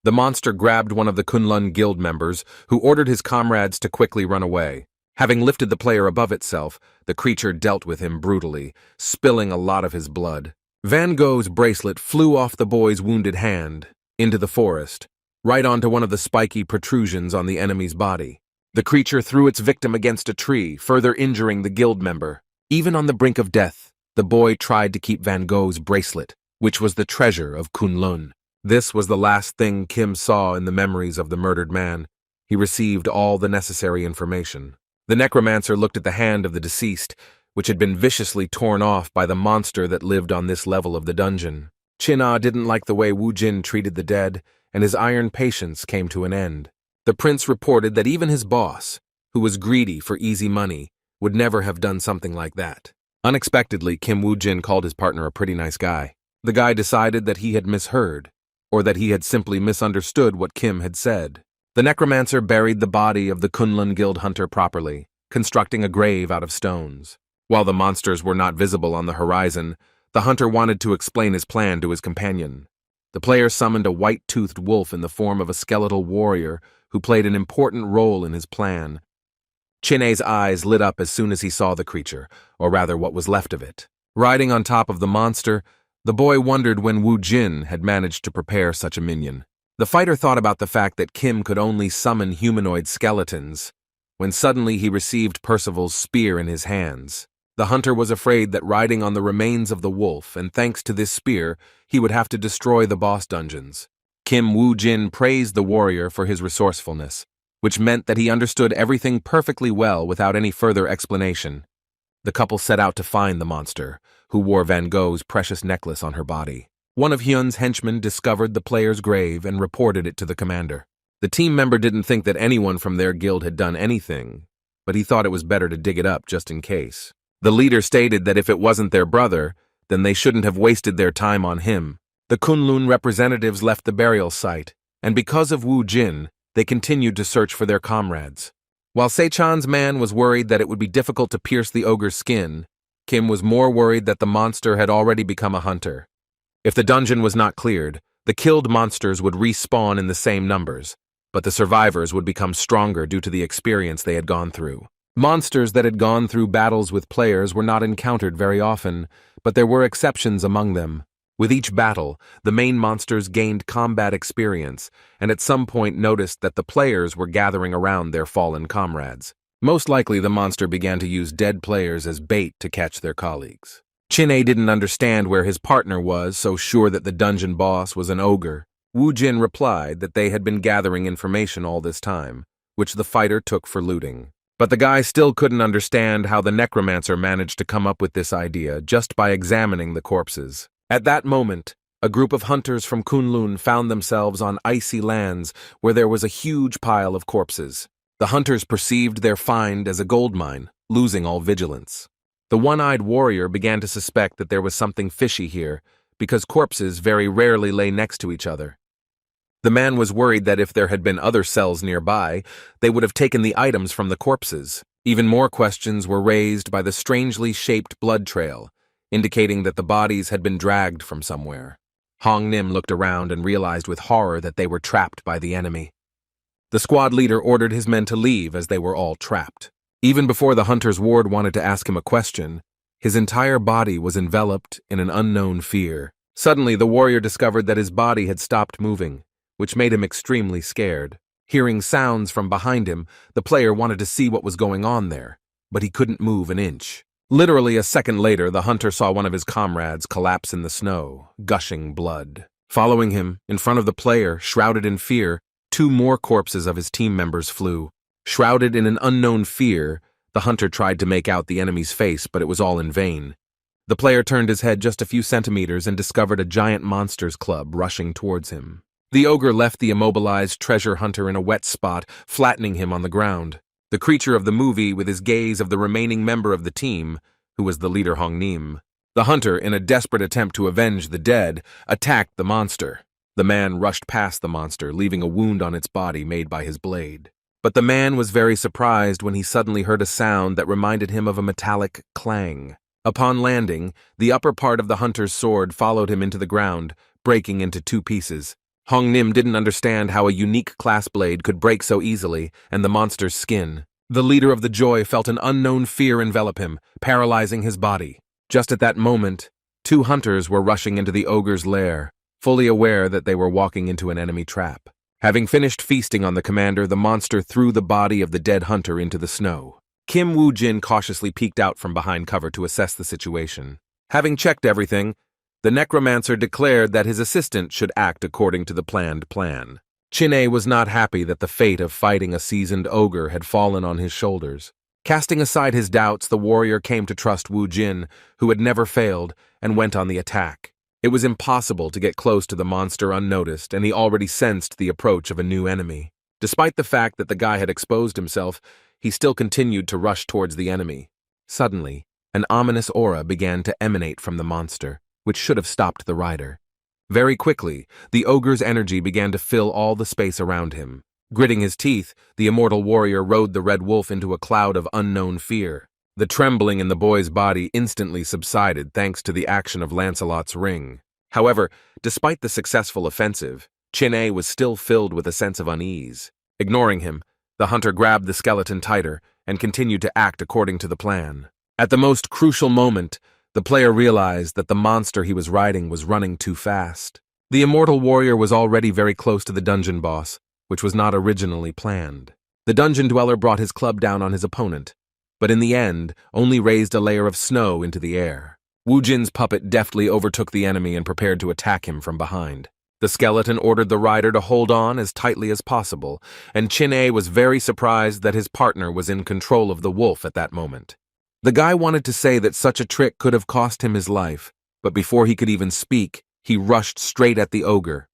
A: The monster grabbed one of the Kunlun Guild members, who ordered his comrades to quickly run away. Having lifted the player above itself, the creature dealt with him brutally, spilling a lot of his blood. Van Gogh's bracelet flew off the boy's wounded hand, into the forest, right onto one of the spiky protrusions on the enemy's body. The creature threw its victim against a tree, further injuring the guild member. Even on the brink of death, the boy tried to keep Van Gogh's bracelet, which was the treasure of Kunlun. This was the last thing Kim saw in the memories of the murdered man. He received all the necessary information. The necromancer looked at the hand of the deceased, which had been viciously torn off by the monster that lived on this level of the dungeon. Chin-Ah didn't like the way Wu Jin treated the dead, and his iron patience came to an end. The prince reported that even his boss, who was greedy for easy money, would never have done something like that. Unexpectedly, Kim Wu Jin called his partner a pretty nice guy. The guy decided that he had misheard, or that he had simply misunderstood what Kim had said. The necromancer buried the body of the Kunlun Guild hunter properly, constructing a grave out of stones. While the monsters were not visible on the horizon, the hunter wanted to explain his plan to his companion. The player summoned a white-toothed wolf in the form of a skeletal warrior who played an important role in his plan. Chin-A's eyes lit up as soon as he saw the creature, or rather what was left of it. Riding on top of the monster, the boy wondered when Wu Jin had managed to prepare such a minion. The fighter thought about the fact that Kim could only summon humanoid skeletons, when suddenly he received Percival's spear in his hands. The hunter was afraid that riding on the remains of the wolf, and thanks to this spear, he would have to destroy the boss dungeons. Kim Wu Jin praised the warrior for his resourcefulness, which meant that he understood everything perfectly well without any further explanation. The couple set out to find the monster, who wore Van Gogh's precious necklace on her body. One of Hyun's henchmen discovered the player's grave and reported it to the commander. The team member didn't think that anyone from their guild had done anything, but he thought it was better to dig it up just in case. The leader stated that if it wasn't their brother, then they shouldn't have wasted their time on him. The Kunlun representatives left the burial site, and because of Wu Jin, they continued to search for their comrades. While Se-chan's man was worried that it would be difficult to pierce the ogre's skin, Kim was more worried that the monster had already become a hunter. If the dungeon was not cleared, the killed monsters would respawn in the same numbers, but the survivors would become stronger due to the experience they had gone through. Monsters that had gone through battles with players were not encountered very often, but there were exceptions among them. With each battle, the main monsters gained combat experience, and at some point noticed that the players were gathering around their fallen comrades. Most likely the monster began to use dead players as bait to catch their colleagues. Chin-A didn't understand where his partner was, so sure that the dungeon boss was an ogre. Wu Jin replied that they had been gathering information all this time, which the fighter took for looting. But the guy still couldn't understand how the necromancer managed to come up with this idea just by examining the corpses. At that moment, a group of hunters from Kunlun found themselves on icy lands where there was a huge pile of corpses. The hunters perceived their find as a gold mine, losing all vigilance. The one-eyed warrior began to suspect that there was something fishy here, because corpses very rarely lay next to each other. The man was worried that if there had been other cells nearby, they would have taken the items from the corpses. Even more questions were raised by the strangely shaped blood trail, indicating that the bodies had been dragged from somewhere. Hong Nim looked around and realized with horror that they were trapped by the enemy. The squad leader ordered his men to leave as they were all trapped. Even before the hunter's ward wanted to ask him a question, his entire body was enveloped in an unknown fear. Suddenly, the warrior discovered that his body had stopped moving, which made him extremely scared. Hearing sounds from behind him, the player wanted to see what was going on there, but he couldn't move an inch. Literally a second later, the hunter saw one of his comrades collapse in the snow, gushing blood. Following him, in front of the player, shrouded in fear, 2 more corpses of his team members flew. Shrouded in an unknown fear, the hunter tried to make out the enemy's face, but it was all in vain. The player turned his head just a few centimeters and discovered a giant monster's club rushing towards him. The ogre left the immobilized treasure hunter in a wet spot, flattening him on the ground. The creature of the movie with his gaze of the remaining member of the team, who was the leader Hong Nim. The hunter, in a desperate attempt to avenge the dead, attacked the monster. The man rushed past the monster, leaving a wound on its body made by his blade. But the man was very surprised when he suddenly heard a sound that reminded him of a metallic clang. Upon landing, the upper part of the hunter's sword followed him into the ground, breaking into two pieces. Hong Nim didn't understand how a unique class blade could break so easily, and the monster's skin. The leader of the Joy felt an unknown fear envelop him, paralyzing his body. Just at that moment, two hunters were rushing into the ogre's lair, fully aware that they were walking into an enemy trap. Having finished feasting on the commander, the monster threw the body of the dead hunter into the snow. Wu Jin cautiously peeked out from behind cover to assess the situation. Having checked everything, the necromancer declared that his assistant should act according to the planned plan. Chin-A was not happy that the fate of fighting a seasoned ogre had fallen on his shoulders. Casting aside his doubts, the warrior came to trust Wu Jin, who had never failed, and went on the attack. It was impossible to get close to the monster unnoticed, and he already sensed the approach of a new enemy. Despite the fact that the guy had exposed himself, he still continued to rush towards the enemy. Suddenly, an ominous aura began to emanate from the monster, which should have stopped the rider. Very quickly, the ogre's energy began to fill all the space around him. Gritting his teeth, the immortal warrior rode the red wolf into a cloud of unknown fear. The trembling in the boy's body instantly subsided thanks to the action of Lancelot's ring. However, despite the successful offensive, Chin-A was still filled with a sense of unease. Ignoring him, the hunter grabbed the skeleton tighter and continued to act according to the plan. At the most crucial moment, the player realized that the monster he was riding was running too fast. The immortal warrior was already very close to the dungeon boss, which was not originally planned. The dungeon dweller brought his club down on his opponent, but in the end only raised a layer of snow into the air. Wu Jin's puppet deftly overtook the enemy and prepared to attack him from behind. The skeleton ordered the rider to hold on as tightly as possible, and Chin-A was very surprised that his partner was in control of the wolf at that moment. The guy wanted to say that such a trick could have cost him his life, but before he could even speak, he rushed straight at the ogre.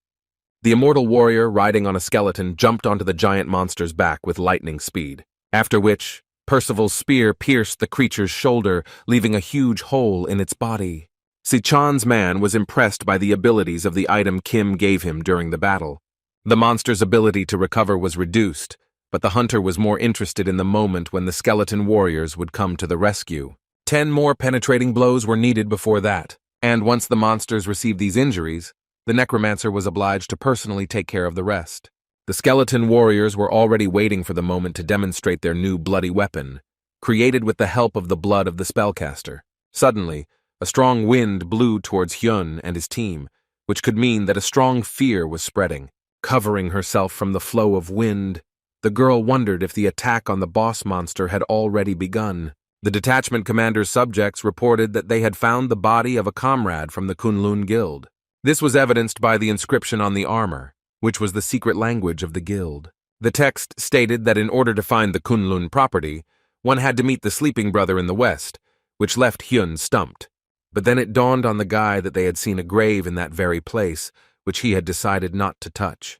A: The immortal warrior, riding on a skeleton, jumped onto the giant monster's back with lightning speed, after which Percival's spear pierced the creature's shoulder, leaving a huge hole in its body. Si-chan's man was impressed by the abilities of the item Kim gave him during the battle. The monster's ability to recover was reduced, but the hunter was more interested in the moment when the skeleton warriors would come to the rescue. 10 more penetrating blows were needed before that, and once the monsters received these injuries, the necromancer was obliged to personally take care of the rest. The skeleton warriors were already waiting for the moment to demonstrate their new bloody weapon, created with the help of the blood of the spellcaster. Suddenly, a strong wind blew towards Hyun and his team, which could mean that a strong fear was spreading. Covering herself from the flow of wind, the girl wondered if the attack on the boss monster had already begun. The detachment commander's subjects reported that they had found the body of a comrade from the Kunlun Guild. This was evidenced by the inscription on the armor, which was the secret language of the guild. The text stated that in order to find the Kunlun property, one had to meet the sleeping brother in the west, which left Hyun stumped. But then it dawned on the guy that they had seen a grave in that very place, which he had decided not to touch.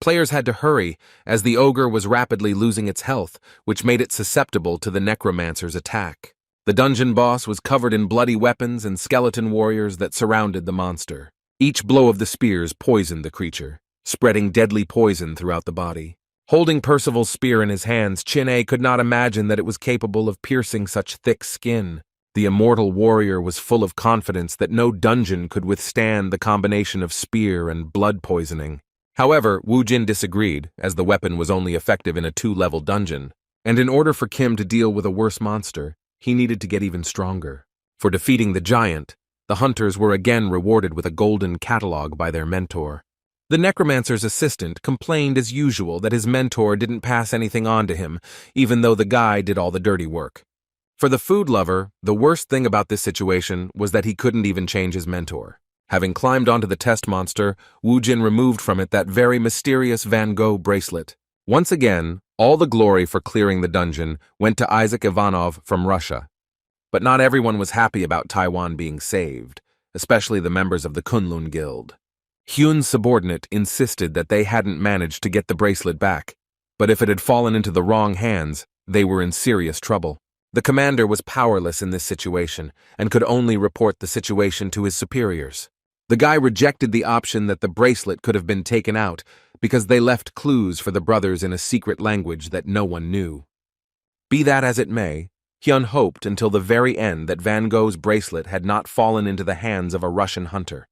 A: Players had to hurry, as the ogre was rapidly losing its health, which made it susceptible to the necromancer's attack. The dungeon boss was covered in bloody weapons and skeleton warriors that surrounded the monster. Each blow of the spears poisoned the creature, spreading deadly poison throughout the body. Holding Percival's spear in his hands, Chin-A could not imagine that it was capable of piercing such thick skin. The immortal warrior was full of confidence that no dungeon could withstand the combination of spear and blood poisoning. However, Wu Jin disagreed, as the weapon was only effective in a 2-level dungeon, and in order for Kim to deal with a worse monster, he needed to get even stronger. For defeating the giant, the hunters were again rewarded with a golden catalog by their mentor. The necromancer's assistant complained as usual that his mentor didn't pass anything on to him, even though the guy did all the dirty work. For the food lover, the worst thing about this situation was that he couldn't even change his mentor. Having climbed onto the test monster, Wu Jin removed from it that very mysterious Van Gogh bracelet. Once again, all the glory for clearing the dungeon went to Isaac Ivanov from Russia. But not everyone was happy about Taiwan being saved, especially the members of the Kunlun Guild. Hyun's subordinate insisted that they hadn't managed to get the bracelet back, but if it had fallen into the wrong hands, they were in serious trouble. The commander was powerless in this situation and could only report the situation to his superiors. The guy rejected the option that the bracelet could have been taken out because they left clues for the brothers in a secret language that no one knew. Be that as it may, Hyun hoped until the very end that Van Gogh's bracelet had not fallen into the hands of a Russian hunter.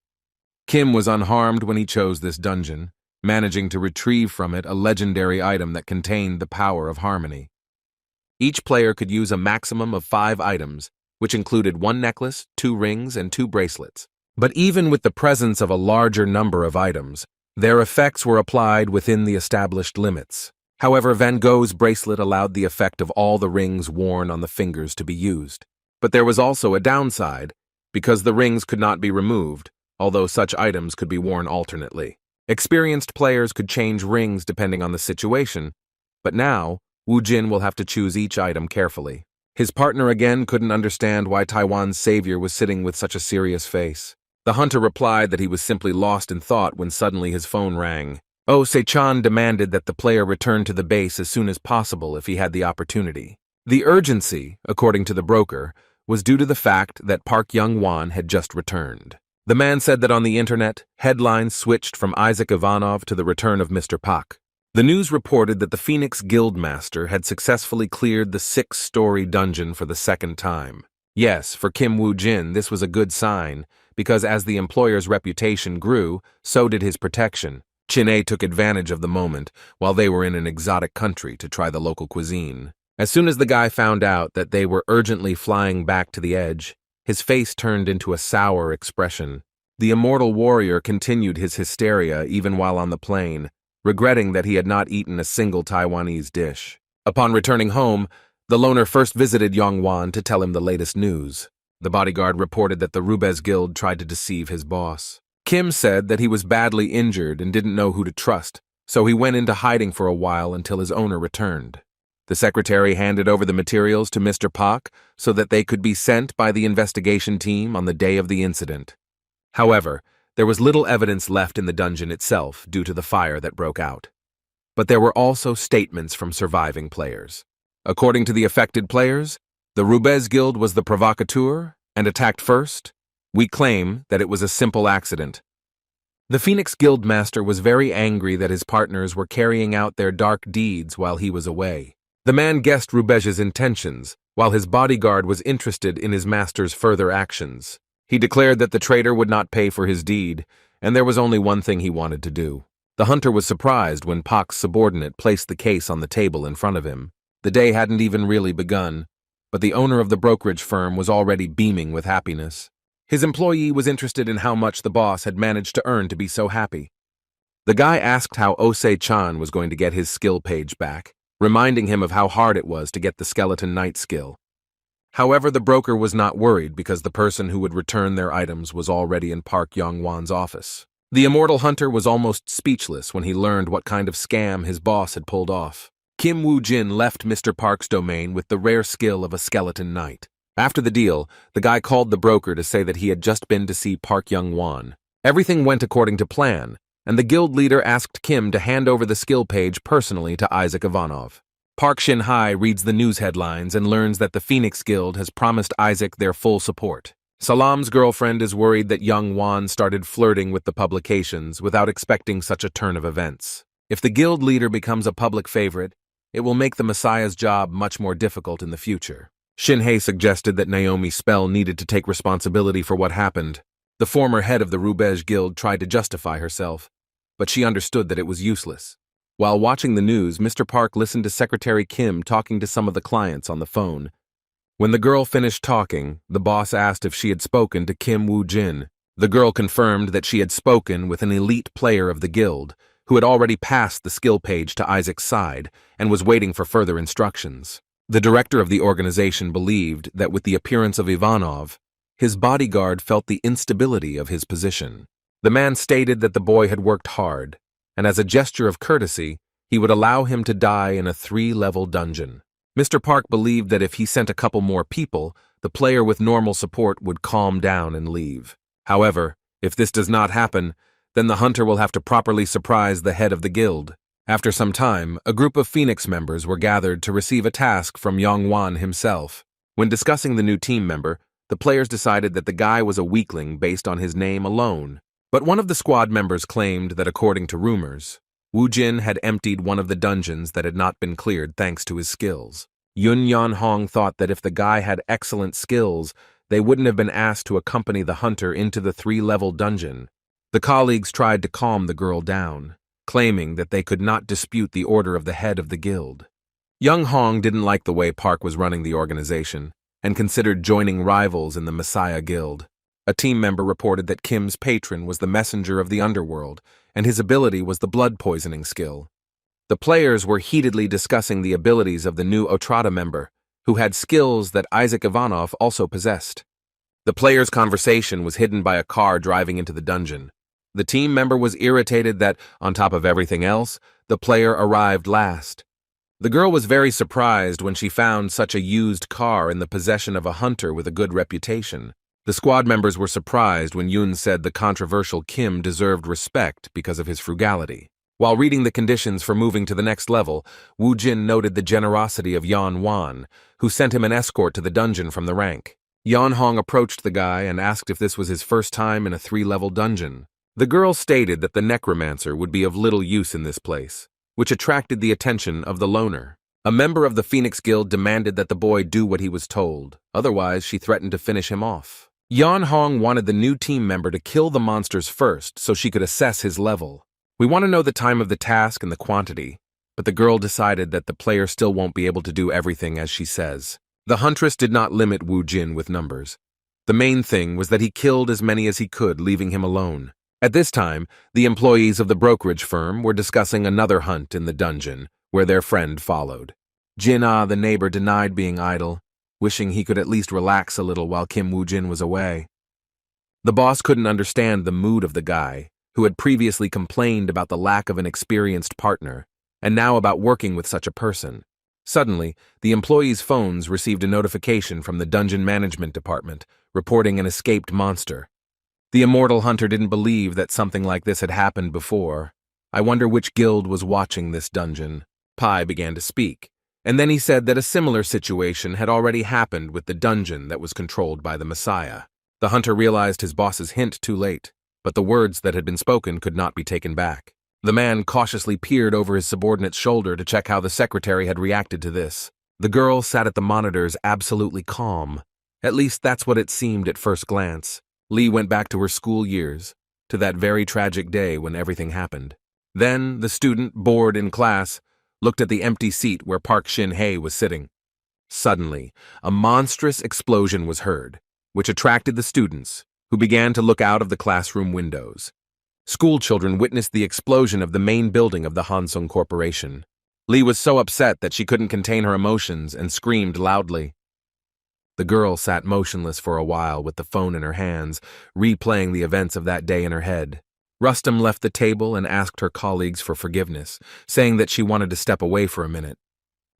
A: Kim was unharmed when he chose this dungeon, managing to retrieve from it a legendary item that contained the power of harmony. Each player could use a maximum of 5 items, which included 1 necklace, 2 rings, and 2 bracelets. But even with the presence of a larger number of items, their effects were applied within the established limits. However, Van Gogh's bracelet allowed the effect of all the rings worn on the fingers to be used. But there was also a downside, because the rings could not be removed, although such items could be worn alternately. Experienced players could change rings depending on the situation, but now, Wu Jin will have to choose each item carefully. His partner again couldn't understand why Taiwan's savior was sitting with such a serious face. The hunter replied that he was simply lost in thought when suddenly his phone rang. Oh Se-chan demanded that the player return to the base as soon as possible if he had the opportunity. The urgency, according to the broker, was due to the fact that Park Young-won had just returned. The man said that on the internet, headlines switched from Isaac Ivanov to the return of Mr. Pak. The news reported that the Phoenix Guildmaster had successfully cleared the 6-story dungeon for the 2nd time. Yes, for Kim Wu Jin, this was a good sign, because as the employer's reputation grew, so did his protection. Chin-A took advantage of the moment while they were in an exotic country to try the local cuisine. As soon as the guy found out that they were urgently flying back to the edge, his face turned into a sour expression. The immortal warrior continued his hysteria even while on the plane, regretting that he had not eaten a single Taiwanese dish. Upon returning home, the loner first visited Yongwan to tell him the latest news. The bodyguard reported that the Rubez Guild tried to deceive his boss. Kim said that he was badly injured and didn't know who to trust, so he went into hiding for a while until his owner returned. The secretary handed over the materials to Mr. Pak so that they could be sent by the investigation team on the day of the incident. However, there was little evidence left in the dungeon itself due to the fire that broke out. But there were also statements from surviving players. According to the affected players, the Rubez Guild was the provocateur and attacked first. We claim that it was a simple accident. The Phoenix Guildmaster was very angry that his partners were carrying out their dark deeds while he was away. The man guessed Rubez's intentions, while his bodyguard was interested in his master's further actions. He declared that the traitor would not pay for his deed, and there was only one thing he wanted to do. The hunter was surprised when Pak's subordinate placed the case on the table in front of him. The day hadn't even really begun, but the owner of the brokerage firm was already beaming with happiness. His employee was interested in how much the boss had managed to earn to be so happy. The guy asked how Ose-chan was going to get his skill page back, reminding him of how hard it was to get the Skeleton Knight skill. However, the broker was not worried because the person who would return their items was already in Park Young-won's office. The immortal hunter was almost speechless when he learned what kind of scam his boss had pulled off. Kim Wu Jin left Mr. Park's domain with the rare skill of a Skeleton Knight. After the deal, the guy called the broker to say that he had just been to see Park Young-won. Everything went according to plan, and the guild leader asked Kim to hand over the skill page personally to Isaac Ivanov. Park Shin-hai reads the news headlines and learns that the Phoenix Guild has promised Isaac their full support. Salam's girlfriend is worried that Young-won started flirting with the publications without expecting such a turn of events. If the guild leader becomes a public favorite, it will make the Messiah's job much more difficult in the future. Shin-hei suggested that Naomi Spell needed to take responsibility for what happened. The former head of the Rubez Guild tried to justify herself, but she understood that it was useless. While watching the news, Mr. Park listened to Secretary Kim talking to some of the clients on the phone. When the girl finished talking, the boss asked if she had spoken to Kim Wu Jin. The girl confirmed that she had spoken with an elite player of the guild, who had already passed the skill page to Isaac's side and was waiting for further instructions. The director of the organization believed that with the appearance of Ivanov, his bodyguard felt the instability of his position. The man stated that the boy had worked hard, and as a gesture of courtesy, he would allow him to die in a 3-level dungeon. Mr. Park believed that if he sent a couple more people, the player with normal support would calm down and leave. However, if this does not happen, then the hunter will have to properly surprise the head of the guild. After some time, a group of Phoenix members were gathered to receive a task from Yong-Wan himself. When discussing the new team member, the players decided that the guy was a weakling based on his name alone. But one of the squad members claimed that according to rumors, Wu Jin had emptied one of the dungeons that had not been cleared thanks to his skills. Yun Yan Hong thought that if the guy had excellent skills, they wouldn't have been asked to accompany the hunter into the 3-level dungeon. The colleagues tried to calm the girl down, claiming that they could not dispute the order of the head of the guild. Young Hong didn't like the way Park was running the organization, and considered joining rivals in the Messiah Guild. A team member reported that Kim's patron was the messenger of the underworld, and his ability was the blood poisoning skill. The players were heatedly discussing the abilities of the new Otrada member, who had skills that Isaac Ivanov also possessed. The players' conversation was hidden by a car driving into the dungeon. The team member was irritated that, on top of everything else, the player arrived last. The girl was very surprised when she found such a used car in the possession of a hunter with a good reputation. The squad members were surprised when Yun said the controversial Kim deserved respect because of his frugality. While reading the conditions for moving to the next level, Wu Jin noted the generosity of Yan Wan, who sent him an escort to the dungeon from the rank. Yan Hong approached the guy and asked if this was his first time in a 3-level dungeon. The girl stated that the necromancer would be of little use in this place, which attracted the attention of the loner. A member of the Phoenix Guild demanded that the boy do what he was told, otherwise she threatened to finish him off. Yan Hong wanted the new team member to kill the monsters first so she could assess his level. We want to know the time of the task and the quantity, but the girl decided that the player still won't be able to do everything as she says. The huntress did not limit Wu Jin with numbers. The main thing was that he killed as many as he could, leaving him alone. At this time, the employees of the brokerage firm were discussing another hunt in the dungeon, where their friend followed. Jin-ah, the neighbor, denied being idle, wishing he could at least relax a little while Kim Wu Jin was away. The boss couldn't understand the mood of the guy, who had previously complained about the lack of an experienced partner, and now about working with such a person. Suddenly, the employees' phones received a notification from the dungeon management department, reporting an escaped monster. The immortal hunter didn't believe that something like this had happened before. I wonder which guild was watching this dungeon. Pai began to speak, and then he said that a similar situation had already happened with the dungeon that was controlled by the Messiah. The hunter realized his boss's hint too late, but the words that had been spoken could not be taken back. The man cautiously peered over his subordinate's shoulder to check how the secretary had reacted to this. The girl sat at the monitors absolutely calm. At least that's what it seemed at first glance. Lee went back to her school years, to that very tragic day when everything happened. Then, the student, bored in class, looked at the empty seat where Park Shin-hye was sitting. Suddenly, a monstrous explosion was heard, which attracted the students, who began to look out of the classroom windows. School children witnessed the explosion of the main building of the Hansung Corporation. Lee was so upset that she couldn't contain her emotions and screamed loudly. The girl sat motionless for a while with the phone in her hands, replaying the events of that day in her head. Rustam left the table and asked her colleagues for forgiveness, saying that she wanted to step away for a minute.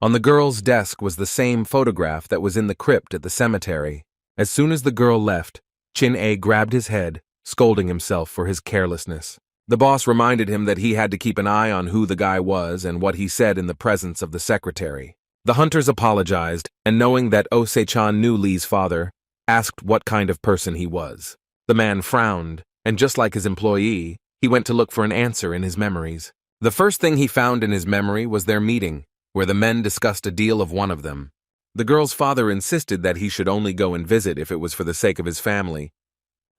A: On the girl's desk was the same photograph that was in the crypt at the cemetery. As soon as the girl left, Chin-A grabbed his head, scolding himself for his carelessness. The boss reminded him that he had to keep an eye on who the guy was and what he said in the presence of the secretary. The hunters apologized, and knowing that Oh Se-chan knew Lee's father, asked what kind of person he was. The man frowned, and just like his employee, he went to look for an answer in his memories. The first thing he found in his memory was their meeting, where the men discussed a deal of one of them. The girl's father insisted that he should only go and visit if it was for the sake of his family.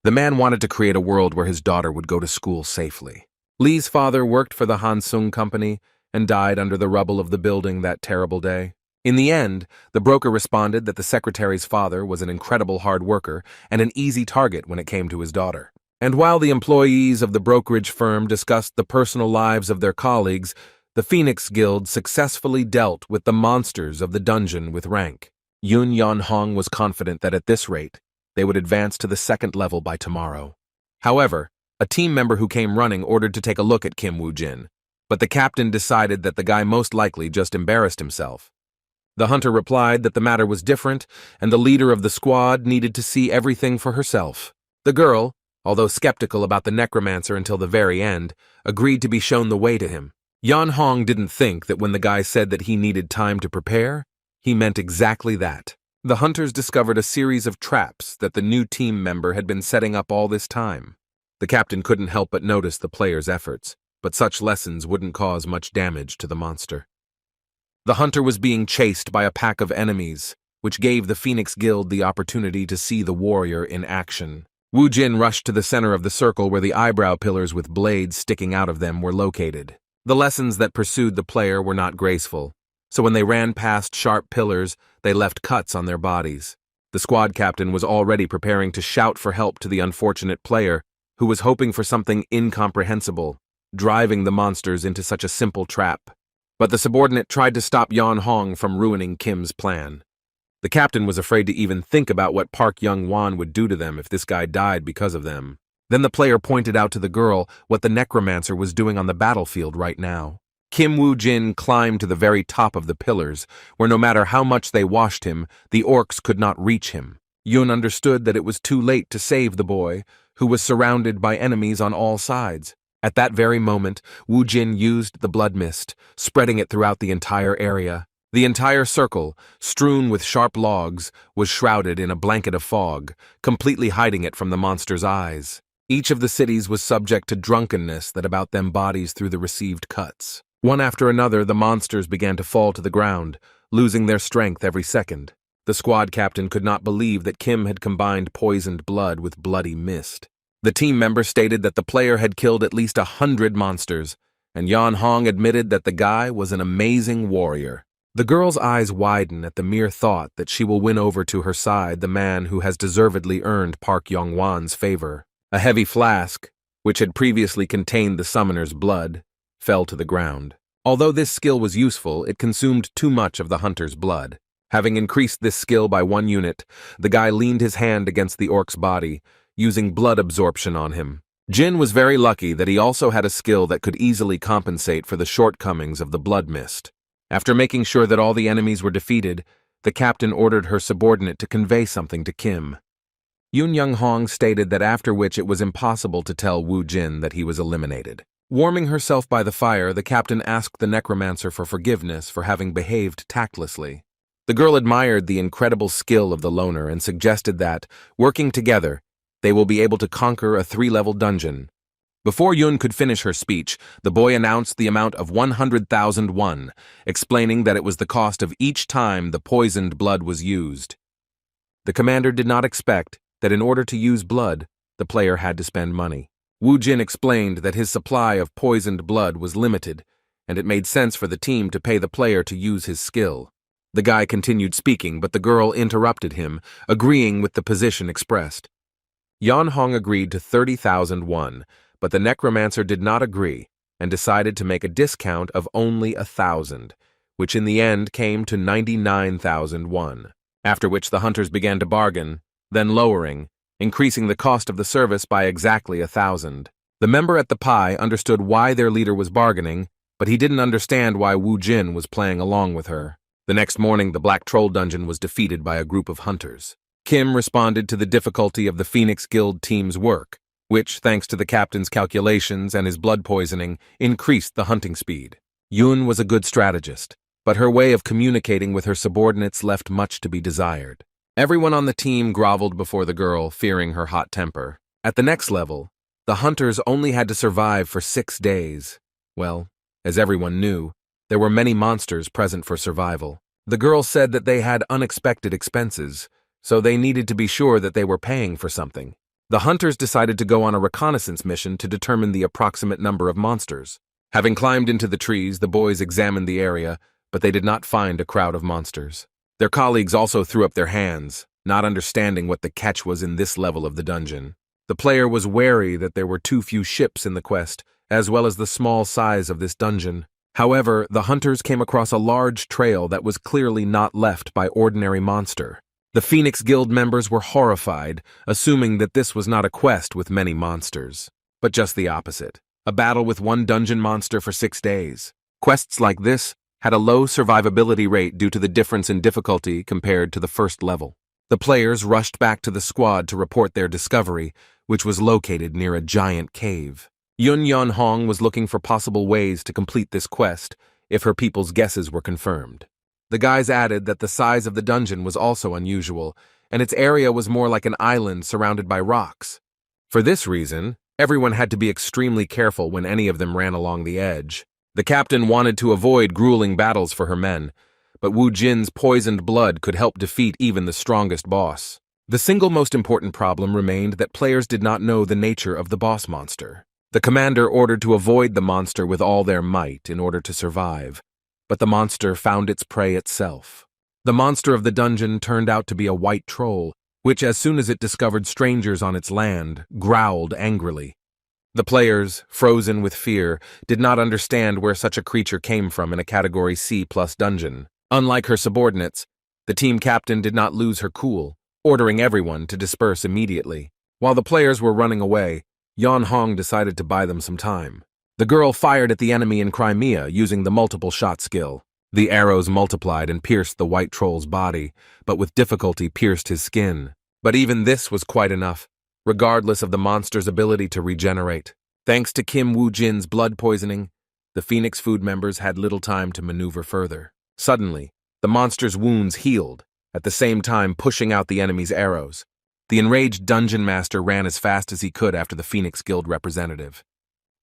A: The man wanted to create a world where his daughter would go to school safely. Lee's father worked for the Hansung Company and died under the rubble of the building that terrible day. In the end, the broker responded that the secretary's father was an incredible hard worker and an easy target when it came to his daughter. And while the employees of the brokerage firm discussed the personal lives of their colleagues, the Phoenix Guild successfully dealt with the monsters of the dungeon with rank. Yun Yan Hong was confident that at this rate, they would advance to the second level by tomorrow. However, a team member who came running ordered to take a look at Kim Wu Jin. but the captain decided that the guy most likely just embarrassed himself. The hunter replied that the matter was different, and the leader of the squad needed to see everything for herself. The girl, although skeptical about the necromancer until the very end, agreed to be shown the way to him. Yan Hong didn't think that when the guy said that he needed time to prepare, he meant exactly that. The hunters discovered a series of traps that the new team member had been setting up all this time. The captain couldn't help but notice the player's efforts, but such lessons wouldn't cause much damage to the monster. The hunter was being chased by a pack of enemies, which gave the Phoenix Guild the opportunity to see the warrior in action. Wu Jin rushed to the center of the circle where the eyebrow pillars with blades sticking out of them were located. The lessons that pursued the player were not graceful, so when they ran past sharp pillars, they left cuts on their bodies. The squad captain was already preparing to shout for help to the unfortunate player, who was hoping for something incomprehensible, driving the monsters into such a simple trap. But the subordinate tried to stop Yan Hong from ruining Kim's plan. The captain was afraid to even think about what Park Young-won would do to them if this guy died because of them. Then the player pointed out to the girl what the necromancer was doing on the battlefield right now. Kim Wu Jin climbed to the very top of the pillars, where no matter how much they washed him, the orcs could not reach him. Yun understood that it was too late to save the boy, who was surrounded by enemies on all sides. At that very moment, Wu Jin used the blood mist, spreading it throughout the entire area. The entire circle, strewn with sharp logs, was shrouded in a blanket of fog, completely hiding it from the monster's eyes. Each of the cities was subject to drunkenness that about them bodies through the received cuts. One after another, the monsters began to fall to the ground, losing their strength every second. The squad captain could not believe that Kim had combined poisoned blood with bloody mist. The team member stated that the player had killed at least 100 monsters, and Yan Hong admitted that the guy was an amazing warrior. The girl's eyes widen at the mere thought that she will win over to her side the man who has deservedly earned Park Young-won's favor. A heavy flask, which had previously contained the summoner's blood, fell to the ground. Although this skill was useful, it consumed too much of the hunter's blood. Having increased this skill by 1 unit, the guy leaned his hand against the orc's body, using blood absorption on him. Jin was very lucky that he also had a skill that could easily compensate for the shortcomings of the blood mist. After making sure that all the enemies were defeated, the captain ordered her subordinate to convey something to Kim. Yun Young Hong stated that after which it was impossible to tell Wu Jin that he was eliminated. Warming herself by the fire, the captain asked the necromancer for forgiveness for having behaved tactlessly. The girl admired the incredible skill of the loner and suggested that, working together, they will be able to conquer a 3-level dungeon. Before Yun could finish her speech, the boy announced the amount of 100,000 won, explaining that it was the cost of each time the poisoned blood was used. The commander did not expect that in order to use blood, the player had to spend money. Wu Jin explained that his supply of poisoned blood was limited, and it made sense for the team to pay the player to use his skill. The guy continued speaking, but the girl interrupted him, agreeing with the position expressed. Yan Hong agreed to 30,000 won, but the necromancer did not agree and decided to make a discount of only 1,000, which in the end came to 99,000 won, after which the hunters began to bargain, then lowering, increasing the cost of the service by exactly 1,000. The member at the pie understood why their leader was bargaining, but he didn't understand why Wu Jin was playing along with her. The next morning, the Black Troll Dungeon was defeated by a group of hunters. Kim responded to the difficulty of the Phoenix Guild team's work, which, thanks to the captain's calculations and his blood poisoning, increased the hunting speed. Yun was a good strategist, but her way of communicating with her subordinates left much to be desired. Everyone on the team groveled before the girl, fearing her hot temper. At the next level, the hunters only had to survive for 6 days. Well, as everyone knew, there were many monsters present for survival. The girl said that they had unexpected expenses, so they needed to be sure that they were paying for something. The hunters decided to go on a reconnaissance mission to determine the approximate number of monsters. Having climbed into the trees, the boys examined the area, but they did not find a crowd of monsters. Their colleagues also threw up their hands, not understanding what the catch was in this level of the dungeon. The player was wary that there were too few ships in the quest, as well as the small size of this dungeon. However, the hunters came across a large trail that was clearly not left by ordinary monster. The Phoenix Guild members were horrified, assuming that this was not a quest with many monsters, but just the opposite. a battle with one dungeon monster for 6 days. Quests like this had a low survivability rate due to the difference in difficulty compared to the first level. The players rushed back to the squad to report their discovery, which was located near a giant cave. Yun Yan Hong was looking for possible ways to complete this quest if her people's guesses were confirmed. The guys added that the size of the dungeon was also unusual, and its area was more like an island surrounded by rocks. For this reason, everyone had to be extremely careful when any of them ran along the edge. The captain wanted to avoid grueling battles for her men, but Wu Jin's poisoned blood could help defeat even the strongest boss. The single most important problem remained that players did not know the nature of the boss monster. The commander ordered to avoid the monster with all their might in order to survive, but the monster found its prey itself. The monster of the dungeon turned out to be a white troll, which, as soon as it discovered strangers on its land, growled angrily. The players, frozen with fear, did not understand where such a creature came from in a Category C+ dungeon. Unlike her subordinates, the team captain did not lose her cool, ordering everyone to disperse immediately. While the players were running away, Yan Hong decided to buy them some time. The girl fired at the enemy in Crimea using the multiple shot skill. The arrows multiplied and pierced the white troll's body, but with difficulty pierced his skin. But even this was quite enough, regardless of the monster's ability to regenerate. Thanks to Kim Wu Jin's blood poisoning, the Phoenix Food members had little time to maneuver further. Suddenly, the monster's wounds healed, at the same time pushing out the enemy's arrows. The enraged dungeon master ran as fast as he could after the Phoenix Guild representative.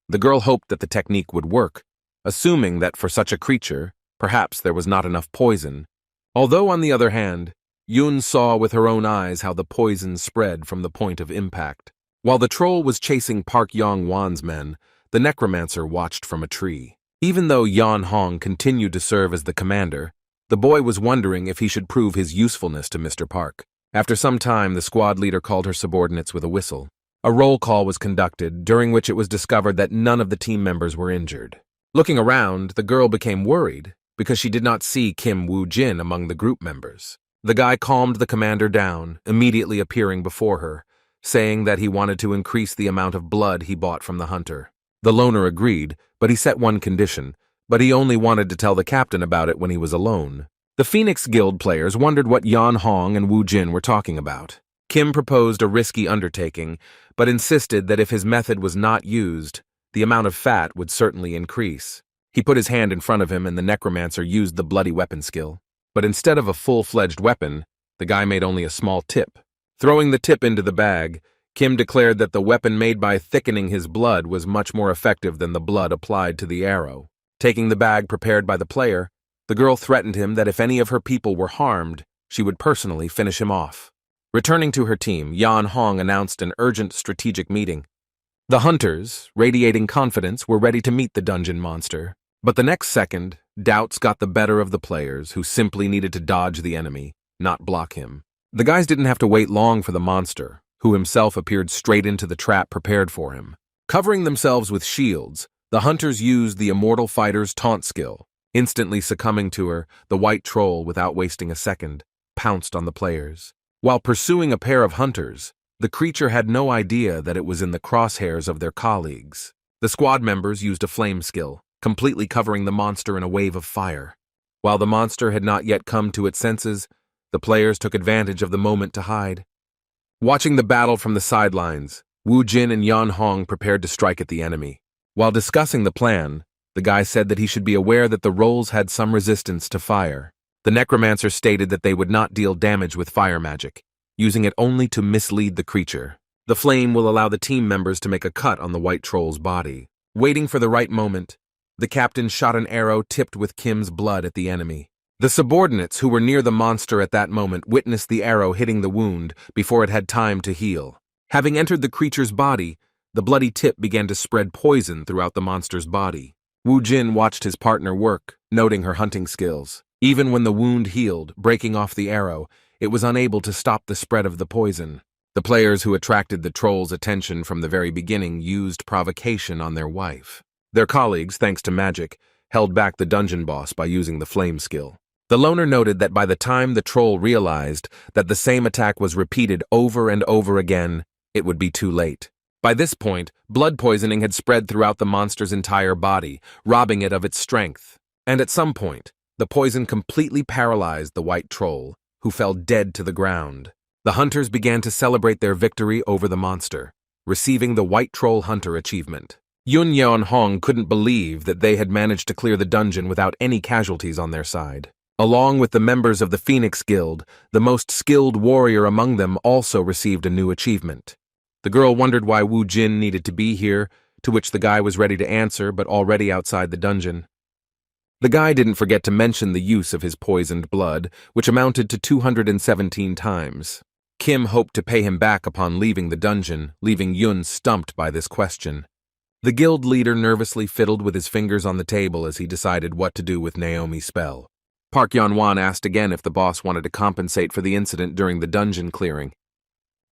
A: The girl hoped that the technique would work, assuming that for such a creature, perhaps there was not enough poison. Although, on the other hand, Yun saw with her own eyes how the poison spread from the point of impact. While the troll was chasing Park Yong-wan's men, the necromancer watched from a tree. Even though Yan Hong continued to serve as the commander, the boy was wondering if he should prove his usefulness to Mr. Park. After some time, the squad leader called her subordinates with a whistle. A roll call was conducted, during which it was discovered that none of the team members were injured. Looking around, the girl became worried because she did not see Kim Wu Jin among the group members. The guy calmed the commander down, immediately appearing before her, saying that he wanted to increase the amount of blood he bought from the hunter. The loner agreed, but he set one condition, but he only wanted to tell the captain about it when he was alone. The Phoenix Guild players wondered what Yan Hong and Wu Jin were talking about. Kim proposed a risky undertaking, but insisted that if his method was not used, the amount of fat would certainly increase. He put his hand in front of him and the necromancer used the bloody weapon skill. But instead of a full-fledged weapon, the guy made only a small tip. Throwing the tip into the bag, Kim declared that the weapon made by thickening his blood was much more effective than the blood applied to the arrow. Taking the bag prepared by the player, the girl threatened him that if any of her people were harmed, she would personally finish him off. Returning to her team, Yan Hong announced an urgent strategic meeting. The hunters, radiating confidence, were ready to meet the dungeon monster. But the next second, doubts got the better of the players, who simply needed to dodge the enemy, not block him. The guys didn't have to wait long for the monster, who himself appeared straight into the trap prepared for him. Covering themselves with shields, the hunters used the immortal fighter's taunt skill. Instantly succumbing to her, the white troll, without wasting a second, pounced on the players. While pursuing a pair of hunters, the creature had no idea that it was in the crosshairs of their colleagues. The squad members used a flame skill, completely covering the monster in a wave of fire. While the monster had not yet come to its senses, the players took advantage of the moment to hide. Watching the battle from the sidelines, Wu Jin and Yan Hong prepared to strike at the enemy. While discussing the plan, the guy said that he should be aware that the rolls had some resistance to fire. The necromancer stated that they would not deal damage with fire magic, using it only to mislead the creature. The flame will allow the team members to make a cut on the white troll's body. Waiting for the right moment, the captain shot an arrow tipped with Kim's blood at the enemy. The subordinates who were near the monster at that moment witnessed the arrow hitting the wound before it had time to heal. Having entered the creature's body, the bloody tip began to spread poison throughout the monster's body. Wu Jin watched his partner work, noting her hunting skills. Even when the wound healed, breaking off the arrow, it was unable to stop the spread of the poison. The players who attracted the troll's attention from the very beginning used provocation on their wife. Their colleagues, thanks to magic, held back the dungeon boss by using the flame skill. The loner noted that by the time the troll realized that the same attack was repeated over and over again, it would be too late. By this point, Blood poisoning had spread throughout the monster's entire body, robbing it of its strength. And at some point, the poison completely paralyzed the white troll, who fell dead to the ground. The hunters began to celebrate their victory over the monster, receiving the White Troll Hunter achievement. Yun Yeon Hong couldn't believe that they had managed to clear the dungeon without any casualties on their side. Along with the members of the Phoenix Guild, the most skilled warrior among them also received a new achievement. The girl wondered why Wu Jin needed to be here, to which the guy was ready to answer but already outside the dungeon. The guy didn't forget to mention the use of his poisoned blood, which amounted to 217 times. Kim hoped to pay him back upon leaving the dungeon, leaving Yun stumped by this question. The guild leader nervously fiddled with his fingers on the table as he decided what to do with Naomi's spell. Park Yeon-wan asked again if the boss wanted to compensate for the incident during the dungeon clearing.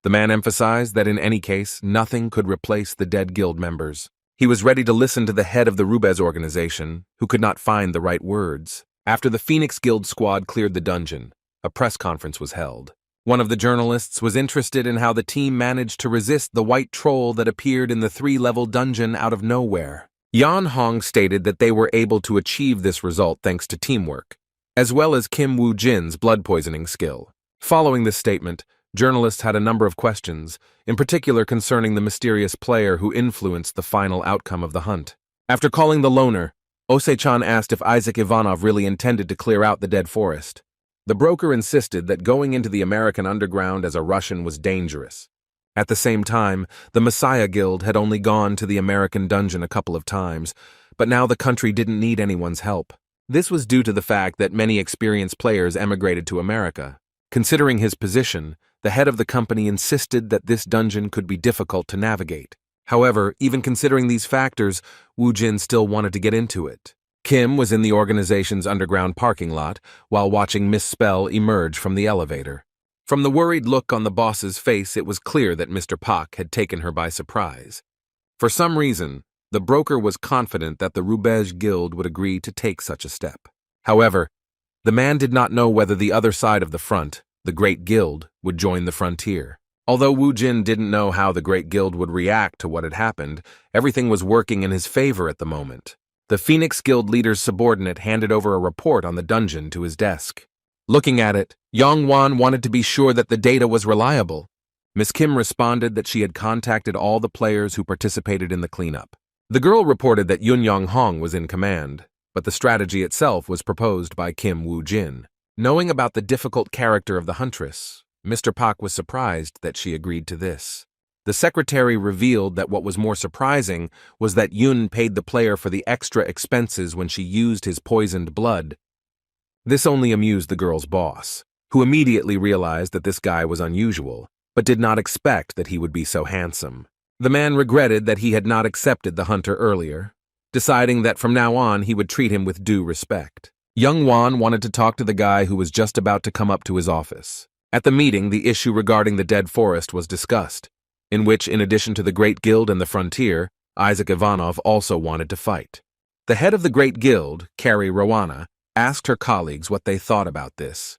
A: The man emphasized that in any case, nothing could replace the dead guild members. He was ready to listen to the head of the Rubez organization, who could not find the right words. After the Phoenix Guild squad cleared the dungeon, a press conference was held. One of the journalists was interested in how the team managed to resist the white troll that appeared in the 3-level dungeon out of nowhere. Yeon Hong stated that they were able to achieve this result thanks to teamwork, as well as Kim Wu Jin's blood poisoning skill. Following this statement, journalists had a number of questions, in particular concerning the mysterious player who influenced the final outcome of the hunt. After calling the loner, Ose-chan asked if Isaac Ivanov really intended to clear out the dead forest. The broker insisted that going into the American underground as a Russian was dangerous. At the same time, the Messiah Guild had only gone to the American dungeon a couple of times, but now the country didn't need anyone's help. This was due to the fact that many experienced players emigrated to America. Considering his position, the head of the company insisted that this dungeon could be difficult to navigate. However, even considering these factors, Wu Jin still wanted to get into it. Kim was in the organization's underground parking lot while watching Miss Spell emerge from the elevator. From the worried look on the boss's face, it was clear that Mr. Pak had taken her by surprise. For some reason, the broker was confident that the Rubez Guild would agree to take such a step. However, the man did not know whether the other side of the front, the Great Guild, would join the frontier. Although Wu Jin didn't know how the Great Guild would react to what had happened, everything was working in his favor at the moment. The Phoenix Guild leader's subordinate handed over a report on the dungeon to his desk. Looking at it, Yong-wan wanted to be sure that the data was reliable. Miss Kim responded that she had contacted all the players who participated in the cleanup. The girl reported that Yun Yong Hong was in command, but the strategy itself was proposed by Kim Wu Jin. Knowing about the difficult character of the huntress, Mr. Pak was surprised that she agreed to this. The secretary revealed that what was more surprising was that Yun paid the player for the extra expenses when she used his poisoned blood. This only amused the girl's boss, who immediately realized that this guy was unusual, but did not expect that he would be so handsome. The man regretted that he had not accepted the hunter earlier, deciding that from now on he would treat him with due respect. Young Wan wanted to talk to the guy who was just about to come up to his office. At the meeting, the issue regarding the dead forest was discussed, in which, in addition to the Great Guild and the Frontier, Isaac Ivanov also wanted to fight. The head of the Great Guild, Carrie Rowana, asked her colleagues what they thought about this.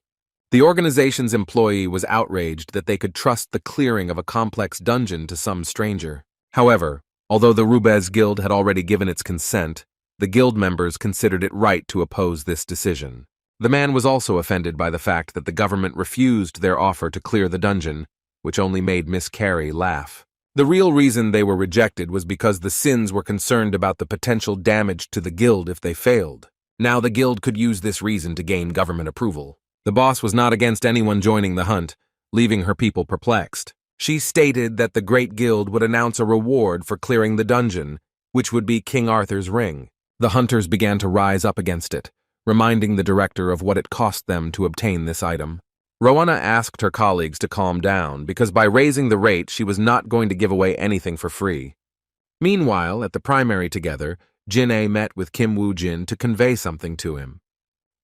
A: The organization's employee was outraged that they could trust the clearing of a complex dungeon to some stranger. However, although the Rubez Guild had already given its consent, the guild members considered it right to oppose this decision. The man was also offended by the fact that the government refused their offer to clear the dungeon, which only made Miss Carey laugh. The real reason they were rejected was because the Sins were concerned about the potential damage to the guild if they failed. Now the guild could use this reason to gain government approval. The boss was not against anyone joining the hunt, leaving her people perplexed. She stated that the Great Guild would announce a reward for clearing the dungeon, which would be King Arthur's ring. The hunters began to rise up against it, reminding the director of what it cost them to obtain this item. Rowana asked her colleagues to calm down because by raising the rate she was not going to give away anything for free. Meanwhile, at the primary together, Jin-ae met with Kim Wu Jin to convey something to him.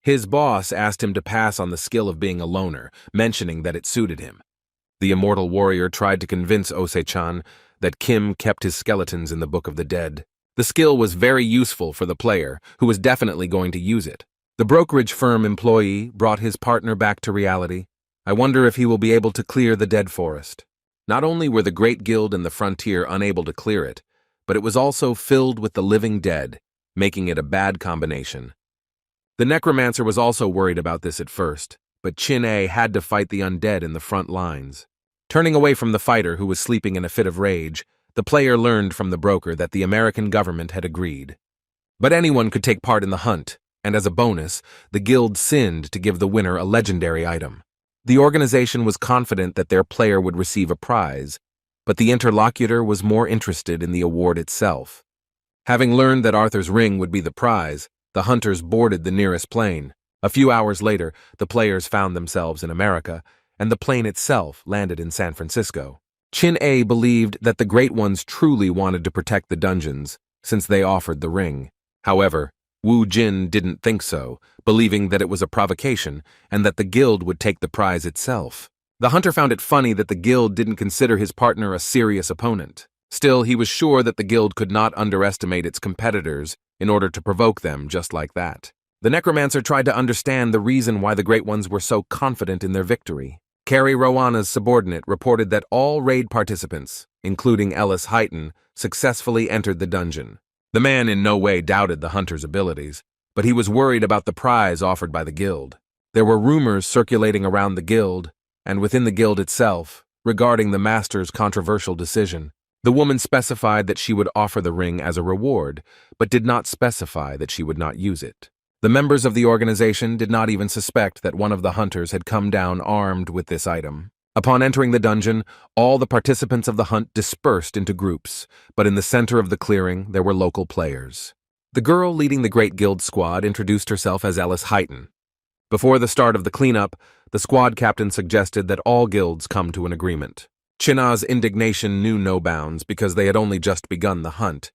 A: His boss asked him to pass on the skill of being a loner, mentioning that it suited him. The immortal warrior tried to convince Ose-chan that Kim kept his skeletons in the Book of the Dead. The skill was very useful for the player, who was definitely going to use it. The brokerage firm employee brought his partner back to reality. I wonder if he will be able to clear the dead forest. Not only were the Great Guild and the Frontier unable to clear it, but it was also filled with the living dead, making it a bad combination. The necromancer was also worried about this at first, but Chin-A had to fight the undead in the front lines. Turning away from the fighter who was sleeping in a fit of rage, the player learned from the broker that the American government had agreed. But anyone could take part in the hunt, and as a bonus, the guild sinned to give the winner a legendary item. The organization was confident that their player would receive a prize, but the interlocutor was more interested in the award itself. Having learned that Arthur's ring would be the prize, the hunters boarded the nearest plane. A few hours later, the players found themselves in America, and the plane itself landed in San Francisco. Chin-A believed that the Great Ones truly wanted to protect the dungeons, since they offered the ring. However, Wu Jin didn't think so, believing that it was a provocation and that the guild would take the prize itself. The hunter found it funny that the guild didn't consider his partner a serious opponent. Still, he was sure that the guild could not underestimate its competitors in order to provoke them just like that. The necromancer tried to understand the reason why the Great Ones were so confident in their victory. Carrie Rowanna's subordinate reported that all raid participants, including Ellis Heighton, successfully entered the dungeon. The man in no way doubted the hunter's abilities, but he was worried about the prize offered by the guild. There were rumors circulating around the guild, and within the guild itself, regarding the master's controversial decision. The woman specified that she would offer the ring as a reward, but did not specify that she would not use it. The members of the organization did not even suspect that one of the hunters had come down armed with this item. Upon entering the dungeon, all the participants of the hunt dispersed into groups, but in the center of the clearing there were local players. The girl leading the Great Guild squad introduced herself as Ellis Heighton. Before the start of the cleanup, the squad captain suggested that all guilds come to an agreement. Chin-A's indignation knew no bounds because they had only just begun the hunt,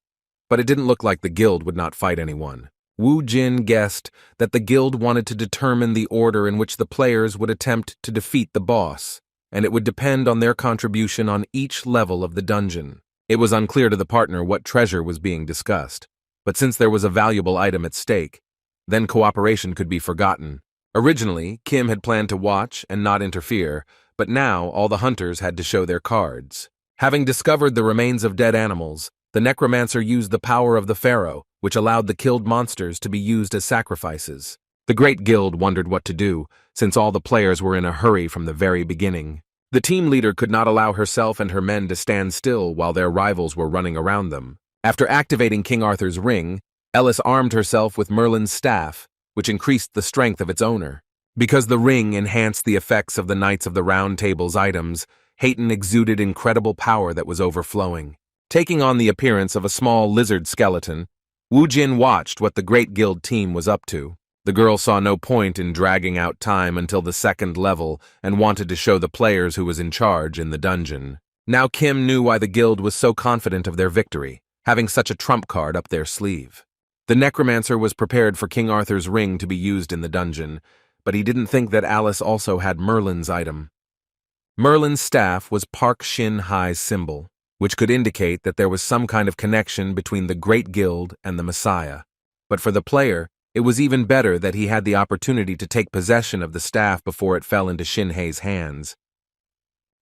A: but it didn't look like the guild would not fight anyone. Wu Jin guessed that the guild wanted to determine the order in which the players would attempt to defeat the boss, and it would depend on their contribution on each level of the dungeon. It was unclear to the partner what treasure was being discussed, but since there was a valuable item at stake, then cooperation could be forgotten. Originally, Kim had planned to watch and not interfere, but now all the hunters had to show their cards. Having discovered the remains of dead animals, the necromancer used the power of the pharaoh, which allowed the killed monsters to be used as sacrifices. The Great Guild wondered what to do, since all the players were in a hurry from the very beginning. The team leader could not allow herself and her men to stand still while their rivals were running around them. After activating King Arthur's ring, Ellis armed herself with Merlin's staff, which increased the strength of its owner. Because the ring enhanced the effects of the Knights of the Round Table's items, Hayton exuded incredible power that was overflowing. Taking on the appearance of a small lizard skeleton, Wu Jin watched what the Great Guild team was up to. The girl saw no point in dragging out time until the second level and wanted to show the players who was in charge in the dungeon. Now Kim knew why the guild was so confident of their victory, having such a trump card up their sleeve. The necromancer was prepared for King Arthur's ring to be used in the dungeon, but he didn't think that Alice also had Merlin's item. Merlin's staff was Park Shin Hai's symbol, which could indicate that there was some kind of connection between the Great Guild and the Messiah. But for the player, it was even better that he had the opportunity to take possession of the staff before it fell into Shin Hei's hands.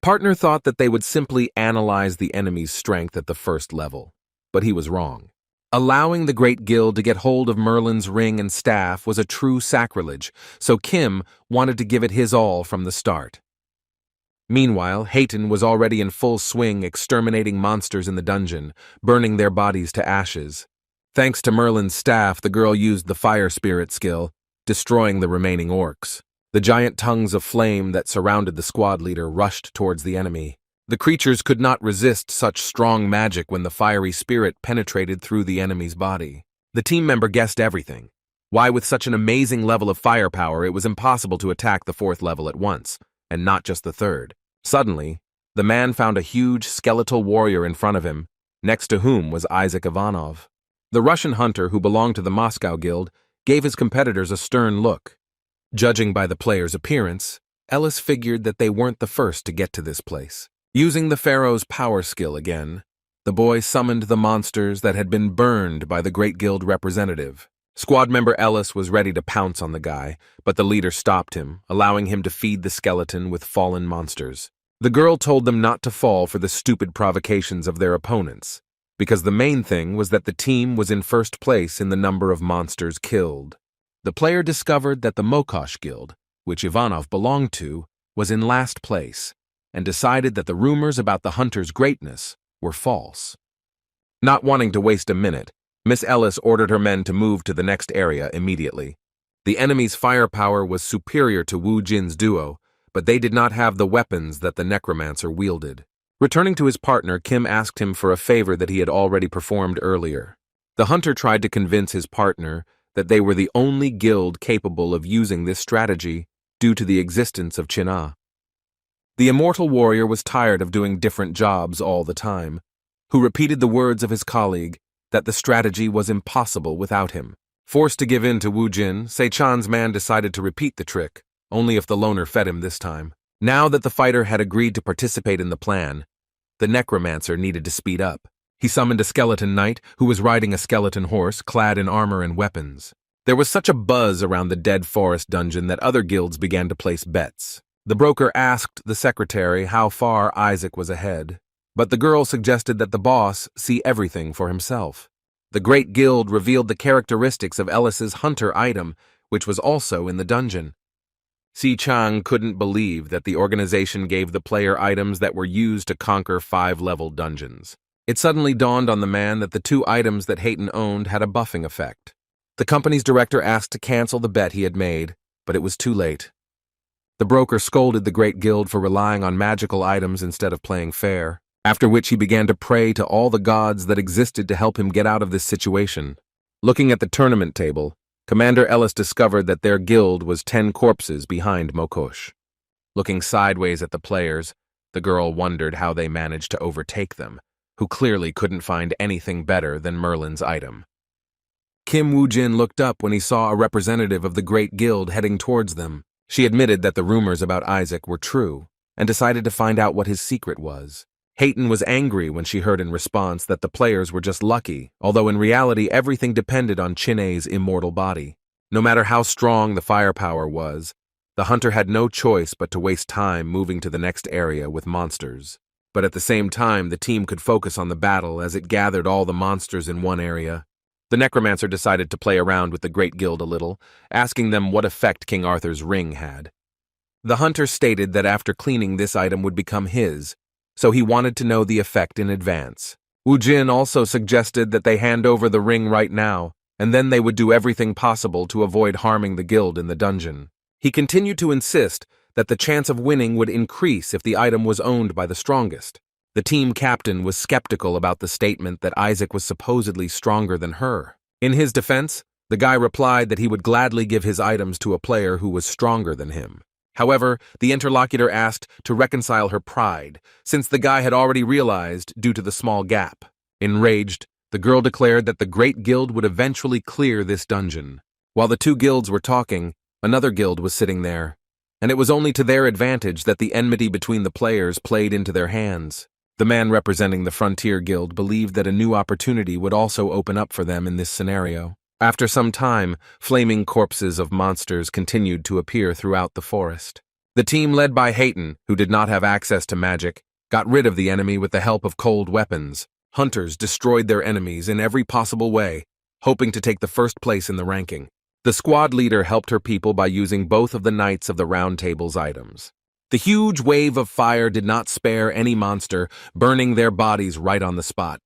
A: Partner thought that they would simply analyze the enemy's strength at the first level, but he was wrong. Allowing the Great Guild to get hold of Merlin's ring and staff was a true sacrilege, so Kim wanted to give it his all from the start. Meanwhile, Hayton was already in full swing exterminating monsters in the dungeon, burning their bodies to ashes. Thanks to Merlin's staff, the girl used the fire spirit skill, destroying the remaining orcs. The giant tongues of flame that surrounded the squad leader rushed towards the enemy. The creatures could not resist such strong magic when the fiery spirit penetrated through the enemy's body. The team member guessed everything. Why, with such an amazing level of firepower, it was impossible to attack the fourth level at once, and not just the third. Suddenly, the man found a huge skeletal warrior in front of him, next to whom was Isaac Ivanov. The Russian hunter who belonged to the Moscow Guild gave his competitors a stern look. Judging by the player's appearance, Ellis figured that they weren't the first to get to this place. Using the Pharaoh's power skill again, the boy summoned the monsters that had been burned by the Great Guild representative. Squad member Ellis was ready to pounce on the guy, but the leader stopped him, allowing him to feed the skeleton with fallen monsters. The girl told them not to fall for the stupid provocations of their opponents. because the main thing was that the team was in first place in the number of monsters killed. The player discovered that the Mokosh Guild, which Ivanov belonged to, was in last place, and decided that the rumors about the hunter's greatness were false. Not wanting to waste a minute, Miss Ellis ordered her men to move to the next area immediately. The enemy's firepower was superior to Wu Jin's duo, but they did not have the weapons that the necromancer wielded. Returning to his partner, Kim asked him for a favor that he had already performed earlier. The hunter tried to convince his partner that they were the only guild capable of using this strategy due to the existence of China. The immortal warrior was tired of doing different jobs all the time, who repeated the words of his colleague that the strategy was impossible without him. Forced to give in to Wu Jin, Se Chan's man decided to repeat the trick, only if the loner fed him this time. Now that the fighter had agreed to participate in the plan, the necromancer needed to speed up. He summoned a skeleton knight who was riding a skeleton horse clad in armor and weapons. There was such a buzz around the dead forest dungeon that other guilds began to place bets. The broker asked the secretary how far Isaac was ahead, but the girl suggested that the boss see everything for himself. The Great Guild revealed the characteristics of Ellis's hunter item, which was also in the dungeon. Si Chang couldn't believe that the organization gave the player items that were used to conquer 5-level dungeons. It suddenly dawned on the man that the 2 items that Hayton owned had a buffing effect. The company's director asked to cancel the bet he had made, but it was too late. The broker scolded the Great Guild for relying on magical items instead of playing fair, after which he began to pray to all the gods that existed to help him get out of this situation. Looking at the tournament table, Commander Ellis discovered that their guild was 10 corpses behind Mokosh. Looking sideways at the players, the girl wondered how they managed to overtake them, who clearly couldn't find anything better than Merlin's item. Kim Wu Jin looked up when he saw a representative of the Great Guild heading towards them. She admitted that the rumors about Isaac were true, and decided to find out what his secret was. Hayton was angry when she heard in response that the players were just lucky, although in reality everything depended on Chin'e's immortal body. No matter how strong the firepower was, the hunter had no choice but to waste time moving to the next area with monsters. But at the same time, the team could focus on the battle as it gathered all the monsters in one area. The necromancer decided to play around with the Great Guild a little, asking them what effect King Arthur's ring had. The hunter stated that after cleaning this item would become his, so he wanted to know the effect in advance. Wu Jin also suggested that they hand over the ring right now, and then they would do everything possible to avoid harming the guild in the dungeon. He continued to insist that the chance of winning would increase if the item was owned by the strongest. The team captain was skeptical about the statement that Isaac was supposedly stronger than her. In his defense, the guy replied that he would gladly give his items to a player who was stronger than him. However, the interlocutor asked to reconcile her pride, since the guy had already realized due to the small gap. Enraged, the girl declared that the Great Guild would eventually clear this dungeon. While the 2 guilds were talking, another guild was sitting there, and it was only to their advantage that the enmity between the players played into their hands. The man representing the Frontier Guild believed that a new opportunity would also open up for them in this scenario. After some time, flaming corpses of monsters continued to appear throughout the forest. The team led by Hayton, who did not have access to magic, got rid of the enemy with the help of cold weapons. Hunters destroyed their enemies in every possible way, hoping to take the first place in the ranking. The squad leader helped her people by using both of the Knights of the Round Table's items. The huge wave of fire did not spare any monster, burning their bodies right on the spot.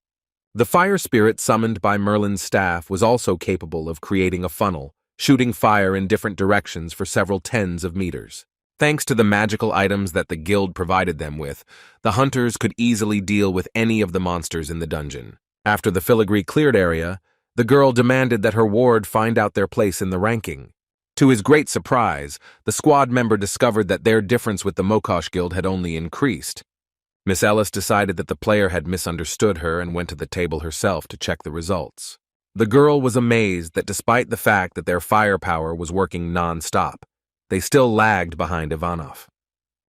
A: The fire spirit summoned by Merlin's staff was also capable of creating a funnel, shooting fire in different directions for several tens of meters. Thanks to the magical items that the guild provided them with, the hunters could easily deal with any of the monsters in the dungeon. After the filigree cleared area, the girl demanded that her ward find out their place in the ranking. To his great surprise, the squad member discovered that their difference with the Mokosh Guild had only increased. Miss Ellis decided that the player had misunderstood her and went to the table herself to check the results. The girl was amazed that despite the fact that their firepower was working non-stop, they still lagged behind Ivanov.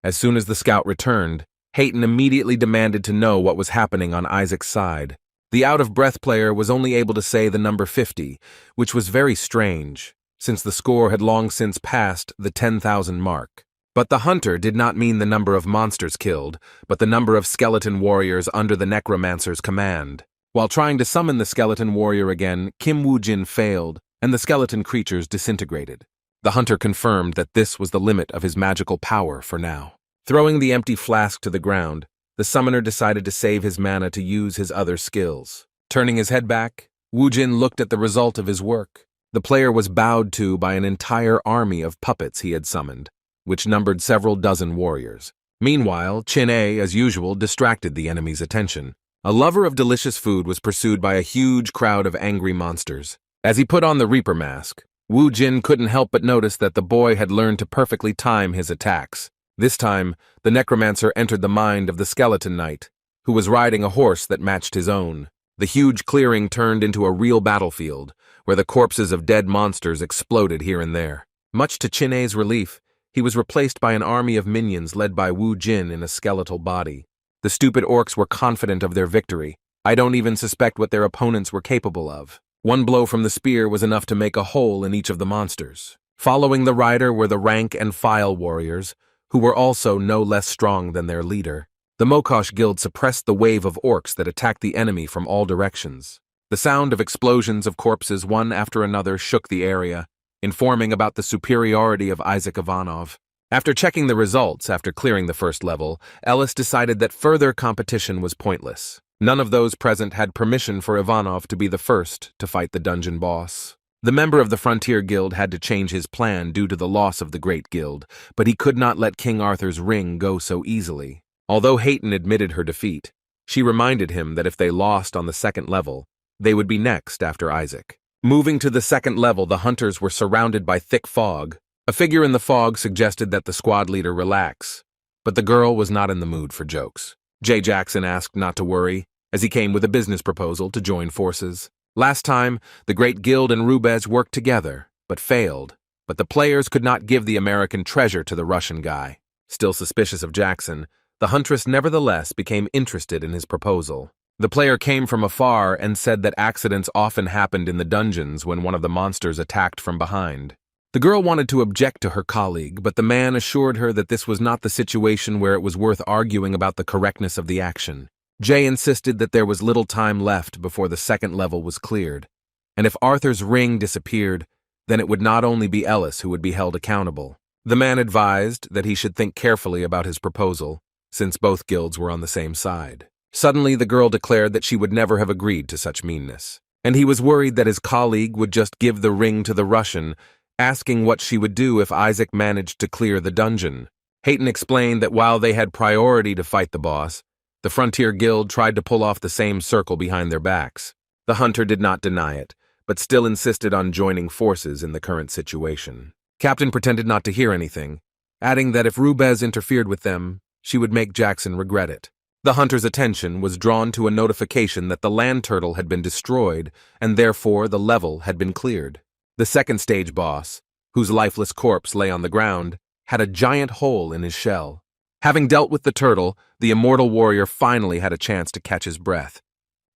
A: As soon as the scout returned, Hayton immediately demanded to know what was happening on Isaac's side. The out-of-breath player was only able to say the number 50, which was very strange, since the score had long since passed the 10,000 mark. But the hunter did not mean the number of monsters killed, but the number of skeleton warriors under the necromancer's command. While trying to summon the skeleton warrior again, Wu Jin failed, and the skeleton creatures disintegrated. The hunter confirmed that this was the limit of his magical power for now. Throwing the empty flask to the ground, the summoner decided to save his mana to use his other skills. Turning his head back, Wu Jin looked at the result of his work. The player was bowed to by an entire army of puppets he had summoned, which numbered several dozen warriors. Meanwhile, Chin-A, as usual, distracted the enemy's attention. A lover of delicious food was pursued by a huge crowd of angry monsters. As he put on the Reaper mask, Wu Jin couldn't help but notice that the boy had learned to perfectly time his attacks. This time, the necromancer entered the mind of the skeleton knight, who was riding a horse that matched his own. The huge clearing turned into a real battlefield, where the corpses of dead monsters exploded here and there. Much to Chin-A's relief, he was replaced by an army of minions led by Wu Jin in a skeletal body. The stupid orcs were confident of their victory. I don't even suspect what their opponents were capable of. One blow from the spear was enough to make a hole in each of the monsters. Following the rider were the rank and file warriors, who were also no less strong than their leader. The Mokosh Guild suppressed the wave of orcs that attacked the enemy from all directions. The sound of explosions of corpses one after another shook the area, informing about the superiority of Isaac Ivanov. After checking the results after clearing the first level, Ellis decided that further competition was pointless. None of those present had permission for Ivanov to be the first to fight the dungeon boss. The member of the Frontier Guild had to change his plan due to the loss of the Great Guild, but he could not let King Arthur's ring go so easily. Although Hayton admitted her defeat, she reminded him that if they lost on the second level, they would be next after Isaac. Moving to the second level, the hunters were surrounded by thick fog. A figure in the fog suggested that the squad leader relax, but the girl was not in the mood for jokes. Jay Jackson asked not to worry, as he came with a business proposal to join forces. Last time, the Great Guild and Rubez worked together, but failed. But the players could not give the American treasure to the Russian guy. Still suspicious of Jackson, the huntress nevertheless became interested in his proposal. The player came from afar and said that accidents often happened in the dungeons when one of the monsters attacked from behind. The girl wanted to object to her colleague, but the man assured her that this was not the situation where it was worth arguing about the correctness of the action. Jay insisted that there was little time left before the second level was cleared, and if Arthur's ring disappeared, then it would not only be Ellis who would be held accountable. The man advised that he should think carefully about his proposal, since both guilds were on the same side. Suddenly, the girl declared that she would never have agreed to such meanness, and he was worried that his colleague would just give the ring to the Russian, asking what she would do if Isaac managed to clear the dungeon. Hayton explained that while they had priority to fight the boss, the Frontier Guild tried to pull off the same circle behind their backs. The hunter did not deny it, but still insisted on joining forces in the current situation. Captain pretended not to hear anything, adding that if Rubez interfered with them, she would make Jackson regret it. The hunter's attention was drawn to a notification that the land turtle had been destroyed, and therefore the level had been cleared. The second stage boss, whose lifeless corpse lay on the ground, had a giant hole in his shell. Having dealt with the turtle, the immortal warrior finally had a chance to catch his breath.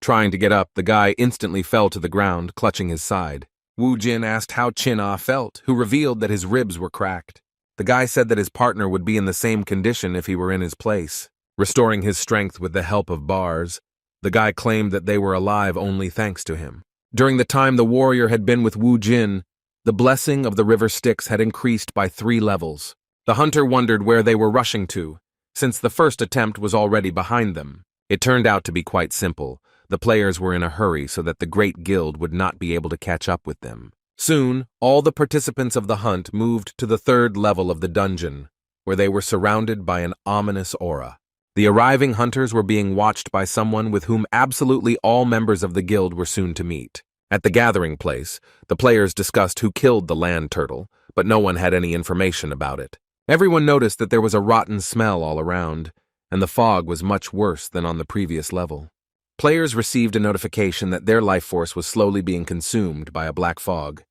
A: Trying to get up, the guy instantly fell to the ground, clutching his side. Wu Jin asked how Chin-A felt, who revealed that his ribs were cracked. The guy said that his partner would be in the same condition if he were in his place. Restoring his strength with the help of bars, the guy claimed that they were alive only thanks to him. During the time the warrior had been with Wu Jin, the blessing of the river Styx had increased by 3 levels. The hunter wondered where they were rushing to, since the first attempt was already behind them. It turned out to be quite simple. The players were in a hurry so that the Great Guild would not be able to catch up with them. Soon, all the participants of the hunt moved to the 3rd level of the dungeon, where they were surrounded by an ominous aura. The arriving hunters were being watched by someone with whom absolutely all members of the guild were soon to meet. At the gathering place, the players discussed who killed the land turtle, but no one had any information about it. Everyone noticed that there was a rotten smell all around, and the fog was much worse than on the previous level. Players received a notification that their life force was slowly being consumed by a black fog.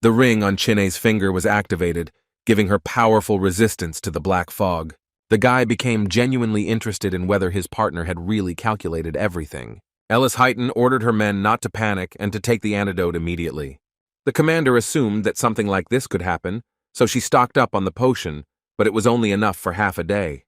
A: The ring on Chin-A's finger was activated, giving her powerful resistance to the black fog. The guy became genuinely interested in whether his partner had really calculated everything. Ellis Hayton ordered her men not to panic and to take the antidote immediately. The commander assumed that something like this could happen, so she stocked up on the potion, but it was only enough for half a day.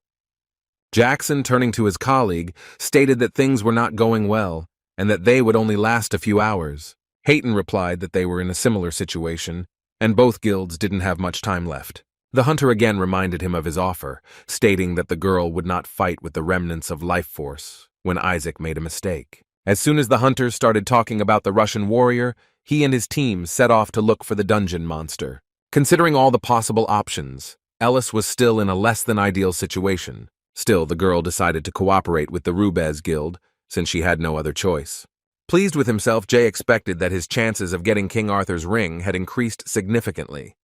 A: Jackson, turning to his colleague, stated that things were not going well, and that they would only last a few hours. Hayton replied that they were in a similar situation, and both guilds didn't have much time left. The hunter again reminded him of his offer, stating that the girl would not fight with the remnants of life force when Isaac made a mistake. As soon as the hunters started talking about the Russian warrior, he and his team set off to look for the dungeon monster. Considering all the possible options, Ellis was still in a less-than-ideal situation. Still, the girl decided to cooperate with the Rubez Guild, since she had no other choice. Pleased with himself, Jay expected that his chances of getting King Arthur's ring had increased significantly.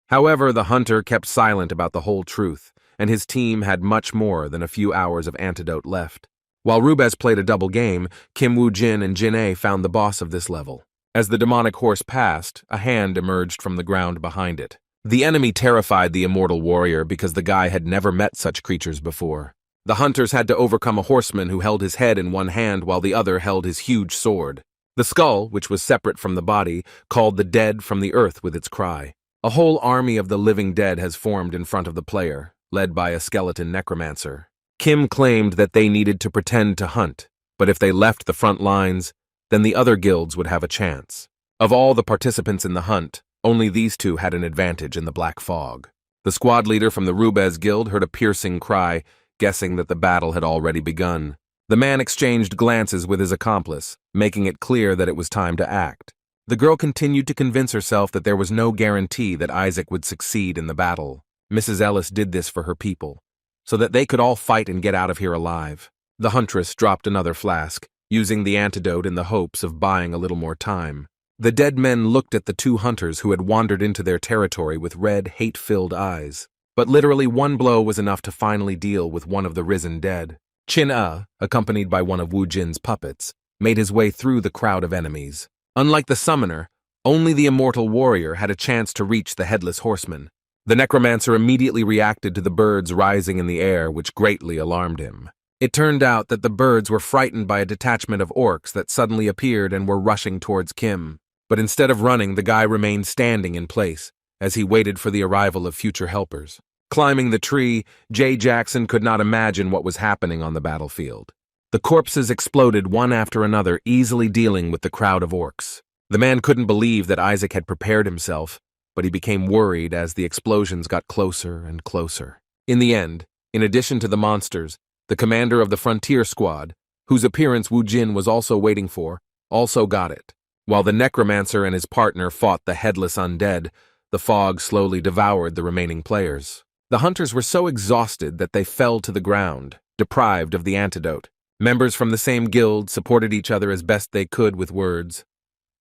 A: However, the hunter kept silent about the whole truth, and his team had much more than a few hours of antidote left. While Rubez played a double game, Wu Jin and Jin found the boss of this level. As the demonic horse passed, a hand emerged from the ground behind it. The enemy terrified the immortal warrior because the guy had never met such creatures before. The hunters had to overcome a horseman who held his head in one hand while the other held his huge sword. The skull, which was separate from the body, called the dead from the earth with its cry. A whole army of the living dead has formed in front of the player, led by a skeleton necromancer. Kim claimed that they needed to pretend to hunt, but if they left the front lines, then the other guilds would have a chance. Of all the participants in the hunt, only these two had an advantage in the black fog. The squad leader from the Rubez Guild heard a piercing cry, guessing that the battle had already begun. The man exchanged glances with his accomplice, making it clear that it was time to act. The girl continued to convince herself that there was no guarantee that Isaac would succeed in the battle. Mrs. Ellis did this for her people, so that they could all fight and get out of here alive. The huntress dropped another flask, using the antidote in the hopes of buying a little more time. The dead men looked at the two hunters who had wandered into their territory with red, hate-filled eyes. But literally one blow was enough to finally deal with one of the risen dead. Chin-A, accompanied by one of Wu Jin's puppets, made his way through the crowd of enemies. Unlike the summoner, only the immortal warrior had a chance to reach the headless horseman. The necromancer immediately reacted to the birds rising in the air, which greatly alarmed him. It turned out that the birds were frightened by a detachment of orcs that suddenly appeared and were rushing towards Kim. But instead of running, the guy remained standing in place as he waited for the arrival of future helpers. Climbing the tree, Jay Jackson could not imagine what was happening on the battlefield. The corpses exploded one after another, easily dealing with the crowd of orcs. The man couldn't believe that Isaac had prepared himself, but he became worried as the explosions got closer and closer. In the end, in addition to the monsters, the commander of the frontier squad, whose appearance Wu Jin was also waiting for, also got it. While the necromancer and his partner fought the headless undead, the fog slowly devoured the remaining players. The hunters were so exhausted that they fell to the ground, deprived of the antidote. Members from the same guild supported each other as best they could with words,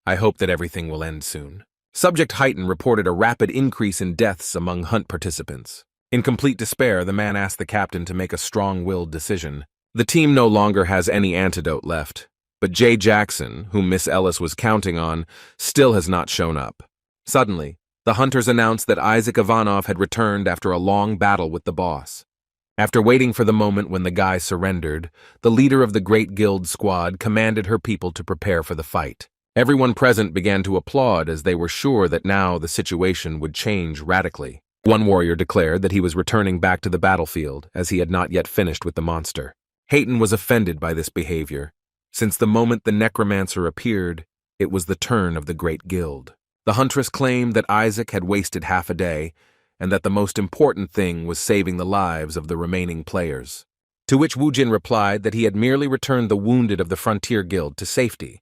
A: "I hope that everything will end soon." Subject Heighton reported a rapid increase in deaths among hunt participants. In complete despair, the man asked the captain to make a strong-willed decision. The team no longer has any antidote left, but Jay Jackson, whom Miss Ellis was counting on, still has not shown up. Suddenly, the hunters announced that Isaac Ivanov had returned after a long battle with the boss. After waiting for the moment when the guy surrendered, the leader of the Great Guild squad commanded her people to prepare for the fight. Everyone present began to applaud as they were sure that now the situation would change radically. One warrior declared that he was returning back to the battlefield as he had not yet finished with the monster. Hayton was offended by this behavior. Since the moment the necromancer appeared, it was the turn of the Great Guild. The huntress claimed that Isaac had wasted half a day, and that the most important thing was saving the lives of the remaining players. To which Wu Jin replied that he had merely returned the wounded of the Frontier Guild to safety.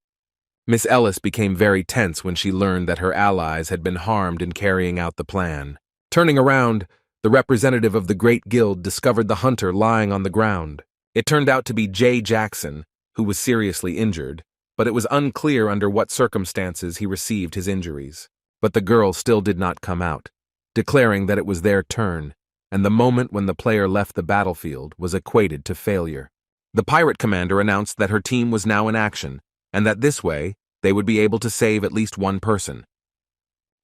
A: Miss Ellis became very tense when she learned that her allies had been harmed in carrying out the plan. Turning around, the representative of the Great Guild discovered the hunter lying on the ground. It turned out to be Jay Jackson, who was seriously injured, but it was unclear under what circumstances he received his injuries. But the girl still did not come out, declaring that it was their turn, and the moment when the player left the battlefield was equated to failure. The pirate commander announced that her team was now in action, and that this way, they would be able to save at least one person.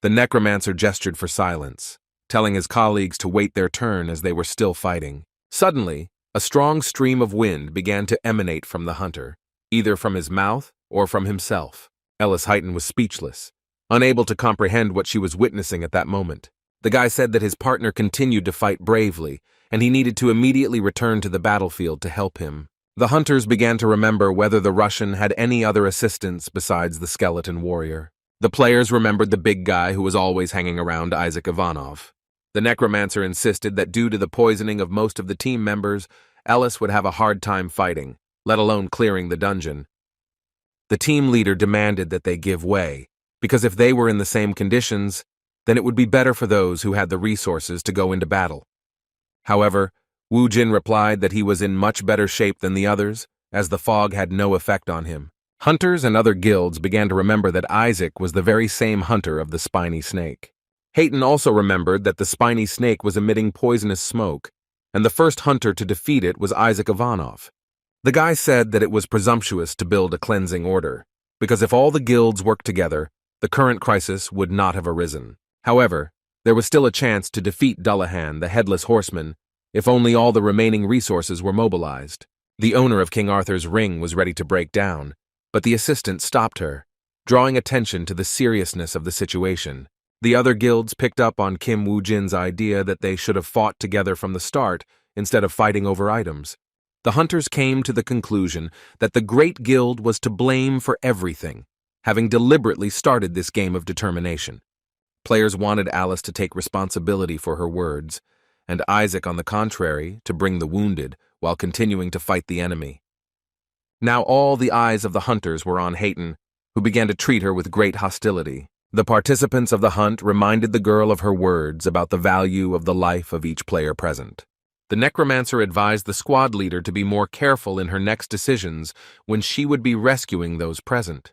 A: The necromancer gestured for silence, telling his colleagues to wait their turn as they were still fighting. Suddenly, a strong stream of wind began to emanate from the hunter, either from his mouth or from himself. Ellis Heighton was speechless, unable to comprehend what she was witnessing at that moment. The guy said that his partner continued to fight bravely, and he needed to immediately return to the battlefield to help him. The hunters began to remember whether the Russian had any other assistants besides the skeleton warrior. The players remembered the big guy who was always hanging around Isaac Ivanov. The necromancer insisted that due to the poisoning of most of the team members, Ellis would have a hard time fighting, let alone clearing the dungeon. The team leader demanded that they give way, because if they were in the same conditions, then it would be better for those who had the resources to go into battle. However, Wu Jin replied that he was in much better shape than the others, as the fog had no effect on him. Hunters and other guilds began to remember that Isaac was the very same hunter of the spiny snake. Hayton also remembered that the spiny snake was emitting poisonous smoke, and the first hunter to defeat it was Isaac Ivanov. The guy said that it was presumptuous to build a cleansing order, because if all the guilds worked together, the current crisis would not have arisen. However, there was still a chance to defeat Dullahan, the headless horseman, if only all the remaining resources were mobilized. The owner of King Arthur's ring was ready to break down, but the assistant stopped her, drawing attention to the seriousness of the situation. The other guilds picked up on Kim Wu Jin's idea that they should have fought together from the start instead of fighting over items. The hunters came to the conclusion that the Great Guild was to blame for everything, having deliberately started this game of determination. Players wanted Alice to take responsibility for her words, and Isaac, on the contrary, to bring the wounded while continuing to fight the enemy. Now all the eyes of the hunters were on Hayton, who began to treat her with great hostility. The participants of the hunt reminded the girl of her words about the value of the life of each player present. The necromancer advised the squad leader to be more careful in her next decisions when she would be rescuing those present.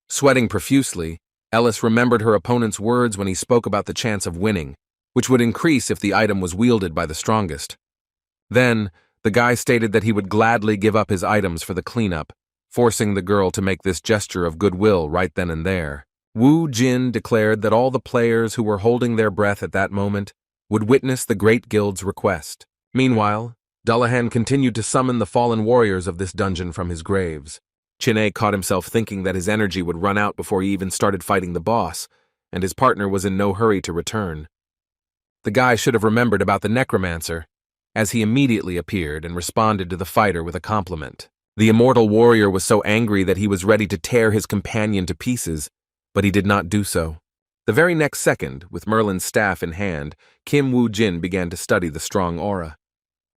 A: Sweating profusely, Ellis remembered her opponent's words when he spoke about the chance of winning, which would increase if the item was wielded by the strongest. Then, the guy stated that he would gladly give up his items for the cleanup, forcing the girl to make this gesture of goodwill right then and there. Wu Jin declared that all the players who were holding their breath at that moment would witness the Great Guild's request. Meanwhile, Dullahan continued to summon the fallen warriors of this dungeon from his graves. Chin'e caught himself thinking that his energy would run out before he even started fighting the boss, and his partner was in no hurry to return. The guy should have remembered about the necromancer, as he immediately appeared and responded to the fighter with a compliment. The immortal warrior was so angry that he was ready to tear his companion to pieces, but he did not do so. The very next second, with Merlin's staff in hand, Kim Wu Jin began to study the strong aura.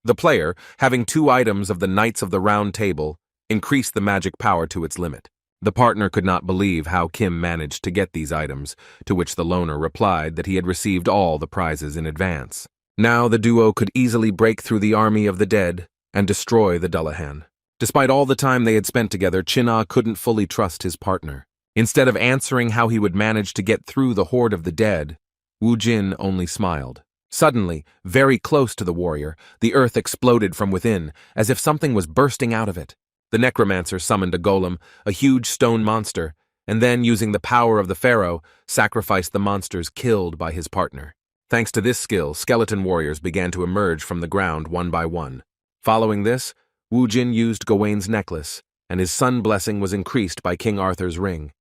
A: The player, having 2 items of the Knights of the Round Table, increased the magic power to its limit. The partner could not believe how Kim managed to get these items, to which the loner replied that he had received all the prizes in advance. Now the duo could easily break through the army of the dead and destroy the Dullahan. Despite all the time they had spent together, Chin'e couldn't fully trust his partner. Instead of answering how he would manage to get through the horde of the dead, Wu Jin only smiled. Suddenly, very close to the warrior, the earth exploded from within, as if something was bursting out of it. The necromancer summoned a golem, a huge stone monster, and then, using the power of the pharaoh, sacrificed the monsters killed by his partner. Thanks to this skill, skeleton warriors began to emerge from the ground one by one. Following this, Wu Jin used Gawain's necklace, and his sun blessing was increased by King Arthur's ring.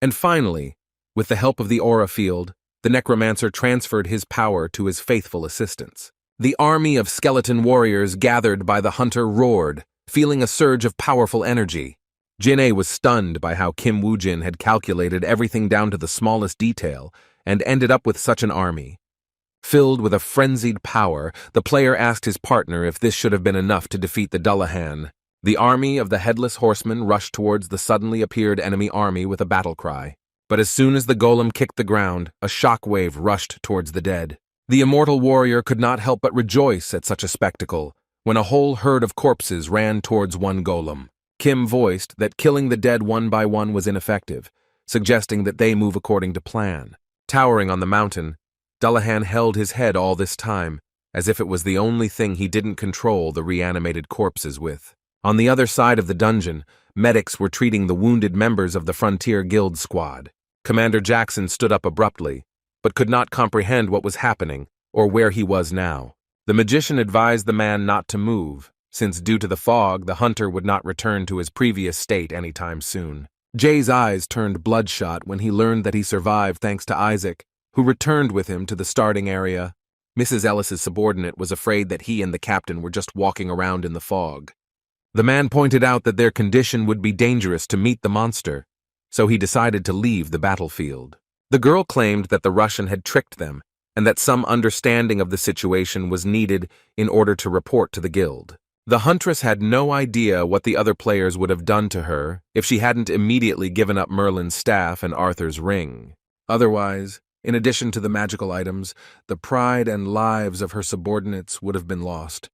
A: And finally, with the help of the aura field, the necromancer transferred his power to his faithful assistants. The army of skeleton warriors gathered by the hunter roared, feeling a surge of powerful energy. Chin'e was stunned by how Kim Wu Jin had calculated everything down to the smallest detail and ended up with such an army. Filled with a frenzied power, the player asked his partner if this should have been enough to defeat the Dullahan. The army of the Headless Horseman rushed towards the suddenly appeared enemy army with a battle cry. But as soon as the golem kicked the ground, a shock wave rushed towards the dead. The immortal warrior could not help but rejoice at such a spectacle, when a whole herd of corpses ran towards one golem. Kim voiced that killing the dead one by one was ineffective, suggesting that they move according to plan. Towering on the mountain, Dullahan held his head all this time, as if it was the only thing he didn't control the reanimated corpses with. On the other side of the dungeon, medics were treating the wounded members of the Frontier Guild squad. Commander Jackson stood up abruptly, but could not comprehend what was happening or where he was now. The magician advised the man not to move, since due to the fog, the hunter would not return to his previous state anytime soon. Jay's eyes turned bloodshot when he learned that he survived thanks to Isaac, who returned with him to the starting area. Mrs. Ellis's subordinate was afraid that he and the captain were just walking around in the fog. The man pointed out that their condition would be dangerous to meet the monster, so he decided to leave the battlefield. The girl claimed that the Russian had tricked them and that some understanding of the situation was needed in order to report to the guild. The huntress had no idea what the other players would have done to her if she hadn't immediately given up Merlin's staff and Arthur's ring. Otherwise, in addition to the magical items, the pride and lives of her subordinates would have been lost.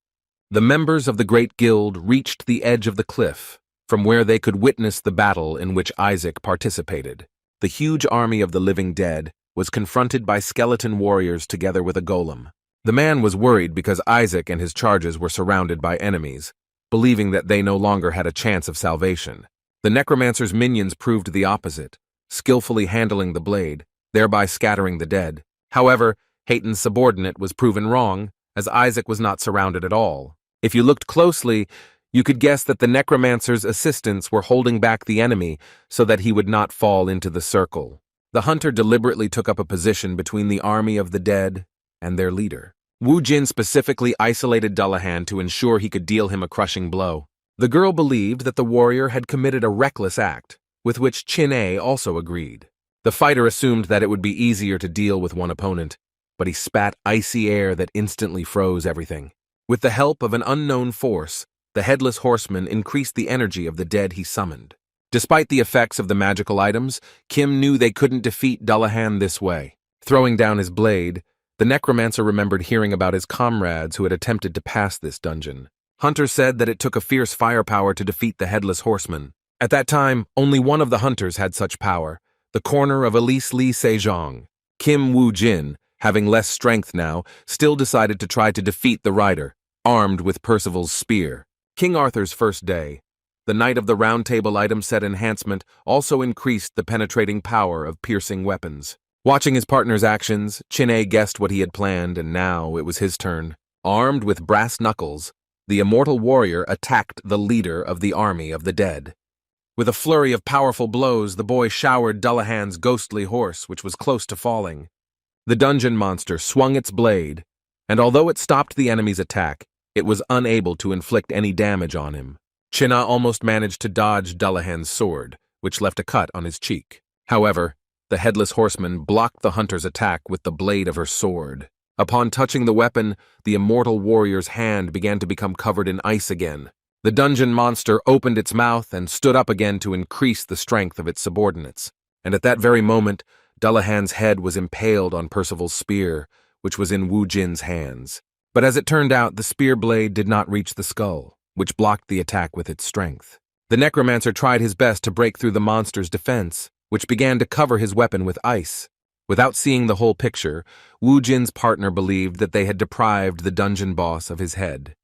A: The members of the Great Guild reached the edge of the cliff, from where they could witness the battle in which Isaac participated. The huge army of the living dead was confronted by skeleton warriors together with a golem. The man was worried because Isaac and his charges were surrounded by enemies, believing that they no longer had a chance of salvation. The necromancer's minions proved the opposite, skillfully handling the blade, thereby scattering the dead. However, Hayton's subordinate was proven wrong, as Isaac was not surrounded at all. If you looked closely, you could guess that the necromancer's assistants were holding back the enemy so that he would not fall into the circle. The hunter deliberately took up a position between the army of the dead and their leader. Wu Jin specifically isolated Dullahan to ensure he could deal him a crushing blow. The girl believed that the warrior had committed a reckless act, with which Chin-A also agreed. The fighter assumed that it would be easier to deal with one opponent, but he spat icy air that instantly froze everything. With the help of an unknown force, the Headless Horseman increased the energy of the dead he summoned. Despite the effects of the magical items, Kim knew they couldn't defeat Dullahan this way. Throwing down his blade, the necromancer remembered hearing about his comrades who had attempted to pass this dungeon. Hunter said that it took a fierce firepower to defeat the Headless Horseman. At that time, only one of the hunters had such power, the corner of Elise Lee Se Jung. Kim Wu Jin, having less strength now, still decided to try to defeat the rider, armed with Percival's spear. King Arthur's first day, the Knight of the Round Table item set enhancement also increased the penetrating power of piercing weapons. Watching his partner's actions, Chin-A guessed what he had planned, and now it was his turn. Armed with brass knuckles, the immortal warrior attacked the leader of the army of the dead. With a flurry of powerful blows, the boy showered Dullahan's ghostly horse, which was close to falling. The dungeon monster swung its blade, and although it stopped the enemy's attack, it was unable to inflict any damage on him. Chin-A almost managed to dodge Dullahan's sword, which left a cut on his cheek. However, the Headless Horseman blocked the hunter's attack with the blade of her sword. Upon touching the weapon, the immortal warrior's hand began to become covered in ice again. The dungeon monster opened its mouth and stood up again to increase the strength of its subordinates. And at that very moment, Dullahan's head was impaled on Percival's spear, which was in Wu Jin's hands. But as it turned out, the spear blade did not reach the skull, which blocked the attack with its strength. The necromancer tried his best to break through the monster's defense, which began to cover his weapon with ice. Without seeing the whole picture, Wu Jin's partner believed that they had deprived the dungeon boss of his head.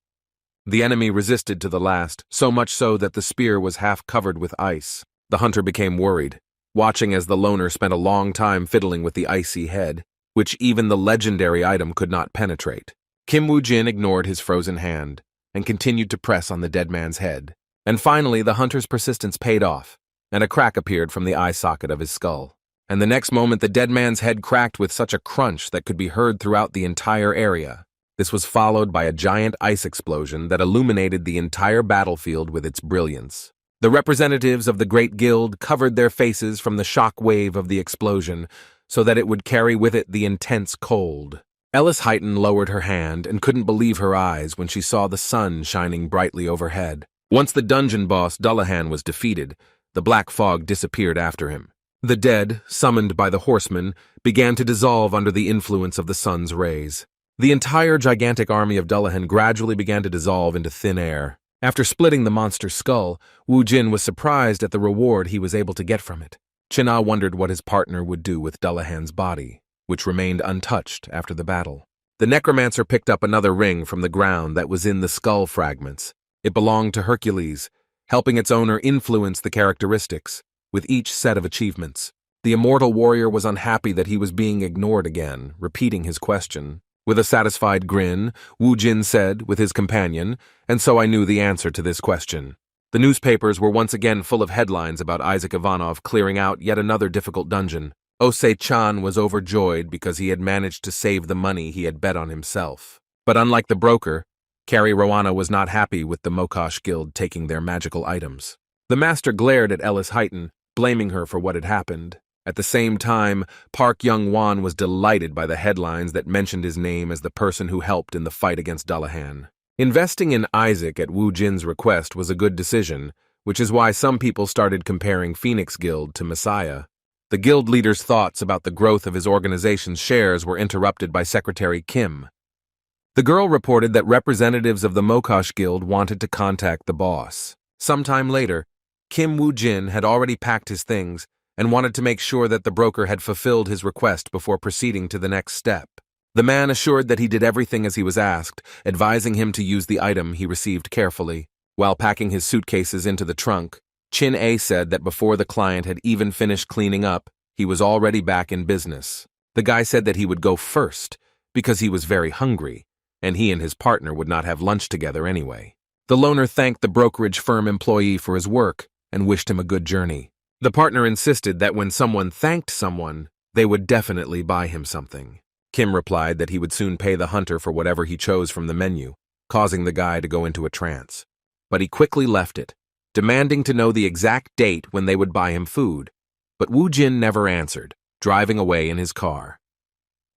A: The enemy resisted to the last, so much so that the spear was half covered with ice. The hunter became worried, watching as the loner spent a long time fiddling with the icy head, which even the legendary item could not penetrate. Kim Wu Jin ignored his frozen hand and continued to press on the dead man's head. And finally, the hunter's persistence paid off, and a crack appeared from the eye socket of his skull. And the next moment, the dead man's head cracked with such a crunch that could be heard throughout the entire area. This was followed by a giant ice explosion that illuminated the entire battlefield with its brilliance. The representatives of the Great Guild covered their faces from the shock wave of the explosion so that it would carry with it the intense cold. Ellis Heighton lowered her hand and couldn't believe her eyes when she saw the sun shining brightly overhead. Once the dungeon boss Dullahan was defeated, the black fog disappeared after him. The dead, summoned by the horsemen, began to dissolve under the influence of the sun's rays. The entire gigantic army of Dullahan gradually began to dissolve into thin air. After splitting the monster's skull, Wu Jin was surprised at the reward he was able to get from it. Chin-A wondered what his partner would do with Dullahan's body, which remained untouched after the battle. The necromancer picked up another ring from the ground that was in the skull fragments. It belonged to Hercules, helping its owner influence the characteristics, with each set of achievements. The immortal warrior was unhappy that he was being ignored again, repeating his question. With a satisfied grin, Wu Jin said, with his companion, "And so I knew the answer to this question." The newspapers were once again full of headlines about Isaac Ivanov clearing out yet another difficult dungeon. Osei-chan was overjoyed because he had managed to save the money he had bet on himself. But unlike the broker, Carrie Rowana was not happy with the Mokosh Guild taking their magical items. The master glared at Ellis Heighton, blaming her for what had happened. At the same time, Park Young-won was delighted by the headlines that mentioned his name as the person who helped in the fight against Dullahan. Investing in Isaac at Wu Jin's request was a good decision, which is why some people started comparing Phoenix Guild to Messiah. The guild leader's thoughts about the growth of his organization's shares were interrupted by Secretary Kim. The girl reported that representatives of the Mokosh Guild wanted to contact the boss. Sometime later, Kim Wu Jin had already packed his things and wanted to make sure that the broker had fulfilled his request before proceeding to the next step. The man assured that he did everything as he was asked, advising him to use the item he received carefully. While packing his suitcases into the trunk, Chin A said that before the client had even finished cleaning up, he was already back in business. The guy said that he would go first because he was very hungry, and he and his partner would not have lunch together anyway. The loner thanked the brokerage firm employee for his work and wished him a good journey. The partner insisted that when someone thanked someone, they would definitely buy him something. Kim replied that he would soon pay the hunter for whatever he chose from the menu, causing the guy to go into a trance. But he quickly left it, demanding to know the exact date when they would buy him food. But Wu Jin never answered, driving away in his car.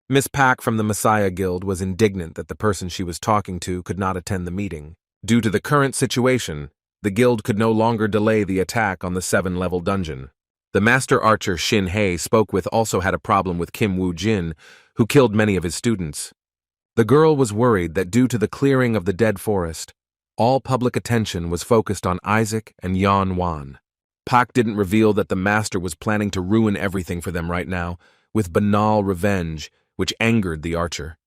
A: Miss Pak from the Messiah Guild was indignant that the person she was talking to could not attend the meeting. Due to the current situation, the guild could no longer delay the attack on the 7-level dungeon. The master archer Shin Hei spoke with also had a problem with Kim Wu Jin, who killed many of his students. The girl was worried that due to the clearing of the dead forest, all public attention was focused on Isaac and Yan Wan. Pak didn't reveal that the master was planning to ruin everything for them right now, with banal revenge, which angered the archer.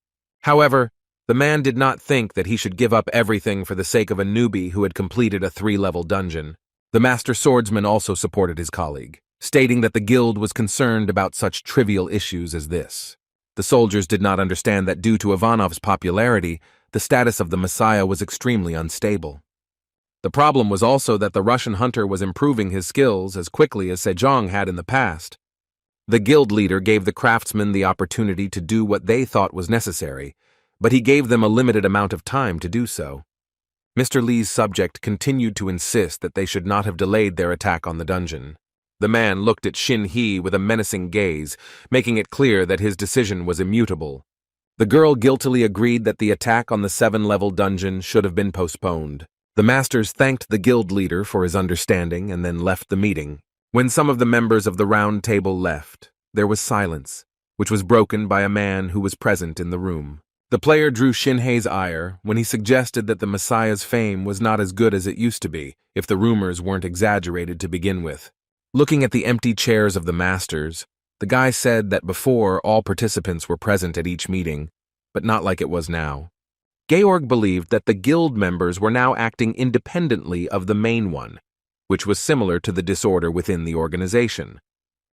A: However, the man did not think that he should give up everything for the sake of a newbie who had completed a 3-level dungeon. The master swordsman also supported his colleague, stating that the guild was concerned about such trivial issues as this. The soldiers did not understand that due to Ivanov's popularity, the status of the Messiah was extremely unstable. The problem was also that the Russian hunter was improving his skills as quickly as Se Jung had in the past. The guild leader gave the craftsmen the opportunity to do what they thought was necessary, but he gave them a limited amount of time to do so. Mr. Lee's subject continued to insist that they should not have delayed their attack on the dungeon. The man looked at Shin Hee with a menacing gaze, making it clear that his decision was immutable. The girl guiltily agreed that the attack on the 7-level dungeon should have been postponed. The masters thanked the guild leader for his understanding and then left the meeting. When some of the members of the round table left, there was silence, which was broken by a man who was present in the room. The player drew Shinhei's ire when he suggested that the Messiah's fame was not as good as it used to be, if the rumors weren't exaggerated to begin with. Looking at the empty chairs of the masters, the guy said that before all participants were present at each meeting, but not like it was now. Georg believed that the guild members were now acting independently of the main one, which was similar to the disorder within the organization.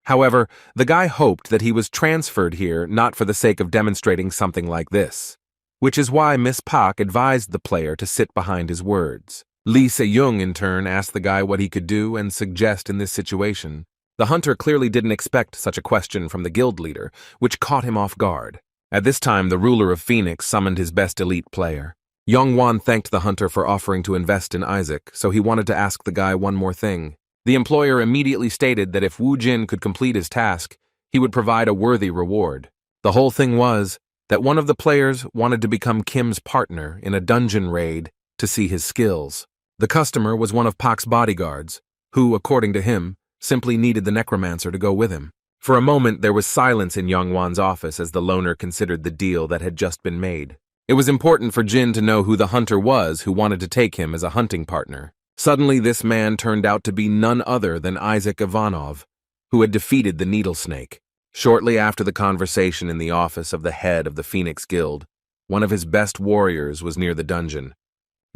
A: However, the guy hoped that he was transferred here not for the sake of demonstrating something like this, which is why Miss Pak advised the player to sit behind his words. Lee Se Jung, in turn, asked the guy what he could do and suggest in this situation. The hunter clearly didn't expect such a question from the guild leader, which caught him off guard. At this time, the ruler of Phoenix summoned his best elite player. Young-Wan thanked the hunter for offering to invest in Isaac, so he wanted to ask the guy one more thing. The employer immediately stated that if Wu Jin could complete his task, he would provide a worthy reward. The whole thing was that one of the players wanted to become Kim's partner in a dungeon raid to see his skills. The customer was one of Pak's bodyguards, who, according to him, simply needed the necromancer to go with him. For a moment, there was silence in Young-Wan's office as the loner considered the deal that had just been made. It was important for Jin to know who the hunter was who wanted to take him as a hunting partner. Suddenly, this man turned out to be none other than Isaac Ivanov, who had defeated the Needle Snake. Shortly after the conversation in the office of the head of the Phoenix Guild, one of his best warriors was near the dungeon.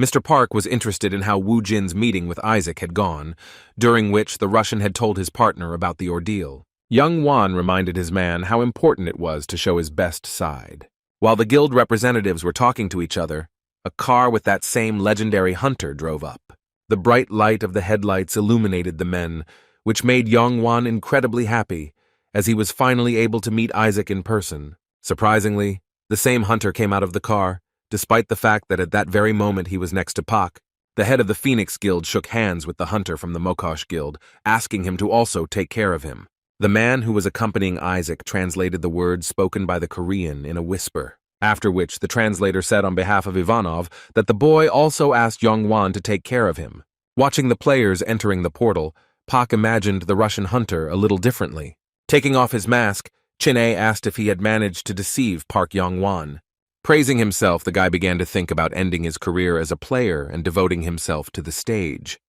A: Mr. Park was interested in how Wu Jin's meeting with Isaac had gone, during which the Russian had told his partner about the ordeal. Young Wan reminded his man how important it was to show his best side. While the guild representatives were talking to each other, a car with that same legendary hunter drove up. The bright light of the headlights illuminated the men, which made Young Wan incredibly happy, as he was finally able to meet Isaac in person. Surprisingly, the same hunter came out of the car, despite the fact that at that very moment he was next to Pak. The head of the Phoenix Guild shook hands with the hunter from the Mokosh Guild, asking him to also take care of him. The man who was accompanying Isaac translated the words spoken by the Korean in a whisper, after which the translator said on behalf of Ivanov that the boy also asked Yongwan to take care of him. Watching the players entering the portal, Pak imagined the Russian hunter a little differently. Taking off his mask, Chin-A asked if he had managed to deceive Park Yong-wan. Praising himself, the guy began to think about ending his career as a player and devoting himself to the stage.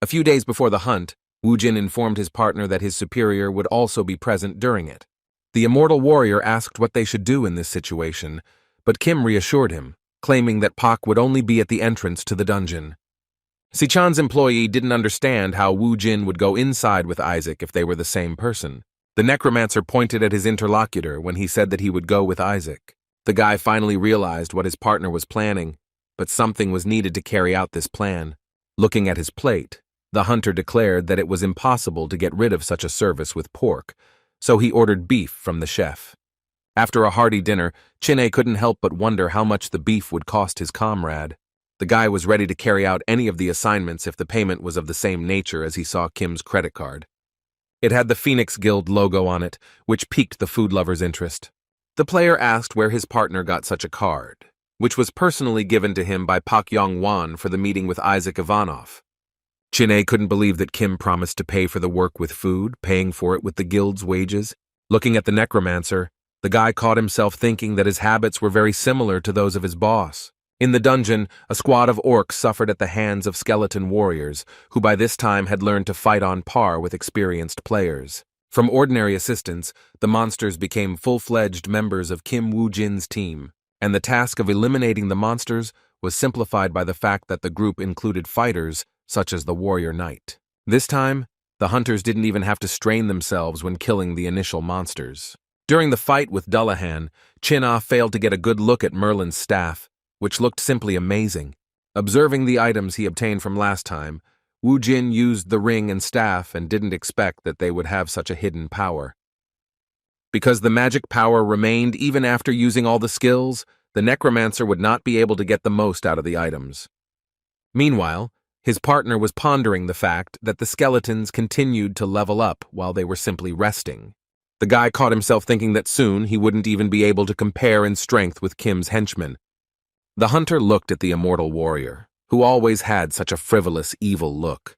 A: A few days before the hunt, Wu Jin informed his partner that his superior would also be present during it. The immortal warrior asked what they should do in this situation, but Kim reassured him, claiming that Pak would only be at the entrance to the dungeon. Sichan's employee didn't understand how Wu Jin would go inside with Isaac if they were the same person. The necromancer pointed at his interlocutor when he said that he would go with Isaac. The guy finally realized what his partner was planning, but something was needed to carry out this plan. Looking at his plate, the hunter declared that it was impossible to get rid of such a service with pork, so he ordered beef from the chef. After a hearty dinner, Chin-A couldn't help but wonder how much the beef would cost his comrade. The guy was ready to carry out any of the assignments if the payment was of the same nature as he saw Kim's credit card. It had the Phoenix Guild logo on it, which piqued the food lover's interest. The player asked where his partner got such a card, which was personally given to him by Pak Yong-wan for the meeting with Isaac Ivanov. Chin-A couldn't believe that Kim promised to pay for the work with food, paying for it with the guild's wages. Looking at the necromancer, the guy caught himself thinking that his habits were very similar to those of his boss. In the dungeon, a squad of orcs suffered at the hands of skeleton warriors, who by this time had learned to fight on par with experienced players. From ordinary assistants, the monsters became full-fledged members of Kim Wu Jin's team, and the task of eliminating the monsters was simplified by the fact that the group included fighters such as the warrior knight. This time, the hunters didn't even have to strain themselves when killing the initial monsters. During the fight with Dullahan, Chin-A failed to get a good look at Merlin's staff, which looked simply amazing. Observing the items he obtained from last time, Wu Jin used the ring and staff and didn't expect that they would have such a hidden power. Because the magic power remained even after using all the skills, the necromancer would not be able to get the most out of the items. Meanwhile, his partner was pondering the fact that the skeletons continued to level up while they were simply resting. The guy caught himself thinking that soon he wouldn't even be able to compare in strength with Kim's henchmen. The hunter looked at the immortal warrior, who always had such a frivolous, evil look.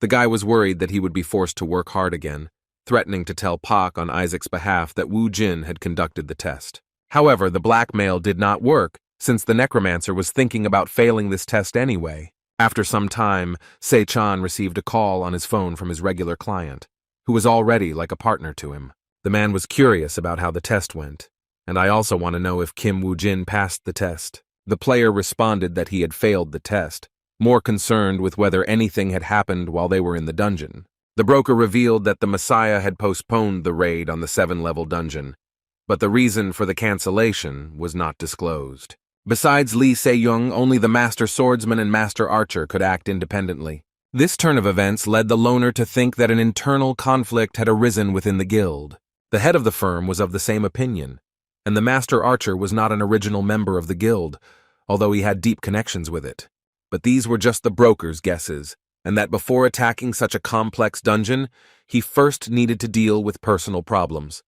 A: The guy was worried that he would be forced to work hard again, threatening to tell Pak on Isaac's behalf that Wu Jin had conducted the test. However, the blackmail did not work, since the necromancer was thinking about failing this test anyway. After some time, Se-chan received a call on his phone from his regular client, who was already like a partner to him. The man was curious about how the test went, and I also want to know if Kim Wu Jin passed the test. The player responded that he had failed the test, more concerned with whether anything had happened while they were in the dungeon. The broker revealed that the Messiah had postponed the raid on the 7-level dungeon, but the reason for the cancellation was not disclosed. Besides Lee Se Jung, only the Master Swordsman and Master Archer could act independently. This turn of events led the loner to think that an internal conflict had arisen within the guild. The head of the firm was of the same opinion, and the Master Archer was not an original member of the guild, although he had deep connections with it. But these were just the broker's guesses, and that before attacking such a complex dungeon, he first needed to deal with personal problems.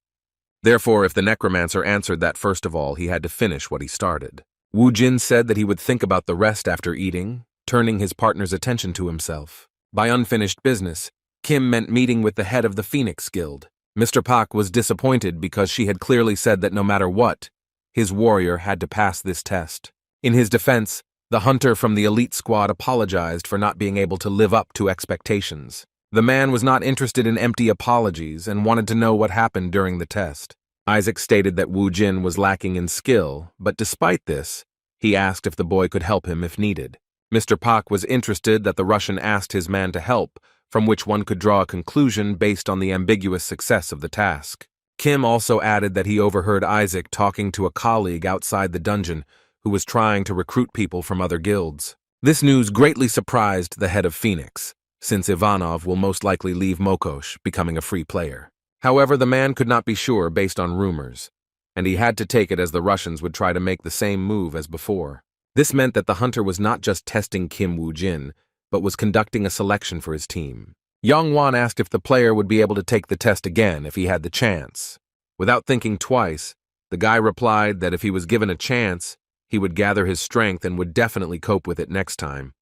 A: Therefore, if the necromancer answered that first of all, he had to finish what he started. Wu Jin said that he would think about the rest after eating, turning his partner's attention to himself. By unfinished business, Kim meant meeting with the head of the Phoenix Guild. Mr. Pak was disappointed because she had clearly said that no matter what, his warrior had to pass this test. In his defense, the hunter from the elite squad apologized for not being able to live up to expectations. The man was not interested in empty apologies and wanted to know what happened during the test. Isaac stated that Wu Jin was lacking in skill, but despite this, he asked if the boy could help him if needed. Mr. Pak was interested that the Russian asked his man to help, from which one could draw a conclusion based on the ambiguous success of the task. Kim also added that he overheard Isaac talking to a colleague outside the dungeon who was trying to recruit people from other guilds. This news greatly surprised the head of Phoenix, since Ivanov will most likely leave Mokosh, becoming a free player. However, the man could not be sure based on rumors. and he had to take it as the Russians would try to make the same move as before. This meant that the hunter was not just testing Kim Wu Jin, but was conducting a selection for his team. Yang Wan asked if the player would be able to take the test again if he had the chance. Without thinking twice, the guy replied that if he was given a chance, he would gather his strength and would definitely cope with it next time.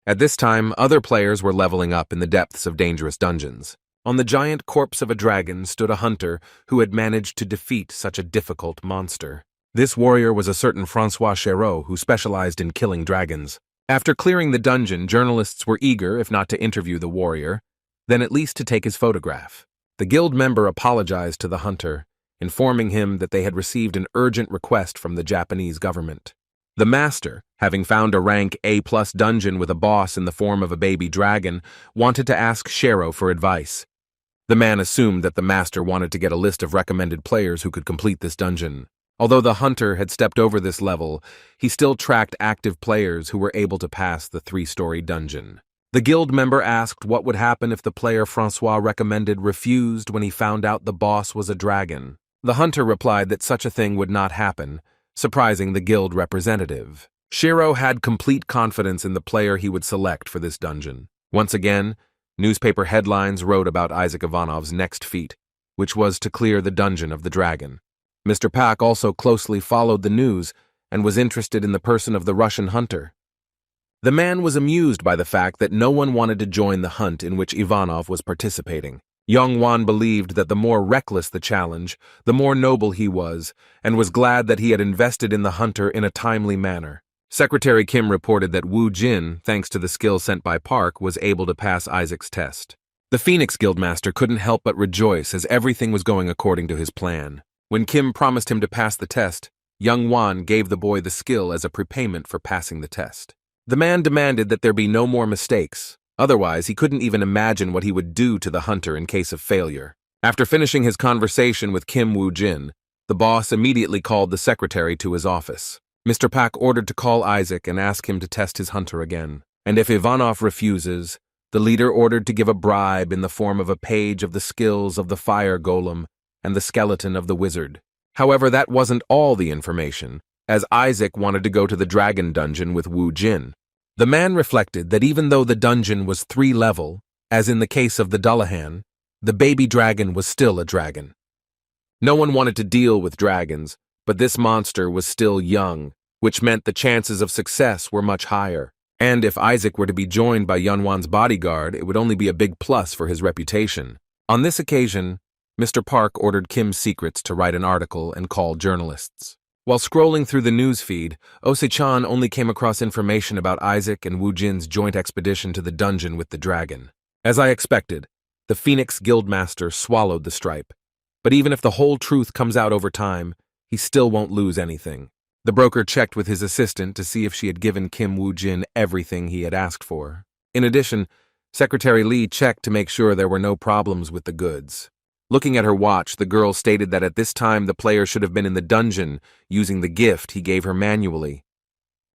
A: At this time, other players were leveling up in the depths of dangerous dungeons. On the giant corpse of a dragon stood a hunter who had managed to defeat such a difficult monster. This warrior was a certain Francois Chéreau who specialized in killing dragons. After clearing the dungeon, journalists were eager, if not to interview the warrior, then at least to take his photograph. The guild member apologized to the hunter, informing him that they had received an urgent request from the Japanese government. The master, having found a rank A+ dungeon with a boss in the form of a baby dragon, wanted to ask Chéreau for advice. The man assumed that the master wanted to get a list of recommended players who could complete this dungeon. Although the hunter had stepped over this level, he still tracked active players who were able to pass the 3-story dungeon. The guild member asked what would happen if the player Francois recommended refused when he found out the boss was a dragon. The hunter replied that such a thing would not happen, surprising the guild representative. Chéreau had complete confidence in the player he would select for this dungeon. Once again, newspaper headlines wrote about Isaac Ivanov's next feat, which was to clear the dungeon of the dragon. Mr. Pak also closely followed the news and was interested in the person of the Russian hunter. The man was amused by the fact that no one wanted to join the hunt in which Ivanov was participating. Yang Wan believed that the more reckless the challenge, the more noble he was, and was glad that he had invested in the hunter in a timely manner. Secretary Kim reported that Wu Jin, thanks to the skill sent by Park, was able to pass Isaac's test. The Phoenix Guildmaster couldn't help but rejoice as everything was going according to his plan. When Kim promised him to pass the test, Yang Wan gave the boy the skill as a prepayment for passing the test. The man demanded that there be no more mistakes. Otherwise, he couldn't even imagine what he would do to the hunter in case of failure. After finishing his conversation with Kim Wu Jin, the boss immediately called the secretary to his office. Mr. Pak ordered to call Isaac and ask him to test his hunter again. And if Ivanov refuses, the leader ordered to give a bribe in the form of a page of the skills of the fire golem and the skeleton of the wizard. However, that wasn't all the information, as Isaac wanted to go to the dragon dungeon with Wu Jin. The man reflected that even though the dungeon was 3-level, as in the case of the Dullahan, the baby dragon was still a dragon. No one wanted to deal with dragons, but this monster was still young, which meant the chances of success were much higher. And if Isaac were to be joined by Yunwan's bodyguard, it would only be a big plus for his reputation. On this occasion, Mr. Park ordered Kim's Secrets to write an article and call journalists. While scrolling through the news feed, Ose-chan only came across information about Isaac and Wu Jin's joint expedition to the dungeon with the dragon. As I expected, the Phoenix Guildmaster swallowed the stripe. But even if the whole truth comes out over time, he still won't lose anything. The broker checked with his assistant to see if she had given Kim Wu Jin everything he had asked for. In addition, Secretary Lee checked to make sure there were no problems with the goods. Looking at her watch, the girl stated that at this time the player should have been in the dungeon using the gift he gave her manually.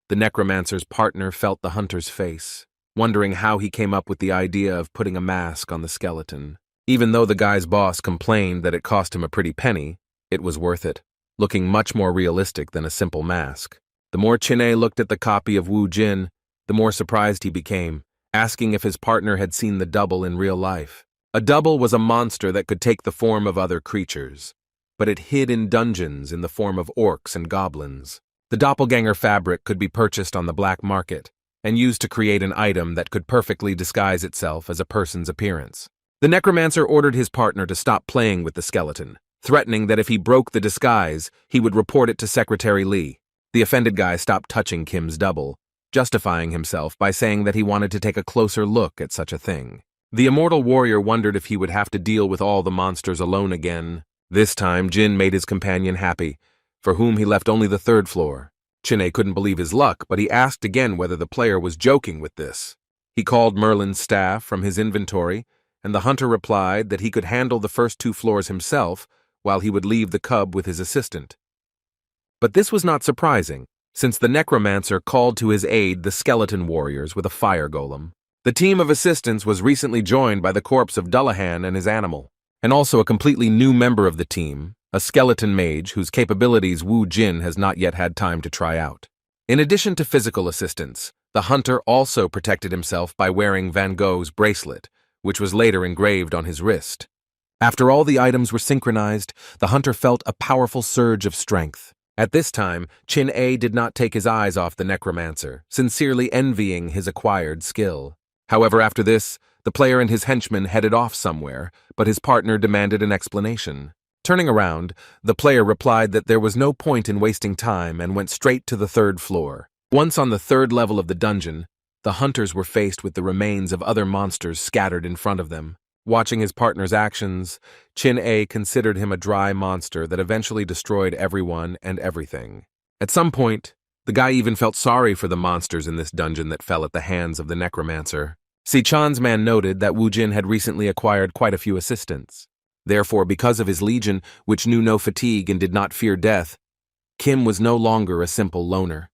A: The necromancer's partner felt the hunter's face, wondering how he came up with the idea of putting a mask on the skeleton. Even though the guy's boss complained that it cost him a pretty penny, it was worth it, looking much more realistic than a simple mask. The more Chin'e looked at the copy of Wu Jin, the more surprised he became, asking if his partner had seen the double in real life. A double was a monster that could take the form of other creatures, but it hid in dungeons in the form of orcs and goblins. The doppelganger fabric could be purchased on the black market and used to create an item that could perfectly disguise itself as a person's appearance. The necromancer ordered his partner to stop playing with the skeleton, threatening that if he broke the disguise, he would report it to Secretary Lee. The offended guy stopped touching Kim's double, justifying himself by saying that he wanted to take a closer look at such a thing. The immortal warrior wondered if he would have to deal with all the monsters alone again. This time, Jin made his companion happy, for whom he left only the 3rd floor. Chin'e couldn't believe his luck, but he asked again whether the player was joking with this. He called Merlin's staff from his inventory, and the hunter replied that he could handle the first 2 floors himself, while he would leave the cub with his assistant. But this was not surprising, since the necromancer called to his aid the skeleton warriors with a fire golem. The team of assistants was recently joined by the corpse of Dullahan and his animal, and also a completely new member of the team, a skeleton mage whose capabilities Wu Jin has not yet had time to try out. In addition to physical assistance, the hunter also protected himself by wearing Van Gogh's bracelet, which was later engraved on his wrist. After all the items were synchronized, the hunter felt a powerful surge of strength. At this time, Chin A did not take his eyes off the necromancer, sincerely envying his acquired skill. However, after this, the player and his henchman headed off somewhere, but his partner demanded an explanation. Turning around, the player replied that there was no point in wasting time and went straight to the third floor. Once on the third level of the dungeon, the hunters were faced with the remains of other monsters scattered in front of them. Watching his partner's actions, Chin A considered him a dry monster that eventually destroyed everyone and everything. At some point, the guy even felt sorry for the monsters in this dungeon that fell at the hands of the necromancer. Si Chan's man noted that Wu Jin had recently acquired quite a few assistants. Therefore, because of his legion, which knew no fatigue and did not fear death, Kim was no longer a simple loner.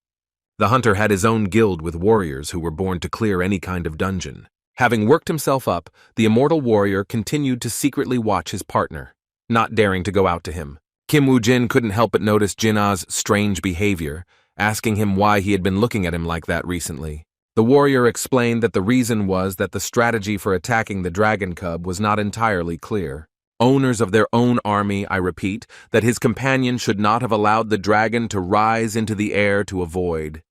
A: The hunter had his own guild with warriors who were born to clear any kind of dungeon. Having worked himself up, the immortal warrior continued to secretly watch his partner, not daring to go out to him. Kim Wu Jin couldn't help but notice Jin A's strange behavior, asking him why he had been looking at him like that recently. The warrior explained that the reason was that the strategy for attacking the dragon cub was not entirely clear. Owners of their own army, I repeat, that his companion should not have allowed the dragon to rise into the air to avoid.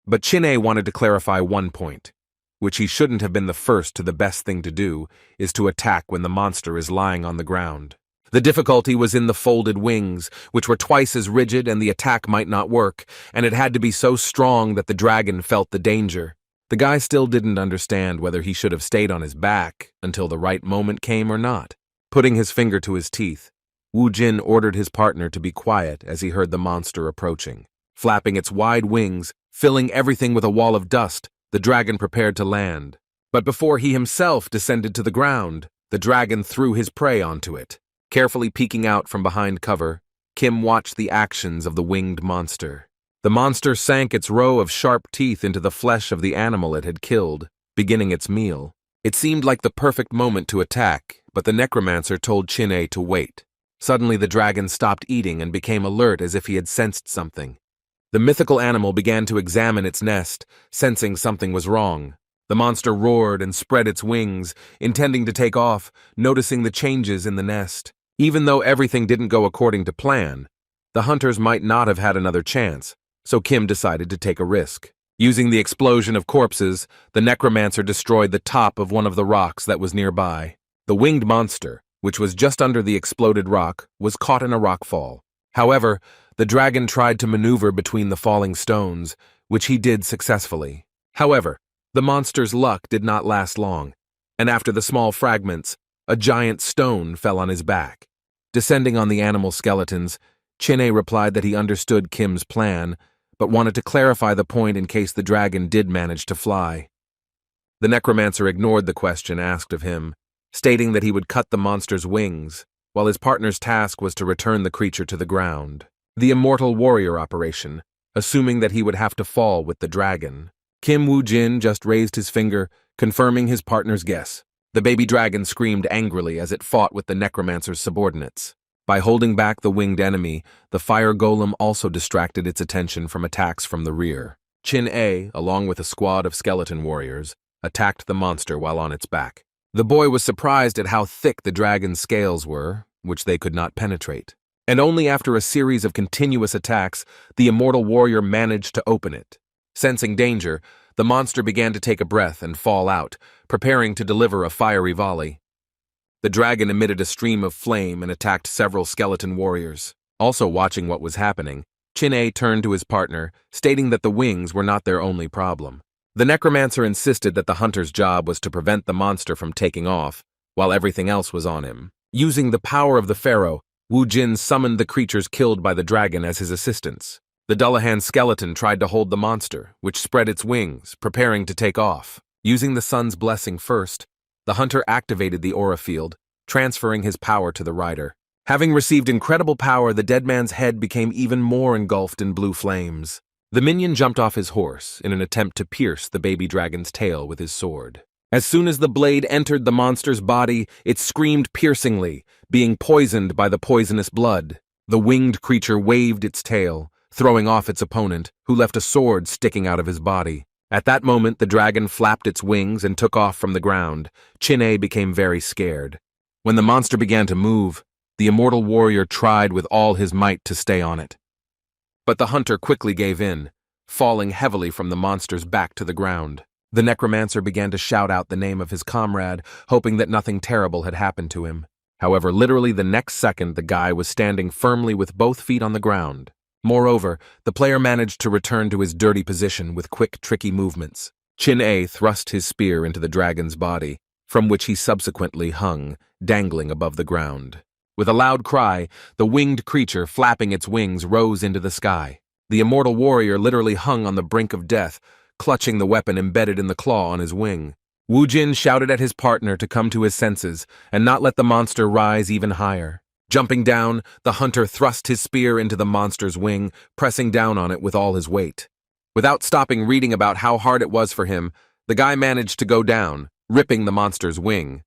A: But Chin-A wanted to clarify one point, which he shouldn't have been the first to the best thing to do, is to attack when the monster is lying on the ground. The difficulty was in the folded wings, which were twice as rigid and the attack might not work, and it had to be so strong that the dragon felt the danger. The guy still didn't understand whether he should have stayed on his back until the right moment came or not. Putting his finger to his teeth, Wu Jin ordered his partner to be quiet as he heard the monster approaching. Flapping its wide wings, filling everything with a wall of dust, the dragon prepared to land. But before he himself descended to the ground, the dragon threw his prey onto it. Carefully peeking out from behind cover, Kim watched the actions of the winged monster. The monster sank its row of sharp teeth into the flesh of the animal it had killed, beginning its meal. It seemed like the perfect moment to attack, but the necromancer told Chin-A to wait. Suddenly the dragon stopped eating and became alert as if he had sensed something. The mythical animal began to examine its nest, sensing something was wrong. The monster roared and spread its wings, intending to take off, noticing the changes in the nest. Even though everything didn't go according to plan, the hunters might not have had another chance, so Kim decided to take a risk. Using the explosion of corpses, the necromancer destroyed the top of one of the rocks that was nearby. The winged monster, which was just under the exploded rock, was caught in a rockfall. However, the dragon tried to maneuver between the falling stones, which he did successfully. However, the monster's luck did not last long, and after the small fragments, a giant stone fell on his back. Descending on the animal skeletons, Chin-A replied that he understood Kim's plan, but wanted to clarify the point in case the dragon did manage to fly. The necromancer ignored the question asked of him, stating that he would cut the monster's wings, while his partner's task was to return the creature to the ground. The immortal warrior operation, assuming that he would have to fall with the dragon. Kim Wu Jin just raised his finger, confirming his partner's guess. The baby dragon screamed angrily as it fought with the necromancer's subordinates. By holding back the winged enemy, the fire golem also distracted its attention from attacks from the rear. Chin-A, along with a squad of skeleton warriors, attacked the monster while on its back. The boy was surprised at how thick the dragon's scales were, which they could not penetrate. And only after a series of continuous attacks, the immortal warrior managed to open it. Sensing danger, the monster began to take a breath and fall out, preparing to deliver a fiery volley. The dragon emitted a stream of flame and attacked several skeleton warriors. Also watching what was happening, Chin-A turned to his partner, stating that the wings were not their only problem. The necromancer insisted that the hunter's job was to prevent the monster from taking off, while everything else was on him. Using the power of the pharaoh, Wu Jin summoned the creatures killed by the dragon as his assistants. The Dullahan skeleton tried to hold the monster, which spread its wings, preparing to take off. Using the sun's blessing first, the hunter activated the aura field, transferring his power to the rider. Having received incredible power, the dead man's head became even more engulfed in blue flames. The minion jumped off his horse in an attempt to pierce the baby dragon's tail with his sword. As soon as the blade entered the monster's body, it screamed piercingly, being poisoned by the poisonous blood. The winged creature waved its tail, throwing off its opponent, who left a sword sticking out of his body. At that moment, the dragon flapped its wings and took off from the ground. Chin-A became very scared. When the monster began to move, the immortal warrior tried with all his might to stay on it. But the hunter quickly gave in, falling heavily from the monster's back to the ground. The necromancer began to shout out the name of his comrade, hoping that nothing terrible had happened to him. However, literally the next second, the guy was standing firmly with both feet on the ground. Moreover, the player managed to return to his dirty position with quick, tricky movements. Chin-A thrust his spear into the dragon's body, from which he subsequently hung, dangling above the ground. With a loud cry, the winged creature, flapping its wings, rose into the sky. The immortal warrior literally hung on the brink of death, clutching the weapon embedded in the claw on his wing. Wu Jin shouted at his partner to come to his senses and not let the monster rise even higher. Jumping down, the hunter thrust his spear into the monster's wing, pressing down on it with all his weight. Without stopping reading about how hard it was for him, the guy managed to go down, ripping the monster's wing.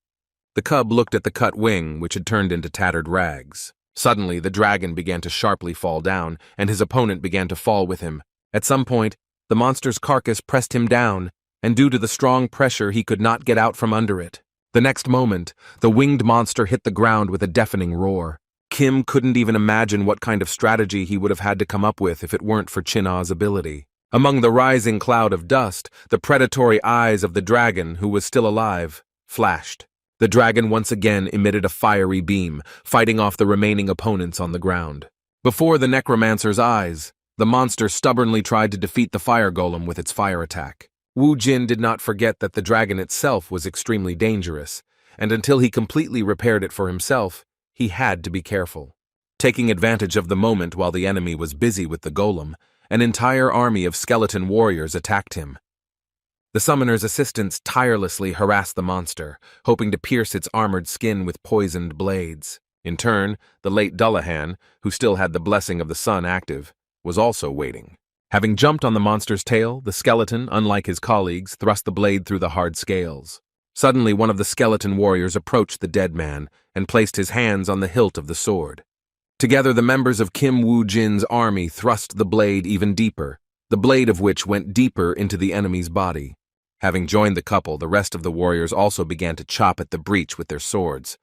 A: The cub looked at the cut wing, which had turned into tattered rags. Suddenly, the dragon began to sharply fall down, and his opponent began to fall with him. At some point, the monster's carcass pressed him down, and due to the strong pressure, he could not get out from under it. The next moment, the winged monster hit the ground with a deafening roar. Kim couldn't even imagine what kind of strategy he would have had to come up with if it weren't for Chin-A's ability. Among the rising cloud of dust, the predatory eyes of the dragon, who was still alive, flashed. The dragon once again emitted a fiery beam, fighting off the remaining opponents on the ground. Before the necromancer's eyes, the monster stubbornly tried to defeat the fire golem with its fire attack. Wu Jin did not forget that the dragon itself was extremely dangerous, and until he completely repaired it for himself, he had to be careful. Taking advantage of the moment while the enemy was busy with the golem, an entire army of skeleton warriors attacked him. The summoner's assistants tirelessly harassed the monster, hoping to pierce its armored skin with poisoned blades. In turn, the late Dullahan, who still had the blessing of the sun active, was also waiting. Having jumped on the monster's tail, the skeleton, unlike his colleagues, thrust the blade through the hard scales. Suddenly, one of the skeleton warriors approached the dead man and placed his hands on the hilt of the sword. Together, the members of Kim Wu Jin's army thrust the blade even deeper, the blade of which went deeper into the enemy's body. Having joined the couple, the rest of the warriors also began to chop at the breach with their swords.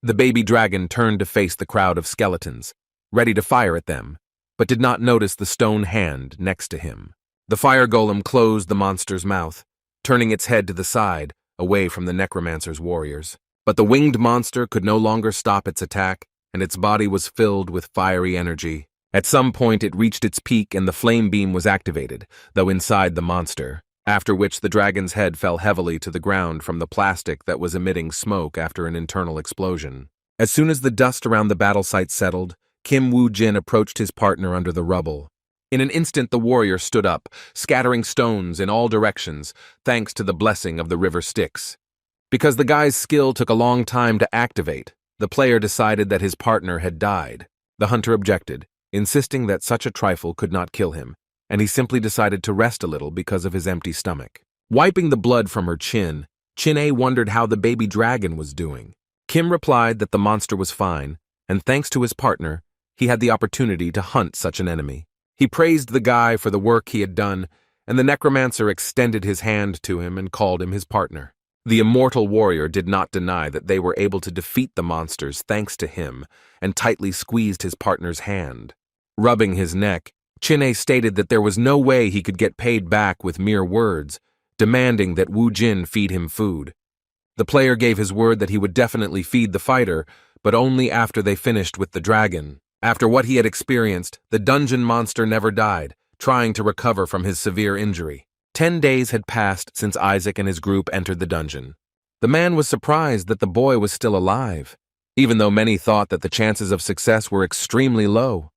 A: The baby dragon turned to face the crowd of skeletons, ready to fire at them, but did not notice the stone hand next to him. The fire golem closed the monster's mouth, turning its head to the side, away from the necromancer's warriors. But the winged monster could no longer stop its attack, and its body was filled with fiery energy. At some point it reached its peak and the flame beam was activated, though inside the monster, after which the dragon's head fell heavily to the ground from the plastic that was emitting smoke after an internal explosion. As soon as the dust around the battle site settled, Kim Wu Jin approached his partner under the rubble. In an instant, the warrior stood up, scattering stones in all directions, thanks to the blessing of the river Styx. Because the guy's skill took a long time to activate, the player decided that his partner had died. The hunter objected, insisting that such a trifle could not kill him, and he simply decided to rest a little because of his empty stomach. Wiping the blood from her chin, Chin-A wondered how the baby dragon was doing. Kim replied that the monster was fine, and thanks to his partner, he had the opportunity to hunt such an enemy. He praised the guy for the work he had done, and the necromancer extended his hand to him and called him his partner. The immortal warrior did not deny that they were able to defeat the monsters thanks to him, and tightly squeezed his partner's hand. Rubbing his neck, Chin-A stated that there was no way he could get paid back with mere words, demanding that Wu Jin feed him food. The player gave his word that he would definitely feed the fighter, but only after they finished with the dragon. After what he had experienced, the dungeon monster never died, trying to recover from his severe injury. 10 days had passed since Isaac and his group entered the dungeon. The man was surprised that the boy was still alive, even though many thought that the chances of success were extremely low.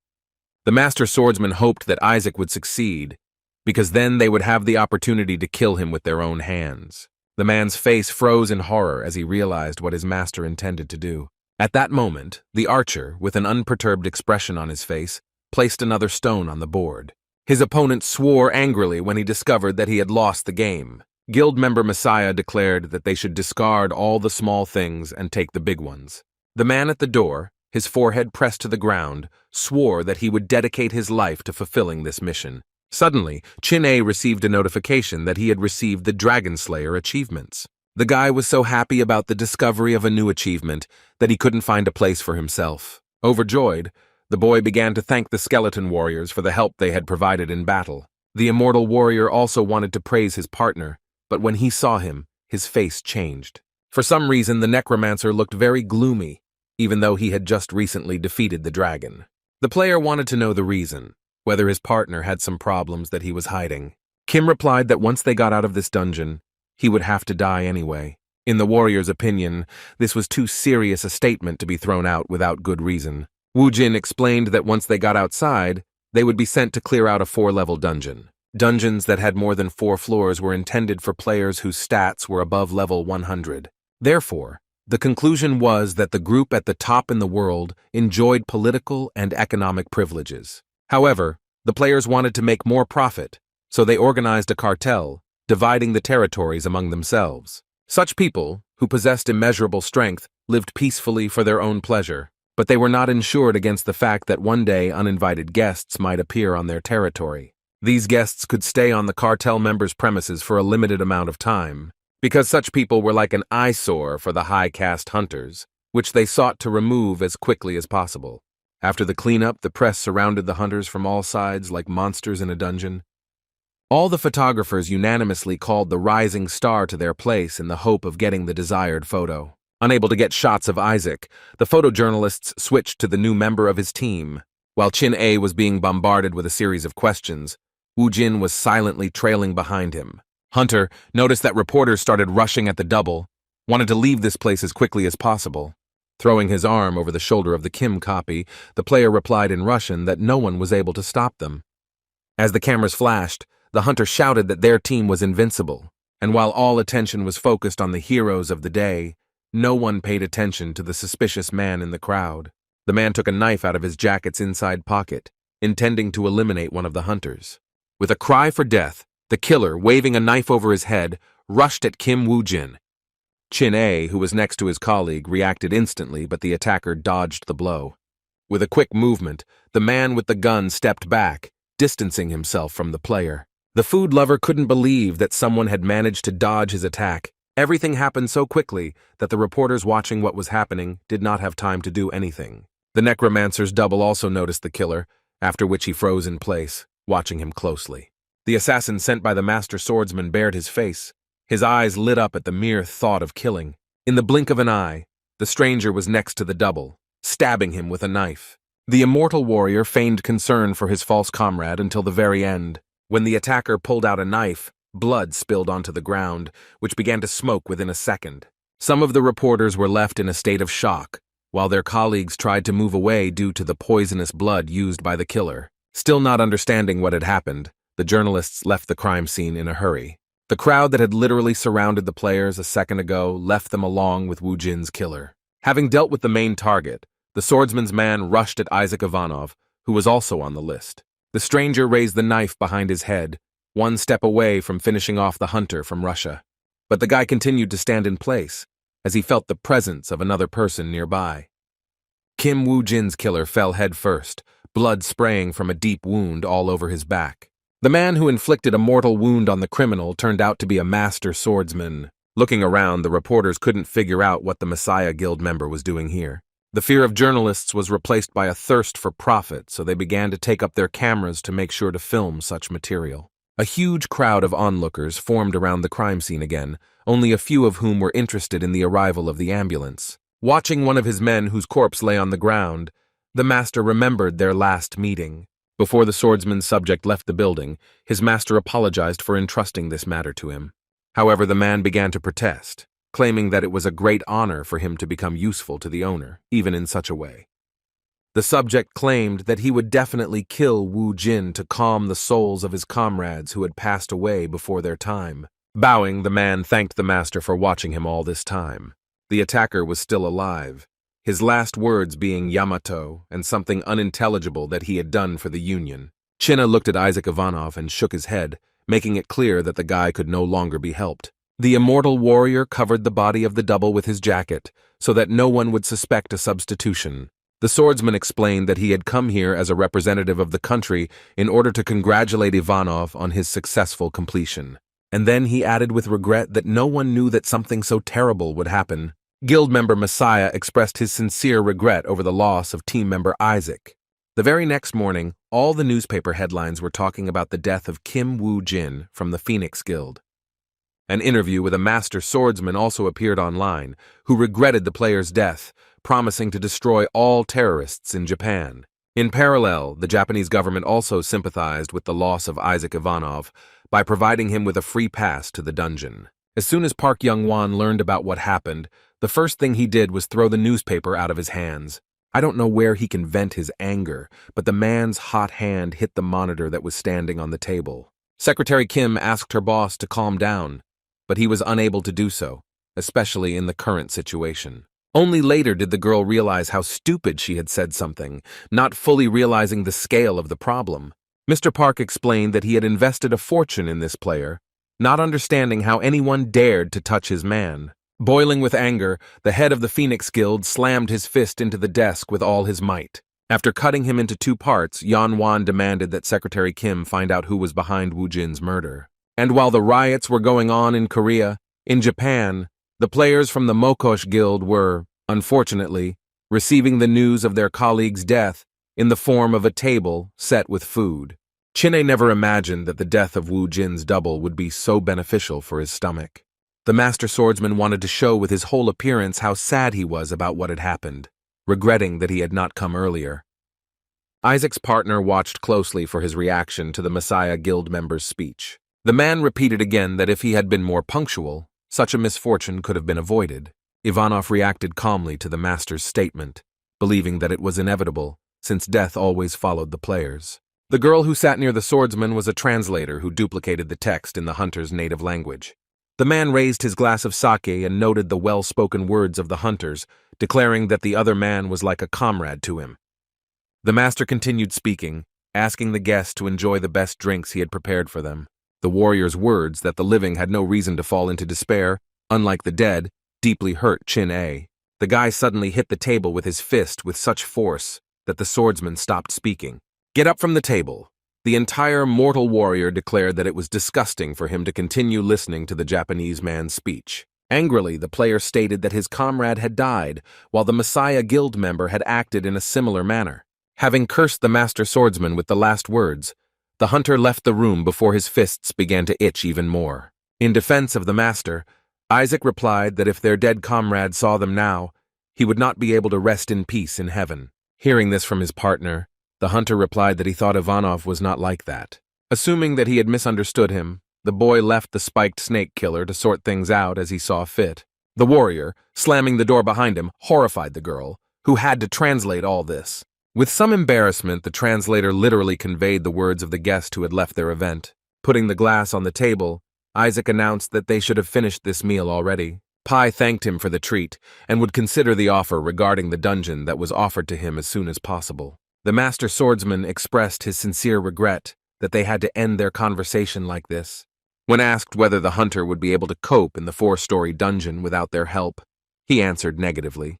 A: The master swordsman hoped that Isaac would succeed, because then they would have the opportunity to kill him with their own hands. The man's face froze in horror as he realized what his master intended to do. At that moment, the archer, with an unperturbed expression on his face, placed another stone on the board. His opponent swore angrily when he discovered that he had lost the game. Guild member Messiah declared that they should discard all the small things and take the big ones. The man at the door, his forehead pressed to the ground, swore that he would dedicate his life to fulfilling this mission. Suddenly, Chin-A received a notification that he had received the Dragon Slayer achievements. The guy was so happy about the discovery of a new achievement that he couldn't find a place for himself. Overjoyed, the boy began to thank the skeleton warriors for the help they had provided in battle. The immortal warrior also wanted to praise his partner, but when he saw him, his face changed. For some reason, the necromancer looked very gloomy, even though he had just recently defeated the dragon. The player wanted to know the reason, whether his partner had some problems that he was hiding. Kim replied that once they got out of this dungeon, he would have to die anyway. In the warrior's opinion, this was too serious a statement to be thrown out without good reason. Wu Jin explained that once they got outside, they would be sent to clear out a 4-level dungeon. Dungeons that had more than 4 floors were intended for players whose stats were above level 100. Therefore, the conclusion was that the group at the top in the world enjoyed political and economic privileges. However, the players wanted to make more profit, so they organized a cartel, dividing the territories among themselves. Such people, who possessed immeasurable strength, lived peacefully for their own pleasure, but they were not insured against the fact that one day uninvited guests might appear on their territory. These guests could stay on the cartel members' premises for a limited amount of time, because such people were like an eyesore for the high-caste hunters, which they sought to remove as quickly as possible. After the cleanup, the press surrounded the hunters from all sides like monsters in a dungeon. All the photographers unanimously called the rising star to their place in the hope of getting the desired photo. Unable to get shots of Isaac, the photojournalists switched to the new member of his team. While Chin-A was being bombarded with a series of questions, Wu Jin was silently trailing behind him. Hunter noticed that reporters started rushing at the double, wanted to leave this place as quickly as possible. Throwing his arm over the shoulder of the Kim copy, the player replied in Russian that no one was able to stop them. As the cameras flashed, the hunter shouted that their team was invincible, and while all attention was focused on the heroes of the day, no one paid attention to the suspicious man in the crowd. The man took a knife out of his jacket's inside pocket, intending to eliminate one of the hunters. With a cry for death, the killer, waving a knife over his head, rushed at Kim Wu Jin. Chin-A, who was next to his colleague, reacted instantly, but the attacker dodged the blow. With a quick movement, the man with the gun stepped back, distancing himself from the player. The food lover couldn't believe that someone had managed to dodge his attack. Everything happened so quickly that the reporters watching what was happening did not have time to do anything. The necromancer's double also noticed the killer, after which he froze in place, watching him closely. The assassin sent by the master swordsman bared his face. His eyes lit up at the mere thought of killing. In the blink of an eye, the stranger was next to the double, stabbing him with a knife. The immortal warrior feigned concern for his false comrade until the very end. When the attacker pulled out a knife, blood spilled onto the ground, which began to smoke within a second. Some of the reporters were left in a state of shock, while their colleagues tried to move away due to the poisonous blood used by the killer. Still not understanding what had happened, the journalists left the crime scene in a hurry. The crowd that had literally surrounded the players a second ago left them along with Wu Jin's killer. Having dealt with the main target, the swordsman's man rushed at Isaac Ivanov, who was also on the list. The stranger raised the knife behind his head, one step away from finishing off the hunter from Russia. But the guy continued to stand in place, as he felt the presence of another person nearby. Kim Wu Jin's killer fell head first, blood spraying from a deep wound all over his back. The man who inflicted a mortal wound on the criminal turned out to be a master swordsman. Looking around, the reporters couldn't figure out what the Messiah Guild member was doing here. The fear of journalists was replaced by a thirst for profit, so they began to take up their cameras to make sure to film such material. A huge crowd of onlookers formed around the crime scene again, only a few of whom were interested in the arrival of the ambulance. Watching one of his men whose corpse lay on the ground, the master remembered their last meeting. Before the swordsman's subject left the building, his master apologized for entrusting this matter to him. However, the man began to protest, claiming that it was a great honor for him to become useful to the owner, even in such a way. The subject claimed that he would definitely kill Wu Jin to calm the souls of his comrades who had passed away before their time. Bowing, the man thanked the master for watching him all this time. The attacker was still alive, his last words being Yamato and something unintelligible that he had done for the Union. Chinna looked at Isaac Ivanov and shook his head, making it clear that the guy could no longer be helped. The immortal warrior covered the body of the double with his jacket, so that no one would suspect a substitution. The swordsman explained that he had come here as a representative of the country in order to congratulate Ivanov on his successful completion. And then he added with regret that no one knew that something so terrible would happen. Guild member Messiah expressed his sincere regret over the loss of team member Isaac. The very next morning, all the newspaper headlines were talking about the death of Wu Jin from the Phoenix Guild. An interview with a master swordsman also appeared online, who regretted the player's death, promising to destroy all terrorists in Japan. In parallel, the Japanese government also sympathized with the loss of Isaac Ivanov by providing him with a free pass to the dungeon. As soon as Park Young-won learned about what happened, the first thing he did was throw the newspaper out of his hands. I don't know where he can vent his anger, but the man's hot hand hit the monitor that was standing on the table. Secretary Kim asked her boss to calm down, but he was unable to do so, especially in the current situation. Only later did the girl realize how stupid she had said something, not fully realizing the scale of the problem. Mr. Park explained that he had invested a fortune in this player, not understanding how anyone dared to touch his man. Boiling with anger, the head of the Phoenix Guild slammed his fist into the desk with all his might. After cutting him into two parts, Yan-Wan demanded that Secretary Kim find out who was behind Wu Jin's murder. And while the riots were going on in Korea, in Japan, the players from the Mokosh Guild were, unfortunately, receiving the news of their colleague's death in the form of a table set with food. Chin'e never imagined that the death of Wu Jin's double would be so beneficial for his stomach. The master swordsman wanted to show with his whole appearance how sad he was about what had happened, regretting that he had not come earlier. Isaac's partner watched closely for his reaction to the Messiah Guild member's speech. The man repeated again that if he had been more punctual, such a misfortune could have been avoided. Ivanov reacted calmly to the master's statement, believing that it was inevitable, since death always followed the players. The girl who sat near the swordsman was a translator who duplicated the text in the hunter's native language. The man raised his glass of sake and noted the well-spoken words of the hunters, declaring that the other man was like a comrade to him. The master continued speaking, asking the guests to enjoy the best drinks he had prepared for them. The warrior's words that the living had no reason to fall into despair, unlike the dead, deeply hurt Chin-A. The guy suddenly hit the table with his fist with such force that the swordsman stopped speaking. "Get up from the table." The entire mortal warrior declared that it was disgusting for him to continue listening to the Japanese man's speech. Angrily, the player stated that his comrade had died, while the Messiah Guild member had acted in a similar manner. Having cursed the master swordsman with the last words, the hunter left the room before his fists began to itch even more. In defense of the master, Isaac replied that if their dead comrade saw them now, he would not be able to rest in peace in heaven. Hearing this from his partner, the hunter replied that he thought Ivanov was not like that. Assuming that he had misunderstood him, the boy left the spiked snake killer to sort things out as he saw fit. The warrior, slamming the door behind him, horrified the girl, who had to translate all this. With some embarrassment, the translator literally conveyed the words of the guest who had left their event. Putting the glass on the table, Isaac announced that they should have finished this meal already. Pai thanked him for the treat and would consider the offer regarding the dungeon that was offered to him as soon as possible. The master swordsman expressed his sincere regret that they had to end their conversation like this. When asked whether the hunter would be able to cope in the 4-story dungeon without their help, he answered negatively.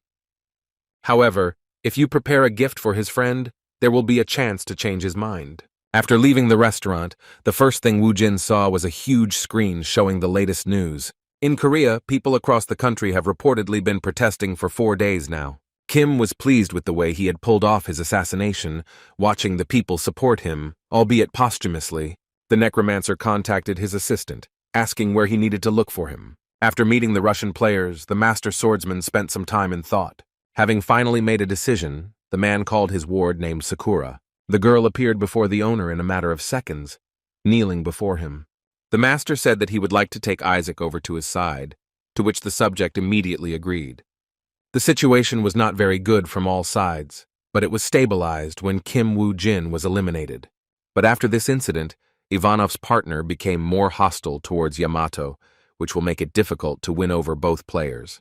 A: However, if you prepare a gift for his friend, there will be a chance to change his mind. After leaving the restaurant, the first thing Wu Jin saw was a huge screen showing the latest news. In Korea, people across the country have reportedly been protesting for 4 days now. Kim was pleased with the way he had pulled off his assassination, watching the people support him, albeit posthumously. The necromancer contacted his assistant, asking where he needed to look for him. After meeting the Russian players, the master swordsman spent some time in thought. Having finally made a decision, the man called his ward named Sakura. The girl appeared before the owner in a matter of seconds, kneeling before him. The master said that he would like to take Isaac over to his side, to which the subject immediately agreed. The situation was not very good from all sides, but it was stabilized when Wu Jin was eliminated. But after this incident, Ivanov's partner became more hostile towards Yamato, which will make it difficult to win over both players.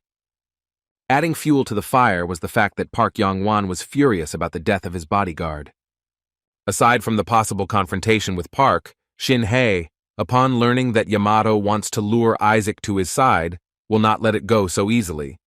A: Adding fuel to the fire was the fact that Park Young-won was furious about the death of his bodyguard. Aside from the possible confrontation with Park, Shin-hye, upon learning that Yamato wants to lure Isaac to his side, will not let it go so easily.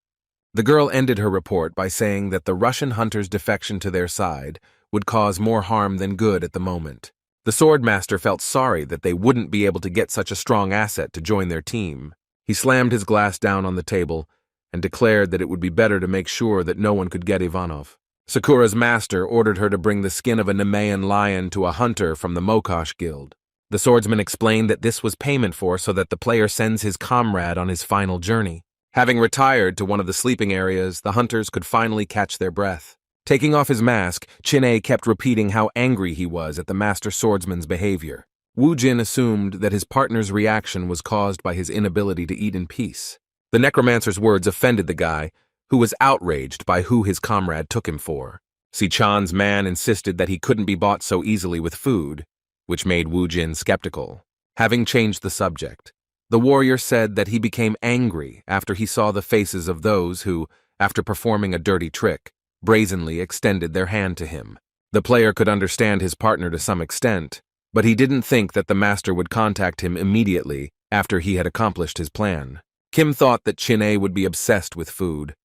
A: The girl ended her report by saying that the Russian hunters' defection to their side would cause more harm than good at the moment. The swordmaster felt sorry that they wouldn't be able to get such a strong asset to join their team. He slammed his glass down on the table and declared that it would be better to make sure that no one could get Ivanov. Sakura's master ordered her to bring the skin of a Nemean lion to a hunter from the Mokosh Guild. The swordsman explained that this was payment for so that the player sends his comrade on his final journey. Having retired to one of the sleeping areas, the hunters could finally catch their breath. Taking off his mask, Chin-A kept repeating how angry he was at the master swordsman's behavior. Wu Jin assumed that his partner's reaction was caused by his inability to eat in peace. The necromancer's words offended the guy, who was outraged by who his comrade took him for. Si-chan's man insisted that he couldn't be bought so easily with food, which made Wu Jin skeptical. Having changed the subject, the warrior said that he became angry after he saw the faces of those who, after performing a dirty trick, brazenly extended their hand to him. The player could understand his partner to some extent, but he didn't think that the master would contact him immediately after he had accomplished his plan. Kim thought that Chin-A would be obsessed with food,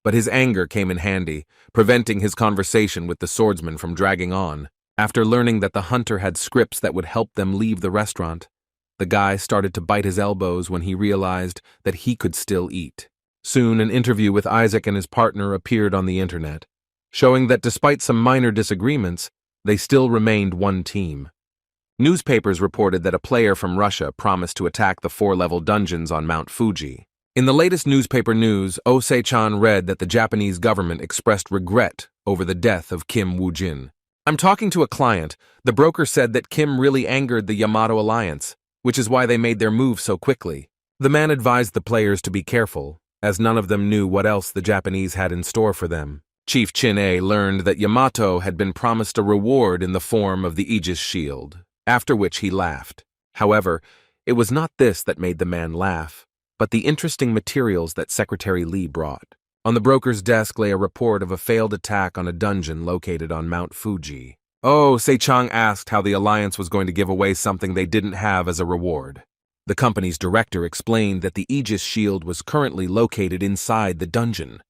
A: but his anger came in handy, preventing his conversation with the swordsman from dragging on. After learning that the hunter had scripts that would help them leave the restaurant, the guy started to bite his elbows when he realized that he could still eat. Soon, an interview with Isaac and his partner appeared on the internet, showing that despite some minor disagreements, they still remained one team. Newspapers reported that a player from Russia promised to attack the 4-level dungeons on Mount Fuji. In the latest newspaper news, Oh Se-chan read that the Japanese government expressed regret over the death of Kim Wu Jin. "I'm talking to a client. The broker said that Kim really angered the Yamato Alliance, which is why they made their move so quickly." The man advised the players to be careful, as none of them knew what else the Japanese had in store for them. Chief Chin-A learned that Yamato had been promised a reward in the form of the Aegis shield, after which he laughed. However, it was not this that made the man laugh, but the interesting materials that Secretary Lee brought. On the broker's desk lay a report of a failed attack on a dungeon located on Mount Fuji. Oh, Se-chan asked how the Alliance was going to give away something they didn't have as a reward. The company's director explained that the Aegis shield was currently located inside the dungeon.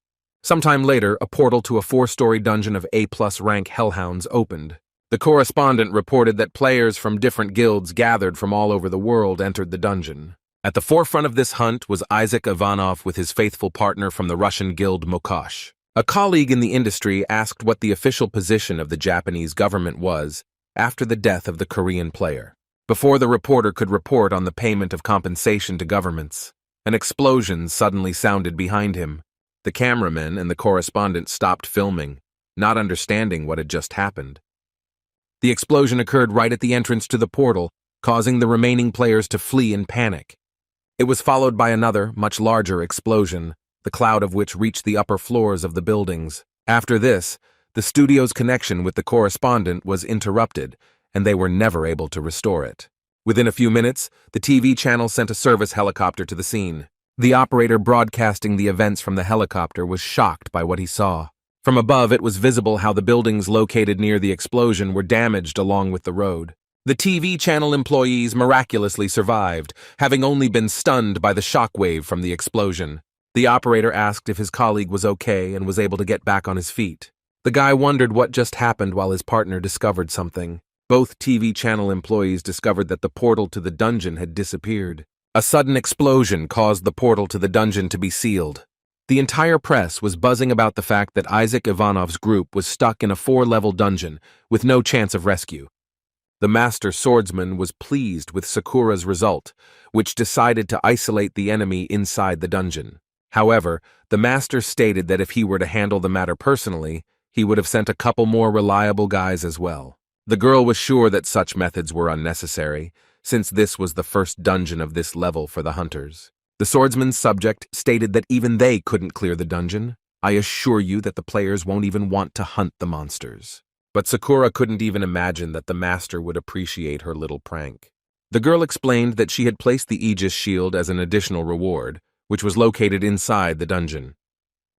A: Sometime later, a portal to a 4-story dungeon of A+ rank hellhounds opened. The correspondent reported that players from different guilds gathered from all over the world entered the dungeon. At the forefront of this hunt was Isaac Ivanov with his faithful partner from the Russian guild Mokosh. A colleague in the industry asked what the official position of the Japanese government was after the death of the Korean player. Before the reporter could report on the payment of compensation to governments, an explosion suddenly sounded behind him. The cameraman and the correspondent stopped filming, not understanding what had just happened. The explosion occurred right at the entrance to the portal, causing the remaining players to flee in panic. It was followed by another, much larger explosion, the cloud of which reached the upper floors of the buildings. After this, the studio's connection with the correspondent was interrupted, and they were never able to restore it. Within a few minutes, the TV channel sent a service helicopter to the scene. The operator broadcasting the events from the helicopter was shocked by what he saw. From above, it was visible how the buildings located near the explosion were damaged along with the road. The TV channel employees miraculously survived, having only been stunned by the shockwave from the explosion. The operator asked if his colleague was okay and was able to get back on his feet. The guy wondered what just happened while his partner discovered something. Both TV channel employees discovered that the portal to the dungeon had disappeared. A sudden explosion caused the portal to the dungeon to be sealed. The entire press was buzzing about the fact that Isaac Ivanov's group was stuck in a 4-level dungeon with no chance of rescue. The master swordsman was pleased with Sakura's result, which decided to isolate the enemy inside the dungeon. However, the master stated that if he were to handle the matter personally, he would have sent a couple more reliable guys as well. The girl was sure that such methods were unnecessary, since this was the first dungeon of this level for the hunters. The swordsman's subject stated that even they couldn't clear the dungeon. "I assure you that the players won't even want to hunt the monsters." But Sakura couldn't even imagine that the master would appreciate her little prank. The girl explained that she had placed the Aegis shield as an additional reward, which was located inside the dungeon.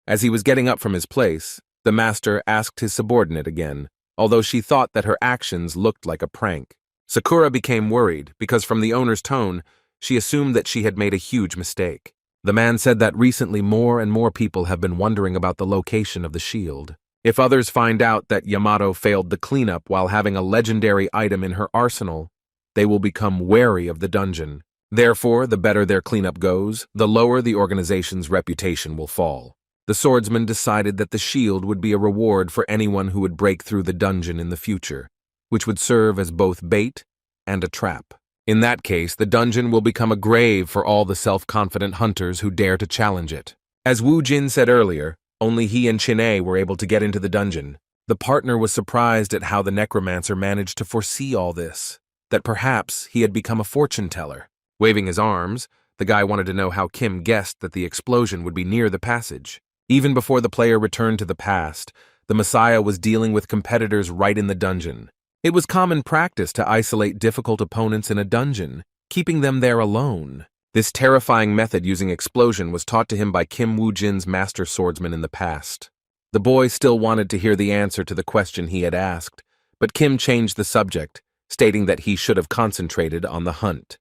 A: As he was getting up from his place, the master asked his subordinate again, although she thought that her actions looked like a prank. Sakura became worried because from the owner's tone, she assumed that she had made a huge mistake. The man said that recently more and more people have been wondering about the location of the shield. If others find out that Yamato failed the cleanup while having a legendary item in her arsenal, they will become wary of the dungeon. Therefore, the better their cleanup goes, the lower the organization's reputation will fall. The swordsman decided that the shield would be a reward for anyone who would break through the dungeon in the future, which would serve as both bait and a trap. In that case, the dungeon will become a grave for all the self-confident hunters who dare to challenge it. As Wu Jin said earlier, only he and Chin-A were able to get into the dungeon. The partner was surprised at how the necromancer managed to foresee all this, that perhaps he had become a fortune teller. Waving his arms, the guy wanted to know how Kim guessed that the explosion would be near the passage. Even before the player returned to the past, the Messiah was dealing with competitors right in the dungeon. It was common practice to isolate difficult opponents in a dungeon, keeping them there alone. This terrifying method using explosion was taught to him by Kim Wu Jin's master swordsman in the past. The boy still wanted to hear the answer to the question he had asked, but Kim changed the subject, stating that he should have concentrated on the hunt.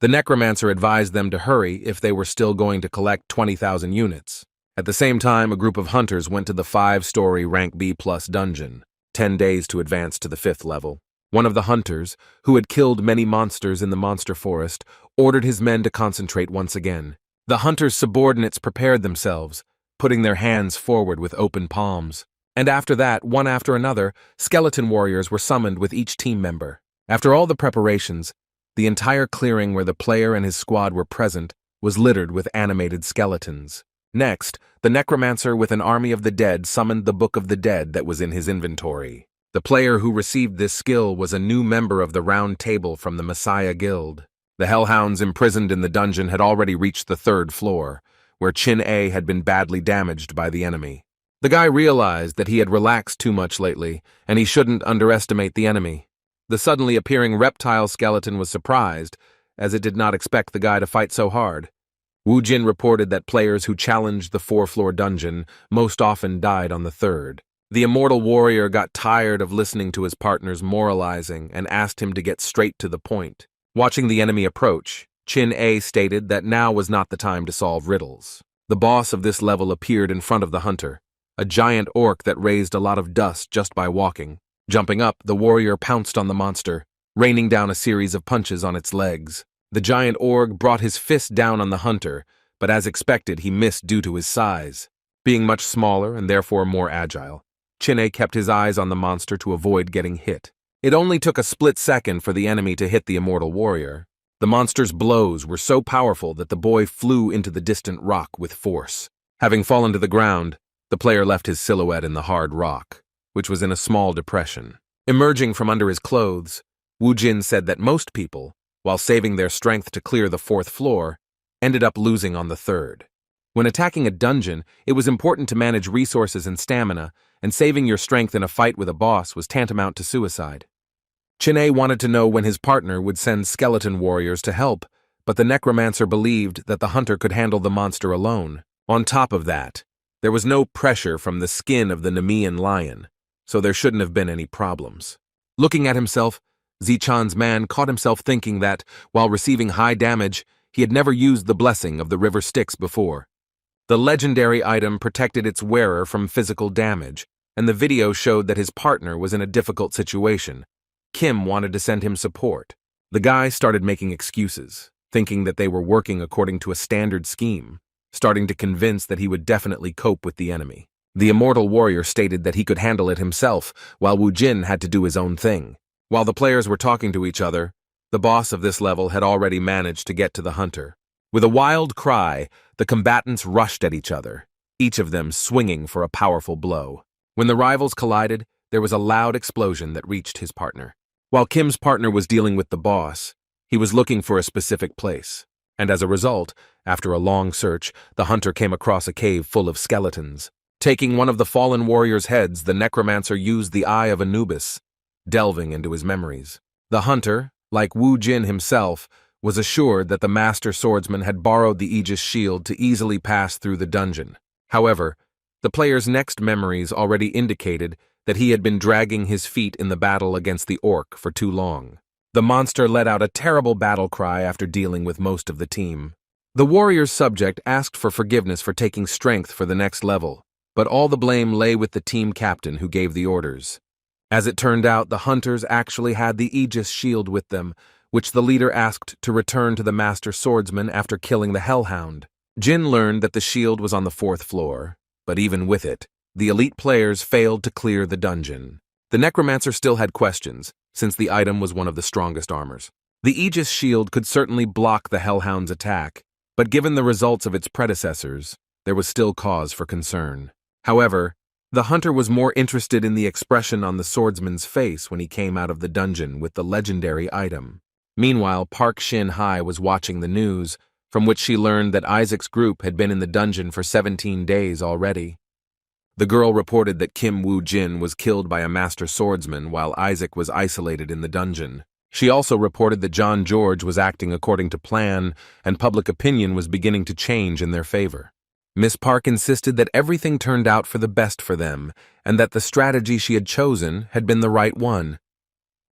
A: The necromancer advised them to hurry if they were still going to collect 20,000 units. At the same time, a group of hunters went to the 5-story rank B+ dungeon, 10 days to advance to the 5th level. One of the hunters, who had killed many monsters in the monster forest, ordered his men to concentrate once again. The hunters' subordinates prepared themselves, putting their hands forward with open palms. And after that, one after another, skeleton warriors were summoned with each team member. After all the preparations, the entire clearing where the player and his squad were present was littered with animated skeletons. Next, the necromancer with an army of the dead summoned the Book of the Dead that was in his inventory. The player who received this skill was a new member of the Round Table from the Messiah Guild. The hellhounds imprisoned in the dungeon had already reached the 3rd floor, where Chin-A had been badly damaged by the enemy. The guy realized that he had relaxed too much lately, and he shouldn't underestimate the enemy. The suddenly appearing reptile skeleton was surprised, as it did not expect the guy to fight so hard. Wu Jin reported that players who challenged the 4th-floor dungeon most often died on the 3rd. The immortal warrior got tired of listening to his partner's moralizing and asked him to get straight to the point. Watching the enemy approach, Chin-A stated that now was not the time to solve riddles. The boss of this level appeared in front of the hunter, a giant orc that raised a lot of dust just by walking. Jumping up, the warrior pounced on the monster, raining down a series of punches on its legs. The giant orc brought his fist down on the hunter, but as expected, he missed due to his size. Being much smaller and therefore more agile, Chin-A kept his eyes on the monster to avoid getting hit. It only took a split second for the enemy to hit the immortal warrior. The monster's blows were so powerful that the boy flew into the distant rock with force. Having fallen to the ground, the player left his silhouette in the hard rock, which was in a small depression. Emerging from under his clothes, Wu Jin said that most people, while saving their strength to clear the 4th floor, ended up losing on the 3rd. When attacking a dungeon, it was important to manage resources and stamina, and saving your strength in a fight with a boss was tantamount to suicide. Chin-A wanted to know when his partner would send skeleton warriors to help, but the necromancer believed that the hunter could handle the monster alone. On top of that, there was no pressure from the skin of the Nemean lion, so there shouldn't have been any problems. Looking at himself, Zichan's man caught himself thinking that, while receiving high damage, he had never used the blessing of the river Styx before. The legendary item protected its wearer from physical damage, and the video showed that his partner was in a difficult situation. Kim wanted to send him support. The guy started making excuses, thinking that they were working according to a standard scheme, starting to convince that he would definitely cope with the enemy. The immortal warrior stated that he could handle it himself, while Wu Jin had to do his own thing. While the players were talking to each other, the boss of this level had already managed to get to the hunter. With a wild cry, the combatants rushed at each other, each of them swinging for a powerful blow. When the rivals collided, there was a loud explosion that reached his partner. While Kim's partner was dealing with the boss, he was looking for a specific place, and as a result, after a long search, the hunter came across a cave full of skeletons. Taking one of the fallen warrior's heads, the necromancer used the Eye of Anubis, delving into his memories. The hunter, like Wu Jin himself, was assured that the master swordsman had borrowed the Aegis shield to easily pass through the dungeon. However, the player's next memories already indicated that he had been dragging his feet in the battle against the orc for too long. The monster let out a terrible battle cry after dealing with most of the team. The warrior's subject asked for forgiveness for taking strength for the next level, but all the blame lay with the team captain who gave the orders. As it turned out, the hunters actually had the Aegis shield with them, which the leader asked to return to the master swordsman after killing the Hellhound. Jin learned that the shield was on the 4th floor, but even with it, the elite players failed to clear the dungeon. The necromancer still had questions, since the item was one of the strongest armors. The Aegis shield could certainly block the Hellhound's attack, but given the results of its predecessors, there was still cause for concern. However, the hunter was more interested in the expression on the swordsman's face when he came out of the dungeon with the legendary item. Meanwhile, Park Shin-hai was watching the news, from which she learned that Isaac's group had been in the dungeon for 17 days already. The girl reported that Wu Jin was killed by a master swordsman while Isaac was isolated in the dungeon. She also reported that John George was acting according to plan, and public opinion was beginning to change in their favor. Miss Park insisted that everything turned out for the best for them, and that the strategy she had chosen had been the right one.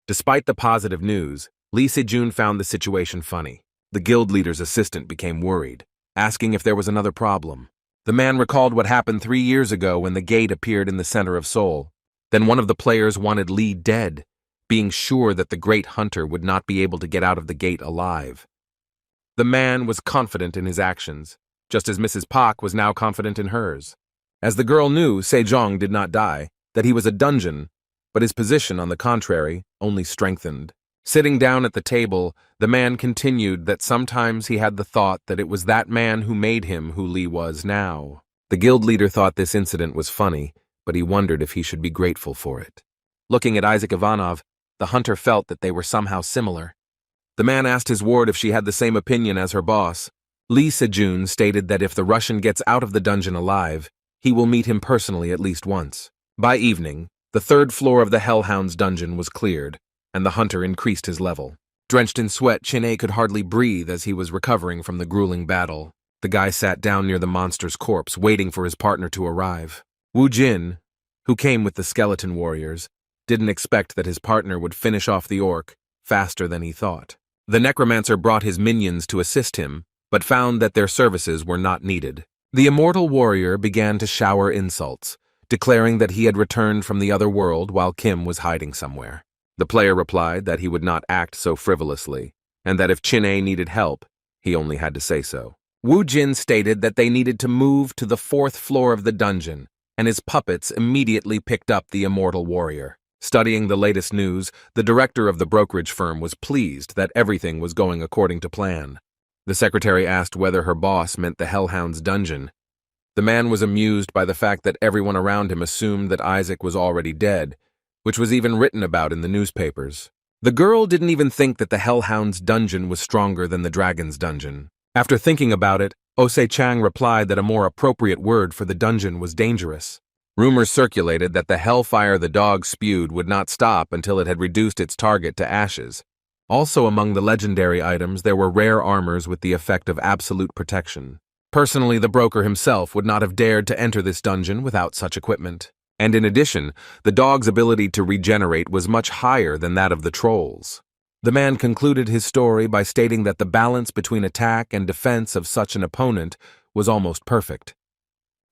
A: Despite the positive news, Lee Se Jung found the situation funny. The guild leader's assistant became worried, asking if there was another problem. The man recalled what happened 3 years ago when the gate appeared in the center of Seoul. Then one of the players wanted Lee dead, being sure that the great hunter would not be able to get out of the gate alive. The man was confident in his actions, just as Mrs. Park was now confident in hers. As the girl knew, Se Jung did not die, that he was a dungeon, but his position, on the contrary, only strengthened. Sitting down at the table, the man continued that sometimes he had the thought that it was that man who made him who Lee was now. The guild leader thought this incident was funny, but he wondered if he should be grateful for it. Looking at Isaac Ivanov, the hunter felt that they were somehow similar. The man asked his ward if she had the same opinion as her boss. Lee Se Jung stated that if the Russian gets out of the dungeon alive, he will meet him personally at least once. By evening, the 3rd floor of the Hellhound's dungeon was cleared, and the hunter increased his level. Drenched in sweat, Chin-A could hardly breathe as he was recovering from the grueling battle. The guy sat down near the monster's corpse, waiting for his partner to arrive. Wu Jin, who came with the skeleton warriors, didn't expect that his partner would finish off the orc faster than he thought. The necromancer brought his minions to assist him, but found that their services were not needed. The immortal warrior began to shower insults, declaring that he had returned from the other world while Kim was hiding somewhere. The player replied that he would not act so frivolously, and that if Chin-A needed help, he only had to say so. Wu Jin stated that they needed to move to the 4th floor of the dungeon, and his puppets immediately picked up the immortal warrior. Studying the latest news, the director of the brokerage firm was pleased that everything was going according to plan. The secretary asked whether her boss meant the Hellhound's dungeon. The man was amused by the fact that everyone around him assumed that Isaac was already dead, which was even written about in the newspapers. The girl didn't even think that the Hellhound's dungeon was stronger than the dragon's dungeon. After thinking about it, Ose Chang replied that a more appropriate word for the dungeon was dangerous. Rumors circulated that the hellfire the dog spewed would not stop until it had reduced its target to ashes. Also among the legendary items, there were rare armors with the effect of absolute protection. Personally, the broker himself would not have dared to enter this dungeon without such equipment. And in addition, the dog's ability to regenerate was much higher than that of the trolls. The man concluded his story by stating that the balance between attack and defense of such an opponent was almost perfect.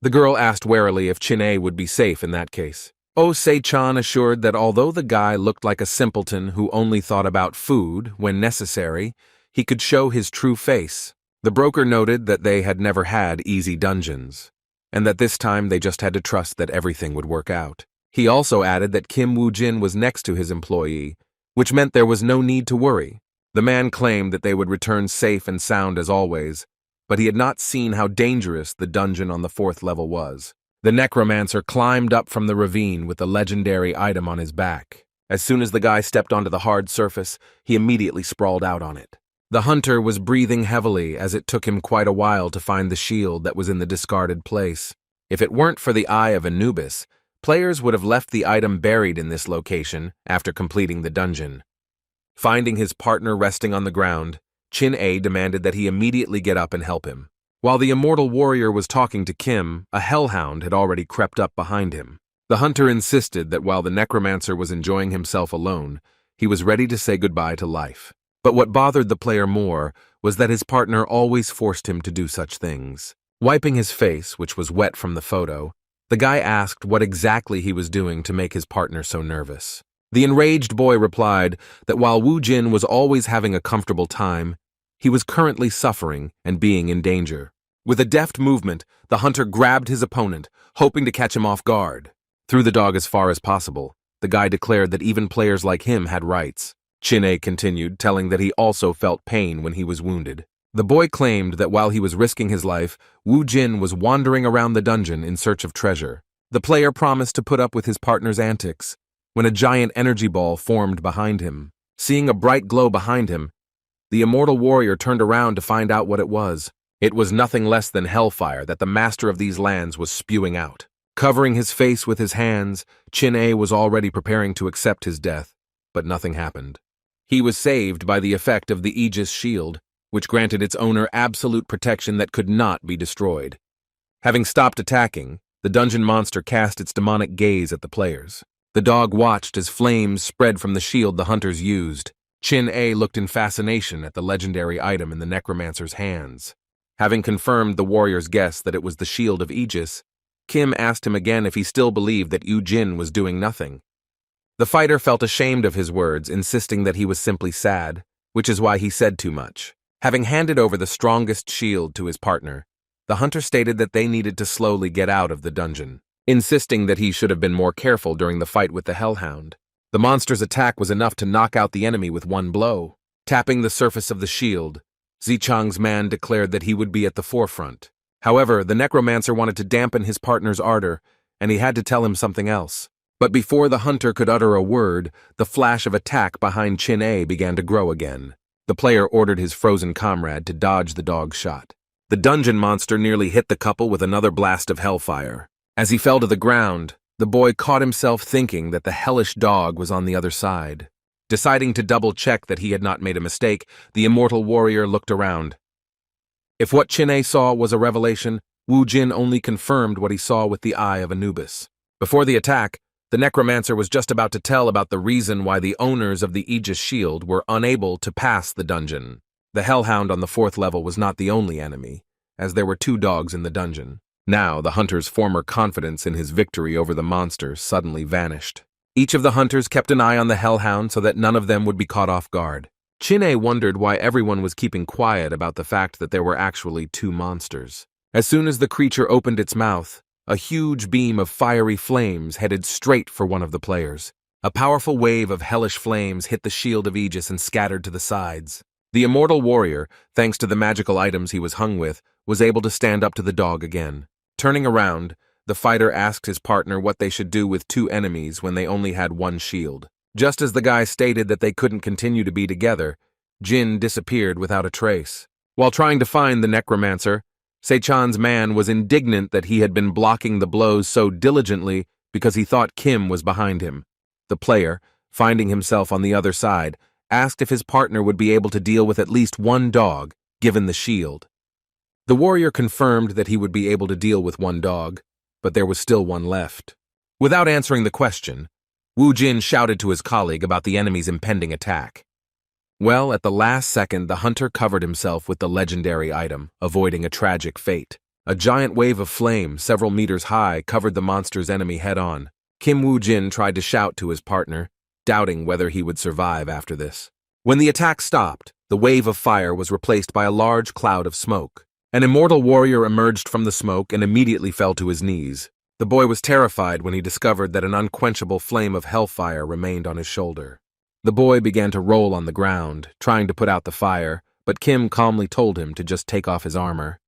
A: The girl asked warily if Chin-A would be safe in that case. Se-chan assured that although the guy looked like a simpleton who only thought about food when necessary, he could show his true face. The broker noted that they had never had easy dungeons, and that this time they just had to trust that everything would work out. He also added that Wu Jin was next to his employee, which meant there was no need to worry. The man claimed that they would return safe and sound as always, but he had not seen how dangerous the dungeon on the 4th level was. The necromancer climbed up from the ravine with the legendary item on his back. As soon as the guy stepped onto the hard surface, he immediately sprawled out on it. The hunter was breathing heavily as it took him quite a while to find the shield that was in the discarded place. If it weren't for the Eye of Anubis, players would have left the item buried in this location after completing the dungeon. Finding his partner resting on the ground, Chin-A demanded that he immediately get up and help him. While the immortal warrior was talking to Kim, a hellhound had already crept up behind him. The hunter insisted that while the necromancer was enjoying himself alone, he was ready to say goodbye to life. But what bothered the player more was that his partner always forced him to do such things. Wiping his face, which was wet from the photo, the guy asked what exactly he was doing to make his partner so nervous. The enraged boy replied that while Wu Jin was always having a comfortable time, he was currently suffering and being in danger. With a deft movement, the hunter grabbed his opponent, hoping to catch him off guard. Threw the dog as far as possible. The guy declared that even players like him had rights. Chin-A continued, telling that he also felt pain when he was wounded. The boy claimed that while he was risking his life, Wu Jin was wandering around the dungeon in search of treasure. The player promised to put up with his partner's antics, when a giant energy ball formed behind him. Seeing a bright glow behind him, the immortal warrior turned around to find out what it was. It was nothing less than hellfire that the master of these lands was spewing out. Covering his face with his hands, Chin-A was already preparing to accept his death, but nothing happened. He was saved by the effect of the Aegis shield, which granted its owner absolute protection that could not be destroyed. Having stopped attacking, the dungeon monster cast its demonic gaze at the players. The dog watched as flames spread from the shield the hunters used. Chin-A looked in fascination at the legendary item in the necromancer's hands. Having confirmed the warrior's guess that it was the shield of Aegis, Kim asked him again if he still believed that Wu Jin was doing nothing. The fighter felt ashamed of his words, insisting that he was simply sad, which is why he said too much. Having handed over the strongest shield to his partner, the hunter stated that they needed to slowly get out of the dungeon, insisting that he should have been more careful during the fight with the hellhound. The monster's attack was enough to knock out the enemy with one blow. Tapping the surface of the shield, Zichang's man declared that he would be at the forefront. However, the necromancer wanted to dampen his partner's ardor, and he had to tell him something else. But before the hunter could utter a word, the flash of attack behind Chin-A began to grow again. The player ordered his frozen comrade to dodge the dog's shot. The dungeon monster nearly hit the couple with another blast of hellfire. As he fell to the ground, the boy caught himself thinking that the hellish dog was on the other side. Deciding to double-check that he had not made a mistake, the immortal warrior looked around. If what Chin-A saw was a revelation, Wu Jin only confirmed what he saw with the Eye of Anubis. Before the attack, the necromancer was just about to tell about the reason why the owners of the Aegis shield were unable to pass the dungeon. The hellhound on the 4th level was not the only enemy, as there were 2 dogs in the dungeon. Now, the hunter's former confidence in his victory over the monster suddenly vanished. Each of the hunters kept an eye on the hellhound so that none of them would be caught off guard. Chin-A wondered why everyone was keeping quiet about the fact that there were actually 2 monsters. As soon as the creature opened its mouth, a huge beam of fiery flames headed straight for one of the players. A powerful wave of hellish flames hit the shield of Aegis and scattered to the sides. The immortal warrior, thanks to the magical items he was hung with, was able to stand up to the dog again. Turning around, the fighter asked his partner what they should do with 2 enemies when they only had 1 shield. Just as the guy stated that they couldn't continue to be together, Jin disappeared without a trace. While trying to find the necromancer, Se-chan's man was indignant that he had been blocking the blows so diligently because he thought Kim was behind him. The player, finding himself on the other side, asked if his partner would be able to deal with at least 1 dog, given the shield. The warrior confirmed that he would be able to deal with 1 dog, but there was still 1 left. Without answering the question, Wu Jin shouted to his colleague about the enemy's impending attack. Well, at the last second, the hunter covered himself with the legendary item, avoiding a tragic fate. A giant wave of flame, several meters high, covered the monster's enemy head-on. Wu Jin tried to shout to his partner, doubting whether he would survive after this. When the attack stopped, the wave of fire was replaced by a large cloud of smoke. An immortal warrior emerged from the smoke and immediately fell to his knees. The boy was terrified when he discovered that an unquenchable flame of hellfire remained on his shoulder. The boy began to roll on the ground, trying to put out the fire, but Kim calmly told him to just take off his armor.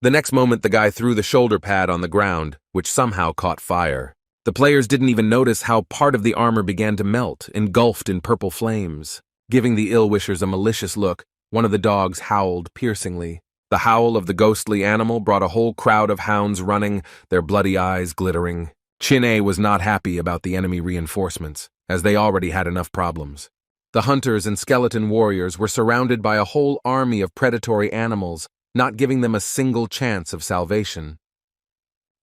A: The next moment, the guy threw the shoulder pad on the ground, which somehow caught fire. The players didn't even notice how part of the armor began to melt, engulfed in purple flames. Giving the ill-wishers a malicious look, one of the dogs howled piercingly. The howl of the ghostly animal brought a whole crowd of hounds running, their bloody eyes glittering. Chin-A was not happy about the enemy reinforcements, as they already had enough problems. The hunters and skeleton warriors were surrounded by a whole army of predatory animals, not giving them a single chance of salvation.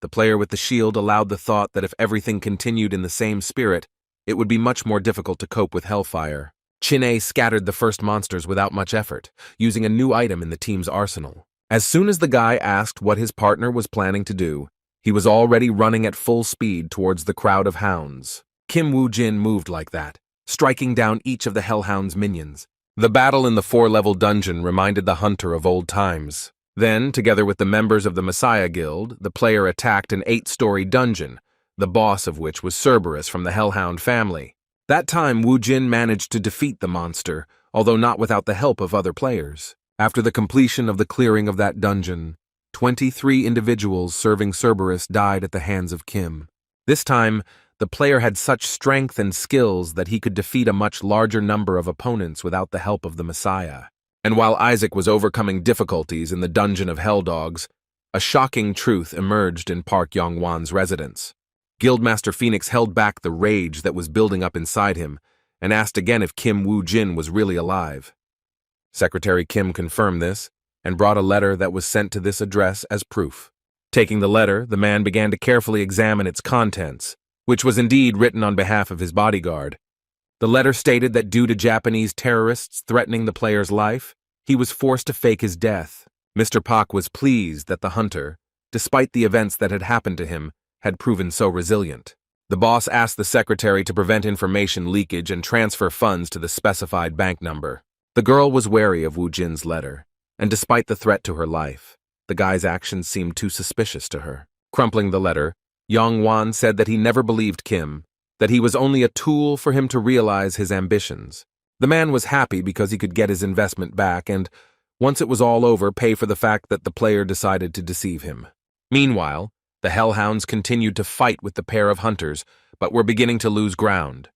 A: The player with the shield allowed the thought that if everything continued in the same spirit, it would be much more difficult to cope with hellfire. Chin-A scattered the first monsters without much effort, using a new item in the team's arsenal. As soon as the guy asked what his partner was planning to do, he was already running at full speed towards the crowd of hounds. Wu Jin moved like that, striking down each of the Hellhound's minions. The battle in the 4-level dungeon reminded the hunter of old times. Then, together with the members of the Messiah Guild, the player attacked an 8-story dungeon, the boss of which was Cerberus from the Hellhound family. That time, Wu Jin managed to defeat the monster, although not without the help of other players. After the completion of the clearing of that dungeon, 23 individuals serving Cerberus died at the hands of Kim. This time, the player had such strength and skills that he could defeat a much larger number of opponents without the help of the Messiah. And while Isaac was overcoming difficulties in the Dungeon of Helldogs, a shocking truth emerged in Park Yong-wan's residence. Guildmaster Phoenix held back the rage that was building up inside him and asked again if Wu Jin was really alive. Secretary Kim confirmed this and brought a letter that was sent to this address as proof. Taking the letter, the man began to carefully examine its contents, which was indeed written on behalf of his bodyguard. The letter stated that due to Japanese terrorists threatening the player's life, he was forced to fake his death. Mr. Pak was pleased that the hunter, despite the events that had happened to him, had proven so resilient. The boss asked the secretary to prevent information leakage and transfer funds to the specified bank number. The girl was wary of Wu Jin's letter, and despite the threat to her life, the guy's actions seemed too suspicious to her. Crumpling the letter, Yong-wan said that he never believed Kim, that he was only a tool for him to realize his ambitions. The man was happy because he could get his investment back and, once it was all over, pay for the fact that the player decided to deceive him. Meanwhile, the Hellhounds continued to fight with the pair of hunters, but were beginning to lose ground.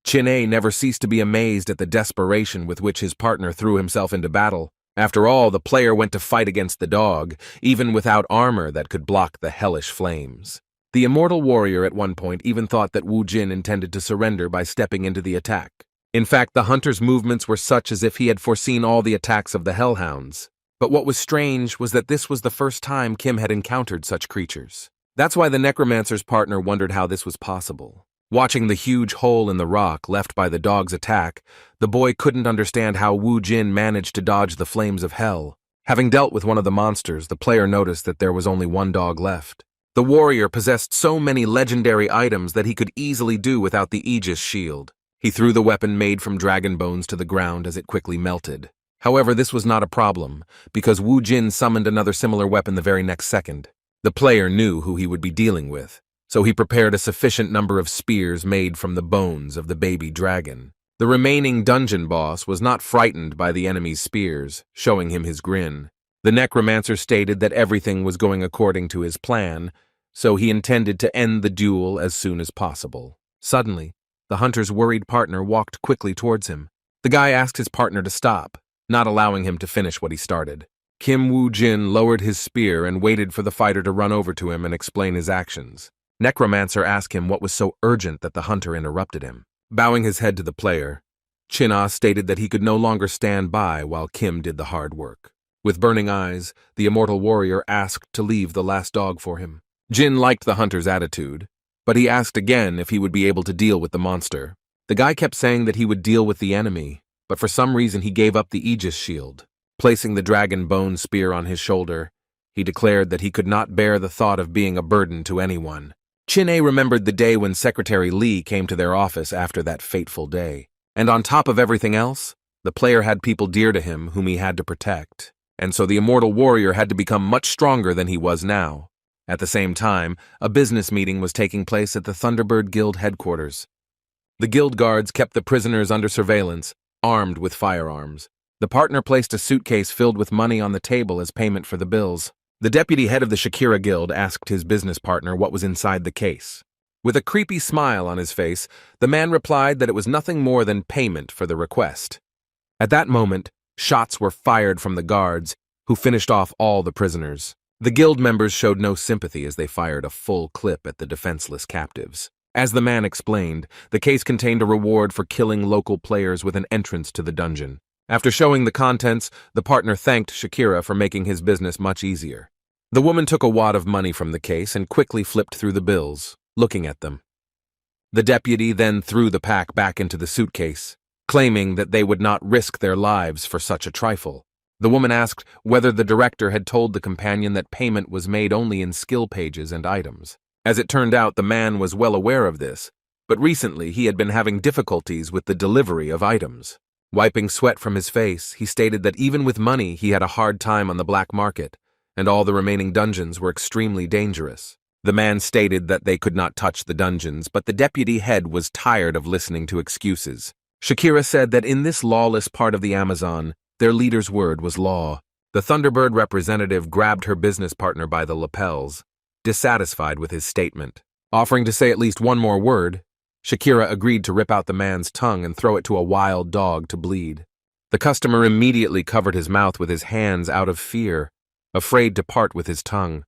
A: Chin-A never ceased to be amazed at the desperation with which his partner threw himself into battle. After all, the player went to fight against the dog, even without armor that could block the hellish flames. The immortal warrior at one point even thought that Wu Jin intended to surrender by stepping into the attack. In fact, the hunter's movements were such as if he had foreseen all the attacks of the Hellhounds. But what was strange was that this was the first time Kim had encountered such creatures. That's why the necromancer's partner wondered how this was possible. Watching the huge hole in the rock left by the dog's attack, the boy couldn't understand how Wu Jin managed to dodge the flames of hell. Having dealt with one of the monsters, the player noticed that there was only one dog left. The warrior possessed so many legendary items that he could easily do without the Aegis shield. He threw the weapon made from dragon bones to the ground as it quickly melted. However, this was not a problem, because Wu Jin summoned another similar weapon the very next second. The player knew who he would be dealing with, so he prepared a sufficient number of spears made from the bones of the baby dragon. The remaining dungeon boss was not frightened by the enemy's spears, showing him his grin. The necromancer stated that everything was going according to his plan, so he intended to end the duel as soon as possible. Suddenly, the hunter's worried partner walked quickly towards him. The guy asked his partner to stop, not allowing him to finish what he started. Wu Jin lowered his spear and waited for the fighter to run over to him and explain his actions. Necromancer asked him what was so urgent that the hunter interrupted him. Bowing his head to the player, Chin-A stated that he could no longer stand by while Kim did the hard work. With burning eyes, the immortal warrior asked to leave the last dog for him. Jin liked the hunter's attitude, but he asked again if he would be able to deal with the monster. The guy kept saying that he would deal with the enemy, but for some reason he gave up the Aegis shield. Placing the dragon bone spear on his shoulder, he declared that he could not bear the thought of being a burden to anyone. Chin-A remembered the day when Secretary Lee came to their office after that fateful day. And on top of everything else, the player had people dear to him whom he had to protect. And so the immortal warrior had to become much stronger than he was now. At the same time, a business meeting was taking place at the Thunderbird Guild headquarters. The guild guards kept the prisoners under surveillance, armed with firearms. The partner placed a suitcase filled with money on the table as payment for the bills. The deputy head of the Shakira Guild asked his business partner what was inside the case. With a creepy smile on his face, the man replied that it was nothing more than payment for the request. At that moment, shots were fired from the guards, who finished off all the prisoners. The guild members showed no sympathy as they fired a full clip at the defenseless captives. As the man explained, the case contained a reward for killing local players with an entrance to the dungeon. After showing the contents, the partner thanked Shakira for making his business much easier. The woman took a wad of money from the case and quickly flipped through the bills, looking at them. The deputy then threw the pack back into the suitcase, claiming that they would not risk their lives for such a trifle. The woman asked whether the director had told the companion that payment was made only in skill pages and items. As it turned out, the man was well aware of this, but recently he had been having difficulties with the delivery of items. Wiping sweat from his face, he stated that even with money he had a hard time on the black market, and all the remaining dungeons were extremely dangerous. The man stated that they could not touch the dungeons, but the deputy head was tired of listening to excuses. Shakira said that in this lawless part of the Amazon, their leader's word was law. The Thunderbird representative grabbed her business partner by the lapels, dissatisfied with his statement. Offering to say at least one more word, Shakira agreed to rip out the man's tongue and throw it to a wild dog to bleed. The customer immediately covered his mouth with his hands out of fear, afraid to part with his tongue.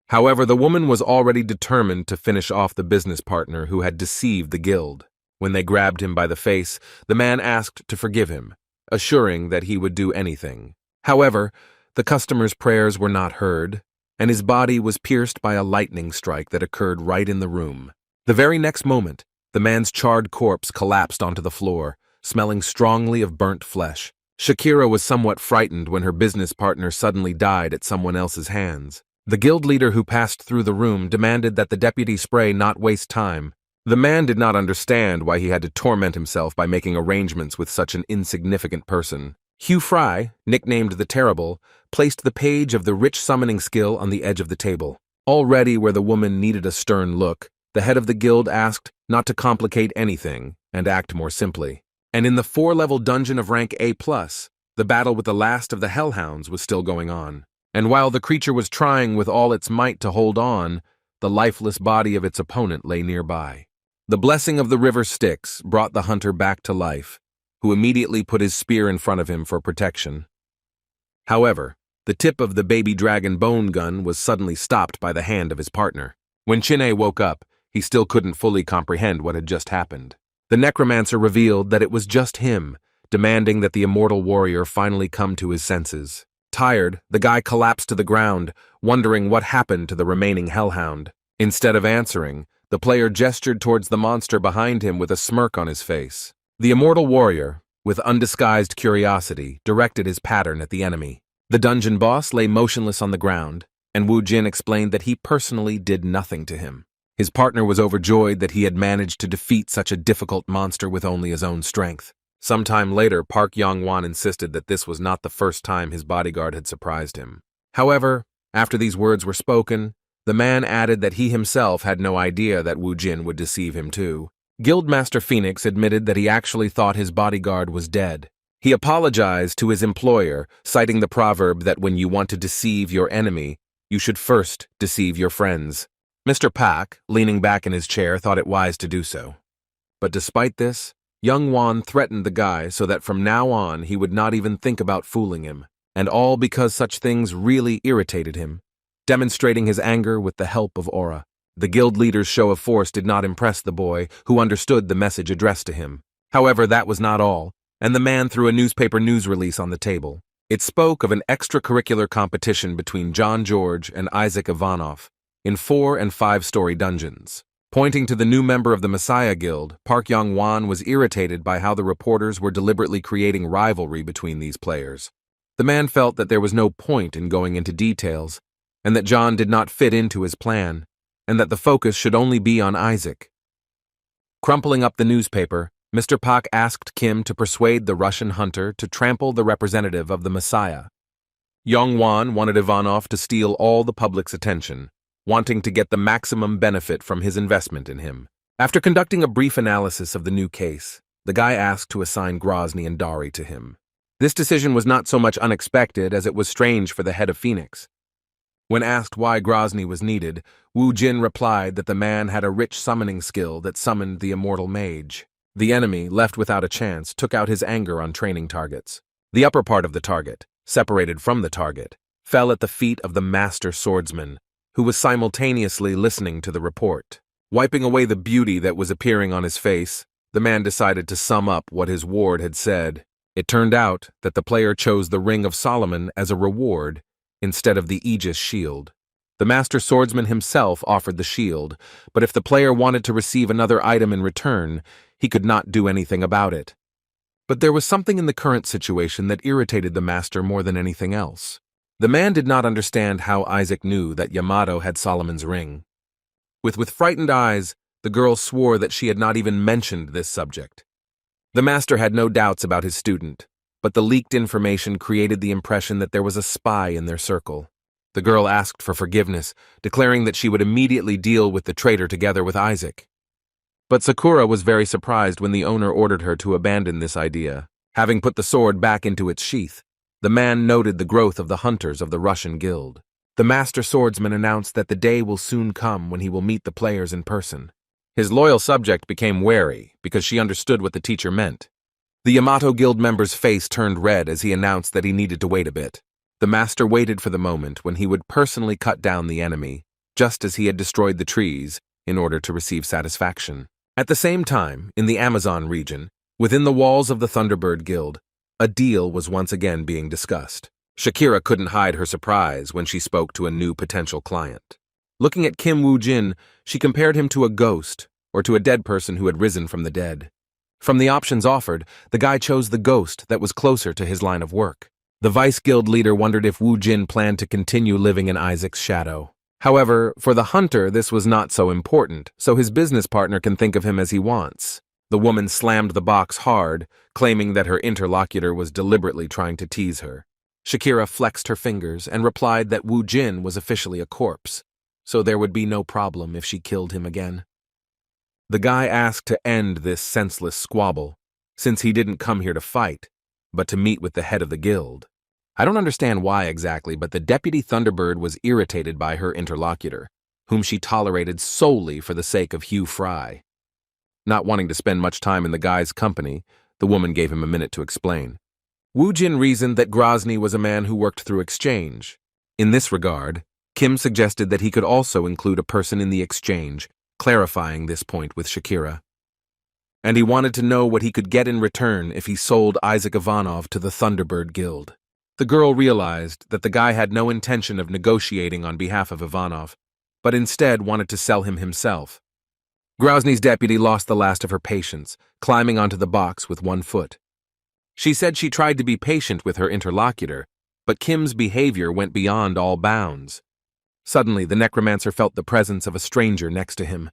A: However, the woman was already determined to finish off the business partner who had deceived the guild. When they grabbed him by the face, the man asked to forgive him, assuring that he would do anything. However, the customer's prayers were not heard, and his body was pierced by a lightning strike that occurred right in the room. The very next moment, the man's charred corpse collapsed onto the floor, smelling strongly of burnt flesh. Shakira was somewhat frightened when her business partner suddenly died at someone else's hands. The guild leader who passed through the room demanded that the deputy spray not waste time. The man did not understand why he had to torment himself by making arrangements with such an insignificant person. Hugh Fry, nicknamed the Terrible, placed the page of the rich summoning skill on the edge of the table. Already where the woman needed a stern look, the head of the guild asked not to complicate anything and act more simply. And in the 4-level dungeon of rank A+, the battle with the last of the Hellhounds was still going on. And while the creature was trying with all its might to hold on, the lifeless body of its opponent lay nearby. The blessing of the river Styx brought the hunter back to life, who immediately put his spear in front of him for protection. However, the tip of the baby dragon bone gun was suddenly stopped by the hand of his partner. When Chin'e woke up, he still couldn't fully comprehend what had just happened. The necromancer revealed that it was just him, demanding that the immortal warrior finally come to his senses. Tired, the guy collapsed to the ground, wondering what happened to the remaining hellhound. Instead of answering, the player gestured towards the monster behind him with a smirk on his face. The immortal warrior, with undisguised curiosity, directed his pattern at the enemy. The dungeon boss lay motionless on the ground, and Wu Jin explained that he personally did nothing to him. His partner was overjoyed that he had managed to defeat such a difficult monster with only his own strength. Sometime later, Park Yong-won insisted that this was not the first time his bodyguard had surprised him. However, after these words were spoken, the man added that he himself had no idea that Wu Jin would deceive him too. Guildmaster Phoenix admitted that he actually thought his bodyguard was dead. He apologized to his employer, citing the proverb that when you want to deceive your enemy, you should first deceive your friends. Mr. Pak, leaning back in his chair, thought it wise to do so. But despite this, Young Wan threatened the guy so that from now on he would not even think about fooling him, and all because such things really irritated him, demonstrating his anger with the help of aura. The guild leader's show of force did not impress the boy, who understood the message addressed to him. However, that was not all, and the man threw a newspaper news release on the table. It spoke of an extracurricular competition between John George and Isaac Ivanov in 4- and 5-story dungeons. Pointing to the new member of the Messiah Guild, Park Yong-won was irritated by how the reporters were deliberately creating rivalry between these players. The man felt that there was no point in going into details, and that John did not fit into his plan, and that the focus should only be on Isaac. Crumpling up the newspaper, Mr. Pak asked Kim to persuade the Russian hunter to trample the representative of the Messiah. Yong-won wanted Ivanov to steal all the public's attention, wanting to get the maximum benefit from his investment in him. After conducting a brief analysis of the new case, the guy asked to assign Grozny and Dari to him. This decision was not so much unexpected as it was strange for the head of Phoenix. When asked why Grozny was needed, Wu Jin replied that the man had a rich summoning skill that summoned the immortal mage. The enemy, left without a chance, took out his anger on training targets. The upper part of the target, separated from the target, fell at the feet of the master swordsman, who was simultaneously listening to the report. Wiping away the beauty that was appearing on his face, the man decided to sum up what his ward had said. It turned out that the player chose the Ring of Solomon as a reward instead of the Aegis shield. The master swordsman himself offered the shield, but if the player wanted to receive another item in return, he could not do anything about it. But there was something in the current situation that irritated the master more than anything else. The man did not understand how Isaac knew that Yamato had Solomon's ring. With frightened eyes, the girl swore that she had not even mentioned this subject. The master had no doubts about his student, but the leaked information created the impression that there was a spy in their circle. The girl asked for forgiveness, declaring that she would immediately deal with the traitor together with Isaac. But Sakura was very surprised when the owner ordered her to abandon this idea. Having put the sword back into its sheath, the man noted the growth of the hunters of the Russian guild. The master swordsman announced that the day will soon come when he will meet the players in person. His loyal subject became wary because she understood what the teacher meant. The Yamato Guild member's face turned red as he announced that he needed to wait a bit. The master waited for the moment when he would personally cut down the enemy, just as he had destroyed the trees, in order to receive satisfaction. At the same time, in the Amazon region, within the walls of the Thunderbird Guild, a deal was once again being discussed. Shakira couldn't hide her surprise when she spoke to a new potential client. Looking at Wu Jin, she compared him to a ghost or to a dead person who had risen from the dead. From the options offered, the guy chose the ghost that was closer to his line of work. The Vice Guild leader wondered if Wu Jin planned to continue living in Isaac's shadow. However, for the hunter, this was not so important, so his business partner can think of him as he wants. The woman slammed the box hard, claiming that her interlocutor was deliberately trying to tease her. Shakira flexed her fingers and replied that Wu Jin was officially a corpse, so there would be no problem if she killed him again. The guy asked to end this senseless squabble, since he didn't come here to fight, but to meet with the head of the guild. I don't understand why exactly, but the Deputy Thunderbird was irritated by her interlocutor, whom she tolerated solely for the sake of Hugh Fry. Not wanting to spend much time in the guy's company, the woman gave him a minute to explain. Wu Jin reasoned that Grozny was a man who worked through exchange. In this regard, Kim suggested that he could also include a person in the exchange, clarifying this point with Shakira. And he wanted to know what he could get in return if he sold Isaac Ivanov to the Thunderbird Guild. The girl realized that the guy had no intention of negotiating on behalf of Ivanov, but instead wanted to sell him himself. Grozny's deputy lost the last of her patience, climbing onto the box with one foot. She said she tried to be patient with her interlocutor, but Kim's behavior went beyond all bounds. Suddenly, the necromancer felt the presence of a stranger next to him.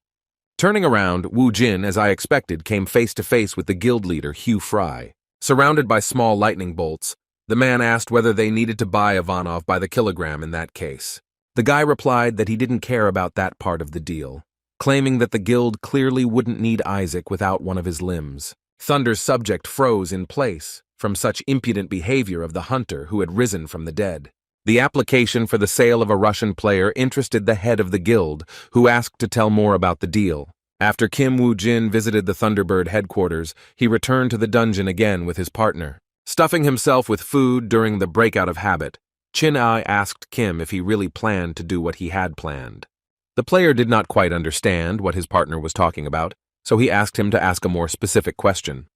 A: Turning around, Wu Jin, as I expected, came face to face with the guild leader, Hugh Fry. Surrounded by small lightning bolts, the man asked whether they needed to buy Ivanov by the kilogram in that case. The guy replied that he didn't care about that part of the deal, claiming that the guild clearly wouldn't need Isaac without one of his limbs. Thunder's subject froze in place from such impudent behavior of the hunter who had risen from the dead. The application for the sale of a Russian player interested the head of the guild, who asked to tell more about the deal. After Wu Jin visited the Thunderbird headquarters, he returned to the dungeon again with his partner. Stuffing himself with food during the breakout of habit, Chin-ai asked Kim if he really planned to do what he had planned. The player did not quite understand what his partner was talking about, so he asked him to ask a more specific question.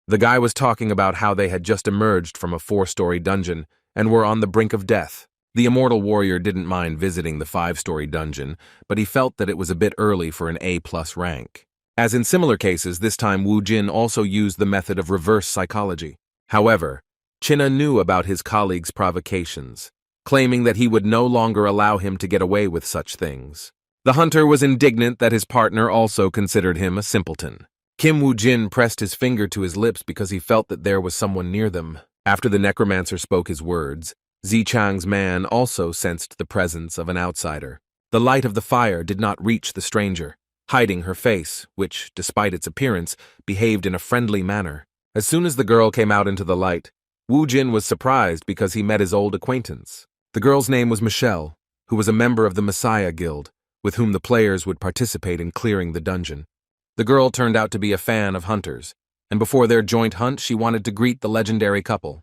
A: The guy was talking about how they had just emerged from a 4-story dungeon and were on the brink of death. The immortal warrior didn't mind visiting the 5-story dungeon, but he felt that it was a bit early for an A+ rank. As in similar cases, this time Wu Jin also used the method of reverse psychology. However, Chin-a knew about his colleague's provocations, claiming that he would no longer allow him to get away with such things. The hunter was indignant that his partner also considered him a simpleton. Wu Jin pressed his finger to his lips because he felt that there was someone near them. After the necromancer spoke his words, Zichang's man also sensed the presence of an outsider. The light of the fire did not reach the stranger, hiding her face, which, despite its appearance, behaved in a friendly manner. As soon as the girl came out into the light, Wu Jin was surprised because he met his old acquaintance. The girl's name was Michelle, who was a member of the Messiah Guild, with whom the players would participate in clearing the dungeon. The girl turned out to be a fan of hunters, and before their joint hunt, she wanted to greet the legendary couple.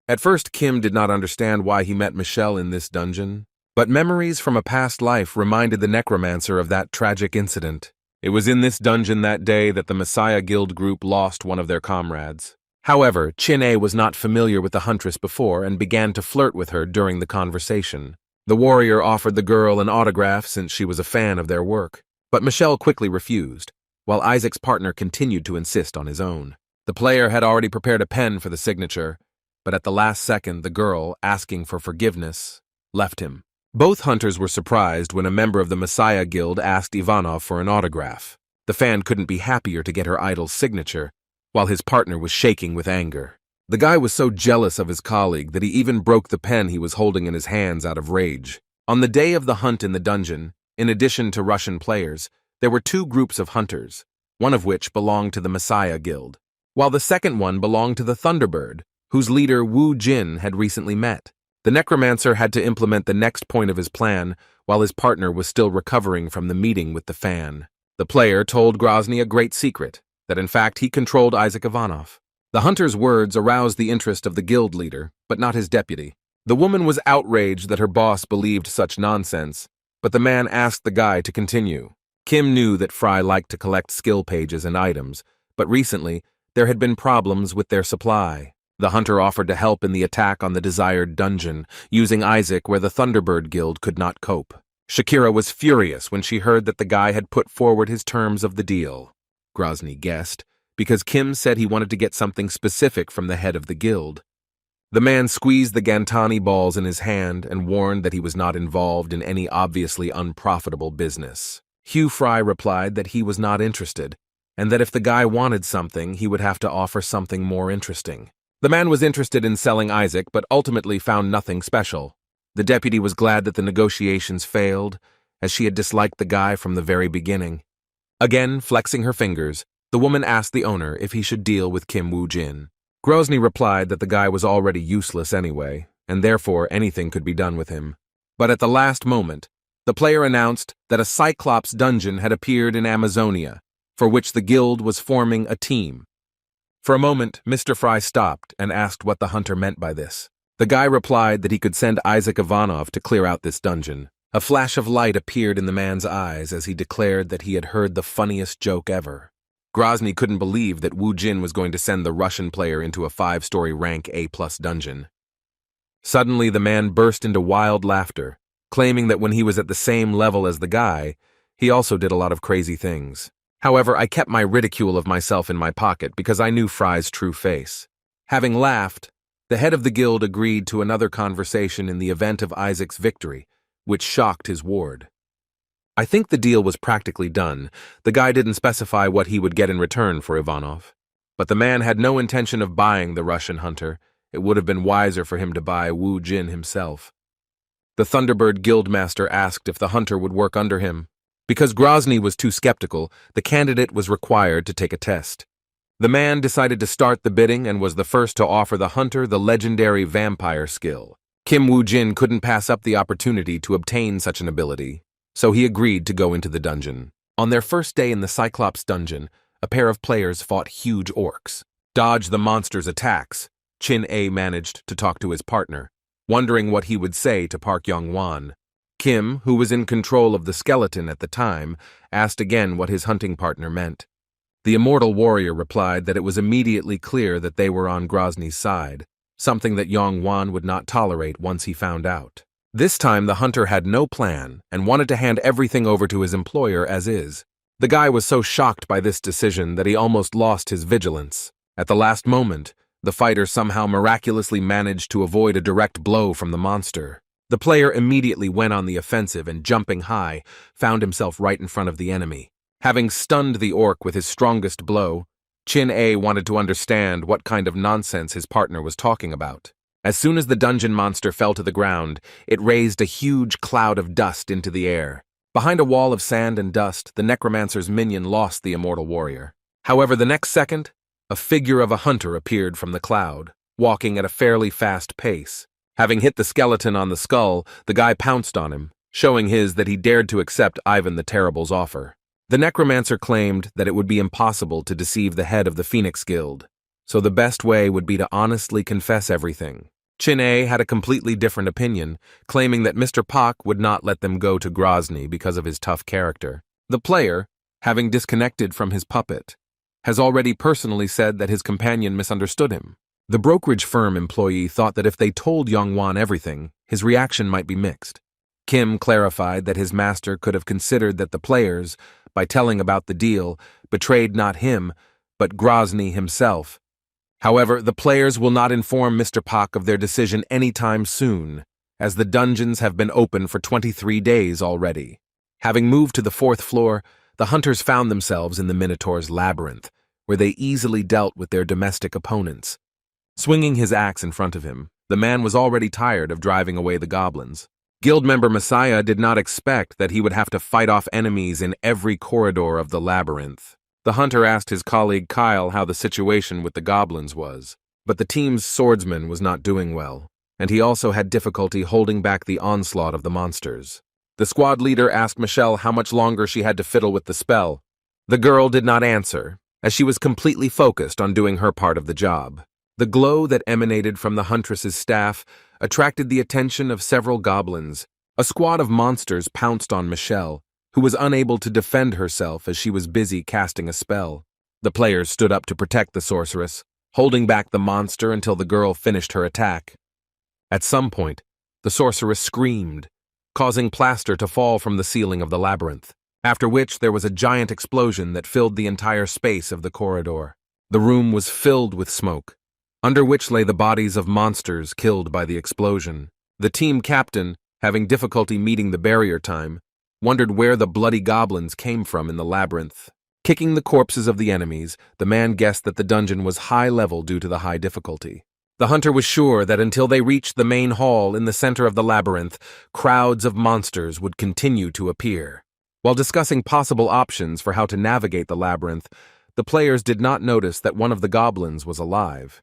A: At first, Kim did not understand why he met Michelle in this dungeon, but memories from a past life reminded the necromancer of that tragic incident. It was in this dungeon that day that the Messiah Guild group lost one of their comrades. However, Chin-a was not familiar with the huntress before and began to flirt with her during the conversation. The warrior offered the girl an autograph since she was a fan of their work, but Michelle quickly refused, while Isaac's partner continued to insist on his own. The player had already prepared a pen for the signature, but at the last second, the girl, asking for forgiveness, left him. Both hunters were surprised when a member of the Messiah Guild asked Ivanov for an autograph. The fan couldn't be happier to get her idol's signature, while his partner was shaking with anger. The guy was so jealous of his colleague that he even broke the pen he was holding in his hands out of rage. On the day of the hunt in the dungeon, in addition to Russian players, there were two groups of hunters, one of which belonged to the Messiah Guild, while the second one belonged to the Thunderbird, whose leader Wu Jin had recently met. The necromancer had to implement the next point of his plan while his partner was still recovering from the meeting with the fan. The player told Grozny a great secret, that in fact he controlled Isaac Ivanov. The hunter's words aroused the interest of the guild leader, but not his deputy. The woman was outraged that her boss believed such nonsense, but the man asked the guy to continue. Kim knew that Fry liked to collect skill pages and items, but recently there had been problems with their supply. The hunter offered to help in the attack on the desired dungeon, using Isaac where the Thunderbird Guild could not cope. Shakira was furious when she heard that the guy had put forward his terms of the deal. Grozny guessed, because Kim said he wanted to get something specific from the head of the guild. The man squeezed the Gantani balls in his hand and warned that he was not involved in any obviously unprofitable business. Hugh Fry replied that he was not interested, and that if the guy wanted something, he would have to offer something more interesting. The man was interested in selling Isaac, but ultimately found nothing special. The deputy was glad that the negotiations failed, as she had disliked the guy from the very beginning. Again, flexing her fingers, the woman asked the owner if he should deal with Kim Wu Jin. Grozny replied that the guy was already useless anyway, and therefore anything could be done with him. But at the last moment, the player announced that a Cyclops dungeon had appeared in Amazonia, for which the guild was forming a team. For a moment, Mr. Fry stopped and asked what the hunter meant by this. The guy replied that he could send Isaac Ivanov to clear out this dungeon. A flash of light appeared in the man's eyes as he declared that he had heard the funniest joke ever. Grozny couldn't believe that Wu Jin was going to send the Russian player into a 5-story rank A+ dungeon. Suddenly, the man burst into wild laughter, claiming that when he was at the same level as the guy, he also did a lot of crazy things. However, I kept my ridicule of myself in my pocket because I knew Fry's true face. Having laughed, the head of the guild agreed to another conversation in the event of Isaac's victory, which shocked his ward. I think the deal was practically done. The guy didn't specify what he would get in return for Ivanov. But the man had no intention of buying the Russian hunter. It would have been wiser for him to buy Wu Jin himself. The Thunderbird Guildmaster asked if the hunter would work under him. Because Grozny was too skeptical, the candidate was required to take a test. The man decided to start the bidding and was the first to offer the hunter the legendary vampire skill. Kim Wu Jin couldn't pass up the opportunity to obtain such an ability, so he agreed to go into the dungeon. On their first day in the Cyclops dungeon, a pair of players fought huge orcs. Dodge the monster's attacks, Chin-A managed to talk to his partner, wondering what he would say to Park Young-wan. Kim, who was in control of the skeleton at the time, asked again what his hunting partner meant. The immortal warrior replied that it was immediately clear that they were on Grozny's side, something that Young-wan would not tolerate once he found out. This time the hunter had no plan and wanted to hand everything over to his employer as is. The guy was so shocked by this decision that he almost lost his vigilance. At the last moment, the fighter somehow miraculously managed to avoid a direct blow from the monster. The player immediately went on the offensive and, jumping high, found himself right in front of the enemy. Having stunned the orc with his strongest blow, Chin-A wanted to understand what kind of nonsense his partner was talking about. As soon as the dungeon monster fell to the ground, it raised a huge cloud of dust into the air. Behind a wall of sand and dust, the necromancer's minion lost the immortal warrior. However, the next second, a figure of a hunter appeared from the cloud, walking at a fairly fast pace. Having hit the skeleton on the skull, the guy pounced on him, showing that he dared to accept Ivan the Terrible's offer. The necromancer claimed that it would be impossible to deceive the head of the Phoenix Guild, so the best way would be to honestly confess everything. Chin-A had a completely different opinion, claiming that Mr. Pak would not let them go to Grozny because of his tough character. The player, having disconnected from his puppet, has already personally said that his companion misunderstood him. The brokerage firm employee thought that if they told Young-Wan everything, his reaction might be mixed. Kim clarified that his master could have considered that the players, by telling about the deal, betrayed not him, but Grozny himself. However, the players will not inform Mr. Pak of their decision anytime soon, as the dungeons have been open for 23 days already. Having moved to the 4th floor, the hunters found themselves in the Minotaur's labyrinth, where they easily dealt with their domestic opponents. Swinging his axe in front of him, the man was already tired of driving away the goblins. Guild member Messiah did not expect that he would have to fight off enemies in every corridor of the labyrinth. The hunter asked his colleague Kyle how the situation with the goblins was, but the team's swordsman was not doing well, and he also had difficulty holding back the onslaught of the monsters. The squad leader asked Michelle how much longer she had to fiddle with the spell. The girl did not answer, as she was completely focused on doing her part of the job. The glow that emanated from the huntress's staff attracted the attention of several goblins. A squad of monsters pounced on Michelle, who was unable to defend herself as she was busy casting a spell. The players stood up to protect the sorceress, holding back the monster until the girl finished her attack. At some point, the sorceress screamed, causing plaster to fall from the ceiling of the labyrinth, after which there was a giant explosion that filled the entire space of the corridor. The room was filled with smoke, under which lay the bodies of monsters killed by the explosion. The team captain, having difficulty meeting the barrier time, wondered where the bloody goblins came from in the labyrinth. Kicking the corpses of the enemies, the man guessed that the dungeon was high level due to the high difficulty. The hunter was sure that until they reached the main hall in the center of the labyrinth, crowds of monsters would continue to appear. While discussing possible options for how to navigate the labyrinth, the players did not notice that one of the goblins was alive.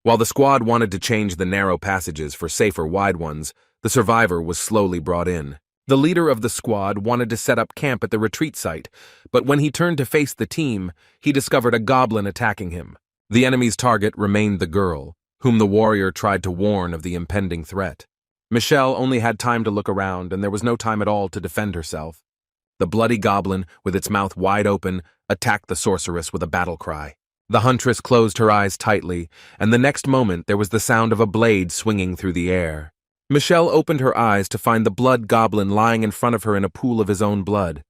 A: While the squad wanted to change the narrow passages for safer wide ones, the survivor was slowly brought in. The leader of the squad wanted to set up camp at the retreat site, but when he turned to face the team, he discovered a goblin attacking him. The enemy's target remained the girl, whom the warrior tried to warn of the impending threat. Michelle only had time to look around, and there was no time at all to defend herself. The bloody goblin, with its mouth wide open, attacked the sorceress with a battle cry. The huntress closed her eyes tightly, and the next moment there was the sound of a blade swinging through the air. Michelle opened her eyes to find the blood goblin lying in front of her in a pool of his own blood.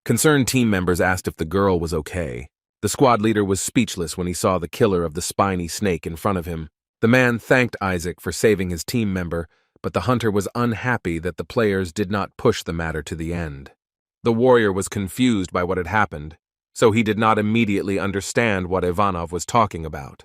A: Concerned team members asked if the girl was okay. The squad leader was speechless when he saw the killer of the spiny snake in front of him. The man thanked Isaac for saving his team member, but the hunter was unhappy that the players did not push the matter to the end. The warrior was confused by what had happened, so he did not immediately understand what Ivanov was talking about.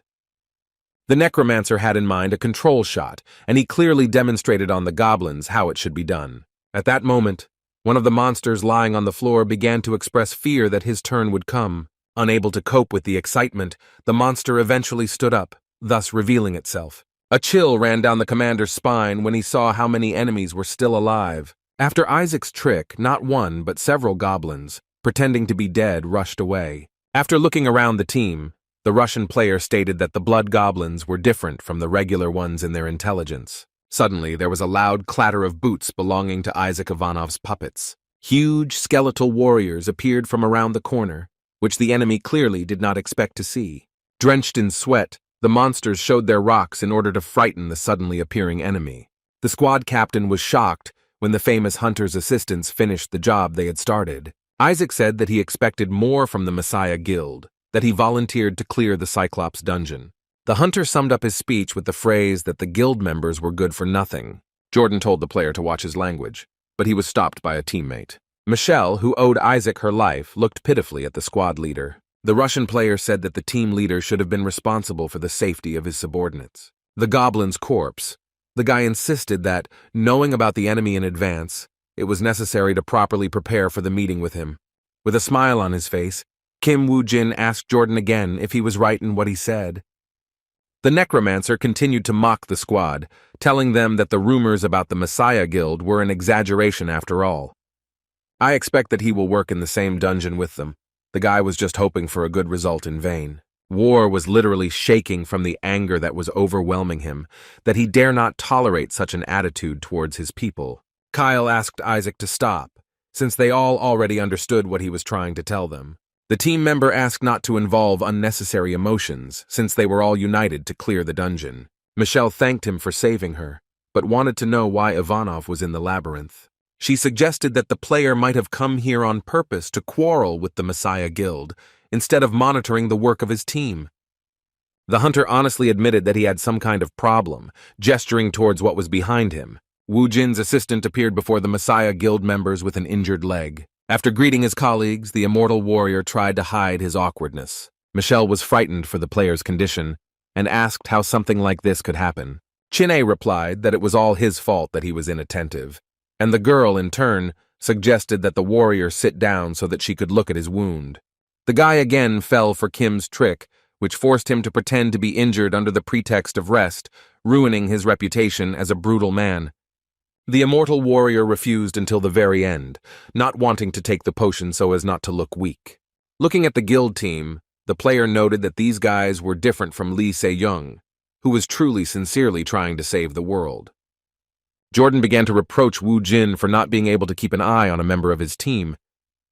A: The necromancer had in mind a control shot, and he clearly demonstrated on the goblins how it should be done. At that moment, one of the monsters lying on the floor began to express fear that his turn would come. Unable to cope with the excitement, the monster eventually stood up, thus revealing itself. A chill ran down the commander's spine when he saw how many enemies were still alive. After Isaac's trick, not one but several goblins, pretending to be dead, rushed away. After looking around the team, the Russian player stated that the blood goblins were different from the regular ones in their intelligence. Suddenly, there was a loud clatter of boots belonging to Isaac Ivanov's puppets. Huge skeletal warriors appeared from around the corner, which the enemy clearly did not expect to see. Drenched in sweat, the monsters showed their rocks in order to frighten the suddenly appearing enemy. The squad captain was shocked when the famous hunter's assistants finished the job they had started. Isaac said that he expected more from the Messiah Guild, that he volunteered to clear the Cyclops dungeon. The hunter summed up his speech with the phrase that the guild members were good for nothing. Jordan told the player to watch his language, but he was stopped by a teammate. Michelle, who owed Isaac her life, looked pitifully at the squad leader. The Russian player said that the team leader should have been responsible for the safety of his subordinates. The goblin's corpse. The guy insisted that, knowing about the enemy in advance, it was necessary to properly prepare for the meeting with him. With a smile on his face, Wu Jin asked Jordan again if he was right in what he said. The necromancer continued to mock the squad, telling them that the rumors about the Messiah Guild were an exaggeration after all. I expect that he will work in the same dungeon with them. The guy was just hoping for a good result in vain. War was literally shaking from the anger that was overwhelming him, that he dare not tolerate such an attitude towards his people. Kyle asked Isaac to stop, since they all already understood what he was trying to tell them. The team member asked not to involve unnecessary emotions, since they were all united to clear the dungeon. Michelle thanked him for saving her, but wanted to know why Ivanov was in the labyrinth. She suggested that the player might have come here on purpose to quarrel with the Messiah Guild, instead of monitoring the work of his team. The hunter honestly admitted that he had some kind of problem, gesturing towards what was behind him. Wu Jin's assistant appeared before the Messiah Guild members with an injured leg. After greeting his colleagues, the immortal warrior tried to hide his awkwardness. Michelle was frightened for the player's condition and asked how something like this could happen. Chin-A replied that it was all his fault that he was inattentive, and the girl, in turn, suggested that the warrior sit down so that she could look at his wound. The guy again fell for Kim's trick, which forced him to pretend to be injured under the pretext of rest, ruining his reputation as a brutal man. The immortal warrior refused until the very end, not wanting to take the potion so as not to look weak. Looking at the guild team, the player noted that these guys were different from Lee Se Jung, who was truly sincerely trying to save the world. Jordan began to reproach Wu Jin for not being able to keep an eye on a member of his team,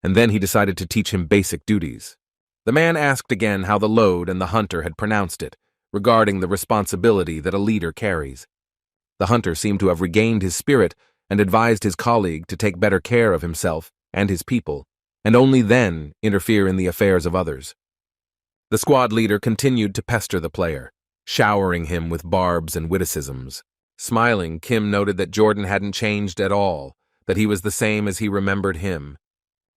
A: and then he decided to teach him basic duties. The man asked again how the load and the hunter had pronounced it, regarding the responsibility that a leader carries. The hunter seemed to have regained his spirit and advised his colleague to take better care of himself and his people, and only then interfere in the affairs of others. The squad leader continued to pester the player, showering him with barbs and witticisms. Smiling, Kim noted that Jordan hadn't changed at all, that he was the same as he remembered him.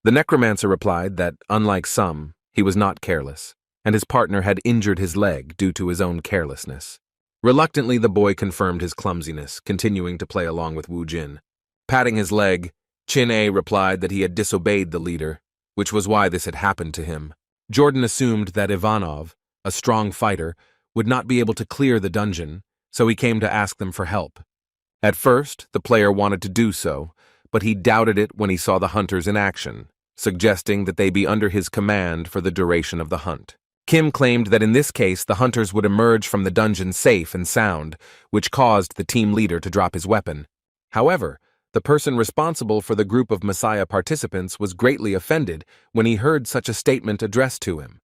A: The necromancer replied that, unlike some, he was not careless, and his partner had injured his leg due to his own carelessness. Reluctantly, the boy confirmed his clumsiness, continuing to play along with Wu Jin. Patting his leg, Chin-A replied that he had disobeyed the leader, which was why this had happened to him. Jordan assumed that Ivanov, a strong fighter, would not be able to clear the dungeon, so he came to ask them for help. At first, the player wanted to do so, but he doubted it when he saw the hunters in action, suggesting that they be under his command for the duration of the hunt. Kim claimed that in this case the hunters would emerge from the dungeon safe and sound, which caused the team leader to drop his weapon. However, the person responsible for the group of Messiah participants was greatly offended when he heard such a statement addressed to him.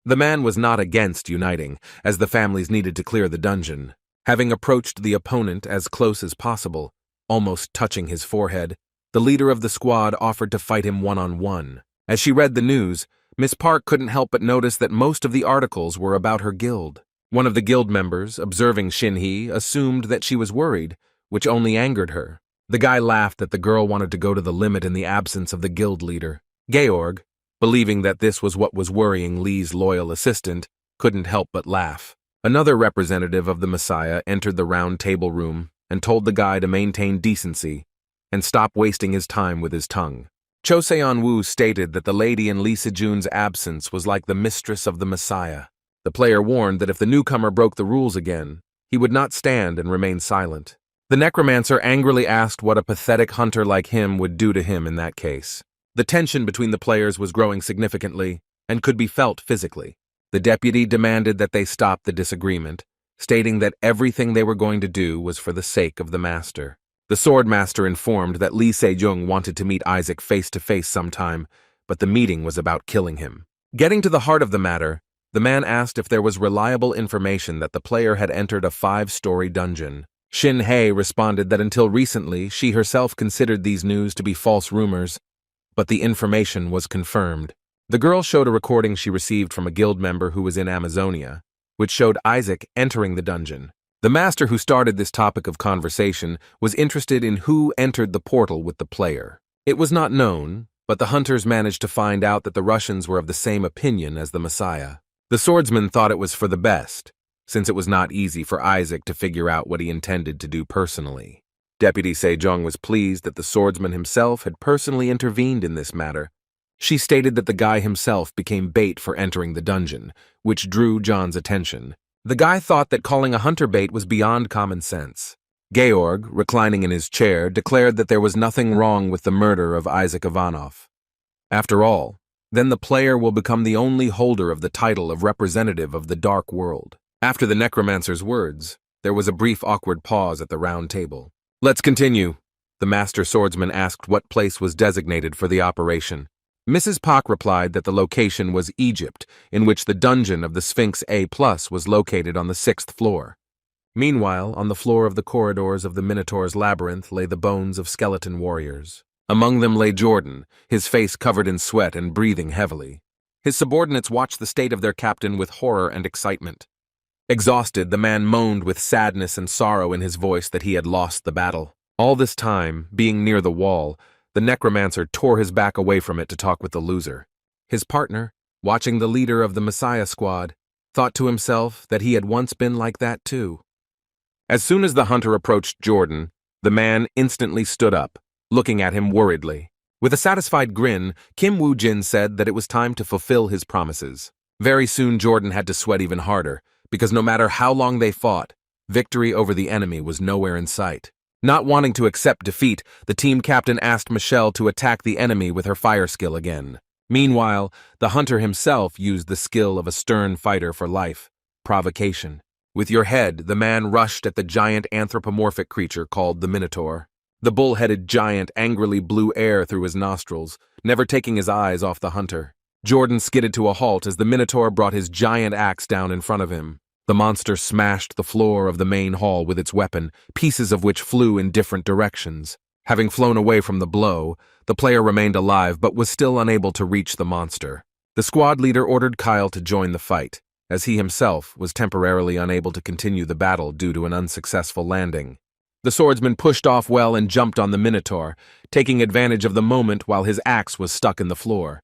A: The man was not against uniting, as the families needed to clear the dungeon. Having approached the opponent as close as possible, almost touching his forehead, the leader of the squad offered to fight him one-on-one. As she read the news, Miss Park couldn't help but notice that most of the articles were about her guild. One of the guild members, observing Shin-Hee, assumed that she was worried, which only angered her. The guy laughed that the girl wanted to go to the limit in the absence of the guild leader. Georg, believing that this was what was worrying Lee's loyal assistant, couldn't help but laugh. Another representative of the Messiah entered the round table room and told the guy to maintain decency and stop wasting his time with his tongue. Cho Seon-woo stated that the lady in Lee Se Jung's absence was like the mistress of the Messiah. The player warned that if the newcomer broke the rules again, he would not stand and remain silent. The necromancer angrily asked what a pathetic hunter like him would do to him in that case. The tension between the players was growing significantly and could be felt physically. The deputy demanded that they stop the disagreement, stating that everything they were going to do was for the sake of the master. The swordmaster informed that Lee Se Jung wanted to meet Isaac face-to-face sometime, but the meeting was about killing him. Getting to the heart of the matter, the man asked if there was reliable information that the player had entered a 5-story dungeon. Shin-Hee responded that until recently she herself considered these news to be false rumors, but the information was confirmed. The girl showed a recording she received from a guild member who was in Amazonia, which showed Isaac entering the dungeon. The master who started this topic of conversation was interested in who entered the portal with the player. It was not known, but the hunters managed to find out that the Russians were of the same opinion as the Messiah. The swordsman thought it was for the best, since it was not easy for Isaac to figure out what he intended to do personally. Deputy Se Jung was pleased that the swordsman himself had personally intervened in this matter. She stated that the guy himself became bait for entering the dungeon, which drew John's attention. The guy thought that calling a hunter bait was beyond common sense. Georg, reclining in his chair, declared that there was nothing wrong with the murder of Isaac Ivanov. After all, then the player will become the only holder of the title of representative of the dark world. After the necromancer's words, there was a brief awkward pause at the round table. "Let's continue." The master swordsman asked what place was designated for the operation. Mrs. Pak replied that the location was Egypt, in which the dungeon of the Sphinx A+ was located on the 6th floor. Meanwhile, on the floor of the corridors of the Minotaur's labyrinth lay the bones of skeleton warriors. Among them lay Jordan, his face covered in sweat and breathing heavily. His subordinates watched the state of their captain with horror and excitement. Exhausted, the man moaned with sadness and sorrow in his voice that he had lost the battle. All this time, being near the wall, the necromancer tore his back away from it to talk with the loser. His partner, watching the leader of the Messiah squad, thought to himself that he had once been like that too. As soon as the hunter approached Jordan, the man instantly stood up, looking at him worriedly. With a satisfied grin, Wu Jin said that it was time to fulfill his promises. Very soon Jordan had to sweat even harder, because no matter how long they fought, victory over the enemy was nowhere in sight. Not wanting to accept defeat, the team captain asked Michelle to attack the enemy with her fire skill again. Meanwhile, the hunter himself used the skill of a stern fighter for life, provocation. With your head, the man rushed at the giant anthropomorphic creature called the Minotaur. The bull-headed giant angrily blew air through his nostrils, never taking his eyes off the hunter. Jordan skidded to a halt as the Minotaur brought his giant axe down in front of him. The monster smashed the floor of the main hall with its weapon, pieces of which flew in different directions. Having flown away from the blow, the player remained alive but was still unable to reach the monster. The squad leader ordered Kyle to join the fight, as he himself was temporarily unable to continue the battle due to an unsuccessful landing. The swordsman pushed off well and jumped on the Minotaur, taking advantage of the moment while his axe was stuck in the floor.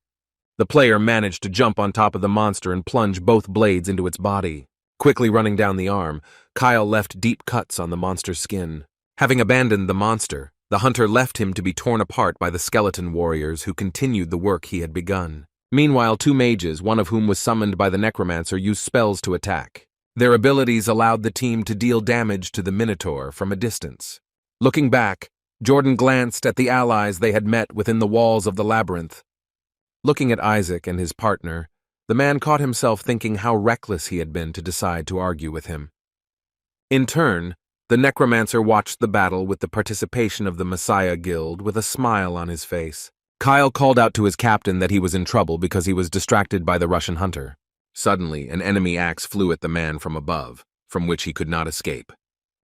A: The player managed to jump on top of the monster and plunge both blades into its body. Quickly running down the arm, Kyle left deep cuts on the monster's skin. Having abandoned the monster, the hunter left him to be torn apart by the skeleton warriors who continued the work he had begun. Meanwhile, two mages, one of whom was summoned by the necromancer, used spells to attack. Their abilities allowed the team to deal damage to the Minotaur from a distance. Looking back, Jordan glanced at the allies they had met within the walls of the labyrinth. Looking at Isaac and his partner, the man caught himself thinking how reckless he had been to decide to argue with him. In turn, the necromancer watched the battle with the participation of the Messiah Guild with a smile on his face. Kyle called out to his captain that he was in trouble because he was distracted by the Russian hunter. Suddenly, an enemy axe flew at the man from above, from which he could not escape.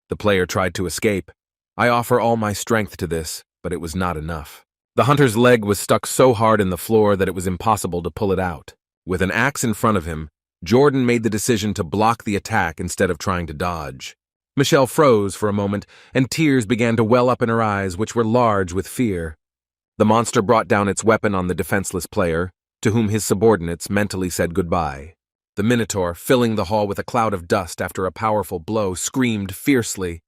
A: The player tried to escape. I offer all my strength to this, but it was not enough. The hunter's leg was stuck so hard in the floor that it was impossible to pull it out. With an axe in front of him, Jordan made the decision to block the attack instead of trying to dodge. Michelle froze for a moment, and tears began to well up in her eyes, which were large with fear. The monster brought down its weapon on the defenseless player, to whom his subordinates mentally said goodbye. The Minotaur, filling the hall with a cloud of dust after a powerful blow, screamed fiercely.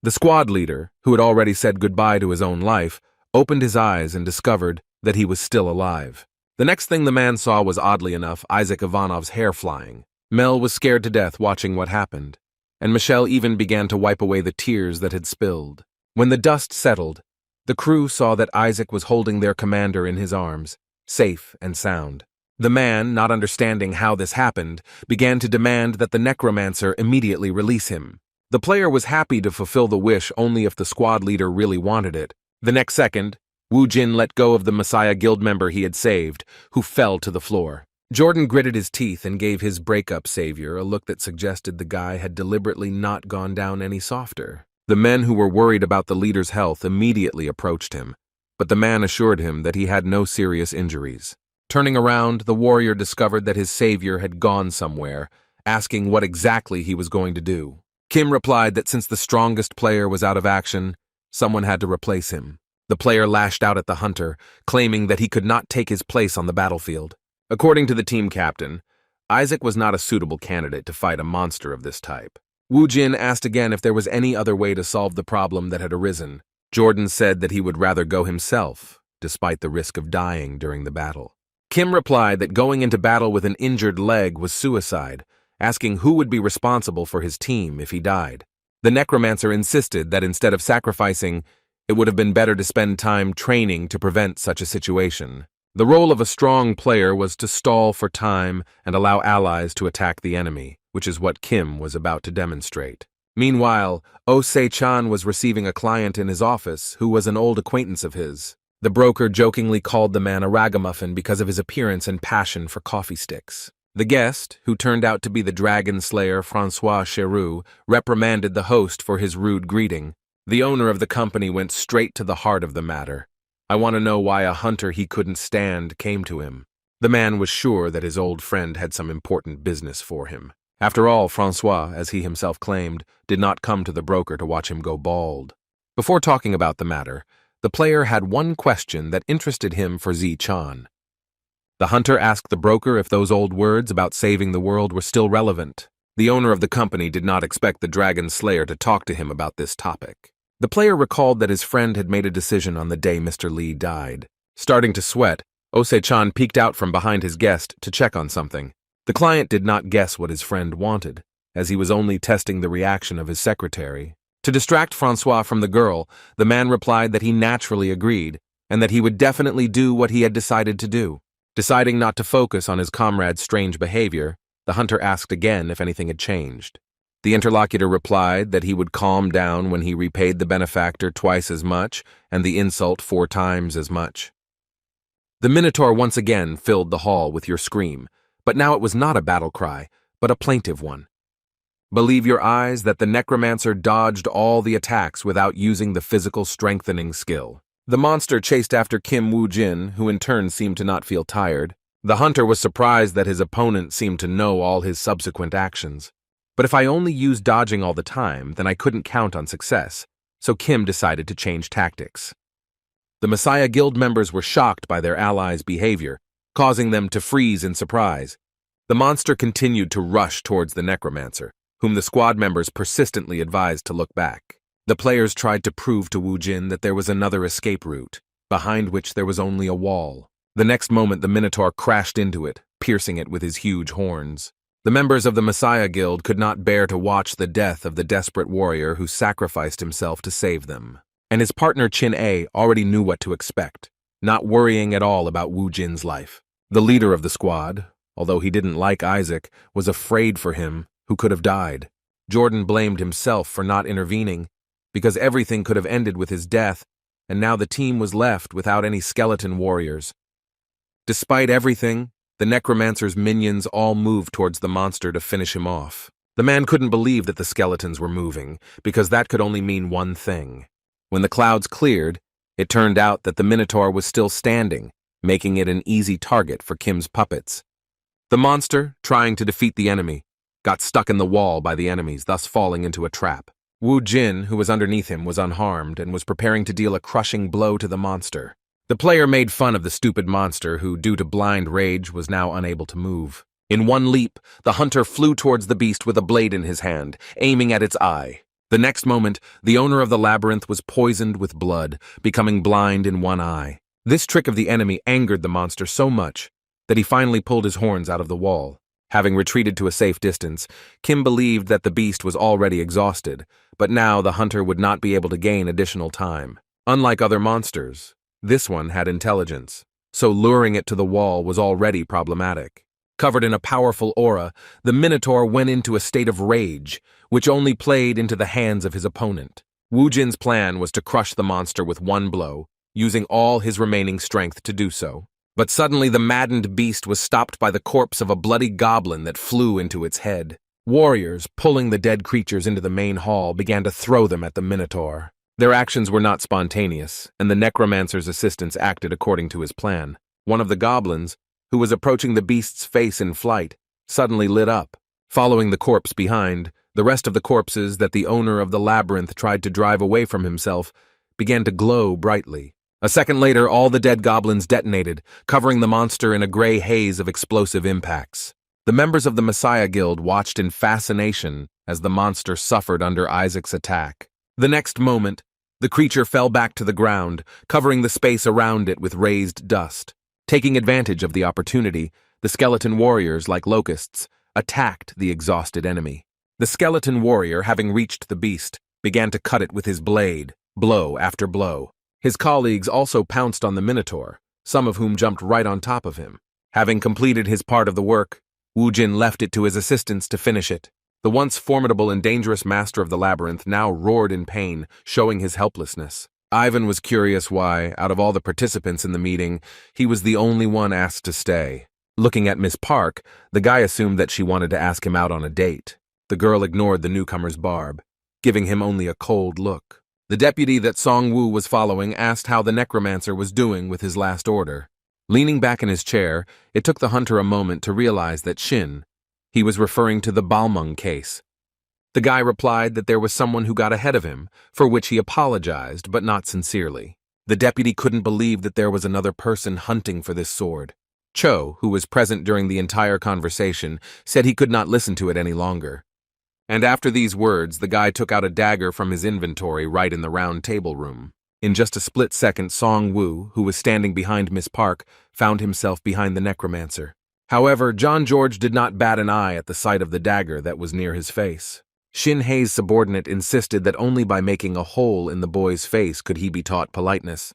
A: The squad leader, who had already said goodbye to his own life, opened his eyes and discovered that he was still alive. The next thing the man saw was, oddly enough, Isaac Ivanov's hair flying. Mel was scared to death watching what happened, and Michelle even began to wipe away the tears that had spilled. When the dust settled, the crew saw that Isaac was holding their commander in his arms, safe and sound. The man, not understanding how this happened, began to demand that the necromancer immediately release him. The player was happy to fulfill the wish only if the squad leader really wanted it. The next second, Wu Jin let go of the Messiah Guild member he had saved, who fell to the floor. Jordan gritted his teeth and gave his breakup savior a look that suggested the guy had deliberately not gone down any softer. The men who were worried about the leader's health immediately approached him, but the man assured him that he had no serious injuries. Turning around, the warrior discovered that his savior had gone somewhere, asking what exactly he was going to do. Kim replied that since the strongest player was out of action, someone had to replace him. The player lashed out at the hunter, claiming that he could not take his place on the battlefield. According to the team captain, Isaac was not a suitable candidate to fight a monster of this type. Wu Jin asked again if there was any other way to solve the problem that had arisen. Jordan said that he would rather go himself, despite the risk of dying during the battle. Kim replied that going into battle with an injured leg was suicide, asking who would be responsible for his team if he died. The necromancer insisted that instead of sacrificing, it would have been better to spend time training to prevent such a situation. The role of a strong player was to stall for time and allow allies to attack the enemy, which is what Kim was about to demonstrate. Meanwhile, Oh Se-chan was receiving a client in his office who was an old acquaintance of his. The broker jokingly called the man a ragamuffin because of his appearance and passion for coffee sticks. The guest, who turned out to be the dragon slayer Francois Cheroux, reprimanded the host for his rude greeting. The owner of the company went straight to the heart of the matter. I want to know why a hunter he couldn't stand came to him. The man was sure that his old friend had some important business for him. After all, Francois, as he himself claimed, did not come to the broker to watch him go bald. Before talking about the matter, the player had one question that interested him for Zi-chan. The hunter asked the broker if those old words about saving the world were still relevant. The owner of the company did not expect the Dragon Slayer to talk to him about this topic. The player recalled that his friend had made a decision on the day Mr. Lee died. Starting to sweat, Ose-chan peeked out from behind his guest to check on something. The client did not guess what his friend wanted, as he was only testing the reaction of his secretary. To distract Francois from the girl, the man replied that he naturally agreed, and that he would definitely do what he had decided to do. Deciding not to focus on his comrade's strange behavior, the hunter asked again if anything had changed. The interlocutor replied that he would calm down when he repaid the benefactor twice as much and the insult 4 times as much. The Minotaur once again filled the hall with your scream, but now it was not a battle cry, but a plaintive one. Believe your eyes that the necromancer dodged all the attacks without using the physical strengthening skill. The monster chased after Wu Jin, who in turn seemed to not feel tired. The hunter was surprised that his opponent seemed to know all his subsequent actions. But if I only used dodging all the time, then I couldn't count on success, so Kim decided to change tactics. The Messiah Guild members were shocked by their allies' behavior, causing them to freeze in surprise. The monster continued to rush towards the necromancer, whom the squad members persistently advised to look back. The players tried to prove to Wu Jin that there was another escape route, behind which there was only a wall. The next moment the Minotaur crashed into it, piercing it with his huge horns. The members of the Messiah Guild could not bear to watch the death of the desperate warrior who sacrificed himself to save them. And his partner Chin-A already knew what to expect, not worrying at all about Wu Jin's life. The leader of the squad, although he didn't like Isaac, was afraid for him, who could have died. Jordan blamed himself for not intervening, because everything could have ended with his death, and now the team was left without any skeleton warriors. Despite everything, the necromancer's minions all moved towards the monster to finish him off. The man couldn't believe that the skeletons were moving, because that could only mean one thing. When the clouds cleared, it turned out that the Minotaur was still standing, making it an easy target for Kim's puppets. The monster, trying to defeat the enemy, got stuck in the wall by the enemies, thus falling into a trap. Wu Jin, who was underneath him, was unharmed and was preparing to deal a crushing blow to the monster. The player made fun of the stupid monster who, due to blind rage, was now unable to move. In one leap, the hunter flew towards the beast with a blade in his hand, aiming at its eye. The next moment, the owner of the labyrinth was poisoned with blood, becoming blind in one eye. This trick of the enemy angered the monster so much that he finally pulled his horns out of the wall. Having retreated to a safe distance, Kim believed that the beast was already exhausted, but now the hunter would not be able to gain additional time. Unlike other monsters, this one had intelligence, so luring it to the wall was already problematic. Covered in a powerful aura, the Minotaur went into a state of rage, which only played into the hands of his opponent. Wu Jin's plan was to crush the monster with one blow, using all his remaining strength to do so. But suddenly the maddened beast was stopped by the corpse of a bloody goblin that flew into its head. Warriors, pulling the dead creatures into the main hall, began to throw them at the Minotaur. Their actions were not spontaneous, and the necromancer's assistants acted according to his plan. One of the goblins, who was approaching the beast's face in flight, suddenly lit up. Following the corpse behind, the rest of the corpses that the owner of the labyrinth tried to drive away from himself began to glow brightly. A second later, all the dead goblins detonated, covering the monster in a gray haze of explosive impacts. The members of the Messiah Guild watched in fascination as the monster suffered under Isaac's attack. The next moment, the creature fell back to the ground, covering the space around it with raised dust. Taking advantage of the opportunity, the skeleton warriors, like locusts, attacked the exhausted enemy. The skeleton warrior, having reached the beast, began to cut it with his blade, blow after blow. His colleagues also pounced on the Minotaur, some of whom jumped right on top of him. Having completed his part of the work, Wu Jin left it to his assistants to finish it. The once formidable and dangerous master of the labyrinth now roared in pain, showing his helplessness. Ivan was curious why, out of all the participants in the meeting, he was the only one asked to stay. Looking at Miss Park, the guy assumed that she wanted to ask him out on a date. The girl ignored the newcomer's barb, giving him only a cold look. The deputy that Song Wu was following asked how the necromancer was doing with his last order. Leaning back in his chair, it took the hunter a moment to realize that he was referring to the Balmung case. The guy replied that there was someone who got ahead of him, for which he apologized, but not sincerely. The deputy couldn't believe that there was another person hunting for this sword. Cho, who was present during the entire conversation, said he could not listen to it any longer. And after these words, the guy took out a dagger from his inventory right in the round table room. In just a split second, Song Wu, who was standing behind Miss Park, found himself behind the necromancer. However, John George did not bat an eye at the sight of the dagger that was near his face. Shin Hei's subordinate insisted that only by making a hole in the boy's face could he be taught politeness.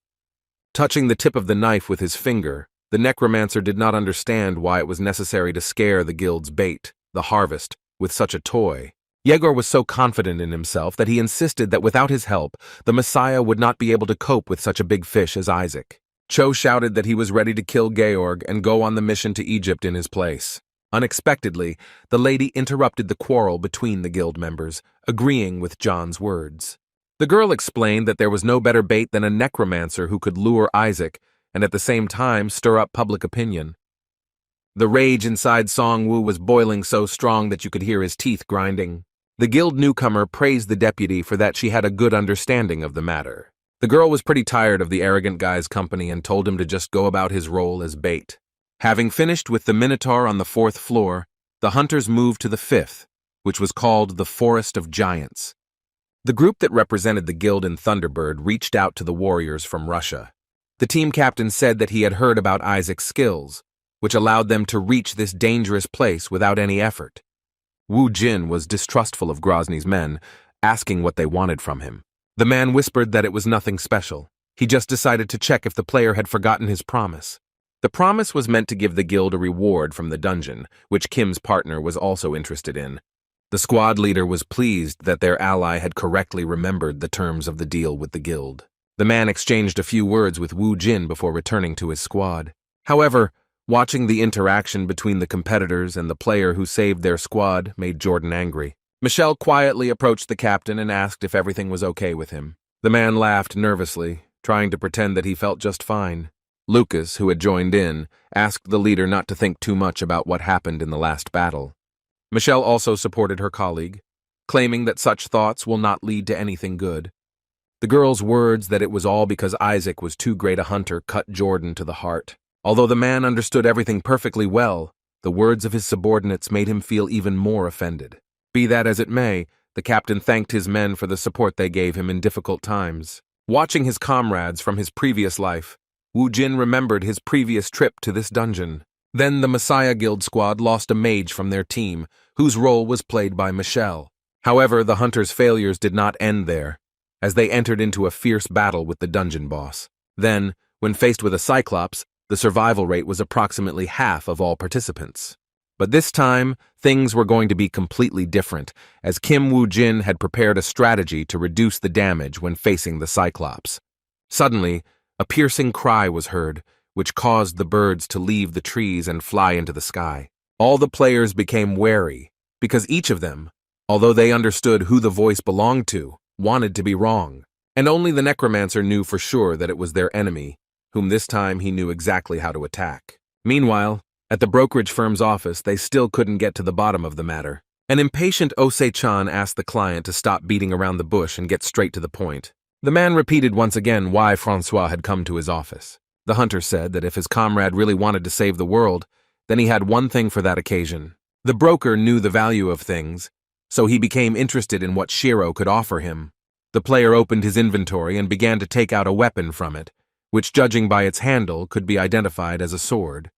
A: Touching the tip of the knife with his finger, the necromancer did not understand why it was necessary to scare the guild's bait, the harvest, with such a toy. Yegor was so confident in himself that he insisted that without his help, the Messiah would not be able to cope with such a big fish as Isaac. Cho shouted that he was ready to kill Georg and go on the mission to Egypt in his place. Unexpectedly, the lady interrupted the quarrel between the guild members, agreeing with John's words. The girl explained that there was no better bait than a necromancer who could lure Isaac and at the same time stir up public opinion. The rage inside Song Wu was boiling so strong that you could hear his teeth grinding. The guild newcomer praised the deputy for that she had a good understanding of the matter. The girl was pretty tired of the arrogant guy's company and told him to just go about his role as bait. Having finished with the Minotaur on the 4th floor, the hunters moved to the 5th, which was called the Forest of Giants. The group that represented the guild in Thunderbird reached out to the warriors from Russia. The team captain said that he had heard about Isaac's skills, which allowed them to reach this dangerous place without any effort. Wu Jin was distrustful of Grozny's men, asking what they wanted from him. The man whispered that it was nothing special. He just decided to check if the player had forgotten his promise. The promise was meant to give the guild a reward from the dungeon, which Kim's partner was also interested in. The squad leader was pleased that their ally had correctly remembered the terms of the deal with the guild. The man exchanged a few words with Wu Jin before returning to his squad. However, watching the interaction between the competitors and the player who saved their squad made Jordan angry. Michelle quietly approached the captain and asked if everything was okay with him. The man laughed nervously, trying to pretend that he felt just fine. Lucas, who had joined in, asked the leader not to think too much about what happened in the last battle. Michelle also supported her colleague, claiming that such thoughts will not lead to anything good. The girl's words that it was all because Isaac was too great a hunter cut Jordan to the heart. Although the man understood everything perfectly well, the words of his subordinates made him feel even more offended. Be that as it may, the captain thanked his men for the support they gave him in difficult times. Watching his comrades from his previous life, Wu Jin remembered his previous trip to this dungeon. Then the Messiah Guild squad lost a mage from their team, whose role was played by Michelle. However, the hunters' failures did not end there, as they entered into a fierce battle with the dungeon boss. Then, when faced with a Cyclops, the survival rate was approximately half of all participants. But this time, things were going to be completely different, as Kim Wu Jin had prepared a strategy to reduce the damage when facing the Cyclops. Suddenly, a piercing cry was heard, which caused the birds to leave the trees and fly into the sky. All the players became wary, because each of them, although they understood who the voice belonged to, wanted to be wrong. And only the necromancer knew for sure that it was their enemy, whom this time he knew exactly how to attack. Meanwhile, at the brokerage firm's office, they still couldn't get to the bottom of the matter. An impatient Ose-chan asked the client to stop beating around the bush and get straight to the point. The man repeated once again why Francois had come to his office. The hunter said that if his comrade really wanted to save the world, then he had one thing for that occasion. The broker knew the value of things, so he became interested in what Shiro could offer him. The player opened his inventory and began to take out a weapon from it, which, judging by its handle, could be identified as a sword.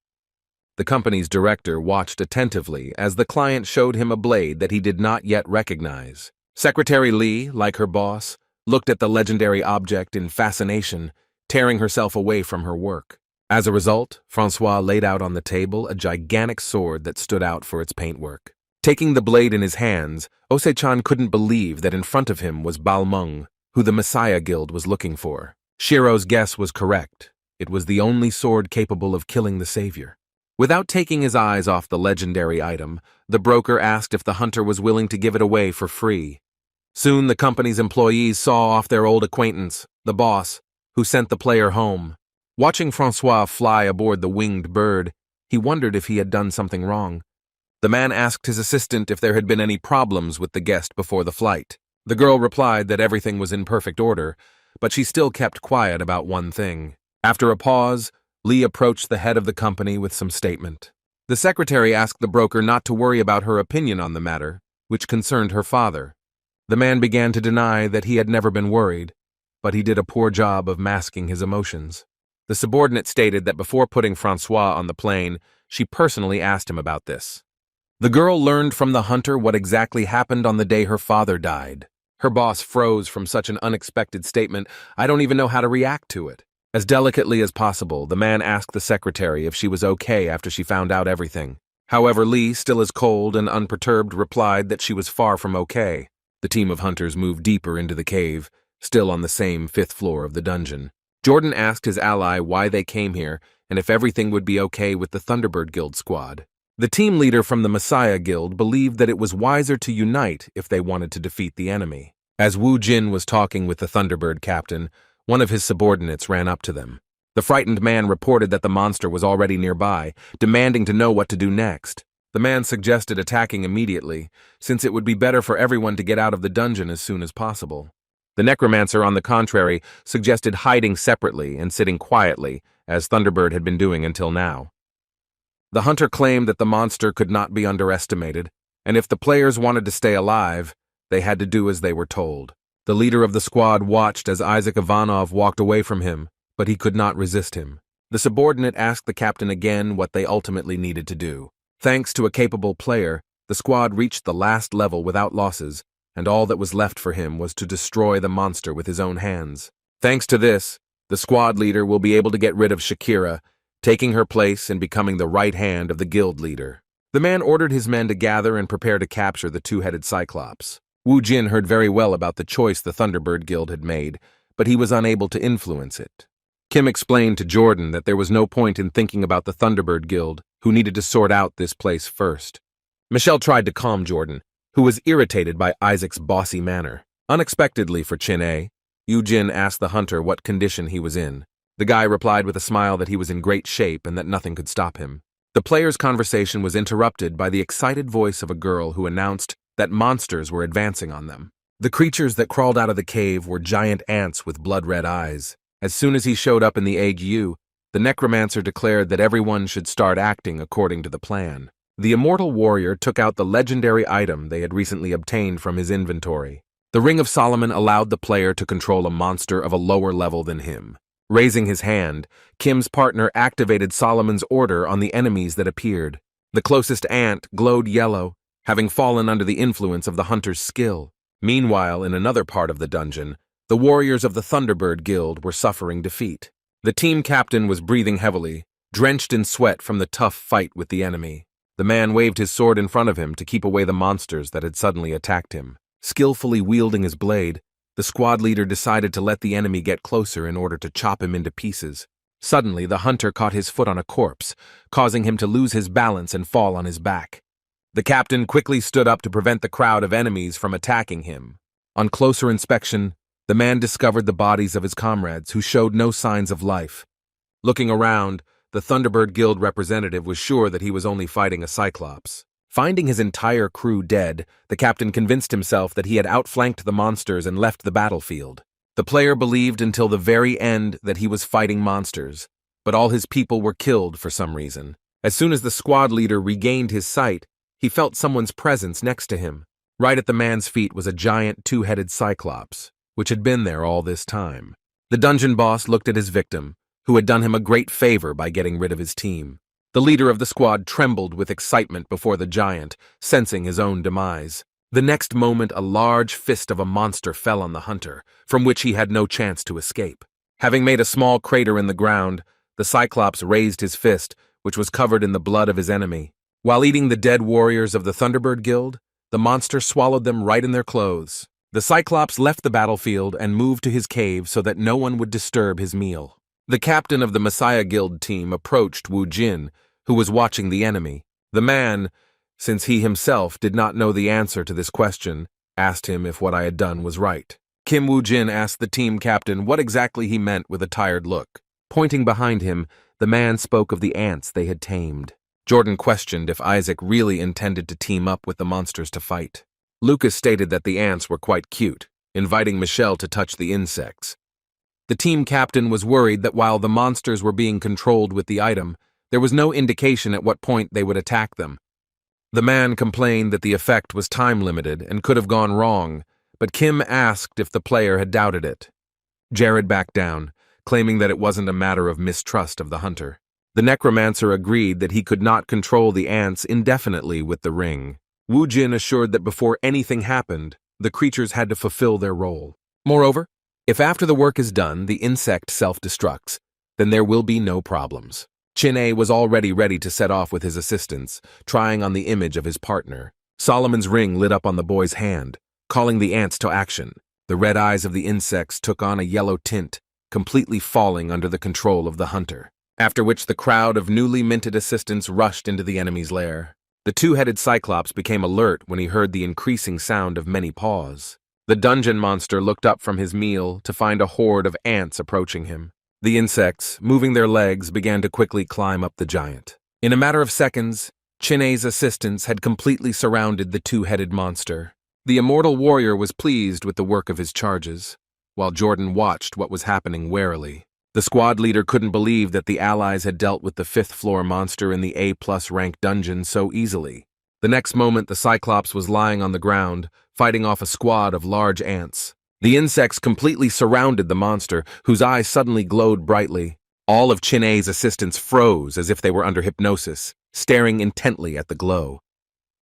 A: The company's director watched attentively as the client showed him a blade that he did not yet recognize. Secretary Lee, like her boss, looked at the legendary object in fascination, tearing herself away from her work. As a result, Francois laid out on the table a gigantic sword that stood out for its paintwork. Taking the blade in his hands, Ose-chan couldn't believe that in front of him was Balmung, who the Messiah Guild was looking for. Shiro's guess was correct. It was the only sword capable of killing the savior. Without taking his eyes off the legendary item, the broker asked if the hunter was willing to give it away for free. Soon the company's employees saw off their old acquaintance, the boss, who sent the player home. Watching Francois fly aboard the winged bird, he wondered if he had done something wrong. The man asked his assistant if there had been any problems with the guest before the flight. The girl replied that everything was in perfect order, but she still kept quiet about one thing. After a pause, Lee approached the head of the company with some statement. The secretary asked the broker not to worry about her opinion on the matter, which concerned her father. The man began to deny that he had never been worried, but he did a poor job of masking his emotions. The subordinate stated that before putting Francois on the plane, she personally asked him about this. The girl learned from the hunter what exactly happened on the day her father died. Her boss froze from such an unexpected statement. I don't even know how to react to it. As delicately as possible, the man asked the secretary if she was okay after she found out everything. However, Lee, still as cold and unperturbed, replied that she was far from okay. The team of hunters moved deeper into the cave, still on the same 5th floor of the dungeon. Jordan asked his ally why they came here and if everything would be okay with the Thunderbird Guild squad. The team leader from the Messiah Guild believed that it was wiser to unite if they wanted to defeat the enemy. As Wu Jin was talking with the Thunderbird captain, one of his subordinates ran up to them. The frightened man reported that the monster was already nearby, demanding to know what to do next. The man suggested attacking immediately, since it would be better for everyone to get out of the dungeon as soon as possible. The necromancer, on the contrary, suggested hiding separately and sitting quietly, as Thunderbird had been doing until now. The hunter claimed that the monster could not be underestimated, and if the players wanted to stay alive, they had to do as they were told. The leader of the squad watched as Isaac Ivanov walked away from him, but he could not resist him. The subordinate asked the captain again what they ultimately needed to do. Thanks to a capable player, the squad reached the last level without losses, and all that was left for him was to destroy the monster with his own hands. Thanks to this, the squad leader will be able to get rid of Shakira, taking her place and becoming the right hand of the guild leader. The man ordered his men to gather and prepare to capture the two-headed Cyclops. Wu Jin heard very well about the choice the Thunderbird Guild had made, but he was unable to influence it. Kim explained to Jordan that there was no point in thinking about the Thunderbird Guild, who needed to sort out this place first. Michelle tried to calm Jordan, who was irritated by Isaac's bossy manner. Unexpectedly for Chin-A, Wu Jin asked the hunter what condition he was in. The guy replied with a smile that he was in great shape and that nothing could stop him. The players' conversation was interrupted by the excited voice of a girl who announced that monsters were advancing on them. The creatures that crawled out of the cave were giant ants with blood-red eyes. As soon as he showed up in the ague, the necromancer declared that everyone should start acting according to the plan. The immortal warrior took out the legendary item they had recently obtained from his inventory. The Ring of Solomon allowed the player to control a monster of a lower level than him. Raising his hand, Kim's partner activated Solomon's order on the enemies that appeared. The closest ant glowed yellow, having fallen under the influence of the hunter's skill. Meanwhile, in another part of the dungeon, the warriors of the Thunderbird Guild were suffering defeat. The team captain was breathing heavily, drenched in sweat from the tough fight with the enemy. The man waved his sword in front of him to keep away the monsters that had suddenly attacked him. Skillfully wielding his blade, the squad leader decided to let the enemy get closer in order to chop him into pieces. Suddenly, the hunter caught his foot on a corpse, causing him to lose his balance and fall on his back. The captain quickly stood up to prevent the crowd of enemies from attacking him. On closer inspection, the man discovered the bodies of his comrades who showed no signs of life. Looking around, the Thunderbird Guild representative was sure that he was only fighting a Cyclops. Finding his entire crew dead, the captain convinced himself that he had outflanked the monsters and left the battlefield. The player believed until the very end that he was fighting monsters, but all his people were killed for some reason. As soon as the squad leader regained his sight, he felt someone's presence next to him. Right at the man's feet was a giant two-headed Cyclops, which had been there all this time. The dungeon boss looked at his victim, who had done him a great favor by getting rid of his team. The leader of the squad trembled with excitement before the giant, sensing his own demise. The next moment, a large fist of a monster fell on the hunter, from which he had no chance to escape. Having made a small crater in the ground, the Cyclops raised his fist, which was covered in the blood of his enemy. While eating the dead warriors of the Thunderbird Guild, the monster swallowed them right in their clothes. The Cyclops left the battlefield and moved to his cave so that no one would disturb his meal. The captain of the Messiah Guild team approached Wu Jin, who was watching the enemy. The man, since he himself did not know the answer to this question, asked him if what I had done was right. Wu Jin asked the team captain what exactly he meant with a tired look. Pointing behind him, the man spoke of the ants they had tamed. Jordan questioned if Isaac really intended to team up with the monsters to fight. Lucas stated that the ants were quite cute, inviting Michelle to touch the insects. The team captain was worried that while the monsters were being controlled with the item, there was no indication at what point they would attack them. The man complained that the effect was time-limited and could have gone wrong, but Kim asked if the player had doubted it. Jared backed down, claiming that it wasn't a matter of mistrust of the hunter. The necromancer agreed that he could not control the ants indefinitely with the ring. Wu Jin assured that before anything happened, the creatures had to fulfill their role. Moreover, if after the work is done, the insect self-destructs, then there will be no problems. Chin-A was already ready to set off with his assistants, trying on the image of his partner. Solomon's ring lit up on the boy's hand, calling the ants to action. The red eyes of the insects took on a yellow tint, completely falling under the control of the hunter. After which the crowd of newly minted assistants rushed into the enemy's lair. The two-headed Cyclops became alert when he heard the increasing sound of many paws. The dungeon monster looked up from his meal to find a horde of ants approaching him. The insects, moving their legs, began to quickly climb up the giant. In a matter of seconds, Chin-A's assistants had completely surrounded the two-headed monster. The immortal warrior was pleased with the work of his charges, while Jordan watched what was happening warily. The squad leader couldn't believe that the allies had dealt with the fifth-floor monster in the A+ rank dungeon so easily. The next moment, the Cyclops was lying on the ground, fighting off a squad of large ants. The insects completely surrounded the monster, whose eyes suddenly glowed brightly. All of Chin-A's assistants froze as if they were under hypnosis, staring intently at the glow.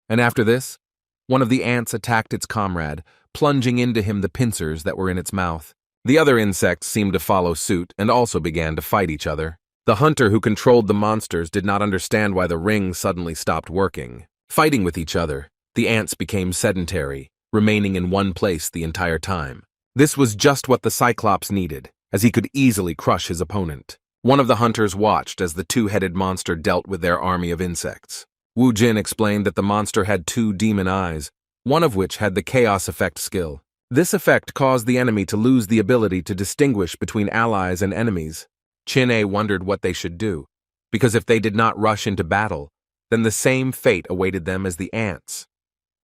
A: And after this, one of the ants attacked its comrade, plunging into him the pincers that were in its mouth. The other insects seemed to follow suit and also began to fight each other. The hunter who controlled the monsters did not understand why the ring suddenly stopped working. Fighting with each other, the ants became sedentary, remaining in one place the entire time. This was just what the Cyclops needed, as he could easily crush his opponent. One of the hunters watched as the two-headed monster dealt with their army of insects. Wu Jin explained that the monster had 2 demon eyes, one of which had the chaos effect skill. This effect caused the enemy to lose the ability to distinguish between allies and enemies. Chin-A wondered what they should do, because if they did not rush into battle, then the same fate awaited them as the ants.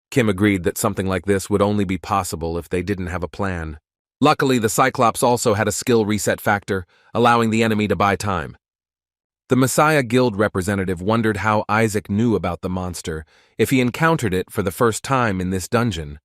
A: Kim agreed that something like this would only be possible if they didn't have a plan. Luckily, the Cyclops also had a skill reset factor, allowing the enemy to buy time. The Messiah Guild representative wondered how Isaac knew about the monster if he encountered it for the first time in this dungeon.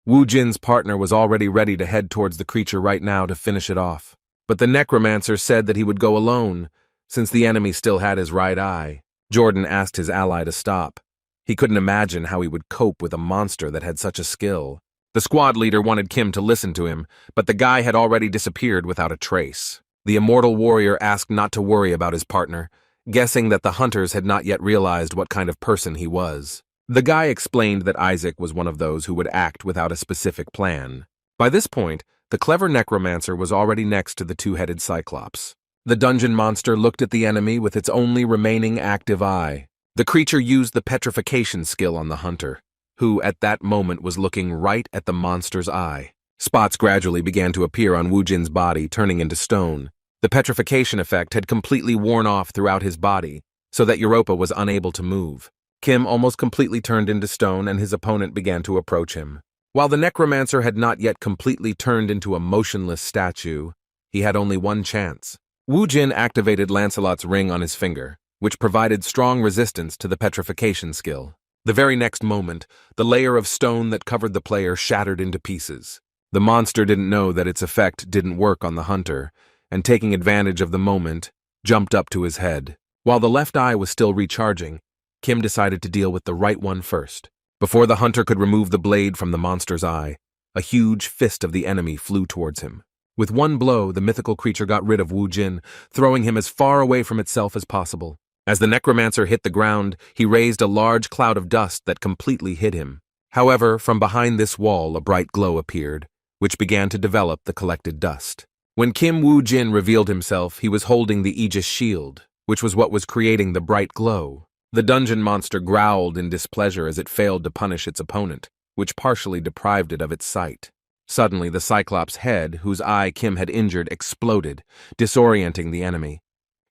A: Wu Jin's partner was already ready to head towards the creature right now to finish it off. But the necromancer said that he would go alone, since the enemy still had his right eye. Jordan asked his ally to stop. He couldn't imagine how he would cope with a monster that had such a skill. The squad leader wanted Kim to listen to him, but the guy had already disappeared without a trace. The immortal warrior asked not to worry about his partner, guessing that the hunters had not yet realized what kind of person he was. The guy explained that Isaac was one of those who would act without a specific plan. By this point, the clever necromancer was already next to the two-headed Cyclops. The dungeon monster looked at the enemy with its only remaining active eye. The creature used the petrification skill on the hunter, who at that moment was looking right at the monster's eye. Spots gradually began to appear on Wu Jin's body, turning into stone. The petrification effect had completely worn off throughout his body, so that Europa was unable to move. Kim almost completely turned into stone, and his opponent began to approach him. While the necromancer had not yet completely turned into a motionless statue, he had only one chance. Wu Jin activated Lancelot's ring on his finger, which provided strong resistance to the petrification skill. The very next moment, the layer of stone that covered the player shattered into pieces. The monster didn't know that its effect didn't work on the hunter, and taking advantage of the moment, jumped up to his head. While the left eye was still recharging, Kim decided to deal with the right one first. Before the hunter could remove the blade from the monster's eye, a huge fist of the enemy flew towards him. With one blow, the mythical creature got rid of Wu Jin, throwing him as far away from itself as possible. As the necromancer hit the ground, he raised a large cloud of dust that completely hid him. However, from behind this wall, a bright glow appeared, which began to develop the collected dust. When Kim Wu Jin revealed himself, he was holding the Aegis shield, which was what was creating the bright glow. The dungeon monster growled in displeasure as it failed to punish its opponent, which partially deprived it of its sight. Suddenly, the Cyclops' head, whose eye Kim had injured, exploded, disorienting the enemy.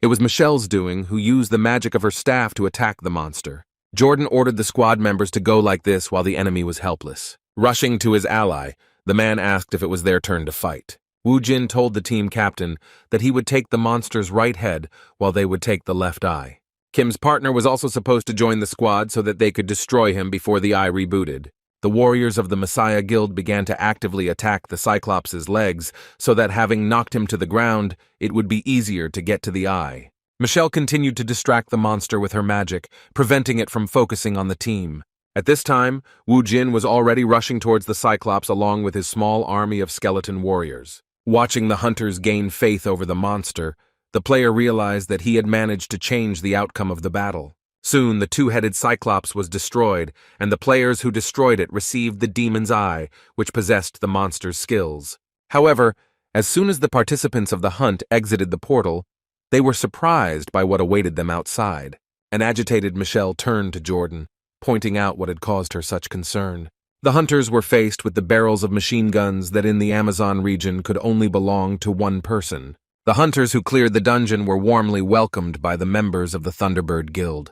A: It was Michelle's doing, who used the magic of her staff to attack the monster. Jordan ordered the squad members to go like this while the enemy was helpless. Rushing to his ally, the man asked if it was their turn to fight. Wu Jin told the team captain that he would take the monster's right head while they would take the left eye. Kim's partner was also supposed to join the squad so that they could destroy him before the eye rebooted. The warriors of the Messiah Guild began to actively attack the Cyclops' legs so that, having knocked him to the ground, it would be easier to get to the eye. Michelle continued to distract the monster with her magic, preventing it from focusing on the team. At this time, Wu Jin was already rushing towards the Cyclops along with his small army of skeleton warriors. Watching the hunters gain faith over the monster, the player realized that he had managed to change the outcome of the battle. Soon, the two-headed Cyclops was destroyed, and the players who destroyed it received the demon's eye, which possessed the monster's skills. However, as soon as the participants of the hunt exited the portal, they were surprised by what awaited them outside. An agitated Michelle turned to Jordan, pointing out what had caused her such concern. The hunters were faced with the barrels of machine guns that in the Amazon region could only belong to one person. The hunters who cleared the dungeon were warmly welcomed by the members of the Thunderbird Guild.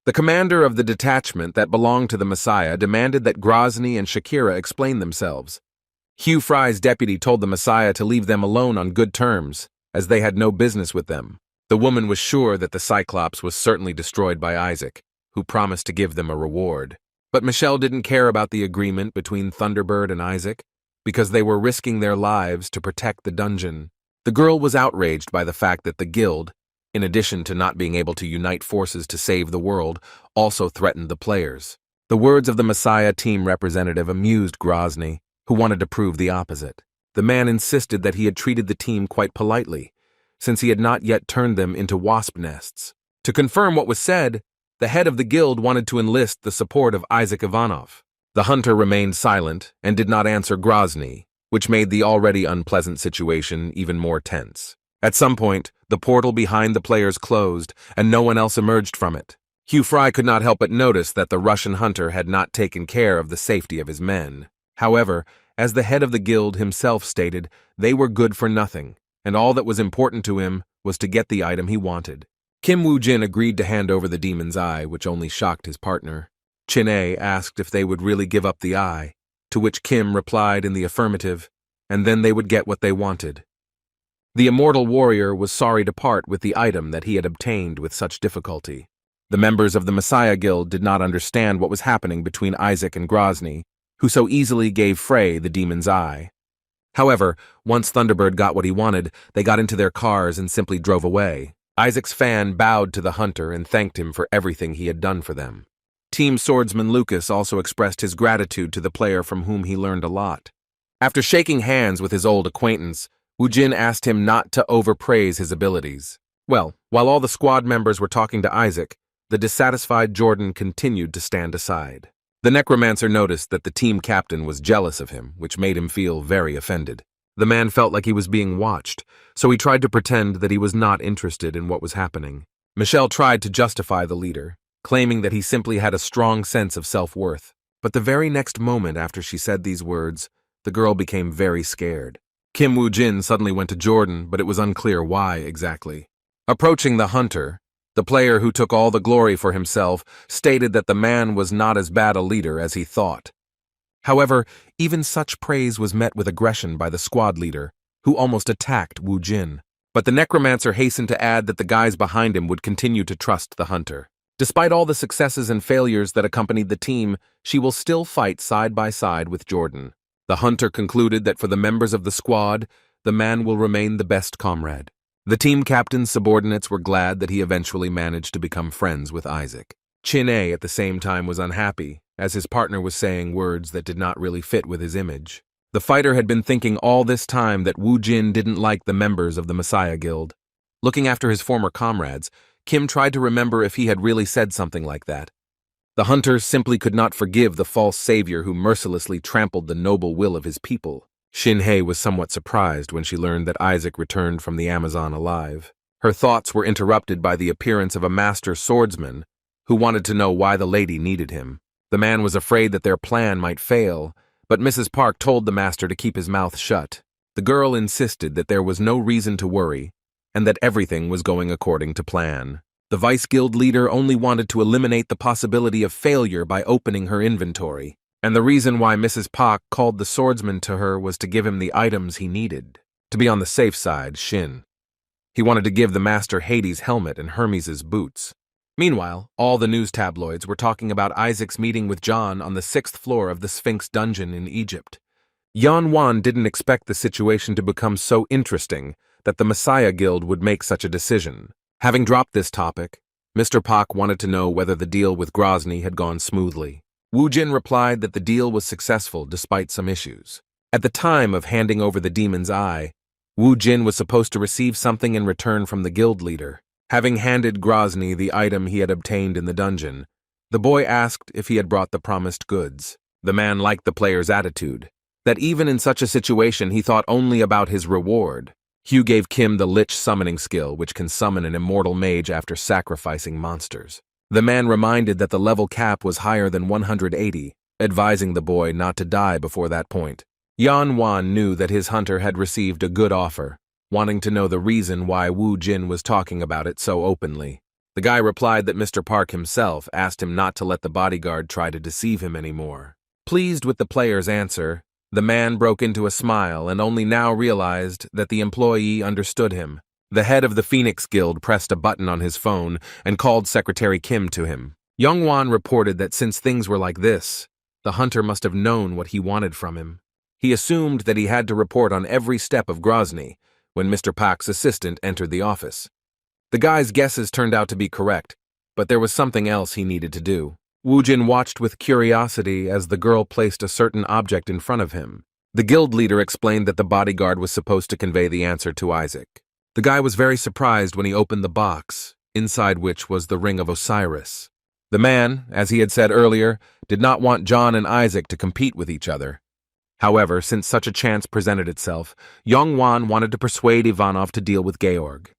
A: The commander of the detachment that belonged to the Messiah demanded that Grozny and Shakira explain themselves. Hugh Fry's deputy told the Messiah to leave them alone on good terms, as they had no business with them. The woman was sure that the Cyclops was certainly destroyed by Isaac, who promised to give them a reward. But Michelle didn't care about the agreement between Thunderbird and Isaac, because they were risking their lives to protect the dungeon. The girl was outraged by the fact that the guild, in addition to not being able to unite forces to save the world, also threatened the players. The words of the Messiah team representative amused Grozny, who wanted to prove the opposite. The man insisted that he had treated the team quite politely, since he had not yet turned them into wasp nests. To confirm what was said, the head of the guild wanted to enlist the support of Isaac Ivanov. The hunter remained silent and did not answer Grozny, which made the already unpleasant situation even more tense. At some point, the portal behind the players closed, and no one else emerged from it. Hugh Fry could not help but notice that the Russian hunter had not taken care of the safety of his men. However, as the head of the guild himself stated, they were good for nothing, and all that was important to him was to get the item he wanted. Kim Wu Jin agreed to hand over the demon's eye, which only shocked his partner. Chin-A asked if they would really give up the eye, to which Kim replied in the affirmative, and then they would get what they wanted. The immortal warrior was sorry to part with the item that he had obtained with such difficulty. The members of the Messiah Guild did not understand what was happening between Isaac and Grozny, who so easily gave Frey the demon's eye. However, once Thunderbird got what he wanted, they got into their cars and simply drove away. Isaac's fan bowed to the hunter and thanked him for everything he had done for them. Team swordsman Lucas also expressed his gratitude to the player from whom he learned a lot. After shaking hands with his old acquaintance, Wu Jin asked him not to overpraise his abilities. Well, while all the squad members were talking to Isaac, the dissatisfied Jordan continued to stand aside. The necromancer noticed that the team captain was jealous of him, which made him feel very offended. The man felt like he was being watched, so he tried to pretend that he was not interested in what was happening. Michelle tried to justify the leader, claiming that he simply had a strong sense of self-worth. But the very next moment after she said these words, the girl became very scared. Kim Wu Jin suddenly went to Jordan, but it was unclear why exactly. Approaching the hunter, the player who took all the glory for himself stated that the man was not as bad a leader as he thought. However, even such praise was met with aggression by the squad leader, who almost attacked Wu Jin. But the necromancer hastened to add that the guys behind him would continue to trust the hunter. Despite all the successes and failures that accompanied the team, she will still fight side by side with Jordan. The hunter concluded that for the members of the squad, the man will remain the best comrade. The team captain's subordinates were glad that he eventually managed to become friends with Isaac. Chin-A at the same time was unhappy, as his partner was saying words that did not really fit with his image. The fighter had been thinking all this time that Wu Jin didn't like the members of the Messiah Guild. Looking after his former comrades, Kim tried to remember if he had really said something like that. The hunter simply could not forgive the false savior who mercilessly trampled the noble will of his people. Shin-Hei was somewhat surprised when she learned that Isaac returned from the Amazon alive. Her thoughts were interrupted by the appearance of a master swordsman who wanted to know why the lady needed him. The man was afraid that their plan might fail, but Mrs. Park told the master to keep his mouth shut. The girl insisted that there was no reason to worry and that everything was going according to plan. The vice guild leader only wanted to eliminate the possibility of failure by opening her inventory, and the reason why Mrs. Park called the swordsman to her was to give him the items he needed. To be on the safe side, Shin. He wanted to give the master Hades' helmet and Hermes' boots. Meanwhile, all the news tabloids were talking about Isaac's meeting with John on the 6th floor of the Sphinx dungeon in Egypt. Yan Wan didn't expect the situation to become so interesting that the Messiah Guild would make such a decision. Having dropped this topic, Mr. Pak wanted to know whether the deal with Grozny had gone smoothly. Wu Jin replied that the deal was successful despite some issues. At the time of handing over the demon's eye, Wu Jin was supposed to receive something in return from the guild leader. Having handed Grozny the item he had obtained in the dungeon, the boy asked if he had brought the promised goods. The man liked the player's attitude, that even in such a situation he thought only about his reward. Hugh gave Kim the Lich summoning skill, which can summon an immortal mage after sacrificing monsters. The man reminded that the level cap was higher than 180, advising the boy not to die before that point. Yan Wan knew that his hunter had received a good offer, wanting to know the reason why Wu Jin was talking about it so openly. The guy replied that Mr. Park himself asked him not to let the bodyguard try to deceive him anymore. Pleased with the player's answer, the man broke into a smile and only now realized that the employee understood him. The head of the Phoenix Guild pressed a button on his phone and called Secretary Kim to him. Youngwon reported that since things were like this, the hunter must have known what he wanted from him. He assumed that he had to report on every step of Grozny when Mr. Pak's assistant entered the office. The guy's guesses turned out to be correct, but there was something else he needed to do. Wu Jin watched with curiosity as the girl placed a certain object in front of him. The guild leader explained that the bodyguard was supposed to convey the answer to Isaac. The guy was very surprised when he opened the box, inside which was the Ring of Osiris. The man, as he had said earlier, did not want John and Isaac to compete with each other. However, since such a chance presented itself, Yongwan wanted to persuade Ivanov to deal with Georg.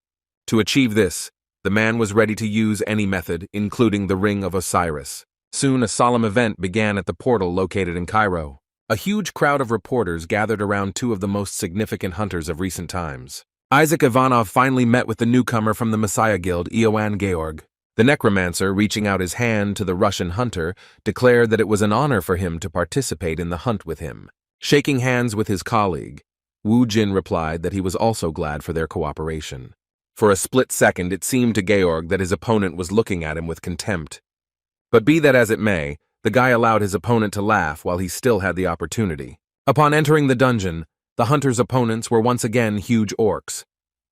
A: To achieve this, the man was ready to use any method, including the Ring of Osiris. Soon a solemn event began at the portal located in Cairo. A huge crowd of reporters gathered around two of the most significant hunters of recent times. Isaac Ivanov finally met with the newcomer from the Messiah Guild, Ioan Georg. The necromancer, reaching out his hand to the Russian hunter, declared that it was an honor for him to participate in the hunt with him. Shaking hands with his colleague, Wu Jin replied that he was also glad for their cooperation. For a split second, it seemed to Georg that his opponent was looking at him with contempt. But be that as it may, the guy allowed his opponent to laugh while he still had the opportunity. Upon entering the dungeon, the hunter's opponents were once again huge orcs,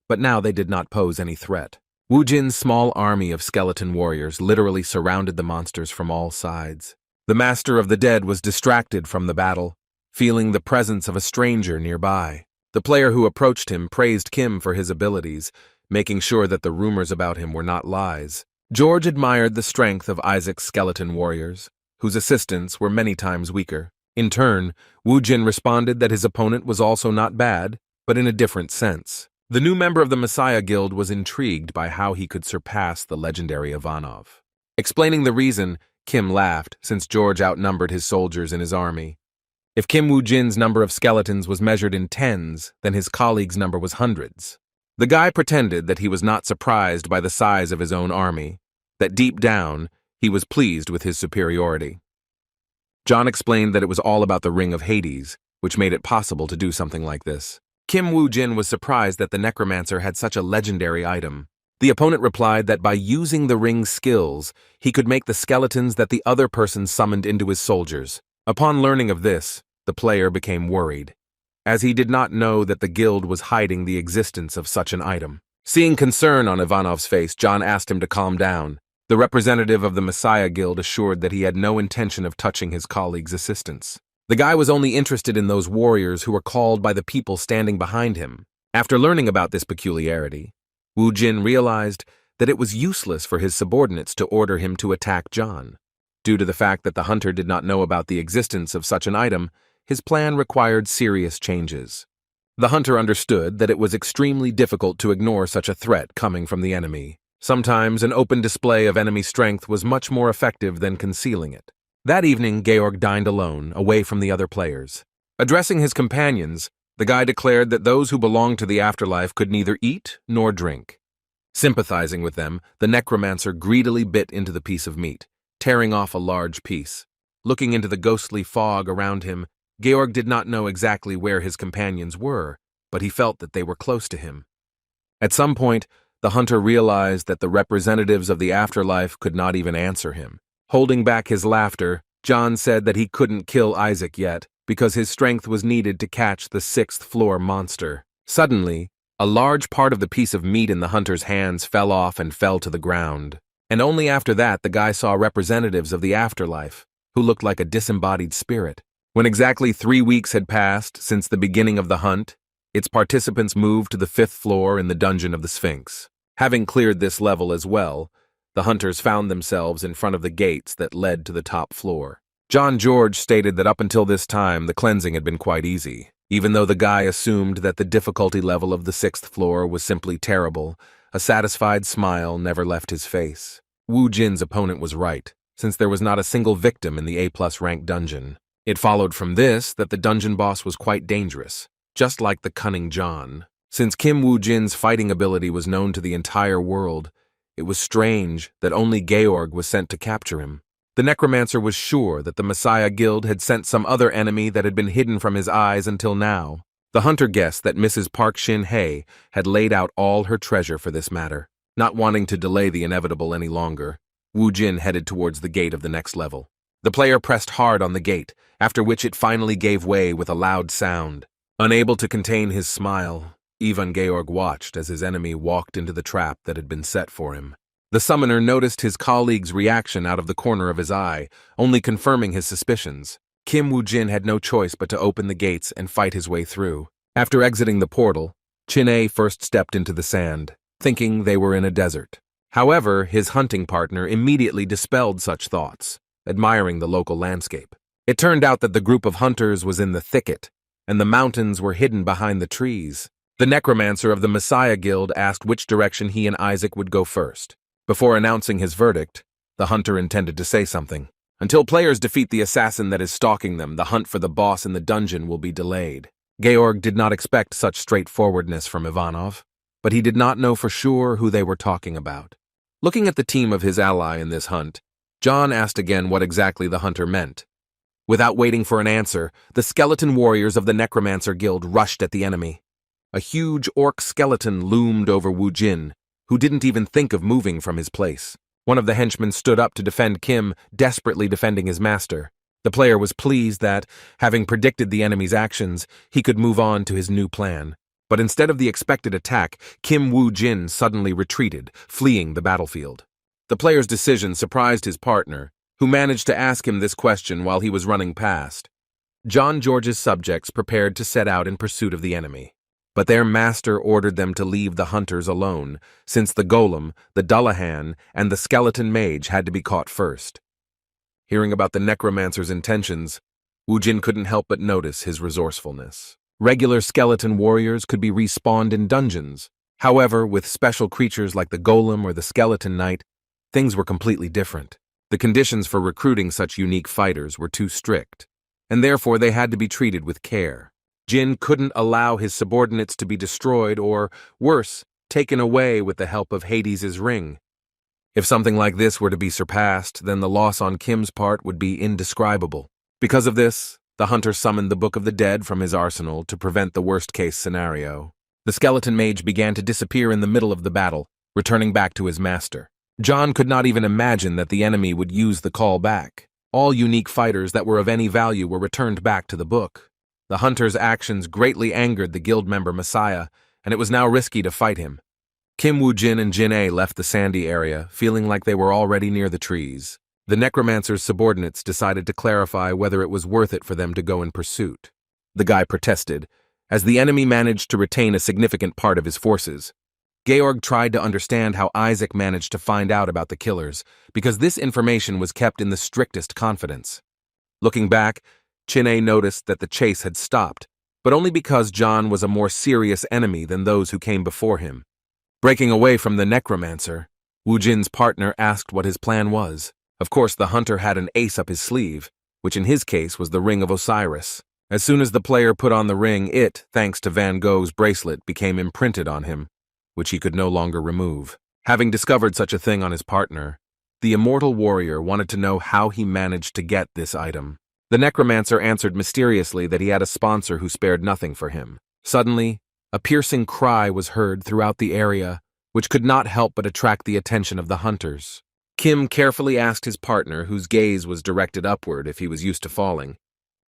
A: but now they did not pose any threat. Wu Jin's small army of skeleton warriors literally surrounded the monsters from all sides. The master of the dead was distracted from the battle, feeling the presence of a stranger nearby. The player who approached him praised Kim for his abilities, making sure that the rumors about him were not lies. George admired the strength of Isaac's skeleton warriors, whose assistants were many times weaker. In turn, Wu Jin responded that his opponent was also not bad, but in a different sense. The new member of the Messiah Guild was intrigued by how he could surpass the legendary Ivanov. Explaining the reason, Kim laughed, since George outnumbered his soldiers in his army. If Kim Wu Jin's number of skeletons was measured in tens, then his colleague's number was hundreds. The guy pretended that he was not surprised by the size of his own army, that deep down, he was pleased with his superiority. John explained that it was all about the Ring of Hades, which made it possible to do something like this. Kim Wu Jin was surprised that the necromancer had such a legendary item. The opponent replied that by using the ring's skills, he could make the skeletons that the other person summoned into his soldiers. Upon learning of this, the player became worried, as he did not know that the guild was hiding the existence of such an item. Seeing concern on Ivanov's face, John asked him to calm down. The representative of the Messiah Guild assured that he had no intention of touching his colleague's assistants. The guy was only interested in those warriors who were called by the people standing behind him. After learning about this peculiarity, Wu Jin realized that it was useless for his subordinates to order him to attack John. Due to the fact that the hunter did not know about the existence of such an item, his plan required serious changes. The hunter understood that it was extremely difficult to ignore such a threat coming from the enemy. Sometimes an open display of enemy strength was much more effective than concealing it. That evening, Georg dined alone, away from the other players. Addressing his companions, the guy declared that those who belonged to the afterlife could neither eat nor drink. Sympathizing with them, the necromancer greedily bit into the piece of meat, tearing off a large piece. Looking into the ghostly fog around him, Georg did not know exactly where his companions were, but he felt that they were close to him. At some point, the hunter realized that the representatives of the afterlife could not even answer him. Holding back his laughter, John said that he couldn't kill Isaac yet because his strength was needed to catch the sixth-floor monster. Suddenly, a large part of the piece of meat in the hunter's hands fell off and fell to the ground. And only after that the guy saw representatives of the afterlife, who looked like a disembodied spirit. When exactly 3 weeks had passed since the beginning of the hunt, its participants moved to the 5th floor in the dungeon of the Sphinx. Having cleared this level as well, the hunters found themselves in front of the gates that led to the top floor. John George stated that up until this time the cleansing had been quite easy. Even though the guy assumed that the difficulty level of the 6th floor was simply terrible, a satisfied smile never left his face. Wu Jin's opponent was right, since there was not a single victim in the A+ rank dungeon. It followed from this that the dungeon boss was quite dangerous, just like the cunning John. Since Kim Wu Jin's fighting ability was known to the entire world, it was strange that only Georg was sent to capture him. The necromancer was sure that the Messiah Guild had sent some other enemy that had been hidden from his eyes until now. The hunter guessed that Mrs. Park Shin-hye had laid out all her treasure for this matter. Not wanting to delay the inevitable any longer, Wu Jin headed towards the gate of the next level. The player pressed hard on the gate, after which it finally gave way with a loud sound. Unable to contain his smile, Ivan Georg watched as his enemy walked into the trap that had been set for him. The summoner noticed his colleague's reaction out of the corner of his eye, only confirming his suspicions. Kim Wu Jin had no choice but to open the gates and fight his way through. After exiting the portal, Chin-A first stepped into the sand, thinking they were in a desert. However, his hunting partner immediately dispelled such thoughts, admiring the local landscape. It turned out that the group of hunters was in the thicket, and the mountains were hidden behind the trees. The necromancer of the Messiah Guild asked which direction he and Isaac would go first. Before announcing his verdict, the hunter intended to say something. Until players defeat the assassin that is stalking them, the hunt for the boss in the dungeon will be delayed. Georg did not expect such straightforwardness from Ivanov, but he did not know for sure who they were talking about. Looking at the team of his ally in this hunt, John asked again what exactly the hunter meant. Without waiting for an answer, the skeleton warriors of the Necromancer Guild rushed at the enemy. A huge orc skeleton loomed over Wu Jin, who didn't even think of moving from his place. One of the henchmen stood up to defend Kim, desperately defending his master. The player was pleased that, having predicted the enemy's actions, he could move on to his new plan. But instead of the expected attack, Kim Wu Jin suddenly retreated, fleeing the battlefield. The player's decision surprised his partner, who managed to ask him this question while he was running past. John George's subjects prepared to set out in pursuit of the enemy. But their master ordered them to leave the hunters alone, since the golem, the Dullahan, and the skeleton mage had to be caught first. Hearing about the necromancer's intentions, Wu Jin couldn't help but notice his resourcefulness. Regular skeleton warriors could be respawned in dungeons. However, with special creatures like the golem or the skeleton knight, things were completely different. The conditions for recruiting such unique fighters were too strict, and therefore they had to be treated with care. Jin couldn't allow his subordinates to be destroyed or, worse, taken away with the help of Hades's ring. If something like this were to be surpassed, then the loss on Kim's part would be indescribable. Because of this, the hunter summoned the Book of the Dead from his arsenal to prevent the worst-case scenario. The skeleton mage began to disappear in the middle of the battle, returning back to his master. John could not even imagine that the enemy would use the call back. All unique fighters that were of any value were returned back to the book. The hunter's actions greatly angered the guild member Messiah, and it was now risky to fight him. Kim Wu Jin and Jin-A left the sandy area, feeling like they were already near the trees. The necromancer's subordinates decided to clarify whether it was worth it for them to go in pursuit. The guy protested, as the enemy managed to retain a significant part of his forces. Georg tried to understand how Isaac managed to find out about the killers, because this information was kept in the strictest confidence. Looking back, Chin-A noticed that the chase had stopped, but only because John was a more serious enemy than those who came before him. Breaking away from the necromancer, Wu Jin's partner asked what his plan was. Of course, the hunter had an ace up his sleeve, which in his case was the Ring of Osiris. As soon as the player put on the ring, it, thanks to Van Gogh's bracelet, became imprinted on him, which he could no longer remove. Having discovered such a thing on his partner, the immortal warrior wanted to know how he managed to get this item. The necromancer answered mysteriously that he had a sponsor who spared nothing for him. Suddenly, a piercing cry was heard throughout the area, which could not help but attract the attention of the hunters. Kim carefully asked his partner, whose gaze was directed upward, if he was used to falling.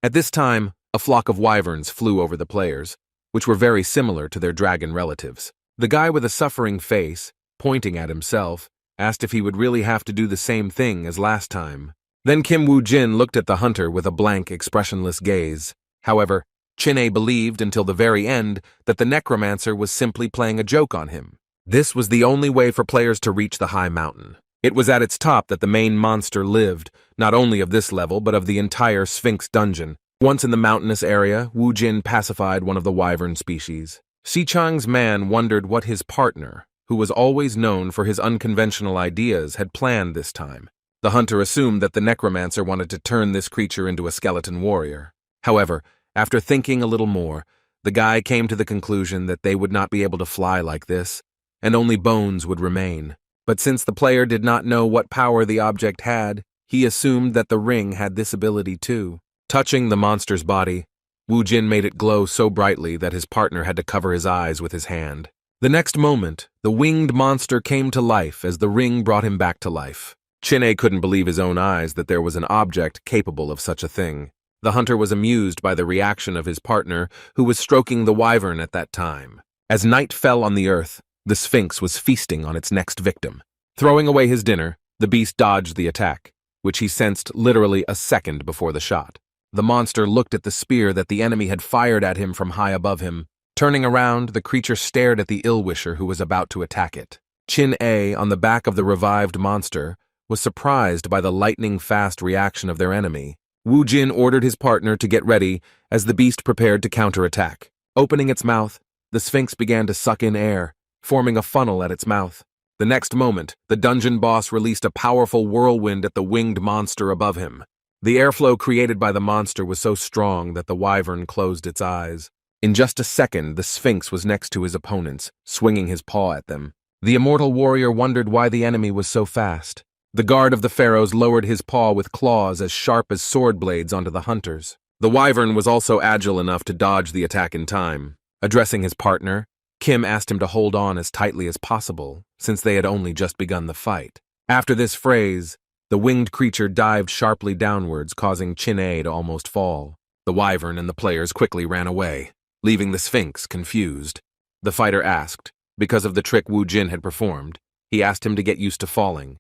A: At this time, a flock of wyverns flew over the players, which were very similar to their dragon relatives. The guy with a suffering face, pointing at himself, asked if he would really have to do the same thing as last time. Then Wu Jin looked at the hunter with a blank, expressionless gaze. However, Chin-A believed until the very end that the necromancer was simply playing a joke on him. This was the only way for players to reach the high mountain. It was at its top that the main monster lived, not only of this level but of the entire Sphinx dungeon. Once in the mountainous area, Wu Jin pacified one of the wyvern species. Si Chang's man wondered what his partner, who was always known for his unconventional ideas, had planned this time. The hunter assumed that the necromancer wanted to turn this creature into a skeleton warrior. However, after thinking a little more, the guy came to the conclusion that they would not be able to fly like this, and only bones would remain. But since the player did not know what power the object had, he assumed that the ring had this ability too. Touching the monster's body, Wu Jin made it glow so brightly that his partner had to cover his eyes with his hand. The next moment, the winged monster came to life as the ring brought him back to life. Chin-A couldn't believe his own eyes that there was an object capable of such a thing. The hunter was amused by the reaction of his partner, who was stroking the wyvern at that time. As night fell on the earth, the Sphinx was feasting on its next victim. Throwing away his dinner, the beast dodged the attack, which he sensed literally a second before the shot. The monster looked at the spear that the enemy had fired at him from high above him. Turning around, the creature stared at the ill-wisher who was about to attack it. Chin-A, on the back of the revived monster, was surprised by the lightning-fast reaction of their enemy. Wu Jin ordered his partner to get ready as the beast prepared to counterattack. Opening its mouth, the Sphinx began to suck in air, forming a funnel at its mouth. The next moment, the dungeon boss released a powerful whirlwind at the winged monster above him. The airflow created by the monster was so strong that the wyvern closed its eyes. In just a second, the Sphinx was next to his opponents, swinging his paw at them. The immortal warrior wondered why the enemy was so fast. The guard of the pharaohs lowered his paw with claws as sharp as sword blades onto the hunters. The wyvern was also agile enough to dodge the attack in time. Addressing his partner, Kim asked him to hold on as tightly as possible, since they had only just begun the fight. After this phrase, the winged creature dived sharply downwards, causing Chin-A to almost fall. The wyvern and the players quickly ran away, leaving the Sphinx confused. The fighter asked, because of the trick Wu Jin had performed, he asked him to get used to falling.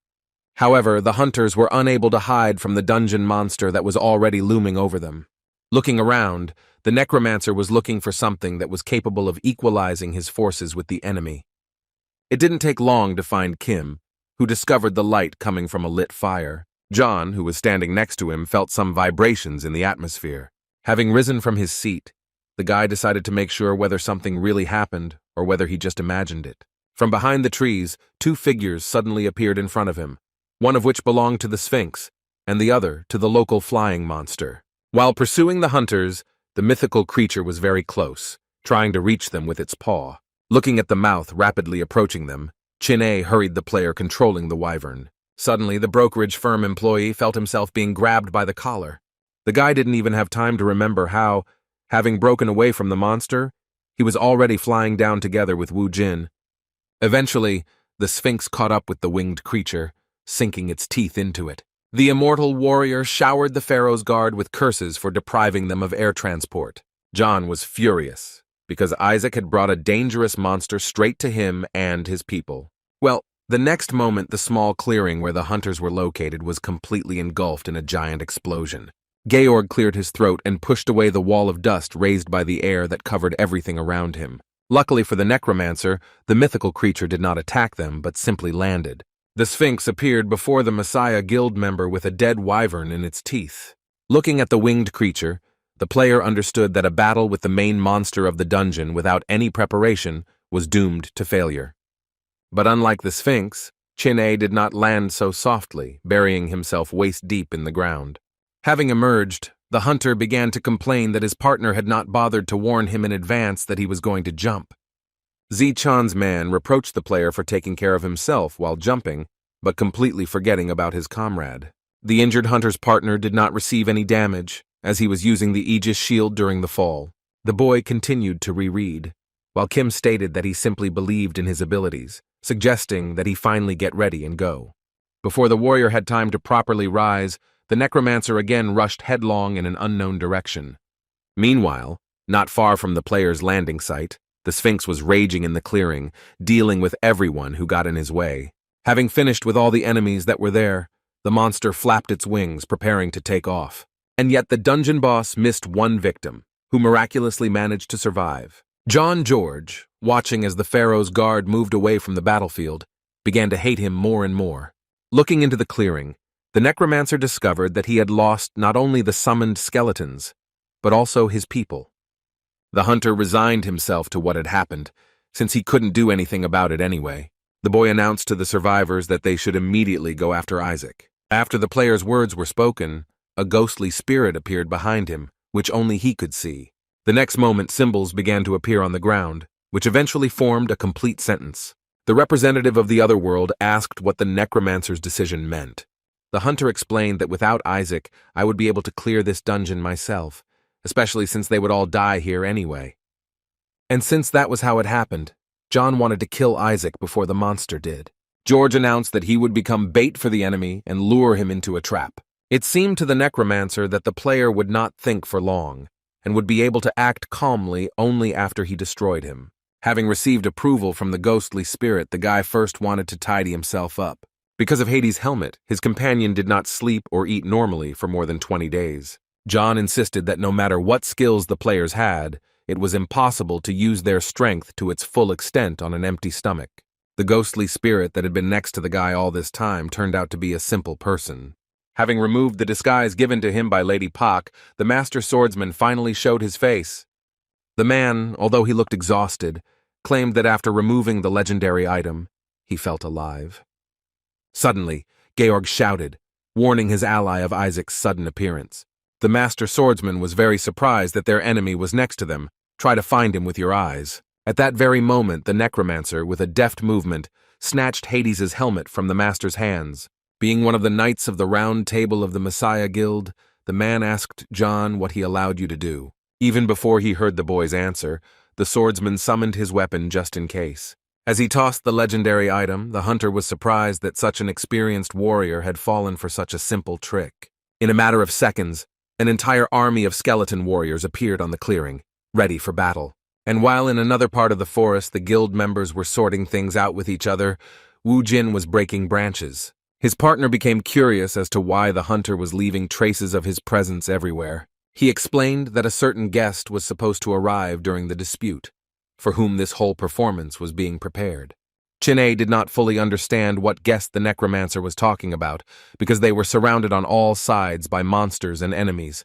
A: However, the hunters were unable to hide from the dungeon monster that was already looming over them. Looking around, the necromancer was looking for something that was capable of equalizing his forces with the enemy. It didn't take long to find Kim, who discovered the light coming from a lit fire. John, who was standing next to him, felt some vibrations in the atmosphere. Having risen from his seat, the guy decided to make sure whether something really happened or whether he just imagined it. From behind the trees, two figures suddenly appeared in front of him, one of which belonged to the Sphinx, and the other to the local flying monster. While pursuing the hunters, the mythical creature was very close, trying to reach them with its paw. Looking at the mouth rapidly approaching them, Chin-A hurried the player controlling the wyvern. Suddenly, the brokerage firm employee felt himself being grabbed by the collar. The guy didn't even have time to remember how, having broken away from the monster, he was already flying down together with Wu Jin. Eventually, the Sphinx caught up with the winged creature, sinking its teeth into it. The immortal warrior showered the pharaoh's guard with curses for depriving them of air transport. John was furious, because Isaac had brought a dangerous monster straight to him and his people. Well, the next moment the small clearing where the hunters were located was completely engulfed in a giant explosion. Georg cleared his throat and pushed away the wall of dust raised by the air that covered everything around him. Luckily for the necromancer, the mythical creature did not attack them but simply landed. The Sphinx appeared before the Messiah Guild member with a dead wyvern in its teeth. Looking at the winged creature, the player understood that a battle with the main monster of the dungeon without any preparation was doomed to failure. But unlike the Sphinx, Chin-A did not land so softly, burying himself waist-deep in the ground. Having emerged, the hunter began to complain that his partner had not bothered to warn him in advance that he was going to jump. Zi-chan's man reproached the player for taking care of himself while jumping, but completely forgetting about his comrade. The injured hunter's partner did not receive any damage, as he was using the Aegis shield during the fall. The boy continued to reread, while Kim stated that he simply believed in his abilities, suggesting that he finally get ready and go. Before the warrior had time to properly rise, the necromancer again rushed headlong in an unknown direction. Meanwhile, not far from the player's landing site, the Sphinx was raging in the clearing, dealing with everyone who got in his way. Having finished with all the enemies that were there, the monster flapped its wings, preparing to take off. And yet the dungeon boss missed one victim, who miraculously managed to survive. John George, watching as the Pharaoh's guard moved away from the battlefield, began to hate him more and more. Looking into the clearing, the necromancer discovered that he had lost not only the summoned skeletons, but also his people. The hunter resigned himself to what had happened, since he couldn't do anything about it anyway. The boy announced to the survivors that they should immediately go after Isaac. After the player's words were spoken, a ghostly spirit appeared behind him, which only he could see. The next moment, symbols began to appear on the ground, which eventually formed a complete sentence. The representative of the other world asked what the necromancer's decision meant. The hunter explained that without Isaac, I would be able to clear this dungeon myself, especially since they would all die here anyway. And since that was how it happened, John wanted to kill Isaac before the monster did. George announced that he would become bait for the enemy and lure him into a trap. It seemed to the necromancer that the player would not think for long, and would be able to act calmly only after he destroyed him. Having received approval from the ghostly spirit, the guy first wanted to tidy himself up. Because of Hades' helmet, his companion did not sleep or eat normally for more than 20 days. John insisted that no matter what skills the players had, it was impossible to use their strength to its full extent on an empty stomach. The ghostly spirit that had been next to the guy all this time turned out to be a simple person. Having removed the disguise given to him by Lady Pak, the master swordsman finally showed his face. The man, although he looked exhausted, claimed that after removing the legendary item, he felt alive. Suddenly, Georg shouted, warning his ally of Isaac's sudden appearance. The master swordsman was very surprised that their enemy was next to them. Try to find him with your eyes. At that very moment, the necromancer, with a deft movement, snatched Hades' helmet from the master's hands. Being one of the knights of the Round Table of the Messiah Guild, the man asked John what he allowed you to do. Even before he heard the boy's answer, the swordsman summoned his weapon just in case. As he tossed the legendary item, the hunter was surprised that such an experienced warrior had fallen for such a simple trick. In a matter of seconds, an entire army of skeleton warriors appeared on the clearing, ready for battle. And while in another part of the forest the guild members were sorting things out with each other, Wu Jin was breaking branches. His partner became curious as to why the hunter was leaving traces of his presence everywhere. He explained that a certain guest was supposed to arrive during the dispute, for whom this whole performance was being prepared. Chin-A did not fully understand what guest the necromancer was talking about, because they were surrounded on all sides by monsters and enemies.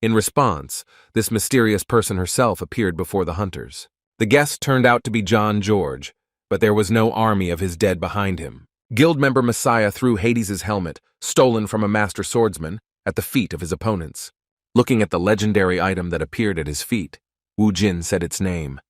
A: In response, this mysterious person herself appeared before the hunters. The guest turned out to be John George, but there was no army of his dead behind him. Guild member Messiah threw Hades' helmet, stolen from a master swordsman, at the feet of his opponents. Looking at the legendary item that appeared at his feet, Wu Jin said its name.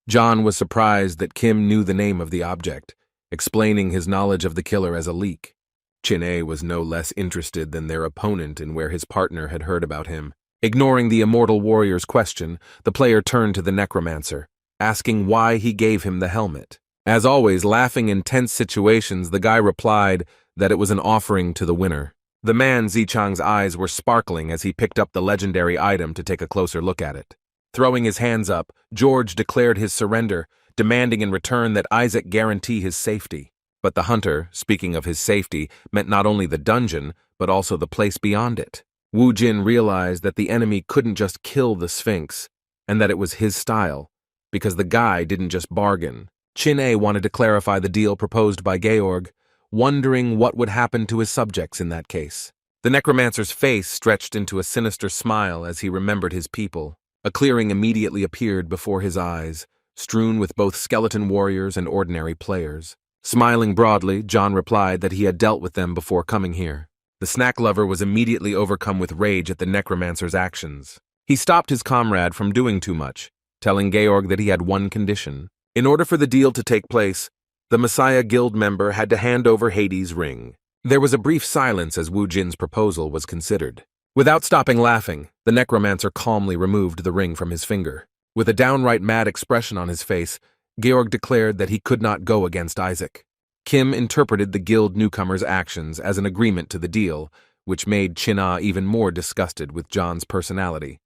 A: John was surprised that Kim knew the name of the object, explaining his knowledge of the killer as a leak. Chin-A was no less interested than their opponent in where his partner had heard about him. Ignoring the immortal warrior's question, the player turned to the necromancer, asking why he gave him the helmet. As always, laughing in tense situations, the guy replied that it was an offering to the winner. The man Zichang's eyes were sparkling as he picked up the legendary item to take a closer look at it. Throwing his hands up, George declared his surrender, demanding in return that Isaac guarantee his safety. But the hunter, speaking of his safety, meant not only the dungeon, but also the place beyond it. Wu Jin realized that the enemy couldn't just kill the Sphinx, and that it was his style, because the guy didn't just bargain. Chin-A wanted to clarify the deal proposed by Georg, wondering what would happen to his subjects in that case. The necromancer's face stretched into a sinister smile as he remembered his people. A clearing immediately appeared before his eyes, strewn with both skeleton warriors and ordinary players. Smiling broadly, John replied that he had dealt with them before coming here. The snack lover was immediately overcome with rage at the necromancer's actions. He stopped his comrade from doing too much, telling Georg that he had one condition. In order for the deal to take place, the Messiah Guild member had to hand over Hades' ring. There was a brief silence as Wu Jin's proposal was considered. Without stopping laughing, the necromancer calmly removed the ring from his finger. With a downright mad expression on his face, Georg declared that he could not go against Isaac. Kim interpreted the guild newcomer's actions as an agreement to the deal, which made Chin-Ah even more disgusted with John's personality.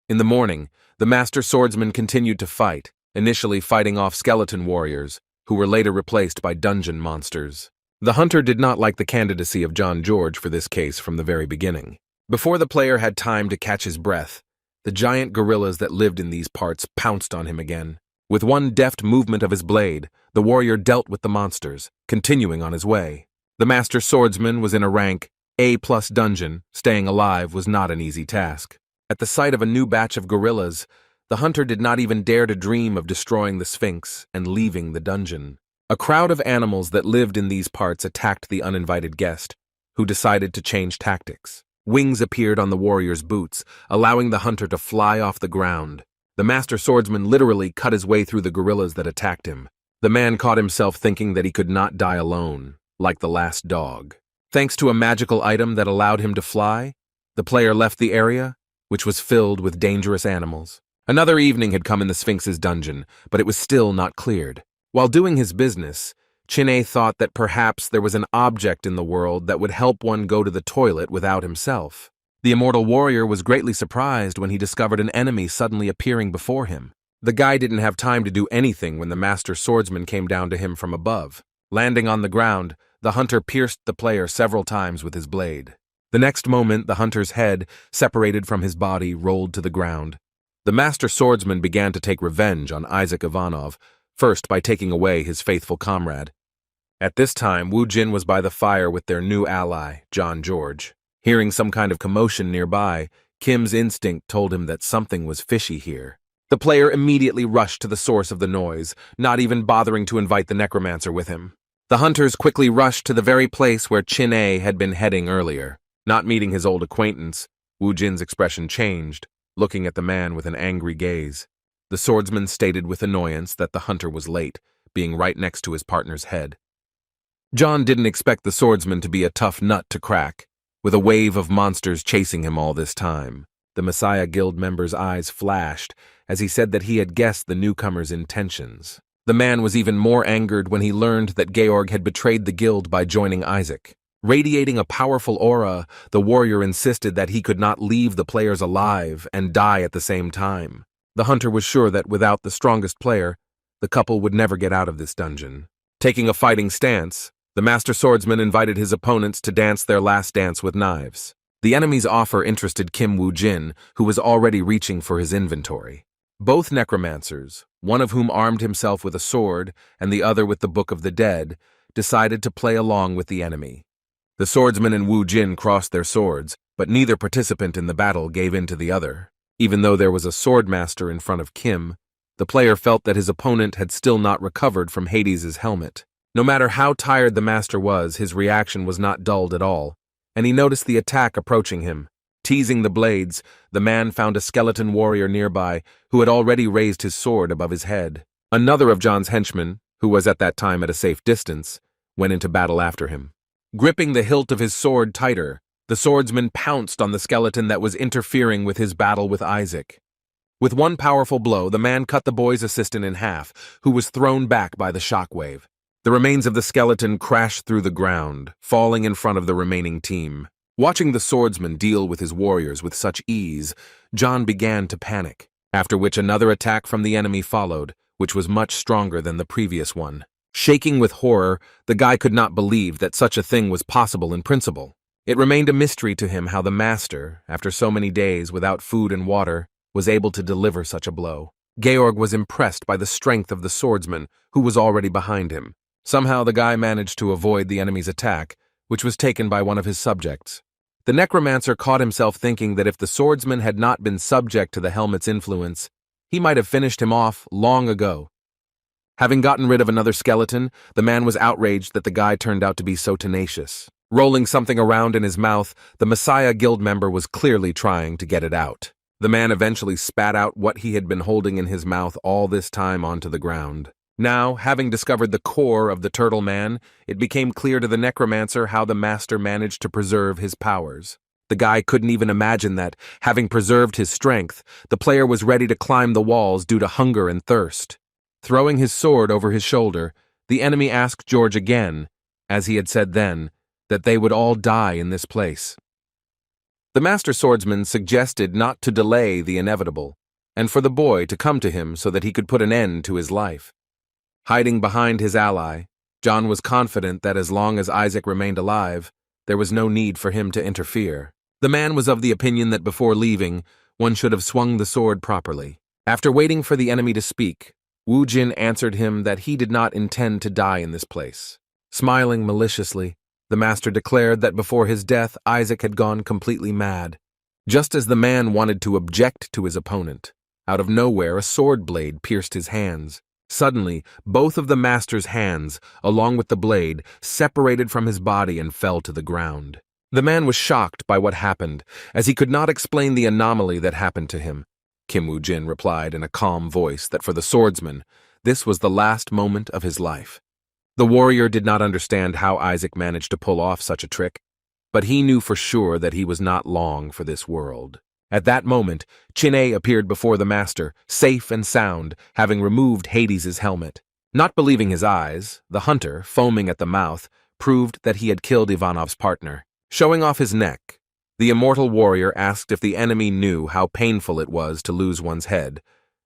A: In the morning, the master swordsman continued to fight, initially fighting off skeleton warriors, who were later replaced by dungeon monsters. The hunter did not like the candidacy of John George for this case from the very beginning. Before the player had time to catch his breath, the giant gorillas that lived in these parts pounced on him again. With one deft movement of his blade, the warrior dealt with the monsters, continuing on his way. The master swordsman was in a rank A+ dungeon. Staying alive was not an easy task. At the sight of a new batch of gorillas, the hunter did not even dare to dream of destroying the Sphinx and leaving the dungeon. A crowd of animals that lived in these parts attacked the uninvited guest, who decided to change tactics. Wings appeared on the warrior's boots, allowing the hunter to fly off the ground. The master swordsman literally cut his way through the gorillas that attacked him. The man caught himself thinking that he could not die alone, like the last dog. Thanks to a magical item that allowed him to fly, the player left the area, which was filled with dangerous animals. Another evening had come in the Sphinx's dungeon, but it was still not cleared. While doing his business, Chin-A thought that perhaps there was an object in the world that would help one go to the toilet without himself. The immortal warrior was greatly surprised when he discovered an enemy suddenly appearing before him. The guy didn't have time to do anything when the master swordsman came down to him from above. Landing on the ground, the hunter pierced the player several times with his blade. The next moment, the hunter's head, separated from his body, rolled to the ground. The master swordsman began to take revenge on Isaac Ivanov, first by taking away his faithful comrade. At this time, Wu Jin was by the fire with their new ally, John George. Hearing some kind of commotion nearby, Kim's instinct told him that something was fishy here. The player immediately rushed to the source of the noise, not even bothering to invite the necromancer with him. The hunters quickly rushed to the very place where Chin-A had been heading earlier. Not meeting his old acquaintance, Wu Jin's expression changed, looking at the man with an angry gaze. The swordsman stated with annoyance that the hunter was late, being right next to his partner's head. John didn't expect the swordsman to be a tough nut to crack, with a wave of monsters chasing him all this time. The Messiah Guild member's eyes flashed as he said that he had guessed the newcomer's intentions. The man was even more angered when he learned that Georg had betrayed the guild by joining Isaac. Radiating a powerful aura, the warrior insisted that he could not leave the players alive and die at the same time. The hunter was sure that without the strongest player, the couple would never get out of this dungeon. Taking a fighting stance, the master swordsman invited his opponents to dance their last dance with knives. The enemy's offer interested Kim Wu Jin, who was already reaching for his inventory. Both necromancers, one of whom armed himself with a sword and the other with the Book of the Dead, decided to play along with the enemy. The swordsman and Wu Jin crossed their swords, but neither participant in the battle gave in to the other. Even though there was a swordmaster in front of Kim, the player felt that his opponent had still not recovered from Hades' helmet. No matter how tired the master was, his reaction was not dulled at all, and he noticed the attack approaching him. Teasing the blades, the man found a skeleton warrior nearby who had already raised his sword above his head. Another of John's henchmen, who was at that time at a safe distance, went into battle after him. Gripping the hilt of his sword tighter, the swordsman pounced on the skeleton that was interfering with his battle with Isaac. With one powerful blow, the man cut the boy's assistant in half, who was thrown back by the shockwave. The remains of the skeleton crashed through the ground, falling in front of the remaining team. Watching the swordsman deal with his warriors with such ease, John began to panic, after which another attack from the enemy followed, which was much stronger than the previous one. Shaking with horror, the guy could not believe that such a thing was possible in principle. It remained a mystery to him how the master, after so many days without food and water, was able to deliver such a blow. Georg was impressed by the strength of the swordsman, who was already behind him. Somehow the guy managed to avoid the enemy's attack, which was taken by one of his subjects. The necromancer caught himself thinking that if the swordsman had not been subject to the helmet's influence, he might have finished him off long ago. Having gotten rid of another skeleton, the man was outraged that the guy turned out to be so tenacious. Rolling something around in his mouth, the Messiah Guild member was clearly trying to get it out. The man eventually spat out what he had been holding in his mouth all this time onto the ground. Now, having discovered the core of the turtle man, it became clear to the necromancer how the master managed to preserve his powers. The guy couldn't even imagine that, having preserved his strength, the player was ready to climb the walls due to hunger and thirst. Throwing his sword over his shoulder, the enemy asked George again, as he had said then, that they would all die in this place. The master swordsman suggested not to delay the inevitable, and for the boy to come to him so that he could put an end to his life. Hiding behind his ally, John was confident that as long as Isaac remained alive, there was no need for him to interfere. The man was of the opinion that before leaving, one should have swung the sword properly. After waiting for the enemy to speak, Wu Jin answered him that he did not intend to die in this place. Smiling maliciously, the master declared that before his death, Isaac had gone completely mad. Just as the man wanted to object to his opponent, out of nowhere a sword blade pierced his hands. Suddenly, both of the master's hands, along with the blade, separated from his body and fell to the ground. The man was shocked by what happened, as he could not explain the anomaly that happened to him. Wu Jin replied in a calm voice that for the swordsman, this was the last moment of his life. The warrior did not understand how Isaac managed to pull off such a trick, but he knew for sure that he was not long for this world. At that moment, Chin-A appeared before the master, safe and sound, having removed Hades' helmet. Not believing his eyes, the hunter, foaming at the mouth, proved that he had killed Ivanov's partner. Showing off his neck, the immortal warrior asked if the enemy knew how painful it was to lose one's head,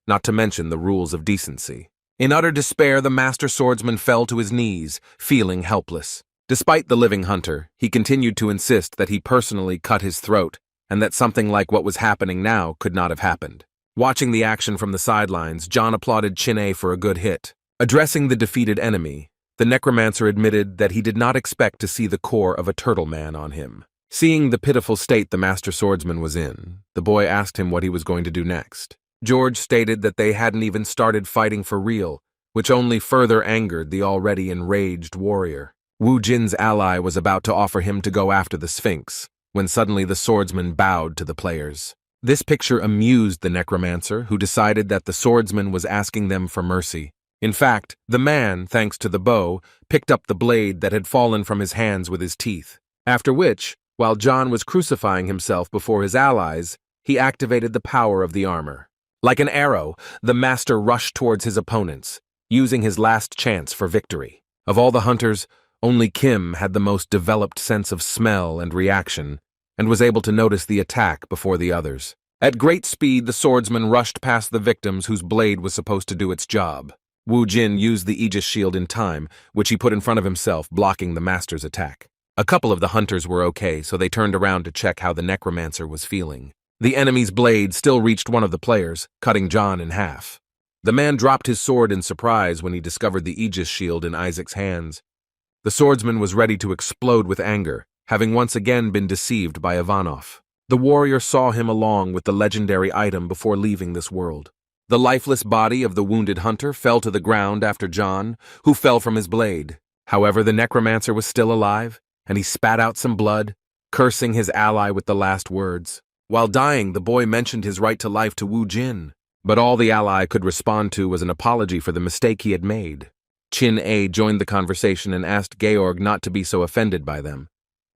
A: not to mention the rules of decency. In utter despair, the master swordsman fell to his knees, feeling helpless. Despite the living hunter, he continued to insist that he personally cut his throat, and that something like what was happening now could not have happened. Watching the action from the sidelines, John applauded Chin-A for a good hit. Addressing the defeated enemy, the necromancer admitted that he did not expect to see the core of a turtle man on him. Seeing the pitiful state the master swordsman was in, the boy asked him what he was going to do next. George stated that they hadn't even started fighting for real, which only further angered the already enraged warrior. Wu Jin's ally was about to offer him to go after the Sphinx, when suddenly the swordsman bowed to the players. This picture amused the necromancer, who decided that the swordsman was asking them for mercy. In fact, the man, thanks to the bow, picked up the blade that had fallen from his hands with his teeth. After which, while John was crucifying himself before his allies, he activated the power of the armor. Like an arrow, the master rushed towards his opponents, using his last chance for victory. Of all the hunters, only Kim had the most developed sense of smell and reaction, and was able to notice the attack before the others. At great speed, the swordsman rushed past the victims whose blade was supposed to do its job. Wu Jin used the Aegis shield in time, which he put in front of himself, blocking the master's attack. A couple of the hunters were okay, so they turned around to check how the necromancer was feeling. The enemy's blade still reached one of the players, cutting John in half. The man dropped his sword in surprise when he discovered the Aegis shield in Isaac's hands. The swordsman was ready to explode with anger, having once again been deceived by Ivanov. The warrior saw him along with the legendary item before leaving this world. The lifeless body of the wounded hunter fell to the ground after John, who fell from his blade. However, the necromancer was still alive, and he spat out some blood, cursing his ally with the last words. While dying, the boy mentioned his right to life to Wu Jin, but all the ally could respond to was an apology for the mistake he had made. Chin-A joined the conversation and asked Georg not to be so offended by them,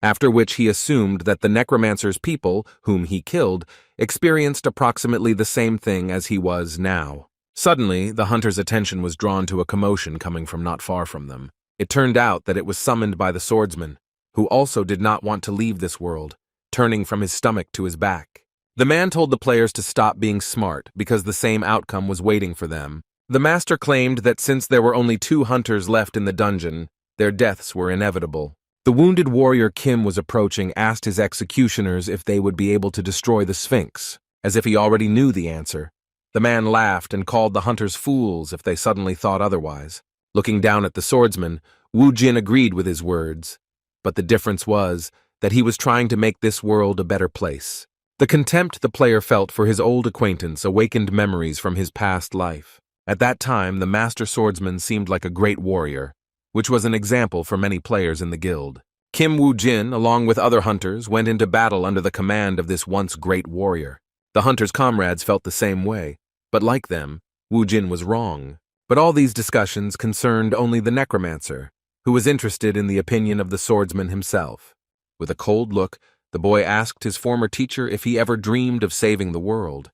A: after which he assumed that the necromancer's people, whom he killed, experienced approximately the same thing as he was now. Suddenly, the hunter's attention was drawn to a commotion coming from not far from them. It turned out that it was summoned by the swordsman, who also did not want to leave this world, turning from his stomach to his back. The man told the players to stop being smart because the same outcome was waiting for them. The master claimed that since there were only 2 hunters left in the dungeon, their deaths were inevitable. The wounded warrior Kim was approaching asked his executioners if they would be able to destroy the Sphinx, as if he already knew the answer. The man laughed and called the hunters fools if they suddenly thought otherwise. Looking down at the swordsman, Wu Jin agreed with his words, but the difference was that he was trying to make this world a better place. The contempt the player felt for his old acquaintance awakened memories from his past life. At that time, the master swordsman seemed like a great warrior, which was an example for many players in the guild. Wu Jin, along with other hunters, went into battle under the command of this once great warrior. The hunters' comrades felt the same way, but like them, Wu Jin was wrong. But all these discussions concerned only the necromancer, who was interested in the opinion of the swordsman himself. With a cold look, the boy asked his former teacher if he ever dreamed of saving the world.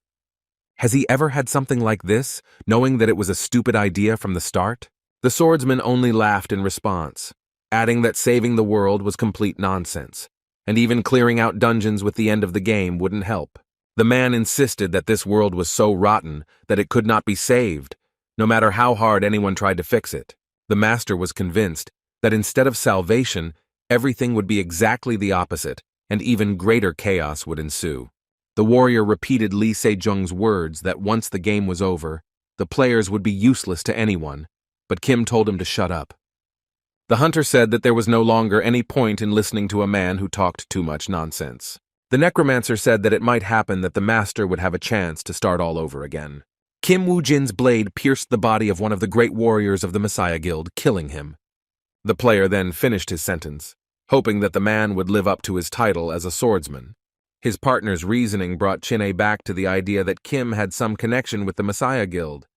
A: Has he ever had something like this, knowing that it was a stupid idea from the start? The swordsman only laughed in response, adding that saving the world was complete nonsense, and even clearing out dungeons with the end of the game wouldn't help. The man insisted that this world was so rotten that it could not be saved, no matter how hard anyone tried to fix it. The master was convinced that instead of salvation, everything would be exactly the opposite, and even greater chaos would ensue. The warrior repeated Lee Se Jung's words that once the game was over, the players would be useless to anyone, but Kim told him to shut up. The hunter said that there was no longer any point in listening to a man who talked too much nonsense. The necromancer said that it might happen that the master would have a chance to start all over again. Wu Jin's blade pierced the body of one of the great warriors of the Messiah Guild, killing him. The player then finished his sentence, hoping that the man would live up to his title as a swordsman. His partner's reasoning brought Chin-A back to the idea that Kim had some connection with the Messiah Guild.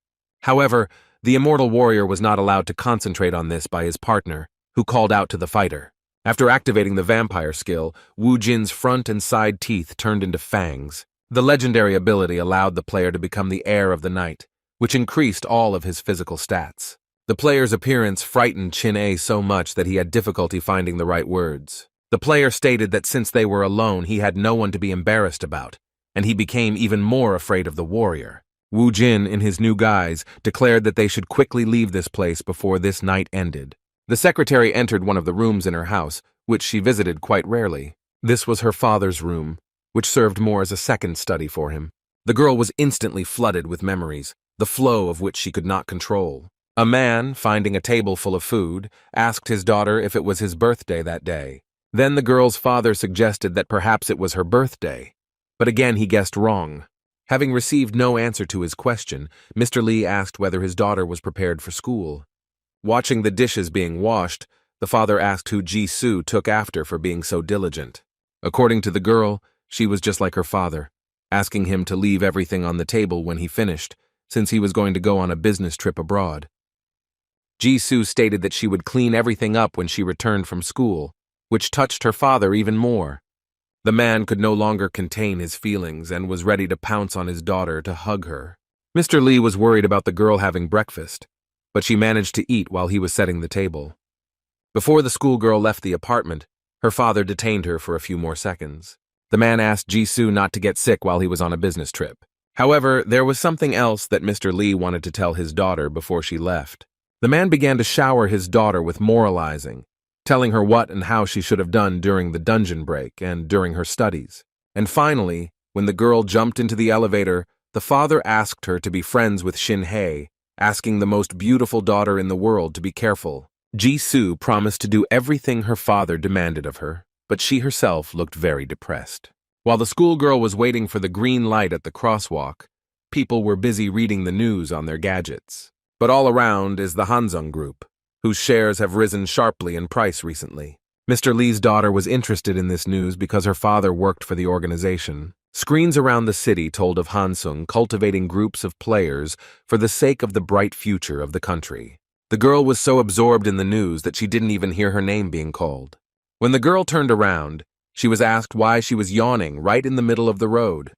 A: However, the immortal warrior was not allowed to concentrate on this by his partner, who called out to the fighter. After activating the vampire skill, Wu Jin's front and side teeth turned into fangs. The legendary ability allowed the player to become the heir of the night, which increased all of his physical stats. The player's appearance frightened Chin-A so much that he had difficulty finding the right words. The player stated that since they were alone, he had no one to be embarrassed about, and he became even more afraid of the warrior. Wu Jin, in his new guise, declared that they should quickly leave this place before this night ended. The secretary entered one of the rooms in her house, which she visited quite rarely. This was her father's room, which served more as a second study for him. The girl was instantly flooded with memories, the flow of which she could not control. A man, finding a table full of food, asked his daughter if it was his birthday that day. Then the girl's father suggested that perhaps it was her birthday, but again he guessed wrong. Having received no answer to his question, Mr. Lee asked whether his daughter was prepared for school. Watching the dishes being washed, the father asked who Jisoo took after for being so diligent. According to the girl, she was just like her father, asking him to leave everything on the table when he finished, since he was going to go on a business trip abroad. Jisoo stated that she would clean everything up when she returned from school, which touched her father even more. The man could no longer contain his feelings and was ready to pounce on his daughter to hug her. Mr. Lee was worried about the girl having breakfast, but she managed to eat while he was setting the table. Before the schoolgirl left the apartment, her father detained her for a few more seconds. The man asked Jisoo not to get sick while he was on a business trip. However, there was something else that Mr. Lee wanted to tell his daughter before she left. The man began to shower his daughter with moralizing, telling her what and how she should have done during the dungeon break and during her studies. And finally, when the girl jumped into the elevator, the father asked her to be friends with Shin-Hye, asking the most beautiful daughter in the world to be careful. Jisoo promised to do everything her father demanded of her, but she herself looked very depressed. While the schoolgirl was waiting for the green light at the crosswalk, people were busy reading the news on their gadgets. But all around is the Hansung Group, whose shares have risen sharply in price recently. Mr. Lee's daughter was interested in this news because her father worked for the organization. Screens around the city told of Hansung cultivating groups of players for the sake of the bright future of the country. The girl was so absorbed in the news that she didn't even hear her name being called. When the girl turned around, she was asked why she was yawning right in the middle of the road.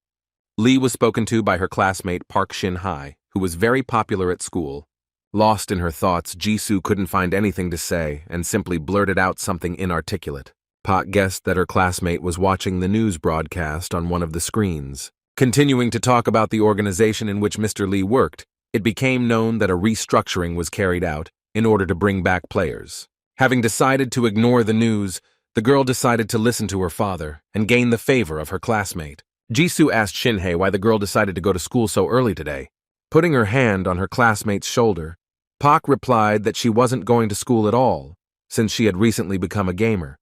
A: Lee was spoken to by her classmate Park Shin-Hye, who was very popular at school. Lost in her thoughts, Jisoo couldn't find anything to say and simply blurted out something inarticulate. Park guessed that her classmate was watching the news broadcast on one of the screens. Continuing to talk about the organization in which Mr. Lee worked, it became known that a restructuring was carried out in order to bring back players. Having decided to ignore the news, the girl decided to listen to her father and gain the favor of her classmate. Jisoo asked Shin-Hye why the girl decided to go to school so early today. Putting her hand on her classmate's shoulder, Park replied that she wasn't going to school at all, since she had recently become a gamer.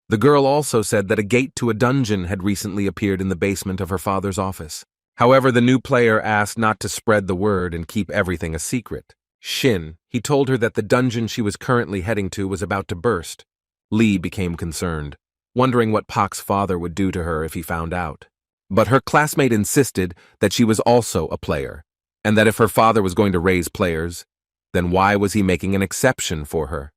A: The girl also said that a gate to a dungeon had recently appeared in the basement of her father's office. However, the new player asked not to spread the word and keep everything a secret. He told her that the dungeon she was currently heading to was about to burst. Lee became concerned, wondering what Pak's father would do to her if he found out. But her classmate insisted that she was also a player, and that if her father was going to raise players, then why was he making an exception for her?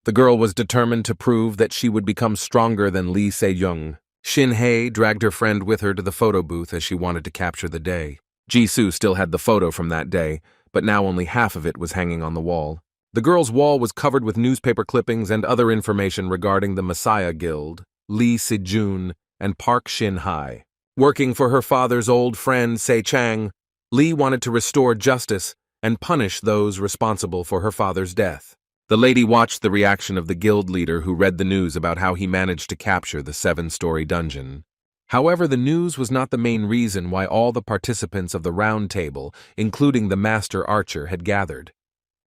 A: The girl was determined to prove that she would become stronger than Lee Se Jung. Shin-hye dragged her friend with her to the photo booth as she wanted to capture the day. Jisoo still had the photo from that day, but now only half of it was hanging on the wall. The girl's wall was covered with newspaper clippings and other information regarding the Messiah Guild, Lee Se Jung, and Park Shin-hye. Working for her father's old friend Se Chang, Lee wanted to restore justice and punish those responsible for her father's death. The lady watched the reaction of the guild leader who read the news about how he managed to capture the 7-story dungeon. However, the news was not the main reason why all the participants of the round table, including the master archer, had gathered.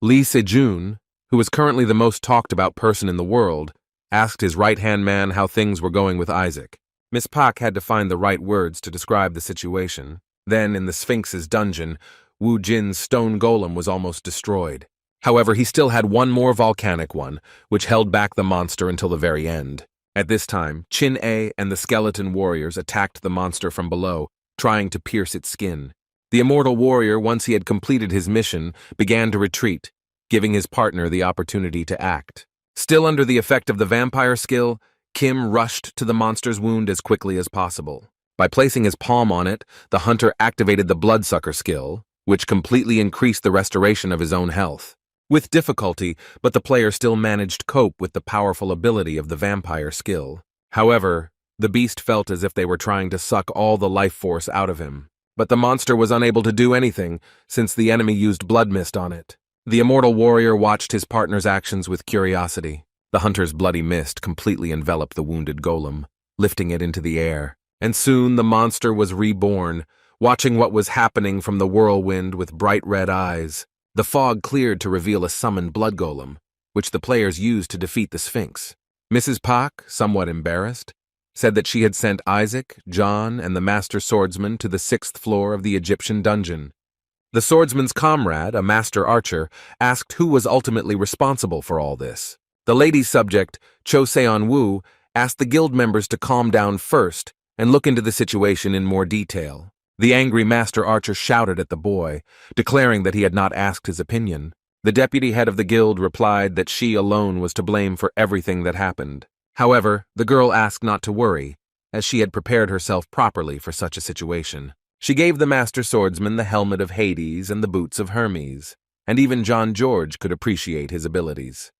A: Lee Se Jung, who was currently the most talked about person in the world, asked his right-hand man how things were going with Isaac. Miss Pak had to find the right words to describe the situation. Then, in the Sphinx's dungeon, Wu Jin's stone golem was almost destroyed. However, he still had one more volcanic one, which held back the monster until the very end. At this time, Chin-A and the skeleton warriors attacked the monster from below, trying to pierce its skin. The immortal warrior, once he had completed his mission, began to retreat, giving his partner the opportunity to act. Still under the effect of the vampire skill, Kim rushed to the monster's wound as quickly as possible. By placing his palm on it, the hunter activated the bloodsucker skill, which completely increased the restoration of his own health. With difficulty, but the player still managed to cope with the powerful ability of the vampire skill. However, the beast felt as if they were trying to suck all the life force out of him. But the monster was unable to do anything, since the enemy used blood mist on it. The immortal warrior watched his partner's actions with curiosity. The hunter's bloody mist completely enveloped the wounded golem, lifting it into the air. And soon the monster was reborn, watching what was happening from the whirlwind with bright red eyes. The fog cleared to reveal a summoned blood golem, which the players used to defeat the Sphinx. Mrs. Pak, somewhat embarrassed, said that she had sent Isaac, John, and the master swordsman to the 6th floor of the Egyptian dungeon. The swordsman's comrade, a master archer, asked who was ultimately responsible for all this. The lady's subject, Cho Seon-woo, asked the guild members to calm down first and look into the situation in more detail. The angry master archer shouted at the boy, declaring that he had not asked his opinion. The deputy head of the guild replied that she alone was to blame for everything that happened. However, the girl asked not to worry, as she had prepared herself properly for such a situation. She gave the master swordsman the helmet of Hades and the boots of Hermes, and even John George could appreciate his abilities.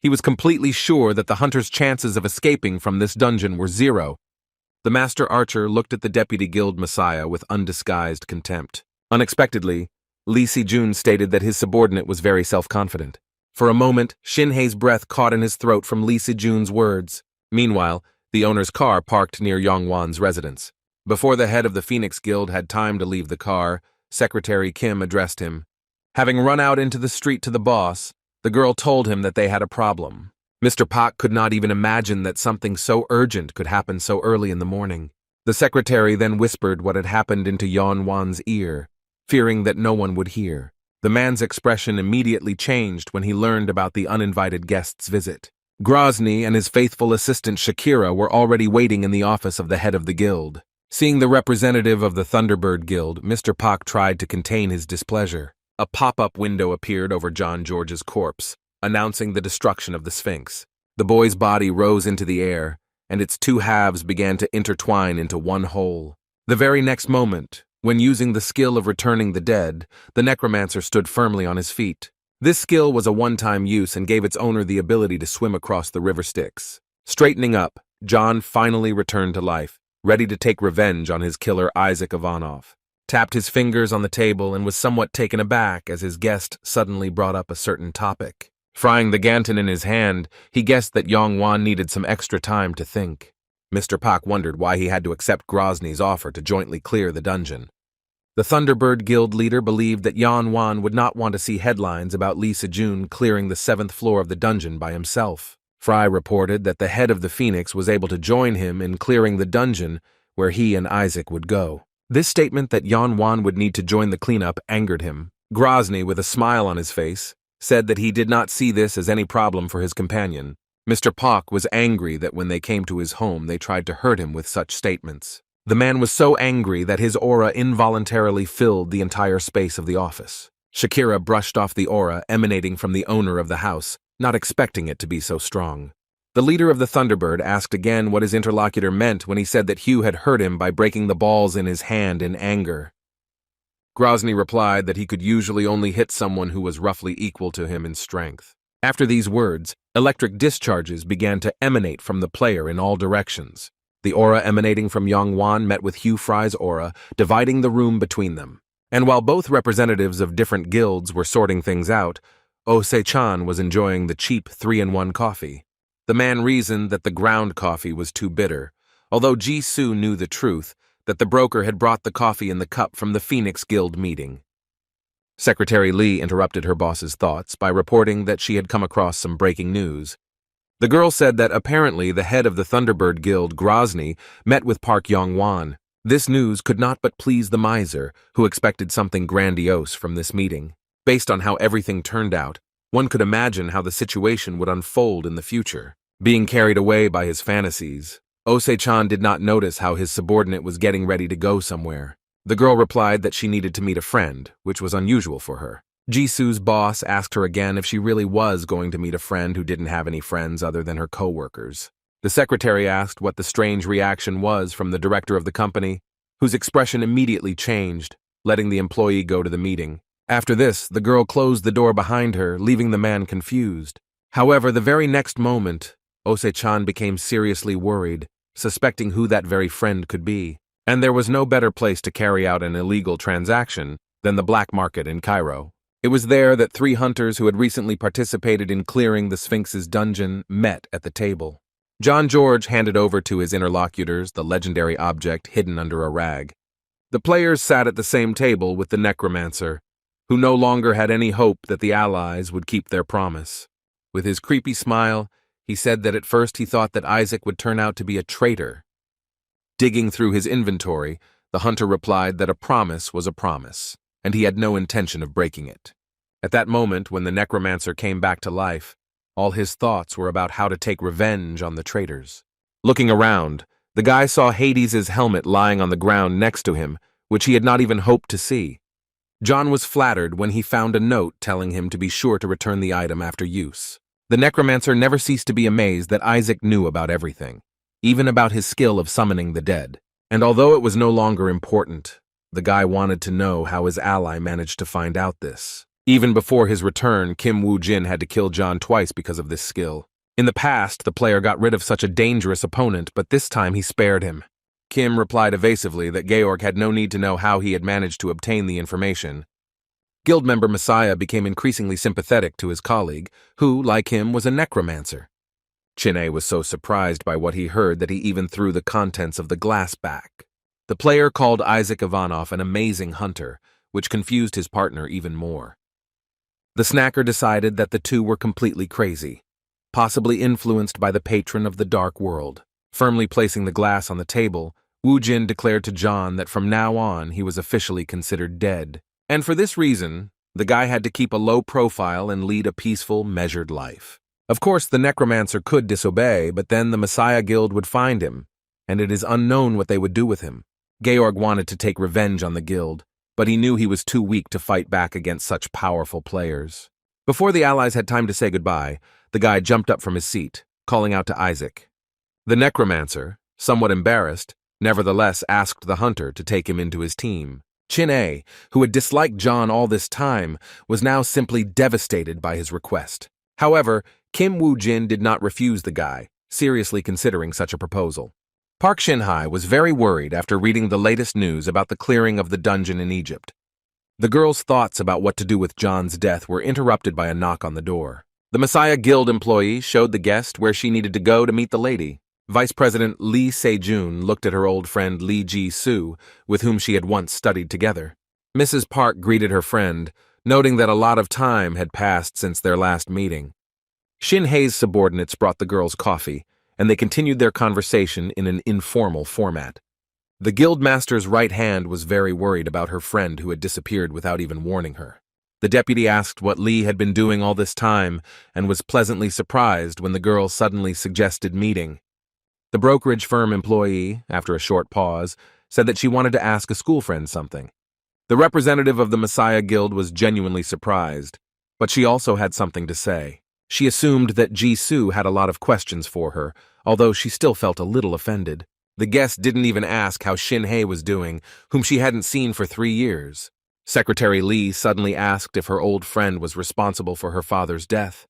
A: He was completely sure that the hunter's chances of escaping from this dungeon were 0. The master archer looked at the deputy guild messiah with undisguised contempt. Unexpectedly, Lee Se Jung stated that his subordinate was very self-confident. For a moment, Shin-hae's breath caught in his throat from Lee Se Jung's words. Meanwhile, the owner's car parked near Yongwan's residence. Before the head of the Phoenix Guild had time to leave the car, Secretary Kim addressed him. Having run out into the street to the boss, the girl told him that they had a problem. Mr. Pak could not even imagine that something so urgent could happen so early in the morning. The secretary then whispered what had happened into Yongwan's ear, fearing that no one would hear. The man's expression immediately changed when he learned about the uninvited guest's visit. Grozny and his faithful assistant Shakira were already waiting in the office of the head of the guild. Seeing the representative of the Thunderbird Guild, Mr. Pak tried to contain his displeasure. A pop-up window appeared over John George's corpse, announcing the destruction of the Sphinx. The boy's body rose into the air, and its 2 halves began to intertwine into one whole. The very next moment, when using the skill of returning the dead, the necromancer stood firmly on his feet. This skill was a one-time use and gave its owner the ability to swim across the river Styx. Straightening up, John finally returned to life, ready to take revenge on his killer Isaac Ivanov. Tapped his fingers on the table and was somewhat taken aback as his guest suddenly brought up a certain topic. Frying the Ganton in his hand, he guessed that Yongwan needed some extra time to think. Mr. Pak wondered why he had to accept Grozny's offer to jointly clear the dungeon. The Thunderbird Guild leader believed that Yongwan would not want to see headlines about Lee Se Jung clearing the 7th floor of the dungeon by himself. Fry reported that the head of the Phoenix was able to join him in clearing the dungeon where he and Isaac would go. This statement that Yan Wan would need to join the cleanup angered him. Grozny, with a smile on his face, said that he did not see this as any problem for his companion. Mr. Pak was angry that when they came to his home they tried to hurt him with such statements. The man was so angry that his aura involuntarily filled the entire space of the office. Shakira brushed off the aura emanating from the owner of the house, not expecting it to be so strong. The leader of the Thunderbird asked again what his interlocutor meant when he said that Hugh had hurt him by breaking the balls in his hand in anger. Grozny replied that he could usually only hit someone who was roughly equal to him in strength. After these words, electric discharges began to emanate from the player in all directions. The aura emanating from Yang Wan met with Hugh Fry's aura, dividing the room between them. And while both representatives of different guilds were sorting things out, Oh Se-chan was enjoying the cheap 3-in-1 coffee. The man reasoned that the ground coffee was too bitter, although Ji-soo knew the truth, that the broker had brought the coffee in the cup from the Phoenix Guild meeting. Secretary Lee interrupted her boss's thoughts by reporting that she had come across some breaking news. The girl said that apparently the head of the Thunderbird Guild, Grozny, met with Park Yong-wan. This news could not but please the miser, who expected something grandiose from this meeting. Based on how everything turned out, one could imagine how the situation would unfold in the future. Being carried away by his fantasies, Oh Se-chan did not notice how his subordinate was getting ready to go somewhere. The girl replied that she needed to meet a friend, which was unusual for her. Jisoo's boss asked her again if she really was going to meet a friend who didn't have any friends other than her co-workers. The secretary asked what the strange reaction was from the director of the company, whose expression immediately changed, letting the employee go to the meeting. After this, the girl closed the door behind her, leaving the man confused. However, the very next moment, Oh Se-chan became seriously worried, suspecting who that very friend could be. And there was no better place to carry out an illegal transaction than the black market in Cairo. It was there that 3 hunters who had recently participated in clearing the Sphinx's dungeon met at the table. John George handed over to his interlocutors the legendary object hidden under a rag. The players sat at the same table with the necromancer, who no longer had any hope that the allies would keep their promise. With his creepy smile, he said that at first he thought that Isaac would turn out to be a traitor. Digging through his inventory, the hunter replied that a promise was a promise, and he had no intention of breaking it. At that moment, when the necromancer came back to life, all his thoughts were about how to take revenge on the traitors. Looking around, the guy saw Hades's helmet lying on the ground next to him, which he had not even hoped to see. John was flattered when he found a note telling him to be sure to return the item after use. The necromancer never ceased to be amazed that Isaac knew about everything, even about his skill of summoning the dead. And although it was no longer important, the guy wanted to know how his ally managed to find out this. Even before his return, Wu Jin had to kill John twice because of this skill. In the past, the player got rid of such a dangerous opponent, but this time he spared him. Kim replied evasively that Georg had no need to know how he had managed to obtain the information. Guild member Messiah became increasingly sympathetic to his colleague, who, like him, was a necromancer. Chin-A was so surprised by what he heard that he even threw the contents of the glass back. The player called Isaac Ivanov an amazing hunter, which confused his partner even more. The snacker decided that the two were completely crazy, possibly influenced by the patron of the dark world. Firmly placing the glass on the table, Wu Jin declared to John that from now on he was officially considered dead. And for this reason, the guy had to keep a low profile and lead a peaceful, measured life. Of course, the necromancer could disobey, but then the Messiah Guild would find him, and it is unknown what they would do with him. Georg wanted to take revenge on the guild, but he knew he was too weak to fight back against such powerful players. Before the allies had time to say goodbye, the guy jumped up from his seat, calling out to Isaac. The necromancer, somewhat embarrassed, nevertheless asked the hunter to take him into his team. Chin-A, who had disliked John all this time, was now simply devastated by his request. However, Wu Jin did not refuse the guy, seriously considering such a proposal. Park Shin-hai was very worried after reading the latest news about the clearing of the dungeon in Egypt. The girl's thoughts about what to do with John's death were interrupted by a knock on the door. The Messiah Guild employee showed the guest where she needed to go to meet the lady. Vice President Lee Se Jung looked at her old friend Lee Ji-soo, with whom she had once studied together. Mrs. Park greeted her friend, noting that a lot of time had passed since their last meeting. Shin-hei's subordinates brought the girls coffee, and they continued their conversation in an informal format. The guildmaster's right hand was very worried about her friend who had disappeared without even warning her. The deputy asked what Lee had been doing all this time and was pleasantly surprised when the girl suddenly suggested meeting. The brokerage firm employee, after a short pause, said that she wanted to ask a school friend something. The representative of the Messiah Guild was genuinely surprised, but she also had something to say. She assumed that Jisoo had a lot of questions for her, although she still felt a little offended. The guest didn't even ask how Shin-hye was doing, whom she hadn't seen for 3 years. Secretary Lee suddenly asked if her old friend was responsible for her father's death.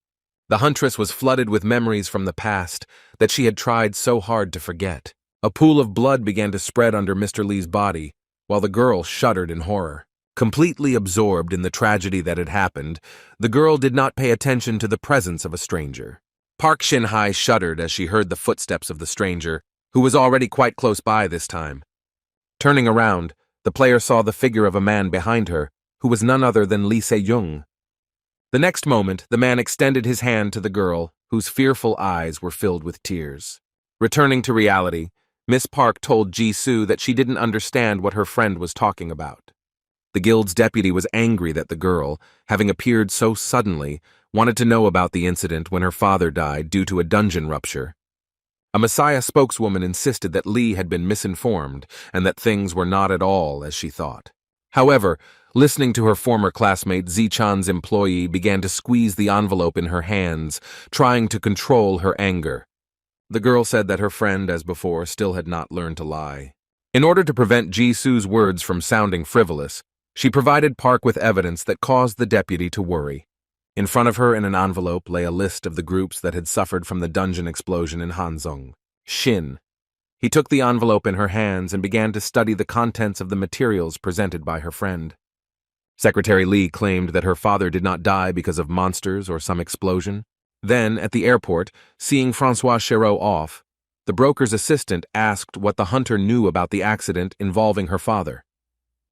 A: The huntress was flooded with memories from the past that she had tried so hard to forget. A pool of blood began to spread under Mr. Lee's body, while the girl shuddered in horror. Completely absorbed in the tragedy that had happened, the girl did not pay attention to the presence of a stranger. Park Shin-hye shuddered as she heard the footsteps of the stranger, who was already quite close by this time. Turning around, the player saw the figure of a man behind her, who was none other than Lee Se Jung. The next moment, the man extended his hand to the girl, whose fearful eyes were filled with tears. Returning to reality, Miss Park told Jisoo that she didn't understand what her friend was talking about. The guild's deputy was angry that the girl, having appeared so suddenly, wanted to know about the incident when her father died due to a dungeon rupture. A Messiah spokeswoman insisted that Lee had been misinformed and that things were not at all as she thought. However, listening to her former classmate Zichan's employee began to squeeze the envelope in her hands, trying to control her anger. The girl said that her friend, as before, still had not learned to lie. In order to prevent Jisoo's words from sounding frivolous, she provided Park with evidence that caused the deputy to worry. In front of her in an envelope lay a list of the groups that had suffered from the dungeon explosion in Hanzong. Shin. He took the envelope in her hands and began to study the contents of the materials presented by her friend. Secretary Lee claimed that her father did not die because of monsters or some explosion. Then, at the airport, seeing Francois Chéreau off, the broker's assistant asked what the hunter knew about the accident involving her father.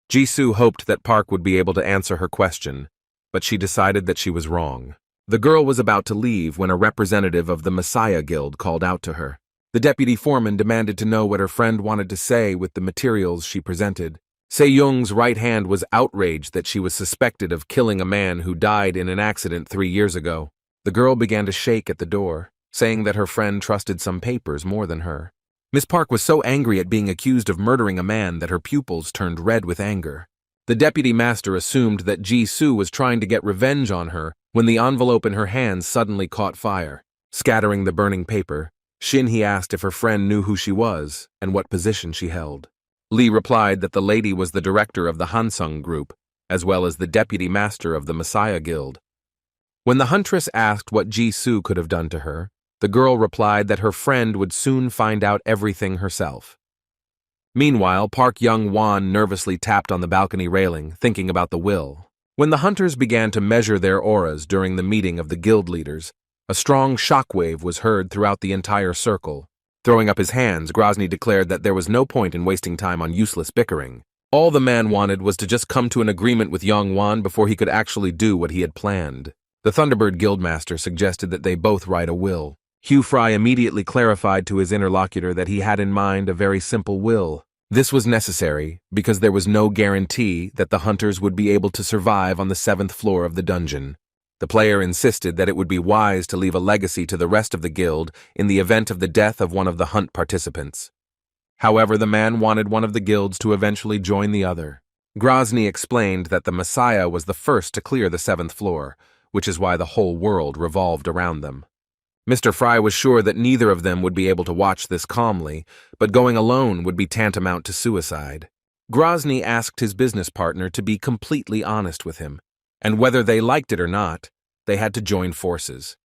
A: Jisoo hoped that Park would be able to answer her question, but she decided that she was wrong. The girl was about to leave when a representative of the Messiah Guild called out to her. The deputy foreman demanded to know what her friend wanted to say with the materials she presented. Se Jung's right hand was outraged that she was suspected of killing a man who died in an accident 3 years ago. The girl began to shake at the door, saying that her friend trusted some papers more than her. Miss Park was so angry at being accused of murdering a man that her pupils turned red with anger. The deputy master assumed that Jisoo was trying to get revenge on her when the envelope in her hands suddenly caught fire. Scattering the burning paper, Shin-hye asked if her friend knew who she was and what position she held. Lee replied that the lady was the director of the Hansung group, as well as the deputy master of the Messiah Guild. When the huntress asked what Jisoo could have done to her, the girl replied that her friend would soon find out everything herself. Meanwhile, Park Young-won nervously tapped on the balcony railing, thinking about the will. When the hunters began to measure their auras during the meeting of the guild leaders, a strong shockwave was heard throughout the entire circle. Throwing up his hands, Grozny declared that there was no point in wasting time on useless bickering. All the man wanted was to just come to an agreement with Young-won before he could actually do what he had planned. The Thunderbird Guildmaster suggested that they both write a will. Hugh Fry immediately clarified to his interlocutor that he had in mind a very simple will. This was necessary because there was no guarantee that the hunters would be able to survive on the 7th floor of the dungeon. The player insisted that it would be wise to leave a legacy to the rest of the guild in the event of the death of one of the hunt participants. However, the man wanted one of the guilds to eventually join the other. Grozny explained that the Messiah was the first to clear the 7th floor, which is why the whole world revolved around them. Mr. Fry was sure that neither of them would be able to watch this calmly, but going alone would be tantamount to suicide. Grozny asked his business partner to be completely honest with him, and whether they liked it or not, they had to join forces.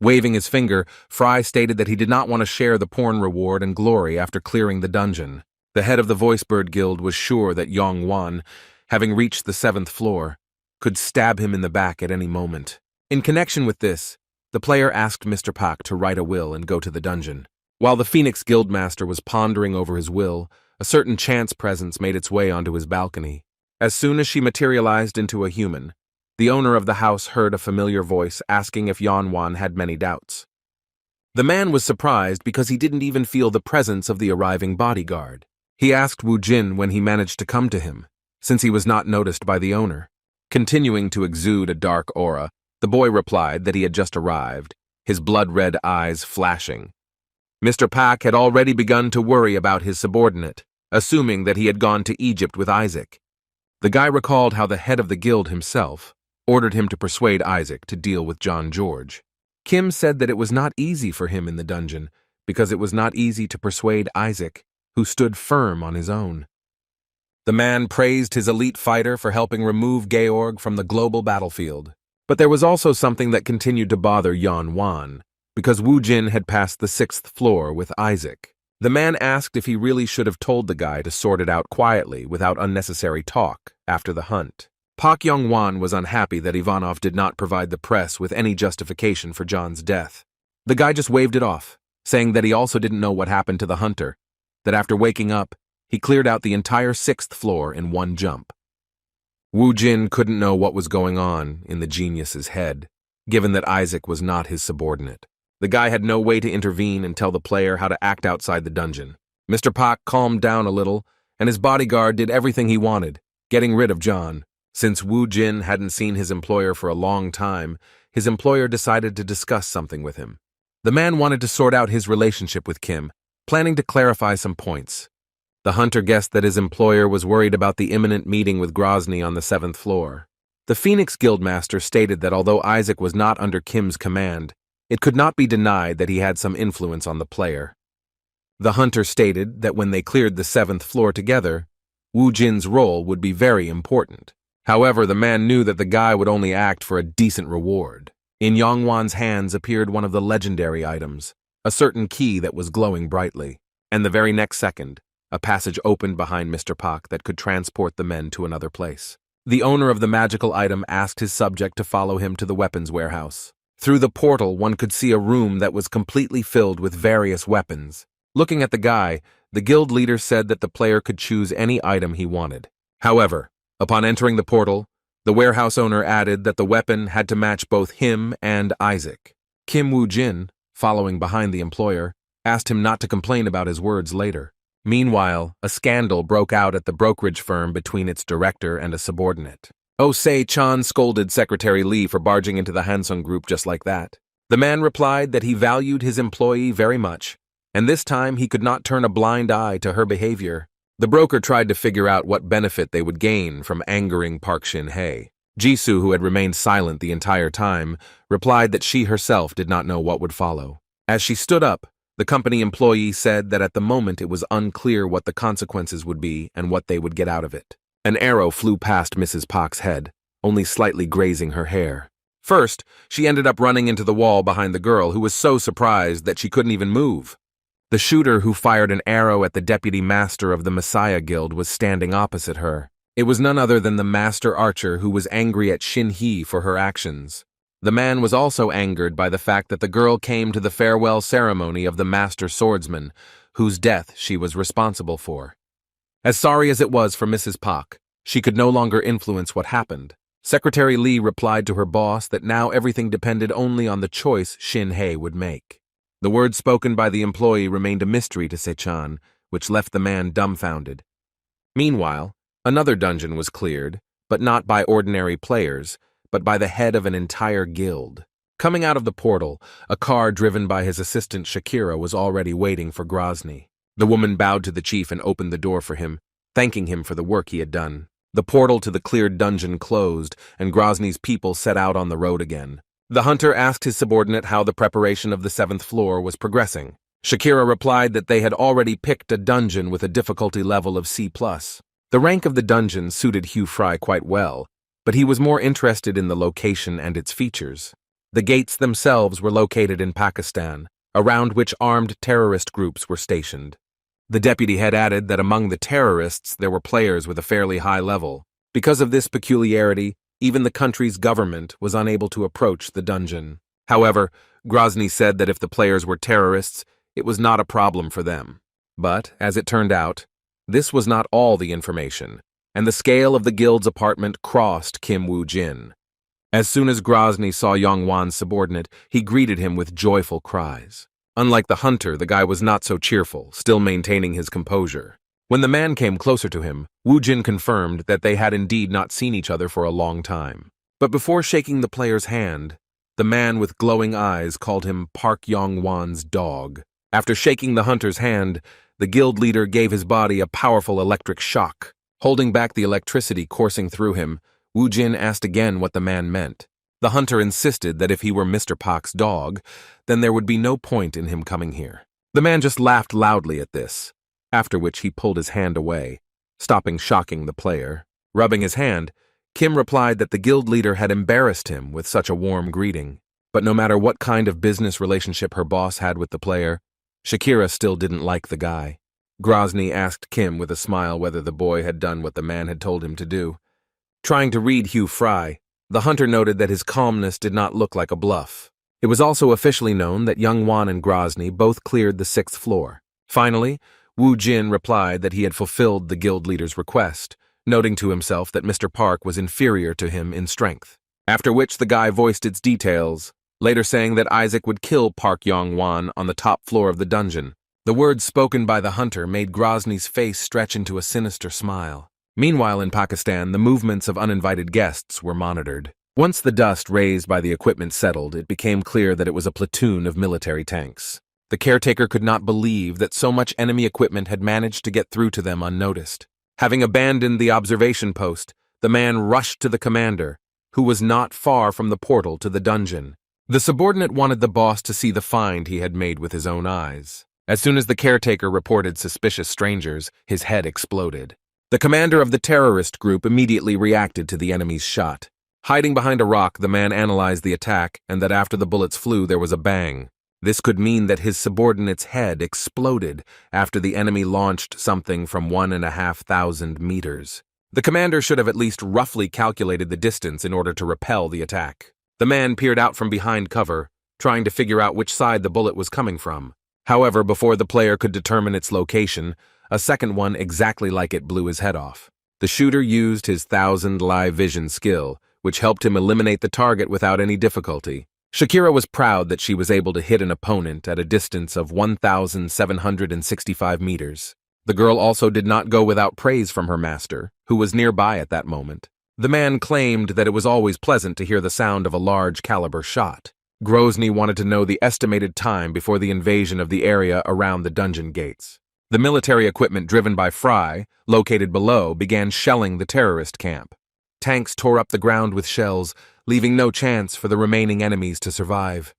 A: Waving his finger, Fry stated that he did not want to share the porn reward and glory after clearing the dungeon. The head of the Voicebird Guild was sure that Young-won, having reached the 7th floor, could stab him in the back at any moment. In connection with this, the player asked Mr. Pak to write a will and go to the dungeon. While the Phoenix Guildmaster was pondering over his will, a certain chance presence made its way onto his balcony. As soon as she materialized into a human, the owner of the house heard a familiar voice asking if Young-won had many doubts. The man was surprised because he didn't even feel the presence of the arriving bodyguard. He asked Wu Jin when he managed to come to him, since he was not noticed by the owner. Continuing to exude a dark aura, the boy replied that he had just arrived, his blood-red eyes flashing. Mr. Pak had already begun to worry about his subordinate, assuming that he had gone to Egypt with Isaac. The guy recalled how the head of the guild himself ordered him to persuade Isaac to deal with John George. Kim said that it was not easy for him in the dungeon, because it was not easy to persuade Isaac, who stood firm on his own. The man praised his elite fighter for helping remove Georg from the global battlefield. But there was also something that continued to bother Yan Wan, because Wu Jin had passed the 6th floor with Isaac. The man asked if he really should have told the guy to sort it out quietly without unnecessary talk after the hunt. Pak Young-wan was unhappy that Ivanov did not provide the press with any justification for John's death. The guy just waved it off, saying that he also didn't know what happened to the hunter, that after waking up, he cleared out the entire 6th floor in one jump. Wu Jin couldn't know what was going on in the genius's head, given that Isaac was not his subordinate. The guy had no way to intervene and tell the player how to act outside the dungeon. Mr. Pak calmed down a little, and his bodyguard did everything he wanted, getting rid of John. Since Wu Jin hadn't seen his employer for a long time, his employer decided to discuss something with him. The man wanted to sort out his relationship with Kim, planning to clarify some points. The hunter guessed that his employer was worried about the imminent meeting with Grozny on the 7th floor. The Phoenix Guildmaster stated that although Isaac was not under Kim's command, it could not be denied that he had some influence on the player. The hunter stated that when they cleared the 7th floor together, Wu Jin's role would be very important. However, the man knew that the guy would only act for a decent reward. In Yongwan's hands appeared one of the legendary items, a certain key that was glowing brightly, and the very next second, a passage opened behind Mr. Pak that could transport the men to another place. The owner of the magical item asked his subject to follow him to the weapons warehouse. Through the portal, one could see a room that was completely filled with various weapons. Looking at the guy, the guild leader said that the player could choose any item he wanted. However, upon entering the portal, the warehouse owner added that the weapon had to match both him and Isaac. Kim Wu Jin, following behind the employer, asked him not to complain about his words later. Meanwhile, a scandal broke out at the brokerage firm between its director and a subordinate. Oh Se-chan scolded Secretary Lee for barging into the Hansung group just like that. The man replied that he valued his employee very much, and this time he could not turn a blind eye to her behavior. The broker tried to figure out what benefit they would gain from angering Park Shin-hye. Jisoo, who had remained silent the entire time, replied that she herself did not know what would follow. As she stood up, the company employee said that at the moment it was unclear what the consequences would be and what they would get out of it. An arrow flew past Mrs. Pak's head, only slightly grazing her hair. First, she ended up running into the wall behind the girl, who was so surprised that she couldn't even move. The shooter who fired an arrow at the deputy master of the Messiah Guild was standing opposite her. It was none other than the master archer, who was angry at Shin-hye for her actions. The man was also angered by the fact that the girl came to the farewell ceremony of the master swordsman, whose death she was responsible for. As sorry as it was for Mrs. Pak, she could no longer influence what happened. Secretary Lee replied to her boss that now everything depended only on the choice Shin-hye would make. The words spoken by the employee remained a mystery to Se-chan, which left the man dumbfounded. Meanwhile, another dungeon was cleared, but not by ordinary players, but by the head of an entire guild. Coming out of the portal, a car driven by his assistant Shakira was already waiting for Grozny. The woman bowed to the chief and opened the door for him, thanking him for the work he had done. The portal to the cleared dungeon closed, and Grozny's people set out on the road again. The hunter asked his subordinate how the preparation of the 7th floor was progressing. Shakira replied that they had already picked a dungeon with a difficulty level of C+. The rank of the dungeon suited Hugh Fry quite well, but he was more interested in the location and its features. The gates themselves were located in Pakistan, around which armed terrorist groups were stationed. The deputy had added that among the terrorists there were players with a fairly high level. Because of this peculiarity, even the country's government was unable to approach the dungeon. However, Grozny said that if the players were terrorists, it was not a problem for them. But, as it turned out, this was not all the information, and the scale of the guild's apartment crossed Kim Wu Jin. As soon as Grozny saw Yongwan's subordinate, he greeted him with joyful cries. Unlike the hunter, the guy was not so cheerful, still maintaining his composure. When the man came closer to him, Wu Jin confirmed that they had indeed not seen each other for a long time. But before shaking the player's hand, the man with glowing eyes called him Park Yong-won's dog. After shaking the hunter's hand, the guild leader gave his body a powerful electric shock. Holding back the electricity coursing through him, Wu Jin asked again what the man meant. The hunter insisted that if he were Mr. Park's dog, then there would be no point in him coming here. The man just laughed loudly at this, after which he pulled his hand away, stopping shocking the player. Rubbing his hand, Kim replied that the guild leader had embarrassed him with such a warm greeting. But no matter what kind of business relationship her boss had with the player, Shakira still didn't like the guy. Grozny asked Kim with a smile whether the boy had done what the man had told him to do. Trying to read Hugh Fry, the hunter noted that his calmness did not look like a bluff. It was also officially known that Young Wan and Grozny both cleared the 6th floor. Finally, Wu Jin replied that he had fulfilled the guild leader's request, noting to himself that Mr. Park was inferior to him in strength. After which the guy voiced its details, later saying that Isaac would kill Park Yong-won on the top floor of the dungeon. The words spoken by the hunter made Grozny's face stretch into a sinister smile. Meanwhile, in Pakistan, the movements of uninvited guests were monitored. Once the dust raised by the equipment settled, it became clear that it was a platoon of military tanks. The caretaker could not believe that so much enemy equipment had managed to get through to them unnoticed. Having abandoned the observation post, the man rushed to the commander, who was not far from the portal to the dungeon. The subordinate wanted the boss to see the find he had made with his own eyes. As soon as the caretaker reported suspicious strangers, his head exploded. The commander of the terrorist group immediately reacted to the enemy's shot. Hiding behind a rock, the man analyzed the attack, and that after the bullets flew, there was a bang. This could mean that his subordinate's head exploded after the enemy launched something from 1,500 meters. The commander should have at least roughly calculated the distance in order to repel the attack. The man peered out from behind cover, trying to figure out which side the bullet was coming from. However, before the player could determine its location, a second one exactly like it blew his head off. The shooter used his 1,000 live vision skill, which helped him eliminate the target without any difficulty. Shakira was proud that she was able to hit an opponent at a distance of 1,765 meters. The girl also did not go without praise from her master, who was nearby at that moment. The man claimed that it was always pleasant to hear the sound of a large-caliber shot. Grozny wanted to know the estimated time before the invasion of the area around the dungeon gates. The military equipment driven by Fry, located below, began shelling the terrorist camp. Tanks tore up the ground with shells, leaving no chance for the remaining enemies to survive.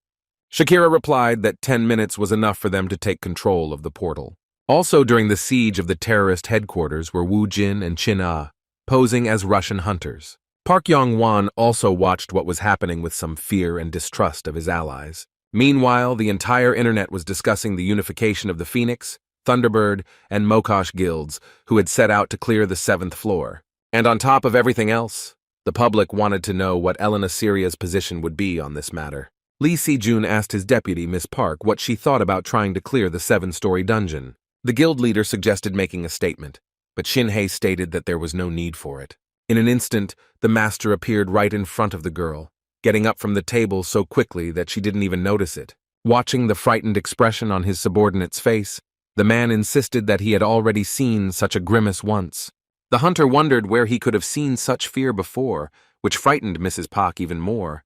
A: Shakira replied that 10 minutes was enough for them to take control of the portal. Also during the siege of the terrorist headquarters were Wu Jin and Chin Ah, posing as Russian hunters. Park Yong-won also watched what was happening with some fear and distrust of his allies. Meanwhile, the entire internet was discussing the unification of the Phoenix, Thunderbird, and Mokosh guilds, who had set out to clear the 7th floor. And on top of everything else, the public wanted to know what Elena Syria's position would be on this matter. Lee Se Jung asked his deputy, Miss Park, what she thought about trying to clear the 7-story dungeon. The guild leader suggested making a statement, but Shinhei stated that there was no need for it. In an instant, the master appeared right in front of the girl, getting up from the table so quickly that she didn't even notice it. Watching the frightened expression on his subordinate's face, the man insisted that he had already seen such a grimace once. The hunter wondered where he could have seen such fear before, which frightened Mrs. Park even more.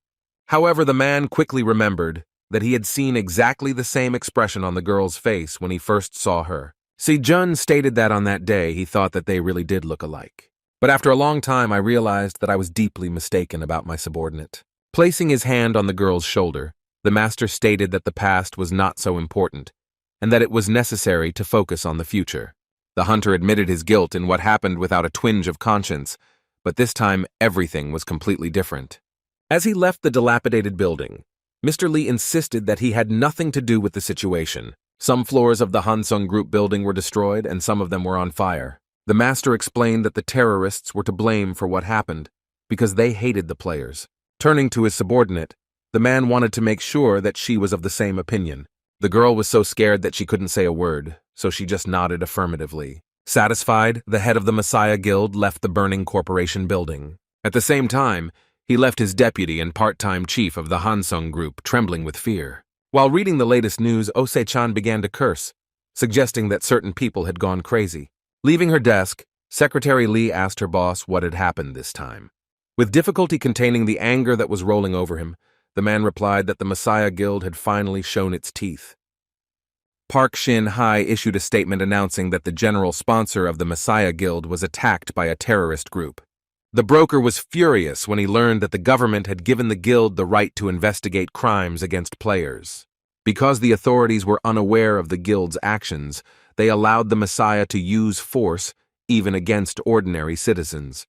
A: However, the man quickly remembered that he had seen exactly the same expression on the girl's face when he first saw her. Se Jung stated that on that day he thought that they really did look alike. But after a long time, I realized that I was deeply mistaken about my subordinate. Placing his hand on the girl's shoulder, the master stated that the past was not so important, and that it was necessary to focus on the future. The hunter admitted his guilt in what happened without a twinge of conscience, but this time everything was completely different. As he left the dilapidated building, Mr. Lee insisted that he had nothing to do with the situation. Some floors of the Hansung Group building were destroyed and some of them were on fire. The master explained that the terrorists were to blame for what happened because they hated the players. Turning to his subordinate, the man wanted to make sure that she was of the same opinion. The girl was so scared that she couldn't say a word, so she just nodded affirmatively. Satisfied, the head of the Messiah Guild left the burning corporation building. At the same time, he left his deputy and part-time chief of the Hansung Group trembling with fear. While reading the latest news, Ose-chan began to curse, suggesting that certain people had gone crazy. Leaving her desk, Secretary Lee asked her boss what had happened this time. With difficulty containing the anger that was rolling over him, the man replied that the Messiah Guild had finally shown its teeth. Park Shin-hye issued a statement announcing that the general sponsor of the Messiah Guild was attacked by a terrorist group. The broker was furious when he learned that the government had given the guild the right to investigate crimes against players. Because the authorities were unaware of the guild's actions, they allowed the Messiah to use force even against ordinary citizens.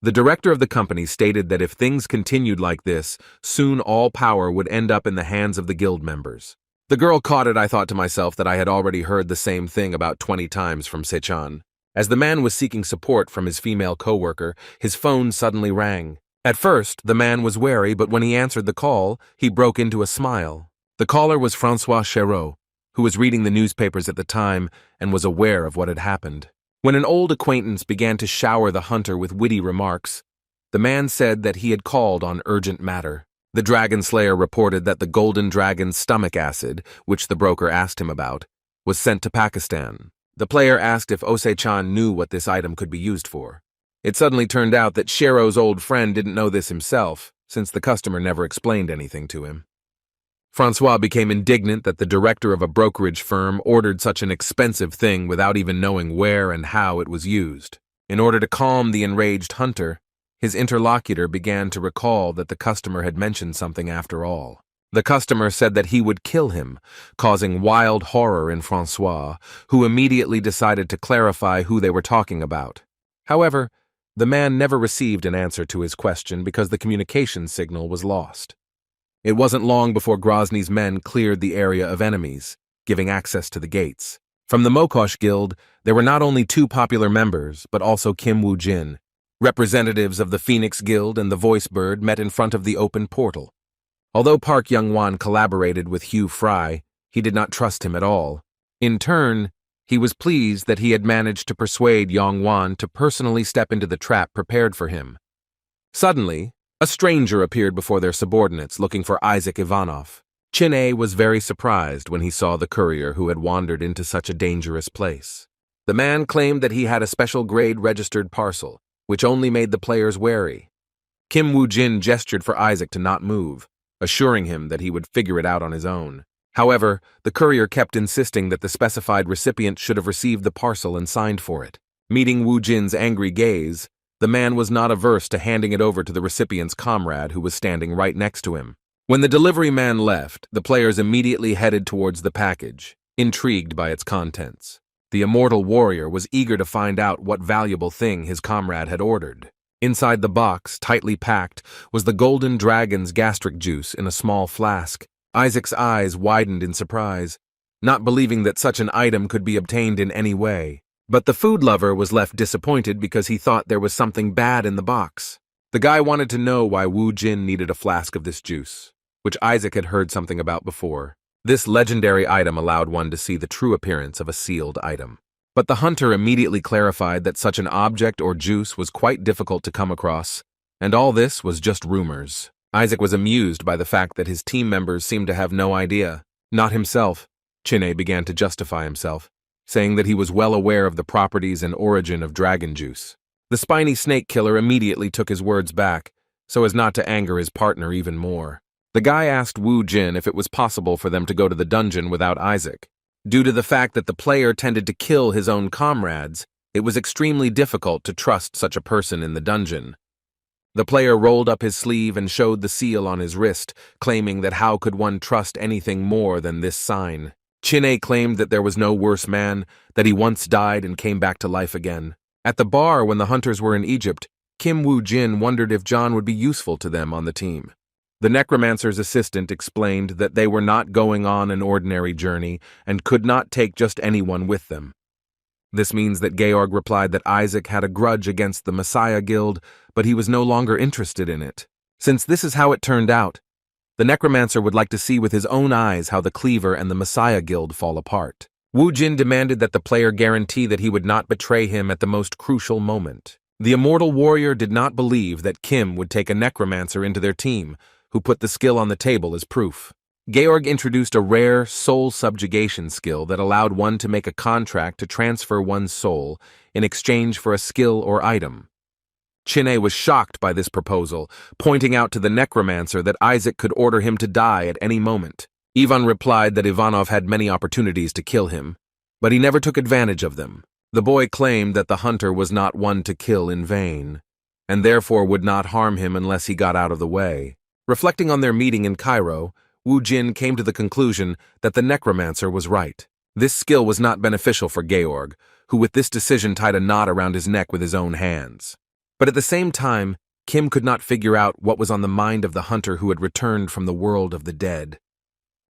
A: The director of the company stated that if things continued like this, soon all power would end up in the hands of the guild members. The girl caught it. I thought to myself that I had already heard the same thing about 20 times from Se-chan. As the man was seeking support from his female co-worker, his phone suddenly rang. At first, the man was wary, but when he answered the call, he broke into a smile. The caller was Francois Chéreau, who was reading the newspapers at the time and was aware of what had happened. When an old acquaintance began to shower the hunter with witty remarks, the man said that he had called on urgent matter. The Dragon Slayer reported that the Golden Dragon's stomach acid, which the broker asked him about, was sent to Pakistan. The player asked if Ose-chan knew what this item could be used for. It suddenly turned out that Chéreau's old friend didn't know this himself, since the customer never explained anything to him. Francois became indignant that the director of a brokerage firm ordered such an expensive thing without even knowing where and how it was used. In order to calm the enraged hunter, his interlocutor began to recall that the customer had mentioned something after all. The customer said that he would kill him, causing wild horror in Francois, who immediately decided to clarify who they were talking about. However, the man never received an answer to his question because the communication signal was lost. It wasn't long before Grozny's men cleared the area of enemies, giving access to the gates. From the Mokosh Guild, there were not only 2 popular members, but also Kim Wu Jin. Representatives of the Phoenix Guild and the Voice Bird met in front of the open portal. Although Park Young-won collaborated with Hugh Fry, he did not trust him at all. In turn, he was pleased that he had managed to persuade Young-won to personally step into the trap prepared for him. Suddenly, a stranger appeared before their subordinates looking for Isaac Ivanov. Chin-A was very surprised when he saw the courier who had wandered into such a dangerous place. The man claimed that he had a special grade registered parcel, which only made the players wary. Kim Wu Jin gestured for Isaac to not move, assuring him that he would figure it out on his own. However, the courier kept insisting that the specified recipient should have received the parcel and signed for it. Meeting Wu Jin's angry gaze, the man was not averse to handing it over to the recipient's comrade who was standing right next to him. When the delivery man left, the players immediately headed towards the package, intrigued by its contents. The immortal warrior was eager to find out what valuable thing his comrade had ordered. Inside the box, tightly packed, was the Golden Dragon's gastric juice in a small flask. Isaac's eyes widened in surprise, not believing that such an item could be obtained in any way. But the food lover was left disappointed because he thought there was something bad in the box. The guy wanted to know why Wu Jin needed a flask of this juice, which Isaac had heard something about before. This legendary item allowed one to see the true appearance of a sealed item. But the hunter immediately clarified that such an object or juice was quite difficult to come across, and all this was just rumors. Isaac was amused by the fact that his team members seemed to have no idea. Not himself. Chin-A began to justify himself, saying that he was well aware of the properties and origin of dragon juice. The spiny snake killer immediately took his words back, so as not to anger his partner even more. The guy asked Wu Jin if it was possible for them to go to the dungeon without Isaac. Due to the fact that the player tended to kill his own comrades, it was extremely difficult to trust such a person in the dungeon. The player rolled up his sleeve and showed the seal on his wrist, claiming that how could one trust anything more than this sign. Chin-A claimed that there was no worse man, that he once died and came back to life again. At the bar when the hunters were in Egypt, Kim Wu Jin wondered if John would be useful to them on the team. The necromancer's assistant explained that they were not going on an ordinary journey and could not take just anyone with them. This means that Georg replied that Isaac had a grudge against the Messiah Guild, but he was no longer interested in it. Since this is how it turned out, the necromancer would like to see with his own eyes how the Cleaver and the Messiah Guild fall apart. Wu Jin demanded that the player guarantee that he would not betray him at the most crucial moment. The immortal warrior did not believe that Kim would take a necromancer into their team, who put the skill on the table as proof. Georg introduced a rare soul subjugation skill that allowed one to make a contract to transfer one's soul in exchange for a skill or item. Chin-A was shocked by this proposal, pointing out to the necromancer that Isaac could order him to die at any moment. Ivan replied that Ivanov had many opportunities to kill him, but he never took advantage of them. The boy claimed that the hunter was not one to kill in vain, and therefore would not harm him unless he got out of the way. Reflecting on their meeting in Cairo, Wu Jin came to the conclusion that the necromancer was right. This skill was not beneficial for Georg, who with this decision tied a knot around his neck with his own hands. But at the same time, Kim could not figure out what was on the mind of the hunter who had returned from the world of the dead.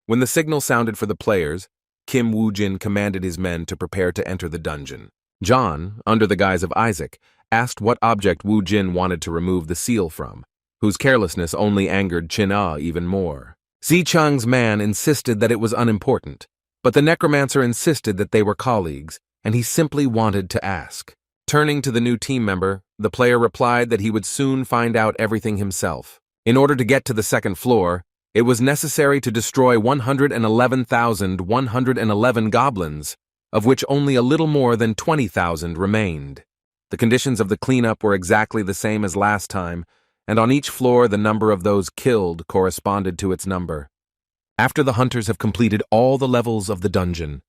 A: When the signal sounded for the players, Kim Wu Jin commanded his men to prepare to enter the dungeon. John, under the guise of Isaac, asked what object Wu Jin wanted to remove the seal from, whose carelessness only angered Chin-A even more. Se Jung's man insisted that it was unimportant, but the necromancer insisted that they were colleagues, and he simply wanted to ask. Turning to the new team member, the player replied that he would soon find out everything himself. In order to get to the second floor, it was necessary to destroy 111,111 goblins, of which only a little more than 20,000 remained. The conditions of the cleanup were exactly the same as last time, and on each floor the number of those killed corresponded to its number. After the hunters have completed all the levels of the dungeon,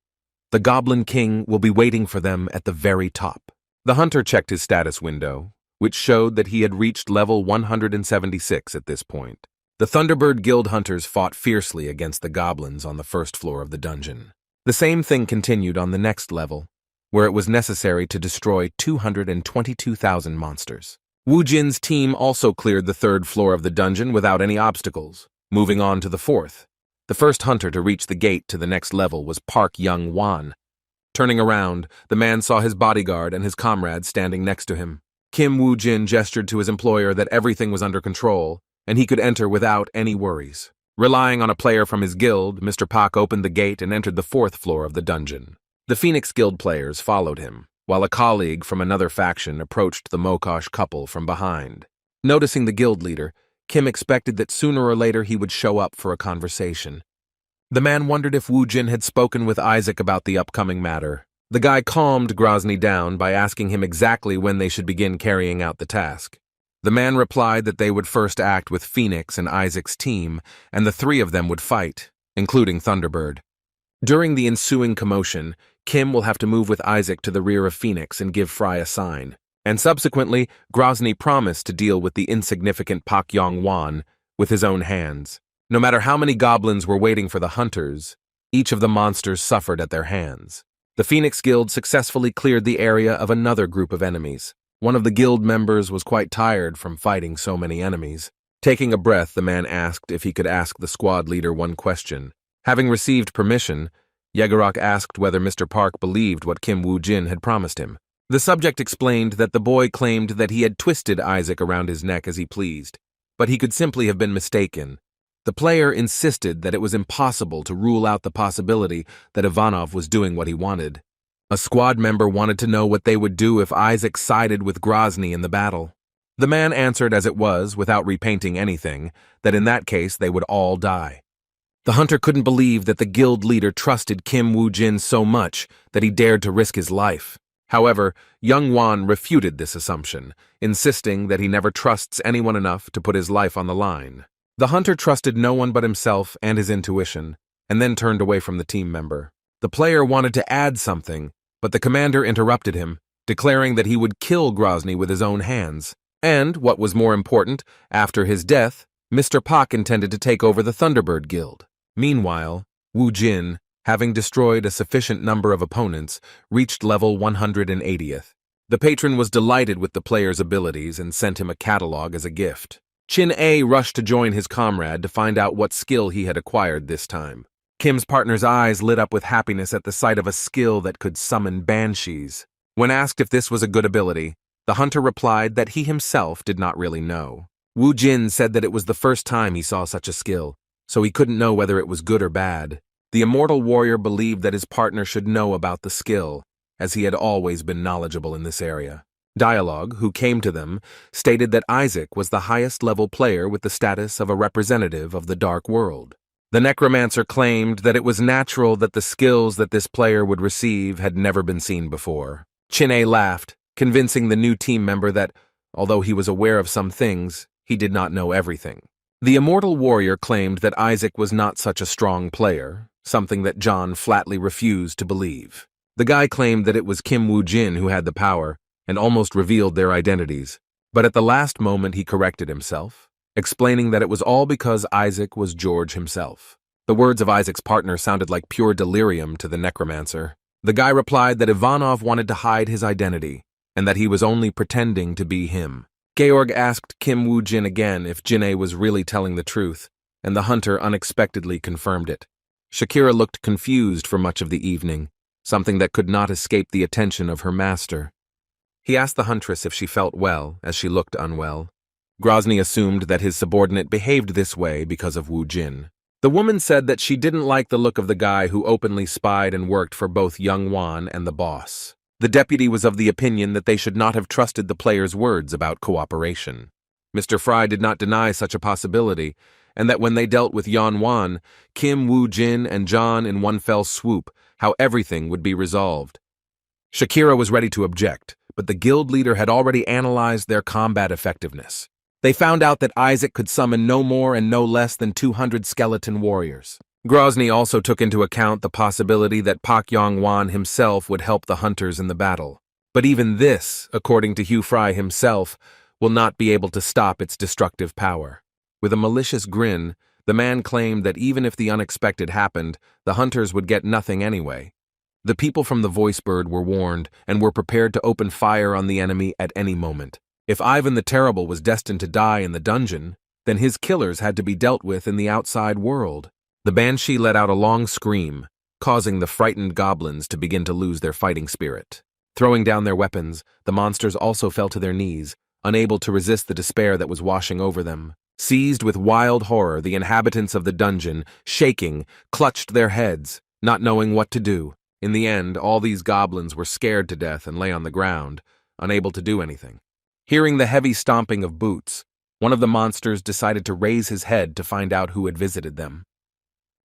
A: the Goblin King will be waiting for them at the very top. The hunter checked his status window, which showed that he had reached level 176 at this point. The Thunderbird Guild hunters fought fiercely against the goblins on the first floor of the dungeon. The same thing continued on the next level, where it was necessary to destroy 222,000 monsters. Wu Jin's team also cleared the third floor of the dungeon without any obstacles, moving on to the fourth. The first hunter to reach the gate to the next level was Park Young-Wan. Turning around, the man saw his bodyguard and his comrades standing next to him. Kim Wu Jin gestured to his employer that everything was under control, and he could enter without any worries. Relying on a player from his guild, Mr. Pak opened the gate and entered the fourth floor of the dungeon. The Phoenix Guild players followed him, while a colleague from another faction approached the Mokosh couple from behind. Noticing the guild leader, Kim expected that sooner or later he would show up for a conversation. The man wondered if Wu Jin had spoken with Isaac about the upcoming matter. The guy calmed Grozny down by asking him exactly when they should begin carrying out the task. The man replied that they would first act with Phoenix and Isaac's team, and the three of them would fight, including Thunderbird. During the ensuing commotion, Kim will have to move with Isaac to the rear of Phoenix and give Fry a sign, and subsequently, Grozny promised to deal with the insignificant Pak Yong-Wan with his own hands. No matter how many goblins were waiting for the hunters, each of the monsters suffered at their hands. The Phoenix Guild successfully cleared the area of another group of enemies. One of the guild members was quite tired from fighting so many enemies. Taking a breath, the man asked if he could ask the squad leader one question. Having received permission, Yegorok asked whether Mr. Park believed what Kim Wu Jin had promised him. The subject explained that the boy claimed that he had twisted Isaac around his neck as he pleased, but he could simply have been mistaken. The player insisted that it was impossible to rule out the possibility that Ivanov was doing what he wanted. A squad member wanted to know what they would do if Isaac sided with Grozny in the battle. The man answered as it was, without repainting anything, that in that case they would all die. The hunter couldn't believe that the guild leader trusted Kim Wu Jin so much that he dared to risk his life. However, Young Wan refuted this assumption, insisting that he never trusts anyone enough to put his life on the line. The hunter trusted no one but himself and his intuition, and then turned away from the team member. The player wanted to add something, but the commander interrupted him, declaring that he would kill Grozny with his own hands. And, what was more important, after his death, Mr. Pak intended to take over the Thunderbird Guild. Meanwhile, Wu Jin, having destroyed a sufficient number of opponents, reached level 180th. The patron was delighted with the player's abilities and sent him a catalog as a gift. Chin-A rushed to join his comrade to find out what skill he had acquired this time. Kim's partner's eyes lit up with happiness at the sight of a skill that could summon banshees. When asked if this was a good ability, the hunter replied that he himself did not really know. Wu Jin said that it was the first time he saw such a skill, so he couldn't know whether it was good or bad. The immortal warrior believed that his partner should know about the skill, as he had always been knowledgeable in this area. Dialogue, who came to them, stated that Isaac was the highest level player with the status of a representative of the Dark World. The necromancer claimed that it was natural that the skills that this player would receive had never been seen before. Chin-A laughed, convincing the new team member that, although he was aware of some things, he did not know everything. The immortal warrior claimed that Isaac was not such a strong player, something that John flatly refused to believe. The guy claimed that it was Wu Jin who had the power, and almost revealed their identities. But at the last moment he corrected himself, explaining that it was all because Isaac was George himself. The words of Isaac's partner sounded like pure delirium to the necromancer. The guy replied that Ivanov wanted to hide his identity, and that he was only pretending to be him. Georg asked Wu Jin again if Jin-A was really telling the truth, and the hunter unexpectedly confirmed it. Shakira looked confused for much of the evening, something that could not escape the attention of her master. He asked the huntress if she felt well, as she looked unwell. Grozny assumed that his subordinate behaved this way because of Wu Jin. The woman said that she didn't like the look of the guy who openly spied and worked for both Young Wan and the boss. The deputy was of the opinion that they should not have trusted the player's words about cooperation. Mr. Fry did not deny such a possibility, and that when they dealt with Yan Wan, Wu Jin, and John in one fell swoop, how everything would be resolved. Shakira was ready to object, but the guild leader had already analyzed their combat effectiveness. They found out that Isaac could summon no more and no less than 200 skeleton warriors. Grozny also took into account the possibility that Pak Yong-wan himself would help the hunters in the battle. But even this, according to Hugh Fry himself, will not be able to stop its destructive power. With a malicious grin, the man claimed that even if the unexpected happened, the hunters would get nothing anyway. The people from the Voice Bird were warned and were prepared to open fire on the enemy at any moment. If Ivan the Terrible was destined to die in the dungeon, then his killers had to be dealt with in the outside world. The banshee let out a long scream, causing the frightened goblins to begin to lose their fighting spirit. Throwing down their weapons, the monsters also fell to their knees, unable to resist the despair that was washing over them. Seized with wild horror, the inhabitants of the dungeon, shaking, clutched their heads, not knowing what to do. In the end, all these goblins were scared to death and lay on the ground, unable to do anything. Hearing the heavy stomping of boots, one of the monsters decided to raise his head to find out who had visited them.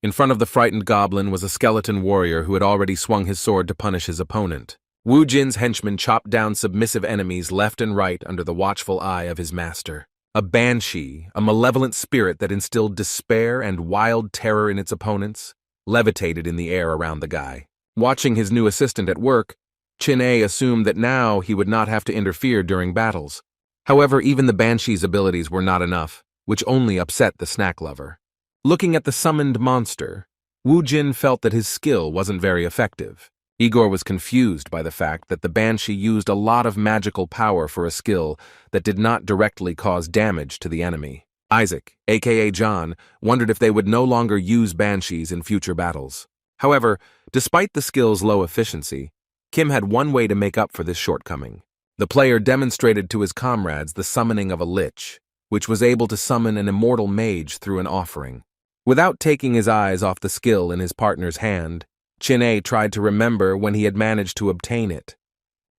A: In front of the frightened goblin was a skeleton warrior who had already swung his sword to punish his opponent. Wu Jin's henchmen chopped down submissive enemies left and right under the watchful eye of his master. A banshee, a malevolent spirit that instilled despair and wild terror in its opponents, levitated in the air around the guy. Watching his new assistant at work, Chin-A assumed that now he would not have to interfere during battles. However, even the banshee's abilities were not enough, which only upset the snack lover. Looking at the summoned monster, Wu Jin felt that his skill wasn't very effective. Igor was confused by the fact that the banshee used a lot of magical power for a skill that did not directly cause damage to the enemy. Isaac, aka John, wondered if they would no longer use banshees in future battles. However, despite the skill's low efficiency, Kim had one way to make up for this shortcoming. The player demonstrated to his comrades the summoning of a lich, which was able to summon an immortal mage through an offering. Without taking his eyes off the skill in his partner's hand, Chin-A tried to remember when he had managed to obtain it.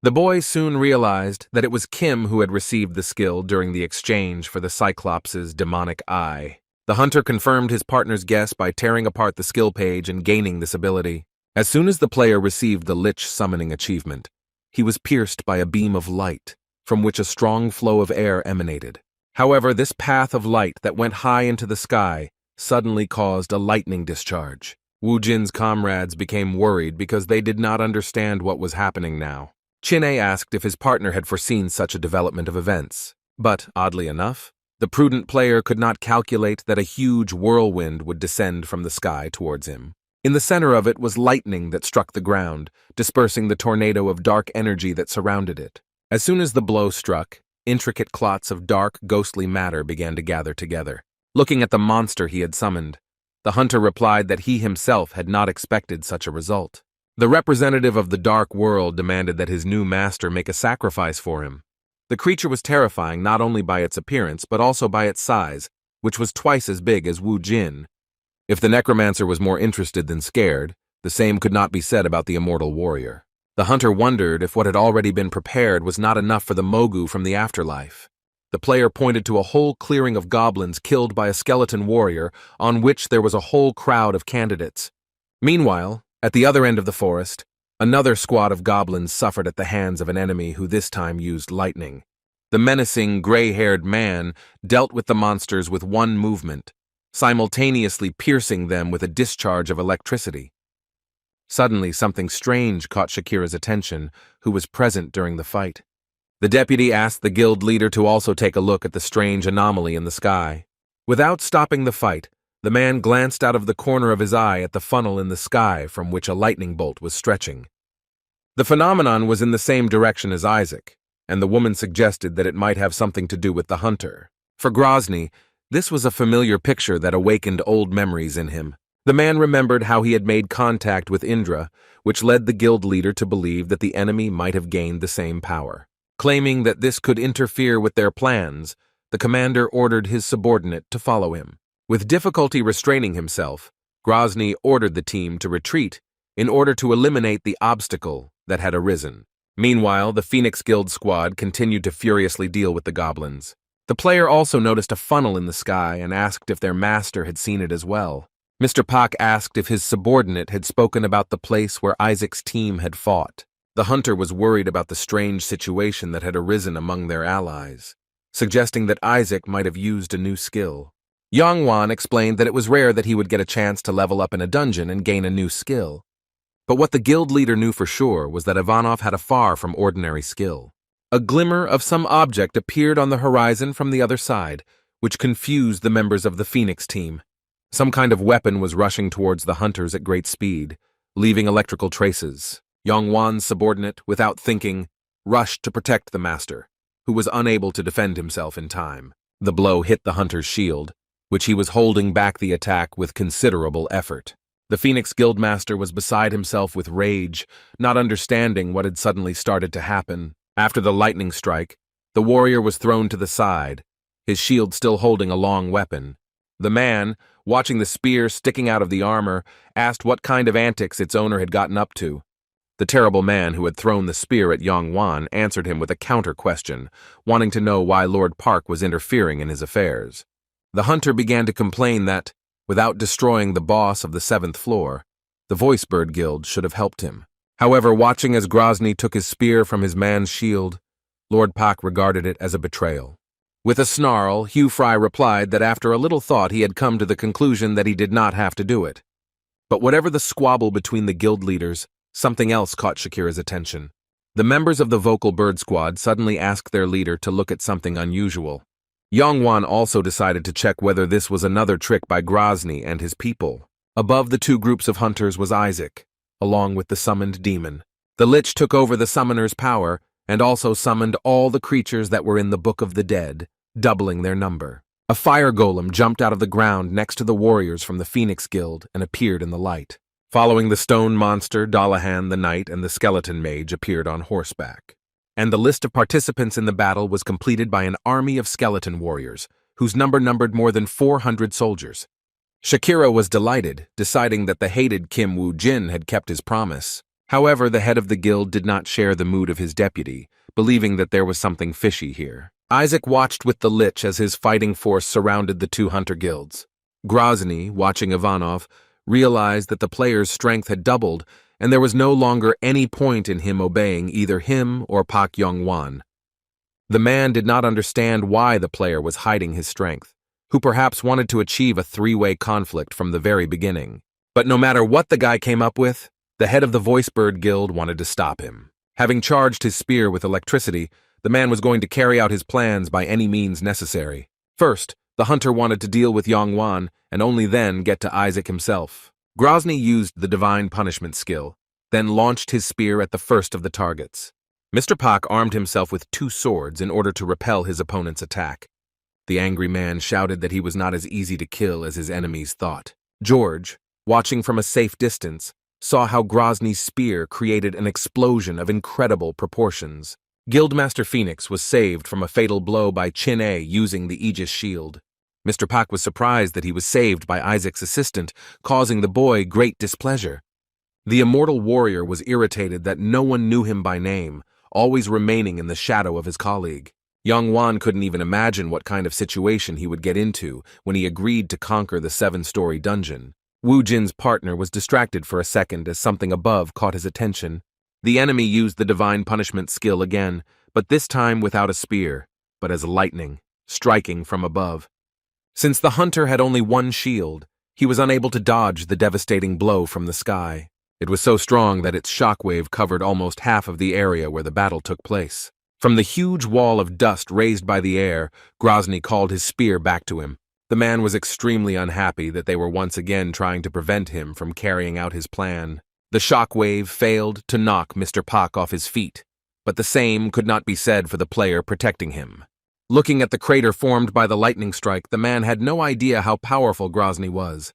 A: The boy soon realized that it was Kim who had received the skill during the exchange for the Cyclops' demonic eye. The hunter confirmed his partner's guess by tearing apart the skill page and gaining this ability. As soon as the player received the lich summoning achievement, he was pierced by a beam of light, from which a strong flow of air emanated. However, this path of light that went high into the sky suddenly caused a lightning discharge. Wu Jin's comrades became worried because they did not understand what was happening now. Chin-A asked if his partner had foreseen such a development of events, but, oddly enough, the prudent player could not calculate that a huge whirlwind would descend from the sky towards him. In the center of it was lightning that struck the ground, dispersing the tornado of dark energy that surrounded it. As soon as the blow struck, intricate clots of dark, ghostly matter began to gather together. Looking at the monster he had summoned, the hunter replied that he himself had not expected such a result. The representative of the dark world demanded that his new master make a sacrifice for him. The creature was terrifying not only by its appearance but also by its size, which was twice as big as Wu Jin. If the necromancer was more interested than scared, the same could not be said about the immortal warrior. The hunter wondered if what had already been prepared was not enough for the Mogu from the afterlife. The The player pointed to a whole clearing of goblins killed by a skeleton warrior on which there was a whole crowd of candidates. Meanwhile, at the other end of the forest, another squad of goblins suffered at the hands of an enemy who this time used lightning. The menacing, gray-haired man dealt with the monsters with one movement, simultaneously piercing them with a discharge of electricity. Suddenly, something strange caught Shakira's attention, who was present during the fight. The deputy asked the guild leader to also take a look at the strange anomaly in the sky. Without stopping the fight, the man glanced out of the corner of his eye at the funnel in the sky from which a lightning bolt was stretching. The phenomenon was in the same direction as Isaac, and the woman suggested that it might have something to do with the hunter. For Grozny, this was a familiar picture that awakened old memories in him. The man remembered how he had made contact with Indra, which led the guild leader to believe that the enemy might have gained the same power. Claiming that this could interfere with their plans, the commander ordered his subordinate to follow him. With difficulty restraining himself, Grozny ordered the team to retreat in order to eliminate the obstacle that had arisen. Meanwhile, the Phoenix Guild squad continued to furiously deal with the goblins. The player also noticed a funnel in the sky and asked if their master had seen it as well. Mr. Pak asked if his subordinate had spoken about the place where Isaac's team had fought. The hunter was worried about the strange situation that had arisen among their allies, suggesting that Isaac might have used a new skill. Yongwan explained that it was rare that he would get a chance to level up in a dungeon and gain a new skill. But what the guild leader knew for sure was that Ivanov had a far from ordinary skill. A glimmer of some object appeared on the horizon from the other side, which confused the members of the Phoenix team. Some kind of weapon was rushing towards the hunters at great speed, leaving electrical traces. Yongwan's subordinate, without thinking, rushed to protect the master, who was unable to defend himself in time. The blow hit the hunter's shield, which he was holding back the attack with considerable effort. The Phoenix Guildmaster was beside himself with rage, not understanding what had suddenly started to happen. After the lightning strike, the warrior was thrown to the side, his shield still holding a long weapon. The man, watching the spear sticking out of the armor, asked what kind of antics its owner had gotten up to. The terrible man who had thrown the spear at Yongwan answered him with a counter-question, wanting to know why Lord Park was interfering in his affairs. The hunter began to complain that, without destroying the boss of the 7th floor, the Voicebird Guild should have helped him. However, watching as Grozny took his spear from his man's shield, Lord Park regarded it as a betrayal. With a snarl, Hugh Fry replied that after a little thought he had come to the conclusion that he did not have to do it. But whatever the squabble between the guild leaders, something else caught Shakira's attention. The members of the Vocal Bird Squad suddenly asked their leader to look at something unusual. Yongwan also decided to check whether this was another trick by Grozny and his people. Above the two groups of hunters was Isaac, along with the summoned demon. The Lich took over the summoner's power and also summoned all the creatures that were in the Book of the Dead, doubling their number. A fire golem jumped out of the ground next to the warriors from the Phoenix Guild and appeared in the light. Following the stone monster, Dalahan the Knight and the skeleton mage appeared on horseback. And the list of participants in the battle was completed by an army of skeleton warriors, whose number numbered more than 400 soldiers. Shakira was delighted, deciding that the hated Wu Jin had kept his promise. However, the head of the guild did not share the mood of his deputy, believing that there was something fishy here. Isaac watched with the Lich as his fighting force surrounded the two hunter guilds. Grozny, watching Ivanov, realized that the player's strength had doubled, and there was no longer any point in him obeying either him or Pak Yongwan. The man did not understand why the player was hiding his strength, who perhaps wanted to achieve a three-way conflict from the very beginning. But no matter what the guy came up with, the head of the Voicebird Guild wanted to stop him. Having charged his spear with electricity, the man was going to carry out his plans by any means necessary. First, the hunter wanted to deal with Yongwan and only then get to Isaac himself. Grozny used the Divine Punishment skill, then launched his spear at the first of the targets. Mr. Pak armed himself with 2 swords in order to repel his opponent's attack. The angry man shouted that he was not as easy to kill as his enemies thought. George, watching from a safe distance, saw how Grozny's spear created an explosion of incredible proportions. Guildmaster Phoenix was saved from a fatal blow by Chin A using the Aegis shield. Mr. Pak was surprised that he was saved by Isaac's assistant, causing the boy great displeasure. The immortal warrior was irritated that no one knew him by name, always remaining in the shadow of his colleague. Wan couldn't even imagine what kind of situation he would get into when he agreed to conquer the 7-story dungeon. Wu Jin's partner was distracted for a second as something above caught his attention. The enemy used the divine punishment skill again, but this time without a spear, but as lightning, striking from above. Since the hunter had only one shield, he was unable to dodge the devastating blow from the sky. It was so strong that its shockwave covered almost half of the area where the battle took place. From the huge wall of dust raised by the air, Grozny called his spear back to him. The man was extremely unhappy that they were once again trying to prevent him from carrying out his plan. The shockwave failed to knock Mr. Pak off his feet, but the same could not be said for the player protecting him. Looking at the crater formed by the lightning strike, the man had no idea how powerful Grozny was.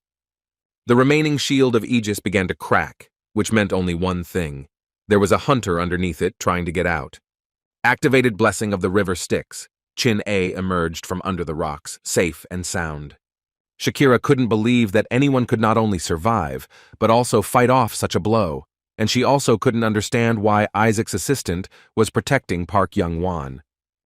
A: The remaining shield of Aegis began to crack, which meant only one thing. There was a hunter underneath it trying to get out. Activated Blessing of the River Styx, Chin A emerged from under the rocks, safe and sound. Shakira couldn't believe that anyone could not only survive, but also fight off such a blow, and she also couldn't understand why Isaac's assistant was protecting Park Young-won.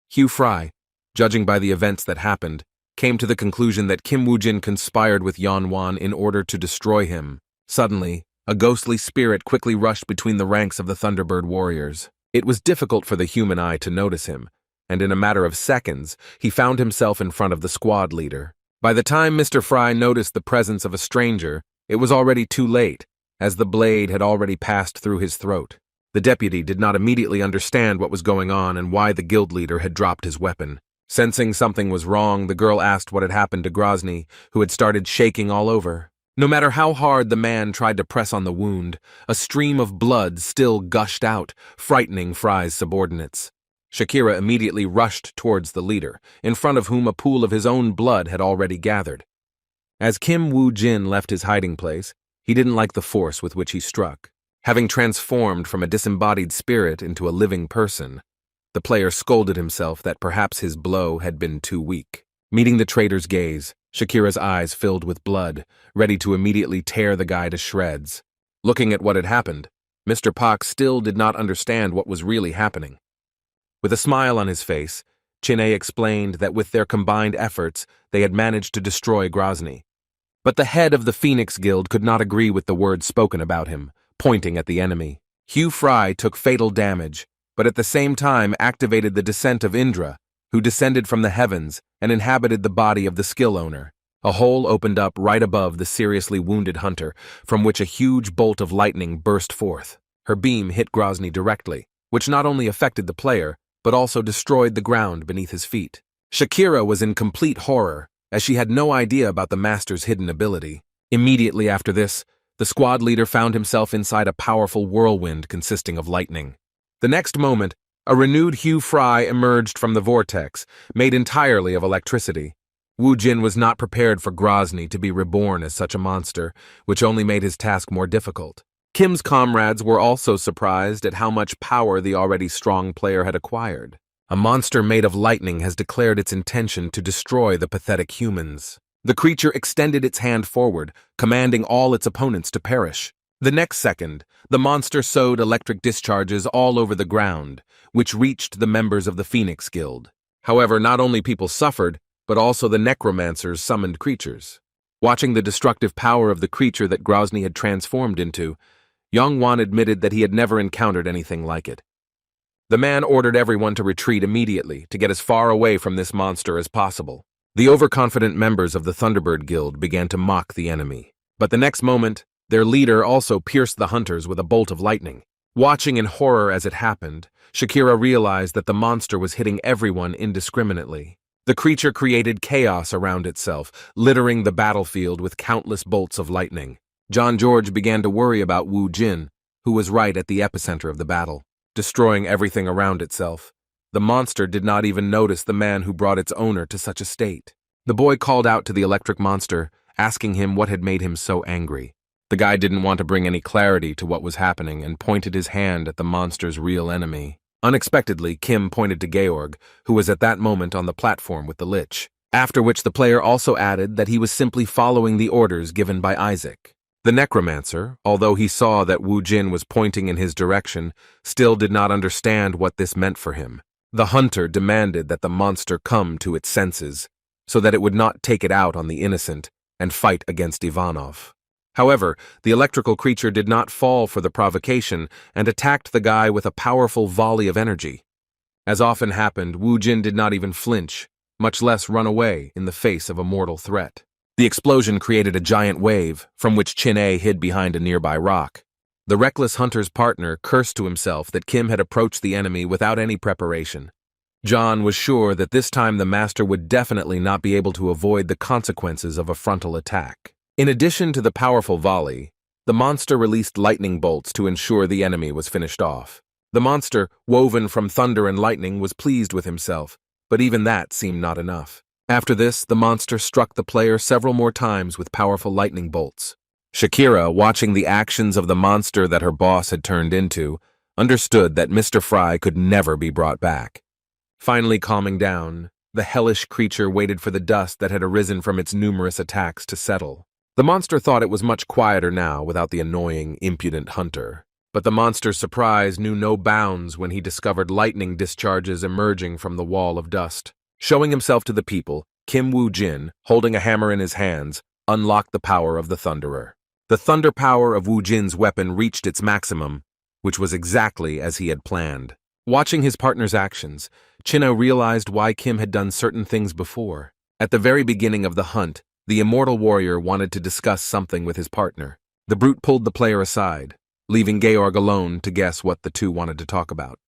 A: Hugh Fry, judging by the events that happened, came to the conclusion that Kim Woo-jin conspired with Yeon-won in order to destroy him. Suddenly, a ghostly spirit quickly rushed between the ranks of the Thunderbird warriors. It was difficult for the human eye to notice him, and in a matter of seconds, he found himself in front of the squad leader. By the time Mr. Fry noticed the presence of a stranger, it was already too late, as the blade had already passed through his throat. The deputy did not immediately understand what was going on and why the guild leader had dropped his weapon. Sensing something was wrong, the girl asked what had happened to Grozny, who had started shaking all over. No matter how hard the man tried to press on the wound, a stream of blood still gushed out, frightening Fry's subordinates. Shakira immediately rushed towards the leader, in front of whom a pool of his own blood had already gathered. As Kim Woo-jin left his hiding place, he didn't like the force with which he struck. Having transformed from a disembodied spirit into a living person, the player scolded himself that perhaps his blow had been too weak. Meeting the traitor's gaze, Shakira's eyes filled with blood, ready to immediately tear the guy to shreds. Looking at what had happened, Mr. Pak still did not understand what was really happening. With a smile on his face, Chin-A explained that with their combined efforts, they had managed to destroy Grozny. But the head of the Phoenix Guild could not agree with the words spoken about him, pointing at the enemy. Hugh Fry took fatal damage, but at the same time activated the descent of Indra, who descended from the heavens and inhabited the body of the skill owner. A hole opened up right above the seriously wounded hunter, from which a huge bolt of lightning burst forth. Her beam hit Grozny directly, which not only affected the player, but also destroyed the ground beneath his feet. Shakira was in complete horror, as she had no idea about the master's hidden ability. Immediately after this, the squad leader found himself inside a powerful whirlwind consisting of lightning. The next moment, a renewed Hugh Fry emerged from the vortex, made entirely of electricity. Wu Jin was not prepared for Grozny to be reborn as such a monster, which only made his task more difficult. Kim's comrades were also surprised at how much power the already strong player had acquired. A monster made of lightning has declared its intention to destroy the pathetic humans. The creature extended its hand forward, commanding all its opponents to perish. The next second, the monster sowed electric discharges all over the ground, which reached the members of the Phoenix Guild. However, not only people suffered, but also the necromancers summoned creatures. Watching the destructive power of the creature that Grozny had transformed into, Young-won admitted that he had never encountered anything like it. The man ordered everyone to retreat immediately to get as far away from this monster as possible. The overconfident members of the Thunderbird Guild began to mock the enemy. But the next moment, their leader also pierced the hunters with a bolt of lightning. Watching in horror as it happened, Shakira realized that the monster was hitting everyone indiscriminately. The creature created chaos around itself, littering the battlefield with countless bolts of lightning. John George began to worry about Wu Jin, who was right at the epicenter of the battle, destroying everything around itself. The monster did not even notice the man who brought its owner to such a state. The boy called out to the electric monster, asking him what had made him so angry. The guy didn't want to bring any clarity to what was happening and pointed his hand at the monster's real enemy. Unexpectedly, Kim pointed to Georg, who was at that moment on the platform with the Lich, after which the player also added that he was simply following the orders given by Isaac. The necromancer, although he saw that Wu Jin was pointing in his direction, still did not understand what this meant for him. The hunter demanded that the monster come to its senses, so that it would not take it out on the innocent and fight against Ivanov. However, the electrical creature did not fall for the provocation and attacked the guy with a powerful volley of energy. As often happened, Wu Jin did not even flinch, much less run away in the face of a mortal threat. The explosion created a giant wave, from which Chin-A hid behind a nearby rock. The reckless hunter's partner cursed to himself that Kim had approached the enemy without any preparation. John was sure that this time the master would definitely not be able to avoid the consequences of a frontal attack. In addition to the powerful volley, the monster released lightning bolts to ensure the enemy was finished off. The monster, woven from thunder and lightning, was pleased with himself, but even that seemed not enough. After this, the monster struck the player several more times with powerful lightning bolts. Shakira, watching the actions of the monster that her boss had turned into, understood that Mr. Fry could never be brought back. Finally calming down, the hellish creature waited for the dust that had arisen from its numerous attacks to settle. The monster thought it was much quieter now without the annoying, impudent hunter. But the monster's surprise knew no bounds when he discovered lightning discharges emerging from the wall of dust. Showing himself to the people, Kim Wu Jin, holding a hammer in his hands, unlocked the power of the Thunderer. The thunder power of Wu Jin's weapon reached its maximum, which was exactly as he had planned. Watching his partner's actions, Chin-A realized why Kim had done certain things before. At the very beginning of the hunt, the immortal warrior wanted to discuss something with his partner. The brute pulled the player aside, leaving Georg alone to guess what the two wanted to talk about.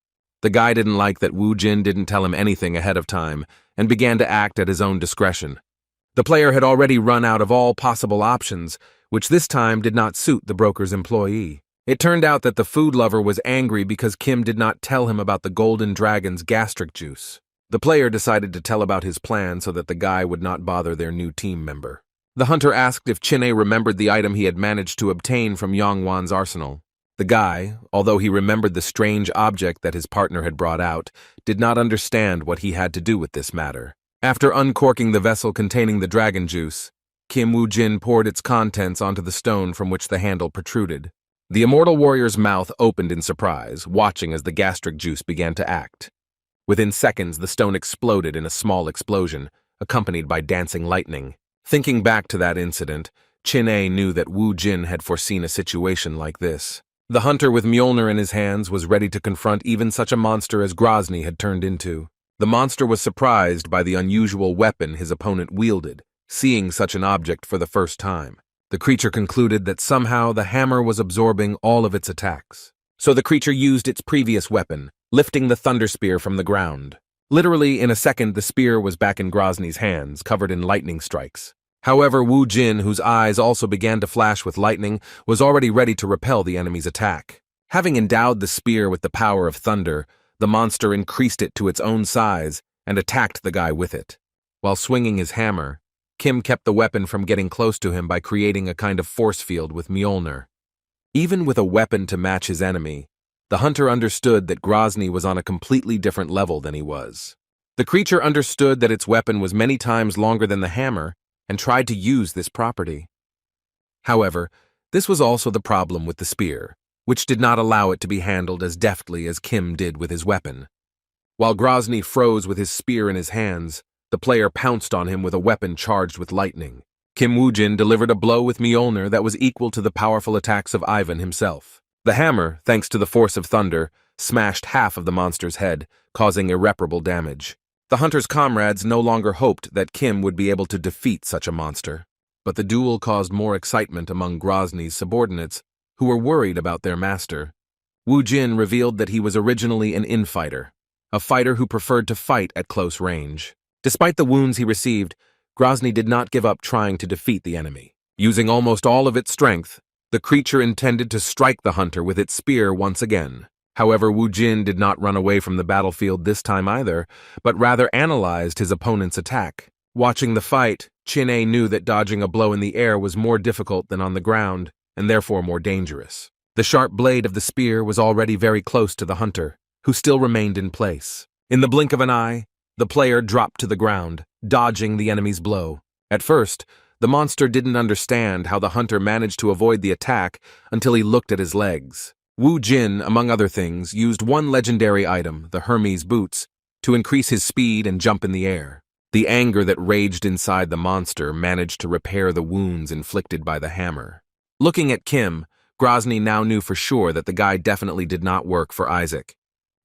A: The guy didn't like that Wu Jin didn't tell him anything ahead of time and began to act at his own discretion. The player had already run out of all possible options, which this time did not suit the broker's employee. It turned out that the food lover was angry because Kim did not tell him about the golden dragon's gastric juice. The player decided to tell about his plan so that the guy would not bother their new team member. The hunter asked if Chin-A remembered the item he had managed to obtain from Yongwan's arsenal. The guy, although he remembered the strange object that his partner had brought out, did not understand what he had to do with this matter. After uncorking the vessel containing the dragon juice, Kim Wu Jin poured its contents onto the stone from which the handle protruded. The immortal warrior's mouth opened in surprise, watching as the gastric juice began to act. Within seconds, the stone exploded in a small explosion, accompanied by dancing lightning. Thinking back to that incident, Chin-A knew that Wu Jin had foreseen a situation like this. The hunter with Mjolnir in his hands was ready to confront even such a monster as Grozny had turned into. The monster was surprised by the unusual weapon his opponent wielded, seeing such an object for the first time. The creature concluded that somehow the hammer was absorbing all of its attacks. So the creature used its previous weapon, lifting the thunder spear from the ground. Literally, in a second, the spear was back in Grozny's hands, covered in lightning strikes. However, Wu Jin, whose eyes also began to flash with lightning, was already ready to repel the enemy's attack. Having endowed the spear with the power of thunder, the monster increased it to its own size and attacked the guy with it. While swinging his hammer, Kim kept the weapon from getting close to him by creating a kind of force field with Mjolnir. Even with a weapon to match his enemy, the hunter understood that Grozny was on a completely different level than he was. The creature understood that its weapon was many times longer than the hammer and tried to use this property. However, this was also the problem with the spear, which did not allow it to be handled as deftly as Kim did with his weapon. While Grozny froze with his spear in his hands, the player pounced on him with a weapon charged with lightning. Kim Wu Jin delivered a blow with Mjolnir that was equal to the powerful attacks of Ivan himself. The hammer, thanks to the force of thunder, smashed half of the monster's head, causing irreparable damage. The hunter's comrades no longer hoped that Kim would be able to defeat such a monster. But the duel caused more excitement among Grozny's subordinates, who were worried about their master. Wu Jin revealed that he was originally an infighter, a fighter who preferred to fight at close range. Despite the wounds he received, Grozny did not give up trying to defeat the enemy. Using almost all of its strength, the creature intended to strike the hunter with its spear once again. However, Wu Jin did not run away from the battlefield this time either, but rather analyzed his opponent's attack. Watching the fight, Chin-A knew that dodging a blow in the air was more difficult than on the ground, and therefore more dangerous. The sharp blade of the spear was already very close to the hunter, who still remained in place. In the blink of an eye, the player dropped to the ground, dodging the enemy's blow. At first, the monster didn't understand how the hunter managed to avoid the attack until he looked at his legs. Wu Jin, among other things, used one legendary item, the Hermes boots, to increase his speed and jump in the air. The anger that raged inside the monster managed to repair the wounds inflicted by the hammer. Looking at Kim, Grozny now knew for sure that the guy definitely did not work for Isaac.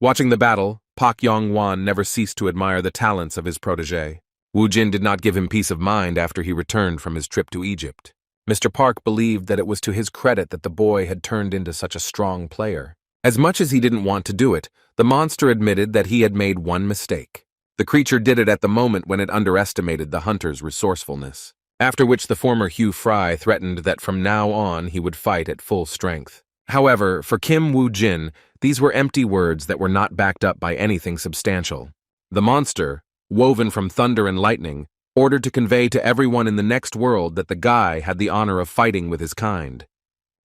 A: Watching the battle, Pak Yong-wan never ceased to admire the talents of his protege. Wu Jin did not give him peace of mind after he returned from his trip to Egypt. Mr. Park believed that it was to his credit that the boy had turned into such a strong player. As much as he didn't want to do it, the monster admitted that he had made one mistake. The creature did it at the moment when it underestimated the hunter's resourcefulness. After which the former Hugh Fry threatened that from now on he would fight at full strength. However, for Kim Wu Jin, these were empty words that were not backed up by anything substantial. The monster, woven from thunder and lightning, ordered to convey to everyone in the next world that the guy had the honor of fighting with his kind.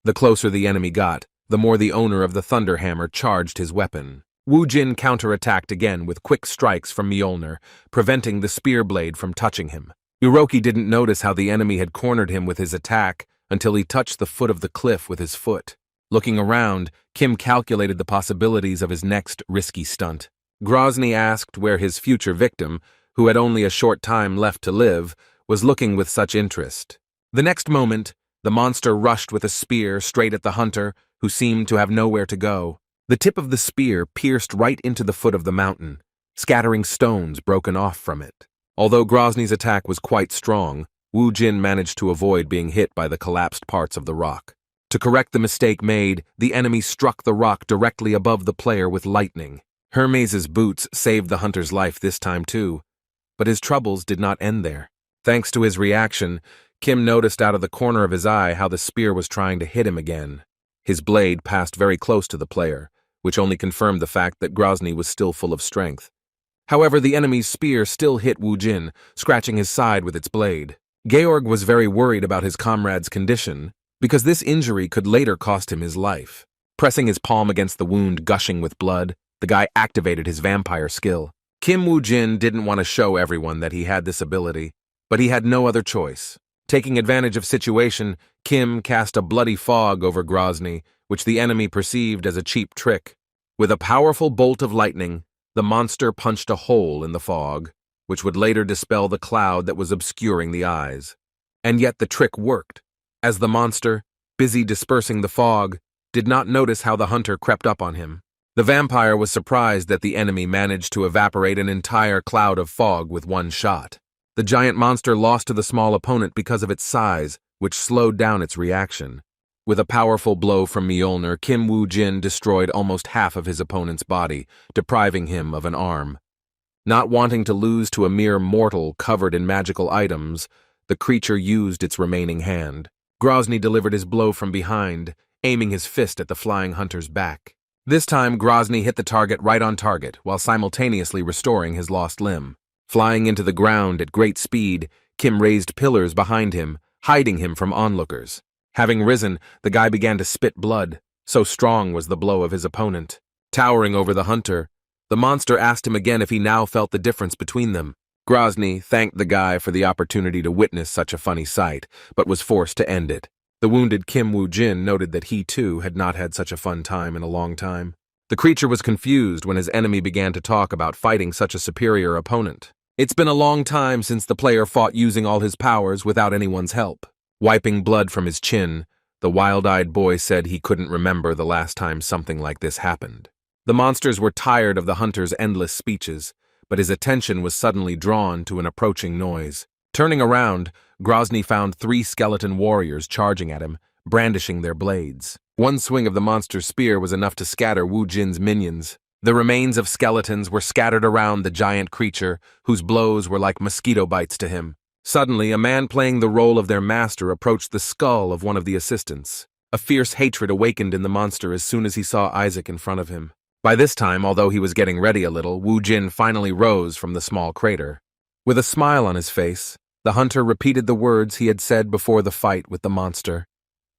A: The closer the enemy got, the more the owner of the thunder hammer charged his weapon. Wu Jin counterattacked again with quick strikes from Mjolnir, preventing the spear blade from touching him. Uroki didn't notice how the enemy had cornered him with his attack until he touched the foot of the cliff with his foot. Looking around, Kim calculated the possibilities of his next risky stunt. Grozny asked where his future victim, who had only a short time left to live, was looking with such interest. The next moment, the monster rushed with a spear straight at the hunter, who seemed to have nowhere to go. The tip of the spear pierced right into the foot of the mountain, scattering stones broken off from it. Although Grozny's attack was quite strong, Wu Jin managed to avoid being hit by the collapsed parts of the rock. To correct the mistake made, the enemy struck the rock directly above the player with lightning. Hermes' boots saved the hunter's life this time too, but his troubles did not end there. Thanks to his reaction, Kim noticed out of the corner of his eye how the spear was trying to hit him again. His blade passed very close to the player, which only confirmed the fact that Grozny was still full of strength. However, the enemy's spear still hit Wu Jin, scratching his side with its blade. Georg was very worried about his comrade's condition, because this injury could later cost him his life. Pressing his palm against the wound gushing with blood, the guy activated his vampire skill. Kim Wu Jin didn't want to show everyone that he had this ability, but he had no other choice. Taking advantage of situation, Kim cast a bloody fog over Grozny, which the enemy perceived as a cheap trick. With a powerful bolt of lightning, the monster punched a hole in the fog, which would later dispel the cloud that was obscuring the eyes. And yet the trick worked, as the monster, busy dispersing the fog, did not notice how the hunter crept up on him. The vampire was surprised that the enemy managed to evaporate an entire cloud of fog with one shot. The giant monster lost to the small opponent because of its size, which slowed down its reaction. With a powerful blow from Mjolnir, Kim Wu Jin destroyed almost half of his opponent's body, depriving him of an arm. Not wanting to lose to a mere mortal covered in magical items, the creature used its remaining hand. Grozny delivered his blow from behind, aiming his fist at the flying hunter's back. This time, Grozny hit the target right on target, while simultaneously restoring his lost limb. Flying into the ground at great speed, Kim raised pillars behind him, hiding him from onlookers. Having risen, the guy began to spit blood, so strong was the blow of his opponent. Towering over the hunter, the monster asked him again if he now felt the difference between them. Grozny thanked the guy for the opportunity to witness such a funny sight, but was forced to end it. The wounded Kim Wu Jin noted that he too had not had such a fun time in a long time. The creature was confused when his enemy began to talk about fighting such a superior opponent. It's been a long time since the player fought using all his powers without anyone's help. Wiping blood from his chin, the wild-eyed boy said he couldn't remember the last time something like this happened. The monsters were tired of the hunter's endless speeches, but his attention was suddenly drawn to an approaching noise. Turning around, Grozny found 3 skeleton warriors charging at him, brandishing their blades. One swing of the monster's spear was enough to scatter Wu Jin's minions. The remains of skeletons were scattered around the giant creature, whose blows were like mosquito bites to him. Suddenly, a man playing the role of their master approached the skull of one of the assistants. A fierce hatred awakened in the monster as soon as he saw Isaac in front of him. By this time, although he was getting ready a little, Wu Jin finally rose from the small crater. With a smile on his face, the hunter repeated the words he had said before the fight with the monster.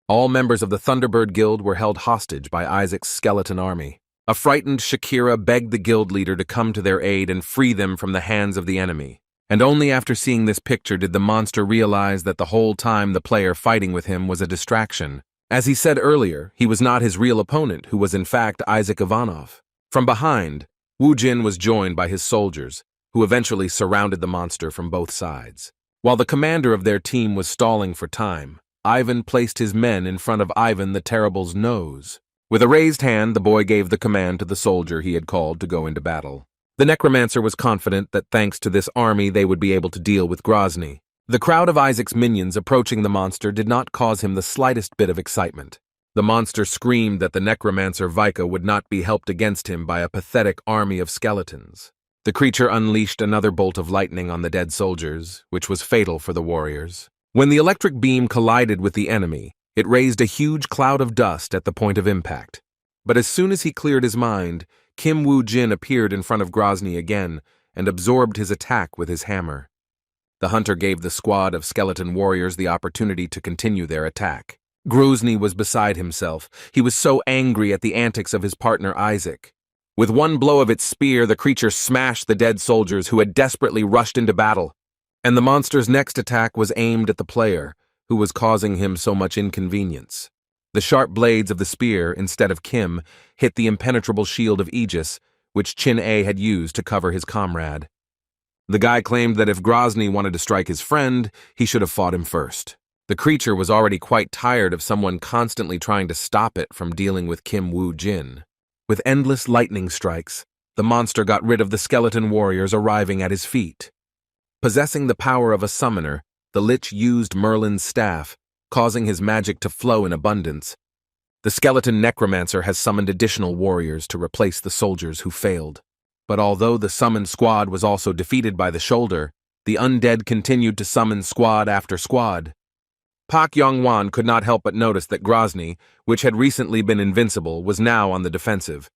A: All members of the Thunderbird Guild were held hostage by Isaac's skeleton army. A frightened Shakira begged the guild leader to come to their aid and free them from the hands of the enemy. And only after seeing this picture did the monster realize that the whole time the player fighting with him was a distraction. As he said earlier, he was not his real opponent, who was in fact Isaac Ivanov. From behind, Wu Jin was joined by his soldiers, who eventually surrounded the monster from both sides. While the commander of their team was stalling for time, Ivan placed his men in front of Ivan the Terrible's nose. With a raised hand, the boy gave the command to the soldier he had called to go into battle. The necromancer was confident that thanks to this army they would be able to deal with Grozny. The crowd of Isaac's minions approaching the monster did not cause him the slightest bit of excitement. The monster screamed that the necromancer Vika would not be helped against him by a pathetic army of skeletons. The creature unleashed another bolt of lightning on the dead soldiers, which was fatal for the warriors. When the electric beam collided with the enemy, it raised a huge cloud of dust at the point of impact. But as soon as he cleared his mind, Wu Jin appeared in front of Grozny again and absorbed his attack with his hammer. The hunter gave the squad of skeleton warriors the opportunity to continue their attack. Grozny was beside himself. He was so angry at the antics of his partner Isaac. With one blow of its spear, the creature smashed the dead soldiers who had desperately rushed into battle. And the monster's next attack was aimed at the player, who was causing him so much inconvenience. The sharp blades of the spear, instead of Kim, hit the impenetrable shield of Aegis, which Chin-A had used to cover his comrade. The guy claimed that if Grozny wanted to strike his friend, he should have fought him first. The creature was already quite tired of someone constantly trying to stop it from dealing with Wu Jin. With endless lightning strikes, the monster got rid of the skeleton warriors arriving at his feet. Possessing the power of a summoner, the Lich used Merlin's staff, causing his magic to flow in abundance. The skeleton necromancer has summoned additional warriors to replace the soldiers who failed. But although the summoned squad was also defeated by the shoulder, the undead continued to summon squad after squad. Pak Yongwan could not help but notice that Grozny, which had recently been invincible, was now on the defensive.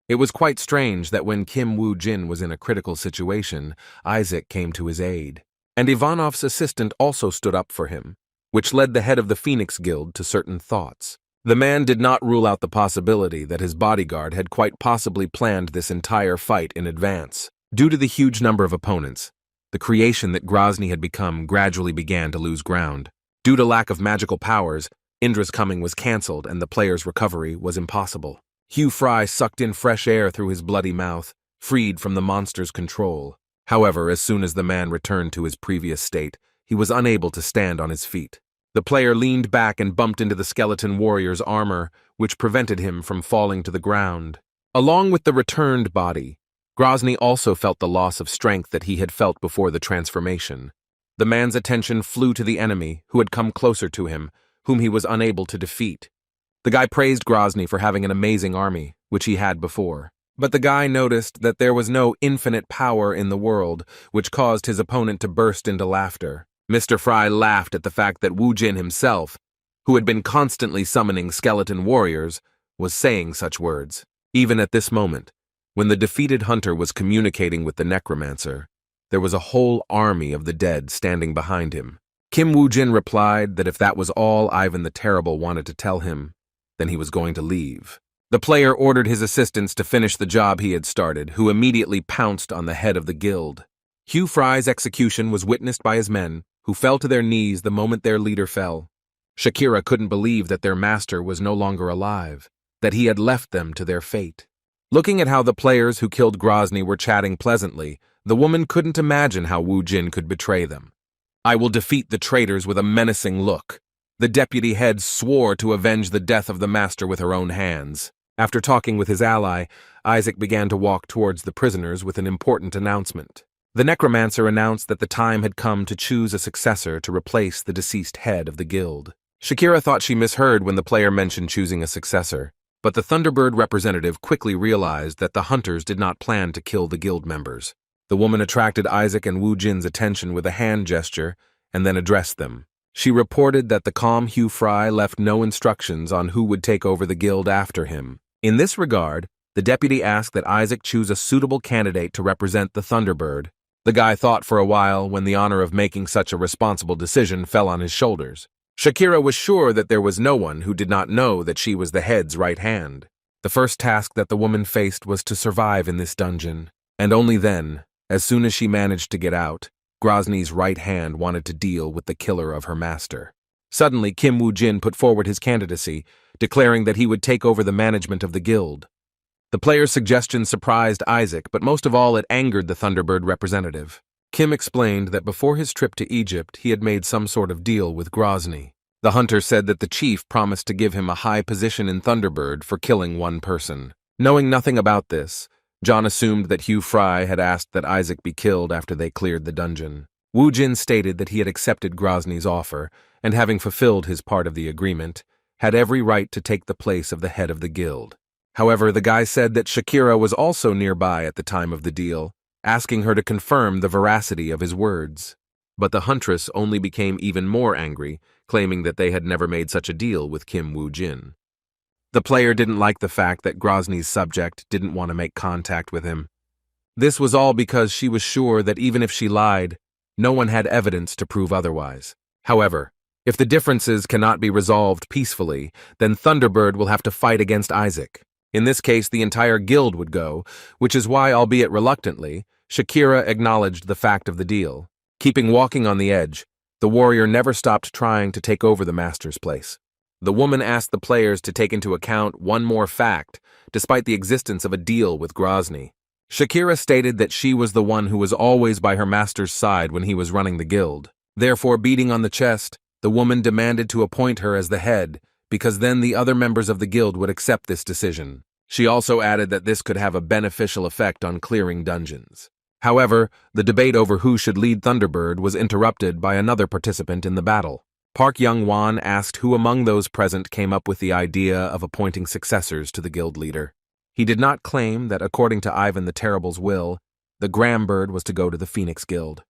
A: It was quite strange that when Wu Jin was in a critical situation, Isaac came to his aid. And Ivanov's assistant also stood up for him, which led the head of the Phoenix Guild to certain thoughts. The man did not rule out the possibility that his bodyguard had quite possibly planned this entire fight in advance. Due to the huge number of opponents, the creation that Grozny had become gradually began to lose ground. Due to lack of magical powers, Indra's coming was cancelled and the player's recovery was impossible. Hugh Fry sucked in fresh air through his bloody mouth, freed from the monster's control. However, as soon as the man returned to his previous state, he was unable to stand on his feet. The player leaned back and bumped into the skeleton warrior's armor, which prevented him from falling to the ground. Along with the returned body, Grozny also felt the loss of strength that he had felt before the transformation. The man's attention flew to the enemy, who had come closer to him, whom he was unable to defeat. The guy praised Grozny for having an amazing army, which he had before. But the guy noticed that there was no infinite power in the world, which caused his opponent to burst into laughter. Mr. Fry laughed at the fact that Wu Jin himself, who had been constantly summoning skeleton warriors, was saying such words. Even at this moment, when the defeated hunter was communicating with the necromancer, there was a whole army of the dead standing behind him. Wu Jin replied that if that was all Ivan the Terrible wanted to tell him, then he was going to leave. The player ordered his assistants to finish the job he had started, who immediately pounced on the head of the guild. Hugh Fry's execution was witnessed by his men, who fell to their knees the moment their leader fell. Shakira couldn't believe that their master was no longer alive, that he had left them to their fate. Looking at how the players who killed Grozny were chatting pleasantly, the woman couldn't imagine how Wu Jin could betray them. "I will defeat the traitors," with a menacing look. The deputy head swore to avenge the death of the master with her own hands. After talking with his ally, Isaac began to walk towards the prisoners with an important announcement. The necromancer announced that the time had come to choose a successor to replace the deceased head of the guild. Shakira thought she misheard when the player mentioned choosing a successor, but the Thunderbird representative quickly realized that the hunters did not plan to kill the guild members. The woman attracted Isaac and Wu Jin's attention with a hand gesture and then addressed them. She reported that the calm Hugh Fry left no instructions on who would take over the guild after him. In this regard, the deputy asked that Isaac choose a suitable candidate to represent the Thunderbird. The guy thought for a while when the honor of making such a responsible decision fell on his shoulders. Shakira was sure that there was no one who did not know that she was the head's right hand. The first task that the woman faced was to survive in this dungeon, and only then, as soon as she managed to get out, Grozny's right hand wanted to deal with the killer of her master. Suddenly, Wu Jin put forward his candidacy, declaring that he would take over the management of the guild. The player's suggestion surprised Isaac, but most of all it angered the Thunderbird representative. Kim explained that before his trip to Egypt he had made some sort of deal with Grozny. The hunter said that the chief promised to give him a high position in Thunderbird for killing one person. Knowing nothing about this, John assumed that Hugh Fry had asked that Isaac be killed after they cleared the dungeon. Wu Jin stated that he had accepted Grozny's offer, and having fulfilled his part of the agreement, had every right to take the place of the head of the guild. However, the guy said that Shakira was also nearby at the time of the deal, asking her to confirm the veracity of his words. But the huntress only became even more angry, claiming that they had never made such a deal with Kim Wu Jin. The player didn't like the fact that Grozny's subject didn't want to make contact with him. This was all because she was sure that even if she lied, no one had evidence to prove otherwise. However, if the differences cannot be resolved peacefully, then Thunderbird will have to fight against Isaac. In this case, the entire guild would go, which is why, albeit reluctantly, Shakira acknowledged the fact of the deal. Keeping walking on the edge, the warrior never stopped trying to take over the master's place. The woman asked the players to take into account one more fact, despite the existence of a deal with Grozny. Shakira stated that she was the one who was always by her master's side when he was running the guild. Therefore, beating on the chest, the woman demanded to appoint her as the head, because then the other members of the guild would accept this decision. She also added that this could have a beneficial effect on clearing dungeons. However, the debate over who should lead Thunderbird was interrupted by another participant in the battle. Park Young-won asked who among those present came up with the idea of appointing successors to the guild leader. He did not claim that, according to Ivan the Terrible's will, the Grambird was to go to the Phoenix Guild.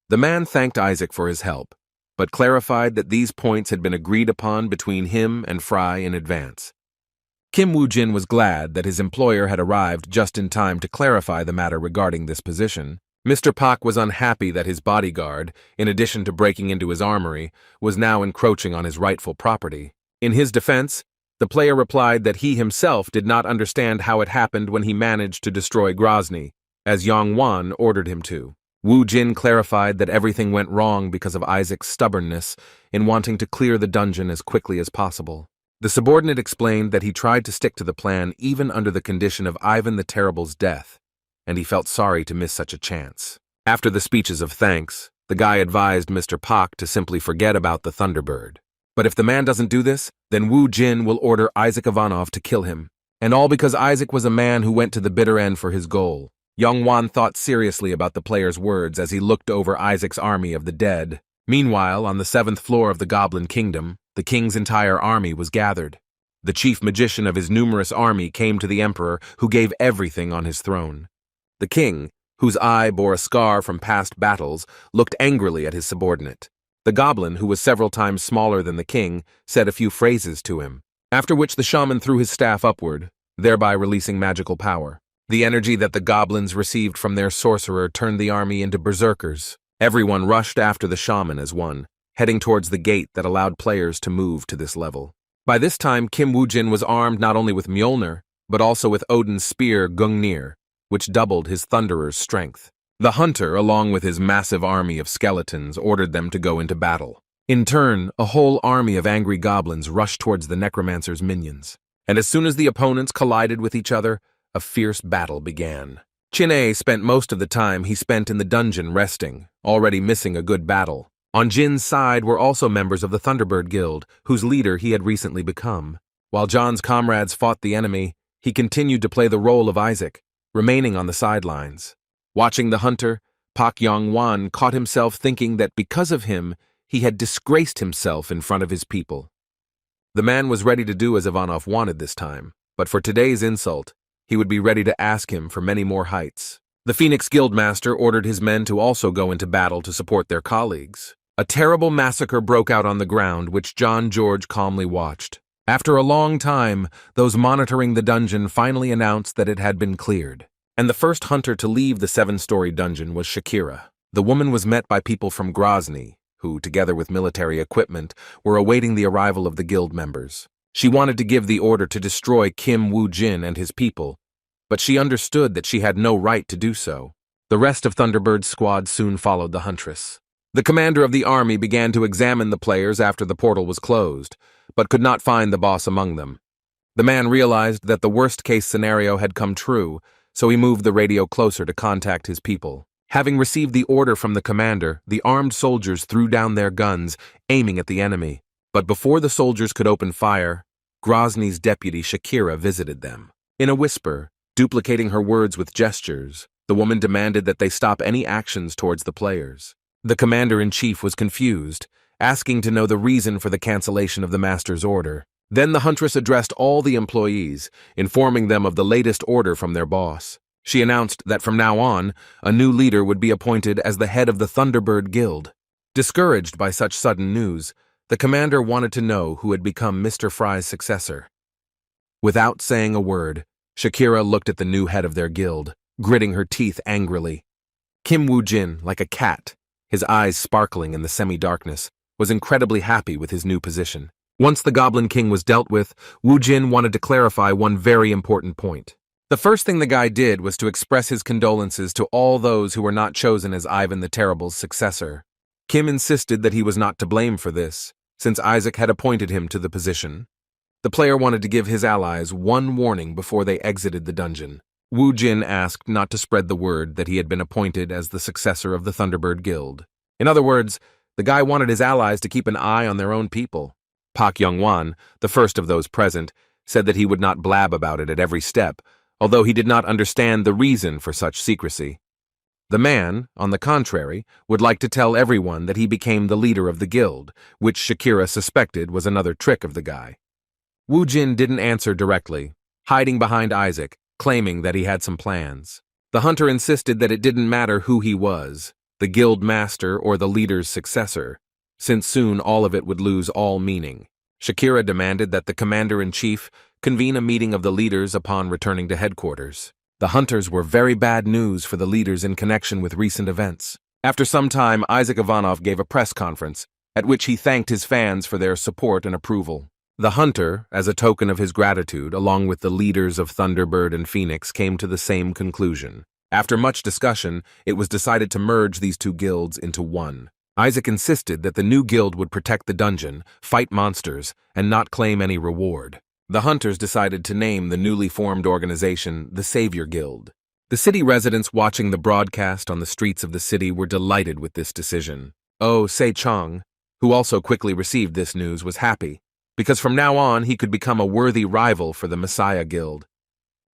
A: The man thanked Isaac for his help, but clarified that these points had been agreed upon between him and Fry in advance. Kim Wu Jin was glad that his employer had arrived just in time to clarify the matter regarding this position. Mr. Pak was unhappy that his bodyguard, in addition to breaking into his armory, was now encroaching on his rightful property. In his defense, the player replied that he himself did not understand how it happened when he managed to destroy Grozny, as Yang-won ordered him to. Wu Jin clarified that everything went wrong because of Isaac's stubbornness in wanting to clear the dungeon as quickly as possible. The subordinate explained that he tried to stick to the plan even under the condition of Ivan the Terrible's death, and he felt sorry to miss such a chance. After the speeches of thanks, the guy advised Mr. Pak to simply forget about the Thunderbird. But if the man doesn't do this, then Wu Jin will order Isaac Ivanov to kill him. And all because Isaac was a man who went to the bitter end for his goal. Young-won thought seriously about the player's words as he looked over Isaac's army of the dead. Meanwhile, on the 7th floor of the Goblin Kingdom, the king's entire army was gathered. The chief magician of his numerous army came to the emperor, who gave everything on his throne. The king, whose eye bore a scar from past battles, looked angrily at his subordinate. The goblin, who was several times smaller than the king, said a few phrases to him, after which the shaman threw his staff upward, thereby releasing magical power. The energy that the goblins received from their sorcerer turned the army into berserkers. Everyone rushed after the shaman as one, heading towards the gate that allowed players to move to this level. By this time, Kim Wu Jin was armed not only with Mjolnir, but also with Odin's spear Gungnir, which doubled his Thunderer's strength. The hunter, along with his massive army of skeletons, ordered them to go into battle. In turn, a whole army of angry goblins rushed towards the necromancer's minions. And as soon as the opponents collided with each other, a fierce battle began. Chin-A spent most of the time he spent in the dungeon resting, already missing a good battle. On Jin's side were also members of the Thunderbird Guild, whose leader he had recently become. While John's comrades fought the enemy, he continued to play the role of Isaac, remaining on the sidelines. Watching the hunter, Pak Young-won caught himself thinking that because of him, he had disgraced himself in front of his people. The man was ready to do as Ivanov wanted this time, but for today's insult, he would be ready to ask him for many more heights. The Phoenix Guildmaster ordered his men to also go into battle to support their colleagues. A terrible massacre broke out on the ground, which John George calmly watched. After a long time, those monitoring the dungeon finally announced that it had been cleared. And the first hunter to leave the 7-story dungeon was Shakira. The woman was met by people from Grozny, who, together with military equipment, were awaiting the arrival of the guild members. She wanted to give the order to destroy Kim Wu Jin and his people, but she understood that she had no right to do so. The rest of Thunderbird's squad soon followed the huntress. The commander of the army began to examine the players after the portal was closed, but could not find the boss among them. The man realized that the worst-case scenario had come true, so he moved the radio closer to contact his people. Having received the order from the commander, the armed soldiers threw down their guns, aiming at the enemy. But before the soldiers could open fire, Grozny's deputy Shakira visited them. In a whisper, duplicating her words with gestures, the woman demanded that they stop any actions towards the players. The commander-in-chief was confused, asking to know the reason for the cancellation of the master's order. Then the huntress addressed all the employees, informing them of the latest order from their boss. She announced that from now on, a new leader would be appointed as the head of the Thunderbird Guild. Discouraged by such sudden news, the commander wanted to know who had become Mr. Fry's successor. Without saying a word, Shakira looked at the new head of their guild, gritting her teeth angrily. Wu Jin, like a cat, his eyes sparkling in the semi-darkness, was incredibly happy with his new position. Once the Goblin King was dealt with, Wu Jin wanted to clarify one very important point. The first thing the guy did was to express his condolences to all those who were not chosen as Ivan the Terrible's successor. Kim insisted that he was not to blame for this, since Isaac had appointed him to the position. The player wanted to give his allies one warning before they exited the dungeon. Wu Jin asked not to spread the word that he had been appointed as the successor of the Thunderbird Guild. In other words, the guy wanted his allies to keep an eye on their own people. Pak Young-wan, the first of those present, said that he would not blab about it at every step, although he did not understand the reason for such secrecy. The man, on the contrary, would like to tell everyone that he became the leader of the guild, which Shakira suspected was another trick of the guy. Wu Jin didn't answer directly, hiding behind Isaac, claiming that he had some plans. The hunter insisted that it didn't matter who he was, the guild master or the leader's successor, since soon all of it would lose all meaning. Shakira demanded that the commander-in-chief convene a meeting of the leaders upon returning to headquarters. The hunters were very bad news for the leaders in connection with recent events. After some time, Isaac Ivanov gave a press conference, at which he thanked his fans for their support and approval. The hunter, as a token of his gratitude, along with the leaders of Thunderbird and Phoenix, came to the same conclusion. After much discussion, it was decided to merge these two guilds into one. Isaac insisted that the new guild would protect the dungeon, fight monsters, and not claim any reward. The hunters decided to name the newly formed organization the Savior Guild. The city residents watching the broadcast on the streets of the city were delighted with this decision. Lee Se Jung, who also quickly received this news, was happy, because from now on he could become a worthy rival for the Messiah Guild.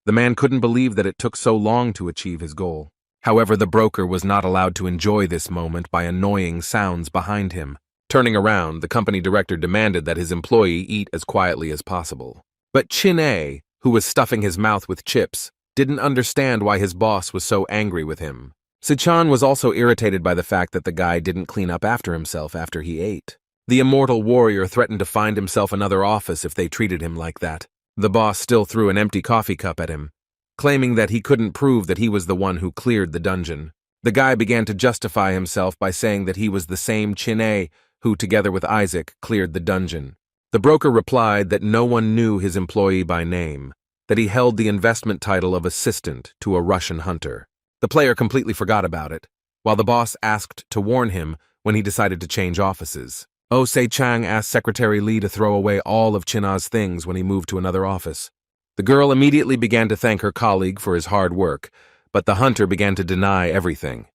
A: The man couldn't believe that it took so long to achieve his goal. However, the broker was not allowed to enjoy this moment by annoying sounds behind him. Turning around, the company director demanded that his employee eat as quietly as possible. But Chin-A, who was stuffing his mouth with chips, didn't understand why his boss was so angry with him. Sichan was also irritated by the fact that the guy didn't clean up after himself after he ate. The immortal warrior threatened to find himself another office if they treated him like that. The boss still threw an empty coffee cup at him, claiming that he couldn't prove that he was the one who cleared the dungeon. The guy began to justify himself by saying that he was the same Chin-A who, together with Isaac, cleared the dungeon. The broker replied that no one knew his employee by name, that he held the investment title of assistant to a Russian hunter. The player completely forgot about it, while the boss asked to warn him when he decided to change offices. Lee Se Jung asked Secretary Lee to throw away all of Chin-A's things when he moved to another office. The girl immediately began to thank her colleague for his hard work, but the hunter began to deny everything.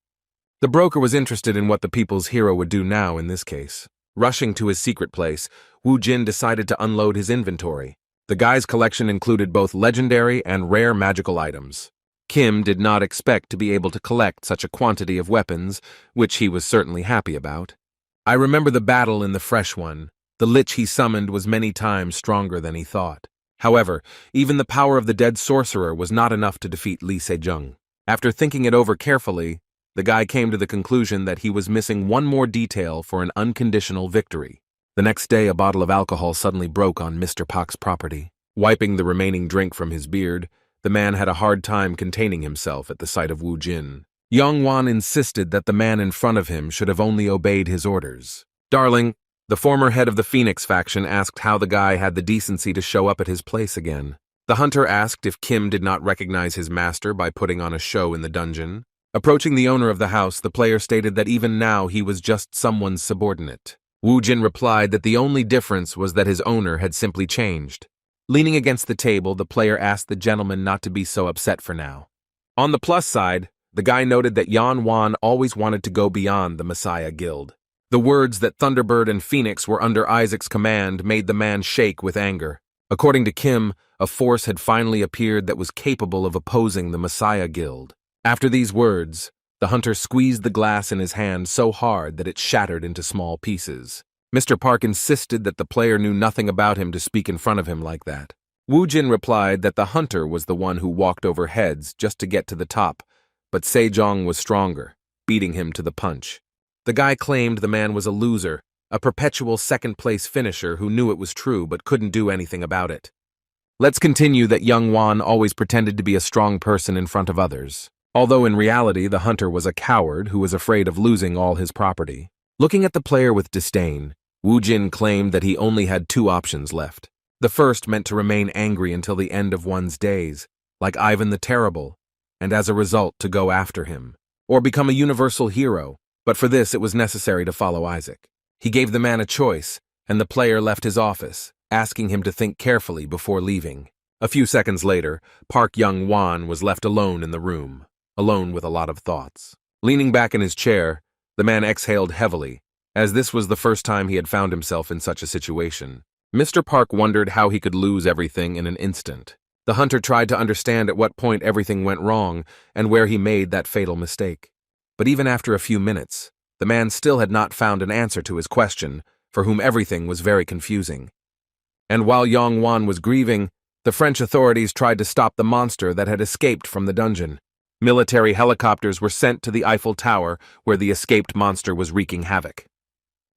A: The broker was interested in what the people's hero would do now in this case. Rushing to his secret place, Wu Jin decided to unload his inventory. The guy's collection included both legendary and rare magical items. Kim did not expect to be able to collect such a quantity of weapons, which he was certainly happy about. I remember the battle in the Fresh One. The lich he summoned was many times stronger than he thought. However, even the power of the dead sorcerer was not enough to defeat Lee Se Jung. After thinking it over carefully, the guy came to the conclusion that he was missing one more detail for an unconditional victory. The next day, a bottle of alcohol suddenly broke on Mr. Pak's property. Wiping the remaining drink from his beard, the man had a hard time containing himself at the sight of Wu Jin. Young-Wan insisted that the man in front of him should have only obeyed his orders. Darling, the former head of the Phoenix faction asked how the guy had the decency to show up at his place again. The hunter asked if Kim did not recognize his master by putting on a show in the dungeon. Approaching the owner of the house, the player stated that even now he was just someone's subordinate. Wu Jin replied that the only difference was that his owner had simply changed. Leaning against the table, the player asked the gentleman not to be so upset for now. On the plus side, the guy noted that Yan Wan always wanted to go beyond the Messiah Guild. The words that Thunderbird and Phoenix were under Isaac's command made the man shake with anger. According to Kim, a force had finally appeared that was capable of opposing the Messiah Guild. After these words, the hunter squeezed the glass in his hand so hard that it shattered into small pieces. Mr. Park insisted that the player knew nothing about him to speak in front of him like that. Wu Jin replied that the hunter was the one who walked over heads just to get to the top, but Se Jung was stronger, beating him to the punch. The guy claimed the man was a loser, a perpetual second-place finisher who knew it was true but couldn't do anything about it. Let's continue that young Wan always pretended to be a strong person in front of others, although in reality the hunter was a coward who was afraid of losing all his property. Looking at the player with disdain, Wu Jin claimed that he only had two options left. The first meant to remain angry until the end of one's days, like Ivan the Terrible, and as a result to go after him, or become a universal hero, but for this it was necessary to follow Isaac. He gave the man a choice, and the player left his office, asking him to think carefully before leaving. A few seconds later, Park Young-Wan was left alone in the room, alone with a lot of thoughts. Leaning back in his chair, the man exhaled heavily, as this was the first time he had found himself in such a situation. Mr. Park wondered how he could lose everything in an instant. The hunter tried to understand at what point everything went wrong and where he made that fatal mistake. But even after a few minutes, the man still had not found an answer to his question, for whom everything was very confusing. And while Yang Wan was grieving, the French authorities tried to stop the monster that had escaped from the dungeon. Military helicopters were sent to the Eiffel Tower, where the escaped monster was wreaking havoc.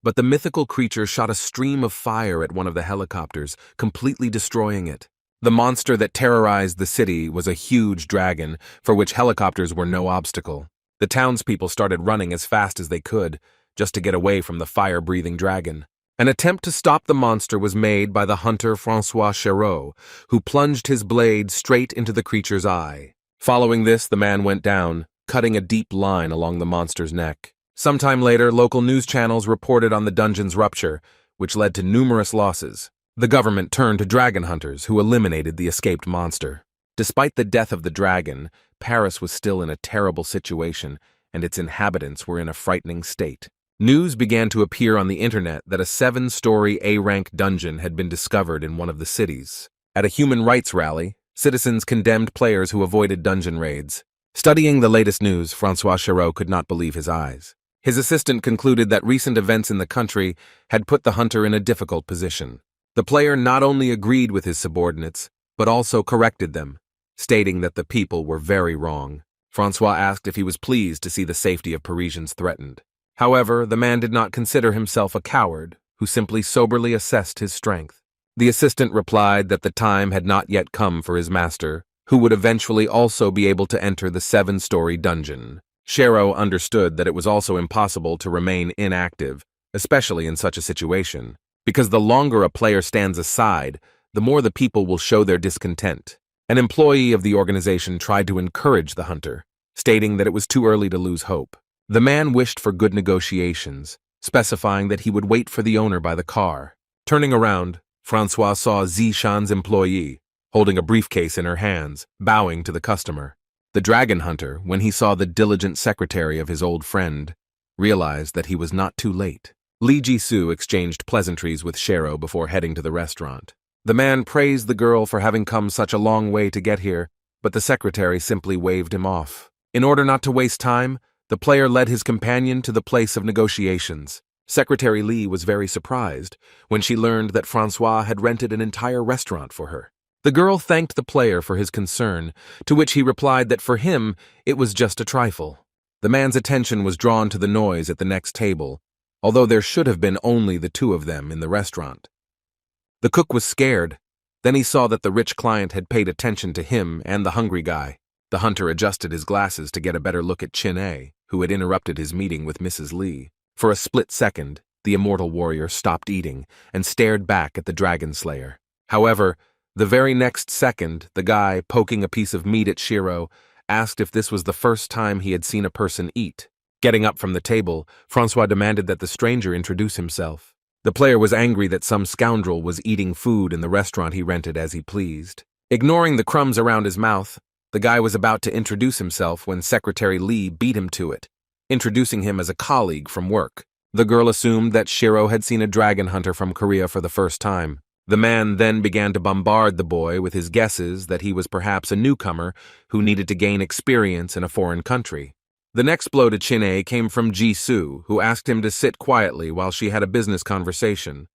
A: But the mythical creature shot a stream of fire at one of the helicopters, completely destroying it. The monster that terrorized the city was a huge dragon, for which helicopters were no obstacle. The townspeople started running as fast as they could, just to get away from the fire-breathing dragon. An attempt to stop the monster was made by the hunter Francois Chéreau, who plunged his blade straight into the creature's eye. Following this, the man went down, cutting a deep line along the monster's neck. Sometime later, local news channels reported on the dungeon's rupture, which led to numerous losses. The government turned to dragon hunters, who eliminated the escaped monster. Despite the death of the dragon, Paris was still in a terrible situation, and its inhabitants were in a frightening state. News began to appear on the internet that a 7-story A-rank dungeon had been discovered in one of the cities. At a human rights rally, citizens condemned players who avoided dungeon raids. Studying the latest news, Francois Chéreau could not believe his eyes. His assistant concluded that recent events in the country had put the hunter in a difficult position. The player not only agreed with his subordinates, but also corrected them, stating that the people were very wrong. Francois asked if he was pleased to see the safety of Parisians threatened. However, the man did not consider himself a coward, who simply soberly assessed his strength. The assistant replied that the time had not yet come for his master, who would eventually also be able to enter the 7-story dungeon. Chéreau understood that it was also impossible to remain inactive, especially in such a situation, because the longer a player stands aside, the more the people will show their discontent. An employee of the organization tried to encourage the hunter, stating that it was too early to lose hope. The man wished for good negotiations, specifying that he would wait for the owner by the car. Turning around, Francois saw Zishan's employee, holding a briefcase in her hands, bowing to the customer. The dragon hunter, when he saw the diligent secretary of his old friend, realized that he was not too late. Li Jisoo exchanged pleasantries with Chéreau before heading to the restaurant. The man praised the girl for having come such a long way to get here, but the secretary simply waved him off. In order not to waste time, the player led his companion to the place of negotiations. Secretary Li was very surprised when she learned that Francois had rented an entire restaurant for her. The girl thanked the player for his concern, to which he replied that for him it was just a trifle. The man's attention was drawn to the noise at the next table, although there should have been only the two of them in the restaurant. The cook was scared. Then he saw that the rich client had paid attention to him and the hungry guy. The hunter adjusted his glasses to get a better look at Chin-A, who had interrupted his meeting with Mrs. Li. For a split second, the immortal warrior stopped eating and stared back at the dragon slayer. However, the very next second, the guy, poking a piece of meat at Chéreau, asked if this was the first time he had seen a person eat. Getting up from the table, Francois demanded that the stranger introduce himself. The player was angry that some scoundrel was eating food in the restaurant he rented as he pleased. Ignoring the crumbs around his mouth, the guy was about to introduce himself when Secretary Lee beat him to it, introducing him as a colleague from work. The girl assumed that Shiro had seen a dragon hunter from Korea for the first time. The man then began to bombard the boy with his guesses that he was perhaps a newcomer who needed to gain experience in a foreign country. The next blow to Chin-A came from Ji-Soo, who asked him to sit quietly while she had a business conversation.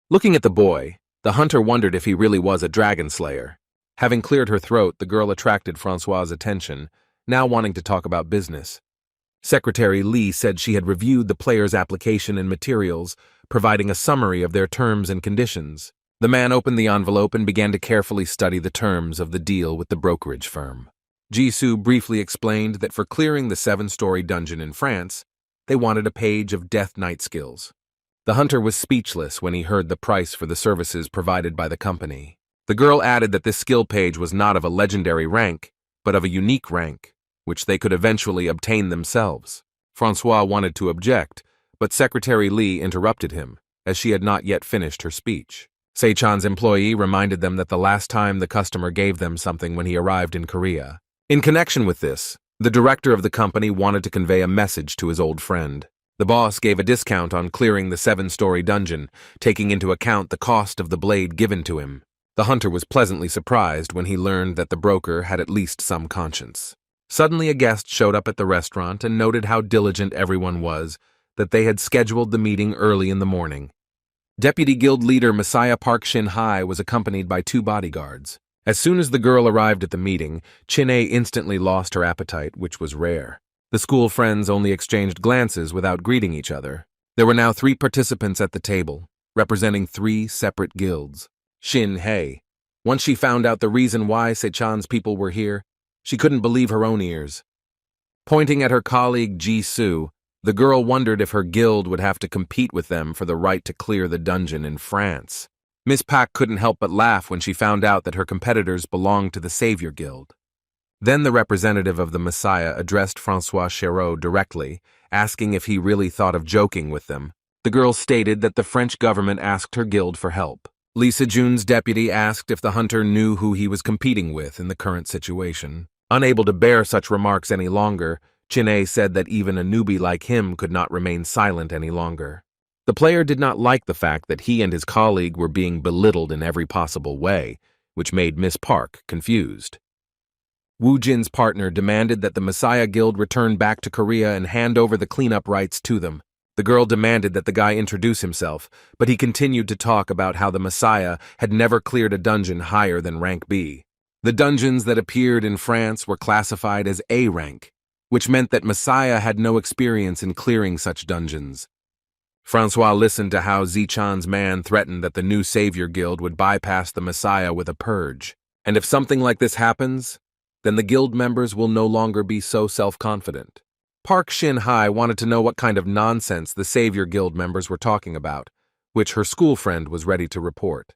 A: Looking at the boy, the hunter wondered if he really was a dragon slayer. Having cleared her throat, the girl attracted Francois's attention, now wanting to talk about business. Secretary Lee said she had reviewed the player's application and materials, providing a summary of their terms and conditions. The man opened the envelope and began to carefully study the terms of the deal with the brokerage firm. Ji-Soo briefly explained that for clearing the 7-story dungeon in France, they wanted a page of Death Knight skills. The hunter was speechless when he heard the price for the services provided by the company. The girl added that this skill page was not of a legendary rank, but of a unique rank, which they could eventually obtain themselves. Francois wanted to object, but Secretary Lee interrupted him, as she had not yet finished her speech. Se-chan's employee reminded them that the last time the customer gave them something when he arrived in Korea. In connection with this, the director of the company wanted to convey a message to his old friend. The boss gave a discount on clearing the 7-story dungeon, taking into account the cost of the blade given to him. The hunter was pleasantly surprised when he learned that the broker had at least some conscience. Suddenly a guest showed up at the restaurant and noted how diligent everyone was, that they had scheduled the meeting early in the morning. Deputy Guild Leader Messiah Park Shin-Hai was accompanied by 2 bodyguards. As soon as the girl arrived at the meeting, Chin-A instantly lost her appetite, which was rare. The school friends only exchanged glances without greeting each other. There were now 3 participants at the table, representing 3 separate guilds. Shin-Hei. Once she found out the reason why Se-chan's people were here, she couldn't believe her own ears. Pointing at her colleague Ji-Soo, the girl wondered if her guild would have to compete with them for the right to clear the dungeon in France. Miss Pak couldn't help but laugh when she found out that her competitors belonged to the Savior Guild. Then the representative of the Messiah addressed Francois Chéreau directly, asking if he really thought of joking with them. The girl stated that the French government asked her guild for help. Lee Se Jung's deputy asked if the hunter knew who he was competing with in the current situation. Unable to bear such remarks any longer, Chin-A said that even a newbie like him could not remain silent any longer. The player did not like the fact that he and his colleague were being belittled in every possible way, which made Miss Park confused. Wu Jin's partner demanded that the Messiah Guild return back to Korea and hand over the cleanup rights to them. The girl demanded that the guy introduce himself, but he continued to talk about how the Messiah had never cleared a dungeon higher than rank B. The dungeons that appeared in France were classified as A rank, which meant that Messiah had no experience in clearing such dungeons. Francois listened to how Se-chan's man threatened that the new Savior Guild would bypass the Messiah with a purge. And if something like this happens, then the guild members will no longer be so self-confident. Park Shin-Hai wanted to know what kind of nonsense the Savior Guild members were talking about, which her school friend was ready to report.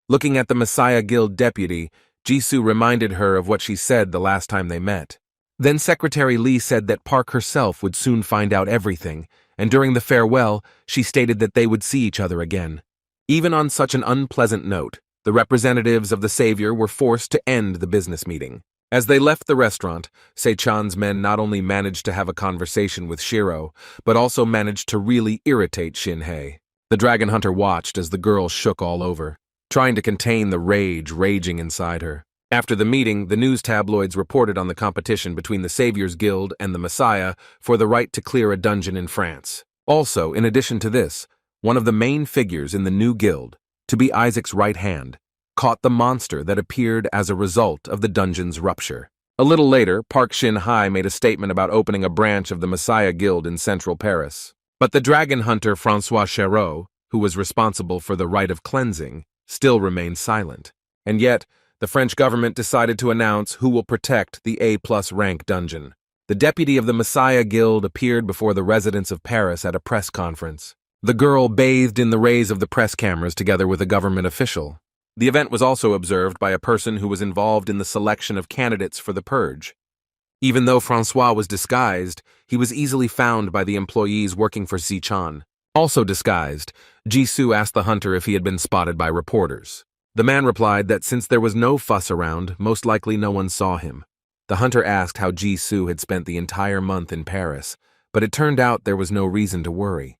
A: Looking at the Messiah Guild deputy, Ji-Soo reminded her of what she said the last time they met. Then Secretary Lee said that Park herself would soon find out everything, and during the farewell, she stated that they would see each other again. Even on such an unpleasant note, the representatives of the Savior were forced to end the business meeting. As they left the restaurant, Se-chan's men not only managed to have a conversation with Shiro, but also managed to really irritate Shin-Hei. The dragon hunter watched as the girl shook all over, trying to contain the rage raging inside her. After the meeting, the news tabloids reported on the competition between the Savior's Guild and the Messiah for the right to clear a dungeon in France. Also, in addition to this, one of the main figures in the new guild, to be Isaac's right hand, caught the monster that appeared as a result of the dungeon's rupture. A little later, Park Shin-Hai made a statement about opening a branch of the Messiah Guild in central Paris. But the dragon hunter Francois Chéreau, who was responsible for the rite of cleansing, still remained silent. And yet, the French government decided to announce who will protect the A+ rank dungeon. The deputy of the Messiah Guild appeared before the residents of Paris at a press conference. The girl bathed in the rays of the press cameras together with a government official. The event was also observed by a person who was involved in the selection of candidates for the purge. Even though Francois was disguised, he was easily found by the employees working for Se-chan. Also disguised, Jisoo asked the hunter if he had been spotted by reporters. The man replied that since there was no fuss around, most likely no one saw him. The hunter asked how Jisoo had spent the entire month in Paris, but it turned out there was no reason to worry.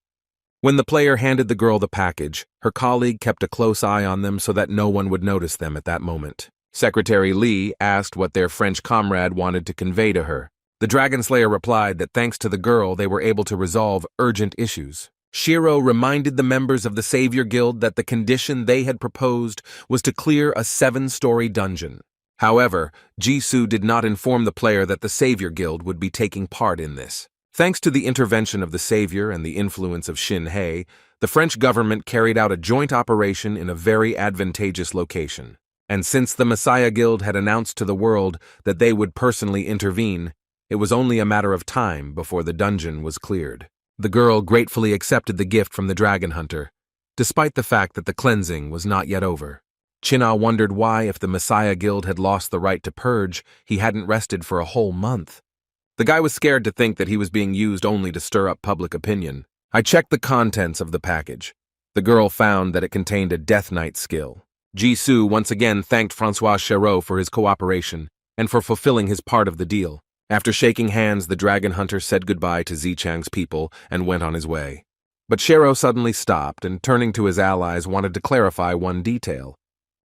A: When the player handed the girl the package, her colleague kept a close eye on them so that no one would notice them at that moment. Secretary Lee asked what their French comrade wanted to convey to her. The Dragon Slayer replied that thanks to the girl they were able to resolve urgent issues. Shiro reminded the members of the Savior Guild that the condition they had proposed was to clear a 7-story dungeon. However, Jisoo did not inform the player that the Savior Guild would be taking part in this. Thanks to the intervention of the Savior and the influence of Shin Hei, the French government carried out a joint operation in a very advantageous location. And since the Messiah Guild had announced to the world that they would personally intervene, it was only a matter of time before the dungeon was cleared. The girl gratefully accepted the gift from the dragon hunter, despite the fact that the cleansing was not yet over. China wondered why, if the Messiah Guild had lost the right to purge, he hadn't rested for a whole month. The guy was scared to think that he was being used only to stir up public opinion. I checked the contents of the package. The girl found that it contained a Death Knight skill. Jisoo once again thanked Francois Chéreau for his cooperation and for fulfilling his part of the deal. After shaking hands, the dragon hunter said goodbye to Zichang's people and went on his way. But Chéreau suddenly stopped and, turning to his allies, wanted to clarify one detail.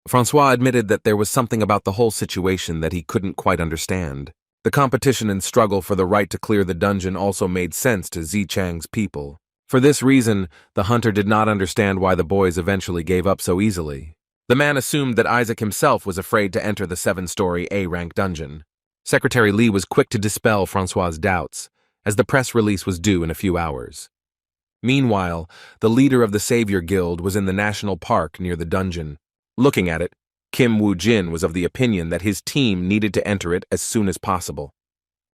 A: Francois admitted that there was something about the whole situation that he couldn't quite understand. The competition and struggle for the right to clear the dungeon also made sense to Zichang's people. For this reason, the hunter did not understand why the boys eventually gave up so easily. The man assumed that Isaac himself was afraid to enter the 7-story A-rank dungeon. Secretary Lee was quick to dispel Francois's doubts, as the press release was due in a few hours. Meanwhile, the leader of the Savior Guild was in the national park near the dungeon. Looking at it, Wu Jin was of the opinion that his team needed to enter it as soon as possible.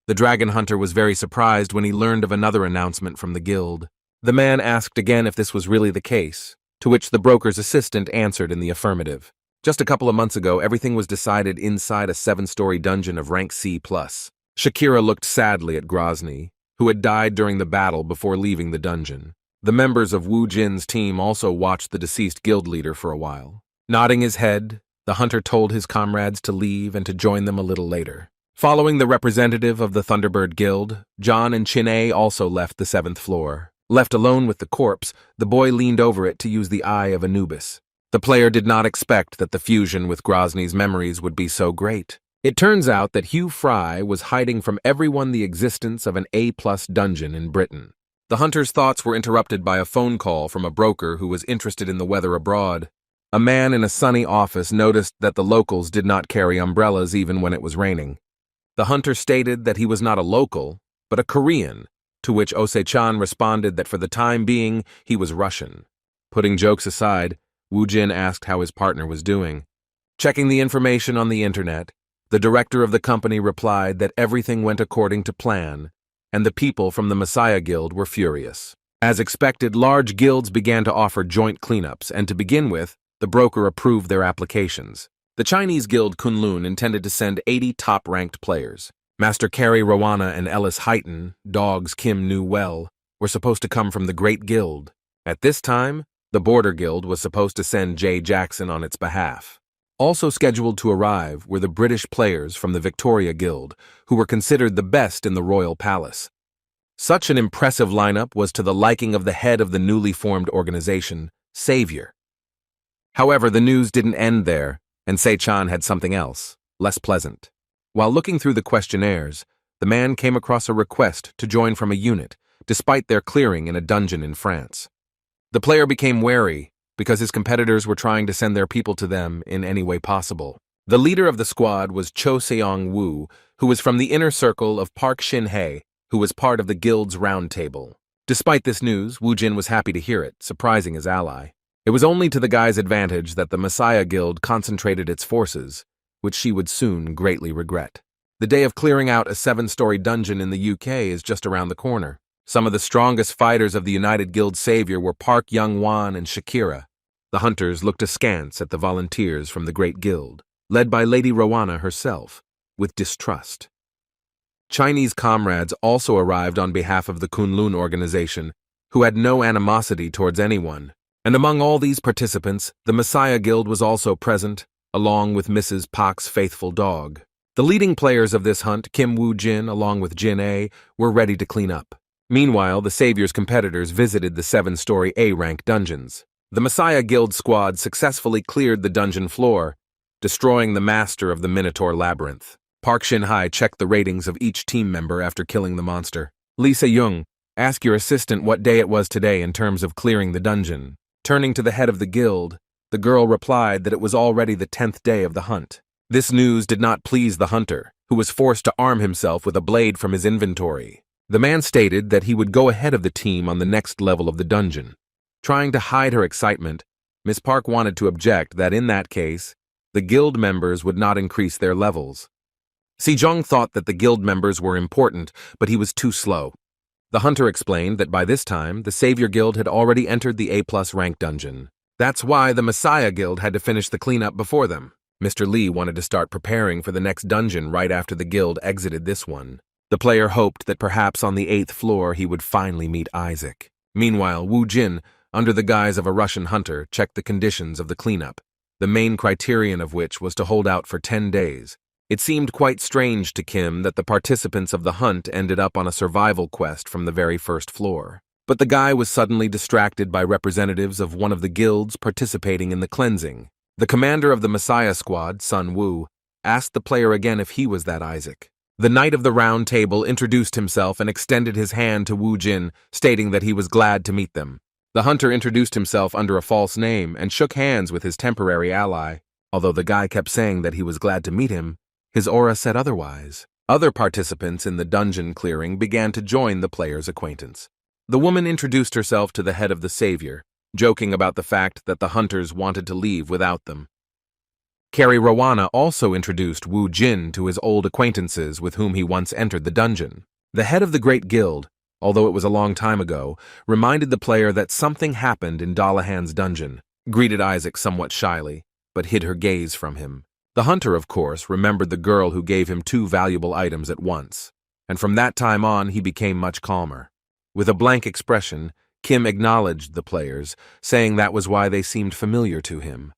A: The dragon hunter was very surprised when he learned of another announcement from the guild. The man asked again if this was really the case, to which the broker's assistant answered in the affirmative. Just a couple of months ago, everything was decided inside a 7-story dungeon of rank C+. Shakira looked sadly at Grozny, who had died during the battle before leaving the dungeon. The members of Wu Jin's team also watched the deceased guild leader for a while. Nodding his head, the hunter told his comrades to leave and to join them a little later. Following the representative of the Thunderbird Guild, John and Chin-A also left the 7th floor. Left alone with the corpse, the boy leaned over it to use the Eye of Anubis. The player did not expect that the fusion with Grozny's memories would be so great. It turns out that Hugh Fry was hiding from everyone the existence of an A+ dungeon in Britain. The hunter's thoughts were interrupted by a phone call from a broker who was interested in the weather abroad. A man in a sunny office noticed that the locals did not carry umbrellas even when it was raining. The hunter stated that he was not a local, but a Korean, to which Ose-chan responded that for the time being, he was Russian. Putting jokes aside, Wu Jin asked how his partner was doing. Checking the information on the internet, the director of the company replied that everything went according to plan, and the people from the Messiah Guild were furious. As expected, large guilds began to offer joint cleanups, and to begin with, the broker approved their applications. The Chinese guild Kunlun intended to send 80 top-ranked players. Master Carrie Rowana and Ellis Heighton, dogs Kim knew well, were supposed to come from the Great Guild. At this time, the Border Guild was supposed to send Jay Jackson on its behalf. Also scheduled to arrive were the British players from the Victoria Guild, who were considered the best in the royal palace. Such an impressive lineup was to the liking of the head of the newly formed organization, Savior. However, the news didn't end there, and Se-chan had something else, less pleasant. While looking through the questionnaires, the man came across a request to join from a unit, despite their clearing in a dungeon in France. The player became wary because his competitors were trying to send their people to them in any way possible. The leader of the squad was Cho Seong-woo, who was from the inner circle of Park Shin-hye, who was part of the guild's round table. Despite this news, Wu Jin was happy to hear it, surprising his ally. It was only to the guy's advantage that the Messiah Guild concentrated its forces, which she would soon greatly regret. The day of clearing out a 7-story dungeon in the UK is just around the corner. Some of the strongest fighters of the United Guild Savior were Park Young-won and Shakira. The hunters looked askance at the volunteers from the Great Guild, led by Lady Rowana herself, with distrust. Chinese comrades also arrived on behalf of the Kunlun organization, who had no animosity towards anyone. And among all these participants, the Messiah Guild was also present, along with Mrs. Pak's faithful dog. The leading players of this hunt, Kim Wu Jin along with Jin A, were ready to clean up. Meanwhile, the Savior's competitors visited the 7-story A-rank dungeons. The Messiah Guild squad successfully cleared the dungeon floor, destroying the master of the Minotaur labyrinth. Park Shin-hai checked the ratings of each team member after killing the monster. Lee Se Jung, ask your assistant what day it was today in terms of clearing the dungeon. Turning to the head of the guild, the girl replied that it was already the 10th day of the hunt. This news did not please the hunter, who was forced to arm himself with a blade from his inventory. The man stated that he would go ahead of the team on the next level of the dungeon. Trying to hide her excitement, Miss Park wanted to object that in that case, the guild members would not increase their levels. Se Jung thought that the guild members were important, but he was too slow. The hunter explained that by this time, the Savior Guild had already entered the A+ rank dungeon. That's why the Messiah Guild had to finish the cleanup before them. Mr. Lee wanted to start preparing for the next dungeon right after the guild exited this one. The player hoped that perhaps on the 8th floor he would finally meet Isaac. Meanwhile, Wu Jin, under the guise of a Russian hunter, checked the conditions of the cleanup, the main criterion of which was to hold out for 10 days. It seemed quite strange to Kim that the participants of the hunt ended up on a survival quest from the very first floor. But the guy was suddenly distracted by representatives of one of the guilds participating in the cleansing. The commander of the Messiah squad, Sun Wu, asked the player again if he was that Isaac. The Knight of the Round Table introduced himself and extended his hand to Wu Jin, stating that he was glad to meet them. The hunter introduced himself under a false name and shook hands with his temporary ally. Although the guy kept saying that he was glad to meet him, his aura said otherwise. Other participants in the dungeon clearing began to join the player's acquaintance. The woman introduced herself to the head of the Savior, joking about the fact that the hunters wanted to leave without them. Carrie Rowana also introduced Wu Jin to his old acquaintances with whom he once entered the dungeon. The head of the Great Guild, although it was a long time ago, reminded the player that something happened in Dalahan's dungeon, greeted Isaac somewhat shyly, but hid her gaze from him. The hunter, of course, remembered the girl who gave him 2 valuable items at once, and from that time on he became much calmer. With a blank expression, Kim acknowledged the players, saying that was why they seemed familiar to him.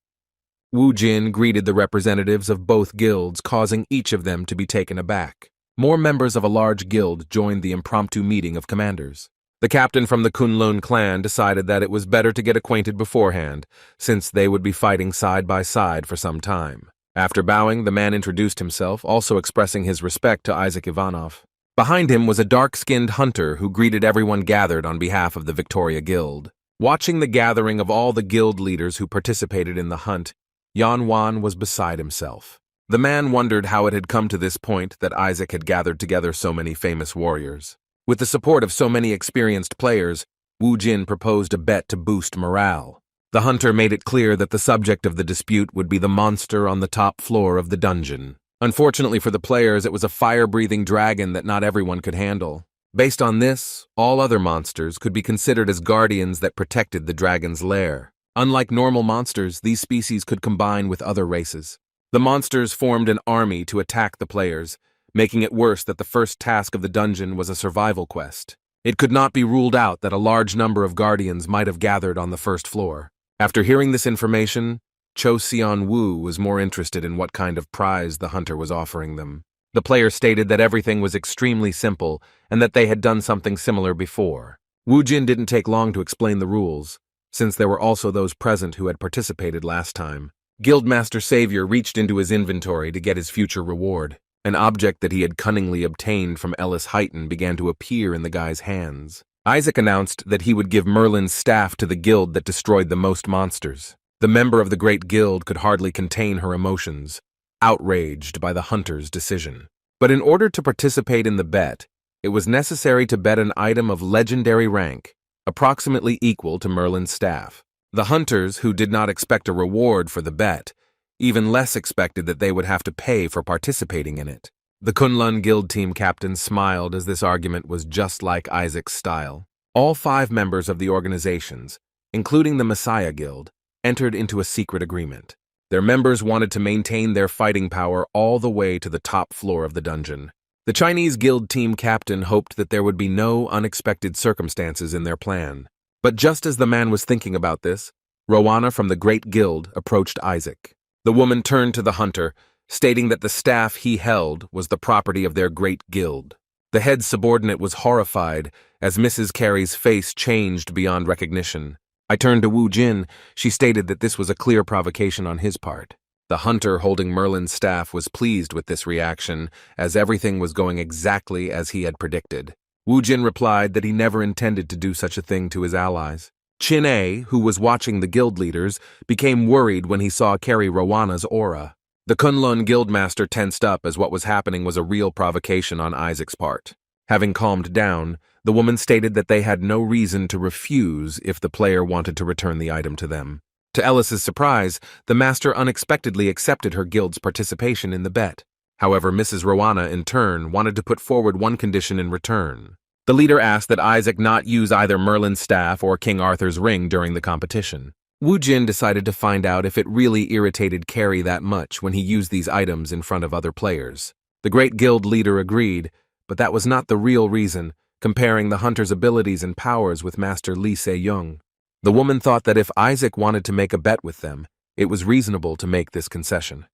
A: Wu Jin greeted the representatives of both guilds, causing each of them to be taken aback. More members of a large guild joined the impromptu meeting of commanders. The captain from the Kunlun clan decided that it was better to get acquainted beforehand, since they would be fighting side by side for some time. After bowing, the man introduced himself, also expressing his respect to Isaac Ivanov. Behind him was a dark-skinned hunter who greeted everyone gathered on behalf of the Victoria Guild. Watching the gathering of all the guild leaders who participated in the hunt, Yan Wan was beside himself. The man wondered how it had come to this point that Isaac had gathered together so many famous warriors. With the support of so many experienced players, Wu Jin proposed a bet to boost morale. The hunter made it clear that the subject of the dispute would be the monster on the top floor of the dungeon. Unfortunately for the players, it was a fire-breathing dragon that not everyone could handle. Based on this, all other monsters could be considered as guardians that protected the dragon's lair. Unlike normal monsters, these species could combine with other races. The monsters formed an army to attack the players, making it worse that the first task of the dungeon was a survival quest. It could not be ruled out that a large number of guardians might have gathered on the first floor. After hearing this information, Cho Seon-woo was more interested in what kind of prize the hunter was offering them. The player stated that everything was extremely simple and that they had done something similar before. Wu Jin didn't take long to explain the rules, since there were also those present who had participated last time. Guildmaster Savior reached into his inventory to get his future reward. An object that he had cunningly obtained from Ellis Heighton began to appear in the guy's hands. Isaac announced that he would give Merlin's staff to the guild that destroyed the most monsters. The member of the Great Guild could hardly contain her emotions, outraged by the hunter's decision. But in order to participate in the bet, it was necessary to bet an item of legendary rank, approximately equal to Merlin's staff. The hunters, who did not expect a reward for the bet, even less expected that they would have to pay for participating in it. The Kunlun Guild team captain smiled as this argument was just like Isaac's style. All 5 members of the organizations, including the Messiah Guild, entered into a secret agreement. Their members wanted to maintain their fighting power all the way to the top floor of the dungeon. The Chinese guild team captain hoped that there would be no unexpected circumstances in their plan. But just as the man was thinking about this, Rowana from the Great Guild approached Isaac. The woman turned to the hunter, stating that the staff he held was the property of their great guild. The head subordinate was horrified as Mrs. Carey's face changed beyond recognition. I turned to Wu Jin. She stated that this was a clear provocation on his part. The hunter holding Merlin's staff was pleased with this reaction, as everything was going exactly as he had predicted. Wu Jin replied that he never intended to do such a thing to his allies. Chin A, who was watching the guild leaders, became worried when he saw Carrie Rowana's aura. The Kunlun guildmaster tensed up as what was happening was a real provocation on Isaac's part. Having calmed down, the woman stated that they had no reason to refuse if the player wanted to return the item to them. To Ellis's surprise, the master unexpectedly accepted her guild's participation in the bet. However, Mrs. Rowana, in turn, wanted to put forward one condition in return. The leader asked that Isaac not use either Merlin's staff or King Arthur's ring during the competition. Wu Jin decided to find out if it really irritated Carrie that much when he used these items in front of other players. The great guild leader agreed, but that was not the real reason, comparing the hunter's abilities and powers with Master Lee Se Jung. The woman thought that if Isaac wanted to make a bet with them, it was reasonable to make this concession.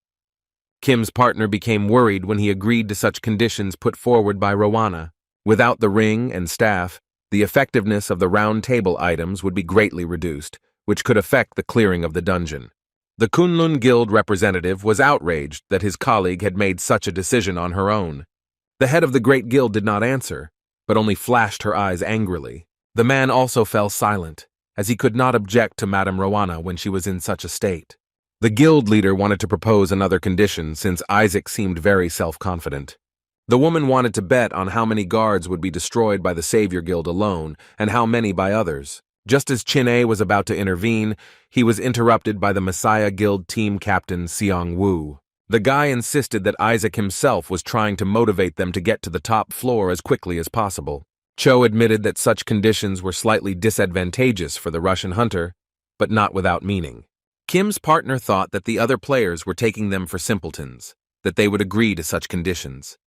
A: Kim's partner became worried when he agreed to such conditions put forward by Rowana. Without the ring and staff, the effectiveness of the round table items would be greatly reduced, which could affect the clearing of the dungeon. The Kunlun Guild representative was outraged that his colleague had made such a decision on her own. The head of the Great Guild did not answer, but only flashed her eyes angrily. The man also fell silent, as he could not object to Madame Rowana when she was in such a state. The guild leader wanted to propose another condition since Isaac seemed very self-confident. The woman wanted to bet on how many guards would be destroyed by the Savior Guild alone and how many by others. Just as Chin A was about to intervene, he was interrupted by the Messiah Guild team captain Seong Wu. The guy insisted that Isaac himself was trying to motivate them to get to the top floor as quickly as possible. Cho admitted that such conditions were slightly disadvantageous for the Russian hunter, but not without meaning. Kim's partner thought that the other players were taking them for simpletons, that they would agree to such conditions.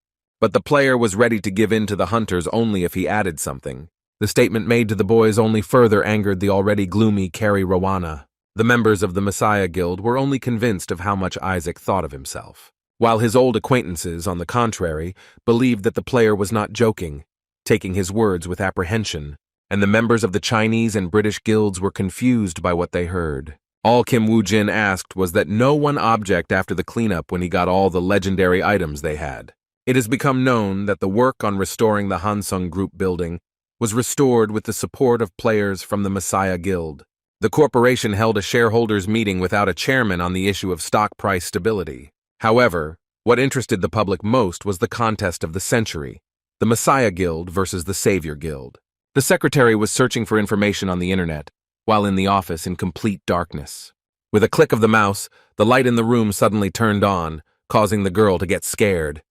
A: But the player was ready to give in to the hunters only if he added something. The statement made to the boys only further angered the already gloomy Carrie Rowana. The members of the Messiah Guild were only convinced of how much Isaac thought of himself, while his old acquaintances, on the contrary, believed that the player was not joking, taking his words with apprehension, and the members of the Chinese and British guilds were confused by what they heard. All Kim Wu Jin asked was that no one object after the cleanup when he got all the legendary items they had. It has become known that the work on restoring the Hansung Group building was restored with the support of players from the Messiah Guild. The corporation held a shareholders' meeting without a chairman on the issue of stock price stability. However, what interested the public most was the contest of the century, the Messiah Guild versus the Savior Guild. The secretary was searching for information on the internet, while in the office in complete darkness. With a click of the mouse, the light in the room suddenly turned on, causing the girl to get scared.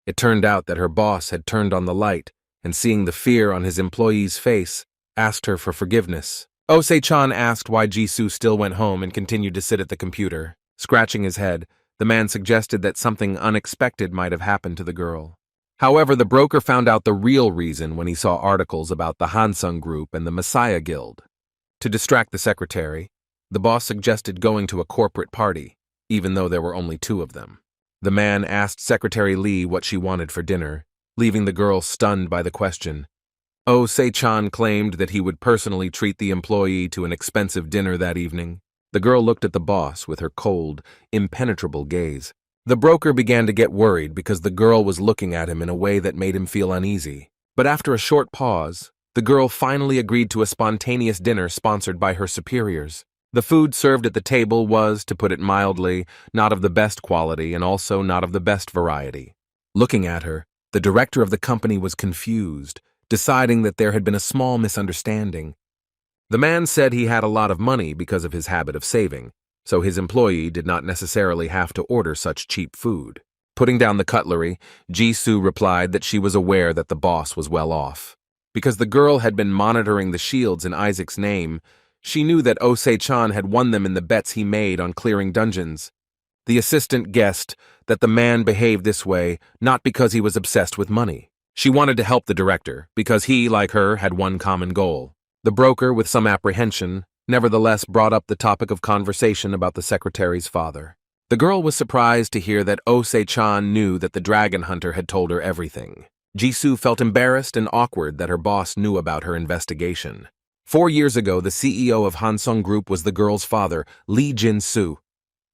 A: It turned out that her boss had turned on the light, and seeing the fear on his employee's face, asked her for forgiveness. Osei-chan asked why Jisoo still went home and continued to sit at the computer. Scratching his head, the man suggested that something unexpected might have happened to the girl. However, the broker found out the real reason when he saw articles about the Hansung Group and the Messiah Guild. To distract the secretary, the boss suggested going to a corporate party, even though there were only 2 of them. The man asked Secretary Lee what she wanted for dinner, leaving the girl stunned by the question. Osei-chan claimed that he would personally treat the employee to an expensive dinner that evening. The girl looked at the boss with her cold, impenetrable gaze. The broker began to get worried because the girl was looking at him in a way that made him feel uneasy. But after a short pause, the girl finally agreed to a spontaneous dinner sponsored by her superiors. The food served at the table was, to put it mildly, not of the best quality and also not of the best variety. Looking at her, the director of the company was confused, deciding that there had been a small misunderstanding. The man said he had a lot of money because of his habit of saving, so his employee did not necessarily have to order such cheap food. Putting down the cutlery, Jisoo replied that she was aware that the boss was well off. Because the girl had been monitoring the shields in Isaac's name, she knew that Osei-chan had won them in the bets he made on clearing dungeons. The assistant guessed that the man behaved this way not because he was obsessed with money. She wanted to help the director because he, like her, had one common goal. The broker, with some apprehension, nevertheless brought up the topic of conversation about the secretary's father. The girl was surprised to hear that Se-chan knew that the dragon hunter had told her everything. Jisoo felt embarrassed and awkward that her boss knew about her investigation. 4 years ago, the CEO of Hansung Group was the girl's father, Lee Jin-soo.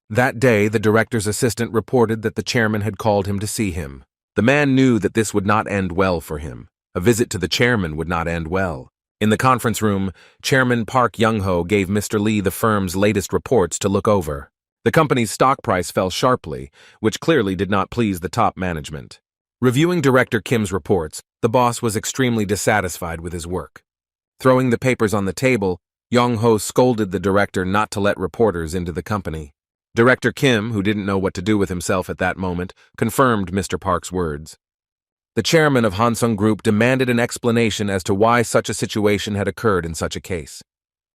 A: That day, the director's assistant reported that the chairman had called him to see him. The man knew that this would not end well for him. A visit to the chairman would not end well. In the conference room, Chairman Park Young-ho gave Mr. Lee the firm's latest reports to look over. The company's stock price fell sharply, which clearly did not please the top management. Reviewing Director Kim's reports, the boss was extremely dissatisfied with his work. Throwing the papers on the table, Young-ho scolded the director not to let reporters into the company. Director Kim, who didn't know what to do with himself at that moment, confirmed Mr. Park's words. The chairman of Hansung Group demanded an explanation as to why such a situation had occurred in such a case.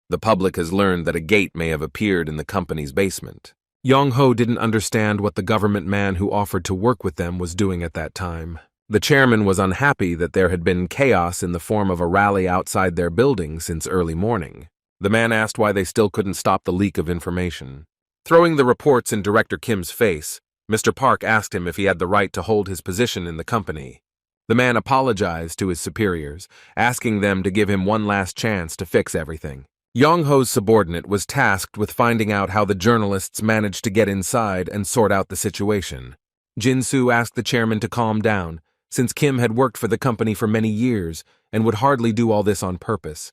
A: The public has learned that a gate may have appeared in the company's basement. Young-ho didn't understand what the government man who offered to work with them was doing at that time. The chairman was unhappy that there had been chaos in the form of a rally outside their building since early morning. The man asked why they still couldn't stop the leak of information. Throwing the reports in Director Kim's face, Mr. Park asked him if he had the right to hold his position in the company. The man apologized to his superiors, asking them to give him one last chance to fix everything. Young-ho's subordinate was tasked with finding out how the journalists managed to get inside and sort out the situation. Jin-soo asked the chairman to calm down, since Kim had worked for the company for many years and would hardly do all this on purpose.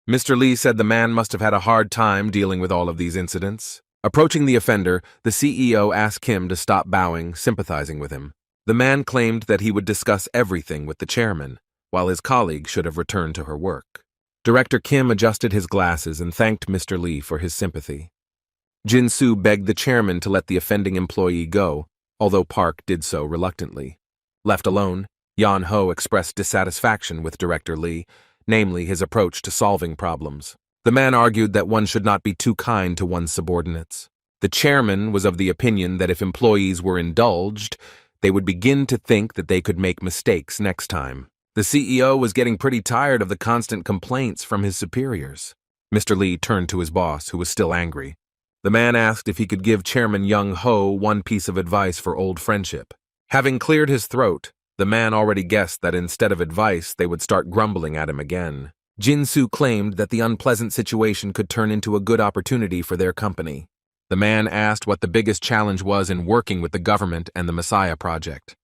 A: Mr. Lee said the man must have had a hard time dealing with all of these incidents. Approaching the offender, the CEO asked Kim to stop bowing, sympathizing with him. The man claimed that he would discuss everything with the chairman, while his colleague should have returned to her work. Director Kim adjusted his glasses and thanked Mr. Lee for his sympathy. Jin-soo begged the chairman to let the offending employee go, although Park did so reluctantly. Left alone, Young-ho expressed dissatisfaction with Director Lee, namely his approach to solving problems. The man argued that one should not be too kind to one's subordinates. The chairman was of the opinion that if employees were indulged, they would begin to think that they could make mistakes next time. The CEO was getting pretty tired of the constant complaints from his superiors. Mr. Lee turned to his boss, who was still angry. The man asked if he could give Chairman Young-ho one piece of advice for old friendship. Having cleared his throat, the man already guessed that instead of advice, they would start grumbling at him again. Jin-soo claimed that the unpleasant situation could turn into a good opportunity for their company. The man asked what the biggest challenge was in working with the government and the Messiah Project.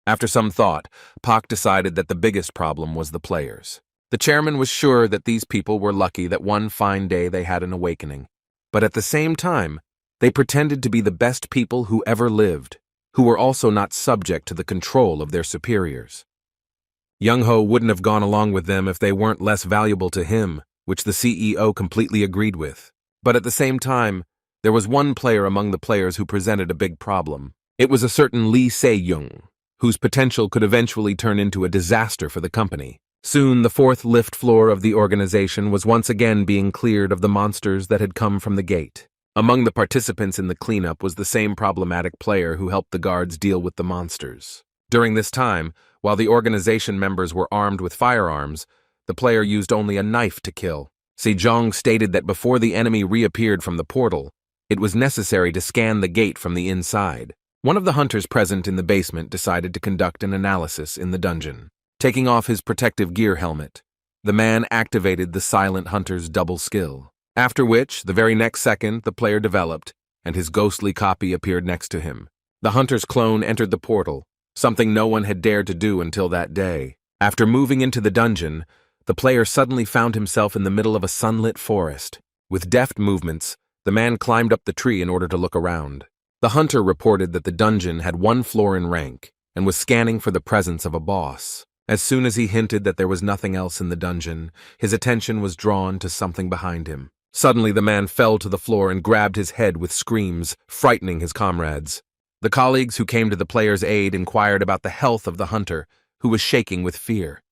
A: After some thought, Pak decided that the biggest problem was the players. The chairman was sure that these people were lucky that one fine day they had an awakening. But at the same time, they pretended to be the best people who ever lived, who were also not subject to the control of their superiors. Young-ho wouldn't have gone along with them if they weren't less valuable to him, which the CEO completely agreed with. But at the same time, there was one player among the players who presented a big problem. It was a certain Lee Se Jung, whose potential could eventually turn into a disaster for the company. Soon, the fourth lift floor of the organization was once again being cleared of the monsters that had come from the gate. Among the participants in the cleanup was the same problematic player who helped the guards deal with the monsters. During this time, while the organization members were armed with firearms, the player used only a knife to kill. Se Jung stated that before the enemy reappeared from the portal, it was necessary to scan the gate from the inside. One of the hunters present in the basement decided to conduct an analysis in the dungeon. Taking off his protective gear helmet, the man activated the silent hunter's double skill. After which, the very next second, the player developed, and his ghostly copy appeared next to him. The hunter's clone entered the portal, something no one had dared to do until that day. After moving into the dungeon, the player suddenly found himself in the middle of a sunlit forest. With deft movements, the man climbed up the tree in order to look around. The hunter reported that the dungeon had 1 floor in rank and was scanning for the presence of a boss. As soon as he hinted that there was nothing else in the dungeon, his attention was drawn to something behind him. Suddenly, the man fell to the floor and grabbed his head with screams, frightening his comrades. The colleagues who came to the player's aid inquired about the health of the hunter, who was shaking with fear.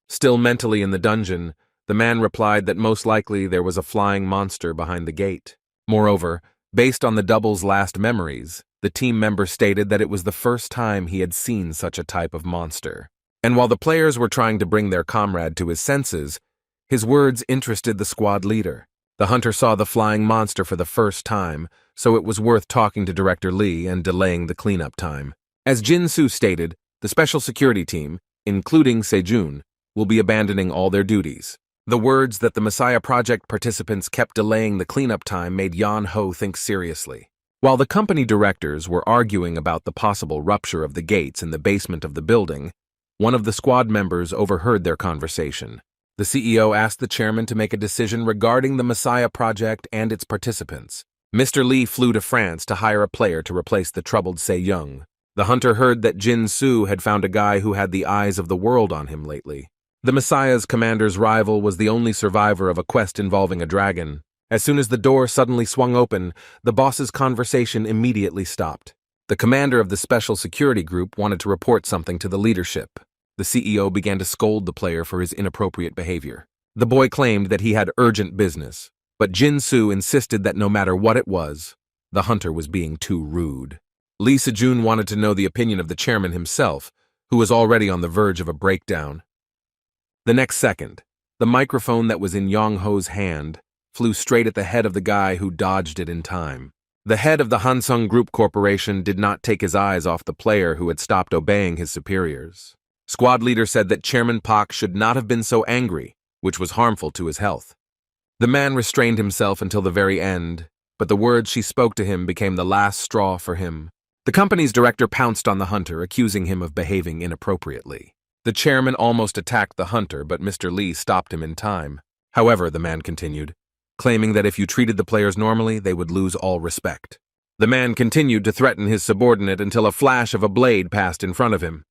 A: Still mentally in the dungeon, the man replied that most likely there was a flying monster behind the gate. Moreover, based on the double's last memories, The team member stated that it was the first time he had seen such a type of monster. And while the players were trying to bring their comrade to his senses, his words interested the squad leader. The hunter saw the flying monster for the first time, so it was worth talking to Director Lee and delaying the cleanup time. As Jin Soo stated, the special security team, including Se Jung, will be abandoning all their duties. The words that the Messiah Project participants kept delaying the cleanup time made Yan Ho think seriously. While the company directors were arguing about the possible rupture of the gates in the basement of the building, one of the squad members overheard their conversation. The CEO asked the chairman to make a decision regarding the Messiah Project and its participants. Mr. Lee flew to France to hire a player to replace the troubled Se Jung. The hunter heard that Jin Soo had found a guy who had the eyes of the world on him lately. The Messiah's commander's rival was the only survivor of a quest involving a dragon. As soon as the door suddenly swung open, the boss's conversation immediately stopped. The commander of the special security group wanted to report something to the leadership. The CEO began to scold the player for his inappropriate behavior. The boy claimed that he had urgent business, but Jin Soo insisted that no matter what it was, the hunter was being too rude. Lee Se Jung wanted to know the opinion of the chairman himself, who was already on the verge of a breakdown. The next second, the microphone that was in Yang Ho's hand flew straight at the head of the guy who dodged it in time. The head of the Hansung Group Corporation did not take his eyes off the player who had stopped obeying his superiors. Squad leader said that Chairman Park should not have been so angry, which was harmful to his health. The man restrained himself until the very end, but the words she spoke to him became the last straw for him. The company's director pounced on the hunter, accusing him of behaving inappropriately. The chairman almost attacked the hunter, but Mr. Lee stopped him in time. However, the man continued, claiming that if you treated the players normally, they would lose all respect. The man continued to threaten his subordinate until a flash of a blade passed in front of him.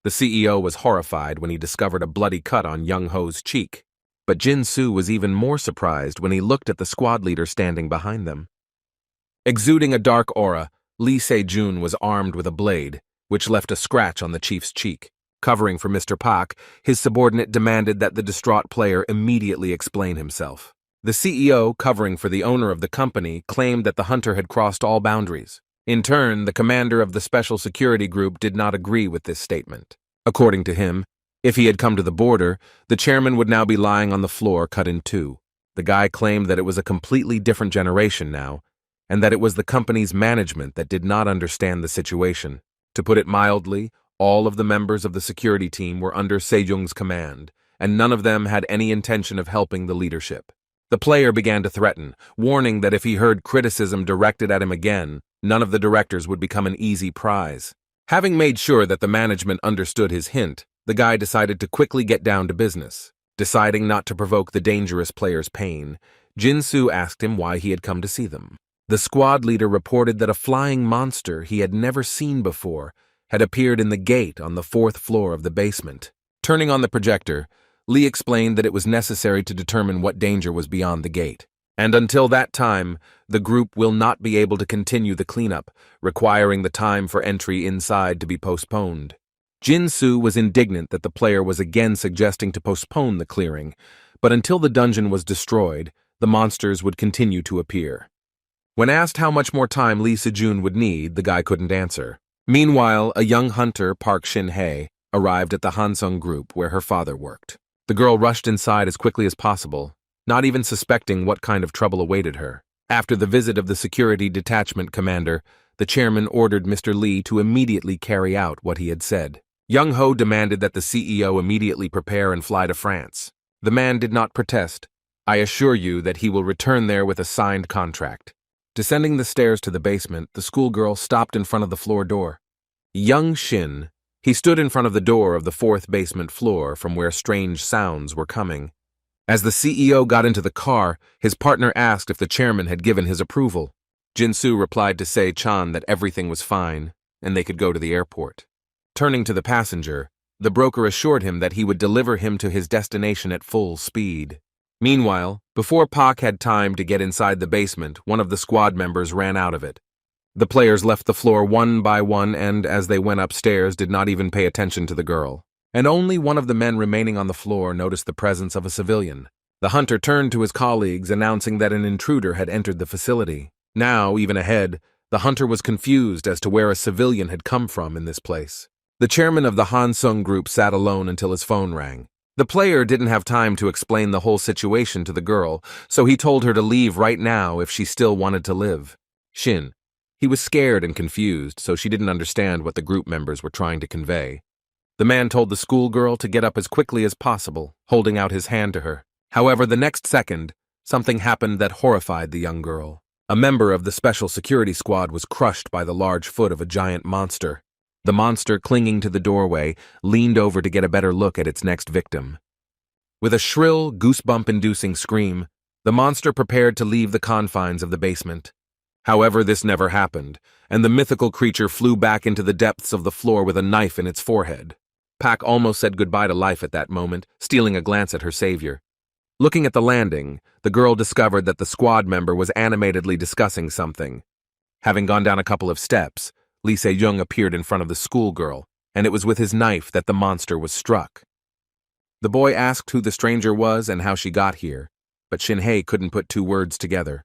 A: The CEO was horrified when he discovered a bloody cut on Young Ho's cheek, but Jin Soo was even more surprised when he looked at the squad leader standing behind them. Exuding a dark aura, Lee Se Jung was armed with a blade, which left a scratch on the chief's cheek. Covering for Mr. Park, his subordinate demanded that the distraught player immediately explain himself. The CEO, covering for the owner of the company, claimed that the hunter had crossed all boundaries. In turn, the commander of the special security group did not agree with this statement. According to him, if he had come to the border, the chairman would now be lying on the floor cut in two. The guy claimed that it was a completely different generation now, and that it was the company's management that did not understand the situation. To put it mildly, all of the members of the security team were under Se Jung's command, and none of them had any intention of helping the leadership. The player began to threaten, warning that if he heard criticism directed at him again, none of the directors would become an easy prize. Having made sure that the management understood his hint, the guy decided to quickly get down to business. Deciding not to provoke the dangerous player's pain, Jin Soo asked him why he had come to see them. The squad leader reported that a flying monster he had never seen before had appeared in the gate on the 4th floor of the basement. Turning on the projector, Lee explained that it was necessary to determine what danger was beyond the gate. And until that time, the group will not be able to continue the cleanup, requiring the time for entry inside to be postponed. Jin Soo was indignant that the player was again suggesting to postpone the clearing, but until the dungeon was destroyed, the monsters would continue to appear. When asked how much more time Lee Se Jung would need, the guy couldn't answer. Meanwhile, a young hunter, Park Shin-hye, arrived at the Hansung group where her father worked. The girl rushed inside as quickly as possible, not even suspecting what kind of trouble awaited her. After the visit of the security detachment commander, the chairman ordered Mr. Lee to immediately carry out what he had said. Young Ho demanded that the CEO immediately prepare and fly to France. The man did not protest. I assure you that he will return there with a signed contract. Descending the stairs to the basement, the schoolgirl stopped in front of the floor door. Young Shin, he stood in front of the door of the 4th basement floor from where strange sounds were coming. As the CEO got into the car, his partner asked if the chairman had given his approval. Jin Soo replied to Se Chan that everything was fine, and they could go to the airport. Turning to the passenger, the broker assured him that he would deliver him to his destination at full speed. Meanwhile, before Park had time to get inside the basement, one of the squad members ran out of it. The players left the floor one by one and, as they went upstairs, did not even pay attention to the girl. And only one of the men remaining on the floor noticed the presence of a civilian. The hunter turned to his colleagues, announcing that an intruder had entered the facility. Now, even ahead, The hunter was confused as to where a civilian had come from in this place. The chairman of the Han Sung group sat alone until his phone rang. The player didn't have time to explain the whole situation to the girl, so he told her to leave right now if she still wanted to live. Shin. He was scared and confused, so she didn't understand what the group members were trying to convey. The man told the schoolgirl to get up as quickly as possible, holding out his hand to her. However, the next second, something happened that horrified the young girl. A member of the special security squad was crushed by the large foot of a giant monster. The monster, clinging to the doorway, leaned over to get a better look at its next victim. With a shrill, goosebump-inducing scream, the monster prepared to leave the confines of the basement. However, this never happened, and the mythical creature flew back into the depths of the floor with a knife in its forehead. Pak almost said goodbye to life at that moment, stealing a glance at her savior. Looking at the landing, the girl discovered that the squad member was animatedly discussing something. Having gone down a couple of steps, Lee Se Jung appeared in front of the schoolgirl, and it was with his knife that the monster was struck. The boy asked who the stranger was and how she got here, but Shin-hye couldn't put two words together.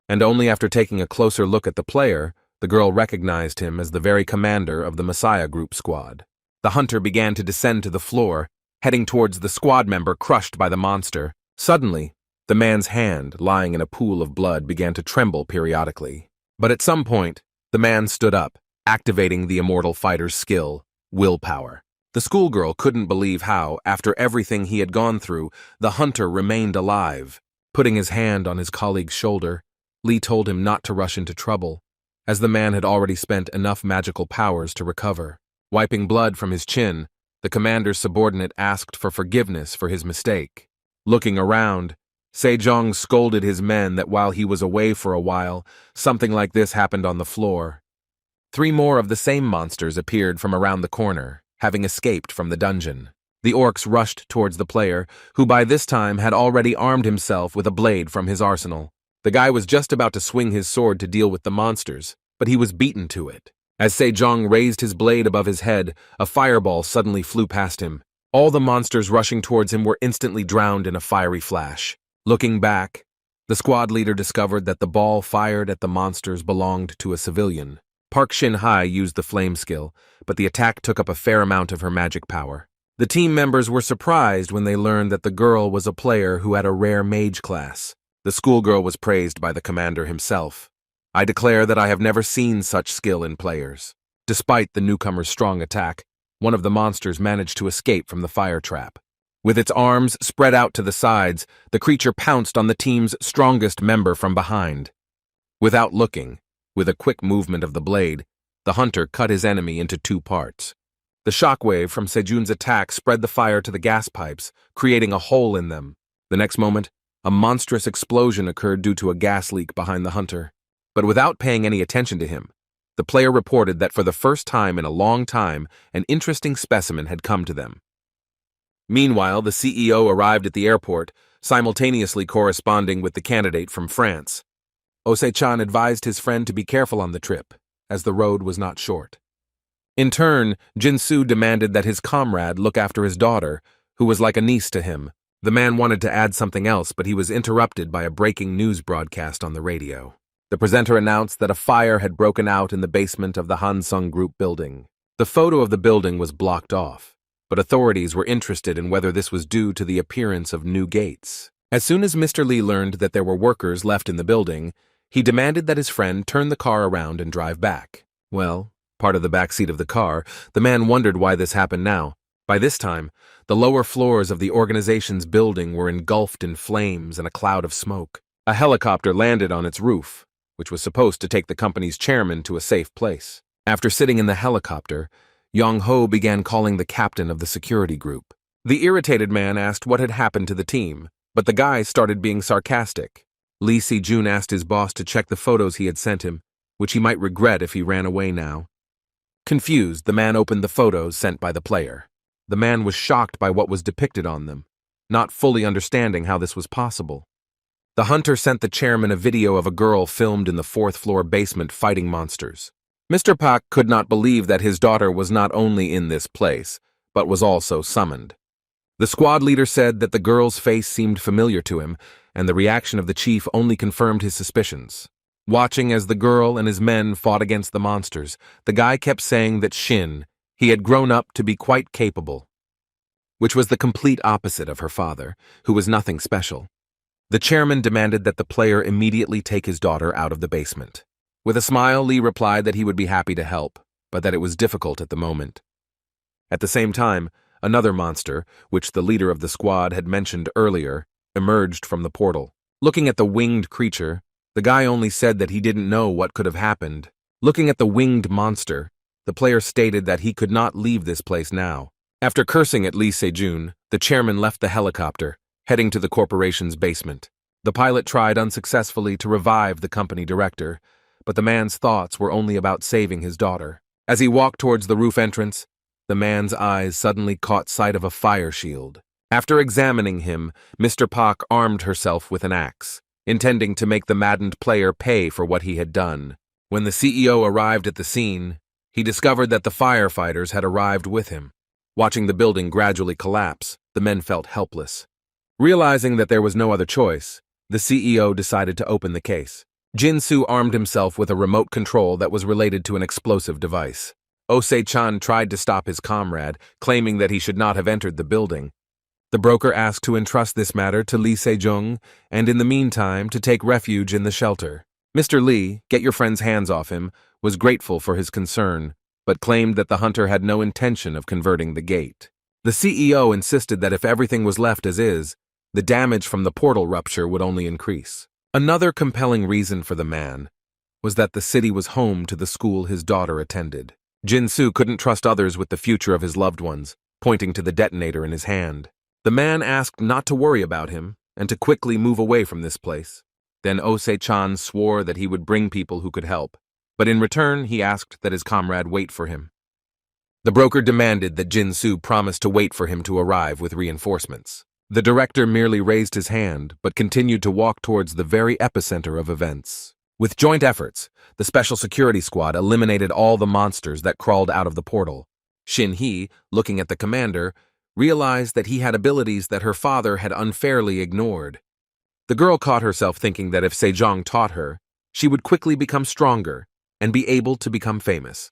A: And only after taking a closer look at the player, the girl recognized him as the very commander of the Messiah Group squad. The hunter began to descend to the floor, heading towards the squad member crushed by the monster. Suddenly, the man's hand, lying in a pool of blood, began to tremble periodically. But at some point, the man stood up, activating the immortal fighter's skill, willpower. The schoolgirl couldn't believe how, after everything he had gone through, the hunter remained alive. Putting his hand on his colleague's shoulder, Lee told him not to rush into trouble, as the man had already spent enough magical powers to recover. Wiping blood from his chin, the commander's subordinate asked for forgiveness for his mistake. Looking around, Se Jung scolded his men that while he was away for a while, something like this happened on the floor. 3 more of the same monsters appeared from around the corner, having escaped from the dungeon. The orcs rushed towards the player, who by this time had already armed himself with a blade from his arsenal. The guy was just about to swing his sword to deal with the monsters, but he was beaten to it. As Se Jung raised his blade above his head, a fireball suddenly flew past him. All the monsters rushing towards him were instantly drowned in a fiery flash. Looking back, the squad leader discovered that the ball fired at the monsters belonged to a civilian. Park Shin-hye used the flame skill, but the attack took up a fair amount of her magic power. The team members were surprised when they learned that the girl was a player who had a rare mage class. The schoolgirl was praised by the commander himself. I declare that I have never seen such skill in players. Despite the newcomer's strong attack, one of the monsters managed to escape from the fire trap. With its arms spread out to the sides, the creature pounced on the team's strongest member from behind. Without looking, with a quick movement of the blade, the hunter cut his enemy into 2 parts. The shockwave from Sejun's attack spread the fire to the gas pipes, creating a hole in them. The next moment, a monstrous explosion occurred due to a gas leak behind the hunter. But without paying any attention to him, the player reported that for the first time in a long time, an interesting specimen had come to them. Meanwhile, the CEO arrived at the airport, simultaneously corresponding with the candidate from France. Ose-chan advised his friend to be careful on the trip, as the road was not short. In turn, Jin-soo demanded that his comrade look after his daughter, who was like a niece to him. The man wanted to add something else, but he was interrupted by a breaking news broadcast on the radio. The presenter announced that a fire had broken out in the basement of the Hansung Group building. The photo of the building was blocked off, but authorities were interested in whether this was due to the appearance of new gates. As soon as Mr. Lee learned that there were workers left in the building, he demanded that his friend turn the car around and drive back. Well, part of the back seat of the car, the man wondered why this happened now. By this time, the lower floors of the organization's building were engulfed in flames and a cloud of smoke. A helicopter landed on its roof, which was supposed to take the company's chairman to a safe place. After sitting in the helicopter, Yong-ho began calling the captain of the security group. The irritated man asked what had happened to the team, but the guy started being sarcastic. Lee Se Jung asked his boss to check the photos he had sent him, which he might regret if he ran away now. Confused, the man opened the photos sent by the player. The man was shocked by what was depicted on them, not fully understanding how this was possible. The hunter sent the chairman a video of a girl filmed in the 4th-floor basement fighting monsters. Mr. Pak could not believe that his daughter was not only in this place, but was also summoned. The squad leader said that the girl's face seemed familiar to him, and the reaction of the chief only confirmed his suspicions. Watching as the girl and his men fought against the monsters, the guy kept saying that he had grown up to be quite capable, which was the complete opposite of her father, who was nothing special. The chairman demanded that the player immediately take his daughter out of the basement. With a smile, Lee replied that he would be happy to help, but that it was difficult at the moment. At the same time, another monster, which the leader of the squad had mentioned earlier, emerged from the portal. Looking at the winged creature, the guy only said that he didn't know what could have happened. Looking at the winged monster, the player stated that he could not leave this place now. After cursing at Lee Se Jung, the chairman left the helicopter, heading to the corporation's basement. The pilot tried unsuccessfully to revive the company director, but the man's thoughts were only about saving his daughter. As he walked towards the roof entrance, the man's eyes suddenly caught sight of a fire shield. After examining him, Mr. Pak armed herself with an axe, intending to make the maddened player pay for what he had done. When the CEO arrived at the scene, he discovered that the firefighters had arrived with him. Watching the building gradually collapse, the men felt helpless. Realizing that there was no other choice, the CEO decided to open the case. Jin-soo armed himself with a remote control that was related to an explosive device. Ose-chan tried to stop his comrade, claiming that he should not have entered the building. The broker asked to entrust this matter to Lee Se Jung, and in the meantime to take refuge in the shelter. Mr. Lee, get your friend's hands off him, was grateful for his concern, but claimed that the hunter had no intention of converting the gate. The CEO insisted that if everything was left as is, the damage from the portal rupture would only increase. Another compelling reason for the man was that the city was home to the school his daughter attended. Jin-soo couldn't trust others with the future of his loved ones, pointing to the detonator in his hand. The man asked not to worry about him and to quickly move away from this place. Then Ose-chan swore that he would bring people who could help, but in return he asked that his comrade wait for him. The broker demanded that Jin-soo promise to wait for him to arrive with reinforcements. The director merely raised his hand but continued to walk towards the very epicenter of events. With joint efforts, the special security squad eliminated all the monsters that crawled out of the portal. Shin-hee, looking at the commander, realized that he had abilities that her father had unfairly ignored. The girl caught herself thinking that if Se Jung taught her, she would quickly become stronger and be able to become famous.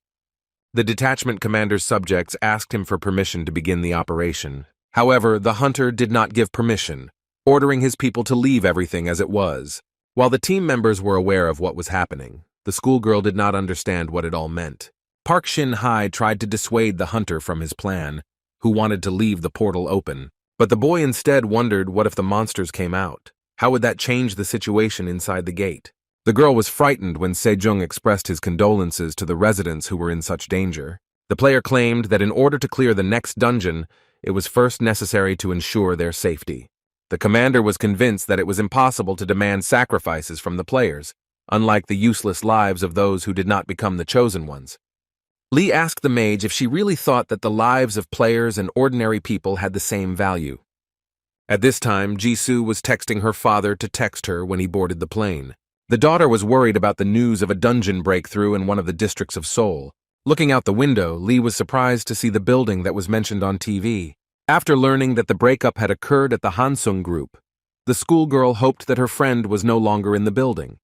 A: The detachment commander's subjects asked him for permission to begin the operation. However, the hunter did not give permission, ordering his people to leave everything as it was. While the team members were aware of what was happening, the schoolgirl did not understand what it all meant. Park Shin-hai tried to dissuade the hunter from his plan, who wanted to leave the portal open. But the boy instead wondered what if the monsters came out. How would that change the situation inside the gate? The girl was frightened when Se Jung expressed his condolences to the residents who were in such danger. The player claimed that in order to clear the next dungeon, it was first necessary to ensure their safety. The commander was convinced that it was impossible to demand sacrifices from the players, unlike the useless lives of those who did not become the chosen ones. Lee asked the mage if she really thought that the lives of players and ordinary people had the same value. At this time, Jisoo was texting her father to text her when he boarded the plane. The daughter was worried about the news of a dungeon breakthrough in one of the districts of Seoul. Looking out the window, Lee was surprised to see the building that was mentioned on TV. After learning that the breakup had occurred at the Hansung group, the schoolgirl hoped that her friend was no longer in the building.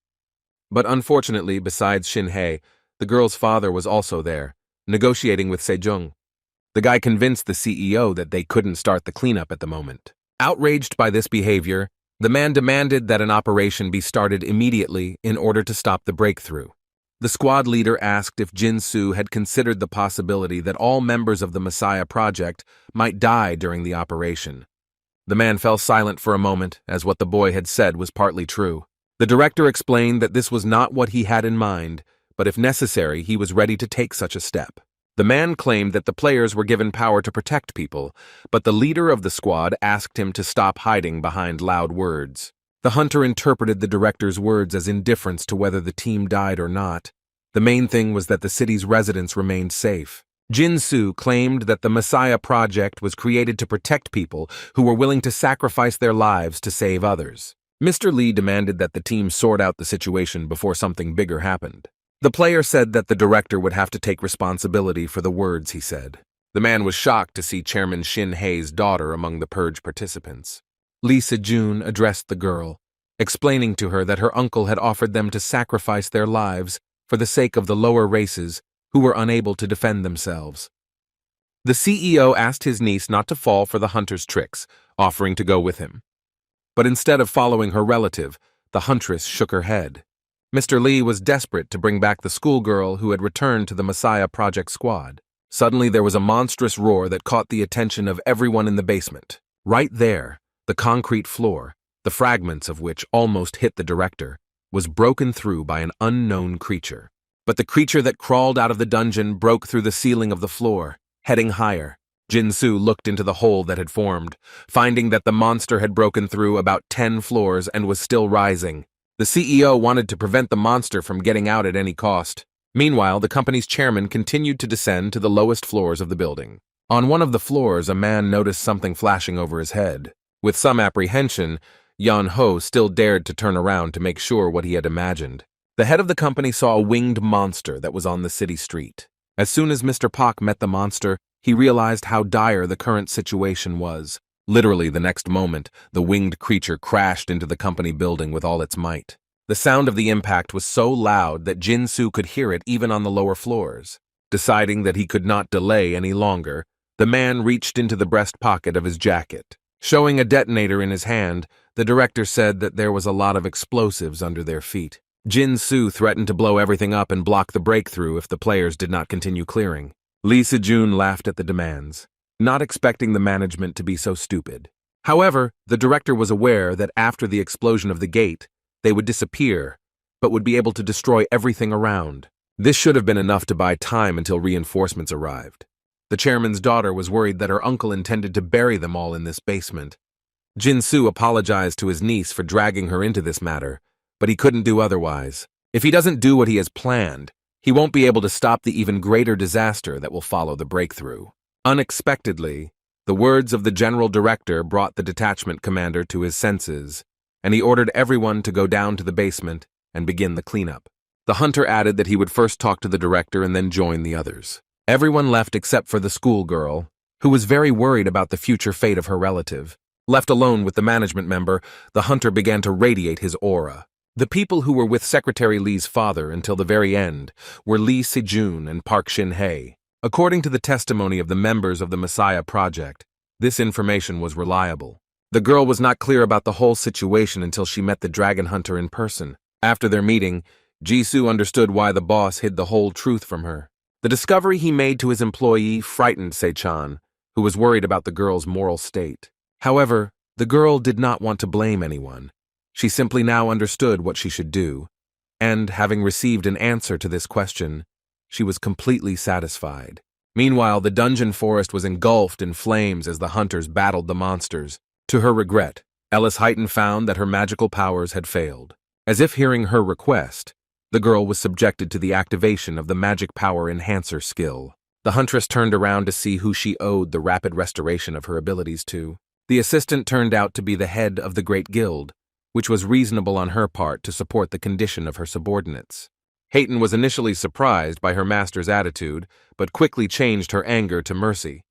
A: But unfortunately, besides Shin-hye, the girl's father was also there, negotiating with Se Jung. The guy convinced the CEO that they couldn't start the cleanup at the moment. Outraged by this behavior, the man demanded that an operation be started immediately in order to stop the breakthrough. The squad leader asked if Jin-soo had considered the possibility that all members of the Messiah Project might die during the operation. The man fell silent for a moment, as what the boy had said was partly true. The director explained that this was not what he had in mind, but if necessary, he was ready to take such a step. The man claimed that the players were given power to protect people, but the leader of the squad asked him to stop hiding behind loud words. The hunter interpreted the director's words as indifference to whether the team died or not. The main thing was that the city's residents remained safe. Jin-soo claimed that the Messiah Project was created to protect people who were willing to sacrifice their lives to save others. Mr. Lee demanded that the team sort out the situation before something bigger happened. The player said that the director would have to take responsibility for the words he said. The man was shocked to see Chairman Shin-hae's daughter among the purge participants. Lee Se Jung addressed the girl, explaining to her that her uncle had offered them to sacrifice their lives for the sake of the lower races who were unable to defend themselves. The CEO asked his niece not to fall for the hunter's tricks, offering to go with him. But instead of following her relative, the huntress shook her head. Mr. Lee was desperate to bring back the schoolgirl who had returned to the Messiah Project squad. Suddenly there was a monstrous roar that caught the attention of everyone in the basement. Right there, the concrete floor, the fragments of which almost hit the director, was broken through by an unknown creature. But the creature that crawled out of the dungeon broke through the ceiling of the floor, heading higher. Jin-Soo looked into the hole that had formed, finding that the monster had broken through about 10 floors and was still rising. The CEO wanted to prevent the monster from getting out at any cost. Meanwhile, the company's chairman continued to descend to the lowest floors of the building. On one of the floors, a man noticed something flashing over his head. With some apprehension, Yan-Ho still dared to turn around to make sure what he had imagined. The head of the company saw a winged monster that was on the city street. As soon as Mr. Pak met the monster, he realized how dire the current situation was. Literally the next moment, the winged creature crashed into the company building with all its might. The sound of the impact was so loud that Jin-Soo could hear it even on the lower floors. Deciding that he could not delay any longer, the man reached into the breast pocket of his jacket. Showing a detonator in his hand, the director said that there was a lot of explosives under their feet. Jin-Soo threatened to blow everything up and block the breakthrough if the players did not continue clearing. Lee Se Jung laughed at the demands, not expecting the management to be so stupid. However, the director was aware that after the explosion of the gate, they would disappear, but would be able to destroy everything around. This should have been enough to buy time until reinforcements arrived. The chairman's daughter was worried that her uncle intended to bury them all in this basement. Jin-Soo apologized to his niece for dragging her into this matter, but he couldn't do otherwise. If he doesn't do what he has planned, he won't be able to stop the even greater disaster that will follow the breakthrough. Unexpectedly, the words of the general director brought the detachment commander to his senses, and he ordered everyone to go down to the basement and begin the cleanup. The hunter added that he would first talk to the director and then join the others. Everyone left except for the schoolgirl, who was very worried about the future fate of her relative. Left alone with the management member, the hunter began to radiate his aura. The people who were with Secretary Lee's father until the very end were Lee Se Jung and Park Shin-hye. According to the testimony of the members of the Messiah Project, this information was reliable. The girl was not clear about the whole situation until she met the dragon hunter in person. After their meeting, Jisoo understood why the boss hid the whole truth from her. The discovery he made to his employee frightened Se-chan, who was worried about the girl's moral state. However, the girl did not want to blame anyone. She simply now understood what she should do, and, having received an answer to this question, she was completely satisfied. Meanwhile, the dungeon forest was engulfed in flames as the hunters battled the monsters. To her regret, Ellis Heighton found that her magical powers had failed. As if hearing her request, the girl was subjected to the activation of the magic power enhancer skill. The huntress turned around to see who she owed the rapid restoration of her abilities to. The assistant turned out to be the head of the Great Guild, which was reasonable on her part to support the condition of her subordinates. Hayton was initially surprised by her master's attitude, but quickly changed her anger to mercy.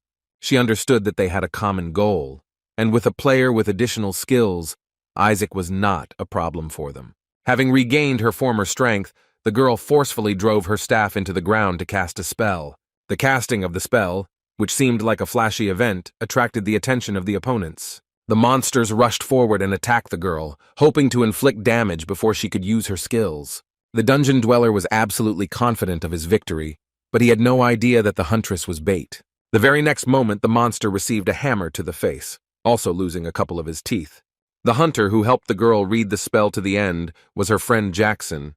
A: She understood that they had a common goal, and with a player with additional skills, Isaac was not a problem for them. Having regained her former strength, the girl forcefully drove her staff into the ground to cast a spell. The casting of the spell, which seemed like a flashy event, attracted the attention of the opponents. The monsters rushed forward and attacked the girl, hoping to inflict damage before she could use her skills. The dungeon dweller was absolutely confident of his victory, but he had no idea that the huntress was bait. The very next moment, the monster received a hammer to the face, also losing a couple of his teeth. The hunter who helped the girl read the spell to the end was her friend Jackson.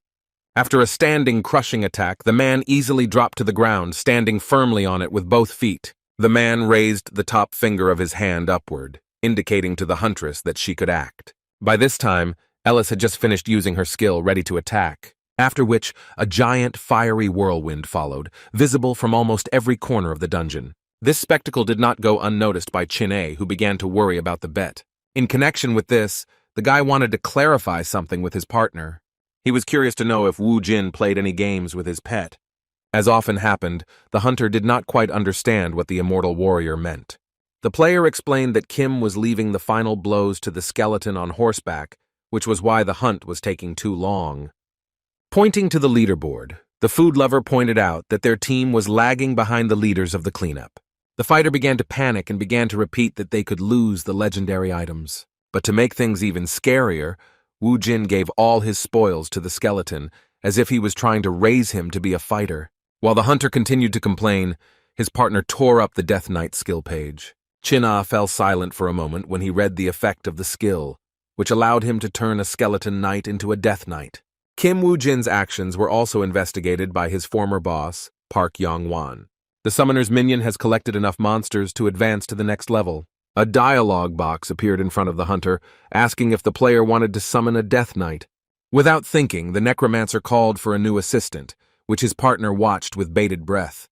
A: After a standing crushing attack, the man easily dropped to the ground, standing firmly on it with both feet. The man raised the top finger of his hand upward, indicating to the huntress that she could act. By this time, Ellis had just finished using her skill, ready to attack, after which a giant fiery whirlwind followed, visible from almost every corner of the dungeon. This spectacle did not go unnoticed by Chin-A, who began to worry about the bet. In connection with this, the guy wanted to clarify something with his partner. He was curious to know if Wu Jin played any games with his pet. As often happened, the hunter did not quite understand what the immortal warrior meant. The player explained that Kim was leaving the final blows to the skeleton on horseback, which was why the hunt was taking too long. Pointing to the leaderboard, the food lover pointed out that their team was lagging behind the leaders of the cleanup. The fighter began to panic and began to repeat that they could lose the legendary items. But to make things even scarier, Wu Jin gave all his spoils to the skeleton, as if he was trying to raise him to be a fighter. While the hunter continued to complain, his partner tore up the Death Knight skill page. Chin-Ah fell silent for a moment when he read the effect of the skill, which allowed him to turn a skeleton knight into a Death Knight. Kim Wu Jin's actions were also investigated by his former boss, Park Yong-wan. The summoner's minion has collected enough monsters to advance to the next level. A dialogue box appeared in front of the hunter, asking if the player wanted to summon a Death Knight. Without thinking, the necromancer called for a new assistant, which his partner watched with bated breath.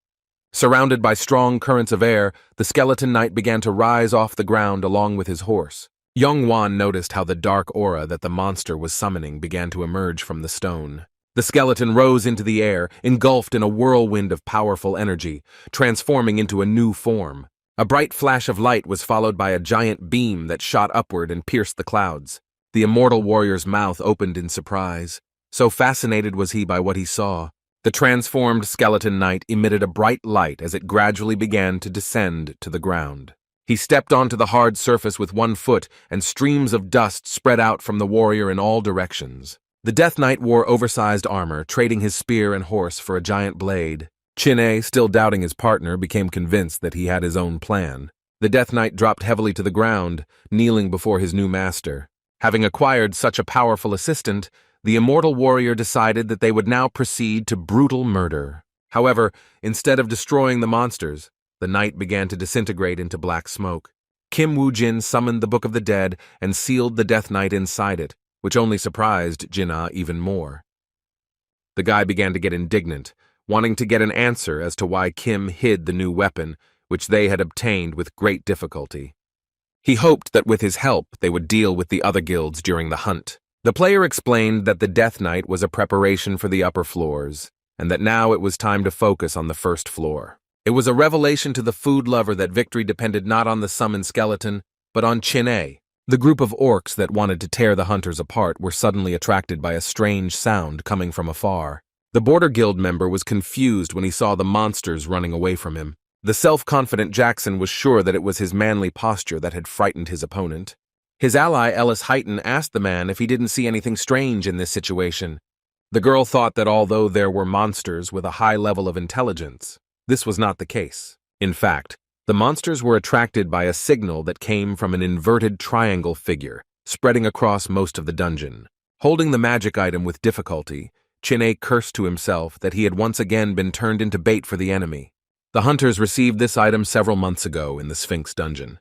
A: Surrounded by strong currents of air, the skeleton knight began to rise off the ground along with his horse. Yong-wan noticed how the dark aura that the monster was summoning began to emerge from the stone. The skeleton rose into the air, engulfed in a whirlwind of powerful energy, transforming into a new form. A bright flash of light was followed by a giant beam that shot upward and pierced the clouds. The immortal warrior's mouth opened in surprise. So fascinated was he by what he saw. The transformed skeleton knight emitted a bright light as it gradually began to descend to the ground. He stepped onto the hard surface with one foot, and streams of dust spread out from the warrior in all directions. The Death Knight wore oversized armor, trading his spear and horse for a giant blade. Chin-A, still doubting his partner, became convinced that he had his own plan. The Death Knight dropped heavily to the ground, kneeling before his new master. Having acquired such a powerful assistant, the immortal warrior decided that they would now proceed to brutal murder. However, instead of destroying the monsters, the knight began to disintegrate into black smoke. Kim Wu Jin summoned the Book of the Dead and sealed the Death Knight inside it, which only surprised Chin-A even more. The guy began to get indignant, wanting to get an answer as to why Kim hid the new weapon, which they had obtained with great difficulty. He hoped that with his help they would deal with the other guilds during the hunt. The player explained that the Death Knight was a preparation for the upper floors, and that now it was time to focus on the first floor. It was a revelation to the food lover that victory depended not on the summoned skeleton, but on Chin-A. The group of orcs that wanted to tear the hunters apart were suddenly attracted by a strange sound coming from afar. The Border Guild member was confused when he saw the monsters running away from him. The self-confident Jackson was sure that it was his manly posture that had frightened his opponent. His ally Ellis Heighton asked the man if he didn't see anything strange in this situation. The girl thought that although there were monsters with a high level of intelligence, this was not the case. In fact, the monsters were attracted by a signal that came from an inverted triangle figure, spreading across most of the dungeon. Holding the magic item with difficulty, Chin-A cursed to himself that he had once again been turned into bait for the enemy. The hunters received this item several months ago in the Sphinx dungeon.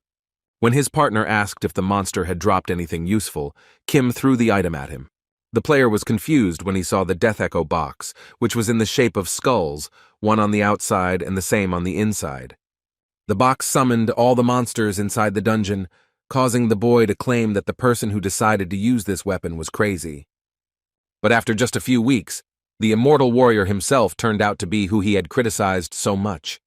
A: When his partner asked if the monster had dropped anything useful, Kim threw the item at him. The player was confused when he saw the Death Echo box, which was in the shape of skulls, one on the outside and the same on the inside. The box summoned all the monsters inside the dungeon, causing the boy to claim that the person who decided to use this weapon was crazy. But after just a few weeks, the immortal warrior himself turned out to be who he had criticized so much.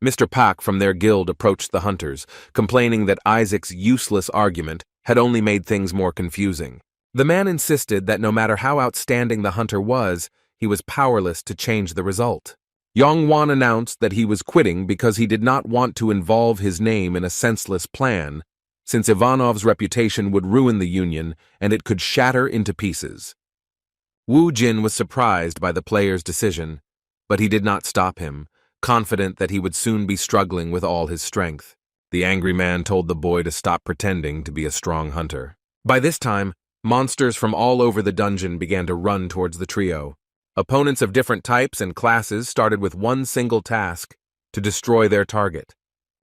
A: Mr. Pak from their guild approached the hunters, complaining that Isaac's useless argument had only made things more confusing. The man insisted that no matter how outstanding the hunter was, he was powerless to change the result. Yong-wan announced that he was quitting because he did not want to involve his name in a senseless plan, since Ivanov's reputation would ruin the union and it could shatter into pieces. Wu Jin was surprised by the player's decision, but he did not stop him, confident that he would soon be struggling with all his strength. The angry man told the boy to stop pretending to be a strong hunter. By this time, monsters from all over the dungeon began to run towards the trio. Opponents of different types and classes started with one single task: to destroy their target.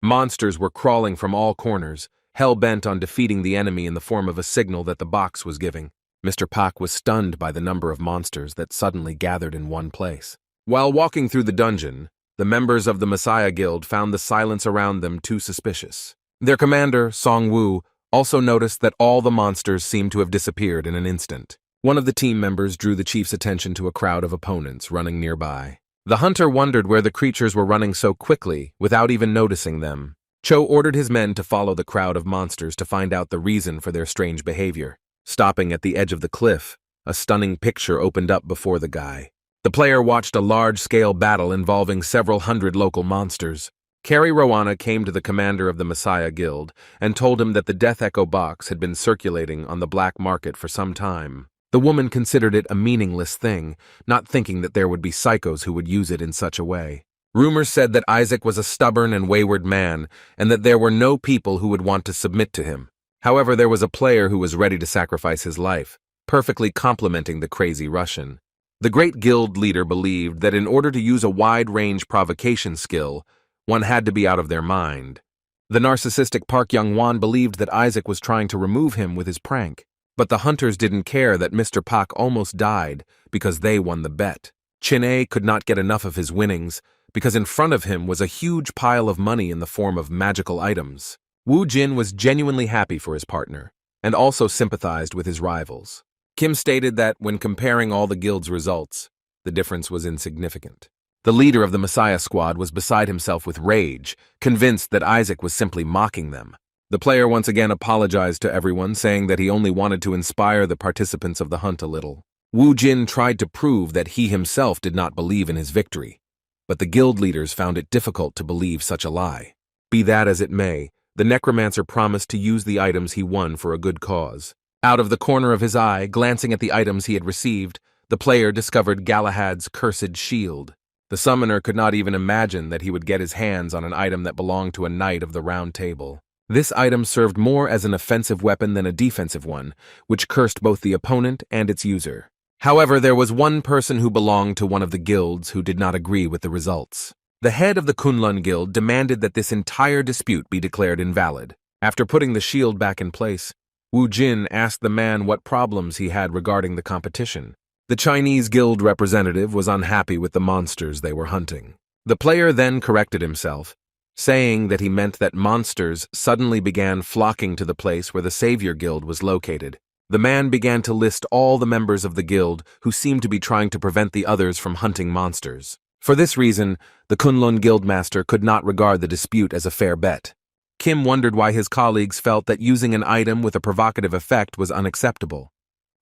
A: Monsters were crawling from all corners, hell-bent on defeating the enemy in the form of a signal that the box was giving. Mr. Pak was stunned by the number of monsters that suddenly gathered in one place. While walking through the dungeon, the members of the Messiah Guild found the silence around them too suspicious. Their commander, Song Wu, also noticed that all the monsters seemed to have disappeared in an instant. One of the team members drew the chief's attention to a crowd of opponents running nearby. The hunter wondered where the creatures were running so quickly without even noticing them. Cho ordered his men to follow the crowd of monsters to find out the reason for their strange behavior. Stopping at the edge of the cliff, a stunning picture opened up before the guy. The player watched a large-scale battle involving several hundred local monsters. Carrie Rowana came to the commander of the Messiah Guild and told him that the Death Echo box had been circulating on the black market for some time. The woman considered it a meaningless thing, not thinking that there would be psychos who would use it in such a way. Rumors said that Isaac was a stubborn and wayward man, and that there were no people who would want to submit to him. However, there was a player who was ready to sacrifice his life, perfectly complementing the crazy Russian. The great guild leader believed that in order to use a wide-range provocation skill, one had to be out of their mind. The narcissistic Park Young-won believed that Isaac was trying to remove him with his prank, but the hunters didn't care that Mr. Pak almost died because they won the bet. Chin-A could not get enough of his winnings because in front of him was a huge pile of money in the form of magical items. Wu Jin was genuinely happy for his partner, and also sympathized with his rivals. Kim stated that when comparing all the guild's results, the difference was insignificant. The leader of the Messiah squad was beside himself with rage, convinced that Isaac was simply mocking them. The player once again apologized to everyone, saying that he only wanted to inspire the participants of the hunt a little. Wu Jin tried to prove that he himself did not believe in his victory, but the guild leaders found it difficult to believe such a lie. Be that as it may, the necromancer promised to use the items he won for a good cause. Out of the corner of his eye, glancing at the items he had received, the player discovered Galahad's cursed shield. The summoner could not even imagine that he would get his hands on an item that belonged to a knight of the Round Table. This item served more as an offensive weapon than a defensive one, which cursed both the opponent and its user. However, there was one person who belonged to one of the guilds who did not agree with the results. The head of the Kunlun Guild demanded that this entire dispute be declared invalid. After putting the shield back in place, Wu Jin asked the man what problems he had regarding the competition. The Chinese guild representative was unhappy with the monsters they were hunting. The player then corrected himself, saying that he meant that monsters suddenly began flocking to the place where the Savior Guild was located. The man began to list all the members of the guild who seemed to be trying to prevent the others from hunting monsters. For this reason, the Kunlun Guildmaster could not regard the dispute as a fair bet. Kim wondered why his colleagues felt that using an item with a provocative effect was unacceptable.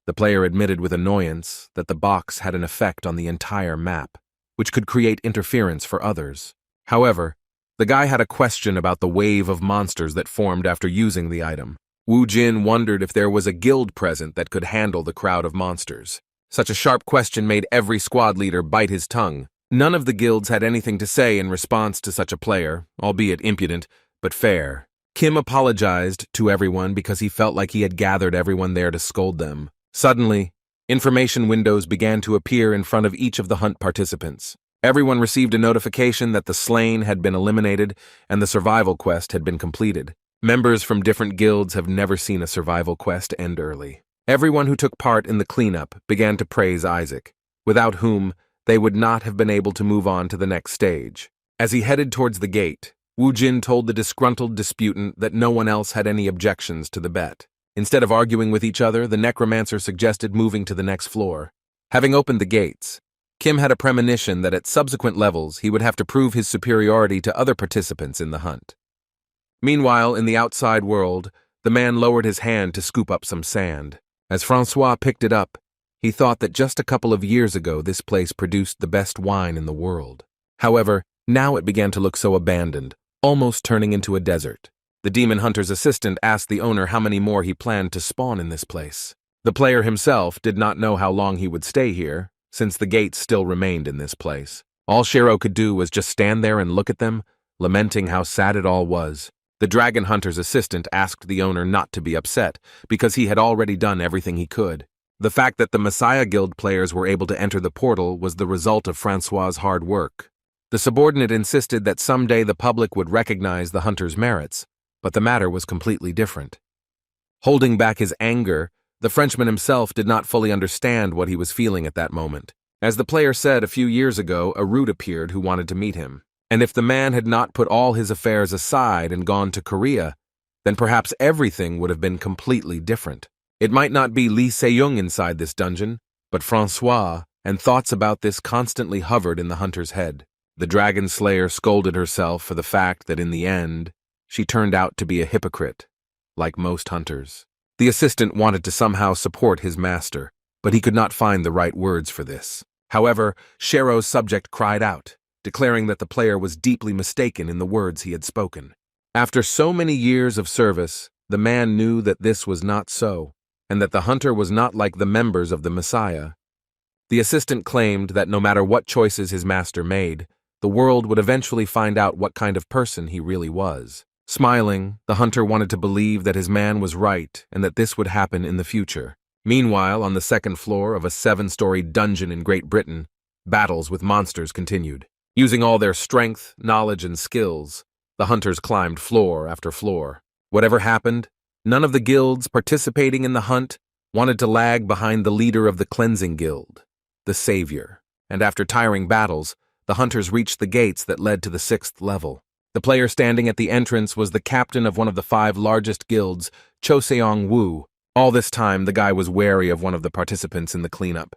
A: The player admitted with annoyance that the box had an effect on the entire map, which could create interference for others. However, the guy had a question about the wave of monsters that formed after using the item. Wu Jin wondered if there was a guild present that could handle the crowd of monsters. Such a sharp question made every squad leader bite his tongue. None of the guilds had anything to say in response to such a player, albeit impudent, but fair. Kim apologized to everyone because he felt like he had gathered everyone there to scold them. Suddenly, information windows began to appear in front of each of the hunt participants. Everyone received a notification that the slain had been eliminated and the survival quest had been completed. Members from different guilds have never seen a survival quest end early. Everyone who took part in the cleanup began to praise Isaac, without whom they would not have been able to move on to the next stage. As he headed towards the gate, Wu Jin told the disgruntled disputant that no one else had any objections to the bet. Instead of arguing with each other, the necromancer suggested moving to the next floor. Having opened the gates, Kim had a premonition that at subsequent levels he would have to prove his superiority to other participants in the hunt. Meanwhile, in the outside world, the man lowered his hand to scoop up some sand. As Francois picked it up, he thought that just a couple of years ago this place produced the best wine in the world. However, now it began to look so abandoned, almost turning into a desert. The demon hunter's assistant asked the owner how many more he planned to spawn in this place. The player himself did not know how long he would stay here, since the gates still remained in this place. All Shiro could do was just stand there and look at them, lamenting how sad it all was. The dragon hunter's assistant asked the owner not to be upset, because he had already done everything he could. The fact that the Messiah Guild players were able to enter the portal was the result of Francois' hard work. The subordinate insisted that someday the public would recognize the hunter's merits, but the matter was completely different. Holding back his anger, the Frenchman himself did not fully understand what he was feeling at that moment. As the player said a few years ago, a root appeared who wanted to meet him. And if the man had not put all his affairs aside and gone to Korea, then perhaps everything would have been completely different. It might not be Lee Se Jung inside this dungeon, but Francois, and thoughts about this constantly hovered in the hunter's head. The dragon slayer scolded herself for the fact that in the end, she turned out to be a hypocrite, like most hunters. The assistant wanted to somehow support his master, but he could not find the right words for this. However, Shero's subject cried out, declaring that the player was deeply mistaken in the words he had spoken. After so many years of service, the man knew that this was not so, and that the hunter was not like the members of the Messiah. The assistant claimed that no matter what choices his master made, the world would eventually find out what kind of person he really was. Smiling, the hunter wanted to believe that his man was right and that this would happen in the future. Meanwhile, on the second floor of a 7-story dungeon in Great Britain, battles with monsters continued. Using all their strength, knowledge, and skills, the hunters climbed floor after floor. Whatever happened, none of the guilds participating in the hunt wanted to lag behind the leader of the cleansing guild, the Savior. And after tiring battles, the hunters reached the gates that led to the 6th level. The player standing at the entrance was the captain of one of the 5 largest guilds, Choseong Wu. All this time, the guy was wary of one of the participants in the cleanup.